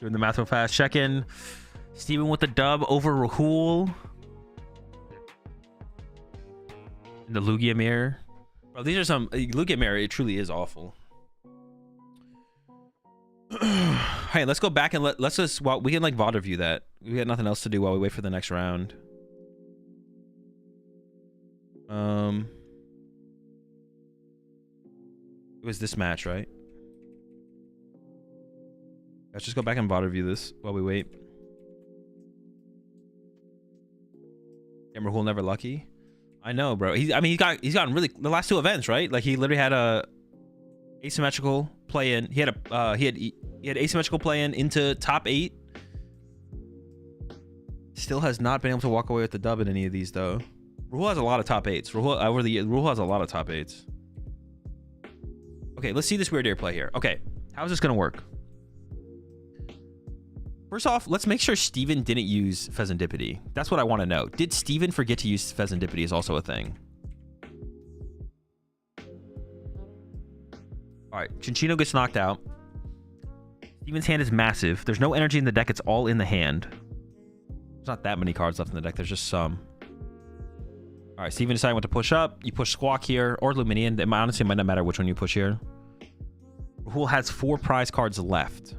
Doing the math real fast. Check in. Steven with the dub over Rahul. In the Lugia mirror. Bro, these are some... Lugia mirror, it truly is awful. Hey, let's go back and let's just... Well, we can like VOD review that. We got nothing else to do while we wait for the next round. It was this match, right? Let's just go back and VOD review this while we wait. Rahul never lucky. I know, bro. He's gotten really the last 2 events, right? Like he literally had a asymmetrical play in. He had asymmetrical play in into top 8. Still has not been able to walk away with the dub in any of these though. Rahul has a lot of top 8s. Rahul has a lot of top 8s. Okay, let's see this weird air play here. Okay, how is this gonna work? First off, let's make sure Steven didn't use Pheasantipity. That's what I want to know. Did Steven forget to use Pheasantipity is also a thing. All right, Chinchino gets knocked out. Steven's hand is massive. There's no energy in the deck. It's all in the hand. There's not that many cards left in the deck. There's just some. All right, Steven decided what to push up. You push Squawk here or Luminion. Honestly, it might not matter which one you push here. Rahul has 4 prize cards left.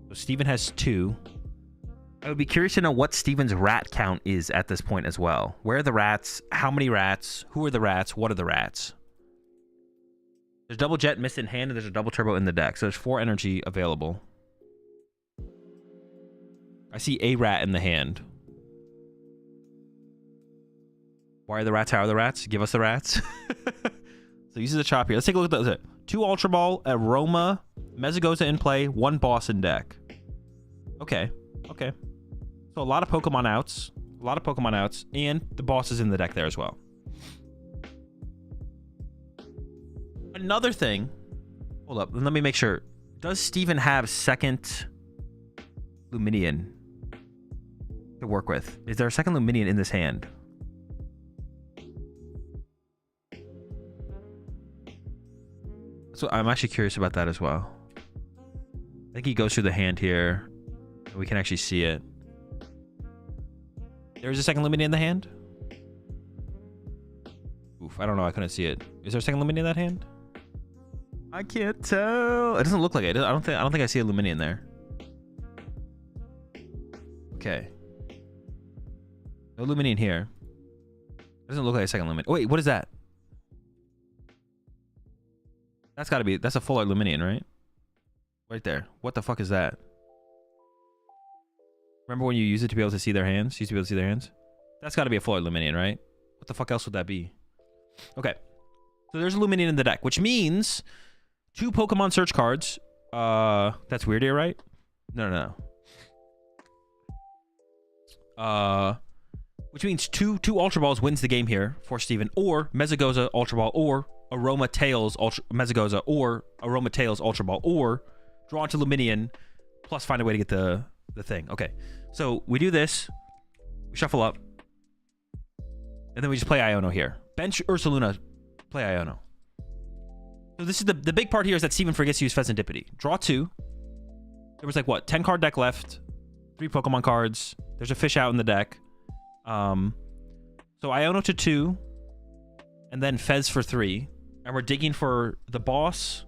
So Steven has 2. I would be curious to know what Steven's rat count is at this point as well. Where are the rats? How many rats? Who are the rats? What are the rats? There's double jet mist in hand and there's a double turbo in the deck. So there's 4 energy available. I see a rat in the hand. Why are the rats? How are the rats? Give us the rats. So uses a chop here. Let's take a look at those. 2 Ultra Ball, Aroma, Mezagoza in play, 1 boss in deck. Okay. Okay. So a lot of Pokemon outs. A lot of Pokemon outs. And the boss is in the deck there as well. Another thing. Hold up. Let me make sure. Does Steven have second Luminion to work with? Is there a second Luminion in this hand? So I'm actually curious about that as well. I think he goes through the hand here. We can actually see it. There's a second Luminion in the hand? Oof, I don't know. I couldn't see it. Is there a second Luminion in that hand? I can't tell. It doesn't look like it. I don't think I see a Luminion there. Okay. No Luminion here. It doesn't look like a second Luminion. Oh, wait, what is that? That's a full art Luminion, right? Right there. What the fuck is that? Remember when you use it to be able to see their hands? Used to be able to see their hands? That's got to be a full art Luminion, right? What the fuck else would that be? Okay. So there's a Luminion in the deck, which means 2 Pokemon search cards. That's weird here, right? No. Which means two Ultra Balls wins the game here for Steven, or Mezagoza Ultra Ball, or Aroma Tails Mezagoza, or Aroma Tails Ultra Ball, or draw into Luminion, plus find a way to get the thing. Okay, so we do this, we shuffle up, and then we just play Iono here. Bench Ursaluna, play Iono. So this is the big part here is that Steven forgets to use Pheasantipity. Draw 2. There was like, what, 10 card deck left, 3 Pokemon cards. There's a fish out in the deck. So Iono to 2, and then Fez for 3. And we're digging for the boss,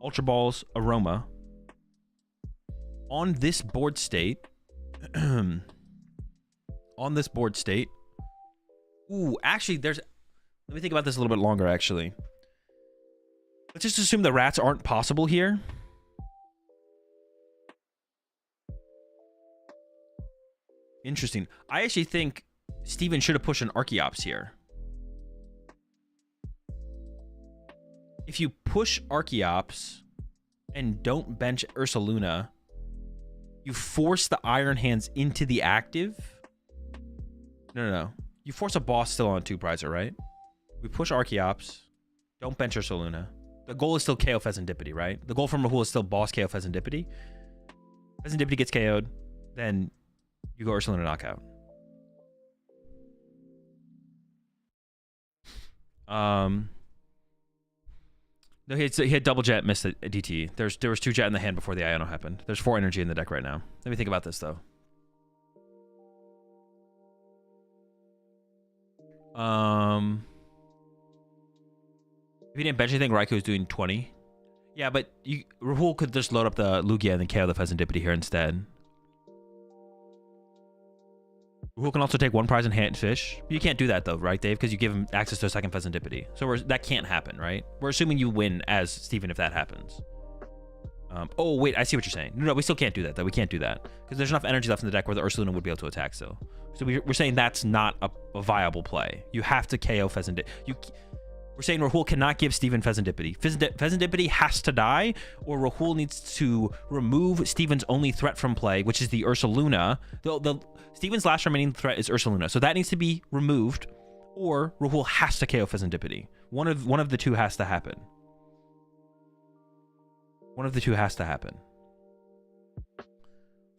Ultra Balls, Aroma. On this board state, ooh, actually, let me think about this a little bit longer, actually. Let's just assume the rats aren't possible here. Interesting. I actually think Steven should have pushed an Archeops here. If you push Archeops and don't bench Ursaluna, you force the Iron Hands into the active. No. You force a boss still on 2 Prizer, right? We push Archeops, don't bench Ursaluna. The goal is still KO Pheasantipity, right? The goal from Rahul is still boss KO Pheasantipity. Pheasantipity gets KO'd, then you go Ursaluna knockout. No, he had double jet, missed a DT. There was 2 jet in the hand before the Iono happened. There's 4 energy in the deck right now. Let me think about this though. If he didn't bench anything, Raikou was doing 20. Yeah, but Rahul could just load up the Lugia and then KO the Pheasantipity here instead. Rahul can also take 1 prize in hand fish. You can't do that though, right, Dave? Because you give him access to a second Pheasantipity. So that can't happen, right? We're assuming you win as Steven if that happens. Oh, wait, I see what you're saying. No, we still can't do that, though. We can't do that. Because there's enough energy left in the deck where the Ursaluna would be able to attack still. So we're saying that's not a viable play. You have to KO Pheasant. We're saying Rahul cannot give Steven Pheasantipity. Pheasantipity has to die, or Rahul needs to remove Steven's only threat from play, which is the Ursaluna. Steven's last remaining threat is Ursaluna, so that needs to be removed, or Rahul has to KO Pheasantipity. One of the two has to happen. One of the two has to happen.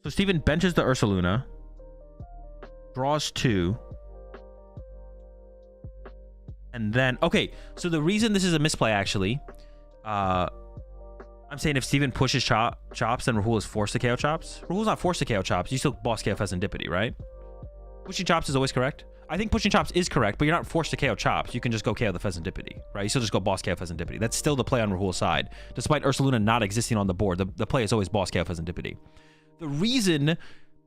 So Steven benches the Ursaluna, draws 2. And then, okay, so the reason this is a misplay, actually, I'm saying if Steven pushes Chops, then Rahul is forced to KO Chops. Rahul's not forced to KO Chops. You still boss KO Pheasantipity, right? Pushing Chops is always correct. I think pushing Chops is correct, but you're not forced to KO Chops. You can just go KO the Pheasantipity, right? You still just go boss KO Pheasantipity. That's still the play on Rahul's side. Despite Ursaluna not existing on the board, the play is always boss KO Pheasantipity. The reason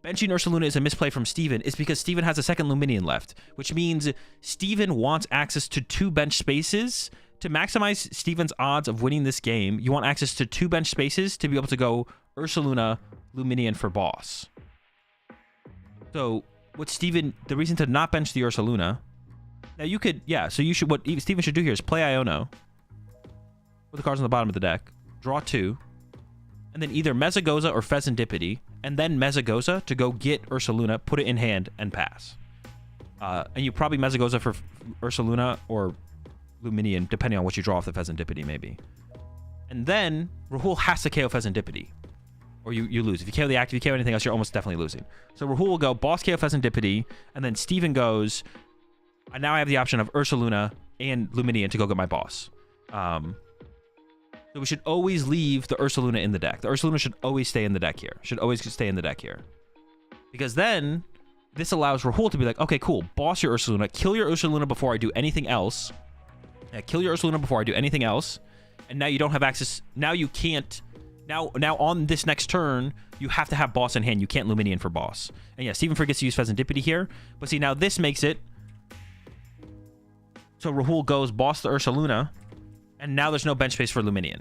benching Ursaluna is a misplay from Steven is because Steven has a second Luminion left, which means Steven wants access to 2 bench spaces. To maximize Steven's odds of winning this game, you want access to 2 bench spaces to be able to go Ursaluna, Luminion for boss. So what Steven, the reason to not bench the Ursaluna, now you could, yeah, so you should, what Steven should do here is play Iono, put the cards on the bottom of the deck, draw 2, and then either Mezagoza or Pheasantipity, and then Mezagoza to go get Ursaluna, put it in hand, and pass. And you probably Mezagoza for Ursaluna or Luminion, depending on what you draw off the Pheasantipity, maybe. And then Rahul has to KO Pheasantipity, or you lose. If you KO the active, you KO anything else, you're almost definitely losing. So Rahul will go boss KO Pheasantipity, and then Steven goes, and now I have the option of Ursaluna and Luminion to go get my boss. So we should always leave the Ursaluna in the deck. The Ursaluna should always stay in the deck here. Should always stay in the deck here. Because then, this allows Rahul to be like, okay, cool, boss your Ursaluna, kill your Ursaluna before I do anything else. Yeah, kill your Ursaluna before I do anything else. And now you don't have access, now you can't, now on this next turn, you have to have boss in hand. You can't Luminion for boss. And yeah, Steven forgets to use Pheasantipity here. But see, now this makes it, so Rahul goes boss the Ursaluna, and now there's no bench space for Luminion.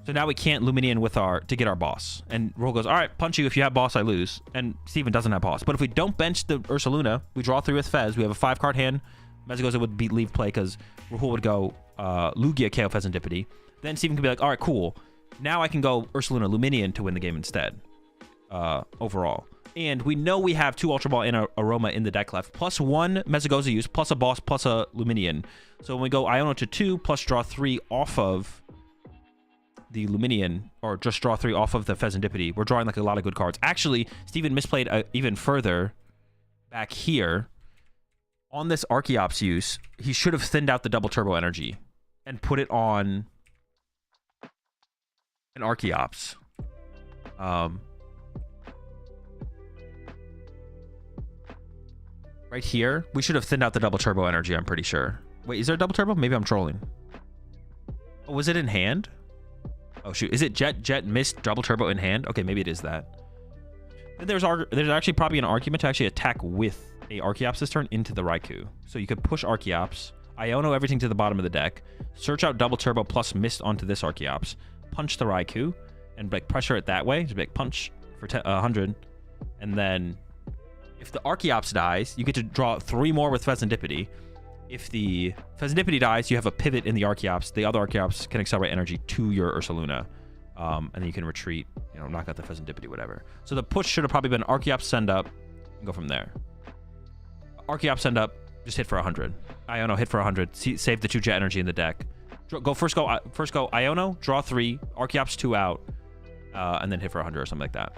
So now we can't Luminion with to get our boss. And Rahul goes, all right, punch you. If you have boss, I lose. And Steven doesn't have boss. But if we don't bench the Ursaluna, we draw 3 with Fez. We have a 5-card hand. Mezagoza would leave play because Rahul would go Lugia KO Pheasantipity. Then Steven could be like, all right, cool. Now I can go Ursaluna Luminion to win the game instead. Overall. And we know we have 2 Ultra Ball and Aroma in the deck left. Plus 1 Mezagoza use, plus a boss, plus a Luminion. So when we go Iono to 2, plus draw 3 off of the Luminion, or just draw 3 off of the Pheasantipity, we're drawing like a lot of good cards. Actually, Steven misplayed even further back here. On this Archeops use, he should have thinned out the double turbo energy and put it on an Archeops. Right here, we should have thinned out the double turbo energy, I'm pretty sure. Wait, is there a double turbo? Maybe I'm trolling. Oh, was it in hand? Oh, shoot. Is it Jet missed double turbo in hand? Okay, maybe it is that. Then there's actually probably an argument to actually attack with a Archeops this turn into the Raikou. So you could push Archeops, Iono everything to the bottom of the deck, search out double turbo plus mist onto this Archeops, punch the Raikou, and like pressure it that way. Just be like punch for 100. And then if the Archeops dies, you get to draw 3 more with Pheasantipity. If the Pheasantipity dies, you have a pivot in the Archeops. The other Archeops can accelerate energy to your Ursaluna. And then you can retreat, knock out the Pheasantipity, whatever. So the push should have probably been Archeops send up and go from there. Archeops send up, just hit for 100. Iono hit for 100. Save the 2 jet energy in the deck. First go Iono, draw 3, Archeops 2 out, and then hit for 100 or something like that.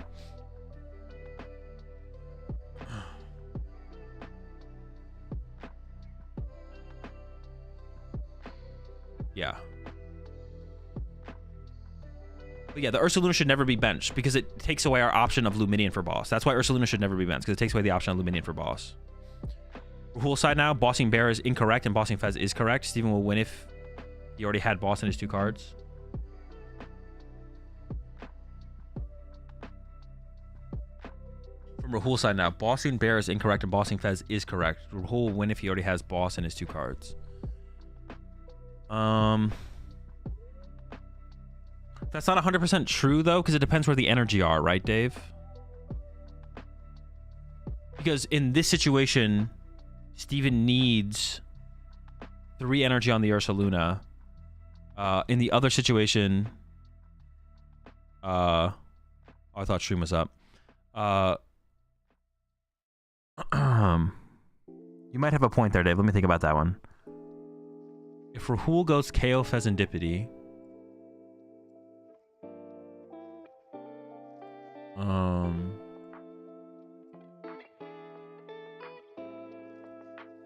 Yeah. But yeah, the Ursaluna should never be benched because it takes away our option of Luminion for boss. That's why Ursaluna should never be benched, because it takes away the option of Luminion for boss. Rahul side now, bossing Bear is incorrect and bossing Fez is correct. Steven will win if he already had boss in his 2 cards. From Rahul side now, bossing Bear is incorrect and bossing Fez is correct. Rahul will win if he already has boss in his 2 cards. That's not 100% true though, because it depends where the energy are, right, Dave? Because in this situation, Steven needs 3 energy on the Ursaluna. In the other situation, oh, I thought stream was up. You might have a point there, Dave. Let me think about that one. If Rahul goes KO Pheasantipity,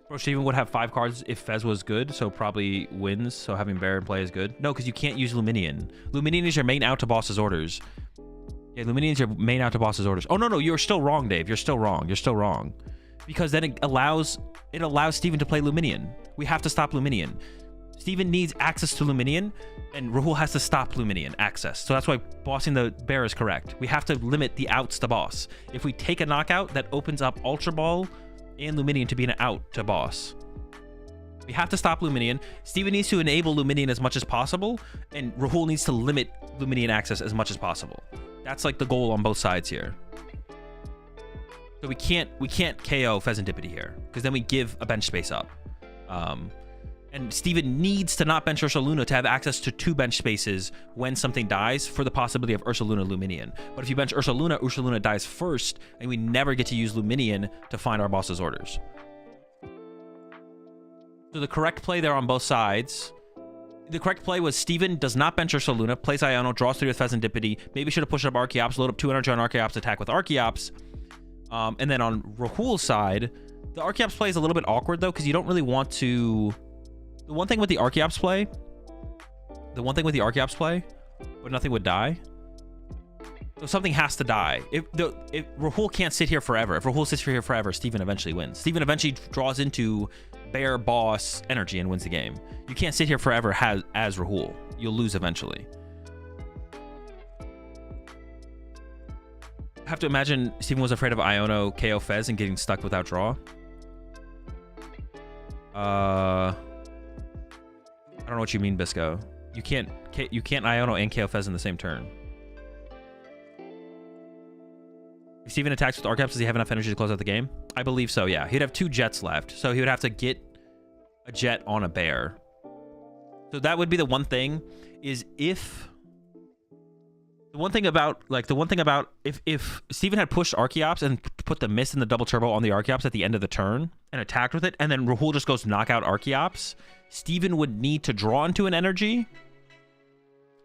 Bro, Steven would have 5 cards if Fez was good, so probably wins, so having Bear in play is good. No, because you can't use Luminion. Luminion is your main out to boss's orders. Yeah, Luminion is your main out to boss's orders. Oh, no, you're still wrong, Dave. You're still wrong. You're still wrong. Because then it allows Steven to play Luminion. We have to stop Luminion. Steven needs access to Luminion, and Rahul has to stop Luminion access. So that's why bossing the Bear is correct. We have to limit the outs to boss. If we take a knockout, that opens up Ultra Ball and Luminion to be an out to boss. We have to stop Luminion. Steven needs to enable Luminion as much as possible, and Rahul needs to limit Luminion access as much as possible. That's like the goal on both sides here. So we can't KO Pheasantipity here, because then we give a bench space up. And Steven needs to not bench Ursaluna to have access to 2 bench spaces when something dies for the possibility of Ursaluna Luminion. But if you bench Ursaluna, Ursaluna dies first, and we never get to use Luminion to find our boss's orders. So the correct play there on both sides, the correct play was Steven does not bench Ursaluna, plays Iono, draws 3 with Pheasantipity, maybe should have pushed up Archeops, load up 2 energy on Archeops, attack with Archeops. And then on Rahul's side, the Archeops play is a little bit awkward though, because you don't really want to... The one thing with the Archeops play, but nothing would die. So something has to die. If Rahul can't sit here forever. If Rahul sits here forever, Steven eventually wins. Steven eventually draws into Bear boss energy and wins the game. You can't sit here forever as Rahul. You'll lose eventually. I have to imagine Steven was afraid of Iono, KO Fez, and getting stuck without draw. I don't know what you mean, Bisco. You can't Iono and KO Fez in the same turn. If Steven attacks with Archeops, does he have enough energy to close out the game? I believe so, yeah. He'd have 2 jets left, so he would have to get a jet on a bear. So that would be the one thing, is if... The one thing about if Steven had pushed Archeops and put the miss and the double turbo on the Archeops at the end of the turn and attacked with it, and then Rahul just goes knockout Archeops, Steven would need to draw into an energy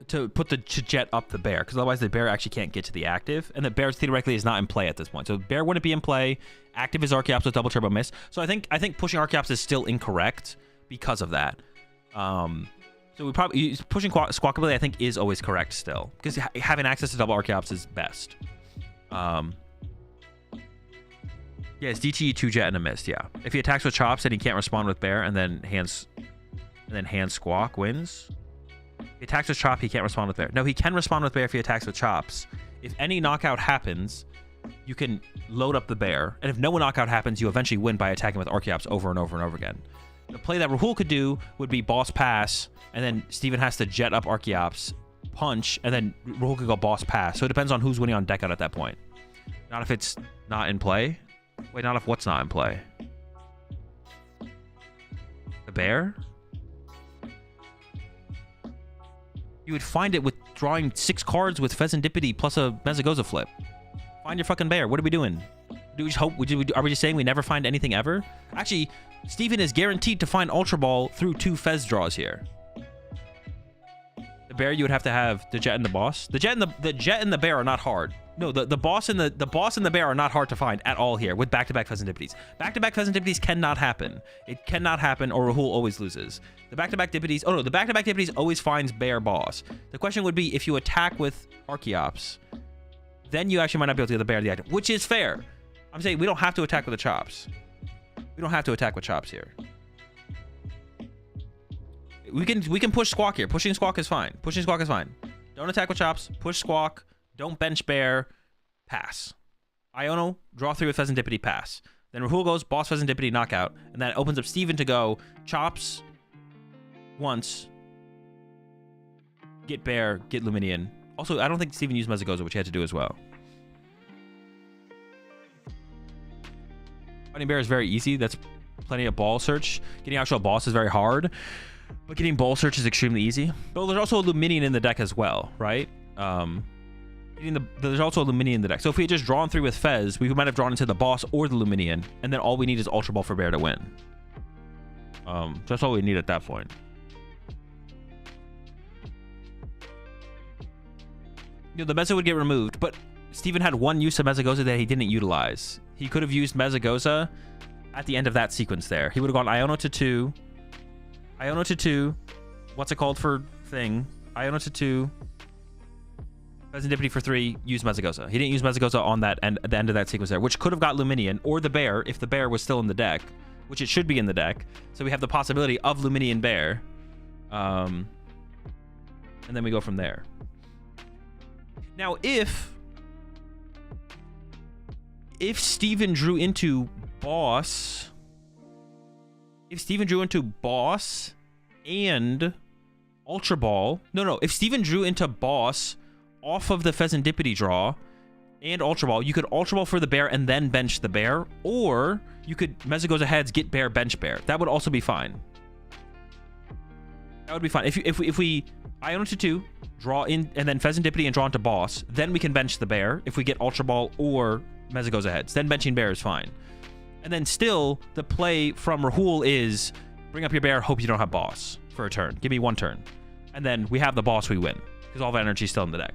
to put the jet up the bear, because otherwise the bear actually can't get to the active, and the bear theoretically is not in play at this point. So the bear wouldn't be in play. Active is Archeops with double turbo miss. So I think pushing Archeops is still incorrect because of that. So we probably pushing Squawkabilly I think is always correct still, because having access to double Archeops is best. Yeah, it's DTE 2 jet and a mist. Yeah, if he attacks with chops and he can't respond with bear, and then hands squawk wins. If he attacks with chop, he can't respond with bear. No, he can respond with bear if he attacks with chops. If any knockout happens, you can load up the bear, and if no knockout happens, you eventually win by attacking with Archeops over and over and over again. The play that Rahul could do would be boss pass, and then Steven has to jet up Archeops, punch, and then Rahul could go boss pass. So it depends on who's winning on deck out at that point. Not if it's not in play. Wait, not if what's not in play? The bear? You would find it with drawing 6 cards with Pheasantipity plus a Mezagoza flip. Find your fucking bear. What are we doing? Do we just hope? Are we just saying we never find anything ever? Actually, Steven is guaranteed to find Ultra Ball through 2 Fez draws here. The bear, you would have to have the jet and the boss. The jet and the bear are not hard. No, the boss and the bear are not hard to find at all here with back-to-back Pheasantipities. Back-to-back Pheasantipities cannot happen. It cannot happen, or Rahul always loses. The back-to-back Dippities... Oh, no, the back-to-back Dippities always finds bear boss. The question would be, if you attack with Archeops, then you actually might not be able to get the bear the item, which is fair. I'm saying we don't have to attack with the chops. We don't have to attack with chops here. We can push Squawk here. Pushing Squawk is fine. Pushing Squawk is fine. Don't attack with chops. Push Squawk. Don't bench bear. Pass. Iono, draw 3 with Pheasantipity, pass. Then Rahul goes, boss Pheasantipity, knockout. And that opens up Steven to go chops once. Get bear, get Luminion. Also, I don't think Steven used Mezagoza, which he had to do as well. Fighting Bear is very easy. That's plenty of ball search. Getting actual boss is very hard. But getting ball search is extremely easy. But there's also a Luminion in the deck as well, right? There's also a Luminion in the deck. So if we had just drawn 3 with Fez, we might have drawn into the boss or the Luminion. And then all we need is Ultra Ball for Bear to win. So that's all we need at that point. You know, the Meza would get removed, but Steven had one use of Mezagoza that he didn't utilize. He could have used Mezagoza at the end of that sequence there. He would have gone Iono to 2. Iono to 2. What's it called for thing? Iono to 2. Serendipity for 3. Use Mezagoza. He didn't use Mezagoza on that end, at the end of that sequence there, which could have got Luminion or the Bear if the Bear was still in the deck, which it should be in the deck. So we have the possibility of Luminion Bear. And then we go from there. Now, if Steven drew into boss, and Ultra Ball, if Steven drew into boss off of the Serendipity draw and Ultra Ball, you could Ultra Ball for the Bear and then bench the Bear, or you could Mezagoza heads, get Bear, bench Bear. That would also be fine. That would be fine. If we Iono to 2, draw in, and then Serendipity and draw into boss, then we can bench the Bear if we get Ultra Ball or Mezagoza heads. Then benching Bear is fine. And then still, the play from Rahul is bring up your Bear, hope you don't have boss for a turn. Give me 1 turn. And then we have the boss, we win. Because all of energy is still in the deck.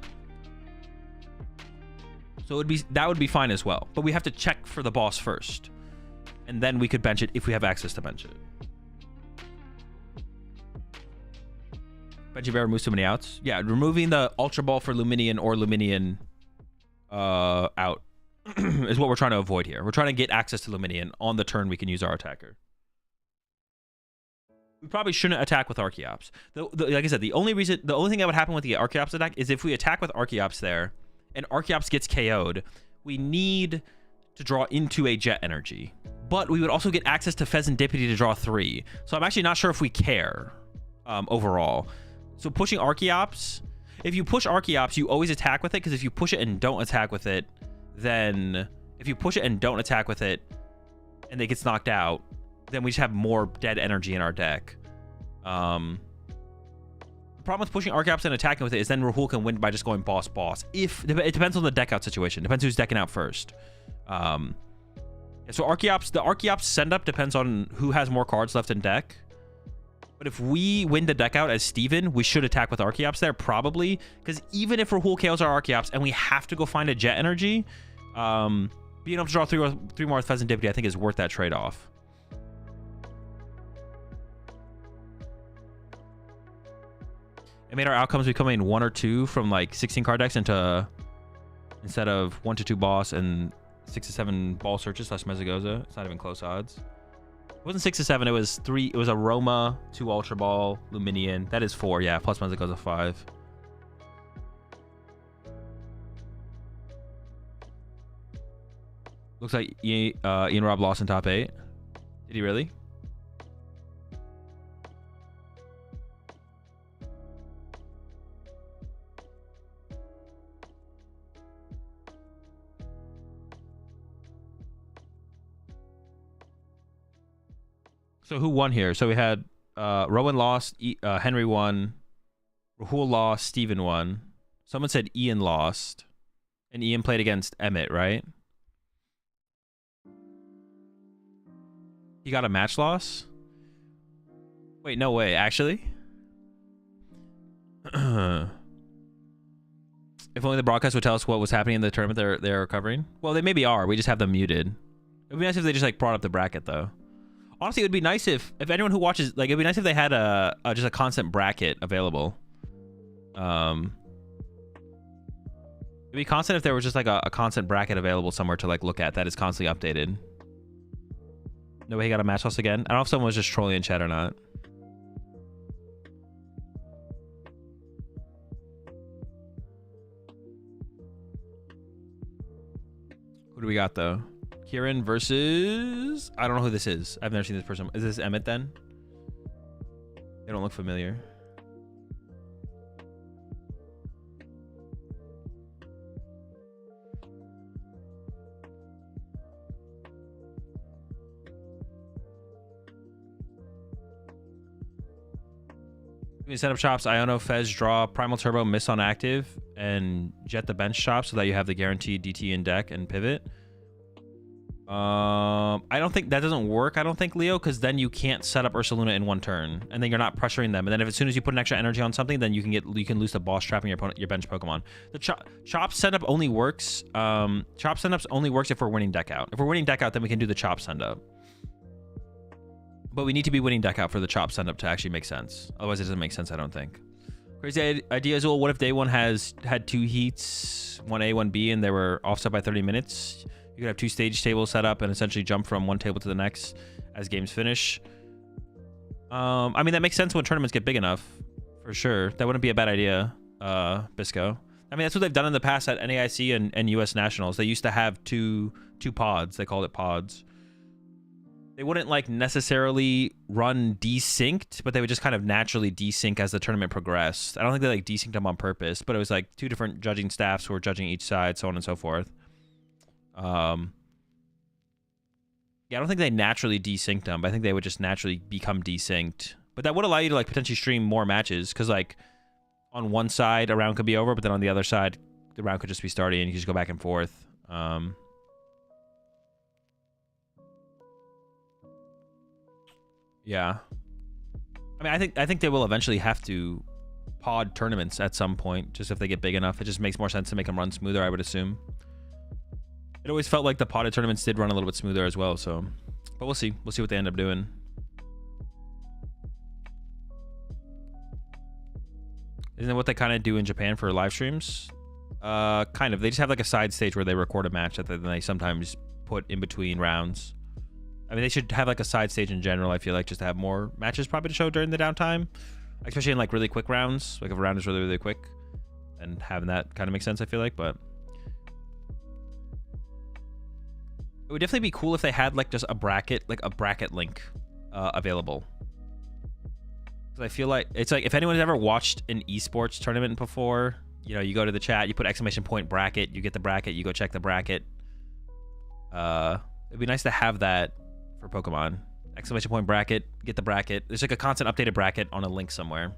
So that would be fine as well. But we have to check for the boss first. And then we could bench it if we have access to bench it. Benji Bear removes too many outs. Yeah, removing the Ultra Ball for Luminion or Luminion out is what we're trying to avoid here. We're trying to get access to Luminion on the turn we can use our attacker. We probably shouldn't attack with Archeops. Like I said, the only thing that would happen with the Archeops attack is if we attack with Archeops there and Archeops gets KO'd, we need to draw into a Jet Energy. But we would also get access to Serendipity to draw 3. So I'm actually not sure if we care overall. So pushing Archeops, if you push Archeops, you always attack with it, because if you push it and don't attack with it, then if you push it and don't attack with it and it gets knocked out, then we just have more dead energy in our deck. The problem with pushing Archeops and attacking with it is then Rahul can win by just going boss. It depends on the deck out situation. Depends who's decking out first. So the Archeops send up depends on who has more cards left in deck. But if we win the deck out as Steven, we should attack with Archeops there, probably. Because even if Rahul KOs our Archeops and we have to go find a Jet Energy, being able to draw 3 more with Serendipity, I think is worth that trade-off. It made our outcomes becoming 1 or 2 from like 16 card decks into, instead of 1 to 2 boss and 6 to 7 ball searches / Mezagoza. It's not even close odds. It wasn't 6 to 7, it was 3. It was Aroma, 2 Ultra Ball, Luminion. That is 4, yeah, plus Mezagoza 5. Looks like Ian Robb lost in top 8. Did he really? So who won here? So we had Rowan lost, Henry won, Rahul lost, Steven won. Someone said Ian lost, and Ian played against Emmett, right? He got a match loss? Wait, no way, actually? If only the broadcast would tell us what was happening in the tournament they're covering. Well, they maybe are. We just have them muted. It would be nice if they just like brought up the bracket, though. Honestly, it would be nice if anyone who watches, like, it'd be nice if they had just a constant bracket available. It'd be constant if there was just like a constant bracket available somewhere to like look at that is constantly updated. No way he got a match loss again. I don't know if someone was just trolling in chat or not. Who do we got though? Kieran versus... I don't know who this is. I've never seen this person. Is this Emmett then? They don't look familiar. Setup chops, Iono, Fez, draw, Primal Turbo, miss on active, and jet the bench chop so that you have the guaranteed DT in deck and pivot. I don't think that doesn't work. I don't think, Leo, because then you can't set up Ursaluna in one turn, and then you're not pressuring them. And then if as soon as you put an extra energy on something, then you can lose the boss trapping your opponent, your bench Pokemon. The chop setup only works. Chop setups only works if we're winning deck out. If we're winning deck out, then we can do the chop send up. But we need to be winning deck out for the chop send up to actually make sense. Otherwise, it doesn't make sense. I don't think. Crazy idea, Azul. What if day one had 2 heats, 1A, 1B, and they were offset by 30 minutes? You could have 2 stage tables set up and essentially jump from one table to the next as games finish. I mean, that makes sense when tournaments get big enough, for sure. That wouldn't be a bad idea, Bisco. I mean, that's what they've done in the past at NAIC and US Nationals. They used to have two pods. They called it pods. They wouldn't like necessarily run desynced, but they would just kind of naturally desync as the tournament progressed. I don't think they like desynced them on purpose, but it was like 2 different judging staffs who were judging each side, so on and so forth. Yeah, I don't think they naturally desynced them, but I think they would just naturally become desynced. But that would allow you to like potentially stream more matches, because like on one side a round could be over, but then on the other side the round could just be starting and you can just go back and forth. Yeah, I mean, I think they will eventually have to pod tournaments at some point, just if they get big enough. It just makes more sense to make them run smoother, I would assume. It always felt like the potted tournaments did run a little bit smoother as well, so... But we'll see. We'll see what they end up doing. Isn't that what they kind of do in Japan for live streams? Kind of. They just have like a side stage where they record a match that then they sometimes put in between rounds. I mean, they should have like a side stage in general, I feel like, just to have more matches probably to show during the downtime. Especially in like really quick rounds. Like if a round is really, really quick. And having that kind of makes sense, I feel like, but... It would definitely be cool if they had like just a bracket link available. Because I feel like it's like if anyone's ever watched an esports tournament before, you know, you go to the chat, you put ! bracket, you get the bracket, you go check the bracket. It'd be nice to have that for Pokemon. ! Bracket, get the bracket. There's like a constant updated bracket on a link somewhere.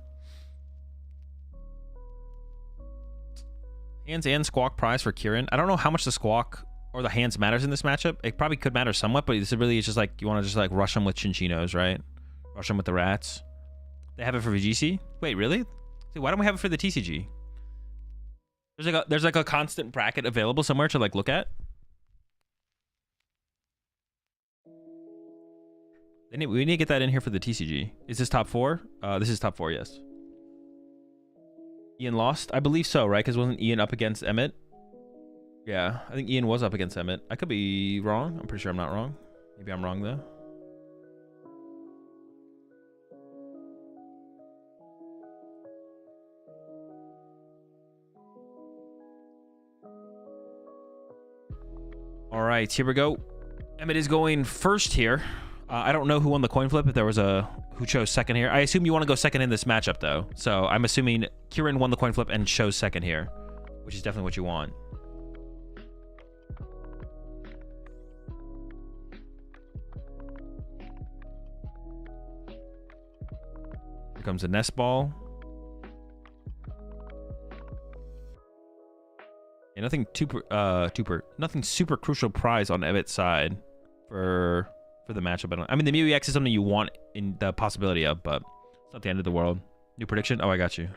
Hands and Squawk prize for Kieran. I don't know how much the Squawk or the hands matters in this matchup. It probably could matter somewhat, but this really is just like, you want to just like rush them with Chinchinos, right? Rush them with the rats. They have it for VGC? Wait, really? See, why don't we have it for the TCG? There's like a constant bracket available somewhere to like look at. We need to get that in here for the TCG. Is this top 4? This is top 4, yes. Ian lost? I believe so, right? Because wasn't Ian up against Emmett? Yeah, I think Ian was up against Emmett. I could be wrong. I'm pretty sure I'm not wrong. Maybe I'm wrong, though. All right, here we go. Emmett is going first here. I don't know who won the coin flip, if there was who chose second here. I assume you want to go second in this matchup, though. So I'm assuming Kieran won the coin flip and chose second here, which is definitely what you want. Comes a nest ball. Yeah, nothing super crucial prize on Emmett's side for the matchup. I mean, the Mew EX is something you want in the possibility of, but it's not the end of the world. New prediction? Oh, I got you.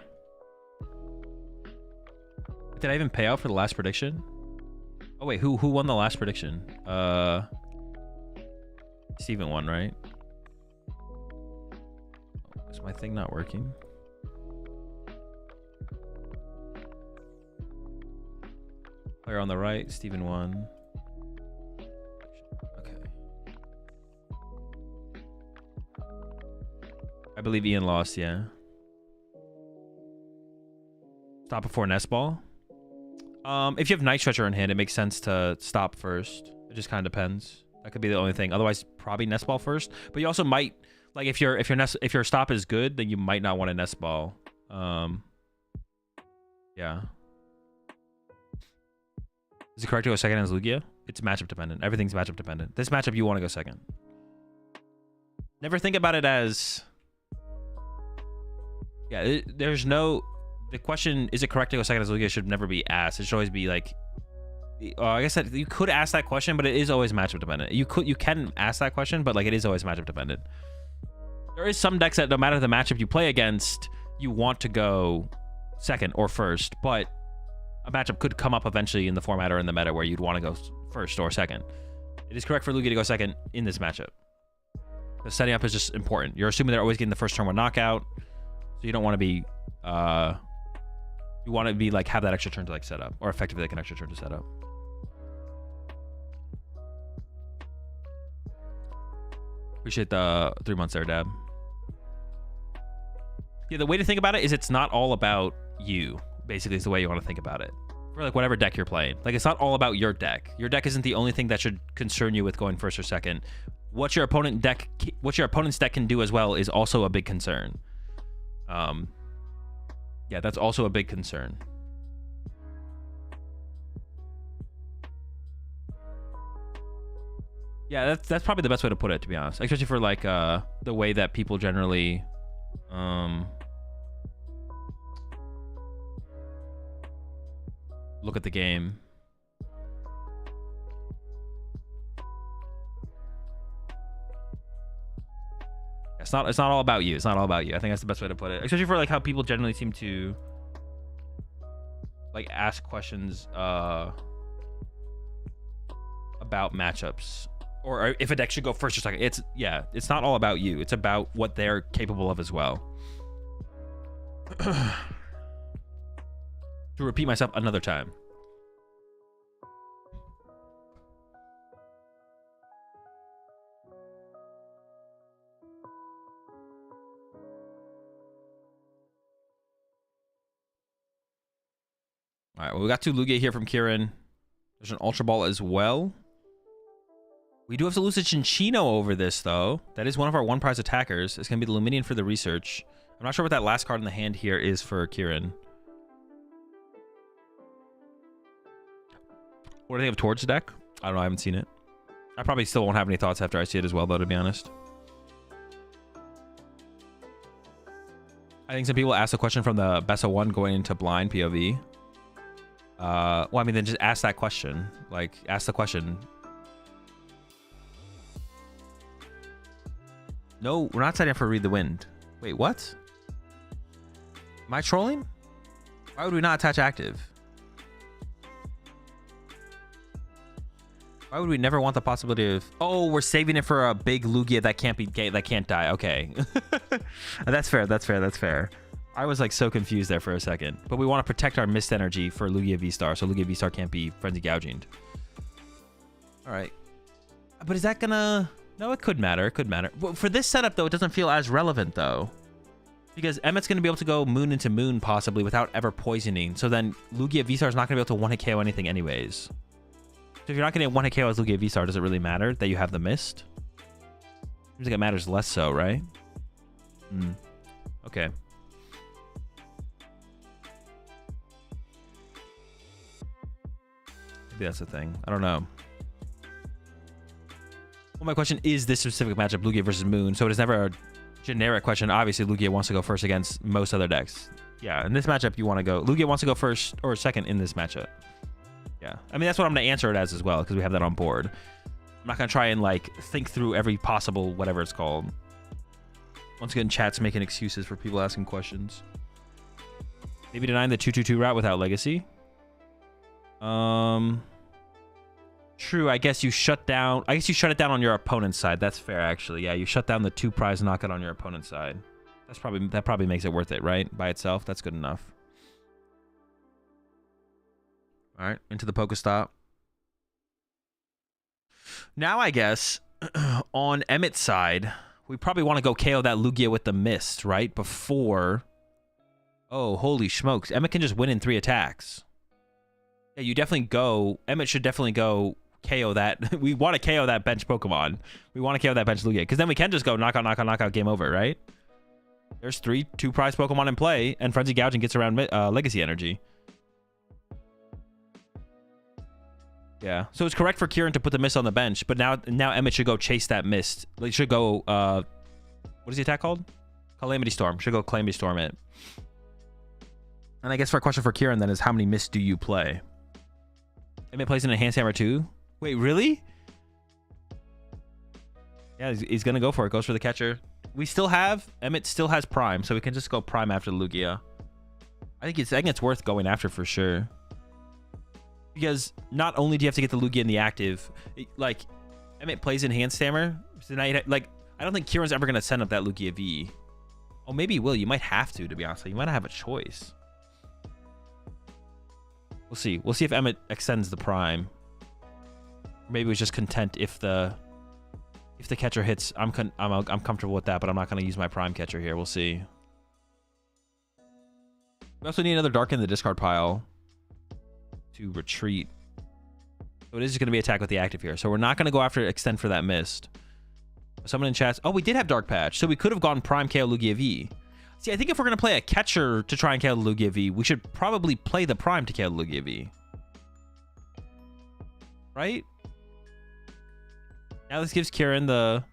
Did I even pay out for the last prediction? Oh wait, who won the last prediction? Steven won, right? Is my thing not working? Player on the right, Steven won. Okay. I believe Ian lost, yeah. Stop before nest ball. If you have Night Stretcher in hand, it makes sense to stop first. It just kind of depends. That could be the only thing. Otherwise, probably nest ball first. But you also might, like, if your stop is good, then you might not want a nest ball. Yeah. Is it correct to go second as Lugia? It's matchup dependent. Everything's matchup dependent. This matchup, you want to go second. Never think about it as Yeah, there's no... The question, is it correct to go second as Lugia, should never be asked. It should always be like... I guess that you could ask that question, but it is always matchup dependent. You can ask that question, but like it is always matchup dependent. There is some decks that no matter the matchup you play against, you want to go second or first, but a matchup could come up eventually in the format or in the meta where you'd want to go first or second. It is correct for Lugia to go second in this matchup. The setting up is just important. You're assuming they're always getting the first turn one knockout, so you don't want to be you want to be like have that extra turn to like set up, or effectively like an extra turn to set up. Appreciate the 3 months there, Dab. Yeah, the way to think about it is it's not all about you, basically, is the way you want to think about it. For like whatever deck you're playing. Like it's not all about your deck. Your deck isn't the only thing that should concern you with going first or second. What your opponent's deck can do as well is also a big concern. Yeah, that's also a big concern. Yeah, that's probably the best way to put it, to be honest. Especially for like the way that people generally look at the game. It's not all about you. It's not all about you. I think that's the best way to put it. Especially for like how people generally seem to like ask questions about matchups. Or if a deck should go first or second. It's not all about you. It's about what they're capable of as well. To repeat myself another time. All right, well, we got 2 Lugia here from Kieran. There's an Ultra Ball as well. We do have to lose a Chinchino over this, though. That is one of our 1 prize attackers. It's going to be the Luminian for the research. I'm not sure what that last card in the hand here is for Kieran. What do they have towards the deck? I don't know. I haven't seen it. I probably still won't have any thoughts after I see it as well, though, to be honest. I think some people ask the question from the best of 1 going into blind POV. Well, I mean, then just ask that question. Like, ask the question. No, we're not setting up for Read the Wind. Wait, what? Am I trolling? Why would we not attach active? Why would we never want the possibility of... Oh, we're saving it for a big Lugia that can't die. Okay. That's fair. That's fair. That's fair. I was like so confused there for a second. But we want to protect our mist energy for Lugia V-Star, so Lugia V-Star can't be frenzy gouging. All right. But is that gonna... No, it could matter. It could matter. But for this setup, though, it doesn't feel as relevant, though. Because Emmett's going to be able to go moon into moon, possibly, without ever poisoning. So then Lugia V-Star is not going to be able to one-hit KO anything anyways. So if you're not going to one-hit KO as Lugia V-Star, does it really matter that you have the mist? Seems like it matters less so, right? Okay. Maybe that's the thing. I don't know. Well, my question is this specific matchup, Lugia versus Moon. So it is never a generic question. Obviously, Lugia wants to go first against most other decks. Yeah, in this matchup, you want to go... Lugia wants to go first or second in this matchup. Yeah. I mean, that's what I'm going to answer it as well, because we have that on board. I'm not going to try and, like, think through every possible whatever it's called. Once again, chat's making excuses for people asking questions. Maybe denying the 2/2/2 route without Legacy. True, I guess you shut it down on your opponent's side. That's fair, actually. Yeah, you shut down the 2 prize knockout on your opponent's side. That probably makes it worth it, right? By itself, that's good enough. All right, into the Pokestop. Now, I guess on Emmett's side, we probably want to go KO that Lugia with the Mist, right? Before. Oh, holy smokes! Emmett can just win in 3 attacks. Yeah, you definitely go. Emmett should definitely go. KO that. We want to KO that bench Pokemon. We want to KO that bench Lugia. Because then we can just go knockout, knockout, knockout, game over, right? There's 3 2-prize Pokemon in play, and Frenzy Gouging gets around Legacy Energy. Yeah. So it's correct for Kieran to put the Mist on the bench, but now Emmett should go chase that Mist. Like, should go... what is the attack called? Calamity Storm. Should go Calamity Storm it. And I guess for a question for Kieran then is how many Mists do you play? Emmett plays an Enhanced Hammer too? Wait, really? Yeah, he's going to go for it. Goes for the catcher. We still have... Emmett still has Prime, so we can just go Prime after the Lugia. I think it's worth going after for sure. Because not only do you have to get the Lugia in the active, like, Emmett plays Enhanced Hammer. So now like, I don't think Kieran's ever going to send up that Lugia V. Oh, maybe he will. You might have to be honest. You might not have a choice. We'll see. We'll see if Emmett extends the Prime. Maybe it was just content if the catcher hits. I'm comfortable with that, but I'm not going to use my Prime catcher here. We'll see. We also need another Dark in the discard pile to retreat. So it is going to be attack with the active here. So we're not going to go after extend for that Mist. Someone in chat. Oh, we did have Dark Patch. So we could have gone Prime KO Lugia V. See, I think if we're going to play a catcher to try and KO Lugia V, we should probably play the Prime to KO Lugia V. Right? Now this gives Kieran the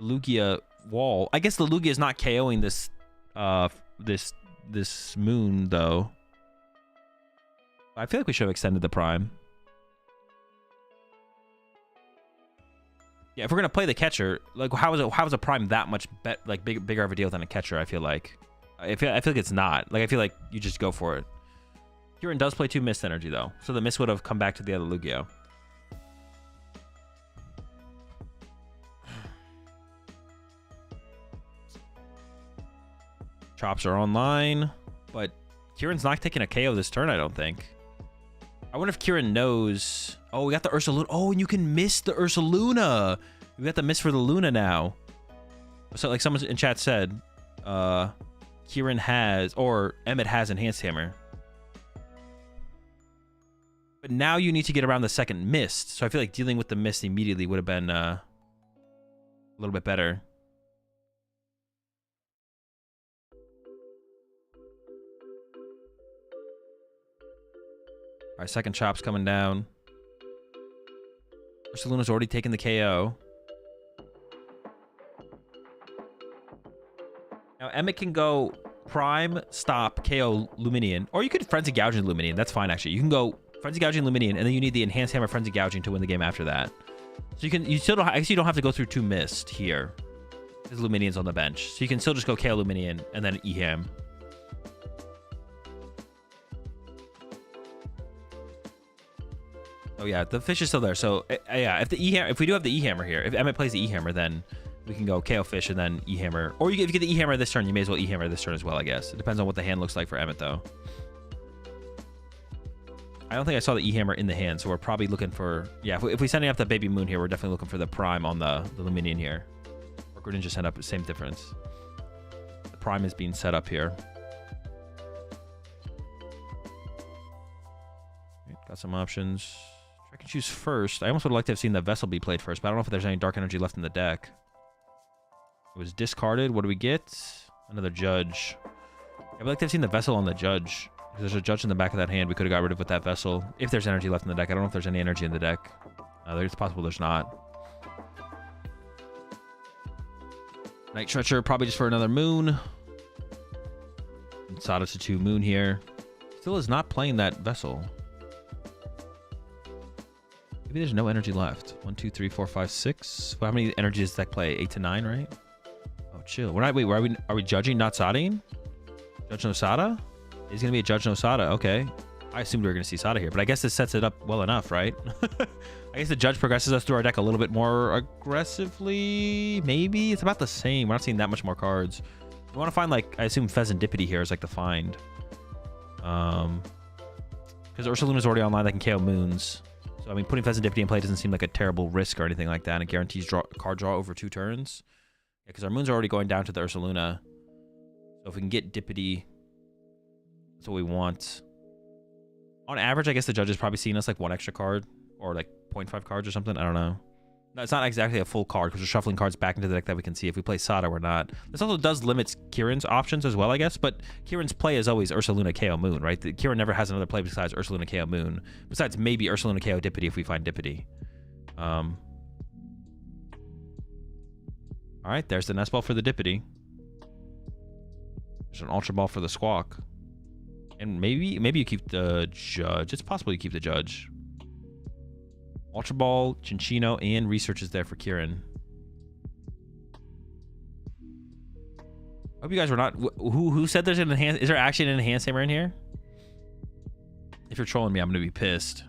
Lugia wall. I guess the Lugia is not KOing this this moon though. I feel like we should have extended the Prime. Yeah, if we're gonna play the catcher, like how is a Prime that much bigger of a deal than a catcher? I feel like it's not. Like I feel like you just go for it. Kieran does play 2 Mist energy though, so the Mist would have come back to the other Lugia. Chops are online, but Kieran's not taking a KO this turn, I don't think. I wonder if Kieran knows. Oh, we got the Ursaluna. Oh, and you can miss the Ursaluna. We got the miss for the Luna now. So, like someone in chat said, Kieran has, or Emmett has Enhanced Hammer. But now you need to get around the second Mist. So I feel like dealing with the Mist immediately would have been a little bit better. All right, second Chop's coming down. Ursaluna's already taken the KO. Now, Emmett can go Prime, Stop, KO Luminion. Or you could Frenzy Gouging Luminion. That's fine, actually. You can go Frenzy Gouging Luminion, and then you need the Enhanced Hammer Frenzy Gouging to win the game after that. So you still don't, I guess you don't have to go through 2 Mist here. Because Luminion's on the bench. So you can still just go KO Luminion, and then E-Ham. Oh yeah, the fish is still there. So yeah, if we do have the E-Hammer here, if Emmett plays the E-Hammer, then we can go KO fish and then E-Hammer. Or if you get the E-Hammer this turn, you may as well E-Hammer this turn as well, I guess. It depends on what the hand looks like for Emmett, though. I don't think I saw the E-Hammer in the hand, so we're probably looking for... Yeah, if we're sending up the Baby Moon here, we're definitely looking for the Prime on the Luminion here. Or Greninja set up, same difference. The Prime is being set up here. Got some options. I can choose first. I almost would like to have seen the Vessel be played first, but I don't know if there's any Dark Energy left in the deck. It was discarded. What do we get? Another Judge. I'd like to have seen the Vessel on the Judge. If there's a Judge in the back of that hand, we could have got rid of with that Vessel. If there's energy left in the deck. I don't know if there's any energy in the deck. It's possible there's not. Night Stretcher, probably just for another Moon. Sada to 2 Moon here. Still is not playing that Vessel. Maybe there's no energy left. 1, 2, 3, 4, 5, 6. Well, how many energies does that play? 8 to 9, right? Oh, chill. We're not. Wait, are we judging not Sading? Judge no Sada? He's gonna be a Judge no Sada. Okay. I assumed we were gonna see Sada here, but I guess this sets it up well enough, right? I guess the Judge progresses us through our deck a little bit more aggressively. Maybe it's about the same. We're not seeing that much more cards. We want to find, like, I assume Pheasantipity here is like the find. Because Ursaluna's already online. That can KO Moons. So, I mean, putting Pheasantipity in play doesn't seem like a terrible risk or anything like that. And it guarantees card draw over 2 turns. Yeah, because our Moons are already going down to the Ursaluna. So if we can get Dippity, that's what we want. On average, I guess the Judge is probably seeing us like 1 extra card. Or like 0.5 cards or something. I don't know. No, it's not exactly a full card because we're shuffling cards back into the deck that we can see. If we play Sada, we're not. This also does limit Kieran's options as well, I guess. But Kieran's play is always Ursaluna KO Moon, right? Kieran never has another play besides Ursaluna KO Moon. Besides maybe Ursaluna KO Dippity if we find Dippity. All right, there's the nest ball for the Dippity. There's an Ultra Ball for the Squawk. And maybe you keep the Judge. It's possible you keep the Judge. Ultra Ball, Chinchino, and Research is there for Kieran. Hope you guys were not... Who said there's an enhanced... Is there actually an enhanced hammer in here? If you're trolling me, I'm going to be pissed.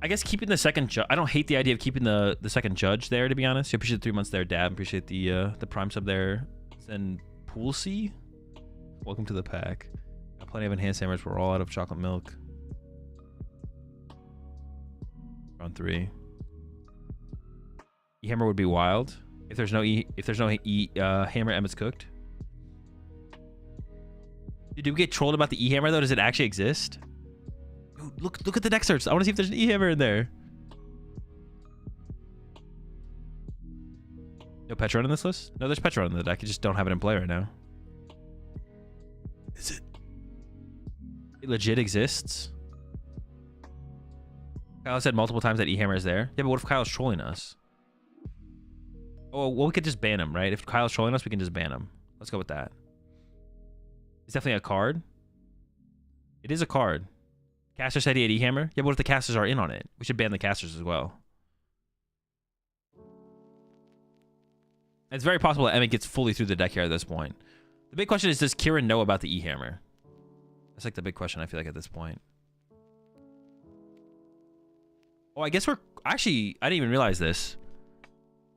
I guess keeping the second judge... I don't hate the idea of keeping the second judge there, to be honest. I appreciate the 3 months there, Dab. Appreciate the Prime sub there. Then Poolsey. Welcome to the pack. Got plenty of enhanced hammers. We're all out of chocolate milk. Round 3. E-hammer would be wild. If there's no hammer, Emmett's cooked. Dude, did we get trolled about the E-hammer though? Does it actually exist? Dude, look at the deck search. I want to see if there's an E-hammer in there. No Petron in this list? No, there's Petron in the deck. You just don't have it in play right now. Is it? It legit exists? Kyle said multiple times that E-hammer is there. Yeah, but what if Kyle's trolling us? Oh, well, we could just ban him, right? If Kyle's trolling us, we can just ban him. Let's go with that. It's definitely a card. It is a card. Caster said he had E-hammer. Yeah, but what if the casters are in on it? We should ban the casters as well. It's very possible that Emmett gets fully through the deck here at this point. The big question is, does Kieran know about the E-hammer? That's like the big question, I feel like, at this point. Oh, I guess we're... Actually, I didn't even realize this.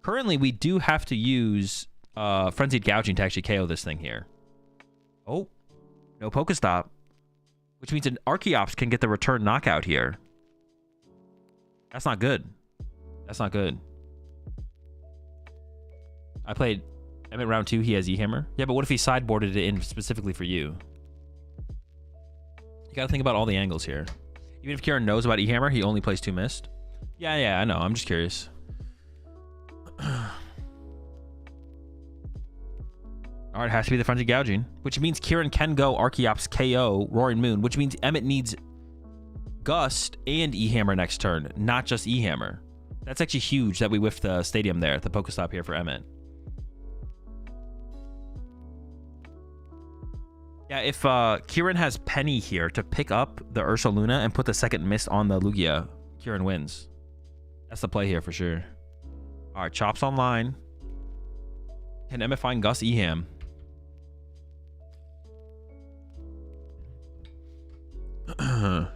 Currently, we do have to use Frenzied Gouging to actually KO this thing here. Oh, no Pokestop. Which means an Archeops can get the return knockout here. That's not good. That's not good. I played Emmett round 2. He has E-hammer. Yeah, but what if he sideboarded it in specifically for you? You got to think about all the angles here. Even if Kieran knows about E-hammer, he only plays 2 mist. Yeah, I know. I'm just curious. All right, it has to be the Frenzied Gouging, which means Kieran can go Archeops KO Roaring Moon, which means Emmett needs Gust and E-hammer next turn, not just E-hammer. That's actually huge that we whiffed the Stadium there, the Pokestop here for Emmett. Yeah, if Kieran has Penny here to pick up the Ursaluna and put the second mist on the Lugia, Kieran wins. That's the play here for sure. All right, Chops online. Can Emmett find Gus Eham? I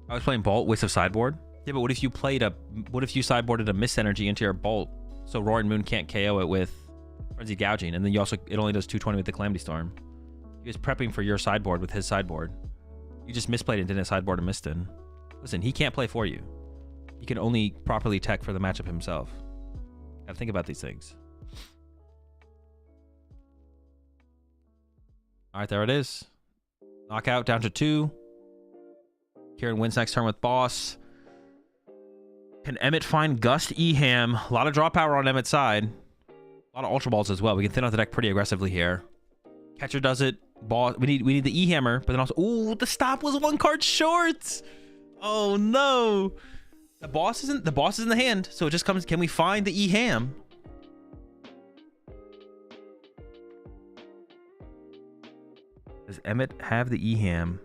was playing Bolt, waste of sideboard. Yeah, but what if you sideboarded a Mist Energy into your Bolt, so Roaring Moon can't KO it with Frenzied Gouging, and then it only does 220 with the Calamity Storm. He was prepping for your sideboard with his sideboard. You just misplayed and didn't sideboard a Mist in. Listen, he can't play for you. He can only properly tech for the matchup himself. Gotta think about these things. All right, there it is. Knockout down to 2. Kieran wins next turn with Boss. Can Emmett find Gust Eham? A lot of draw power on Emmett's side. A lot of Ultra Balls as well. We can thin out the deck pretty aggressively here. Catcher does it. Boss. We need the E-hammer, but then also... Ooh, the stop was 1 card short! Oh, no! The boss is in the hand, so it just comes... Can we find the E-ham? Does Emmett have the E-ham?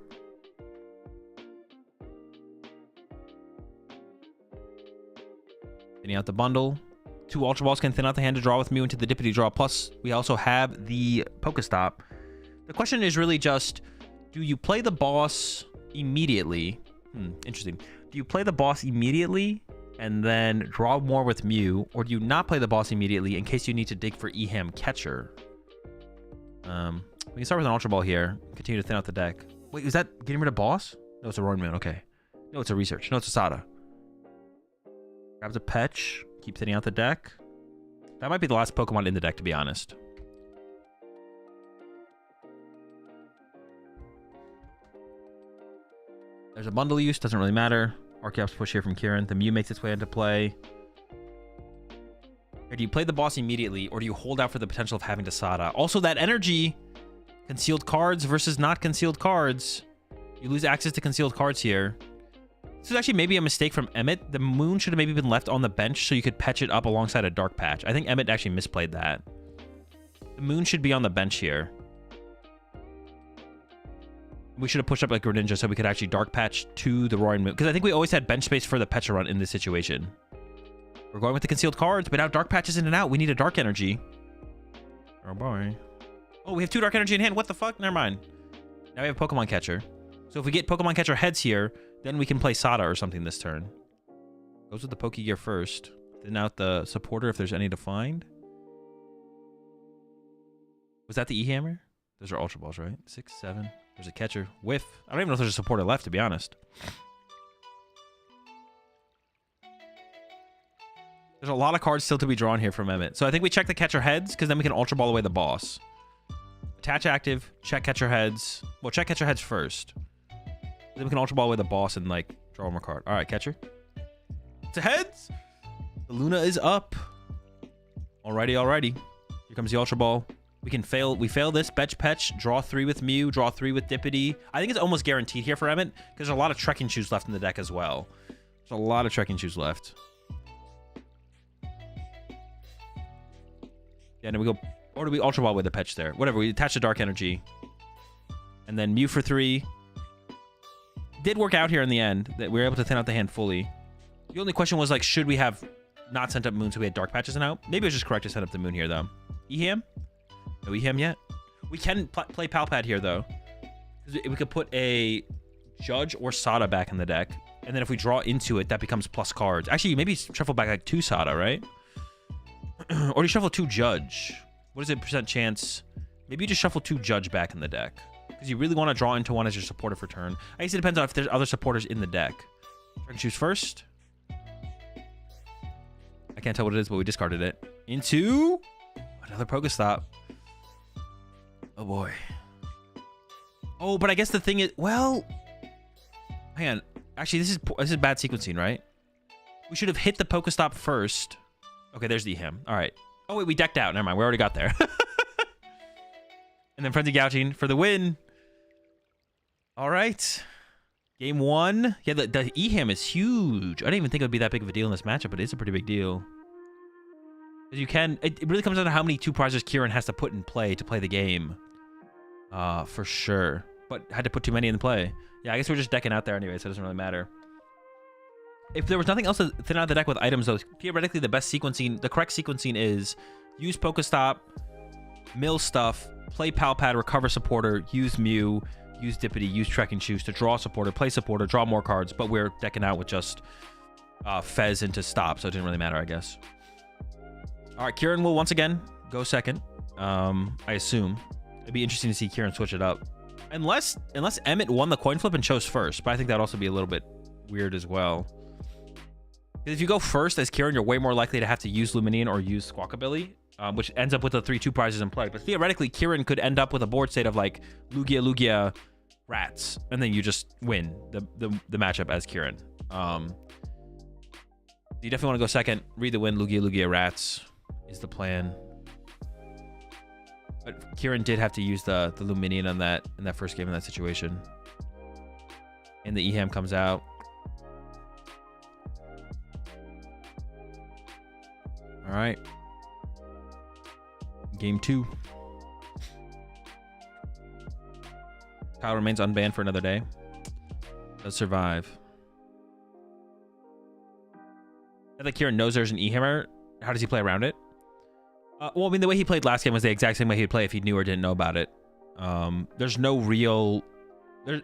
Thinning out the bundle. 2 Ultra Balls can thin out the hand to draw with Mew into the Dippity draw. Plus, we also have the Pokestop. The question is really just, do you play the boss immediately? Interesting. Do you play the boss immediately and then draw more with Mew, or do you not play the boss immediately in case you need to dig for E-ham Catcher? We can start with an Ultra Ball here. Continue to thin out the deck. Wait, is that getting rid of boss? No, it's a Roaring Moon. Okay. No, it's a Research. No, it's a Sada. Grabs a Petch. Keep thinning out the deck. That might be the last Pokemon in the deck, to be honest. There's a bundle use. Doesn't really matter. Archeops push here from Kieran. The Mew makes its way into play. Or do you play the boss immediately, or do you hold out for the potential of having to Sada? Also, that energy... Concealed cards versus not concealed cards. You lose access to concealed cards here. This is actually maybe a mistake from Emmett. The Moon should have maybe been left on the bench so you could patch it up alongside a Dark Patch. I think Emmett actually misplayed that. The Moon should be on the bench here. We should have pushed up like Greninja so we could actually Dark Patch to the Roaring Moon. Because I think we always had bench space for the Pecharunt in this situation. We're going with the concealed cards, but now Dark Patches in and out. We need a Dark Energy. Oh boy. Oh, we have 2 Dark Energy in hand. What the fuck? Never mind. Now we have Pokemon Catcher. So if we get Pokemon Catcher heads here, then we can play Sada or something this turn. Goes with the Pokegear first. Then out the supporter if there's any to find. Was that the E-Hammer? Those are Ultra Balls, right? 6, 7. There's a catcher. Whiff. I don't even know if there's a supporter left, to be honest. There's a lot of cards still to be drawn here from Emmett. So I think we check the catcher heads, because then we can Ultra Ball away the boss. Attach active, check catcher heads. Well, check catcher heads first. Then we can Ultra Ball away the boss and, like, draw one more card. All right, catcher. It's a heads! The Luna is up. Alrighty, alrighty. Here comes the Ultra Ball. We can fail. We fail this. Petch. Draw 3 with Mew. Draw 3 with Dippity. I think it's almost guaranteed here for Emmett because there's a lot of Trekking Shoes left in the deck as well. There's a lot of Trekking Shoes left. Yeah, and we go. Or do we Ultra Ball with the Petch there? Whatever. We attach the Dark Energy. And then Mew for 3. Did work out here in the end. That we were able to thin out the hand fully. The only question was, like, should we have not sent up Moon so we had Dark Patches and out? Maybe it was just correct to send up the Moon here, though. Eham? No Eham yet. We can play Palpad here, though. We could put a Judge or Sada back in the deck. And then if we draw into it, that becomes plus cards. Actually, maybe shuffle back like 2 Sada, right? Or do you shuffle 2 Judge? What is it percent chance? Maybe you just shuffle 2 Judge back in the deck. Because you really want to draw into one as your supporter for turn. I guess it depends on if there's other supporters in the deck. I can choose first. I can't tell what it is, but we discarded it. Into another Pokestop. Oh boy. Oh, but I guess the thing is, well, hang on. Actually, this is bad sequencing, right? We should have hit the Pokestop first. Okay, there's the Eham. All right. Oh wait, we decked out. Never mind. We already got there. And then Frenzy Gouging for the win. All right. Game 1. Yeah, the Eham is huge. I didn't even think it would be that big of a deal in this matchup, but it's a pretty big deal. Because you can, it really comes down to how many 2 prizes Kieran has to put in play to play the game. For sure. But had to put too many in play. Yeah, I guess we're just decking out there anyway, so it doesn't really matter. If there was nothing else to thin out the deck with items, though, theoretically the best sequencing, the correct sequencing is use Pokestop, mill stuff, play Palpad, recover supporter, use Mew, use Dippity, use Trekking Shoes to draw supporter, play supporter, draw more cards, but we're decking out with just Fez into stop, so it didn't really matter, I guess. All right, Kieran will once again go second, I assume. It'd be interesting to see Kieran switch it up. Unless Emmett won the coin flip and chose first, but I think that'd also be a little bit weird as well. Because if you go first as Kieran, you're way more likely to have to use Luminian or use Squawkabilly, which ends up with the 3-2 prizes in play. But theoretically, Kieran could end up with a board state of like Lugia, Rats, and then you just win the matchup as Kieran. You definitely want to go second, read the win, Lugia, Rats is the plan. But Kieran did have to use the Luminian on that in that first game in that situation. And the Eham comes out. All right. Game 2. Kyle remains unbanned for another day. Does survive. Now that Kieran knows there's an E-Hammer, how does he play around it? Well, I mean, the way he played last game was the exact same way he'd play if he knew or didn't know about it. There's no real...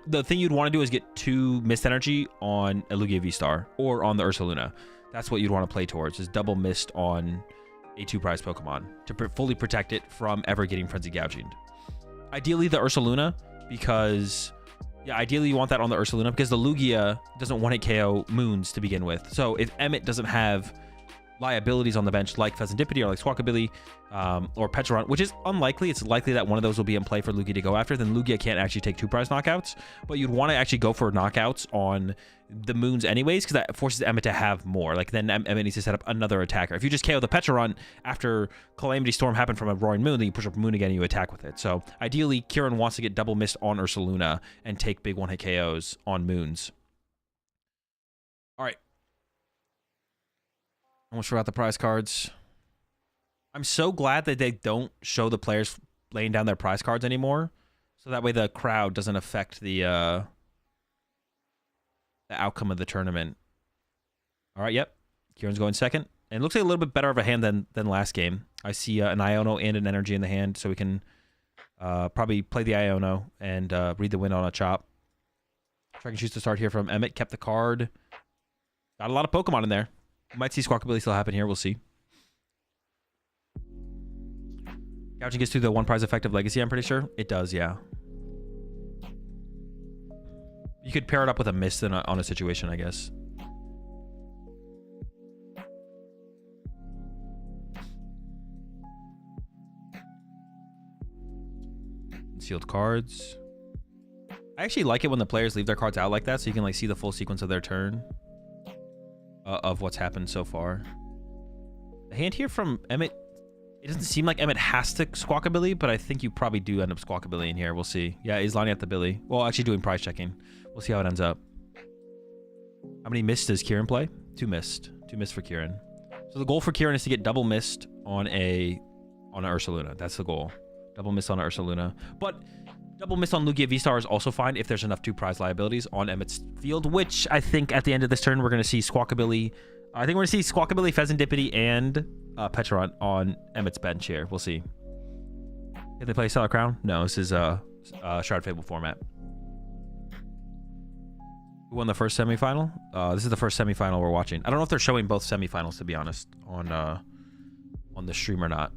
The thing you'd want to do is get 2 Mist Energy on a Lugia V-Star or on the Ursaluna. That's what you'd want to play towards, is double Mist on a 2-prize Pokemon to fully protect it from ever getting Frenzy Gouging. Ideally, the Ursaluna, because... Yeah, ideally you want that on the Ursaluna because the Lugia doesn't 1-hit KO Moons to begin with. So if Emmett doesn't have liabilities on the bench like Pheasantipity or like Squawkabilly or Pecharunt, which is unlikely, it's likely that one of those will be in play for Lugia to go after, then Lugia can't actually take 2-prize knockouts. But you'd want to actually go for knockouts on the Moons anyways, because that forces Emmett to have more. Like then Emmett needs to set up another attacker. If you just KO the Pecharunt after Calamity Storm happened from a Roaring Moon, then you push up Moon again and you attack with it. So ideally, Kieran wants to get double Mist on Ursaluna and take big 1-hit KOs on Moons. All right. Almost forgot the prize cards. I'm so glad that they don't show the players laying down their prize cards anymore, so that way the crowd doesn't affect the outcome of the tournament. All right, yep. Kieran's going second. And it looks like a little bit better of a hand than last game. I see an Iono and an energy in the hand, so we can probably play the Iono and read the wind on a chop. Try and choose to start here from Emmett. Kept the card. Got a lot of Pokemon in there. We might see Squawkabilly still happen here. We'll see. Gouching gets through the one prize effective legacy, I'm pretty sure. It does, yeah. You could pair it up with a mist on a situation, I guess. Sealed cards. I actually like it when the players leave their cards out like that, so you can like see the full sequence of their turn. Of what's happened so far. The hand here from Emmett, it doesn't seem like Emmett has to Squawkabilly, but I think you probably do end up Squawkabilly in here. We'll see. Yeah, he's lining up the Billy. Well, actually doing prize checking. We'll see how it ends up. How many mists does Kieran play? 2 mist. 2 mist for Kieran. So the goal for Kieran is to get double mist on a Ursaluna. That's the goal. Double mist on a Ursaluna. But double mist on Lugia V-Star is also fine if there's enough 2 prize liabilities on Emmett's field, which I think at the end of this turn, we're going to see Squawkabilly. I think we're going to see Squawkabilly, Pheasantipity, and Petron on Emmett's bench here. We'll see. Did they play Stellar Crown? No, this is Shroud Fable format. Who won the first semifinal? This is the first semifinal we're watching. I don't know if they're showing both semifinals, to be honest, on the stream or not.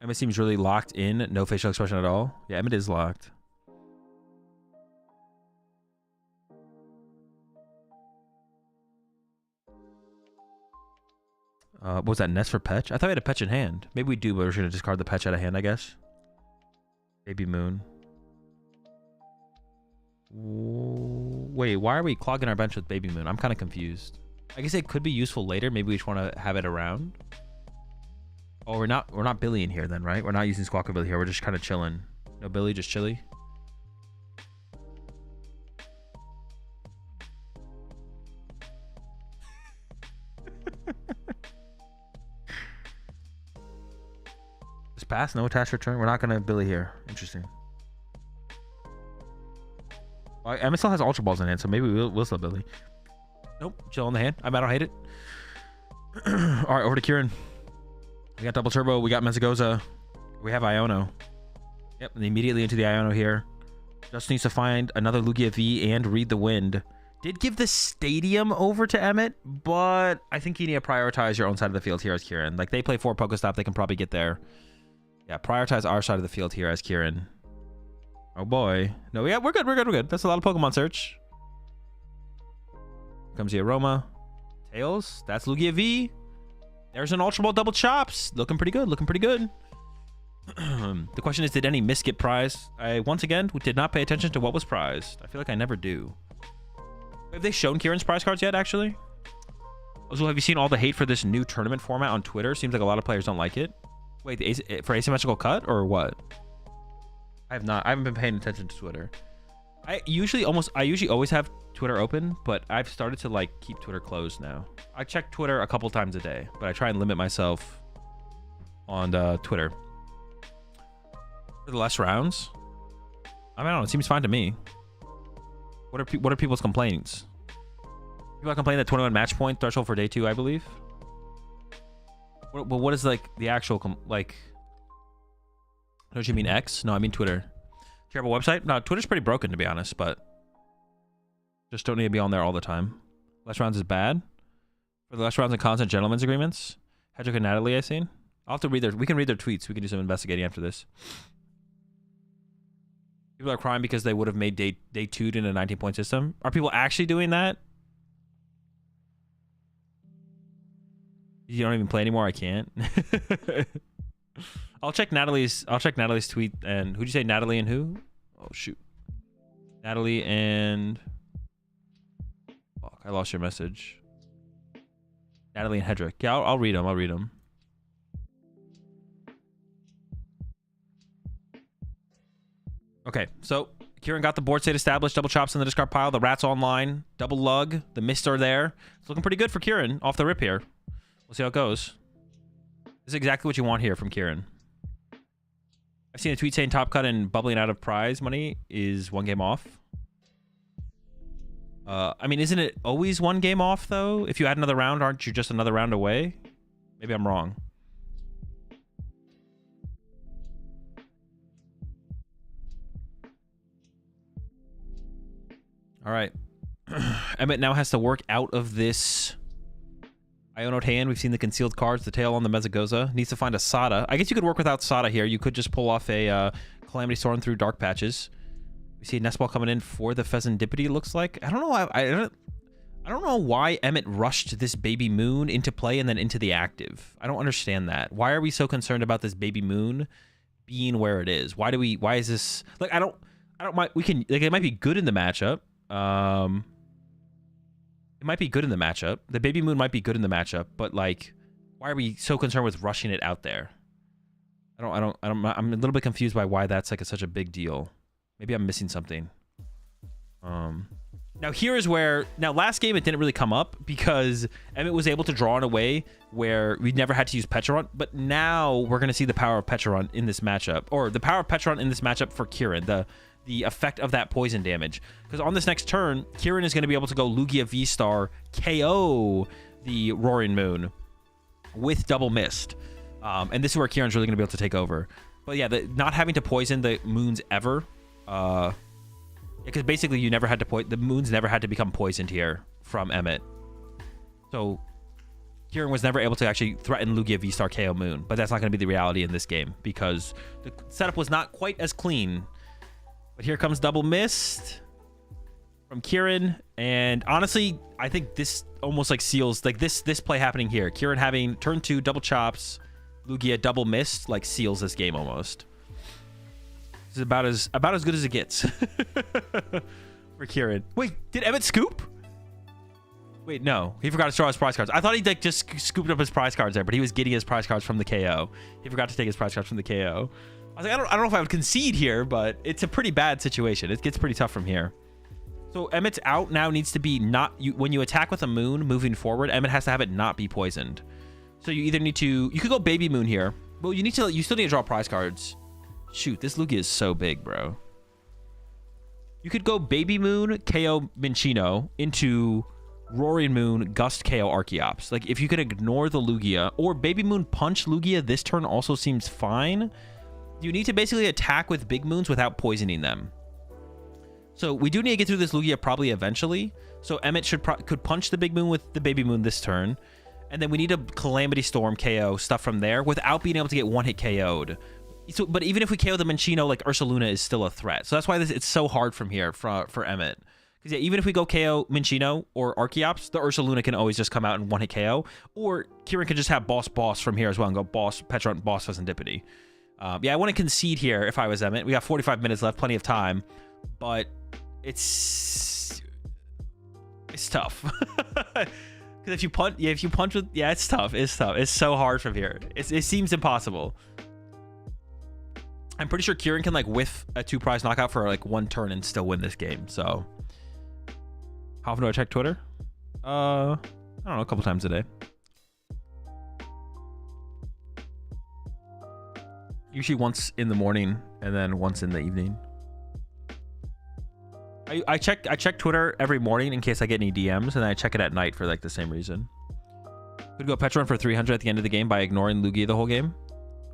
Emmett seems really locked in. No facial expression at all. Yeah, Emmett is locked. What was that? Nest for Petch? I thought we had a Petch in hand. Maybe we do, but we're going to discard the Petch out of hand, I guess. Baby Moon. Wait, why are we clogging our bench with Baby Moon? I'm kind of confused. I guess it could be useful later. Maybe we just want to have it around. Oh, we're not Billy in here then, right? We're not using Squawkabilly here. We're just kind of chilling. No Billy, just chilly. Just pass, no attached return. We're not gonna Billy here. Interesting. Well, Emmett still has Ultra Balls in hand, so maybe we'll still Billy. Nope, chill on the hand. I don't hate it. All right, over to Kieran. We got Double Turbo. We got Mesagoza. We have Iono. Yep, and immediately into the Iono here. Just needs to find another Lugia V and read the wind. Did give the stadium over to Emmett, but I think you need to prioritize your own side of the field here as Kieran. Like, they play 4 Pokestop. They can probably get there. Yeah, prioritize our side of the field here as Kieran. Oh, boy. No, yeah, we're good. We're good. We're good. That's a lot of Pokemon search. Comes the Aroma. Tails. That's Lugia V. There's an Ultra Ball double chops. Looking pretty good. Looking pretty good. The question is, did any miss get prized? I, once again, did not pay attention to what was prized. I feel like I never do. Have they shown Kieran's prize cards yet, actually? Also, have you seen all the hate for this new tournament format on Twitter? Seems like a lot of players don't like it. Wait, for asymmetrical cut or what? I have not. I haven't been paying attention to Twitter. I usually always have Twitter open, but I've started to like keep Twitter closed now. I check Twitter a couple times a day, but I try and limit myself on Twitter. For the less rounds, I don't know. It seems fine to me. What are people's complaints? People are complaining that 21 match point threshold for day 2, I believe. But what is like the actual like? Don't you mean X? No, I mean Twitter. Terrible website? No, Twitter's pretty broken, to be honest, but just don't need to be on there all the time. Less rounds is bad. For the less rounds and constant gentlemen's agreements. Hedrick and Natalie, I seen. I'll have to read we can read their tweets. We can do some investigating after this. People are crying because they would have made day 2'd in a 19-point system. Are people actually doing that? You don't even play anymore? I can't. I'll check Natalie's tweet. And who'd you say, Natalie and who? Oh shoot, Natalie and fuck, I lost your message. Natalie and Hedrick. Yeah, I'll read them. I'll read them. Okay, so Kieran got the board state established. Double chops in the discard pile. The rat's online. Double lug. The mist are there. It's looking pretty good for Kieran off the rip here. We'll see how it goes. This is exactly what you want here from Kieran. I've seen a tweet saying top cut and bubbling out of prize money is 1 game off. I mean, isn't it always 1 game off, though? If you add another round, aren't you just another round away? Maybe I'm wrong. All right. Emmett now has to work out of this Ionote hand. We've seen the concealed cards, the tail on the Mezagoza. Needs to find a Sada. I guess you could work without Sada here. You could just pull off a Calamity Storm through Dark Patches. We see a Nest Ball coming in for the Pheasantipity, looks like. I don't know. I don't know why Emmett rushed this Baby Moon into play and then into the active. I don't understand that. Why are we so concerned about this Baby Moon being where it is? Why is this like I don't mind, we can like it might be good in the matchup. It might be good in the matchup. The Baby Moon might be good in the matchup, but like why are we so concerned with rushing it out there? I'm a little bit confused by why that's like such a big deal. Maybe I'm missing something. Now here is where last game it didn't really come up because Emmett was able to draw in a way where we never had to use Pecharunt, but now we're going to see the power of Pecharunt in this matchup, or the power of Pecharunt in this matchup for Kieran, the effect of that poison damage. Because on this next turn, Kieran is going to be able to go Lugia V-Star, KO the Roaring Moon with Double Mist. And this is where Kieran's really going to be able to take over. But yeah, not having to poison the moons ever, because basically you never had to the moons never had to become poisoned here from Emmett. So Kieran was never able to actually threaten Lugia V-Star KO Moon, but that's not going to be the reality in this game because the setup was not quite as clean. But here comes Double Mist from Kieran, and honestly, I think this almost like seals like this play happening here. Kieran having turn 2 double chops, Lugia Double Mist like seals this game almost. This is about as good as it gets for Kieran. Wait, did Emmett scoop? Wait, no, he forgot to draw his prize cards. I thought he like just scooped up his prize cards there, but he was getting his prize cards from the KO. He forgot to take his prize cards from the KO. I was like, I don't know if I would concede here, but it's a pretty bad situation. It gets pretty tough from here. So Emmett's out now needs to be when you attack with a moon moving forward, Emmett has to have it not be poisoned. So you either need to, you could go Baby Moon here. Well, you still need to draw prize cards. Shoot, this Lugia is so big, bro. You could go Baby Moon, KO Minccino into Roaring Moon, Gust KO Archeops. Like if you could ignore the Lugia, or Baby Moon punch Lugia this turn also seems fine. You need to basically attack with big moons without poisoning them. So we do need to get through this Lugia probably eventually. So Emmett could punch the big moon with the Baby Moon this turn. And then we need a Calamity Storm KO stuff from there without being able to get one-hit KO'd. So, but even if we KO the Minccino, like Ursaluna is still a threat. So that's why it's so hard from here for Emmett. Because yeah, even if we go KO Minccino or Archeops, the Ursaluna can always just come out and one-hit KO. Or Kieran can just have Boss from here as well and go Boss, Pecharunt, Boss, Pheasantipity. Yeah, I want to concede here if I was Emmett. We got 45 minutes left, plenty of time. But it's tough. Because if you punch with, yeah, it's tough. It's tough. It's so hard from here. It seems impossible. I'm pretty sure Kieran can like whiff a 2-prize knockout for like 1 turn and still win this game. So how often do I check Twitter? I don't know, a couple times a day. Usually once in the morning and then once in the evening. I check Twitter every morning in case I get any DMs, and then I check it at night for like the same reason. Could go Pecharunt for 300 at the end of the game by ignoring Lugia the whole game.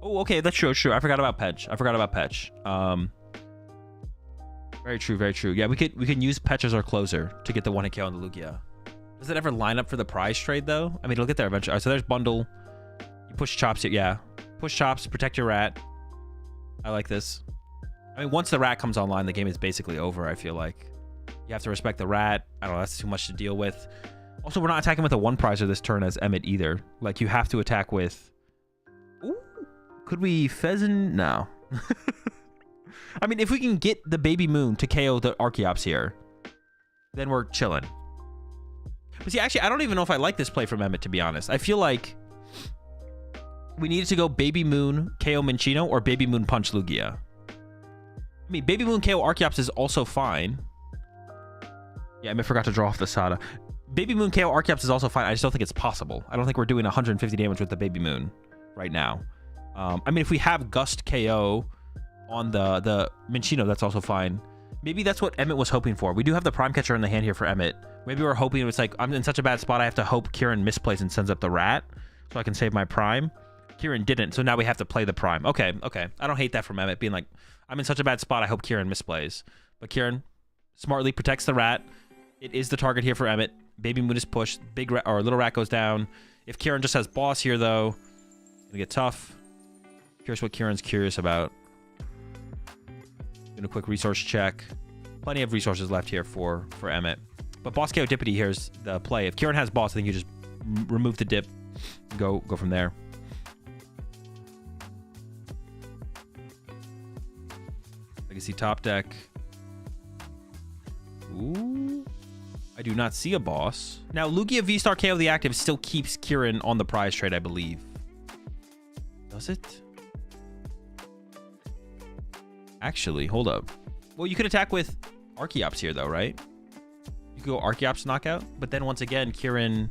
Oh, okay, that's true. I forgot about Pech. Very true, very true. Yeah, we can use Pech as our closer to get the 1-hit KO on the Lugia. Does it ever line up for the prize trade though? I mean, it'll get there eventually. All right, so there's bundle. You push chops. Yeah, push chops. Protect your rat. I like this. I mean, once the rat comes online, the game is basically over, I feel like. You have to respect the rat. I don't know, that's too much to deal with. Also, we're not attacking with a 1-prizer this turn as Emmett either. Like, you have to attack with... Ooh, could we Pheasant? No. I mean, if we can get the Baby Moon to KO the Archeops here, then we're chilling. But see, actually, I don't even know if I like this play from Emmett, to be honest. I feel like we needed to go Baby Moon, KO Minccino, or Baby Moon Punch Lugia. I mean, Baby Moon KO Archeops is also fine. Yeah, Emmett forgot to draw off the Sada. Baby Moon KO Archeops is also fine. I just don't think it's possible. I don't think we're doing 150 damage with the Baby Moon right now. I mean, if we have Gust KO on the Minccino, that's also fine. Maybe that's what Emmett was hoping for. We do have the Prime Catcher in the hand here for Emmett. Maybe we're hoping it's like, I'm in such a bad spot, I have to hope Kieran misplays and sends up the Rat so I can save my Prime. Kieran didn't, so now we have to play the Prime. Okay. I don't hate that from Emmett, being like, I'm in such a bad spot, I hope Kieran misplays. But Kieran smartly protects the Rat. It is the target here for Emmett. Baby Moon is pushed. Big Rat, or Little Rat goes down. If Kieran just has Boss here, though, it's gonna get tough. Curious what Kieran's curious about. Doing a quick resource check. Plenty of resources left here for Emmett. But Boss KO Dippity here's the play. If Kieran has Boss, I think you just remove the dip and go from there. Legacy top deck. Ooh. I do not see a Boss. Now, Lugia V-Star KO the active still keeps Kieran on the prize trade, I believe. Does it? Actually, hold up. Well, you could attack with Archeops here, though, right? You could go Archeops knockout, but then once again, Kieran...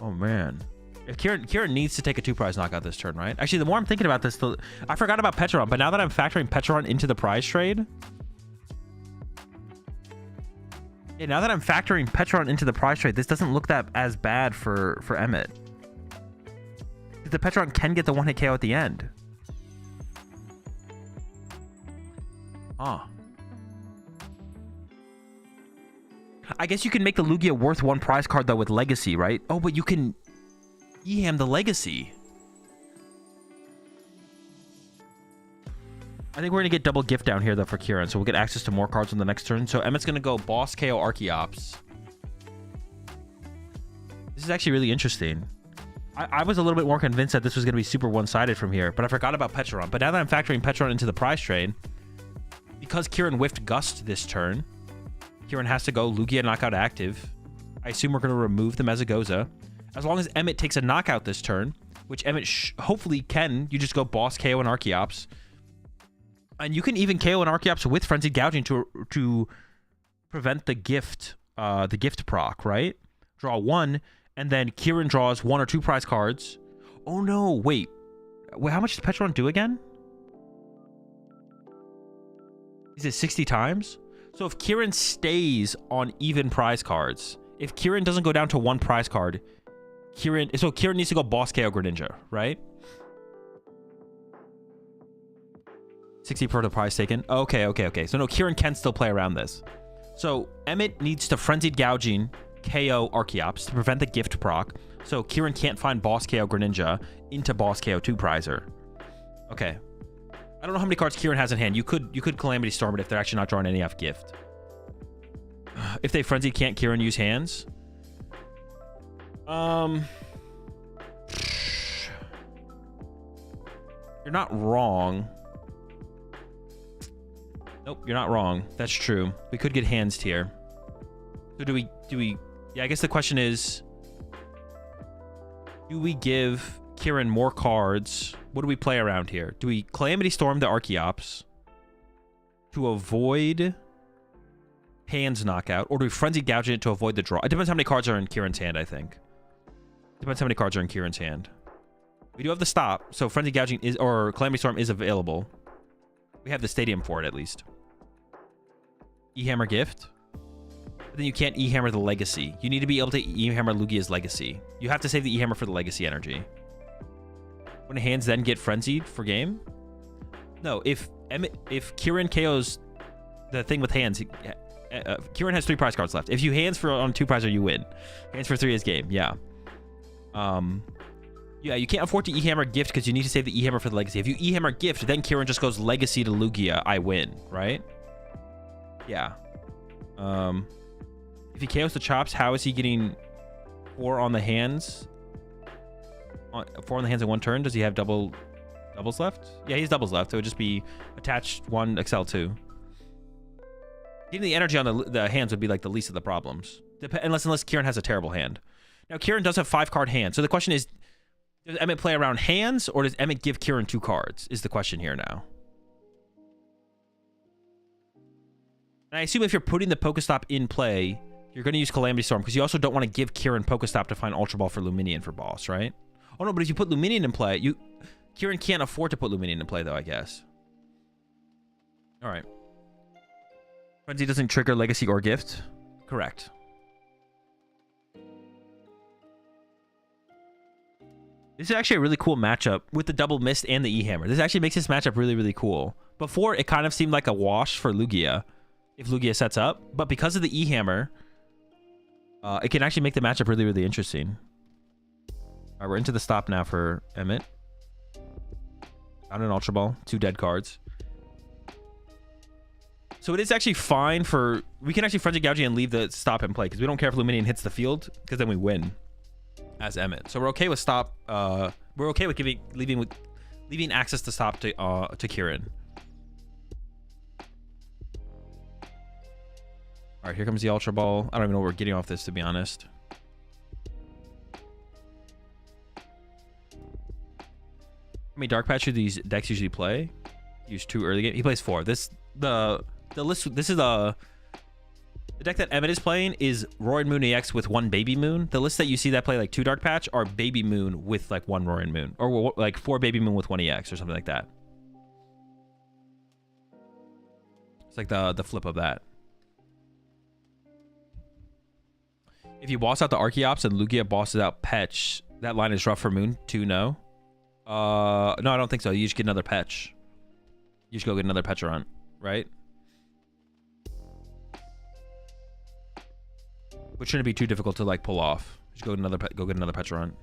Oh, man. If Kieran needs to take a 2-prize knockout this turn, right? Actually, the more I'm thinking about this, I forgot about Petron, but now that I'm factoring Petron into the prize trade... Yeah, now that I'm factoring Petron into the prize trade, this doesn't look that as bad for Emmett. The Petron can get the one-hit KO at the end. Huh. I guess you can make the Lugia worth 1 prize card, though, with Legacy, right? Oh, but you can E-ham the Legacy. I think we're going to get double gift down here, though, for Kieran, so we'll get access to more cards on the next turn. So Emmett's going to go Boss KO Archeops. This is actually really interesting. I was a little bit more convinced that this was going to be super one-sided from here, but I forgot about Petron. But now that I'm factoring Petron into the prize trade, because Kieran whiffed Gust this turn, Kieran has to go Lugia knockout active. I assume we're going to remove the Mezagoza. As long as Emmett takes a knockout this turn, which Emmett hopefully can, you just go Boss KO and Archeops. And you can even KO an Archeops with Frenzied Gouging to prevent the gift proc, right? Draw 1, and then Kieran draws 1 or 2 prize cards. Oh no, wait. How much does Petron do again? Is it 60 times? So if Kieran stays on even prize cards, if Kieran doesn't go down to 1 prize card, Kieran needs to go Boss KO Greninja, right? 60 per the prize taken. Okay. So no, Kieran can still play around this. So Emmett needs to Frenzied Gouging KO Archeops to prevent the gift proc. So Kieran can't find Boss KO Greninja into Boss KO 2 prizer. Okay. I don't know how many cards Kieran has in hand. You could Calamity Storm it if they're actually not drawing any off gift. If they Frenzied, can't Kieran use hands? You're not wrong. Nope, you're not wrong. That's true. We could get hands here. So do we yeah, I guess the question is, do we give Kieran more cards? What do we play around here? Do we Calamity Storm the Archeops to avoid hands knockout, or do we Frenzy Gouge it to avoid the draw? It depends how many cards are in Kieran's hand, I think. Depends how many cards are in Kieran's hand. We do have the stop, so Frenzy Gouging is, or Calamity Storm is available. We have the stadium for it, at least. E-Hammer Gift. But then you can't E-Hammer the Legacy. You need to be able to E-Hammer Lugia's Legacy. You have to save the E-Hammer for the Legacy energy. When hands then get Frenzied for game? No, if Kieran KOs the thing with hands, Kieran has 3 prize cards left. If you hands for on 2 prizer, you win. Hands for 3 is game, yeah. Yeah, you can't afford to E-Hammer Gift because you need to save the E-Hammer for the Legacy. If you E-Hammer Gift, then Kieran just goes Legacy to Lugia. I win, right? Yeah. If he KOs the Chops, how is he getting 4 on the hands? 4 on the hands in 1 turn? Does he have doubles left? Yeah, he has doubles left. So it would just be attached 1, excel 2. Getting the energy on the hands would be like the least of the problems. Unless Kieran has a terrible hand. Now, Kieran does have 5-card hand. So the question is, does Emmett play around hands, or does Emmett give Kieran 2 cards, is the question here now. And I assume if you're putting the Pokestop in play, you're going to use Calamity Storm, because you also don't want to give Kieran Pokestop to find Ultra Ball for Luminion for boss, right? Oh, no, but if you put Luminion in play, Kieran can't afford to put Luminion in play, though, I guess. All right. Frenzy doesn't trigger Legacy or Gift? Correct. This is actually a really cool matchup with the double mist and the E-Hammer. This actually makes this matchup really, really cool. Before, it kind of seemed like a wash for Lugia, if Lugia sets up. But because of the E-Hammer, it can actually make the matchup really, really interesting. All right, we're into the stop now for Emmett. Found an Ultra Ball, 2 dead cards. So it is actually fine for... We can actually Frenzy Gouge and leave the stop in play, because we don't care if Luminion hits the field, because then we win as Emmett. So we're okay with stop. We're okay with leaving access to stop to Kieran. All right, here comes the Ultra Ball. I don't even know where we're getting off this, to be honest. How many Dark Patch do these decks usually play? Use 2 early game. He plays 4. The deck that Emmett is playing is Roaring Moon EX with 1 Baby Moon. The list that you see that play like 2 Dark Patch are Baby Moon with like 1 Roaring Moon, or like 4 Baby Moon with 1 EX or something like that. It's like the flip of that. If you boss out the Archeops and Lugia bosses out Petch, that line is rough for Moon. 2 no. No, I don't think so. You just get another Petch. You just go get another Pecharunt, right? Which shouldn't be too difficult to like pull off. Just go get another Pecharunt.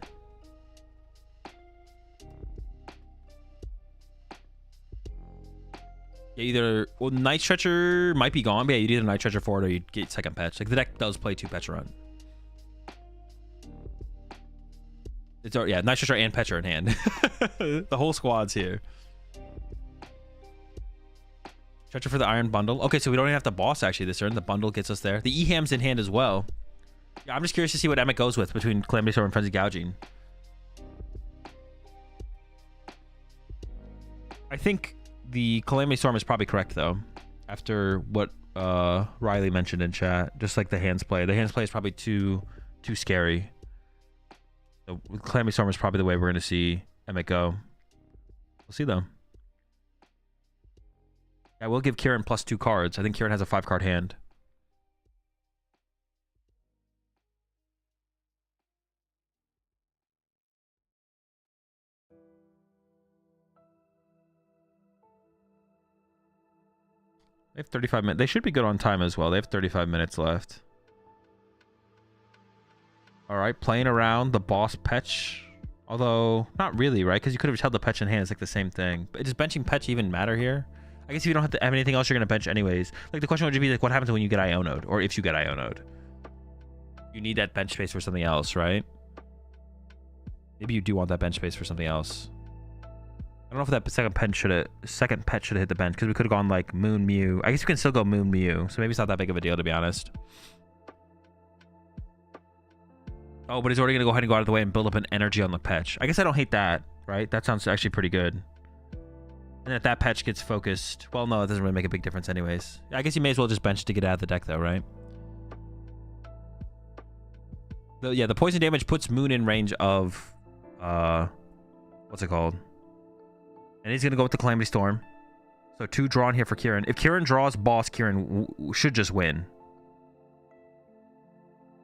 Yeah, either Night Stretcher might be gone, but yeah, you'd either Night Stretcher for it or you'd get second Petch. Like the deck does play 2 Pecharunt. It's yeah, Night Stretcher and Petcher in hand. The whole squad's here. Stretcher for the Iron Bundle. Okay, so we don't even have to boss actually this turn. The bundle gets us there. The E-Ham's in hand as well. Yeah, I'm just curious to see what Emmett goes with between Calamity Storm and Frenzy Gouging. I think the Calamity Storm is probably correct though. After what Riley mentioned in chat, just like the hands play. The hands play is probably too scary. So Calamity Storm is probably the way we're going to see Emmett go. We'll see though. I will give Kieran plus 2 cards. I think Kieran has a 5-card hand. They have 35 minutes. They should be good on time as well. They have 35 minutes left. All right, playing around the boss Petch. Although, not really, right? Because you could have just held the Petch in hand. It's like the same thing. But does benching Petch even matter here? I guess if you don't have to have anything else, you're going to bench anyways. Like, the question would just be, like, what happens when you get Iono'd? Or if you get Iono'd? You need that bench space for something else, right? Maybe you do want that bench space for something else. I don't know if that second pet should have hit the bench, because we could have gone, like, Moon Mew. I guess you can still go Moon Mew, so maybe it's not that big of a deal, to be honest. Oh, but he's already going to go ahead and go out of the way and build up an energy on the Petch. I guess I don't hate that, right? That sounds actually pretty good. And if that Petch gets focused... Well, no, it doesn't really make a big difference anyways. I guess you may as well just bench to get out of the deck, though, right? Yeah, the poison damage puts Moon in range of... what's it called? And he's going to go with the Calamity Storm. So 2 drawn here for Kieran. If Kieran draws boss, Kieran should just win.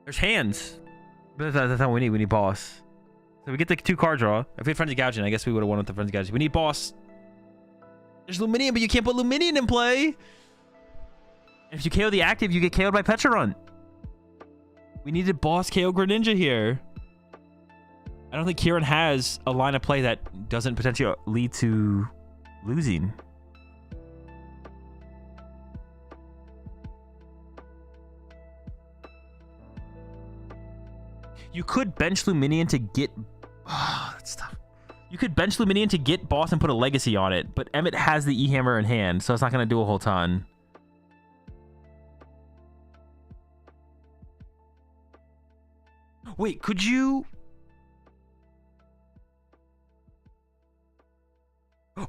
There's hands. But that's not what we need. We need boss. So we get the 2 card draw. If we had Frenzy Gouging, I guess we would have won with the Frenzy Gouging. We need boss. There's Luminion, but you can't put Luminion in play. And if you KO the active, you get KO'd by Pecharunt. We needed boss KO Greninja here. I don't think Kieran has a line of play that doesn't potentially lead to losing. You could bench Luminion to get... Oh, that's tough. You could bench Luminion to get boss and put a legacy on it, but Emmett has the E-Hammer in hand, so it's not going to do a whole ton. Wait, could you?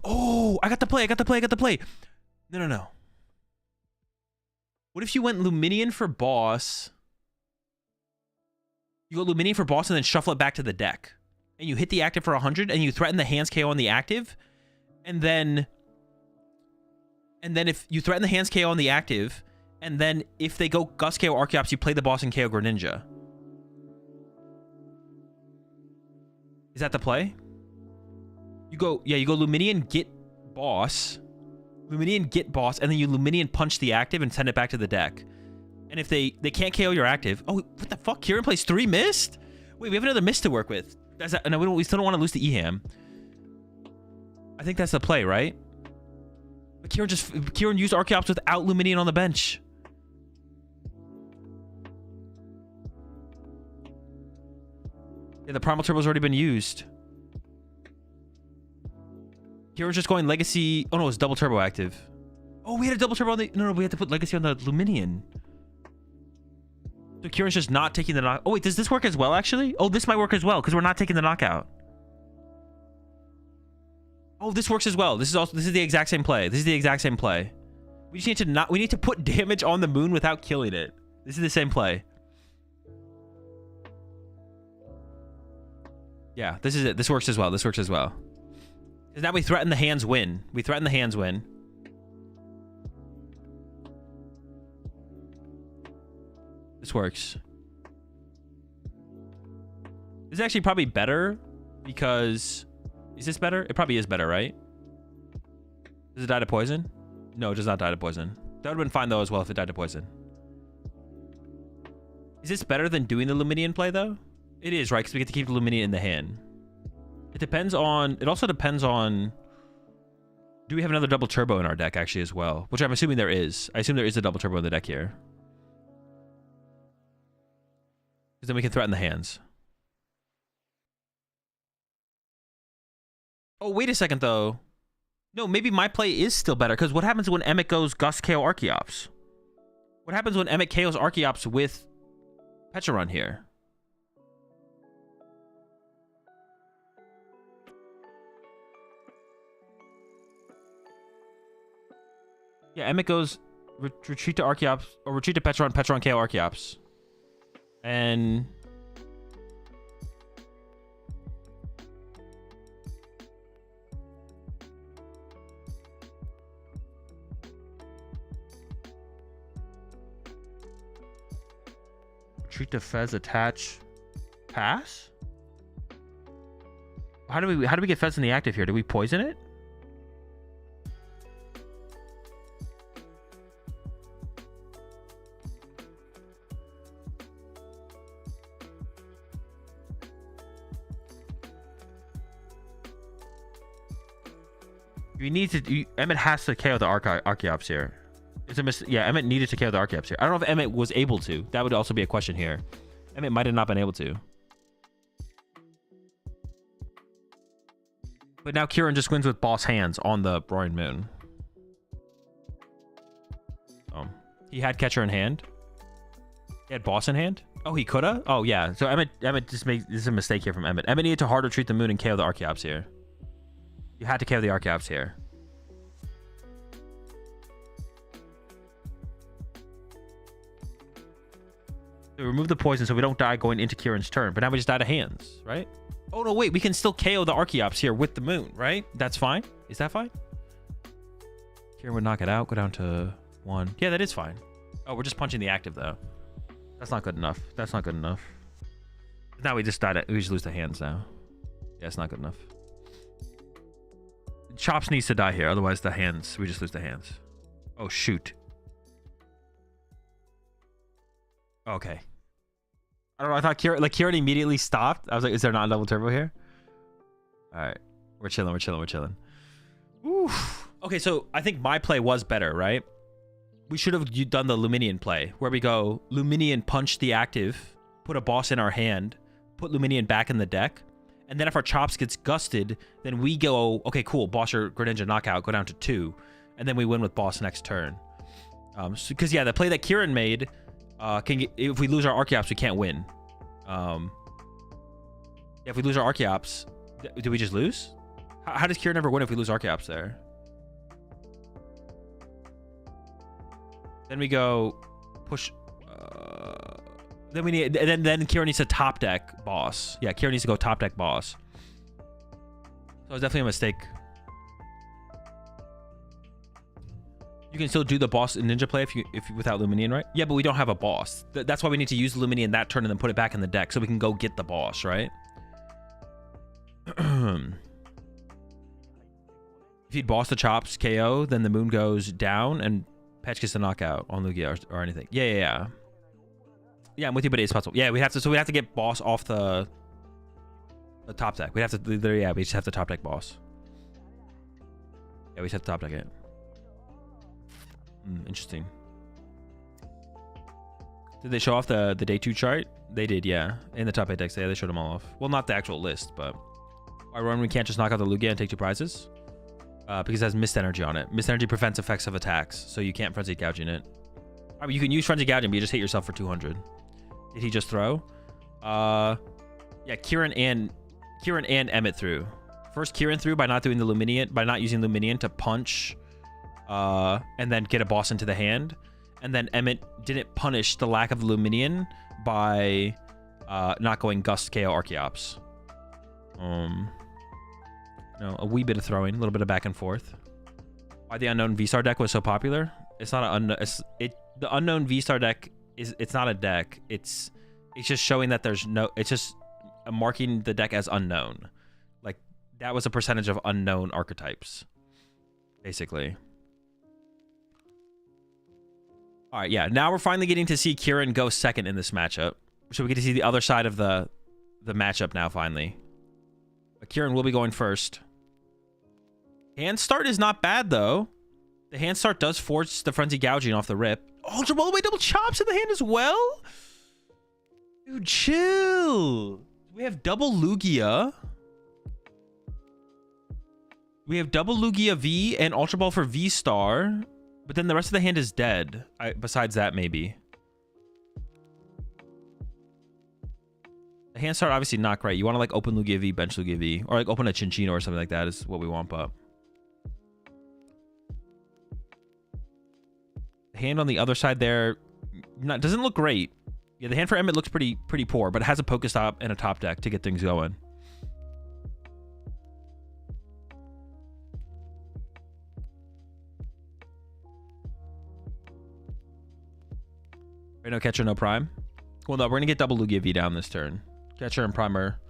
Oh, I got the play. No. What if you went Luminion for boss? You go Luminion for boss and then shuffle it back to the deck. And you hit the active for 100 and you threaten the hands KO on the active. And then if you threaten the hands KO on the active, and then if they go Gust KO Archeops, you play the boss and KO Greninja. Is that the play? You go Luminion, get boss. Luminion, get boss, and then you Luminion punch the active and send it back to the deck. And if they can't KO your active... Oh, what the fuck? Kieran plays 3 mist? Wait, we have another mist to work with. No, we still don't want to lose the EHAM. I think that's the play, right? But Kieran used Archeops without Luminion on the bench. Yeah, the Primal Turbo's already been used. Kieran's just going Legacy... Oh, no, it's double Turbo active. Oh, we had a double Turbo on the... No, we had to put Legacy on the Luminion. So Kieran's just not taking the knock... Oh, wait, does this work as well, actually? Oh, this might work as well, because we're not taking the knockout. Oh, this works as well. This is the exact same play. We just need to we need to put damage on the moon without killing it. This is the same play. Yeah, this is it. This works as well. Because now we threaten the hands win. This works. This is actually probably better because... Is this better? It probably is better, right? Does it die to poison? No, it does not die to poison. That would have been fine, though, as well, if it died to poison. Is this better than doing the Luminion play, though? It is, right? Because we get to keep the Luminion in the hand. It also depends on... Do we have another double turbo in our deck, actually, as well? Which I'm assuming there is. I assume there is a double turbo in the deck here. Because then we can threaten the hands. Oh, wait a second, though. No, maybe my play is still better, because what happens when Emmet goes Gust KO Archeops? What happens when Emmet KOs Archeops with Pecharon here? Yeah, Emmet goes retreat to Archeops, or retreat to Pecharon, Pecharon KO Archeops. And... Retreat to Fez, attach, pass? How do we get Fez in the active here? Do we poison it? You need to... Emmet has to KO the Archeops here. Yeah, Emmet needed to KO the Archeops here. I don't know if Emmet was able to. That would also be a question here. Emmet might have not been able to. But now Kieran just wins with boss hands on the Roaring Moon. He had catcher in hand. He had boss in hand. Oh, he coulda? Oh, yeah. So Emmet just made... This is a mistake here from Emmet. Emmet needed to hard retreat the moon and KO the Archeops here. You had to KO the Archeops here. So remove the poison so we don't die going into Kieran's turn. But now we just die to hands, right? Oh, no, wait. We can still KO the Archeops here with the moon, right? That's fine. Is that fine? Kieran would knock it out. Go down to 1. Yeah, that is fine. Oh, we're just punching the active, though. That's not good enough. Now we just die to... We just lose the hands now. Yeah, it's not good enough. Chops needs to die here, otherwise the hands, we just lose the hands. Oh, shoot. Okay. I don't know, I thought Kieran immediately stopped. I was like, is there not a double turbo here? Alright. We're chilling. Oof. Okay, so I think my play was better, right? We should have done the Luminion play, where we go Luminion punch the active, put a boss in our hand, put Luminion back in the deck. And then if our Chops gets gusted, then we go, okay, cool, boss or Greninja knockout, go down to 2. And then we win with boss next turn. Because, yeah, the play that Kieran made, if we lose our Archeops, we can't win. If we lose our Archeops, do we just lose? How does Kieran ever win if we lose Archeops there? Then we go push. Then we need. Then Kieran needs to top deck boss. Yeah, Kieran needs to go top deck boss. So it's definitely a mistake. You can still do the boss in ninja play if you without Luminian, right? Yeah, but we don't have a boss. That's why we need to use Luminian that turn and then put it back in the deck so we can go get the boss, right? If he'd boss the chops KO, then the moon goes down and Patch gets the knockout on Lugia or anything. Yeah, I'm with you, but it's possible. Yeah, we have to. So we have to get boss off the top deck. We have to. Yeah, we just have to top deck boss. Yeah, we just have to top deck it. Interesting. Did they show off the day 2 chart? They did, yeah. In the top 8 decks, yeah, they showed them all off. Well, not the actual list, but our run we can't just knock out the Lugia and take 2 prizes because it has mist energy on it. Mist energy prevents effects of attacks, so you can't frenzy gouging it. I mean, you can use frenzy gouging, but you just hit yourself for 200. Did he just throw? Yeah, Kieran and Emmett threw. First, Kieran threw by not doing the Luminian, by not using Luminian to punch. And then get a boss into the hand, and then Emmett didn't punish the lack of the Luminian by not going Gust KO Archeops. No, a wee bit of throwing, a little bit of back and forth. Why the unknown V-Star deck was so popular? It's not an the unknown V-Star deck it's not a deck. It's just showing that there's no. It's just marking the deck as unknown. Like that was a percentage of unknown archetypes, basically. All right, yeah. Now we're finally getting to see Kieran go second in this matchup. So we get to see the other side of the matchup now, finally. But Kieran will be going first. Hand start is not bad, though. The hand start does force the Frenzy Gouging off the rip. Ultra Ball away double chops in the hand as well? Dude, chill. We have double Lugia. We have double Lugia V and Ultra Ball for V-Star. But then the rest of the hand is dead. Besides that, maybe. The hand start obviously not great. You want to like open Lugia V, bench Lugia V. Or like open a Chinchino or something like that is what we want, but. The hand on the other side there doesn't look great. Yeah, the hand for Emmett looks pretty poor, but it has a Pokestop and a top deck to get things going. Right, no catcher, no prime. Well, no, we're gonna get double Lugia V down this turn. Catcher and primer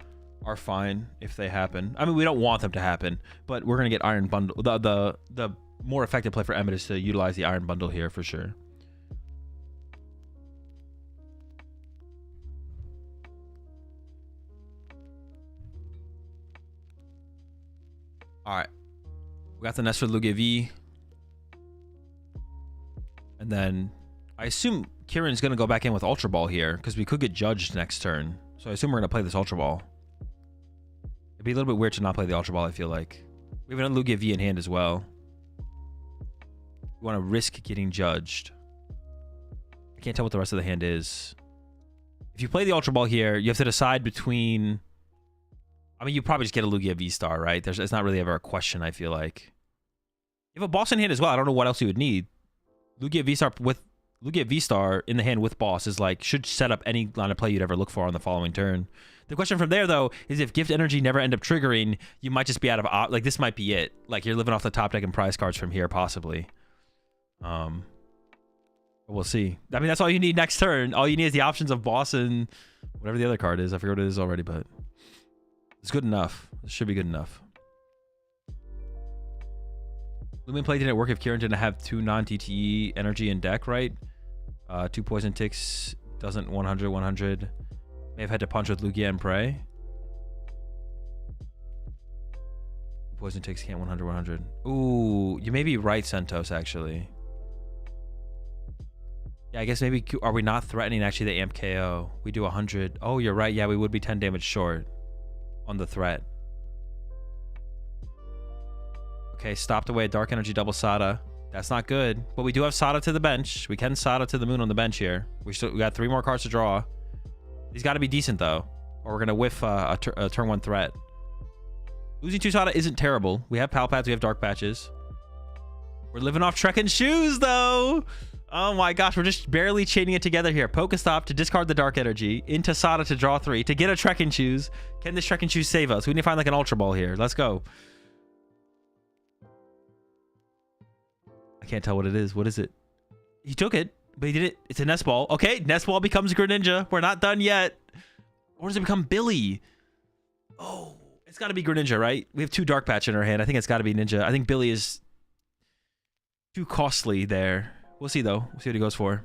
are fine if they happen. I mean, we don't want them to happen, but we're gonna get Iron Bundle. The more effective play for Emmett is to utilize the Iron Bundle here for sure. All right, we got the nest for Lugia V, and then I assume Kieran's going to go back in with Ultra Ball here because we could get judged next turn. So I assume we're going to play this Ultra Ball. It'd be a little bit weird to not play the Ultra Ball, I feel like. We have an Lugia V in hand as well. We want to risk getting judged. I can't tell what the rest of the hand is. If you play the Ultra Ball here, you have to decide between... I mean, you probably just get a Lugia V-Star, right? It's not really ever a question, I feel like. You have a boss in hand as well. I don't know what else you would need. Lugia V-Star with... Lugia V-Star in the hand with boss is like, should set up any line of play you'd ever look for on the following turn. The question from there, though, is if Gift Energy never end up triggering, you might just be out of... Like, this might be it. Like, you're living off the top deck and prize cards from here, possibly. We'll see. I mean, that's all you need next turn. All you need is the options of boss and whatever the other card is. I forget what it is already, but... It's good enough. It should be good enough. Lumen play didn't work if Kieran didn't have 2 non-TTE energy in deck, right? 2 poison ticks, doesn't 100. May have had to punch with Lugia and pray. Poison ticks can't 100. Ooh, you may be right, Centos, actually. Yeah, I guess maybe... Are we not threatening, actually, the amp KO? We do 100. Oh, you're right. Yeah, we would be 10 damage short on the threat. Okay, stopped away Dark Energy double Sada. That's not good. But we do have Sada to the bench. We can Sada to the moon on the bench here. We got 3 more cards to draw. He's got to be decent, though. or we're gonna whiff a turn 1 threat. Losing 2 Sada isn't terrible. We have Pal Pads, we have Dark Patches. We're living off Trek and Shoes, though. Oh my gosh, we're just barely chaining it together here. Pokestop to discard the Dark Energy, into Sada to draw 3, to get a Trek and Shoes. Can this Trek and Shoes save us? We need to find like an Ultra Ball here. Let's go. I can't tell what it is. What is it? He took it, but he did it. It's a Nest Ball. Okay, Nest Ball becomes Greninja. We're not done yet. Or does it become Billy? Oh, it's got to be Greninja, right? We have 2 Dark Patch in our hand. I think it's got to be Ninja. I think Billy is too costly there. We'll see, though. We'll see what he goes for.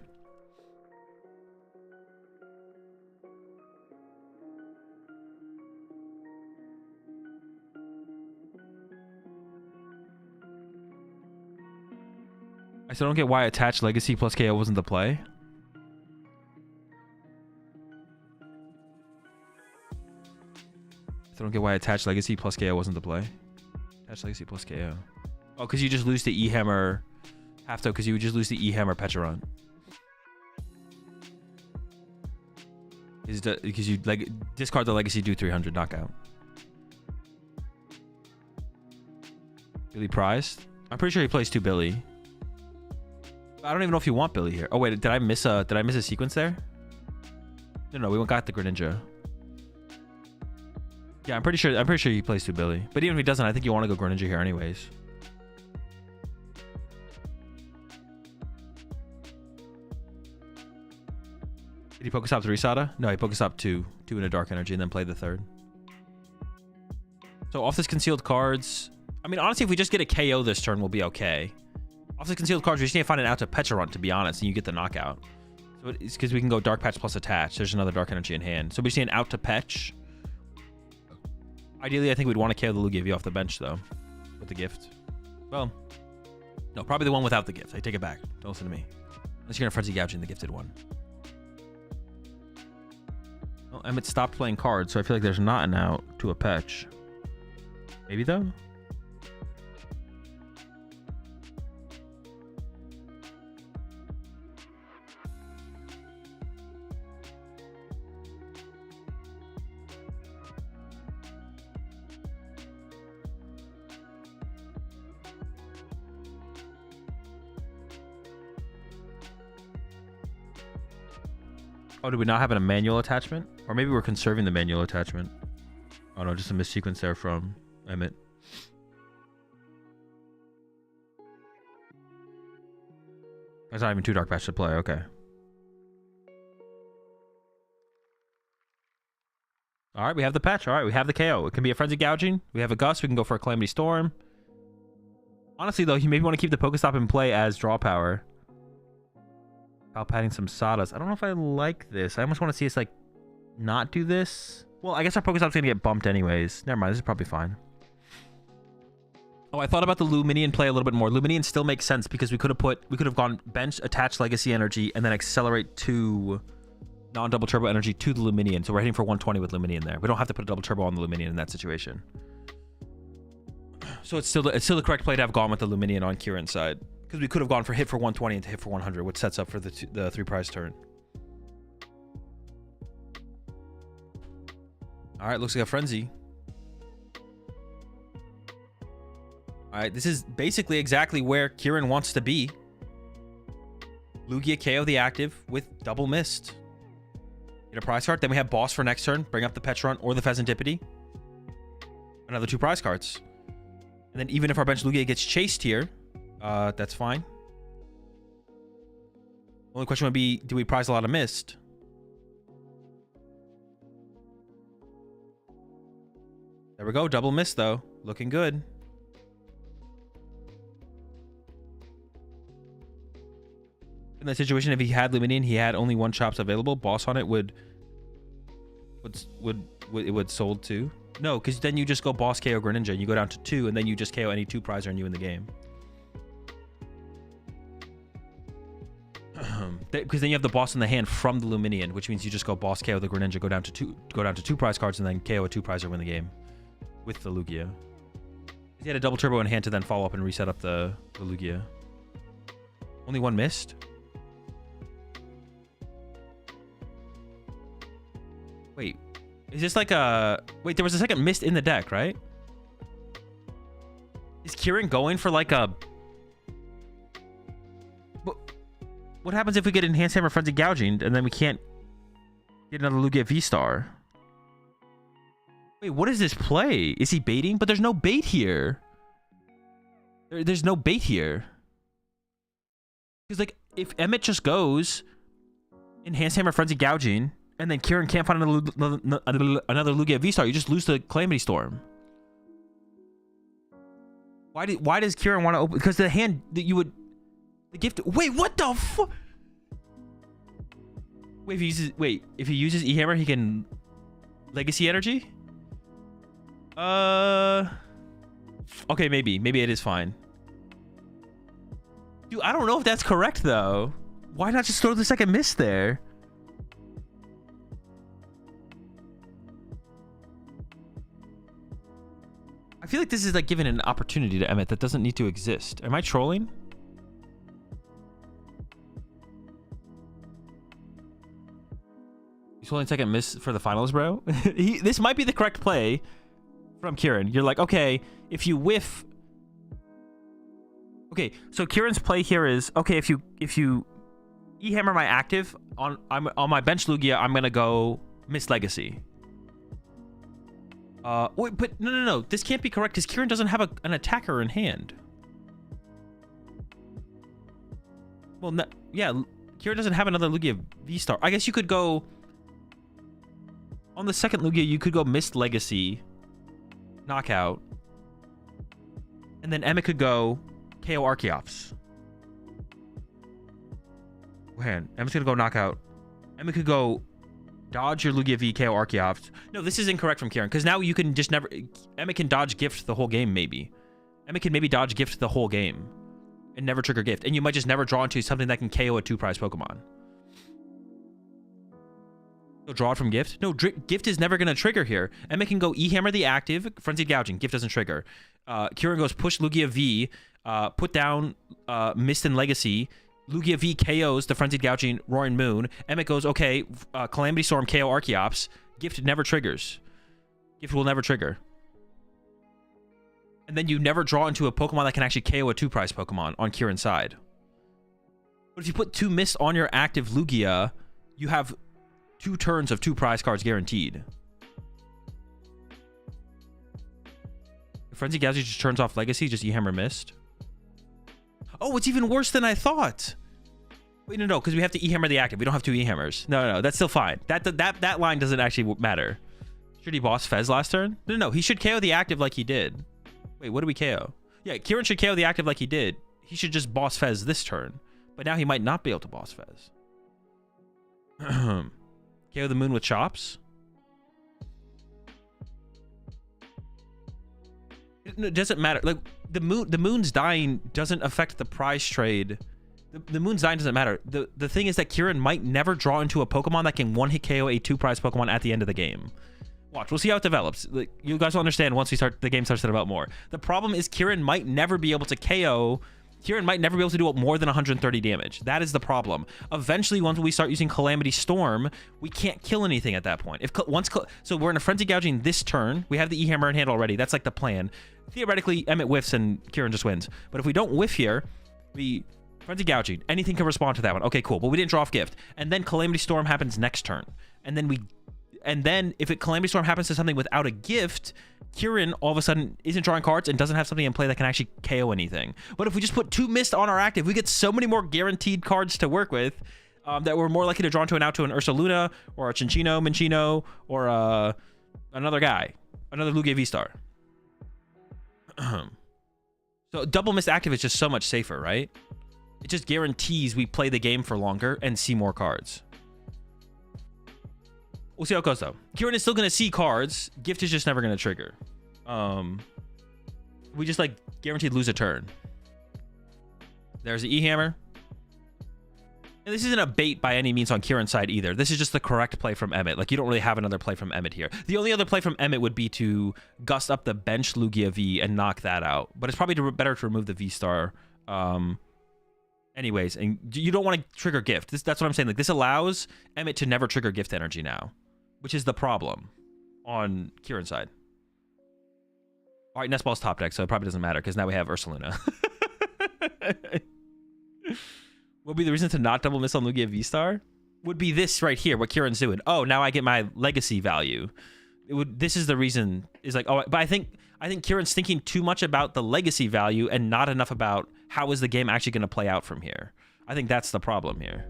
I still don't get why attached Legacy plus KO wasn't the play. I don't get why attached Legacy plus KO wasn't the play. Attached Legacy plus KO. Oh, because you just lose to E-Hammer. Have to, because you would just lose to E-Hammer Pecharon. Because you like discard the Legacy, do 300 knockout. Billy prized. I'm pretty sure he plays 2 Billy. I don't even know if you want Billy here. Oh wait, did I miss a sequence there? No, we got the Greninja. Yeah, I'm pretty sure he plays 2 Billy. But even if he doesn't, I think you want to go Greninja here anyways. Did he Pokestop 3 Sada? No, he Pokestop 2 in a Dark Energy and then play the 3rd. So off this concealed cards, I mean honestly if we just get a KO this turn we'll be okay. Off the concealed cards, we just need to find an out to Pecharon, to be honest, and you get the knockout. So it's because we can go Dark Patch plus attach. There's another Dark Energy in hand. So we just need an out to Petch. Ideally, I think we'd want to KO the Lugia V off the bench, though, with the gift. Well, no, probably the one without the gift. I take it back. Don't listen to me. Unless you're going to Frenzy Gouging the gifted one. Well, Emmett stopped playing cards, so I feel like there's not an out to a Petch. Maybe, though? Oh, did we not have a manual attachment? Or maybe we're conserving the manual attachment. Oh no, just a missequence there from Emmett. There's not even 2 Dark Patch to play, okay. Alright, we have the patch. Alright, we have the KO. It can be a Frenzy Gouging. We have a Gust. We can go for a Calamity Storm. Honestly, though, you maybe want to keep the Pokestop in play as draw power. While padding some Sadas. I don't know if I like this. I almost want to see us, like, not do this. Well, I guess our Pokestop's going to get bumped anyways. Never mind. This is probably fine. Oh, I thought about the Luminion play a little bit more. Luminion still makes sense because we could have gone bench, attach Legacy Energy, and then accelerate to non-double turbo energy to the Luminion. So we're hitting for 120 with Luminion there. We don't have to put a double turbo on the Luminion in that situation. So it's still the correct play to have gone with the Luminion on Kieran's side. Because we could have gone for hit for 120 and to hit for 100, which sets up for the 3 prize turn. Alright, looks like a Frenzy. Alright, this is basically exactly where Kieran wants to be. Lugia KO the active with double mist. Get a prize card. Then we have boss for next turn. Bring up the Pecharon or the Pheasantipity. Another 2 prize cards. And then even if our bench Lugia gets chased here, that's fine. Only question would be, do we prize a lot of mist? There we go. Double mist, though. Looking good. In that situation, if he had Luminion, he had only 1 chops available. Boss on it would sold too. No, because then you just go boss KO Greninja and you go down to 2, and then you just KO any 2 prizer and you in the game. Because then you have the boss in the hand from the Luminion, which means you just go boss KO the Greninja, go down to 2 prize cards, and then KO a 2 prizer, win the game with the Lugia. He had a double turbo in hand to then follow up and reset up the Lugia. Only 1 missed. Wait, Is this like a... Wait, there was a second mist in the deck, right? Is Kieran going for like a... What happens if we get Enhanced Hammer Frenzy Gouging and then we can't get another Lugia V-Star? Wait, what is this play? Is he baiting? But there's no bait here. There's no bait here. Because, like, if Emmett just goes Enhanced Hammer Frenzy Gouging and then Kieran can't find another Lugia V-Star, you just lose the Calamity Storm. Why does Kieran want to open? Because the hand that you would... The gift... Wait, what the fuck? Wait, if he uses E-Hammer, he can... Legacy Energy? Okay, maybe. Maybe it is fine. Dude, I don't know if that's correct, though. Why not just throw the second miss there? I feel like this is like giving an opportunity to Emmett that doesn't need to exist. Am I trolling? He's holding second miss for the finals, bro. This might be the correct play from Kieran. You're like, okay, if you whiff... Okay, so Kieran's play here is, okay, if you E-Hammer my active on my bench Lugia, I'm gonna go Miss Legacy. Wait, but no. This can't be correct because Kieran doesn't have an attacker in hand. Well, no, yeah, Kieran doesn't have another Lugia V-Star. I guess you could go... On the second Lugia, you could go Mist Legacy, Knockout, and then Emmett could go KO Archeops. Man, Emmett's gonna go Knockout. Emmett could go dodge your Lugia V, KO Archeops. No, this is incorrect from Kieran, because now you can just never... Emmett can dodge Gift the whole game, maybe. Emmett can maybe dodge Gift the whole game and never trigger Gift, and you might just never draw into something that can KO a 2-prize Pokemon. He'll draw it from Gift? No, Gift is never going to trigger here. Emmett can go E-Hammer the active, Frenzied Gouging. Gift doesn't trigger. Kieran goes push Lugia V, put down Mist and Legacy. Lugia V KOs the Frenzied Gouging Roaring Moon. Emmett goes, okay, Calamity Storm KO Archeops. Gift never triggers. Gift will never trigger. And then you never draw into a Pokemon that can actually KO a 2-prize Pokemon on Kieran's side. But if you put 2 Mist on your active Lugia, you have 2 turns of 2 prize cards guaranteed. If Frenzy Gouging just turns off Legacy, just E-Hammer Mist. Oh, it's even worse than I thought. Wait, no, because we have to E-Hammer the active. We don't have 2 E-Hammers. No, that's still fine. That line doesn't actually matter. Should he boss Fez last turn? No, he should KO the active like he did. Wait, what do we KO? Yeah, Kieran should KO the active like he did. He should just boss Fez this turn. But now he might not be able to boss Fez. KO the Moon with Chops. It doesn't matter. Like the Moon's dying doesn't affect the prize trade. The Moon's dying doesn't matter. The thing is that Kieran might never draw into a Pokemon that can 1-hit KO a 2-prize Pokemon at the end of the game. Watch, we'll see how it develops. Like, you guys will understand once the game starts to develop more. The problem is Kieran might never be able to KO. Kieran might never be able to do more than 130 damage. That is the problem. Eventually, once we start using Calamity Storm, we can't kill anything at that point. So we're in a Frenzy Gouging this turn. We have the E-Hammer in hand already. That's like the plan. Theoretically, Emmett whiffs and Kieran just wins. But if we don't whiff here, we Frenzy Gouging. Anything can respond to that one. Okay, cool. But we didn't draw off Gift. And then Calamity Storm happens next turn. And then if Calamity Storm happens to something without a Gift, Kieran all of a sudden isn't drawing cards and doesn't have something in play that can actually KO anything. But if we just put 2 Mist on our active, we get so many more guaranteed cards to work with that we're more likely to draw into an Ursaluna or a Minccino or another guy, another Lugia V-Star. So double Mist active is just so much safer, right? It just guarantees we play the game for longer and see more cards. We'll see how it goes, though. Kieran is still going to see cards. Gift is just never going to trigger. We just, like, guaranteed lose a turn. There's the E-Hammer. And this isn't a bait by any means on Kieran's side either. This is just the correct play from Emmett. Like, you don't really have another play from Emmett here. The only other play from Emmett would be to gust up the bench Lugia V and knock that out. But it's probably better to remove the V-Star. Anyways, and you don't want to trigger Gift. That's what I'm saying. Like, this allows Emmett to never trigger Gift energy now, which is the problem. on Kieran's side. All right, Nestball's top deck, so it probably doesn't matter because now we have Ursaluna. What would be the reason to not double miss on Lugia V-Star? Would be this right here, what Kieran's doing. Oh, now I get my legacy value. This is the reason. Is like, oh, but I think Kieran's thinking too much about the legacy value and not enough about how is the game actually going to play out from here. I think that's the problem here.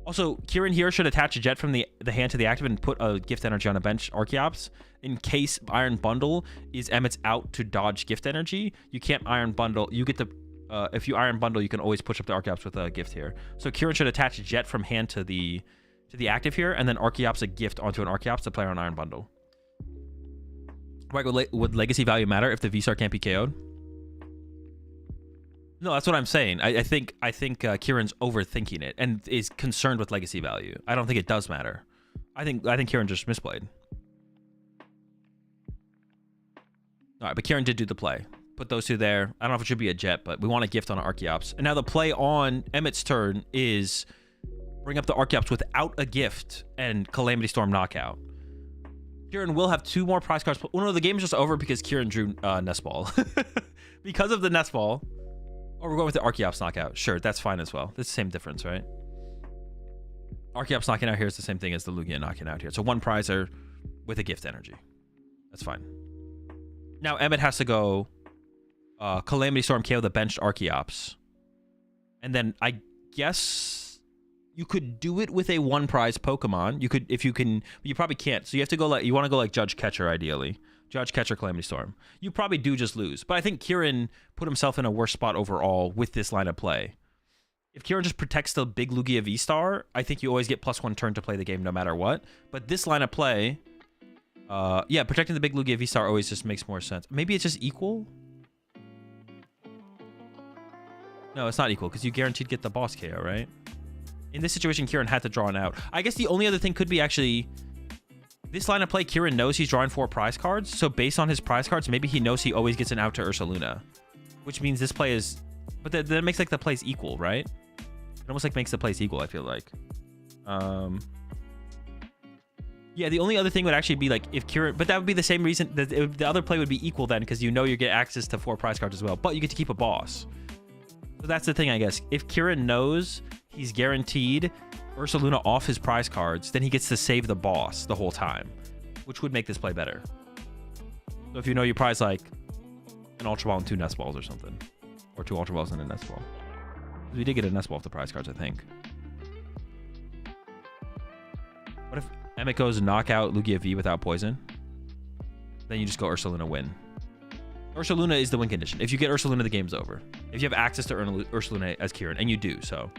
Also, Kieran here should attach a jet from the hand to the active and put a gift energy on a bench Archeops in case Iron Bundle is Emmett's out to dodge gift energy. You can't Iron Bundle. You get the if you Iron Bundle, you can always push up the Archeops with a gift here. So Kieran should attach a jet from hand to the active here, and then Archeops a gift onto an Archeops to play on Iron Bundle. Right, would legacy value matter if the V-Star can't be KO'd? No, that's what I'm saying. I think Kieran's overthinking it and is concerned with legacy value. I don't think it does matter. I think Kieran just misplayed. All right, but Kieran did do the play. Put those two there. I don't know if it should be a jet, but we want a gift on an Archeops. And now the play on Emmett's turn is bring up the Archeops without a gift and Calamity Storm knockout. Kieran will have 2 more prize cards. Oh no, the game is just over because Kieran drew Nestball. Because of the Nestball. Or we're going with the Archeops knockout. Sure, that's fine as well. It's the same difference, right? Archeops knocking out here is the same thing as the Lugia knocking out here. So 1 prizer with a gift energy. That's fine. Now Emmett has to go Calamity Storm KO the benched Archeops. And then I guess you could do it with a 1 prize Pokemon. You could, if you can, but you probably can't. So you have to go like, you want to go like Judge Catcher ideally. Judge Catcher, Calamity Storm. You probably do just lose. But I think Kieran put himself in a worse spot overall with this line of play. If Kieran just protects the big Lugia V-Star, I think you always get +1 turn to play the game no matter what. But this line of play, yeah, protecting the big Lugia V-Star always just makes more sense. Maybe it's just equal? No, it's not equal because you guaranteed get the boss KO, right? In this situation, Kieran had to draw an out. I guess the only other thing could be actually... This line of play, Kieran knows he's drawing 4 prize cards, so based on his prize cards, maybe he knows he always gets an out to Ursaluna. Which means this play is... But that makes like the plays equal, right? It almost like makes the plays equal, I feel like. Yeah, the only other thing would actually be like if Kieran... But that would be the same reason... The other play would be equal then, because you know you get access to 4 prize cards as well, but you get to keep a boss. So that's the thing, I guess. If Kieran knows he's guaranteed Ursaluna off his prize cards, then he gets to save the boss the whole time, which would make this play better. So if you know you prize like an Ultra Ball and 2 Nest Balls or something, or 2 Ultra Balls and a Nest Ball. We did get a Nest Ball off the prize cards, I think. What if Emmett goes knockout Lugia V without poison? Then you just go Ursaluna win. Ursaluna is the win condition. If you get Ursaluna, the game's over. If you have access to Ursaluna as Kieran, and you do, so...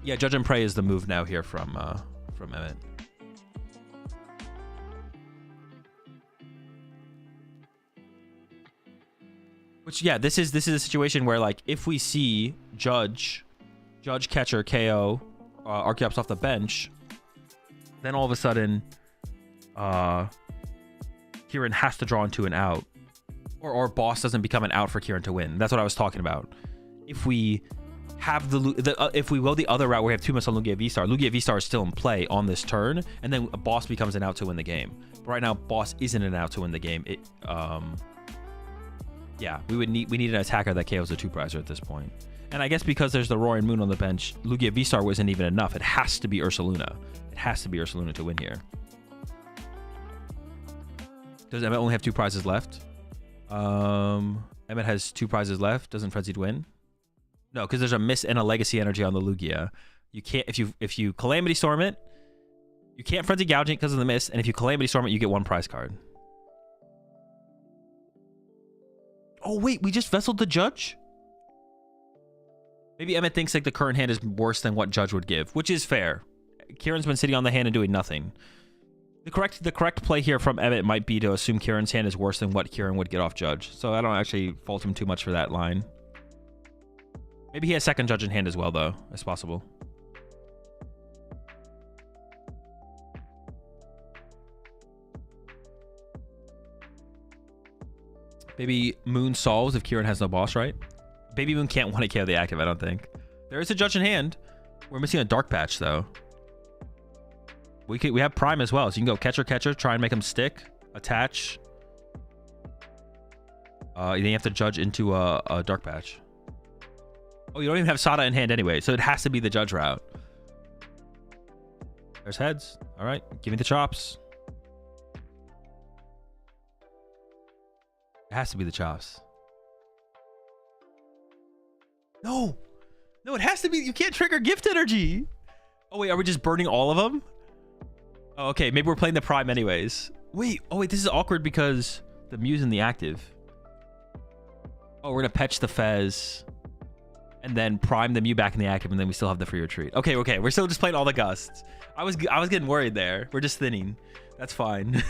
Yeah, Judge and Pray is the move now here from Emmett. Which, yeah, this is a situation where, like, if we see Judge Catcher KO Archeops off the bench, then all of a sudden, Kieran has to draw into an out. Or boss doesn't become an out for Kieran to win. That's what I was talking about. If we have if we go the other route where we have 2 miss on Lugia V-Star, Lugia V-Star is still in play on this turn, and then a boss becomes an out to win the game. But right now, boss isn't an out to win the game. Yeah, we need an attacker that KOs a 2-prizer at this point. And I guess because there's the Roaring Moon on the bench, Lugia V-Star wasn't even enough. It has to be Ursaluna. It has to be Ursaluna to win here. Does Emmett only have 2 prizes left? Emmett has 2 prizes left. Doesn't Frenzied win? No, because there's a miss and a legacy energy on the Lugia. You can't if you Calamity Storm it, you can't Frenzy Gouging because of the miss, and if you Calamity Storm it, you get 1 prize card. Oh wait, we just vesseled the Judge? Maybe Emmett thinks like the current hand is worse than what Judge would give, which is fair. Kieran's been sitting on the hand and doing nothing. The correct play here from Emmett might be to assume Kieran's hand is worse than what Kieran would get off Judge. So I don't actually fault him too much for that line. Maybe he has 2nd Judge in hand as well, though. That's possible. Maybe Moon solves if Kieran has no boss, right? Baby Moon can't 1 KO the active, I don't think. There is a Judge in hand. We're missing a Dark Patch, though. We have Prime as well, so you can go catcher, try and make them stick, attach. Then you have to judge into a Dark Patch. Oh, you don't even have Sada in hand anyway, so it has to be the judge route. There's heads. All right, give me the chops. It has to be the chops. No, it has to be. You can't trigger gift energy. Oh wait, are we just burning all of them? Oh, okay, maybe we're playing the Prime anyways. Wait, this is awkward because the Muse and the active. Oh, we're gonna patch the Fez and then prime the Mew back in the active, and then we still have the free retreat. Okay, we're still just playing all the gusts. I was getting worried there. We're just thinning. That's fine.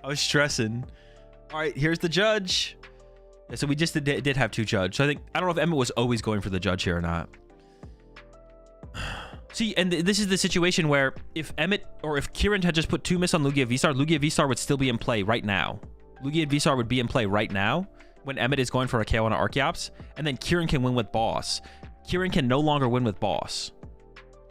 I was stressing. All right, here's the judge. Yeah, so we just did have 2 judge. So I don't know if Emmett was always going for the judge here or not. See, and this is the situation where if Emmett or if Kieran had just put 2 miss on Lugia V-Star, Lugia V-Star would still be in play right now. Lugia V-Star would be in play right now when Emmett is going for a KO on an Archeops, and then Kieran can win with Boss. Kieran can no longer win with Boss.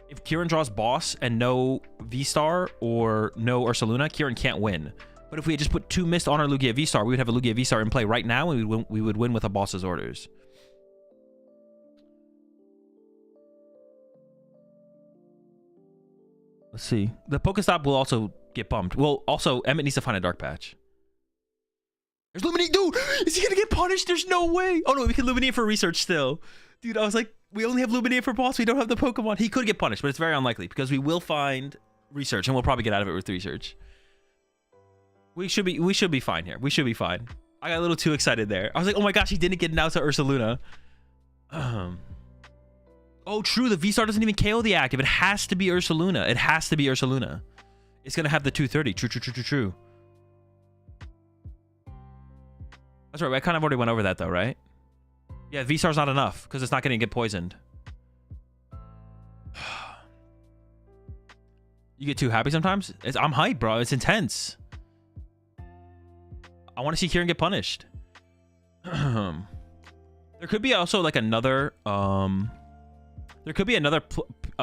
If Kieran draws Boss and no V-Star or no Ursaluna, Kieran can't win. But if we had just put 2 mist on our Lugia V-Star, we would have a Lugia V-Star in play right now, and we would win with a Boss's orders. Let's see. The Pokestop will also get bumped. Well, also, Emmett needs to find a Dark Patch. There's Luminate. Dude, is he going to get punished? There's no way. Oh, no, we can Luminate for research still. Dude, I was like, we only have Luminate for boss. We don't have the Pokemon. He could get punished, but it's very unlikely because we will find research, and we'll probably get out of it with research. We should be fine here. We should be fine. I got a little too excited there. I was like, oh my gosh, he didn't get an out to Ursaluna. Oh, true. The V-Star doesn't even KO the active. It has to be Ursaluna. It has to be Ursaluna. It's going to have the 230. True. That's right. I kind of already went over that, though, right? Yeah, V-Star's not enough because it's not going to get poisoned. You get too happy sometimes? I'm hyped, bro. It's intense. I want to see Kieran get punished. There could be also like another... There could be another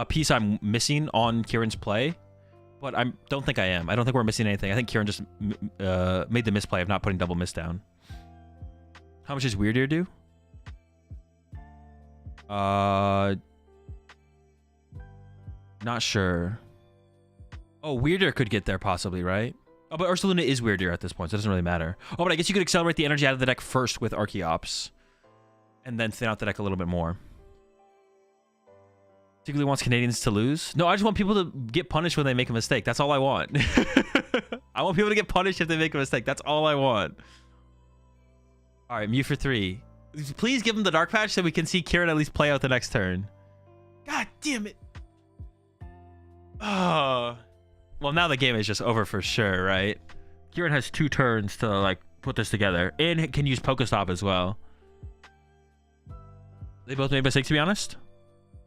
piece I'm missing on Kieran's play, but I don't think I am. I don't think we're missing anything. I think Kieran just made the misplay of not putting double miss down. How much does Weird Ear do? Not sure. Oh, Weird Ear could get there possibly, right? Oh, but Ursaluna is Weird Ear at this point, so it doesn't really matter. Oh, but I guess you could accelerate the energy out of the deck first with Archeops, and then thin out the deck a little bit more. Particularly wants Canadians to lose. No, I just want people to get punished when they make a mistake. That's all I want. I want people to get punished if they make a mistake. That's all I want. All right, Mew for 3. Please give him the Dark Patch so we can see Kieran at least play out the next turn. God damn it. Oh. Well, now the game is just over for sure, right? Kieran has 2 turns to like put this together and can use Pokestop as well. They both made mistakes, to be honest.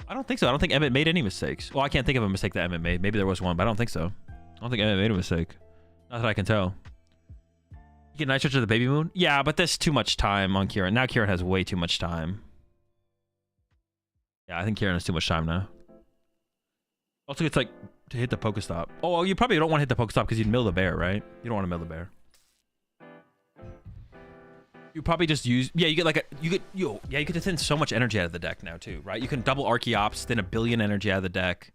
I don't think so. I don't think Emmett made any mistakes. Well, I can't think of a mistake that Emmett made. Maybe there was one, but I don't think so. I don't think Emmett made a mistake. Not that I can tell. You get Nitro to the Baby Moon? Yeah, but there's too much time on Kieran. Now Kieran has way too much time. Yeah, I think Kieran has too much time now. Also, it's like to hit the Pokestop. Oh, you probably don't want to hit the Pokestop because you'd mill the bear, right? You don't want to mill the bear. You probably just use... Yeah, you get like a... you get to thin so much energy out of the deck now, too, right? You can double Archeops, thin 1 billion energy out of the deck.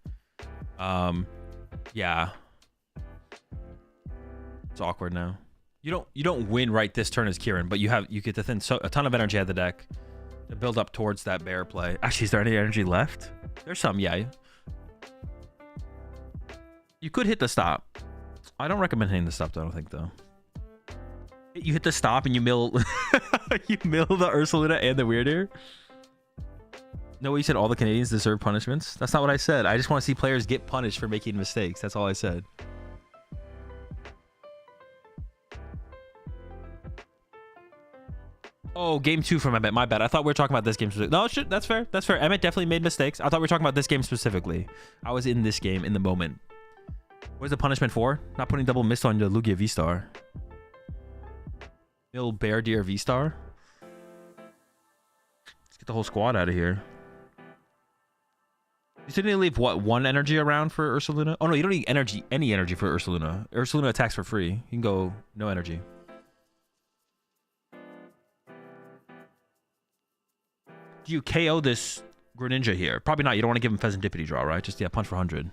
Yeah. It's awkward now. You don't win right this turn as Kieran, but you get to thin a ton of energy out of the deck to build up towards that bear play. Actually, is there any energy left? There's some, yeah. You could hit the stop. I don't recommend hitting the stop, though, I don't think, though. You hit the stop and you mill you mill the Ursaluna and the Weird Ear. No, you said all the Canadians deserve punishments. That's not what I said. I just want to see players get punished for making mistakes. That's all I said. Oh, game 2 from Emmett. My bad. I thought we were talking about this game specifically. No, that's fair. That's fair. Emmett definitely made mistakes. I thought we were talking about this game specifically. I was in this game in the moment. What is the punishment for? Not putting double mist on the Lugia V-Star. Mill Bear Deer V-Star. Let's get the whole squad out of here. You still need to leave what, 1 energy around for Ursaluna? Oh no, you don't need any energy for Ursaluna. Ursaluna attacks for free. You can go no energy. Do you KO this Greninja here? Probably not. You don't want to give him Pheasantipity draw, right? Just, yeah, punch for 100.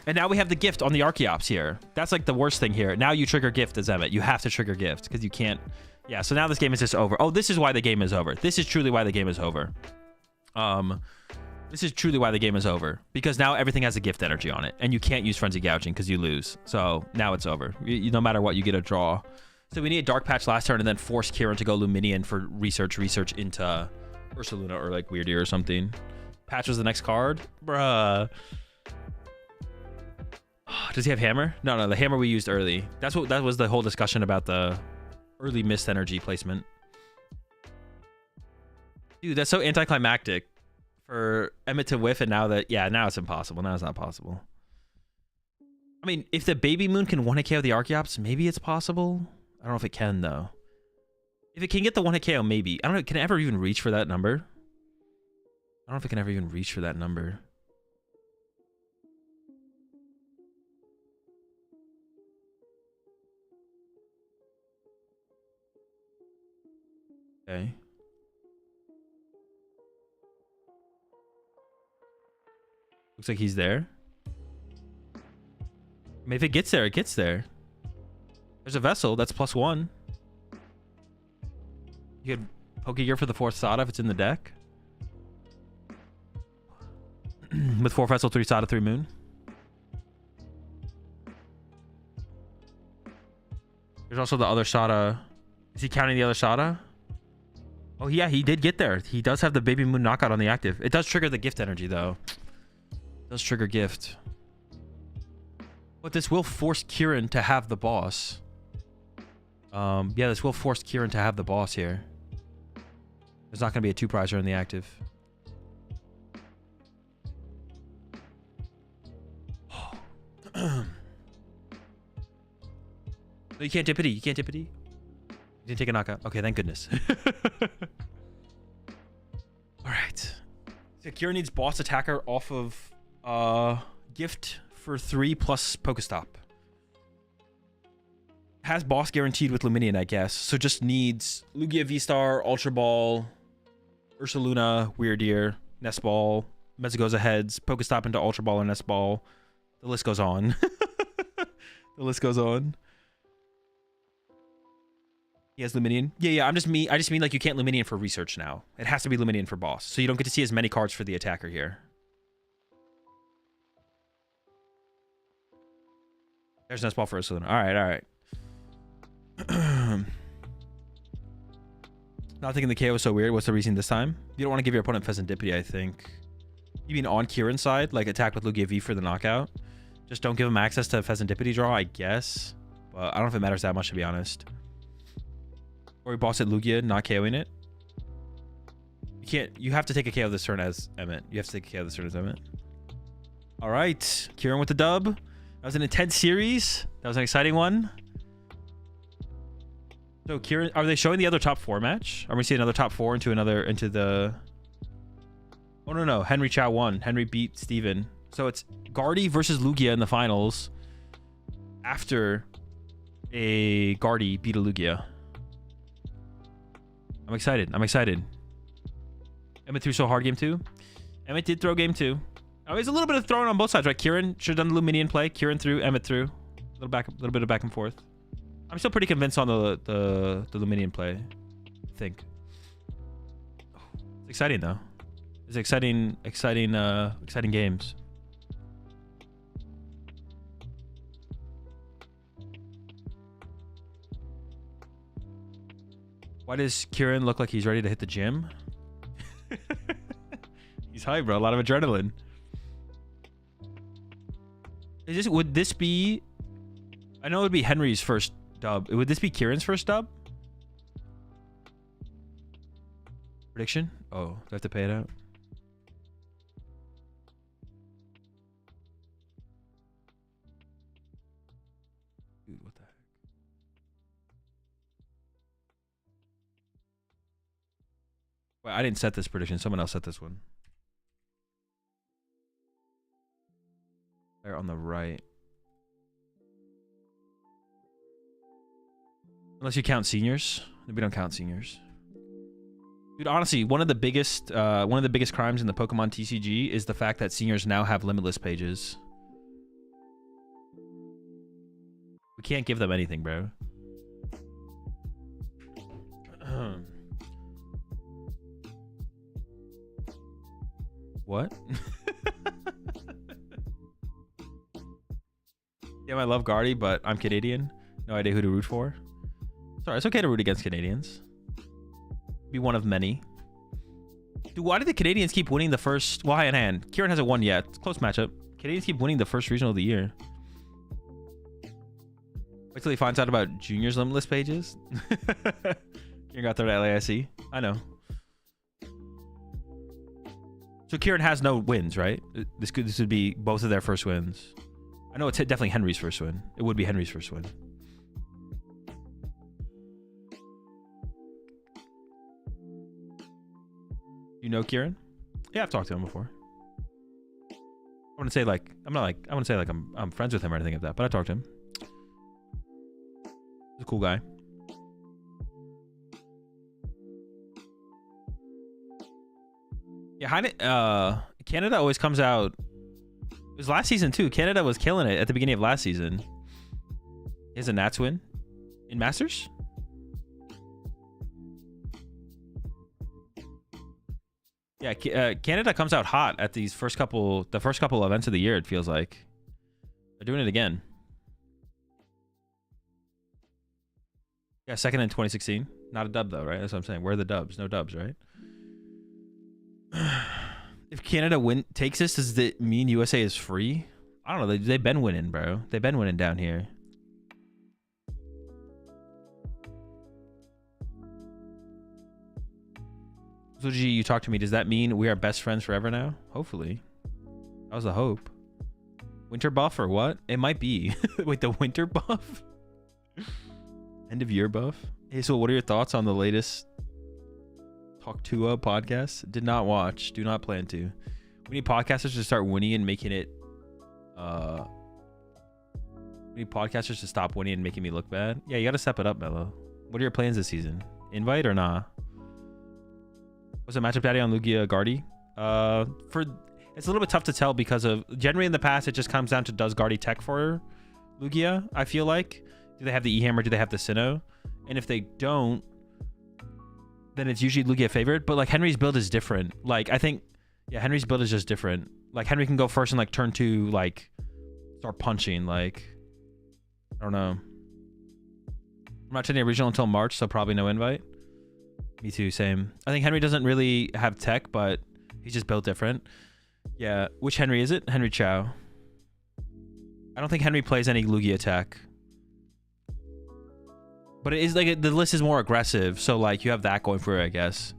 And now we have the gift on the Archeops here. That's like the worst thing here. Now you trigger gift as Emmett. You have to trigger gift because you can't. Yeah, so now this game is just over. Oh, this is why the game is over. This is truly why the game is over. This is truly why the game is over. Because now everything has a gift energy on it. And you can't use Frenzy Gouging because you lose. So now it's over. No matter what, you get a draw. So we need a Dark Patch last turn and then force Kieran to go Luminion for research into Ursaluna or like Weird Ear or something. Patch was the next card? Bruh. Does he have Hammer? No, the Hammer we used early. That was the whole discussion about the early missed energy placement. Dude, that's so anticlimactic for Emmett to whiff, and now it's impossible. Now it's not possible. I mean, if the Baby Moon can 1-hit KO the Archeops, maybe it's possible. I don't know if it can, though. If it can get the 1-hit KO, maybe. I don't know. Can it ever even reach for that number? I don't know if it can ever even reach for that number. Okay. Looks like he's there. I mean, if it gets there, it gets there. There's a Vessel. That's +1. You could Pokegear for the 4th Sada if it's in the deck. With 4 Vessel, 3 Sada, 3 Moon. There's also the other Sada. Is he counting the other Sada? Oh, yeah, he did get there. He does have the Baby Moon knockout on the active. It does trigger the gift energy, though. It does trigger gift. But this will force Kieran to have the boss. Yeah, this will force Kieran to have the boss here. There's not going to be a 2-prizer in the active. No, you can't Dippity. You can't Dippity. You didn't take a knockout. Okay, thank goodness. Alright. So Kieran needs boss attacker off of gift for 3 plus Pokestop. Has boss guaranteed with Luminion, I guess. So just needs Lugia V-Star, Ultra Ball, Ursaluna, Weird Ear, Nest Ball, Mezzagoza Heads, Pokestop into Ultra Ball or Nest Ball. The list goes on. The list goes on. He has Luminion. Yeah, I just mean like you can't Luminion for research now. It has to be Luminion for boss. So you don't get to see as many cards for the attacker here. There's Nest Ball for Ursaluna. Alright. Not thinking the KO was so weird. What's the reason this time? You don't want to give your opponent Pheasantipity, I think. You mean on Kieran's side? Like attack with Lugia V for the knockout? Just don't give him access to Pheasantipity draw, I guess. But I don't know if it matters that much, to be honest. Or he boss at Lugia, not KOing it. You have to take a KO this turn as Emmett. You have to take a KO this turn as Emmett. Alright. Kieran with the dub. That was an intense series. That was an exciting one. So Kieran, are they showing the other top 4 match? Are we seeing another top 4 into the... Oh, no. Henry Chow won. Henry beat Steven. So it's Guardy versus Lugia in the finals after a Guardy beat a Lugia. I'm excited. Emmett threw so hard game 2. Emmett did throw game 2. Oh, there's a little bit of throwing on both sides, right? Kieran should have done the Luminion play. Kieran threw, Emmett threw. A little bit of back and forth. I'm still pretty convinced on the Luminion play. I think. It's exciting though. It's exciting games. Why does Kieran look like he's ready to hit the gym? He's high, bro. A lot of adrenaline. Would this be... I know it would be Henry's first dub. Would this be Kieran's first dub? Prediction? Oh, do I have to pay it out? Dude, what the heck? Wait, I didn't set this prediction. Someone else set this one. on the right. Unless you count seniors. We don't count seniors. Dude, honestly, one of the biggest crimes in the Pokemon TCG is the fact that seniors now have limitless pages. We can't give them anything, bro. What? Yeah, I love Guardy, but I'm Canadian. No idea who to root for. Sorry, it's okay to root against Canadians. Be one of many. Dude, why do the Canadians keep winning the first... Well, in hand. Kieran hasn't won yet. It's a close matchup. Canadians keep winning the first regional of the year. Wait till he finds out about juniors limitless pages. Kieran got third at LAIC. I know. So Kieran has no wins, right? This would be both of their first wins. I know it's definitely Henry's first win. It would be Henry's first win. You know Kieran? Yeah, I've talked to him before. I wouldn't say like I'm friends with him or anything like that, but I talked to him. He's a cool guy. Yeah, Canada always comes out. It was last season too. Canada was killing it at the beginning of last season. He has a Nats win in Masters. Yeah, Canada comes out hot at the first couple events of the year. It feels like they're doing it again. Yeah, second in 2016. Not a dub though, right? That's what I'm saying. Where are the dubs? No dubs, right? If Canada takes this, does it mean USA is free? I don't know. They've been winning, bro. They've been winning down here. AzulGG, you talk to me. Does that mean we are best friends forever now? Hopefully. That was the hope. Winter buff or what? It might be. Wait, the winter buff? End of year buff? Hey, so what are your thoughts on the latest Talk to podcast? Did not watch. Do not plan to. We need podcasters to start winning and making it... we need podcasters to stop winning and making me look bad. Yeah, you gotta step it up, Mello. What are your plans this season? Invite or nah? Was it matchup daddy on Lugia Guardy? It's a little bit tough to tell because of generally in the past it just comes down to does Guardy tech for Lugia. I feel like do they have the E-Hammer? Do they have the Sinnoh? And if they don't, then it's usually Lugia favorite. But like Henry's build is different. Like I think Henry's build is just different. Like Henry can go first and like turn 2 like start punching. Like I don't know. I'm not taking the original until March, so probably no invite. Me too, same. I think Henry doesn't really have tech, but he's just built different. Yeah, which Henry is it? Henry Chow. I don't think Henry plays any Lugia tech. But it is like the list is more aggressive, so like you have that going for it, I guess.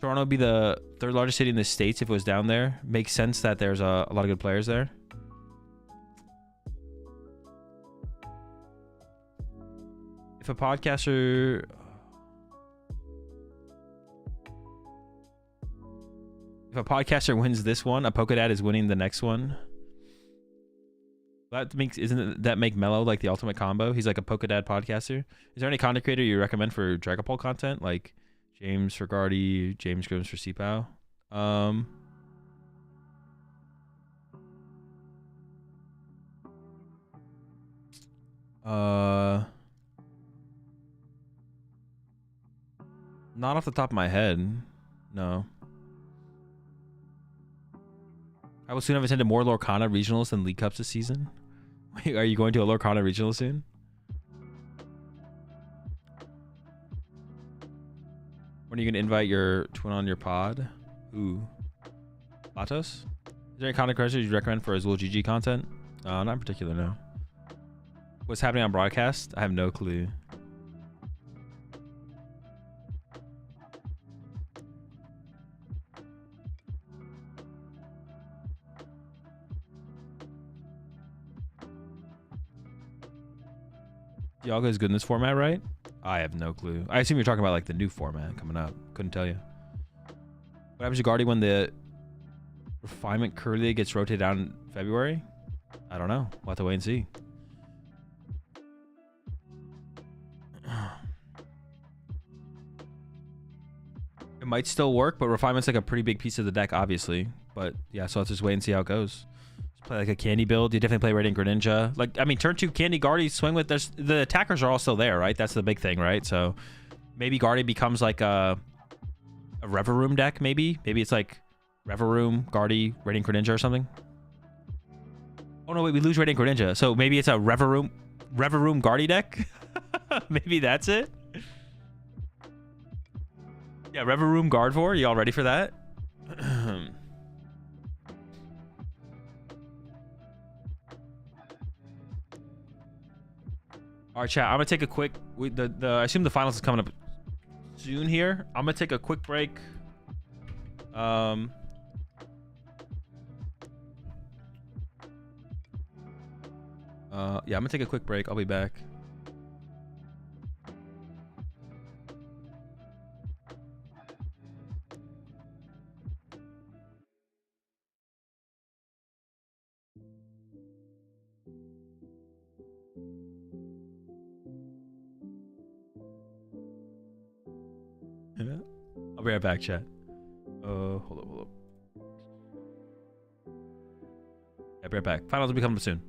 Toronto would be the 3rd largest city in the States if it was down there. Makes sense that there's a lot of good players there. If a podcaster... If a podcaster wins this one, a Pokedad is winning the next one. Doesn't that make Mello like the ultimate combo? He's like a Pokedad podcaster. Is there any content creator you recommend for Dragon Ball content? Like James for Guardy, James Grims for CPOW? Not off the top of my head. No. I will soon have attended more Lorcana regionals than League Cups this season. Wait, are you going to a Lorcana regional soon? When are you going to invite your twin on your pod? Ooh. Latos? Is there any content creators you'd recommend for AzulGG content? Not in particular, no. What's happening on broadcast? I have no clue. Dialga is good in this format, right? I have no clue. I assume you're talking about like the new format coming up. Couldn't tell you. What happens to Guardy when the refinement curly gets rotated out in February? I don't know. We'll have to wait and see. It might still work, but Refinement's like a pretty big piece of the deck, obviously. But yeah, so let's just wait and see how it goes. Just play like a Candy build. You definitely play Radiant Greninja. Like, I mean, turn 2 Candy, Guardy, swing with... The attackers are all still there, right? That's the big thing, right? So maybe Guardy becomes like a Reveroom deck, maybe? Maybe it's like Reveroom, Guardy, Radiant Greninja or something. Oh, no, wait, we lose Radiant Greninja. So maybe it's a Reveroom Guardy deck? Maybe that's it? Yeah, Reveroom Guard 4. Y'all ready for that? All right, chat. I'm gonna take a quick. I assume the finals is coming up soon here. I'm gonna take a quick break. Yeah, I'm gonna take a quick break. I'll be back. I'll be right back, chat. Hold up. I'll be right back. Finals will be coming soon.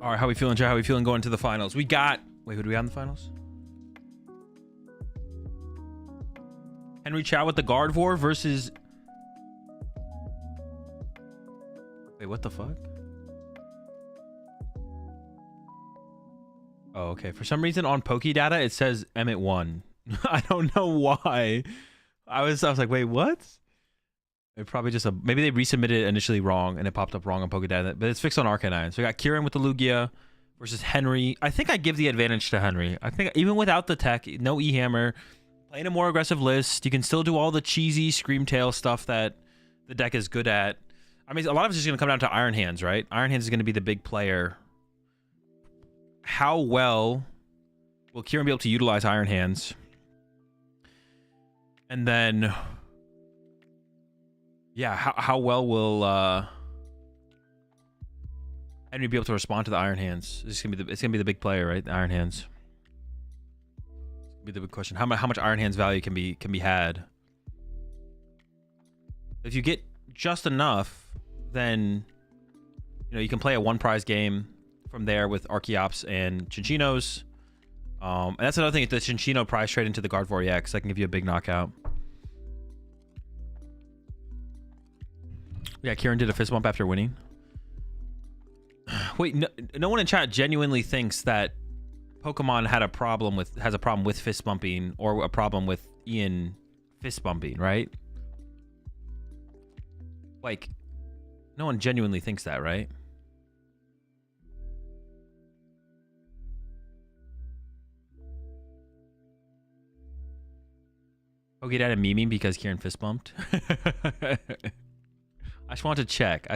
All right, how we feeling, Joe? How we feeling going to the finals? We got... Wait, who do we have in the finals? Henry Chow with the Gardevoir versus... Wait, what the fuck? Oh, okay. For some reason on Pokédata, it says Emmett won. I don't know why. I was like, wait, what? It probably just maybe they resubmitted it initially wrong and it popped up wrong on Pokédata, but it's fixed on Arcanine. So we got Kieran with the Lugia versus Henry. I think I give the advantage to Henry. I think even without the tech, no E-Hammer, playing a more aggressive list, you can still do all the cheesy Scream Tail stuff that the deck is good at. I mean, a lot of it's just going to come down to Iron Hands, right? Iron Hands is going to be the big player. How well will Kieran be able to utilize Iron Hands? And then... yeah, how well will Henry be able to respond to the Iron Hands? It's gonna be the big player, right? The Iron Hands. It's gonna be the big question. How much Iron Hands value can be had? If you get just enough, then you can play a one prize game from there with Archeops and Chinchinos. And that's another thing. The Chinchino prize trade into the Gardevoir EX that can give you a big knockout. Yeah, Kieran did a fist bump after winning. Wait, no one in chat genuinely thinks that Pokemon has a problem with fist bumping or a problem with Ian fist bumping, right? Like, no one genuinely thinks that, right? Pokédata memeing because Kieran fist bumped. I just want to check.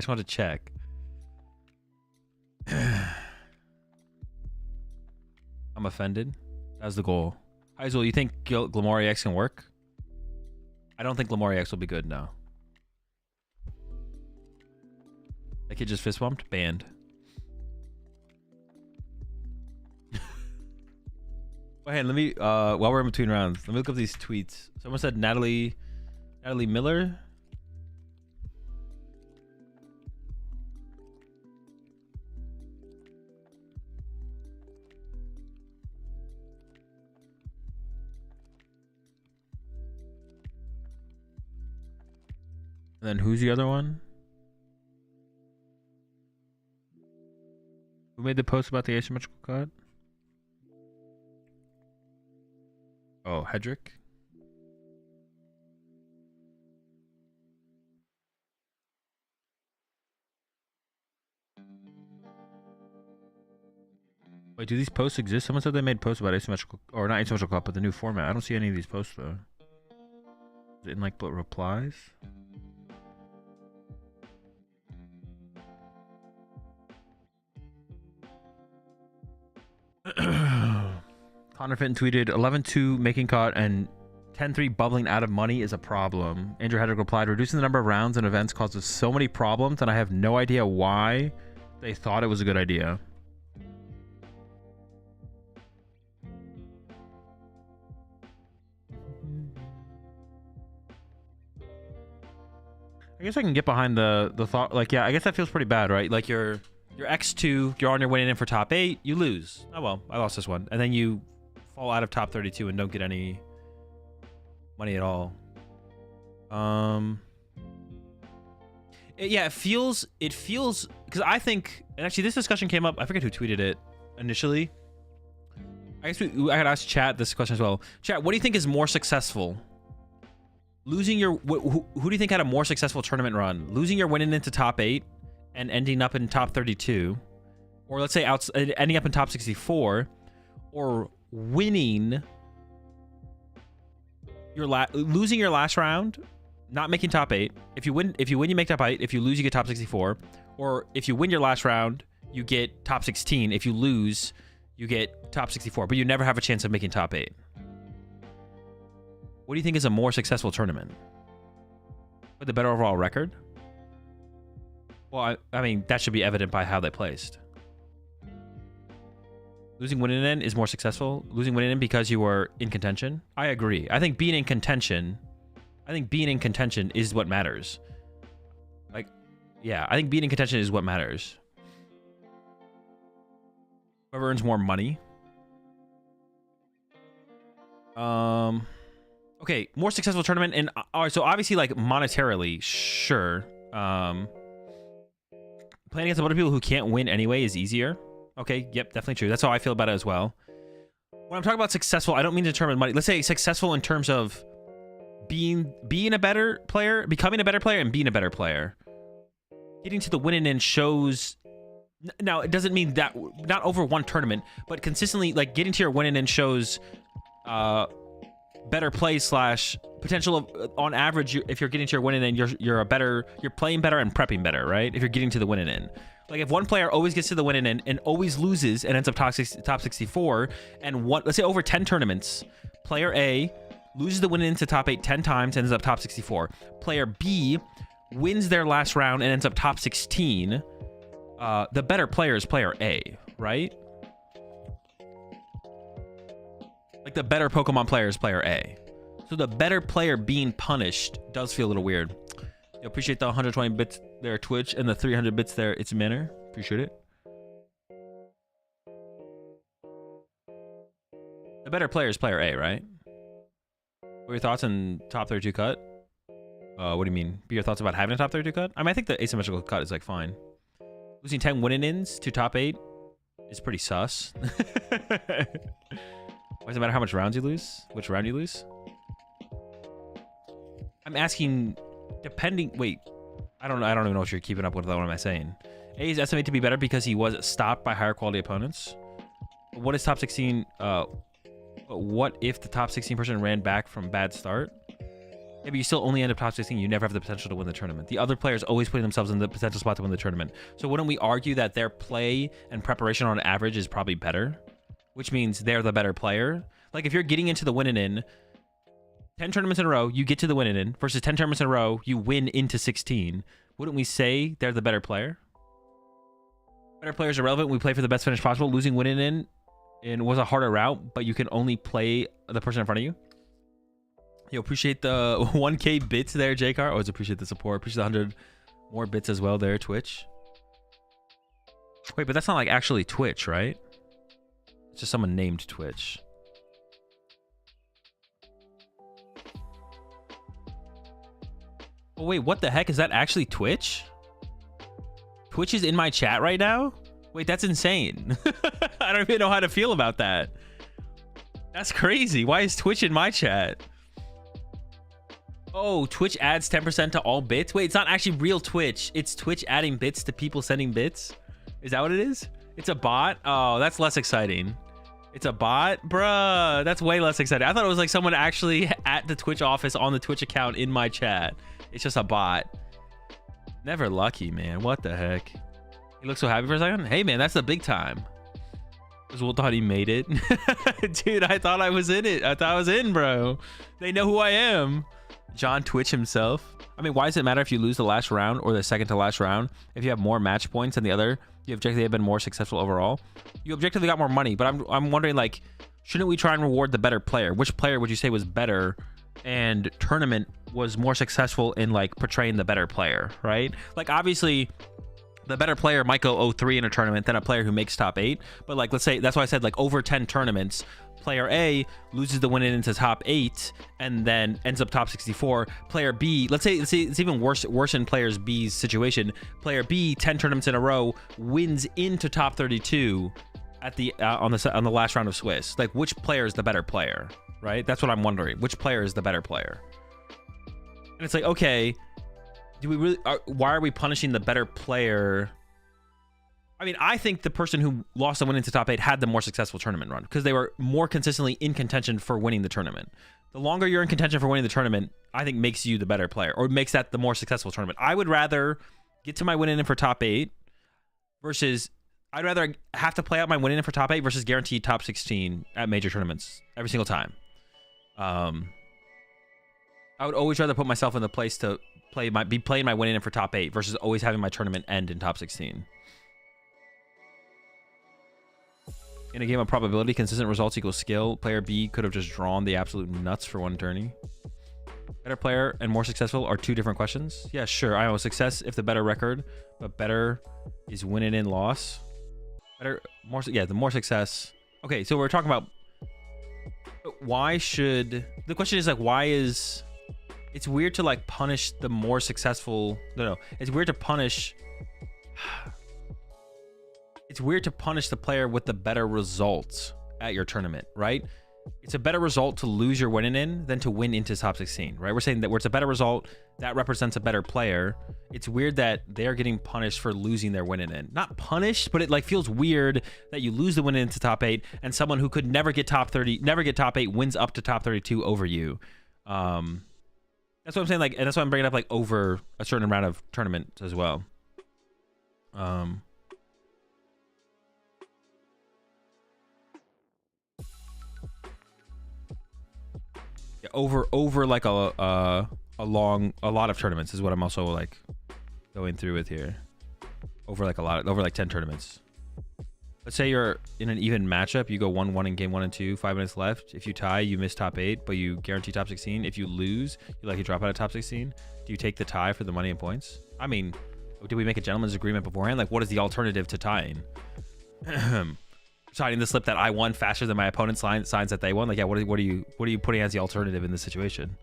I'm offended. That's the goal. Azul, you think Glamour EX can work? I don't think Glamour EX will be good, no. That kid just fist bumped? Banned. Go ahead, let me, while we're in between rounds, let me look up these tweets. Someone said Natalie Miller. And then who's the other one? Who made the post about the asymmetrical cut? Oh, Hedrick. Wait, do these posts exist? Someone said they made posts about asymmetrical, or not asymmetrical cut, but the new format. I don't see any of these posts though. Is it in like replies? Connor Fenton tweeted 11-2 making cut and 10-3 bubbling out of money is a problem. Andrew Hedrick replied, reducing the number of rounds and events causes so many problems and I have no idea why they thought it was a good idea. I guess I can get behind the thought, like, yeah, I guess that feels pretty bad, right? Like you're X2, you're on your way in for top 8, you lose. Oh well, I lost this one. And then you fall out of top 32 and don't get any money at all. Yeah, it feels, because I think, and actually this discussion came up, I forget who tweeted it initially. I guess I had asked chat this question as well. Chat, what do you think is more successful? Losing your, who do you think had a more successful tournament run? Losing your winning into top 8 and ending up in top 32, or let's say ending up in top 64, or winning losing your last round, not making top 8. If you win, you make top 8. If you lose, you get top 64. Or if you win your last round, you get top 16. If you lose, you get top 64. But you never have a chance of making top 8. What do you think is a more successful tournament? With a better overall record? Well, I mean, that should be evident by how they placed. Losing winning in is more successful. Losing winning in because you were in contention. I agree. I think being in contention is what matters. Like, yeah, I think being in contention is what matters. Whoever earns more money. Okay, more successful tournament, and so obviously, like, monetarily, sure. Playing against a bunch of people who can't win anyway is easier. Okay, yep, definitely true. That's how I feel about it as well. When I'm talking about successful, I don't mean to determine money. Let's say successful in terms of being a better player, becoming a better player, and being a better player. Getting to the winning end shows. Now, it doesn't mean that not over one tournament, but consistently, like, getting to your winning end shows better play / potential of, on average, if you're getting to your winning end, you're playing better and prepping better, right? If you're getting to the winning end. Like, if one player always gets to the winning end and always loses and ends up top 64, and let's say over 10 tournaments, player A loses the winning end to top 8 10 times and ends up top 64. Player B wins their last round and ends up top 16. The better player is player A, right? Like, the better Pokemon player is player A. So the better player being punished does feel a little weird. I appreciate the 120 bits there, Twitch, and the 300 bits there, It's Manor. Appreciate it. The better player is player A, right? What are your thoughts on top 32 cut? What do you mean? Your thoughts about having a top 32 cut? I mean, I think the asymmetrical cut is, like, fine. Losing 10 winning ins to top 8 is pretty sus. Why does it matter how much rounds you lose? Which round you lose? I'm asking, depending. Wait, I don't even know if you're keeping up with that. What am I saying? A is estimated to be better because he was stopped by higher quality opponents. What is top 16? What if the top 16 person ran back from bad start? Yeah, but you still only end up top 16. You never have the potential to win the tournament. The other players always putting themselves in the potential spot to win the tournament. So wouldn't we argue that their play and preparation on average is probably better? Which means they're the better player. Like, if you're getting into the winning in 10 tournaments in a row, you get to the winning in, versus 10 tournaments in a row, you win into 16. Wouldn't we say they're the better player? Better players are relevant. We play for the best finish possible. Losing winning in was a harder route, but you can only play the person in front of you. Yo, appreciate the 1K bits there, JCar. Always appreciate the support. Appreciate the 100 more bits as well there, Twitch. Wait, but that's not like actually Twitch, right? It's just someone named Twitch. Oh, wait, what the heck? Is that actually Twitch? Twitch is in my chat right now? Wait, that's insane. I don't even know how to feel about that. That's crazy. Why is Twitch in my chat? Oh, Twitch adds 10% to all bits? Wait, it's not actually real Twitch. It's Twitch adding bits to people sending bits? Is that what it is? It's a bot? Oh, that's less exciting. It's a bot? Bruh, that's way less exciting. I thought it was like someone actually at the Twitch office on the Twitch account in my chat. It's just a bot. Never lucky, man. What the heck? He looks so happy for a second. Hey, man, that's the big time. Azul thought he made it. Dude, I thought I was in it. I thought I was in, bro. They know who I am. John Twitch himself. I mean, why does it matter if you lose the last round or the second to last round? If you have more match points than the other, you objectively have been more successful overall. You objectively got more money, but I'm wondering, like, shouldn't we try and reward the better player? Which player would you say was better and tournament was more successful in, like, portraying the better player, right? Like, obviously, the better player might go 0-3 in a tournament than a player who makes top 8. But, like, let's say, that's why I said, like, over 10 tournaments, player A loses the win into top 8 and then ends up top 64. Player B, let's say it's even worse in player B's situation. Player B, 10 tournaments in a row, wins into top 32 at the on the last round of Swiss. Like, which player is the better player, right? That's what I'm wondering. Which player is the better player? And it's like, okay, do we really? Why are we punishing the better player? I mean, I think the person who lost the win into top 8 had the more successful tournament run because they were more consistently in contention for winning the tournament. The longer you're in contention for winning the tournament, I think makes you the better player or makes that the more successful tournament. I would rather get to my win in for top 8 versus I'd rather have to play out my win in for top 8 versus guaranteed top 16 at major tournaments every single time. I would always rather put myself in the place to be playing my win in for top 8 versus always having my tournament end in top 16. In a game of probability, consistent results equals skill. Player B could have just drawn the absolute nuts for one tourney. Better player and more successful are two different questions. Yeah, sure. I know success if the better record, but better is winning in loss. Better, more, yeah, the more success. Okay, so we're talking about why should, the question is like, why is, it's weird to like punish the more successful, no, it's weird to punish, it's weird to punish the player with the better results at your tournament, right? It's a better result to lose your winning in than to win into top 16, right? We're saying that where it's a better result, that represents a better player. It's weird that they're getting punished for losing their winning in. Not punished, but it like feels weird that you lose the win into top 8 and someone who could never get top 30, never get top 8 wins up to top 32 over you. That's what I'm saying, like, and that's why I'm bringing up like over a certain amount of tournaments as well. Over like a lot of tournaments is what I'm also like going through with here. Over like 10 tournaments. Let's say you're in an even matchup, you go 1-1 in game 1 and 2, 5 minutes left. If you tie, you miss top 8, but you guarantee top 16. If you lose, you drop out of top 16. Do you take the tie for the money and points? I mean, did we make a gentleman's agreement beforehand? Like, what is the alternative to tying? Signing the slip that I won faster than my opponent signs that they won. Like, yeah, what are you putting as the alternative in this situation?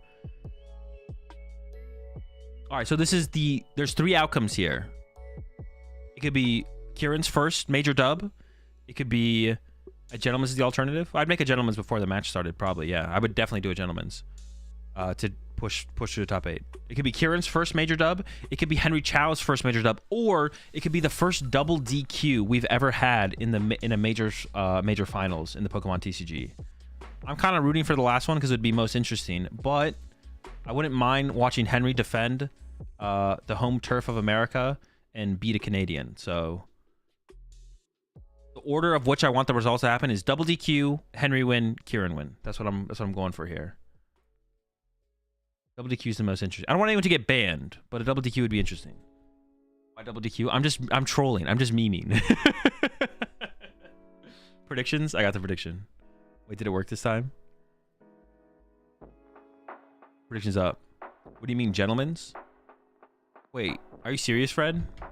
All right, so there's 3 outcomes here. It could be Kieran's first major dub. It could be a gentleman's is the alternative. I'd make a gentleman's before the match started, probably. Yeah, I would definitely do a gentleman's to push to the top 8. It could be Kieran's first major dub. It could be Henry Chow's first major dub, or it could be the first double DQ we've ever had in a major finals in the Pokemon TCG. I'm kind of rooting for the last one because it would be most interesting, but I wouldn't mind watching Henry defend the home turf of America and beat a Canadian. So the order of which I want the results to happen is double DQ, Henry win, Kieran win. That's what I'm going for here. Double DQ is the most interesting. I don't want anyone to get banned, but a double DQ would be interesting. Why double DQ? I'm trolling. I'm just memeing. Predictions? I got the prediction. Wait, did it work this time? Predictions up. What do you mean, gentlemen's? Wait, are you serious, Fred? Do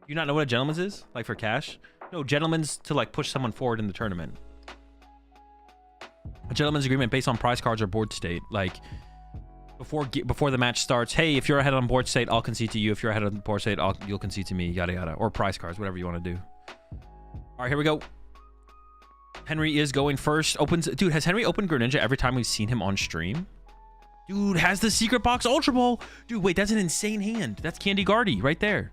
you not know what a gentleman's is? Like for cash? No, gentlemen's to like push someone forward in the tournament. A gentleman's agreement based on prize cards or board state. Like before the match starts, hey, if you're ahead on board state, I'll concede to you. If you're ahead on board state, you'll concede to me. Yada yada. Or prize cards, whatever you want to do. All right, here we go. Henry is going first. Dude, has Henry opened Greninja every time we've seen him on stream? Dude, has the secret box Ultra Ball. Dude, wait, that's an insane hand. That's Candy Guardy right there.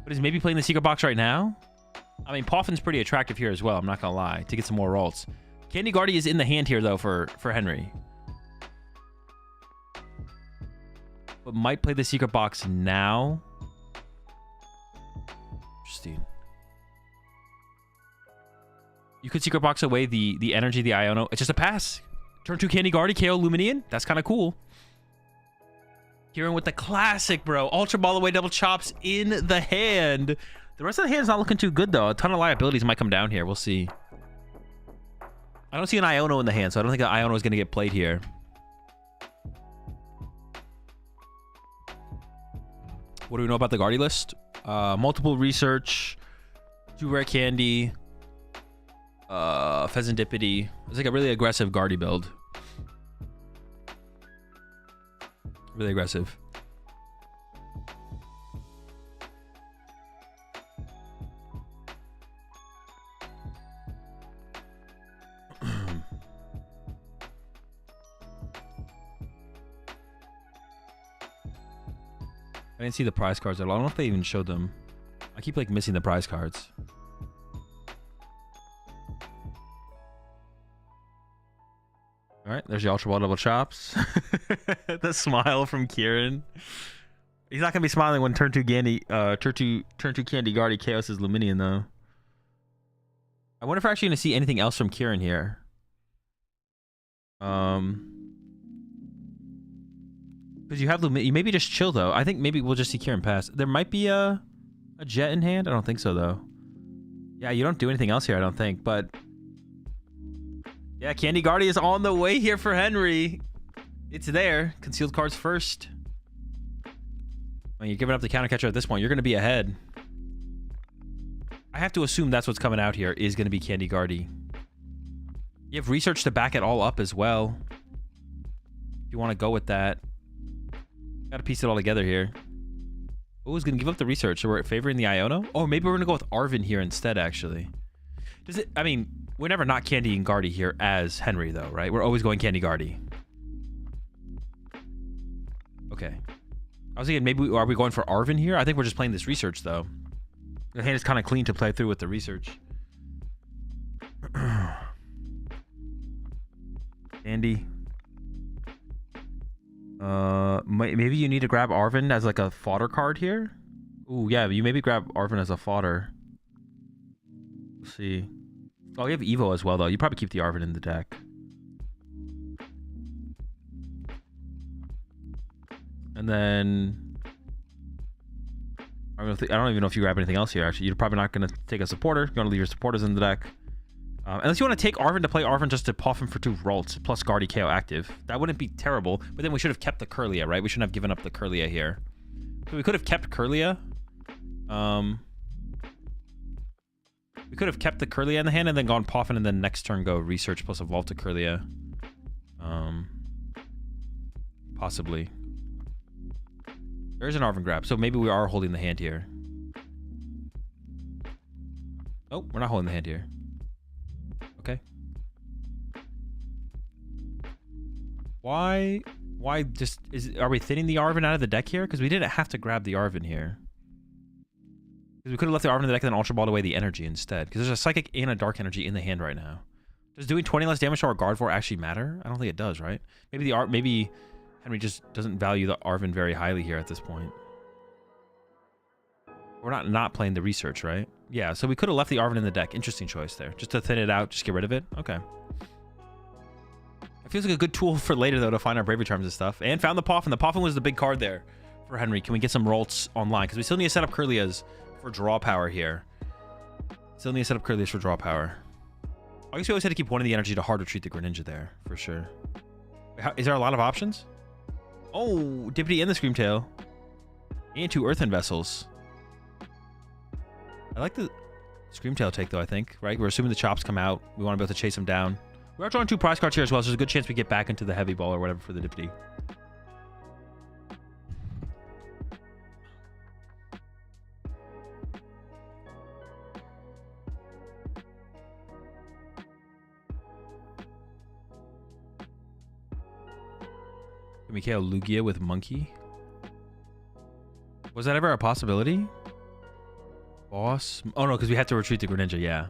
But is maybe playing the secret box right now? I mean, Poffin's pretty attractive here as well, I'm not gonna lie, to get some more rolls. Candy Guardy is in the hand here though for Henry. But might play the secret box now. Interesting. You could secret box away the energy, the Iono. It's just a pass. Turn 2 Candy Guardy, KO Luminian. That's kind of cool. Kieran with the classic, bro. Ultra Ball away, double chops in the hand. The rest of the hand's not looking too good, though. A ton of liabilities might come down here. We'll see. I don't see an Iono in the hand, so I don't think an Iono is going to get played here. What do we know about the Guardy list? Multiple research, 2 rare candy, Pheasantipity. It's like a really aggressive Guardy build. Really aggressive. I didn't see the prize cards at all. I don't know if they even showed them. I keep like missing the prize cards. All right, there's the Ultra Ball double chops. The smile from Kieran. He's not gonna be smiling when turn 2 Candy Guardy KOs his Luminian though. I wonder if we're actually gonna see anything else from Kieran here. Because you have Luminian, you maybe just chill though. I think maybe we'll just see Kieran pass. There might be a jet in hand. I don't think so though. Yeah, you don't do anything else here, I don't think. But yeah, Candy Guardy is on the way here for Henry. It's there. Concealed cards first. When you're giving up the counter catcher at this point, you're going to be ahead. I have to assume that's what's coming out here is going to be Candy Guardy. You have research to back it all up as well. If you want to go with that. Got to piece it all together here. Who's going to give up the research? So we're favoring the Iono? Oh, maybe we're going to go with Arvin here instead, actually. Does it... I mean, we're never not Candy and Guardy here as Henry, though, right? We're always going Candy Guardy. Okay. I was thinking maybe... Are we going for Arvin here? I think we're just playing this research, though. The hand is kind of clean to play through with the research. Andy. Maybe you need to grab Arvin as like a fodder card here. Ooh, yeah, you maybe grab Arvin as a fodder. Let's see. Oh, you have Evo as well, though. You probably keep the Arvin in the deck. And then... I don't even know if you grab anything else here, actually. You're probably not going to take a supporter. You're going to leave your supporters in the deck. Unless you want to take Arvin to play Arvin just to puff him for 2 Ralts, plus Guardy KO active. That wouldn't be terrible, but then we should have kept the Curlia, right? We shouldn't have given up the Curlia here. So we could have kept Curlia. We could have kept the Curlia in the hand and then gone Poffin and then next turn go Research plus Evolve to Curlia. Possibly. There's an Arvin grab, so maybe we are holding the hand here. Oh, we're not holding the hand here. Okay. Why just are we thinning the Arvin out of the deck here? Because we didn't have to grab the Arvin here. Because we could have left the Arvin in the deck and then Ultra Balled away the energy instead. Because there's a Psychic and a Dark Energy in the hand right now. Does doing 20 less damage to our Guard 4 actually matter? I don't think it does, right? Maybe Henry just doesn't value the Arvin very highly here at this point. We're not playing the research, right? Yeah, so we could have left the Arvin in the deck. Interesting choice there. Just to thin it out, just get rid of it. Okay. It feels like a good tool for later, though, to find our Bravery Charms and stuff. And found the Poffin. The Poffin was the big card there for Henry. Can we get some Ralts online? Because we still need to set up Curlias for draw power here. Still need to set up Curlias for draw power. I guess we always had to keep one of the energy to hard retreat the Greninja there, for sure. Is there a lot of options? Oh, Dippity and the Screamtail. And 2 Earthen Vessels. I like the Screamtail take, though, I think, right? We're assuming the Chops come out. We want to be able to chase them down. We are drawing 2 prize cards here as well, so there's a good chance we get back into the Heavy Ball or whatever for the Dippity. Can we KO Lugia with Monkey? Was that ever a possibility? Boss? Oh no, because we have to retreat the Greninja, yeah.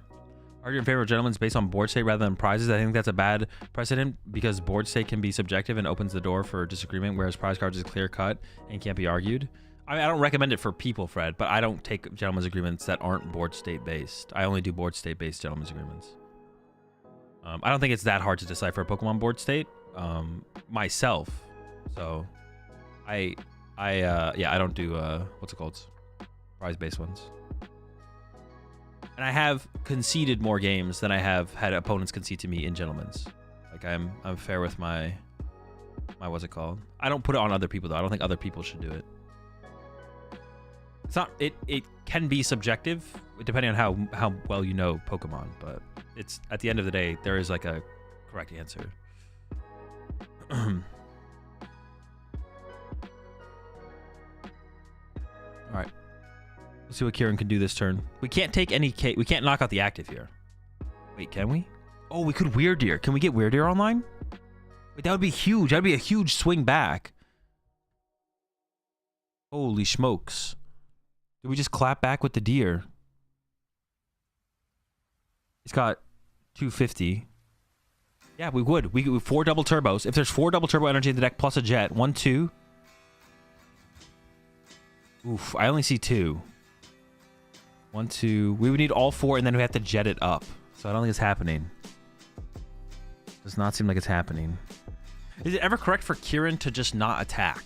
Are you in favor of gentlemen's based on board state rather than prizes? I think that's a bad precedent because board state can be subjective and opens the door for disagreement, whereas prize cards is clear cut and can't be argued. I mean, I don't recommend it for people, Fred, but I don't take gentlemen's agreements that aren't board state based. I only do board state based gentlemen's agreements. I don't think it's that hard to decipher a Pokemon board state myself. So yeah, I don't do what's it called? Prize based ones. And I have conceded more games than I have had opponents concede to me in gentlemen's. Like I'm fair with my what's it called? I don't put it on other people though. I don't think other people should do it. It's not it can be subjective depending on how well you know Pokemon, but it's at the end of the day there is like a correct answer. All right. Let's see what Kieran can do this turn. We can't take any we can't knock out the active here. Wait, can we? Oh, we could Weird Deer. Can we get Weird Deer online? Wait, that would be huge. That'd be a huge swing back. Holy smokes. Did we just clap back with the deer? It's got 250. Yeah, we would. We could 4 double turbos. If there's 4 double turbo energy in the deck plus a jet. 1, 2. Oof, I only see 2. 1, 2. We would need all 4 and then we have to jet it up. So I don't think it's happening. Does not seem like it's happening. Is it ever correct for Kieran to just not attack?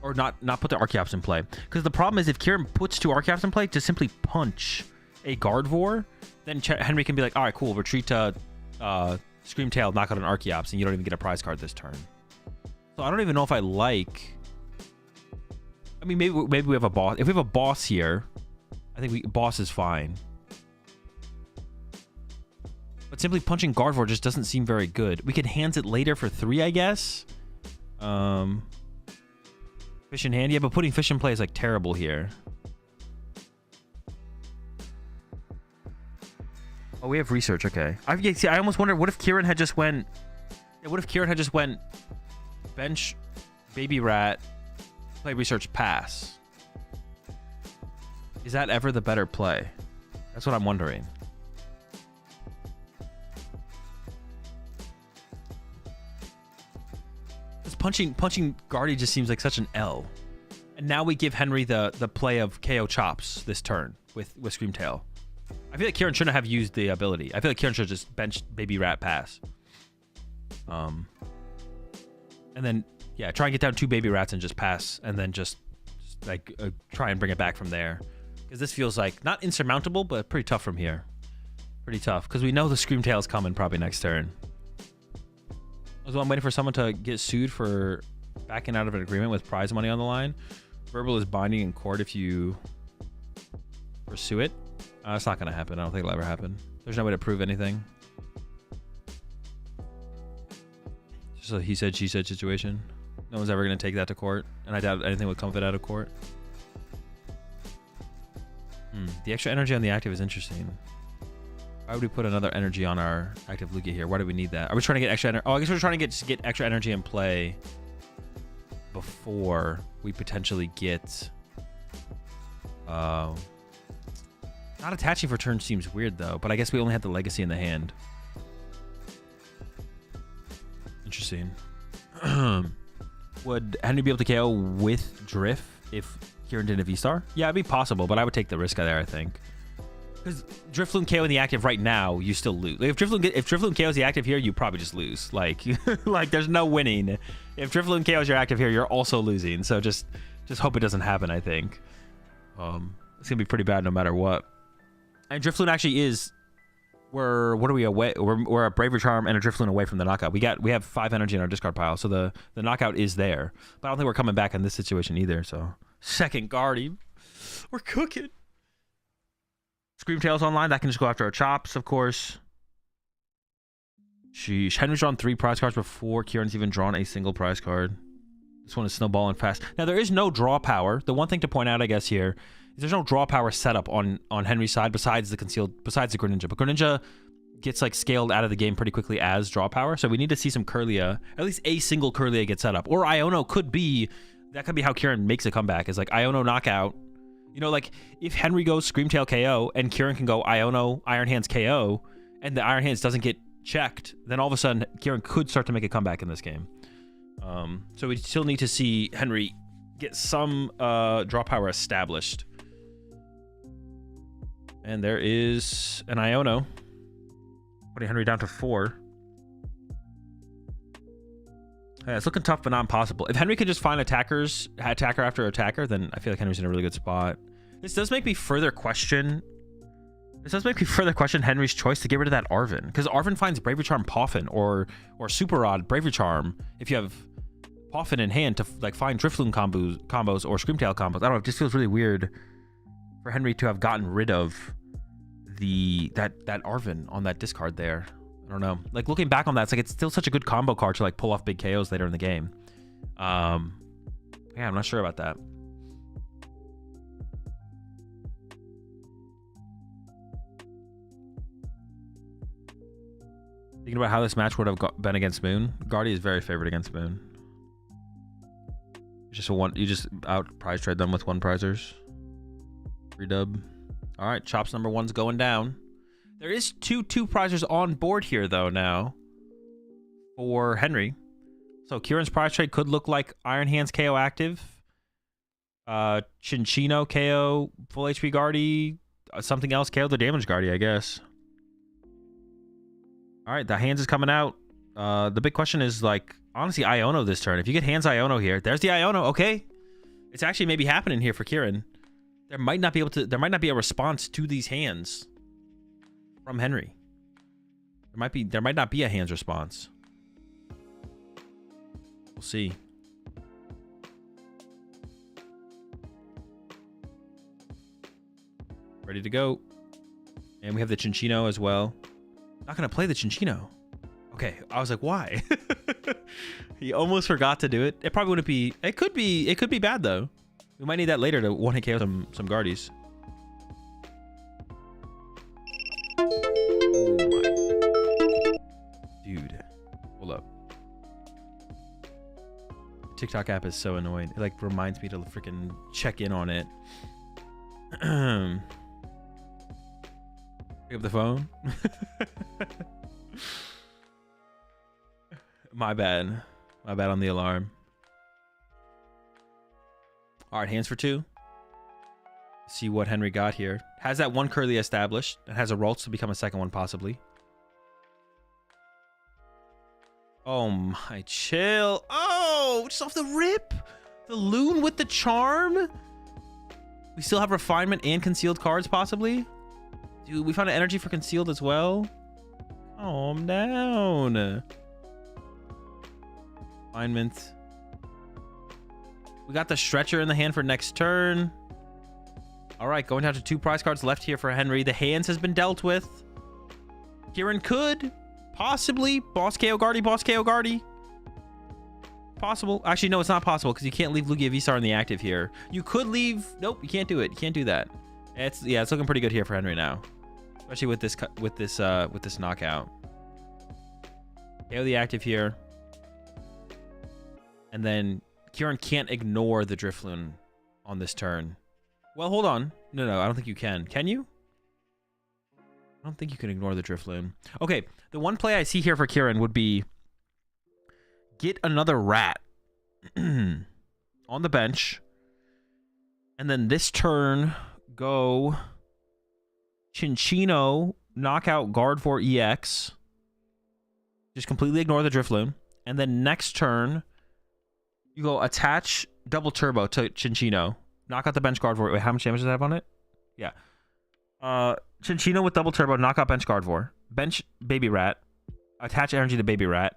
Or not put the Archeops in play? Because the problem is if Kieran puts 2 Archeops in play to simply punch a Gardevoir, then Henry can be like, all right, cool, retreat to Screamtail, knock out an Archeops, and you don't even get a prize card this turn. So I don't even know if I like... I mean, maybe we have a boss. If we have a boss here, I think boss is fine. But simply punching Gardevoir just doesn't seem very good. We could hands it later for 3, I guess. Fish in hand. Yeah, but putting fish in play is like terrible here. Oh, we have research. Okay. I almost wonder, what if Kieran had just went... Yeah, what if Kieran had just went bench, baby rat, play research, pass? Is that ever the better play? That's what I'm wondering. Because punching Guardy just seems like such an L. And now we give Henry the play of KO chops this turn with Screamtail. I feel like Kieran shouldn't have used the ability. I feel like Kieran should just bench baby rat pass. And then, yeah, try and get down 2 baby rats and just pass, and then just like try and bring it back from there. Because this feels like not insurmountable, but pretty tough from here. Pretty tough, because we know the Screamtail's coming probably next turn. Also, I'm waiting for someone to get sued for backing out of an agreement with prize money on the line. Verbal is binding in court if you pursue it. It's not going to happen. I don't think it'll ever happen. There's no way to prove anything. Just a he said, she said situation. No one's ever going to take that to court. And I doubt anything would come of it out of court. The extra energy on the active is interesting. Why would we put another energy on our active Lugia here? Why do we need that? Are we trying to get extra energy? Oh, I guess we're trying to get extra energy in play before we potentially get... Not attaching for turn seems weird, though. But I guess we only had the legacy in the hand. Interesting. Would Henry be able to KO with Drift if Kieran did a V-Star? Yeah, it'd be possible, but I would take the risk there, I think. Because Drifloon KO in the active right now, you still lose. Like, if Drifloon KOs the active here, you probably just lose. Like, like there's no winning. If Drifloon KOs your active here, you're also losing. So just hope it doesn't happen, I think. It's going to be pretty bad no matter what. And Drifloon actually is... What are we away? We're a Bravery Charm and a Drifloon away from the knockout. We have 5 energy in our discard pile, so the knockout is there. But I don't think we're coming back in this situation either. So second Guardy, we're cooking. Screamtail's online. That can just go after our chops, of course. Sheesh. Henry's drawn 3 prize cards before Kieran's even drawn a single prize card. This one is snowballing fast. Now there is no draw power. The one thing to point out, I guess, here. There's no draw power setup on Henry's side besides the Greninja. But Greninja gets like scaled out of the game pretty quickly as draw power. So we need to see some Kirlia. At least a single Kirlia get set up. Or Iono could be how Kieran makes a comeback. Is like Iono knockout. You know, like if Henry goes Screamtail KO and Kieran can go Iono Iron Hands KO and the Iron Hands doesn't get checked, then all of a sudden Kieran could start to make a comeback in this game. So we still need to see Henry get some draw power established. And there is an Iono, putting Henry down to 4. Yeah, it's looking tough, but not impossible. If Henry could just find attacker after attacker, then I feel like Henry's in a really good spot. This does make me further question Henry's choice to get rid of that Arven, because Arven finds Bravery Charm Poffin or Super Rod Bravery Charm if you have Poffin in hand to like find Drifloon combos or Screamtail combos. I don't know. It just feels really weird for Henry to have gotten rid of that Arven on that discard there. I don't know. Like looking back on that, it's like it's still such a good combo card to like pull off big KOs later in the game. Yeah, I'm not sure about that. Thinking about how this match would have been against Moon. Guardy is very favored against Moon. You just out prize trade them with 1 prizers. Redub. All right, chops number 1's going down. There is two prizers on board here though now for Henry. So Kieran's prize trade could look like Iron Hands KO active, Chinchino KO full HP Guardy, something else KO the damage Guardy, I guess. All right, the hands is coming out. The big question is like honestly Iono this turn. If you get hands Iono here, there's the Iono. Okay, it's actually maybe happening here for Kieran. There might not be a response to these hands from Henry. There might not be a hands response. We'll see. Ready to go. And we have the Chinchino as well. Not gonna play the Chinchino. Okay, I was like, why? He almost forgot to do it. It probably wouldn't be. It could be bad though. We might need that later to one-hit KO some guardies. Oh my. Dude, hold up. TikTok app is so annoying. It like reminds me to freaking check in on it. Pick up the phone. My bad. My bad on the alarm. All right, hands for two. See what Henry got here. Has that one Curly established and has a Ralts to become a second one possibly. Oh my, chill. Oh, just off the rip. The Loon with the charm. We still have refinement and concealed cards possibly. Dude, we found an energy for concealed as well. Calm down. Refinement. We got the stretcher in the hand for next turn. All right, going down to 2 prize cards left here for Henry. The hands has been dealt with. Kieran could possibly boss KO Guardy, boss KO Guardy. Possible. Actually, no, it's not possible because you can't leave Lugia V-Star in the active here. You could leave. Nope, you can't do it. You can't do that. It's looking pretty good here for Henry now, especially with this knockout. KO the active here, and then Kieran can't ignore the Drifloon on this turn. Well, hold on. No, I don't think you can. Can you? I don't think you can ignore the Drifloon. Okay, the one play I see here for Kieran would be get another rat on the bench, and then this turn go Chinchino, knockout guard for EX. Just completely ignore the Drifloon, and then next turn you go attach double turbo to Chinchino. Knock out the bench guard for. Wait, how much damage does it have on it? Yeah. Chinchino with double turbo, knock out bench guard for. Bench baby rat. Attach energy to baby rat.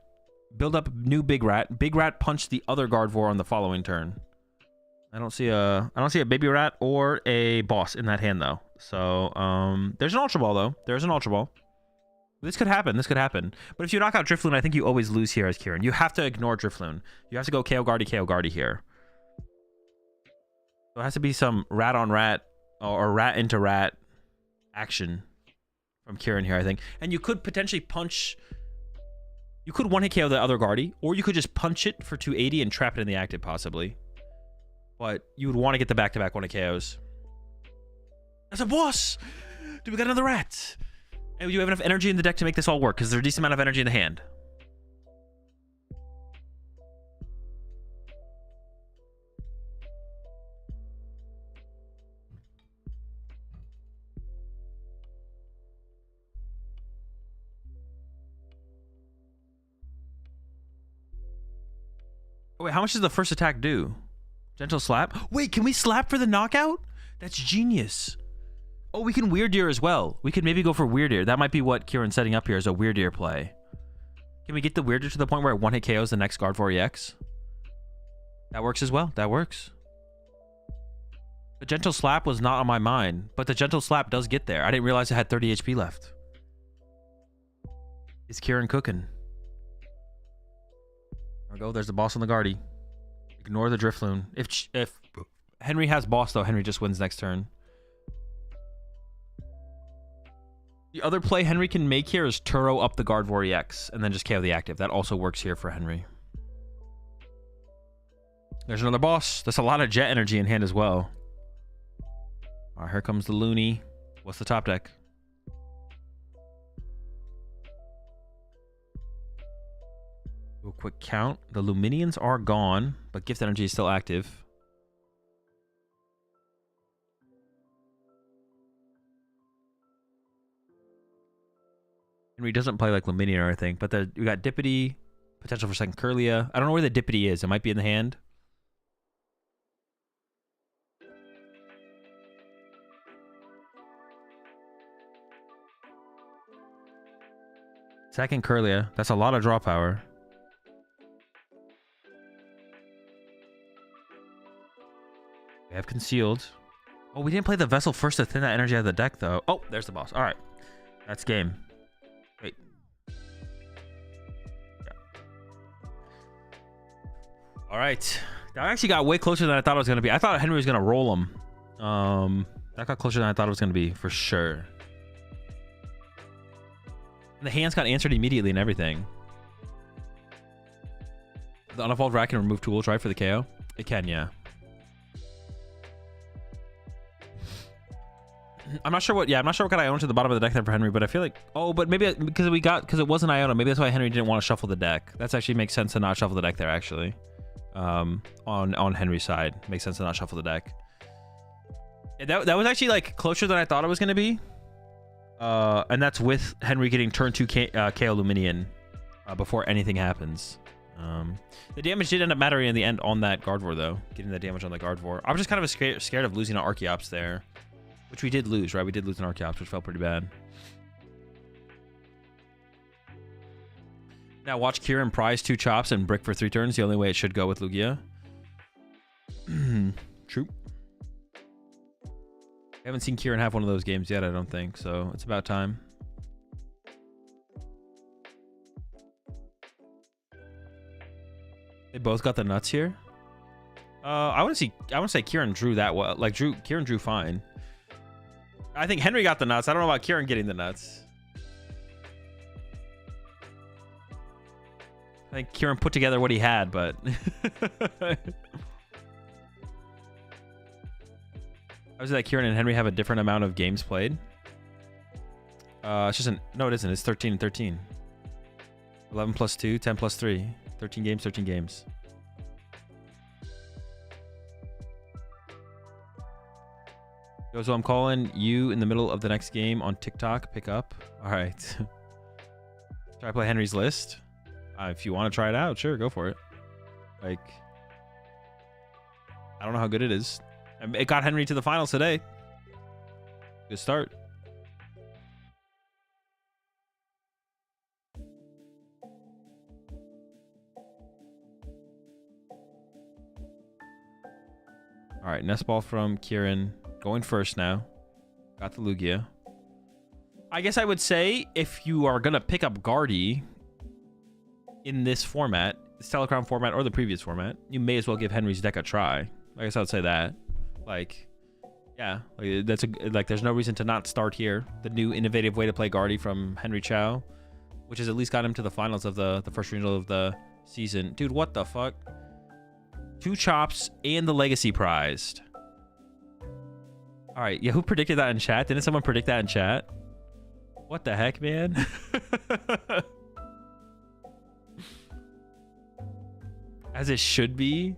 Build up new big rat. Big rat punch the other guard for on the following turn. I don't see a baby rat or a boss in that hand though. So there's an Ultra Ball though. There's an Ultra Ball. This could happen. This could happen. But if you knock out Drifloon, I think you always lose here as Kieran. You have to ignore Drifloon. You have to go KO Guardy here. So it has to be some rat on rat or rat into rat action from Kieran here, I think. And you could potentially punch. You could one-hit KO the other Guardy, or you could just punch it for 280 and trap it in the active possibly. But you would want to get the back-to-back one-hit KOs. That's a boss! Dude, we got another rat! And you have enough energy in the deck to make this all work, because there's a decent amount of energy in the hand. Oh, wait, how much does the first attack do? Gentle slap? Wait, can we slap for the knockout? That's genius. Oh, we can Weird Ear as well. We could maybe go for Weird Ear. That might be what Kieran's setting up here is a Weird Ear play. Can we get the Weird Ear to the point where it one-hit KOs the next guard for EX? That works as well. That works. The Gentle Slap was not on my mind, but the Gentle Slap does get there. I didn't realize it had 30 HP left. Is Kieran cooking? There we go. There's the boss on the Guardy. Ignore the Drifloon. If Henry has boss, though, Henry just wins next turn. The other play Henry can make here is Turo up the Gardevoir EX and then just KO the active. That also works here for Henry. There's another boss. That's a lot of jet energy in hand as well. All right, here comes the Looney. What's the top deck? Do a quick count. The Luminions are gone, but gift energy is still active. Henry doesn't play like Luminion or anything, but we got Dippity, potential for second Curlia. I don't know where the Dippity is. It might be in the hand. Second Curlia. That's a lot of draw power. We have concealed. Oh, we didn't play the Vessel first to thin that energy out of the deck, though. Oh, there's the boss. All right. That's game. Wait. All right. That actually got way closer than I thought it was going to be. I thought Henry was going to roll him. That got closer than I thought it was going to be, for sure. The hands got answered immediately and everything. The unevolved rat can remove tools, right, for the KO? It can, yeah. I'm not sure what kind of Iona to the bottom of the deck there for Henry, but I feel like, oh, but maybe because it wasn't Iona, maybe that's why Henry didn't want to shuffle the deck. That's actually makes sense to not shuffle the deck there, actually. On Henry's side, makes sense to not shuffle the deck. Yeah, that was actually like closer than I thought it was going to be. And that's with Henry getting turn 2 KO Luminion before anything happens. The damage did end up mattering in the end on that Gardevoir, though. Getting the damage on the Gardevoir. I was just kind of scared of losing an Archeops there. Which we did lose, right? We did lose an Archeops, which felt pretty bad. Now watch Kieran prize 2 chops and brick for 3 turns. The only way it should go with Lugia. True. I haven't seen Kieran have one of those games yet, I don't think. So it's about time. They both got the nuts here. I want to say Kieran drew that well. Like Kieran drew fine. I think Henry got the nuts. I don't know about Kieran getting the nuts. I think Kieran put together what he had, but I was that Kieran and Henry have a different amount of games played. It's just no, it isn't. It's 13 and 13. 11 plus 2, 10 plus 3. 13 games, 13 games. Yo, so I'm calling you in the middle of the next game on TikTok. Pick up. All right. Try to play Henry's list. If you want to try it out, sure, go for it. Like, I don't know how good it is. It got Henry to the finals today. Good start. All right, nest ball from Kieran. Going first now. Got the Lugia. I guess I would say if you are going to pick up Guardy in this format, this Telecrown format or the previous format, you may as well give Henry's deck a try. I guess I would say that. Like, yeah, like there's no reason to not start here. The new innovative way to play Guardy from Henry Chow, which has at least got him to the finals of the first regional of the season. Dude, what the fuck? 2 chops and the legacy prized. All right, yeah, who predicted that in chat? Didn't someone predict that in chat? What the heck, man? As it should be.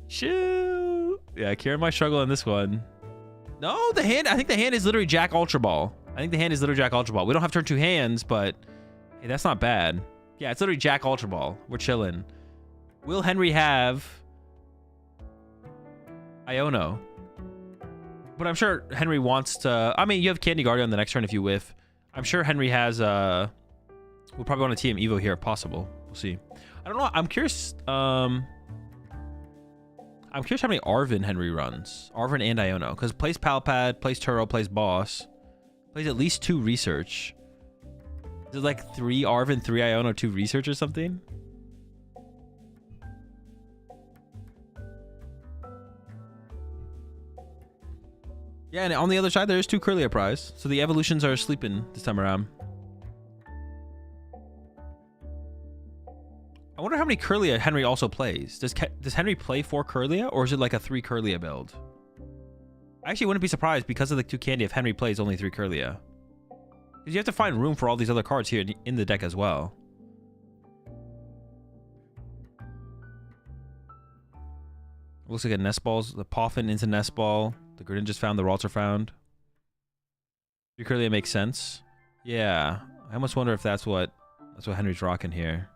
Shoot. Yeah, Kieran might struggle in this one. No, the hand. I think the hand is literally Jack Ultra Ball. I think the hand is literally Jack Ultra Ball. We don't have turn 2 hands, but hey, that's not bad. Yeah, it's literally Jack Ultra Ball. We're chilling. Will Henry have Iono? But I'm sure Henry wants to... I mean, you have Candy Guardian on the next turn if you whiff. I'm sure Henry has... We'll probably want to TM Evo here if possible. We'll see. I don't know. I'm curious... I'm curious how many Arvin Henry runs. Arvin and Iono. Because plays Palpad, plays Turo, plays Boss. Plays at least 2 Research. Is it like 3 Arvin, 3 Iono, 2 Research or something? Yeah, and on the other side, there's 2 Kirlia prize. So the evolutions are sleeping this time around. I wonder how many Kirlia Henry also plays. Does Henry play 4 Kirlia, or is it like a 3 Kirlia build? I actually wouldn't be surprised because of the 2 candy if Henry plays only 3 Kirlia. Because you have to find room for all these other cards here in the deck as well. Looks like a Nest Ball's the Poffin into Nest Ball. The Greninjas found, the Ralts are found. 3 Kirlia makes sense. Yeah. I almost wonder if that's what Henry's rocking here.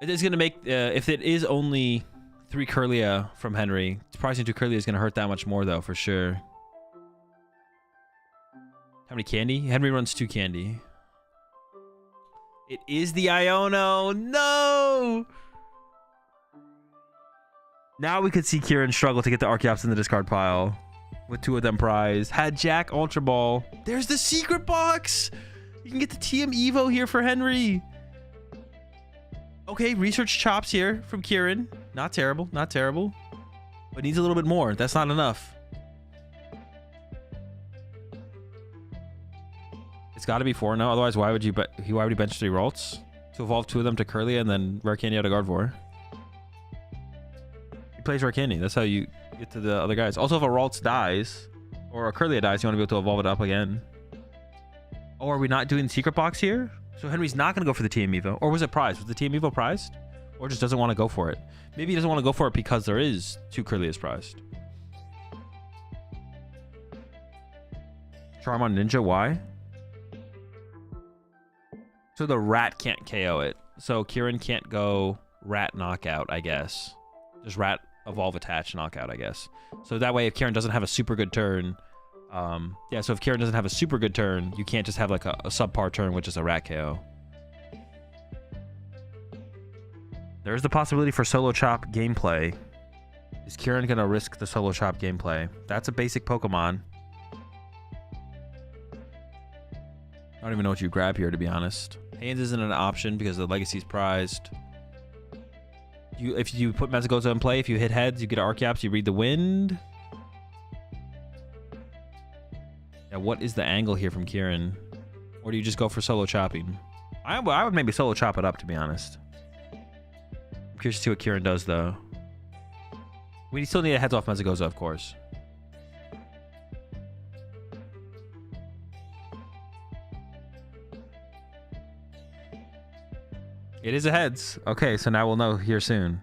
It is going to make... if it is only 3 Kirlia from Henry, surprising 2 Kirlia is going to hurt that much more, though, for sure. How many candy? Henry runs 2 candy. It is the Iono. No! Now we could see Kieran struggle to get the Archeops in the discard pile. With 2 of them prized. Had Jack Ultra Ball. There's the secret box! You can get the TM Evo here for Henry. Okay, research chops here from Kieran. Not terrible, not terrible. But needs a little bit more. That's not enough. It's got to be 4 now. Otherwise, why would he bench 3 Ralts? To evolve 2 of them to Curlia and then Rare Candy out of Gardevoir. He plays Rare Candy. That's how you get to the other guys. Also, if a Ralts dies, or a Curlia dies, you want to be able to evolve it up again. Oh, are we not doing Secret Box here? So Henry's not going to go for the TM Evo. Or was it prized? Was the TM Evo prized? Or just doesn't want to go for it? Maybe he doesn't want to go for it because there is 2 Curlias prized. Charm Ninja, why? So the rat can't KO it. So Kieran can't go rat knockout, I guess. Just rat evolve attach knockout, I guess. So that way if Kieran doesn't have a super good turn, yeah, so if Kieran doesn't have a super good turn, you can't just have like a subpar turn, which is a rat KO. There's the possibility for solo chop gameplay. Is Kieran gonna risk the solo chop gameplay? That's a basic Pokemon. I don't even know what you grab here, to be honest. Hands isn't an option because the legacy's prized. If you put Mesagoza in play, if you hit heads, you get Archeops, you read the wind. Yeah, what is the angle here from Kieran? Or do you just go for solo chopping? I would maybe solo chop it up, to be honest. I'm curious to see what Kieran does, though. We still need a heads off Mesagoza, of course. It is a heads. Okay, so now we'll know here soon.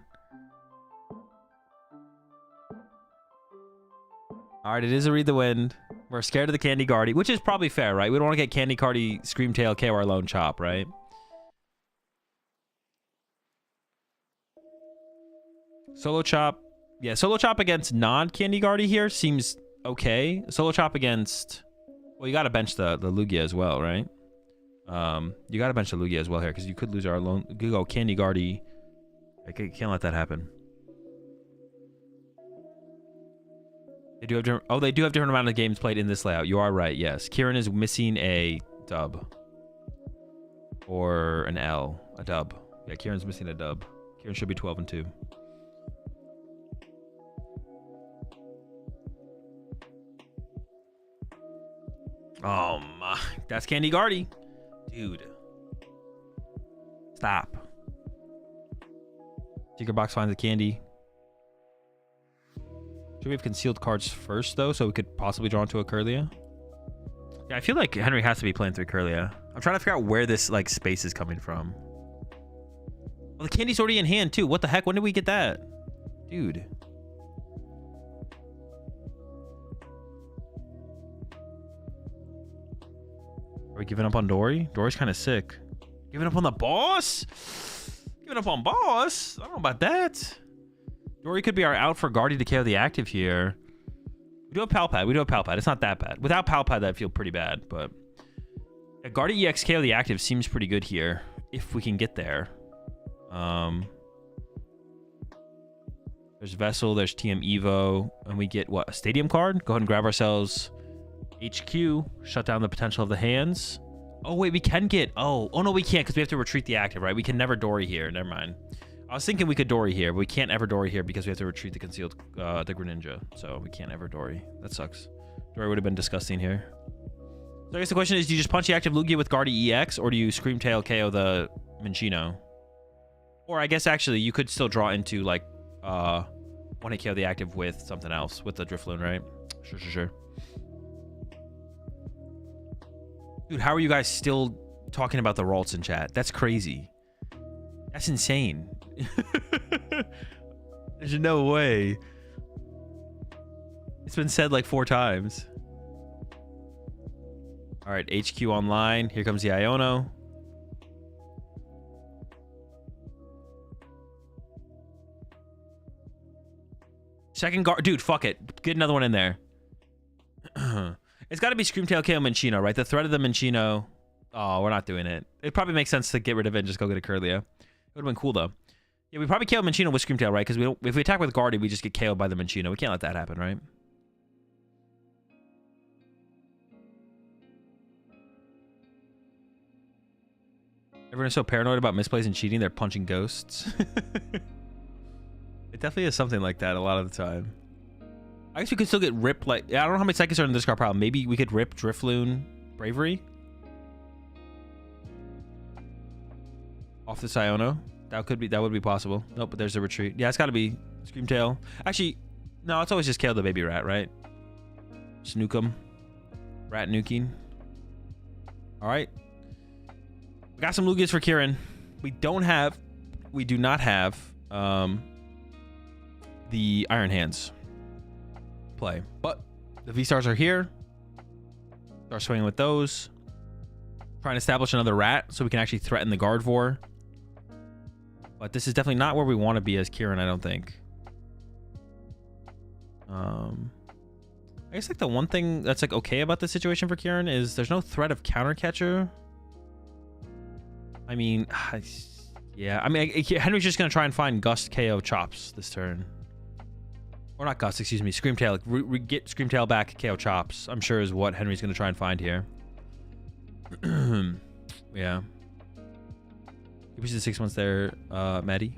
Alright, it is a read the wind. We're scared of the Candy Guardy, which is probably fair, right? We don't want to get Candy Guardy, Screamtail, KO our lone chop, right? Solo chop. Yeah, solo chop against non-Candy Guardy here seems okay. Solo chop against... Well, you got to bench the Lugia as well, right? You got to bench the Lugia as well here, because you could lose our lone... You could go Candy Guardy. I can't let that happen. They do have different... Oh, they do have different amount of games played in this layout. You are right, yes. Kieran is missing a dub. Or an L. A dub. Yeah, Kieran's missing a dub. Kieran should be 12-2. Oh my... That's Candy Guardy. Dude. Stop. Secret box finds the candy. Should we have concealed cards first, though, so we could possibly draw into a Curlia? Yeah, I feel like Henry has to be playing 3 Curlia. I'm trying to figure out where this, like, space is coming from. Well, the candy's already in hand, too. What the heck? When did we get that? Dude. Are we giving up on Dory? Dory's kind of sick. Giving up on the boss? Giving up on boss? I don't know about that. Dory could be our out for Guardy to KO the active here. We do have Palpad. We do have Palpad. It's not that bad. Without Palpad, that'd feel pretty bad. But yeah, Guardy EX KO the active seems pretty good here. If we can get there. There's Vessel. There's TM Evo. And we get, what, a Stadium card? Go ahead and grab ourselves HQ. Shut down the potential of the hands. Oh, wait, we can get... Oh no, we can't because we have to retreat the active, right? We can never Dory here. Never mind. I was thinking we could Dory here, but we can't ever Dory here because we have to retreat the concealed, the Greninja. So we can't ever Dory. That sucks. Dory would have been disgusting here. So I guess the question is, do you just punch the active Lugia with Guardy EX, or do you Screamtail KO the Minccino? Or I guess actually you could still draw into like, 1-hit KO the active with something else, with the Drifloon, right? Sure. Dude, how are you guys still talking about the Ralts in chat? That's crazy. That's insane. There's no way. It's been said like 4 times. All right, HQ online. Here comes the Iono. Second guard. Dude, fuck it. Get another one in there. It's got to be Screamtail KO Minccino, right? The threat of the Minccino. Oh, we're not doing it. It probably makes sense to get rid of it and just go get a Curlia. It would have been cool, though. Yeah, we probably KO Minccino with Screamtail, right? Because if we attack with Guardy, we just get KO'd by the Minccino. We can't let that happen, right? Everyone's so paranoid about misplays and cheating, they're punching ghosts. It definitely is something like that a lot of the time. I guess we could still get Rip, like, I don't know how many seconds are in this card problem. Maybe we could Rip Drifloon Bravery off the Siono. That would be possible. Nope, but there's a retreat. Yeah, it's got to be Screamtail. Actually, no, it's always just kill the baby rat, right? Snook 'em. Rat nuking. All right. We got some Lugias for Kieran. We do not have the Iron Hands play, but the V-Stars are here. Start swinging with those. Trying to establish another rat so we can actually threaten the Gardevoir. But this is definitely not where we want to be as Kieran, I don't think. I guess like the one thing that's like okay about the situation for Kieran is there's no threat of counter catcher. I mean, yeah. I mean, Henry's just gonna try and find Gust KO Chops this turn. Or not Gust, excuse me. Screamtail. Get Screamtail back, KO Chops. I'm sure is what Henry's gonna try and find here. Yeah. He pushes the 6 months there, Maddie.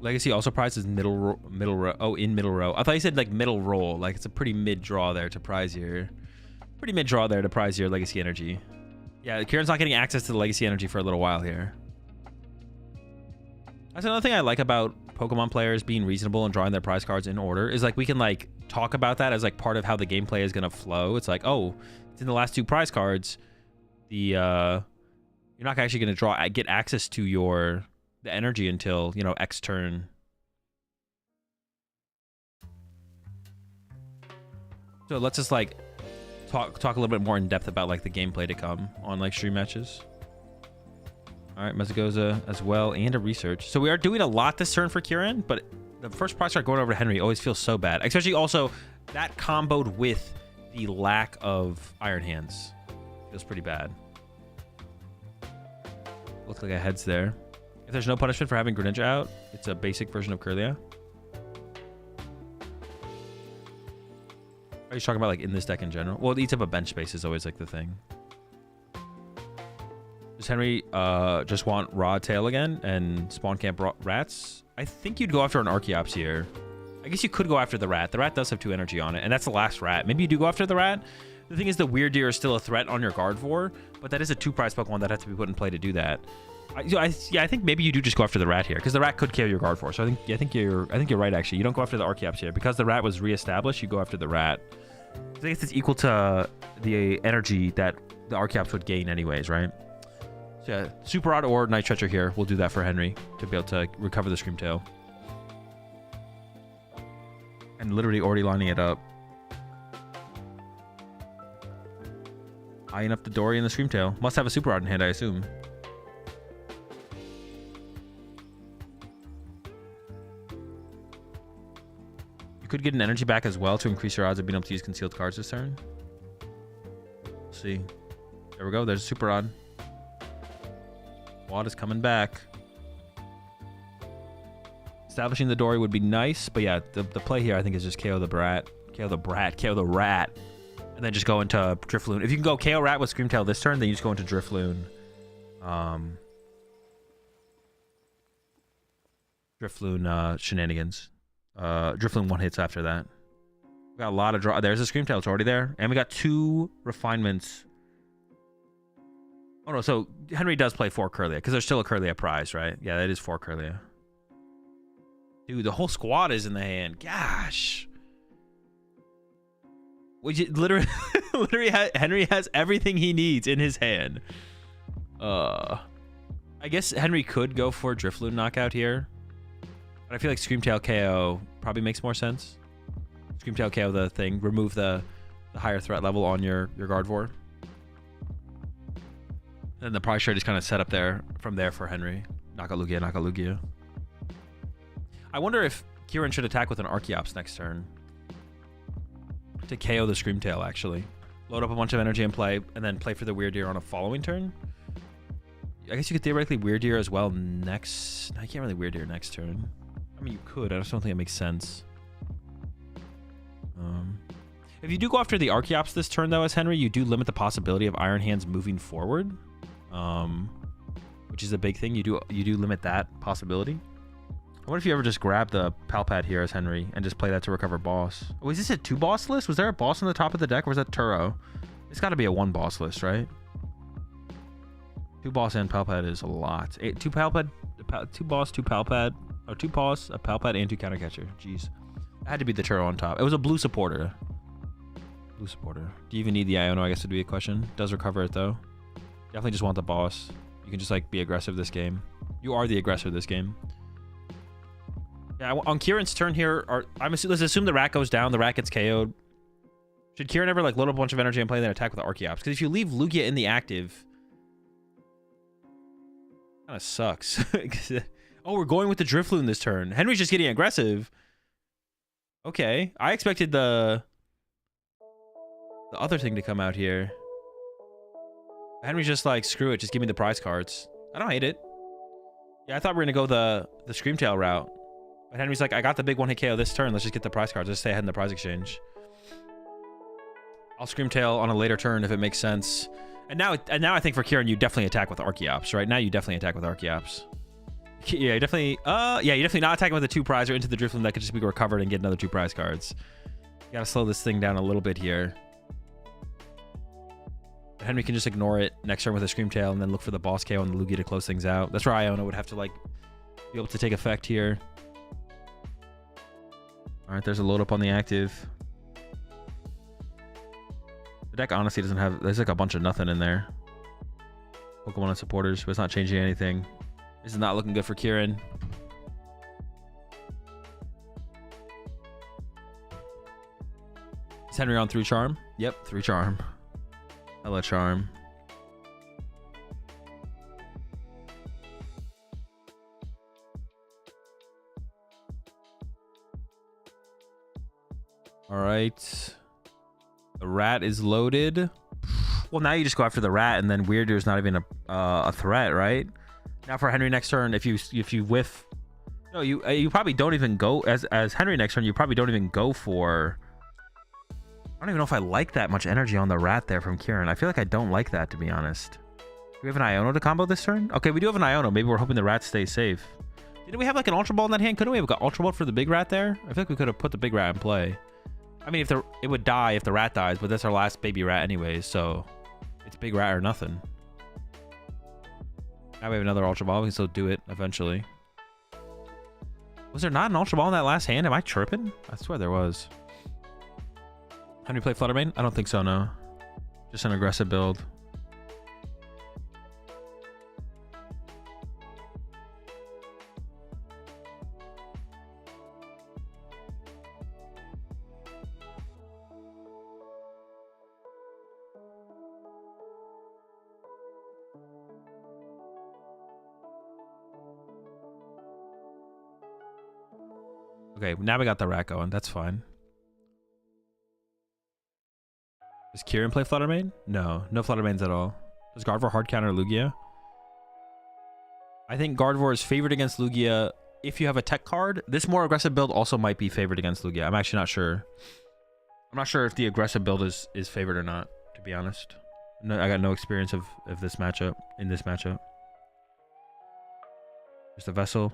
Legacy also prizes middle row. Oh, in middle row. I thought you said like middle roll. Like it's a pretty mid draw there to prize your. Pretty mid draw there to prize your Legacy Energy. Yeah, Kieran's not getting access to the Legacy Energy for a little while here. That's another thing I like about Pokemon players being reasonable and drawing their prize cards in order is like we can like talk about that as like part of how the gameplay is gonna flow. It's like, oh, it's in the last 2 prize cards. You're not actually gonna get access to the energy until, you know, X turn. So let's just like talk a little bit more in depth about like the gameplay to come on like stream matches. All right, Mezagoza as well, and a research. So we are doing a lot this turn for Kieran, but the first prize card going over to Henry always feels so bad, especially also that comboed with the lack of Iron Hands feels pretty bad. Looks like a heads there. If there's no punishment for having Greninja out, it's a basic version of Kirlia. Are you talking about like in this deck in general? Well, it eats up a bench space is always like the thing. Does Henry just want Raw Tail again and spawn camp rats? I think you'd go after an Archeops here. I guess you could go after the rat. The rat does have 2 energy on it, and that's the last rat. Maybe you do go after the rat. The thing is, the Weird Deer is still a threat on your Gardevoir, but that is a 2 prize Pokemon that has to be put in play to do that. I think maybe you do just go after the rat here because the rat could kill your Gardevoir. So I think you're right actually. You don't go after the Archeops here because the rat was reestablished. You go after the rat. I guess it's equal to the energy that the Archeops would gain anyways, right? So yeah, Super Rod or Night Stretcher here. We'll do that for Henry to be able to recover the Screamtail. And literally already lining it up. Eyeing up the Dory and the Screamtail. Must have a Super Rod in hand, I assume. You could get an energy back as well to increase your odds of being able to use concealed cards this turn. Let's see. There we go. There's a Super Rod. Wad is coming back. Establishing the Dory would be nice, but yeah, the play here I think is just KO the rat, KO the rat, and then just go into Drifloon. If you can go KO rat with Screamtail this turn, then you just go into Drifloon. Drifloon shenanigans. Drifloon 1 hits after that. We got a lot of draw. There's a Screamtail. It's already there, and we got 2 refinements. Oh no, so Henry does play 4 Kirlia because there's still a Kirlia prize, right? Yeah, that is 4 Kirlia. Dude, the whole squad is in the hand. Gosh. Literally, Henry has everything he needs in his hand. I guess Henry could go for Drifloon knockout here. But I feel like Screamtail KO probably makes more sense. Screamtail KO the thing. Remove the higher threat level on your Gardevoir. And the prize trade is kind of set up there from there for Henry. Knockout Lugia. I wonder if Kieran should attack with an Archeops next turn. To KO the Screamtail, actually. Load up a bunch of energy and play, and then play for the Weird Deer on a following turn. I guess you could theoretically Weird Deer as well next... No, you can't really Weird Deer next turn. I mean, you could. I just don't think it makes sense. If you do go after the Archeops this turn, though, as Henry, you do limit the possibility of Iron Hands moving forward, which is a big thing. You do limit that possibility. What if you ever just grab the Palpad here as Henry and just play that to recover boss? Oh, is this a 2-boss list? Was there a boss on the top of the deck, or was that Turo? It's got to be a 1-boss list, right? 2 boss and Palpad is a lot. 2 Palpad, 2 boss, 2 Palpad, or 2 boss, a Palpad, and 2 counter catcher. Jeez, it had to be the Turo on top. It was a blue supporter. Blue supporter. Do you even need the Iono? I guess would be a question. Does recover it though. Definitely just want the boss. You can just like be aggressive this game. You are the aggressor this game. Yeah, on Kieran's turn here, let's assume the rat goes down, the rat gets KO'd. Should Kieran ever like load up a bunch of energy and play that attack with the Archeops? Because if you leave Lugia in the active, kind of sucks. Oh, we're going with the Drifloon this turn. Henry's just getting aggressive. Okay, I expected the other thing to come out here. Henry's just like, screw it, just give me the prize cards. I don't hate it. Yeah, I thought we were gonna go the Screamtail route. But Henry's like, I got the big 1-hit KO this turn. Let's just get the prize cards. Let's stay ahead in the prize exchange. I'll Screamtail on a later turn if it makes sense. And now I think for Kieran, you definitely attack with Archeops, right? Now you definitely attack with Archeops. Yeah, you definitely not attacking with the 2 prize or into the Drifloon that could just be recovered and get another 2 prize cards. You gotta slow this thing down a little bit here. Henry can just ignore it next turn with a Screamtail and then look for the boss KO and the Lugia to close things out. That's where Iono would have to like be able to take effect here. All right, there's a load up on the active. The deck honestly doesn't have, there's like a bunch of nothing in there. Pokemon and supporters, but it's not changing anything. This is not looking good for Kieran. Is Henry on 3 charm? Yep, 3 charm. Hella charm. All right. The rat is loaded. Well, now you just go after the rat, and then Weirdo is not even a threat, right? Now for Henry next turn, if you whiff, no, you probably don't even go as Henry next turn. You probably don't even go for. I don't even know if I like that much energy on the rat there from Kieran. I feel like I don't like that, to be honest. Do we have an Iono to combo this turn? Okay, we do have an Iono. Maybe we're hoping the rat stays safe. Didn't we have like an Ultra Ball in that hand? Couldn't we have got Ultra Ball for the big rat there? I feel like we could have put the big rat in play. I mean, it would die if the rat dies, but that's our last baby rat anyways, so it's big rat or nothing. Now we have another Ultra Ball. We can still do it eventually. Was there not an Ultra Ball in that last hand? Am I chirping? I swear there was. Henry play Fluttermane? I don't think so, no. Just an aggressive build. Okay, now we got the rat going. That's fine. Does Kieran play Fluttermane? No, no Fluttermanes at all. Does Gardevoir hard counter Lugia? I think Gardevoir is favored against Lugia if you have a tech card. This more aggressive build also might be favored against Lugia. I'm actually not sure. I'm not sure if the aggressive build is favored or not, to be honest. No, I got no experience of this matchup, in this matchup. There's the Vessel.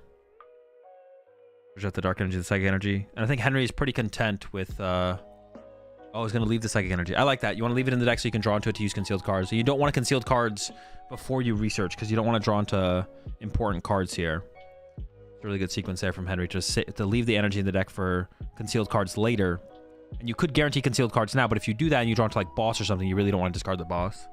There's the Dark Energy, the Psychic Energy. And I think Henry is pretty content with... Oh, he's going to leave the Psychic Energy. I like that. You want to leave it in the deck so you can draw into it to use concealed cards. So you don't want to concealed cards before you research because you don't want to draw into important cards here. It's a really good sequence there from Henry to leave the energy in the deck for concealed cards later. And you could guarantee concealed cards now, but if you do that and you draw into like boss or something, you really don't want to discard the boss.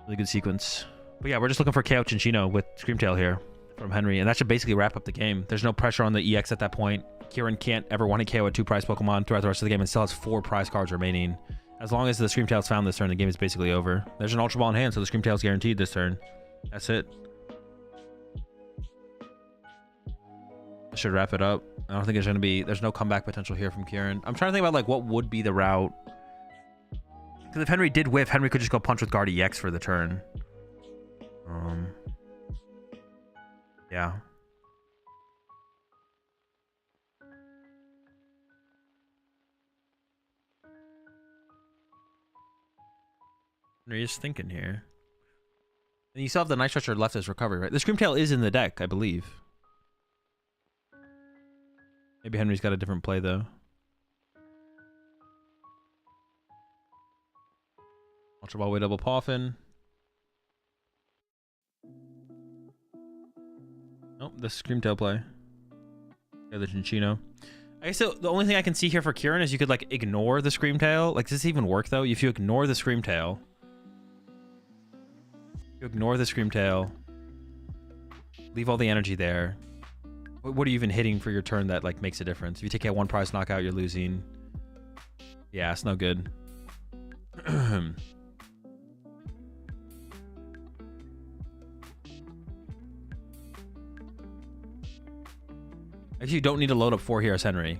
Really good sequence. But yeah, we're just looking for KO Chinchino with Screamtail here from Henry, and that should basically wrap up the game. There's no pressure on the EX at that point. Kieran can't ever want to KO a 2 prize Pokemon throughout the rest of the game and still has 4 prize cards remaining. As long as the Screamtail's found this turn, the game is basically over. There's an Ultra Ball in hand, so the Screamtail's guaranteed this turn. That's it. That should wrap it up. I don't think there's no comeback potential here from Kieran. I'm trying to think about like what would be the route. Because if Henry did whiff, Henry could just go punch with Guard EX for the turn. Yeah. Henry is thinking here. And you still have the Night Stretcher left as recovery, right? The Screamtail is in the deck, I believe. Maybe Henry's got a different play, though. Ultra Ball, way double Poffin. Nope, the Screamtail play. Yeah, the Chinchino. I guess the only thing I can see here for Kieran is you could, like, ignore the Screamtail. Like, does this even work, though? If you ignore the Screamtail... You ignore the Screamtail. Leave all the energy there. What are you even hitting for your turn that, like, makes a difference? If you take out one prize knockout, you're losing. Yeah, it's no good. Actually, you don't need to load up 4 here as Henry.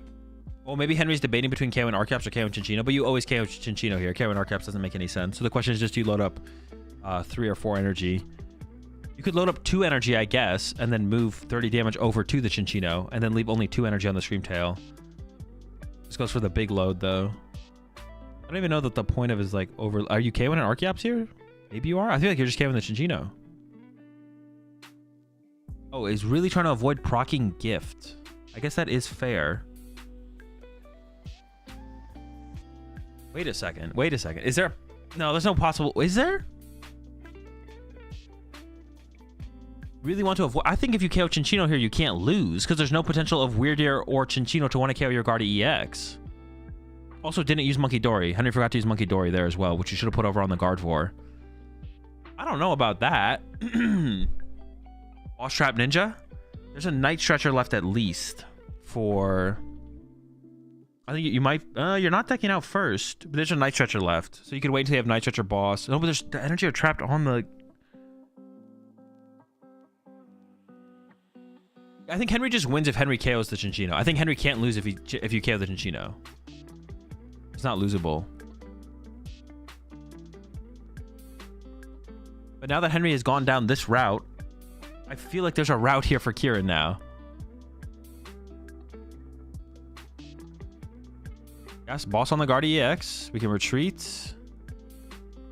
Well, maybe Henry's debating between KO and Arcaps or KO and Chinchino, but you always KO Chinchino here. KO and Arcaps doesn't make any sense. So the question is just, do you load up 3 or 4 energy? You could load up 2 energy, I guess, and then move 30 damage over to the Chinchino, and then leave only 2 energy on the Screamtail. This goes for the big load, though. I don't even know that the point of is, like, over... Are you KOing an Arceops here? Maybe you are? I feel like you're just KOing the Chinchino. Oh, he's really trying to avoid proccing Gift. I guess that is fair. Wait a second. Wait a second. Is there... No, there's no possible... Is there? Really want to avoid... I think if you KO Chinchino here, you can't lose, because there's no potential of Weirdeer or Chinchino to want to KO your Guardi EX. Also, didn't use Monkey Dory. Henry forgot to use Monkey Dory there as well, which you should have put over on the guard for. I don't know about that. Boss Trap Ninja? There's a Night Stretcher left at least for... I think you might... you're not decking out first, but there's a Night Stretcher left. So you could wait until you have Night Stretcher boss. No, but there's the energy are trapped on the... I think Henry just wins if Henry KOs the Chinchino. I think Henry can't lose if you KO the Chinchino. It's not losable. But now that Henry has gone down this route, I feel like there's a route here for Kieran now. Yes, boss on the Guard EX. We can retreat.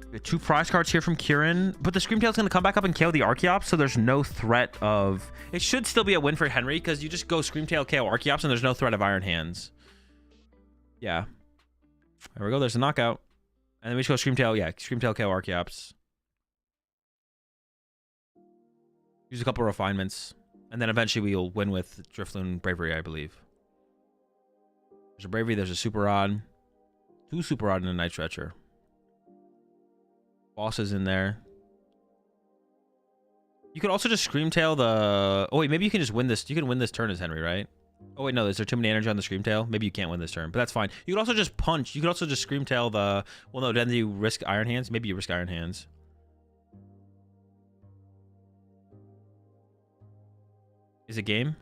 We have 2 prize cards here from Kieran, but the Screamtail's going to come back up and KO the Archeops, so there's no threat of... It should still be a win for Henry, because you just go Screamtail, KO Archeops, and there's no threat of Iron Hands. Yeah. There we go. There's a knockout. And then we just go Screamtail. Yeah, Screamtail, KO Archeops. Use a couple of refinements. And then eventually we'll win with Drifloon Bravery, I believe. There's a Bravery. There's a Super Rod. 2 Super Rod and a Night Stretcher. Bosses in there. You could also just Screamtail the... Oh, wait. Maybe you can just win this. You can win this turn as Henry, right? Oh, wait. No. Is there too many energy on the Screamtail? Maybe you can't win this turn, but that's fine. You could also just punch. You could also just Screamtail the... Well, no. Then you risk Iron Hands. Maybe you risk Iron Hands. Is it game?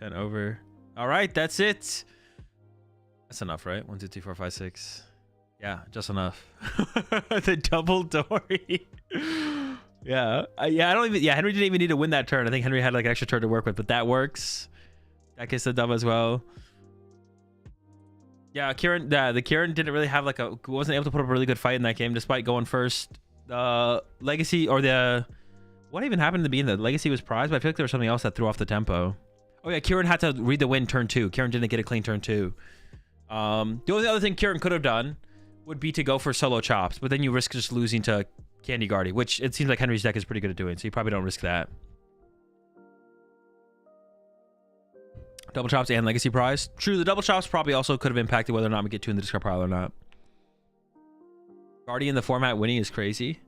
$10 over. All right, that's it. That's enough, right? 1, 2, 3, 4, 5, 6. Yeah, just enough. The double Dory. Yeah, I don't even. Yeah, Henry didn't even need to win that turn. I think Henry had like an extra turn to work with, but that works. That gets the dub as well. Yeah, Kieran. The Kieran didn't really have like a. Wasn't able to put up a really good fight in that game, despite going first. The Legacy or the. What even happened to be in the Legacy was prized, but I feel like there was something else that threw off the tempo. Oh yeah, Kieran had to read the win turn 2. Kieran didn't get a clean turn 2. The only other thing Kieran could have done would be to go for solo chops, but then you risk just losing to Candy Guardy, which it seems like Henry's deck is pretty good at doing, so you probably don't risk that. Double chops and Legacy prize. True, the double chops probably also could have impacted whether or not we get 2 in the discard pile or not. Guardy in the format winning is crazy.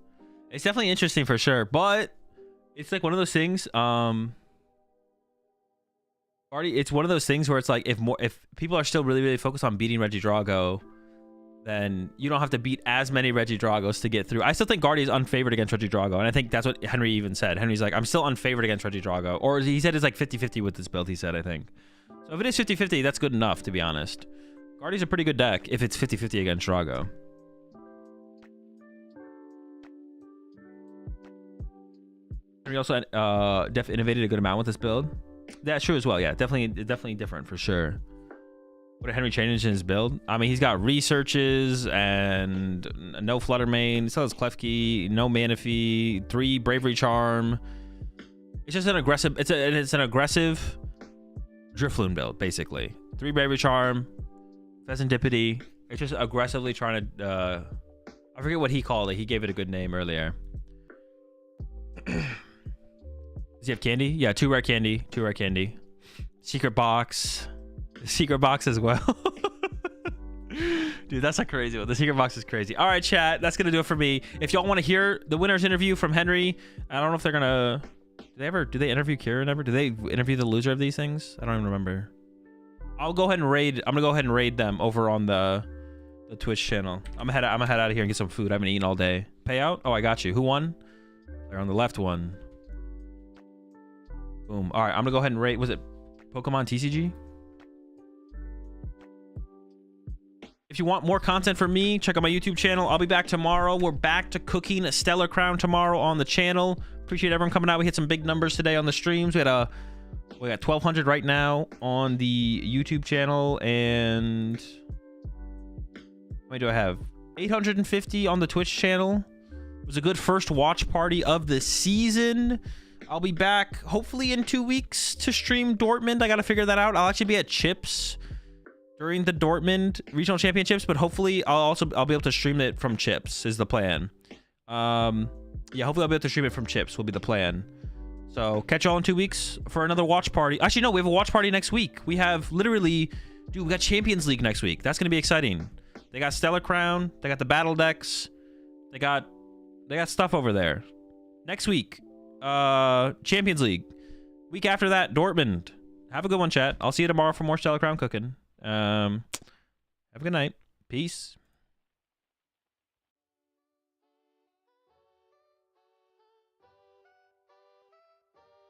It's definitely interesting for sure, but it's like one of those things. It's one of those things where it's like if people are still really focused on beating Regidrago, then you don't have to beat as many Regidragos to get through. I still think Guardy is unfavored against Regidrago, and I think that's what Henry even said. Henry's like, I'm still unfavored against Regidrago, or he said it's like 50-50 with this build. He said, I think. So if it is 50-50, that's good enough, to be honest. Guardy's a pretty good deck if it's 50-50 against Drago. Henry also innovated a good amount with this build. That's true as well. Yeah, definitely different for sure. What did Henry change in his build? I mean, he's got researches and no Flutter Mane. He still has Klefki, no Manaphy, 3 Bravery Charm. It's just an aggressive. It's an aggressive Drifloon build, basically. 3 Bravery Charm, Pheasantipity. It's just aggressively trying to. I forget what he called it. He gave it a good name earlier. Does he have candy? Yeah, 2 rare candy. 2 rare candy. Secret box. Secret box as well. Dude, that's a crazy one. The secret box is crazy. All right, chat. That's going to do it for me. If y'all want to hear the winner's interview from Henry, I don't know if they're going to... Do they interview Kieran ever? Do they interview the loser of these things? I don't even remember. I'll go ahead and raid... I'm going to go ahead and raid them over on the Twitch channel. I'm going to head out of here and get some food. I haven't eaten all day. Payout? Oh, I got you. Who won? They're on the left one. Boom. All right, I'm going to go ahead and raid... Was it PokemonTCG? If you want more content from me, check out my YouTube channel. I'll be back tomorrow. We're back to cooking a Stellar Crown tomorrow on the channel. Appreciate everyone coming out. We hit some big numbers today on the streams. We got 1,200 right now on the YouTube channel, and how many do I have? 850 on the Twitch channel. It was a good first watch party of the season. I'll be back hopefully in 2 weeks to stream Dortmund. I got to figure that out. I'll actually be at Chips during the Dortmund regional championships, but hopefully I'll be able to stream it from Chips is the plan. Yeah, hopefully I'll be able to stream it from Chips will be the plan. So catch y'all in 2 weeks for another watch party. Actually, no, we have a watch party next week. We have literally, dude, we got Champions League next week. That's going to be exciting. They got Stellar Crown. They got the battle decks. They got stuff over there. Next week, Champions League. Week after that, Dortmund. Have a good one, chat. I'll see you tomorrow for more Stellar Crown cooking. Have a good night. Peace.